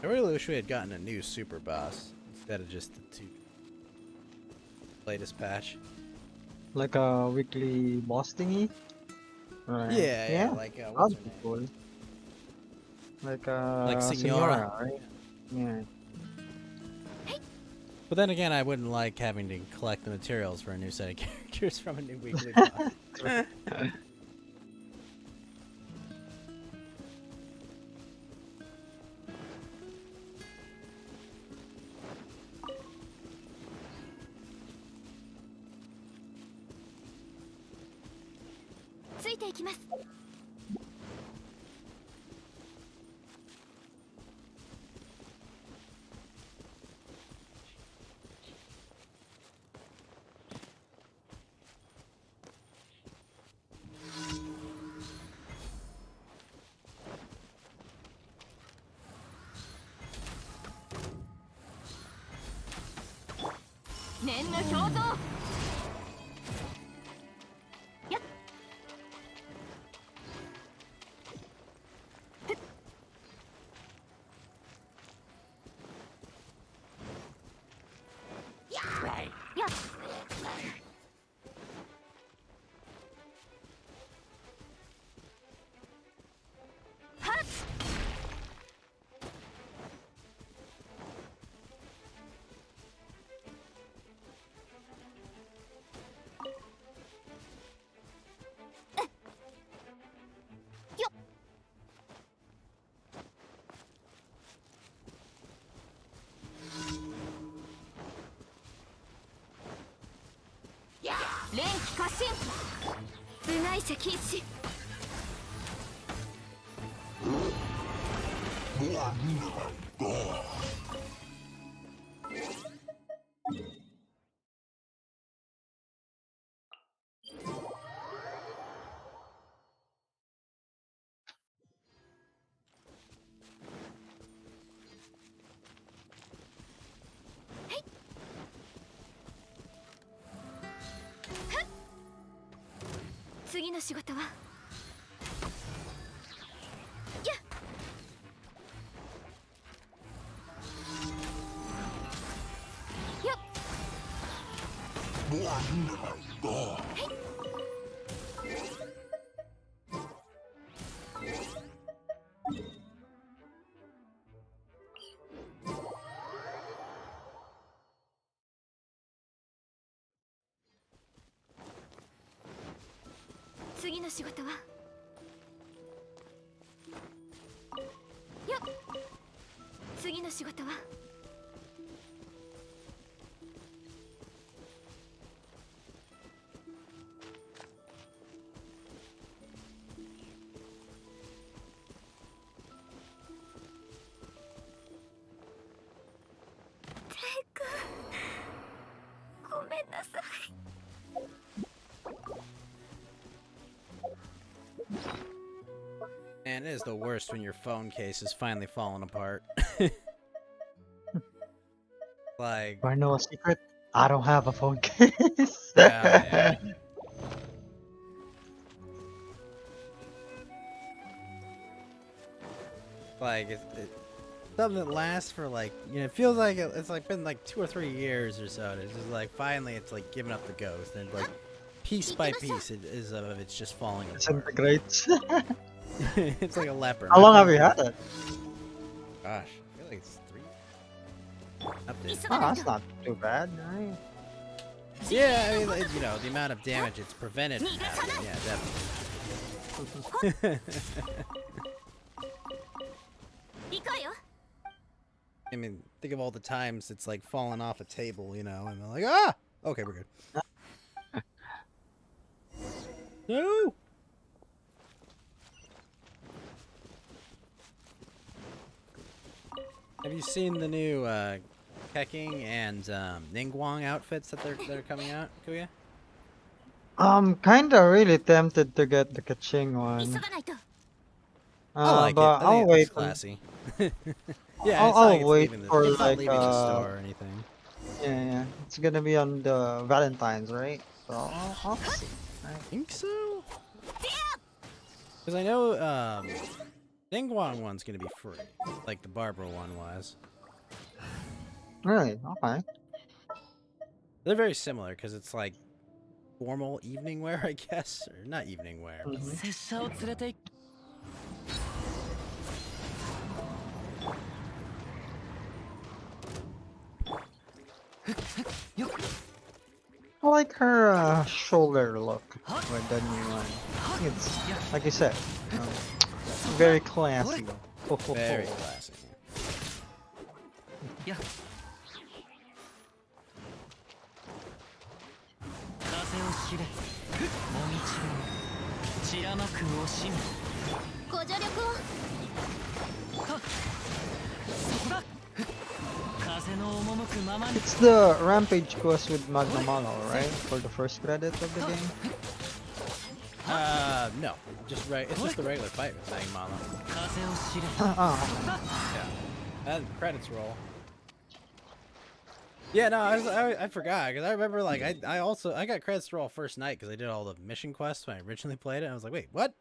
I really wish we had gotten a new super boss instead of just the two latest patch. Like a weekly boss thingy? Right. Yeah, like what's That'd her be name? cool. Like Signora. right? Yeah. But then again, I wouldn't like having to collect the materials for a new set of characters from a new weekly boss. ついていきます。念の表像。やっ。やっ。はっ。連気過信。部外者禁止。次の仕事は。やっ。よっ。次の仕事は。よっ。次の仕事は。テイ君、ごめんなさい。Man, it is the worst when your phone case is finally falling apart. Like, I know a secret. I don't have a phone case. yeah. Like, it something that lasts for like, it feels like it's like been like 2 or 3 years or so. And it's just like finally it's like giving up the ghost, and like piece by piece it's just falling apart. Disintegrates. It's like a leopard. How long have you had it? Gosh, I feel like it's 3 updates. Oh, that's not too bad, right? Yeah, I mean, the amount of damage it's prevented from happening. Yeah, definitely. I mean, think of all the times it's like fallen off a table, and they're like, ah! Okay, we're good. No! Have you seen the new Keking and Ningguang outfits that they're coming out, Kuya? I'm kinda really tempted to get the Kaching one. I like but it. I I'll think wait. it's classy. Yeah, I'll, it's not like I'll it's wait leaving the, for it's not like leaving the store or anything. yeah. It's gonna be on the Valentine's, right? So I'll see. I think so. Because I know Ningguang one's gonna be free, like the Barbara one was. Really? Okay. They're very similar because it's like formal evening wear, I guess, or not evening wear. But like, I like her shoulder look with the new one. I think it's, like you said, very classy. Very classy. It's the Rampage quest with Magnamalo, right? For the first credit of the game? No. It's just the regular fight with Magmala. Yeah. And credits roll. Yeah, no, I forgot, because I remember, like, I got credits to roll first night, because I did all the mission quests when I originally played it, and I was like, wait, what?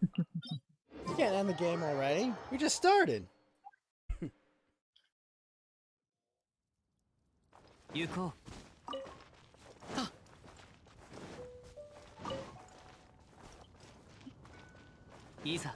You can't end the game already. We just started. Yuko. いざ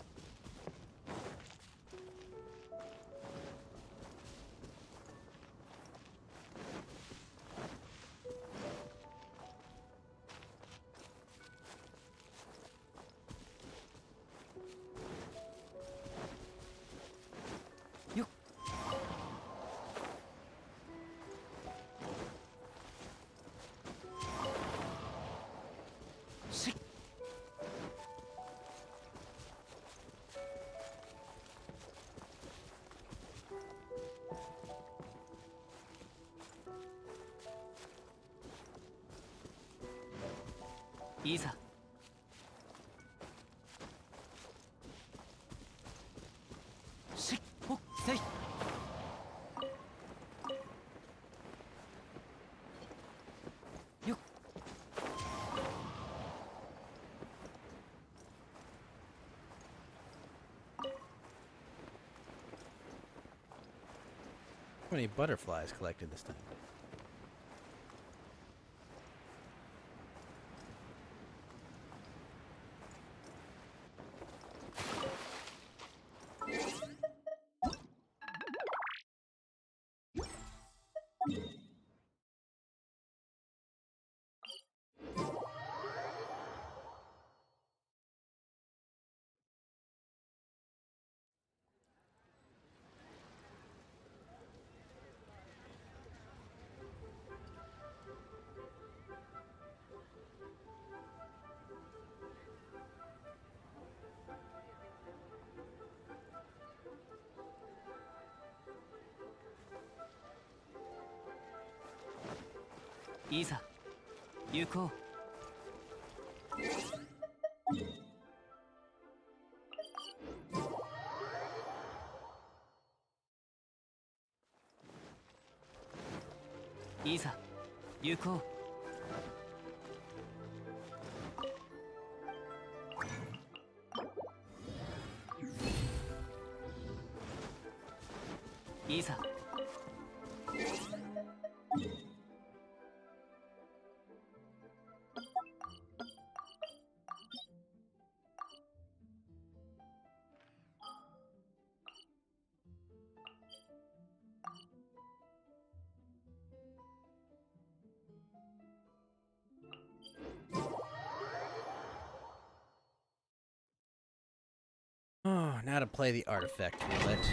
いざ しほせい よ How many butterflies collected this time?いざ行こういざ行こういざ Oh, now to play the artifact roulette.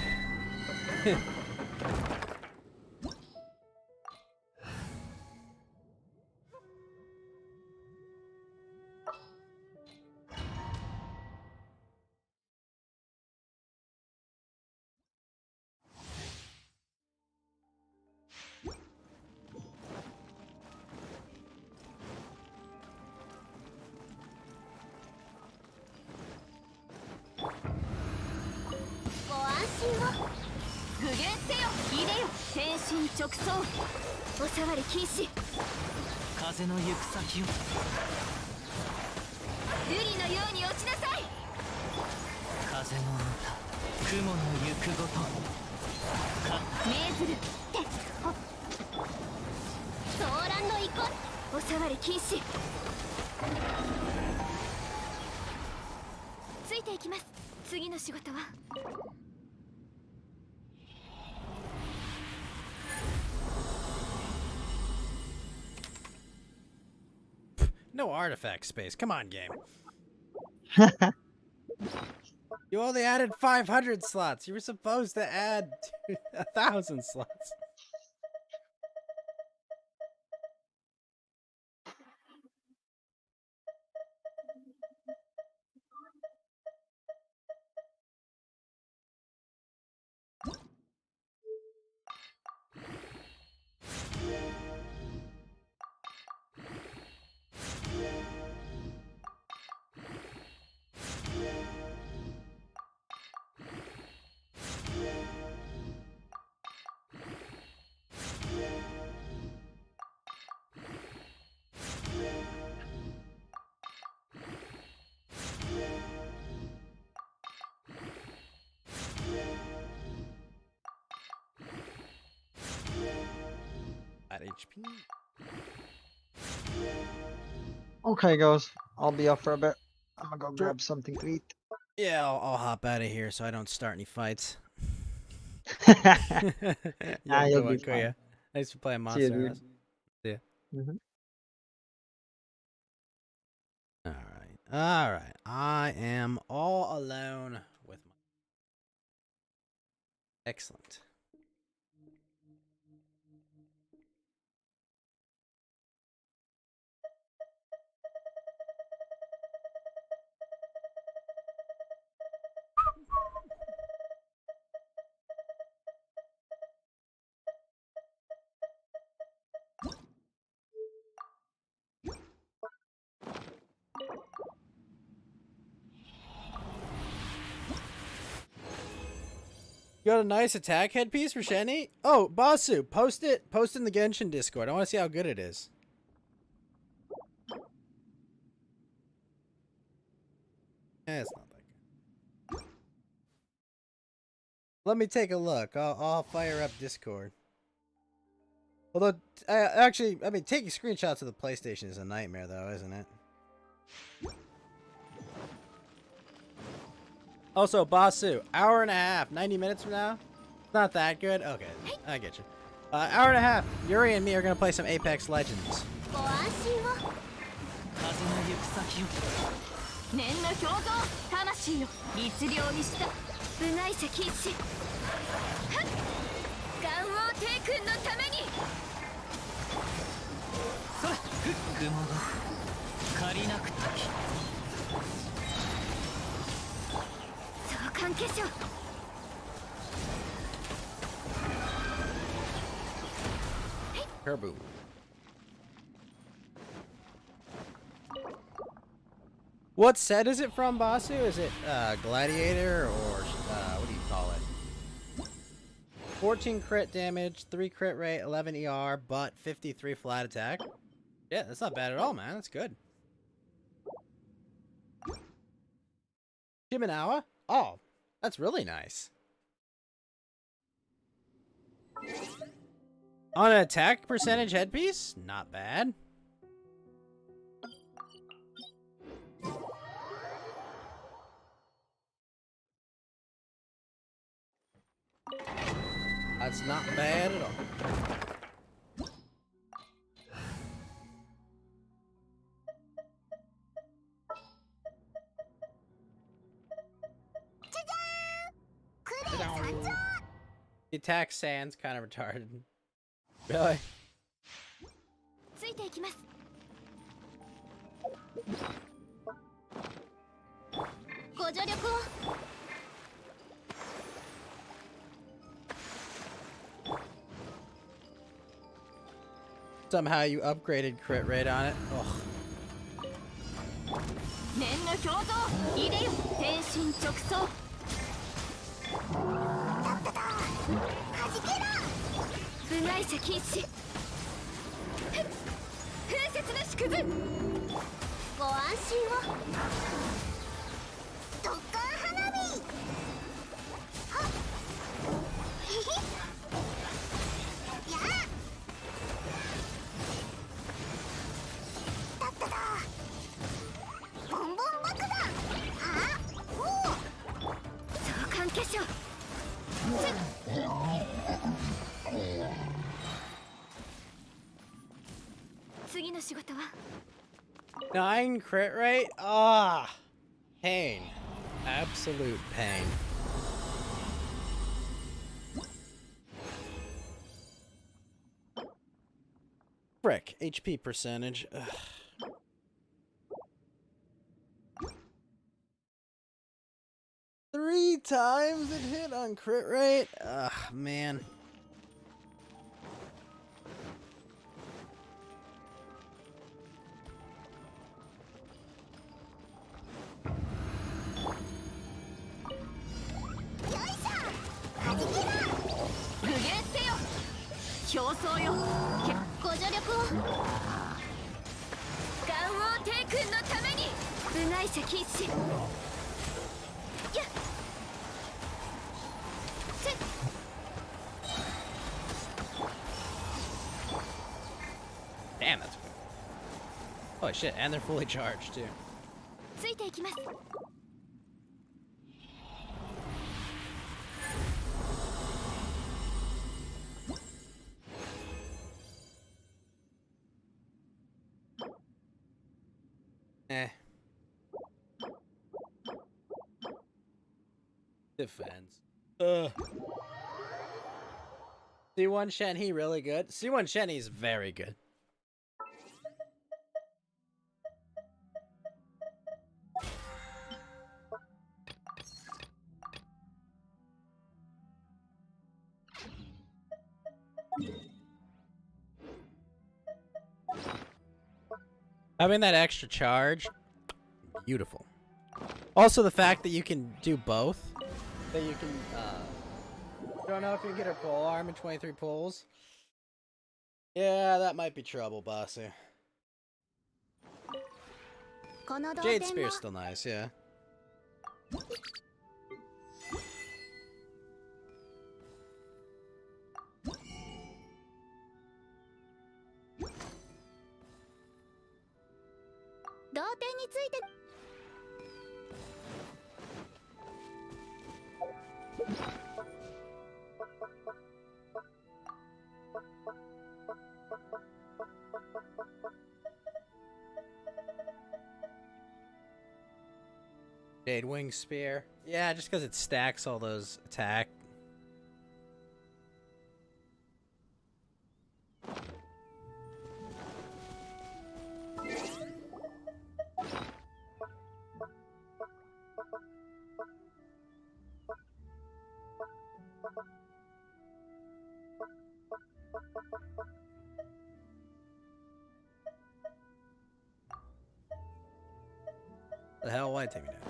No artifact space. Come on, game. You only added 500 slots. You were supposed to add 1,000 slots. At HP. Okay, guys. I'll be up for a bit. I'm gonna go Sure. grab something to eat. Yeah, I'll hop out of here so I don't start any fights. Ah, you'll be Kuya. fine. Thanks for playing See you, Monster. dude. House. See ya. Mhm. Alright. Alright. I am all alone with my. Excellent. You got a nice attack headpiece for Shenny? Oh, Basu, post it. Post in the Genshin Discord. I want to see how good it is. It's not that good. Let me take a look. I'll fire up Discord. Although, actually, I mean, taking screenshots of the PlayStation is a nightmare, though, isn't it? Also, Basu, hour and a half, 90 minutes from now? Not that good? Okay, I get you. Hour and a half, Yuri and me are going to play some Apex Legends. ご安心を。風の行く先を。念の表情、魂よ律令にした部外者禁止。はっ元王帝君のために。それ雲が借りなく滝。相関化粧。 Kerboom. What set is it from, Basu? Is it Gladiator or what do you call it? 14 crit damage, 3 crit rate, 11 ER, but 53 flat attack. Yeah, that's not bad at all, man. That's good. Shiminawa? Oh, that's really nice. On an attack percentage headpiece? Not bad. That's not bad at all. The attack sand's kind of retarded. Really? ついていきます。ご助力を。 Somehow you upgraded crit rate on it. Ugh. 念の表情、いでよ天心直送。だっただ。はじけろ。部外者禁止。ふっ風雪の縮図。ご安心を。特艦花火。はっ。へへ。やあ。 だっただボンボン爆弾あおお相関化粧次の仕事は9 crit rate? Ah, pain. Absolute pain. Frick, HP percentage. Ugh. Three times it hit on crit rate? Ugh, man. Damn, that's good. Holy shit, and they're fully charged, too. Eh. Defense. C1 Shenhe really good? C1 Shenhe's very good. Having that extra charge, beautiful. Also, the fact that you can do both. That you can, don't know if you can get her pole arm in 23 pulls. Yeah, that might be trouble, Basu. Jade Spear's still nice, yeah. Jade Wing Spear. Yeah, just because it stacks all those attack. The hell? Why'd it take me down?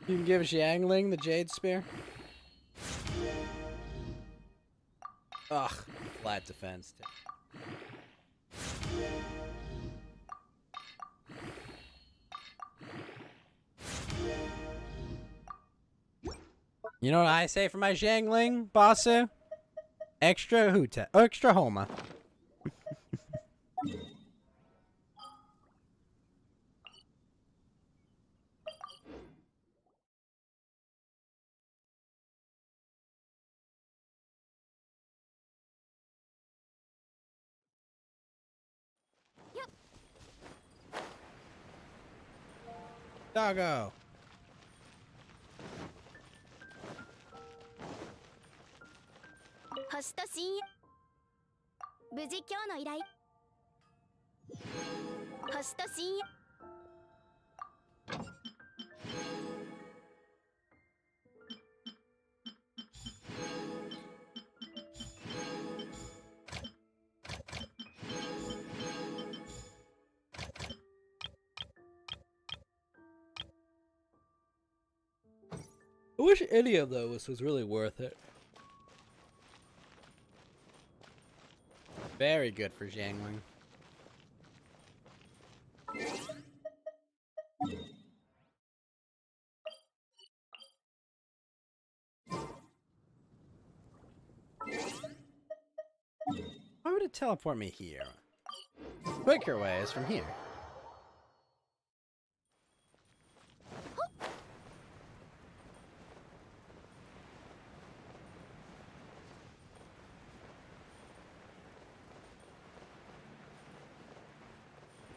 You can give Xiangling the Jade Spear. Ugh, flat defense. You know what I say for my Xiangling, Basu? Extra Huta, extra Homa. Doggo. I wish any of those was really worth it. Very good for Xiangling. Why would would it teleport me here? Quicker way is from here.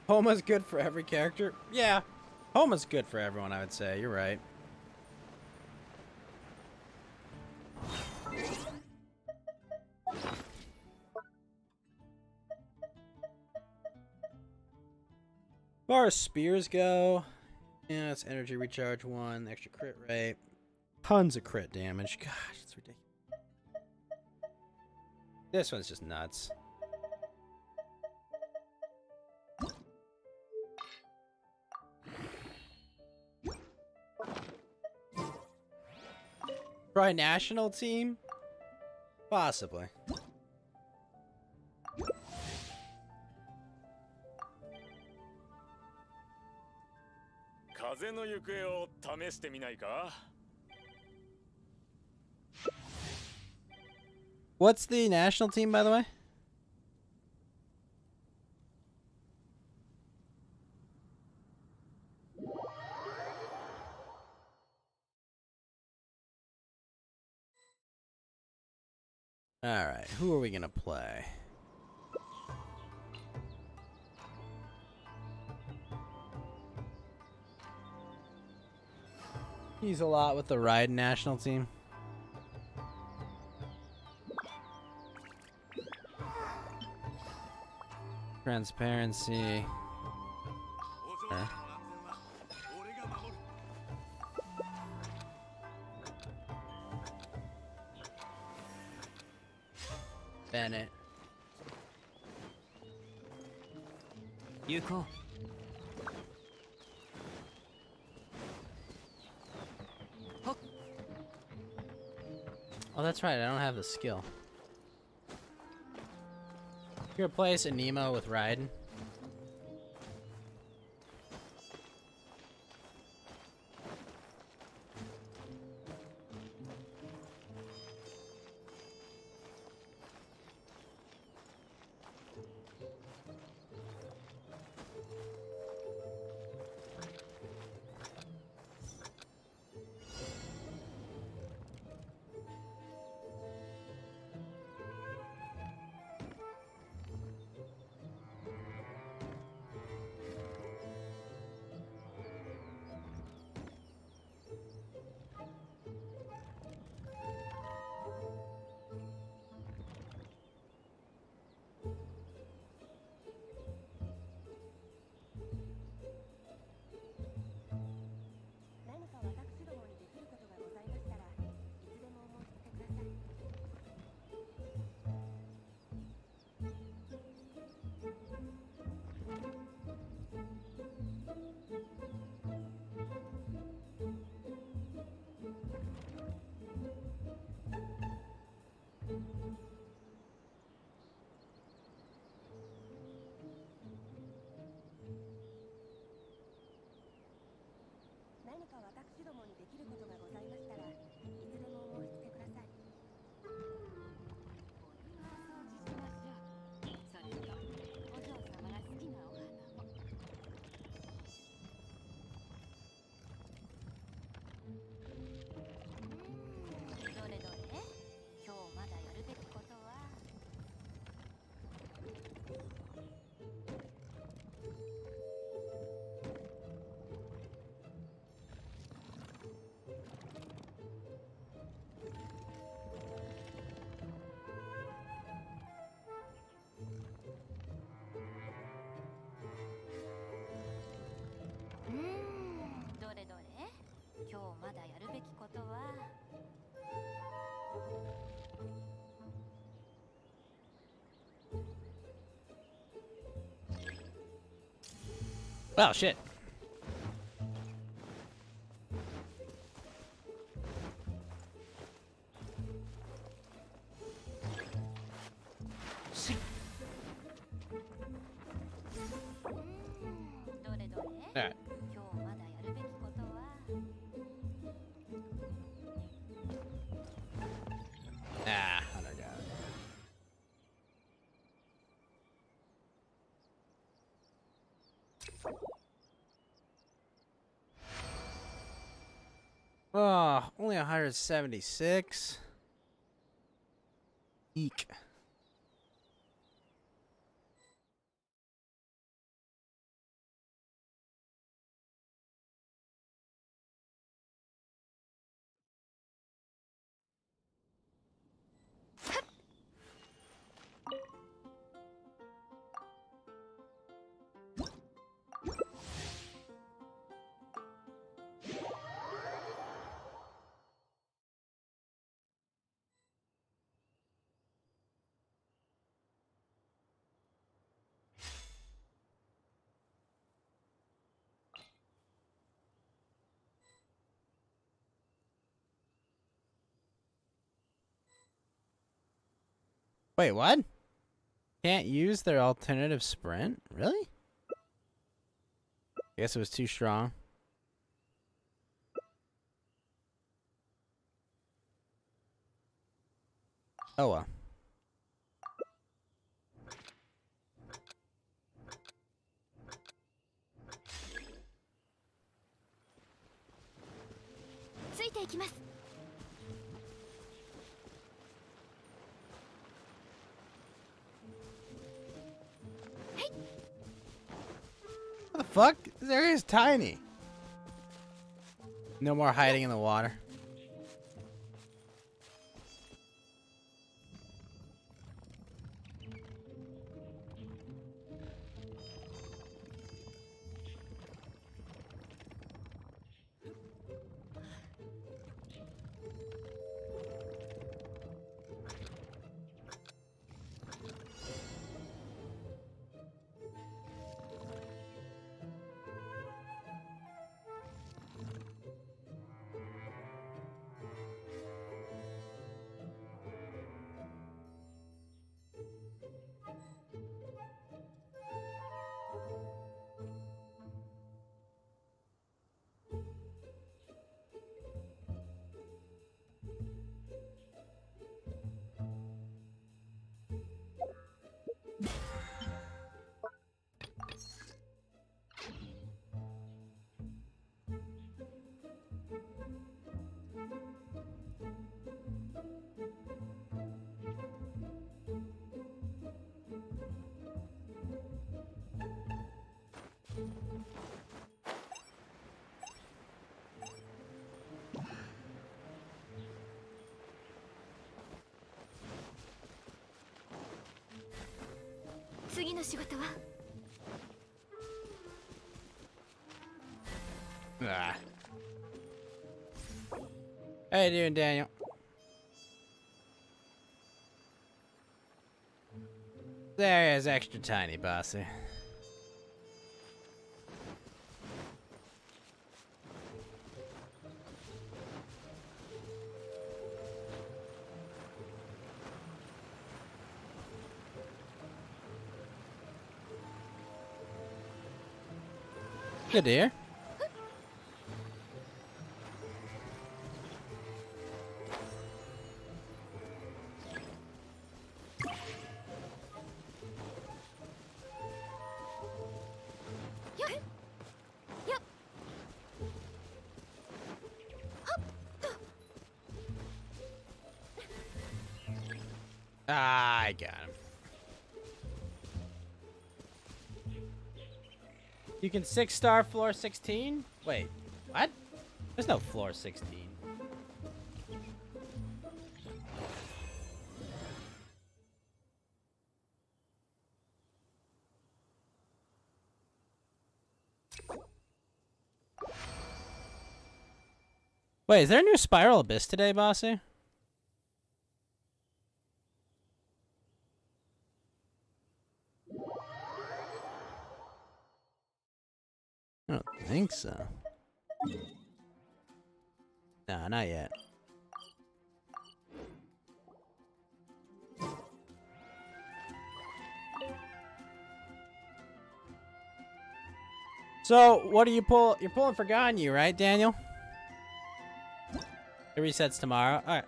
Homa's good for every character? Yeah. Homa's good for everyone, I would say. You're right. As far as spears go, yeah, it's energy recharge 1, extra crit rate, tons of crit damage. Gosh, it's ridiculous. This one's just nuts. Try national team? Possibly. What's the national team, by the way? Alright, who are we gonna play? He's a lot with the Ride national team. Transparency. Okay. Bennett. Yuko. Oh, that's right. I don't have the skill. You replace a Nemo with Raiden. Well, shit. Alright. Ah, I don't got it. Oh, only 176. Eek. Wait, what? Can't use their alternative sprint? Really? I guess it was too strong. Oh well. What the fuck? This area is tiny. No more hiding in the water. Ah. How you doing, Daniel? There is extra tiny, bossy. Good to hear. Ah, I got him. You can 6-star floor 16? Wait, what? There's no floor 16. Wait, is there a new Spiral Abyss today, bossy? I don't think so. Nah, not yet. So, what do you pull? You're pulling for Ganyu, right, Daniel? It resets tomorrow. All right.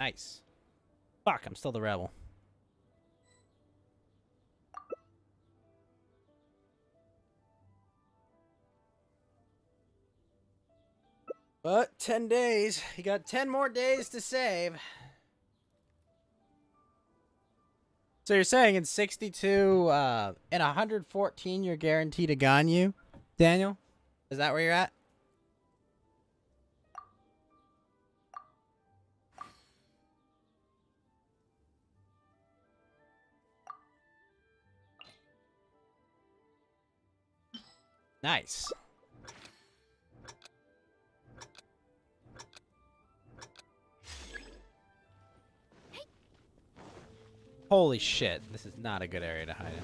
Nice. Fuck, I'm still the rebel. But 10 days. You got 10 more days to save. So you're saying in 62 and 114 you're guaranteed a Ganyu, Daniel? Is that where you're at? Nice. Holy shit, this is not a good area to hide in.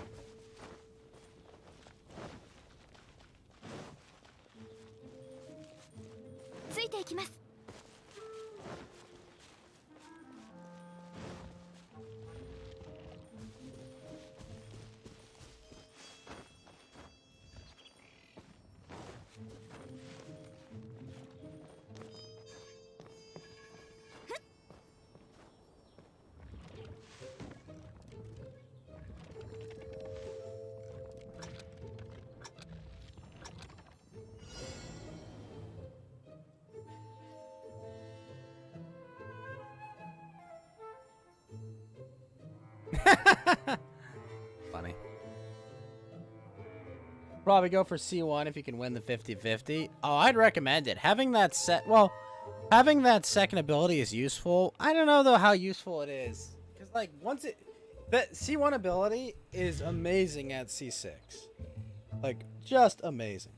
Funny. Probably go for C1 if you can win the 50-50. Oh, I'd recommend it. Having that having that second ability is useful. I don't know though how useful it is. Cause like that C1 ability is amazing at C6. Like just amazing.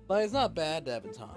But it's not bad to have a ton.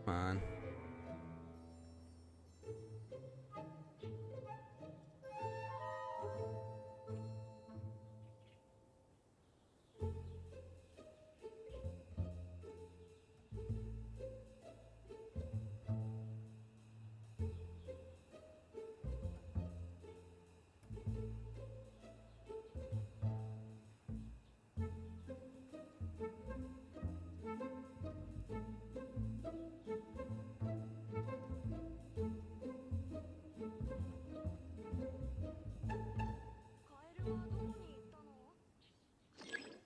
Come on.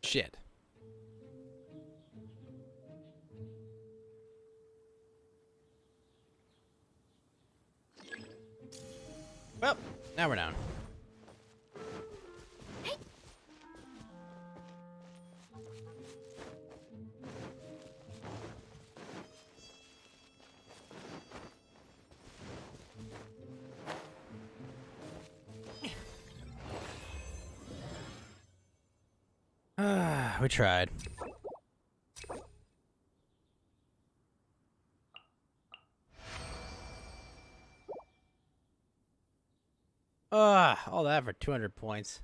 Shit. Well, now we're down. We tried. All that for 200 points.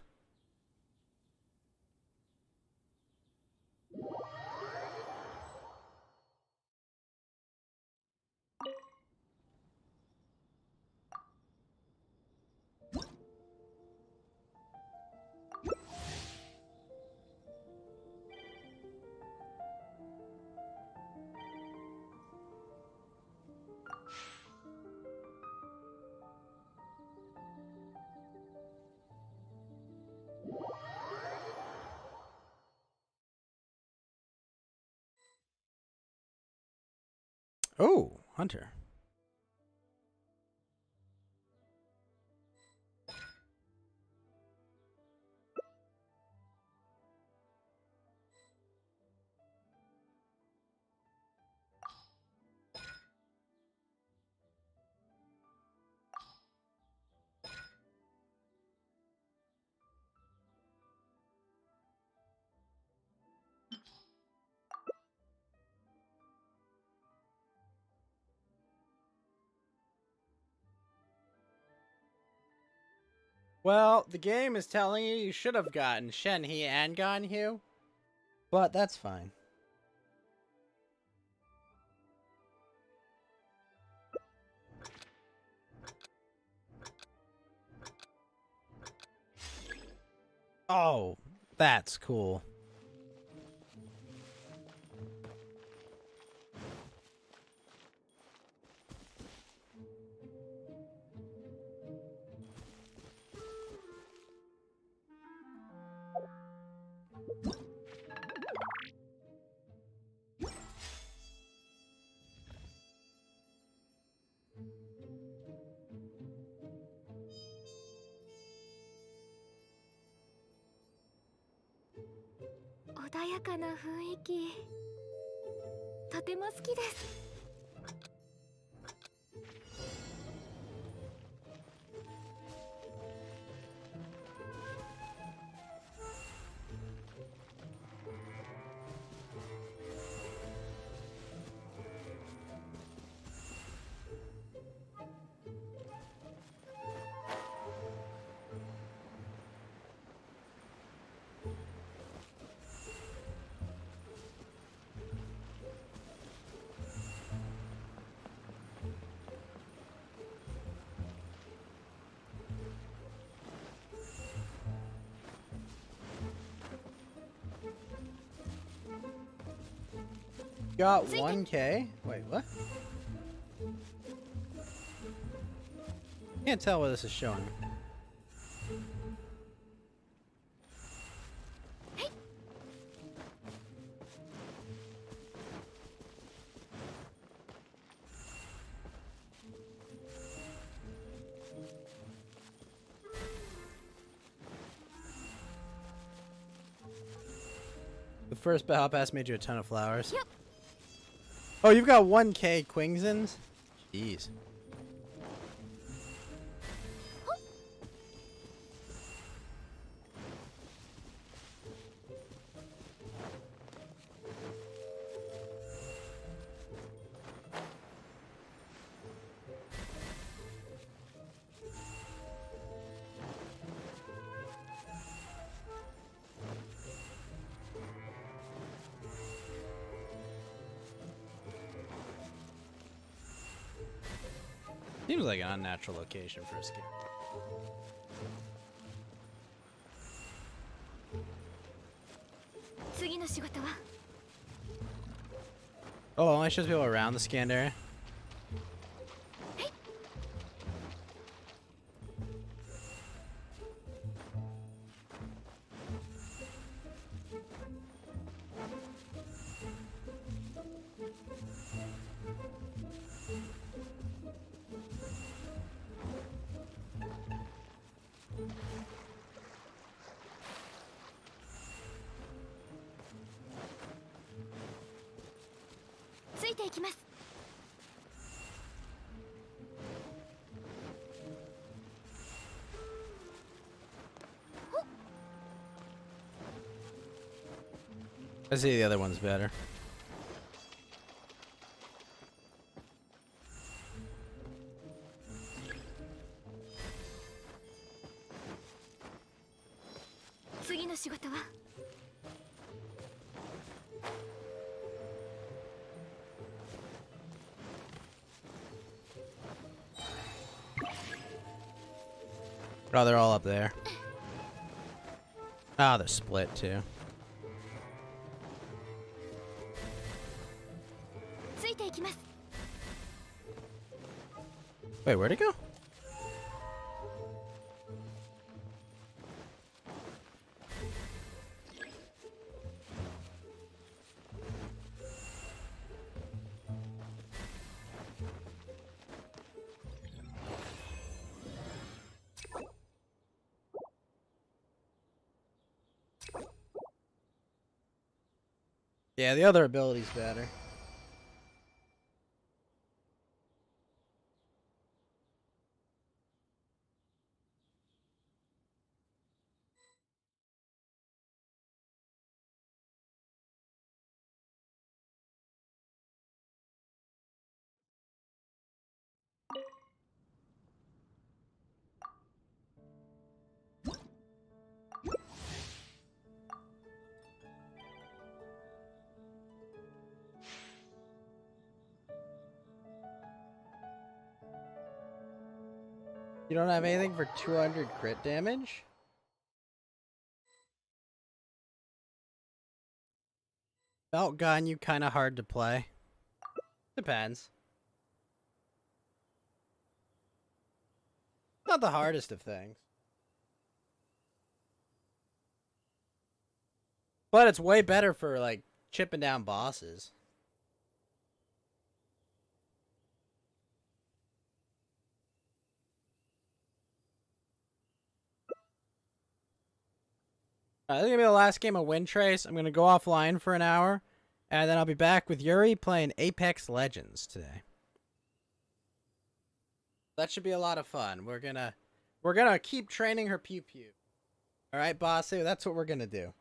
Oh, Hunter. Well, the game is telling you you should have gotten Shenhe and Ganyu, but that's fine. Oh, that's cool. Got 1K? Wait, what? Can't tell what this is showing. The first battle pass made you a ton of flowers. Yep. Oh, you've got 1K Quingzins? Jeez. Seems like an unnatural location for a scare. Oh, only shows people around the scanned area? I see the other one's better. Oh, they're all up there. Ah, they're split too. Wait, where'd it go? Yeah, the other ability's better. You don't have anything for 200 crit damage? Belt gun, you kind of hard to play. Depends. Not the hardest of things. But it's way better for, like, chipping down bosses. This is going to be the last game of Wind Trace. I'm going to go offline for an hour, and then I'll be back with Yuri playing Apex Legends today. That should be a lot of fun. We're gonna keep training her pew pew. All right, Bossy, that's what we're gonna do.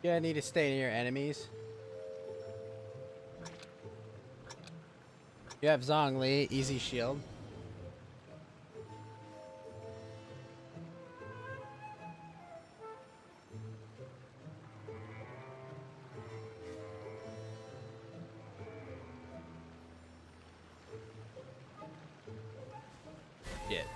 Yeah, I need to stay near enemies. You have Zhongli, easy shield. Shit.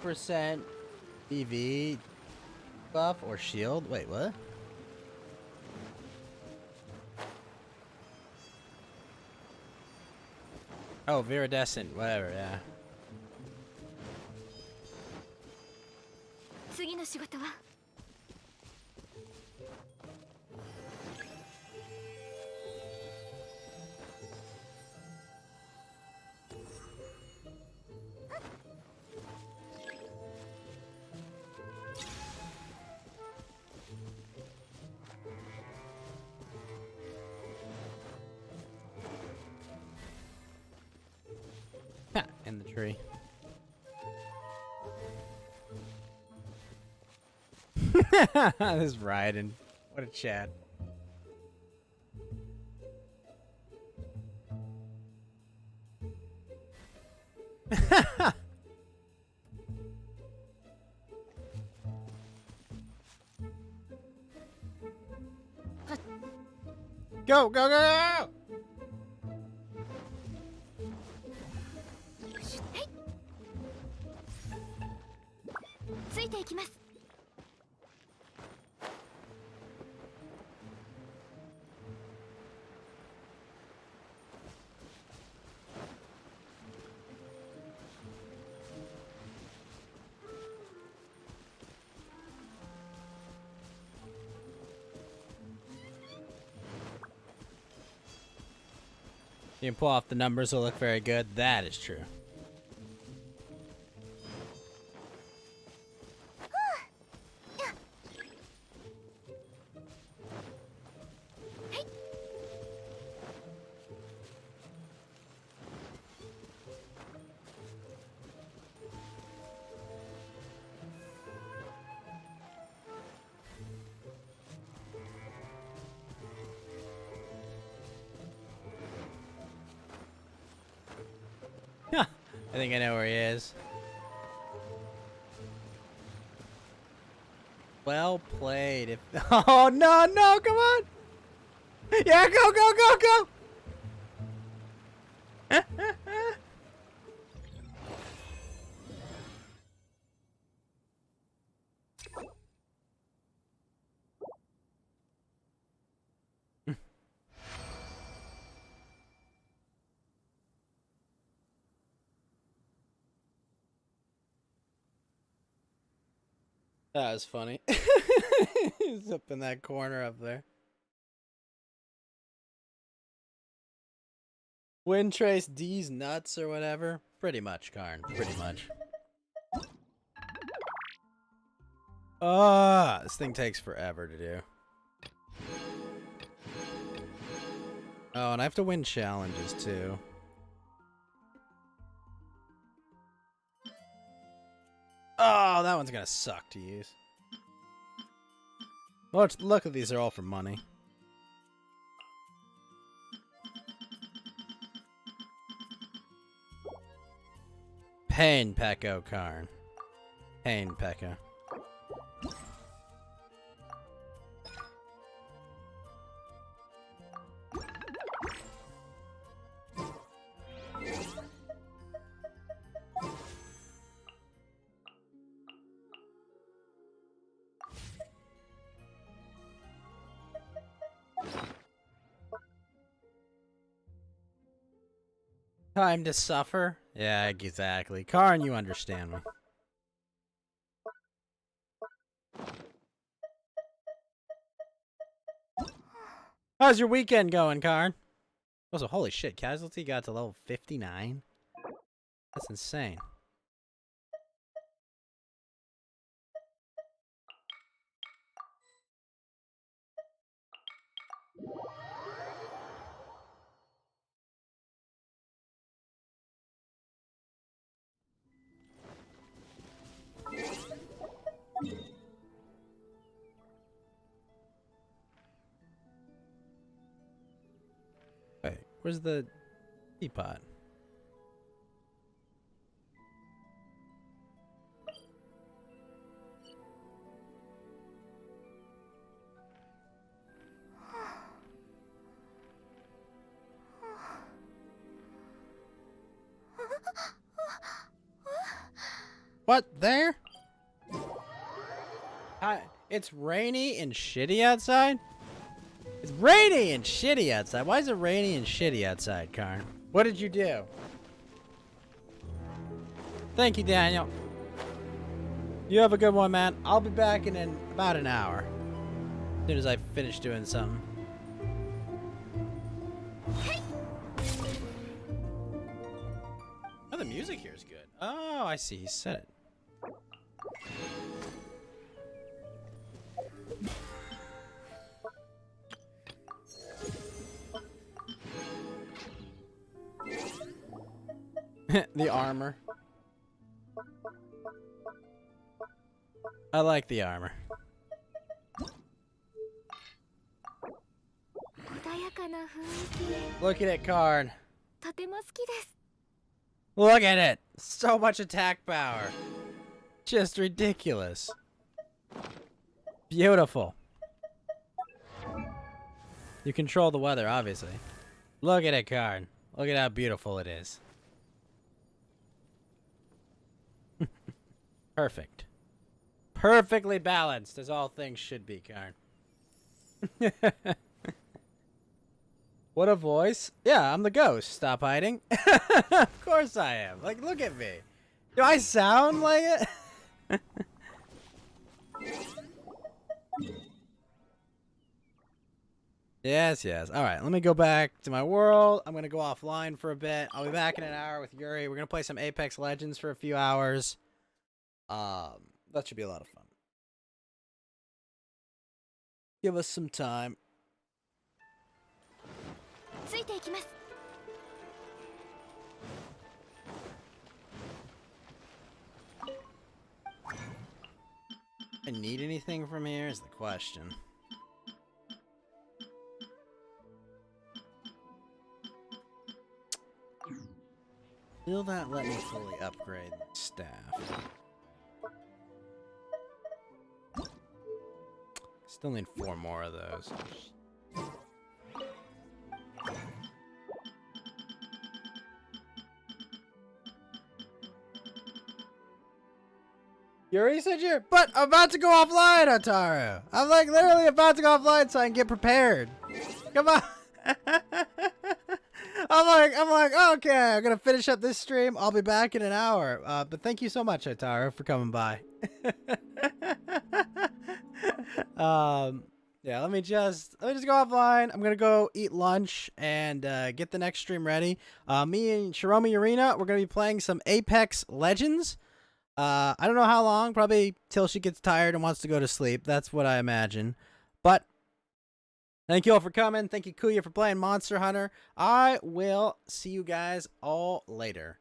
%, EV buff or shield. Wait, what? Oh, viridescent, whatever, yeah. Ha, in the tree. This Raiden. What a chat. Go, go, go, go! You can pull off the numbers, will look very good. That is true. I think I know where he is. Well played. If oh no, come on! Yeah, go! That was funny. He's up in that corner up there. Wind trace D's nuts or whatever. Pretty much, Karn. Pretty much. This thing takes forever to do. Oh, and I have to win challenges too. Oh, that one's gonna suck to use. Look at these are all for money. Pain Pekko, Karn. Pain Pekko. Time to suffer? Yeah, exactly. Karn, you understand me. How's your weekend going, Karn? Also, holy shit, Casualty got to level 59? That's insane. Wait, where's the teapot? What? There? Hi. It's rainy and shitty outside? It's rainy and shitty outside. Why is it rainy and shitty outside, Karn? What did you do? Thank you, Daniel. You have a good one, man. I'll be back in about an hour. As soon as I finish doing something. Oh, the music here is good. Oh, I see. He said it. The armor. I like the armor. Look at it, Karn. Look at it. So much attack power. Just ridiculous. Beautiful. You control the weather, obviously. Look at it, Karn. Look at how beautiful it is. Perfect. Perfectly balanced, as all things should be, Karn. What a voice. Yeah, I'm the ghost. Stop hiding. Of course I am. Like, look at me. Do I sound like it? Yes, yes. All right, let me go back to my world. I'm going to go offline for a bit. I'll be back in an hour with Yuri. We're going to play some Apex Legends for a few hours. That should be a lot of fun. Give us some time. ついていきます。 I need anything from here is the question. Will that let me fully upgrade my staff? Still need 4 more of those. Yuri said you're, but I'm about to go offline, Otaru. I'm like literally about to go offline so I can get prepared. Come on. I'm like, okay, I'm gonna finish up this stream. I'll be back in an hour. But thank you so much, Otaru, for coming by. Yeah, let me just go offline. I'm gonna go eat lunch and get the next stream ready. Me and Shiromi Urina, we're gonna be playing some Apex Legends. I don't know how long, probably till she gets tired and wants to go to sleep. That's what I imagine. But thank you all for coming. Thank you, Kuya, for playing Monster Hunter. I will see you guys all later.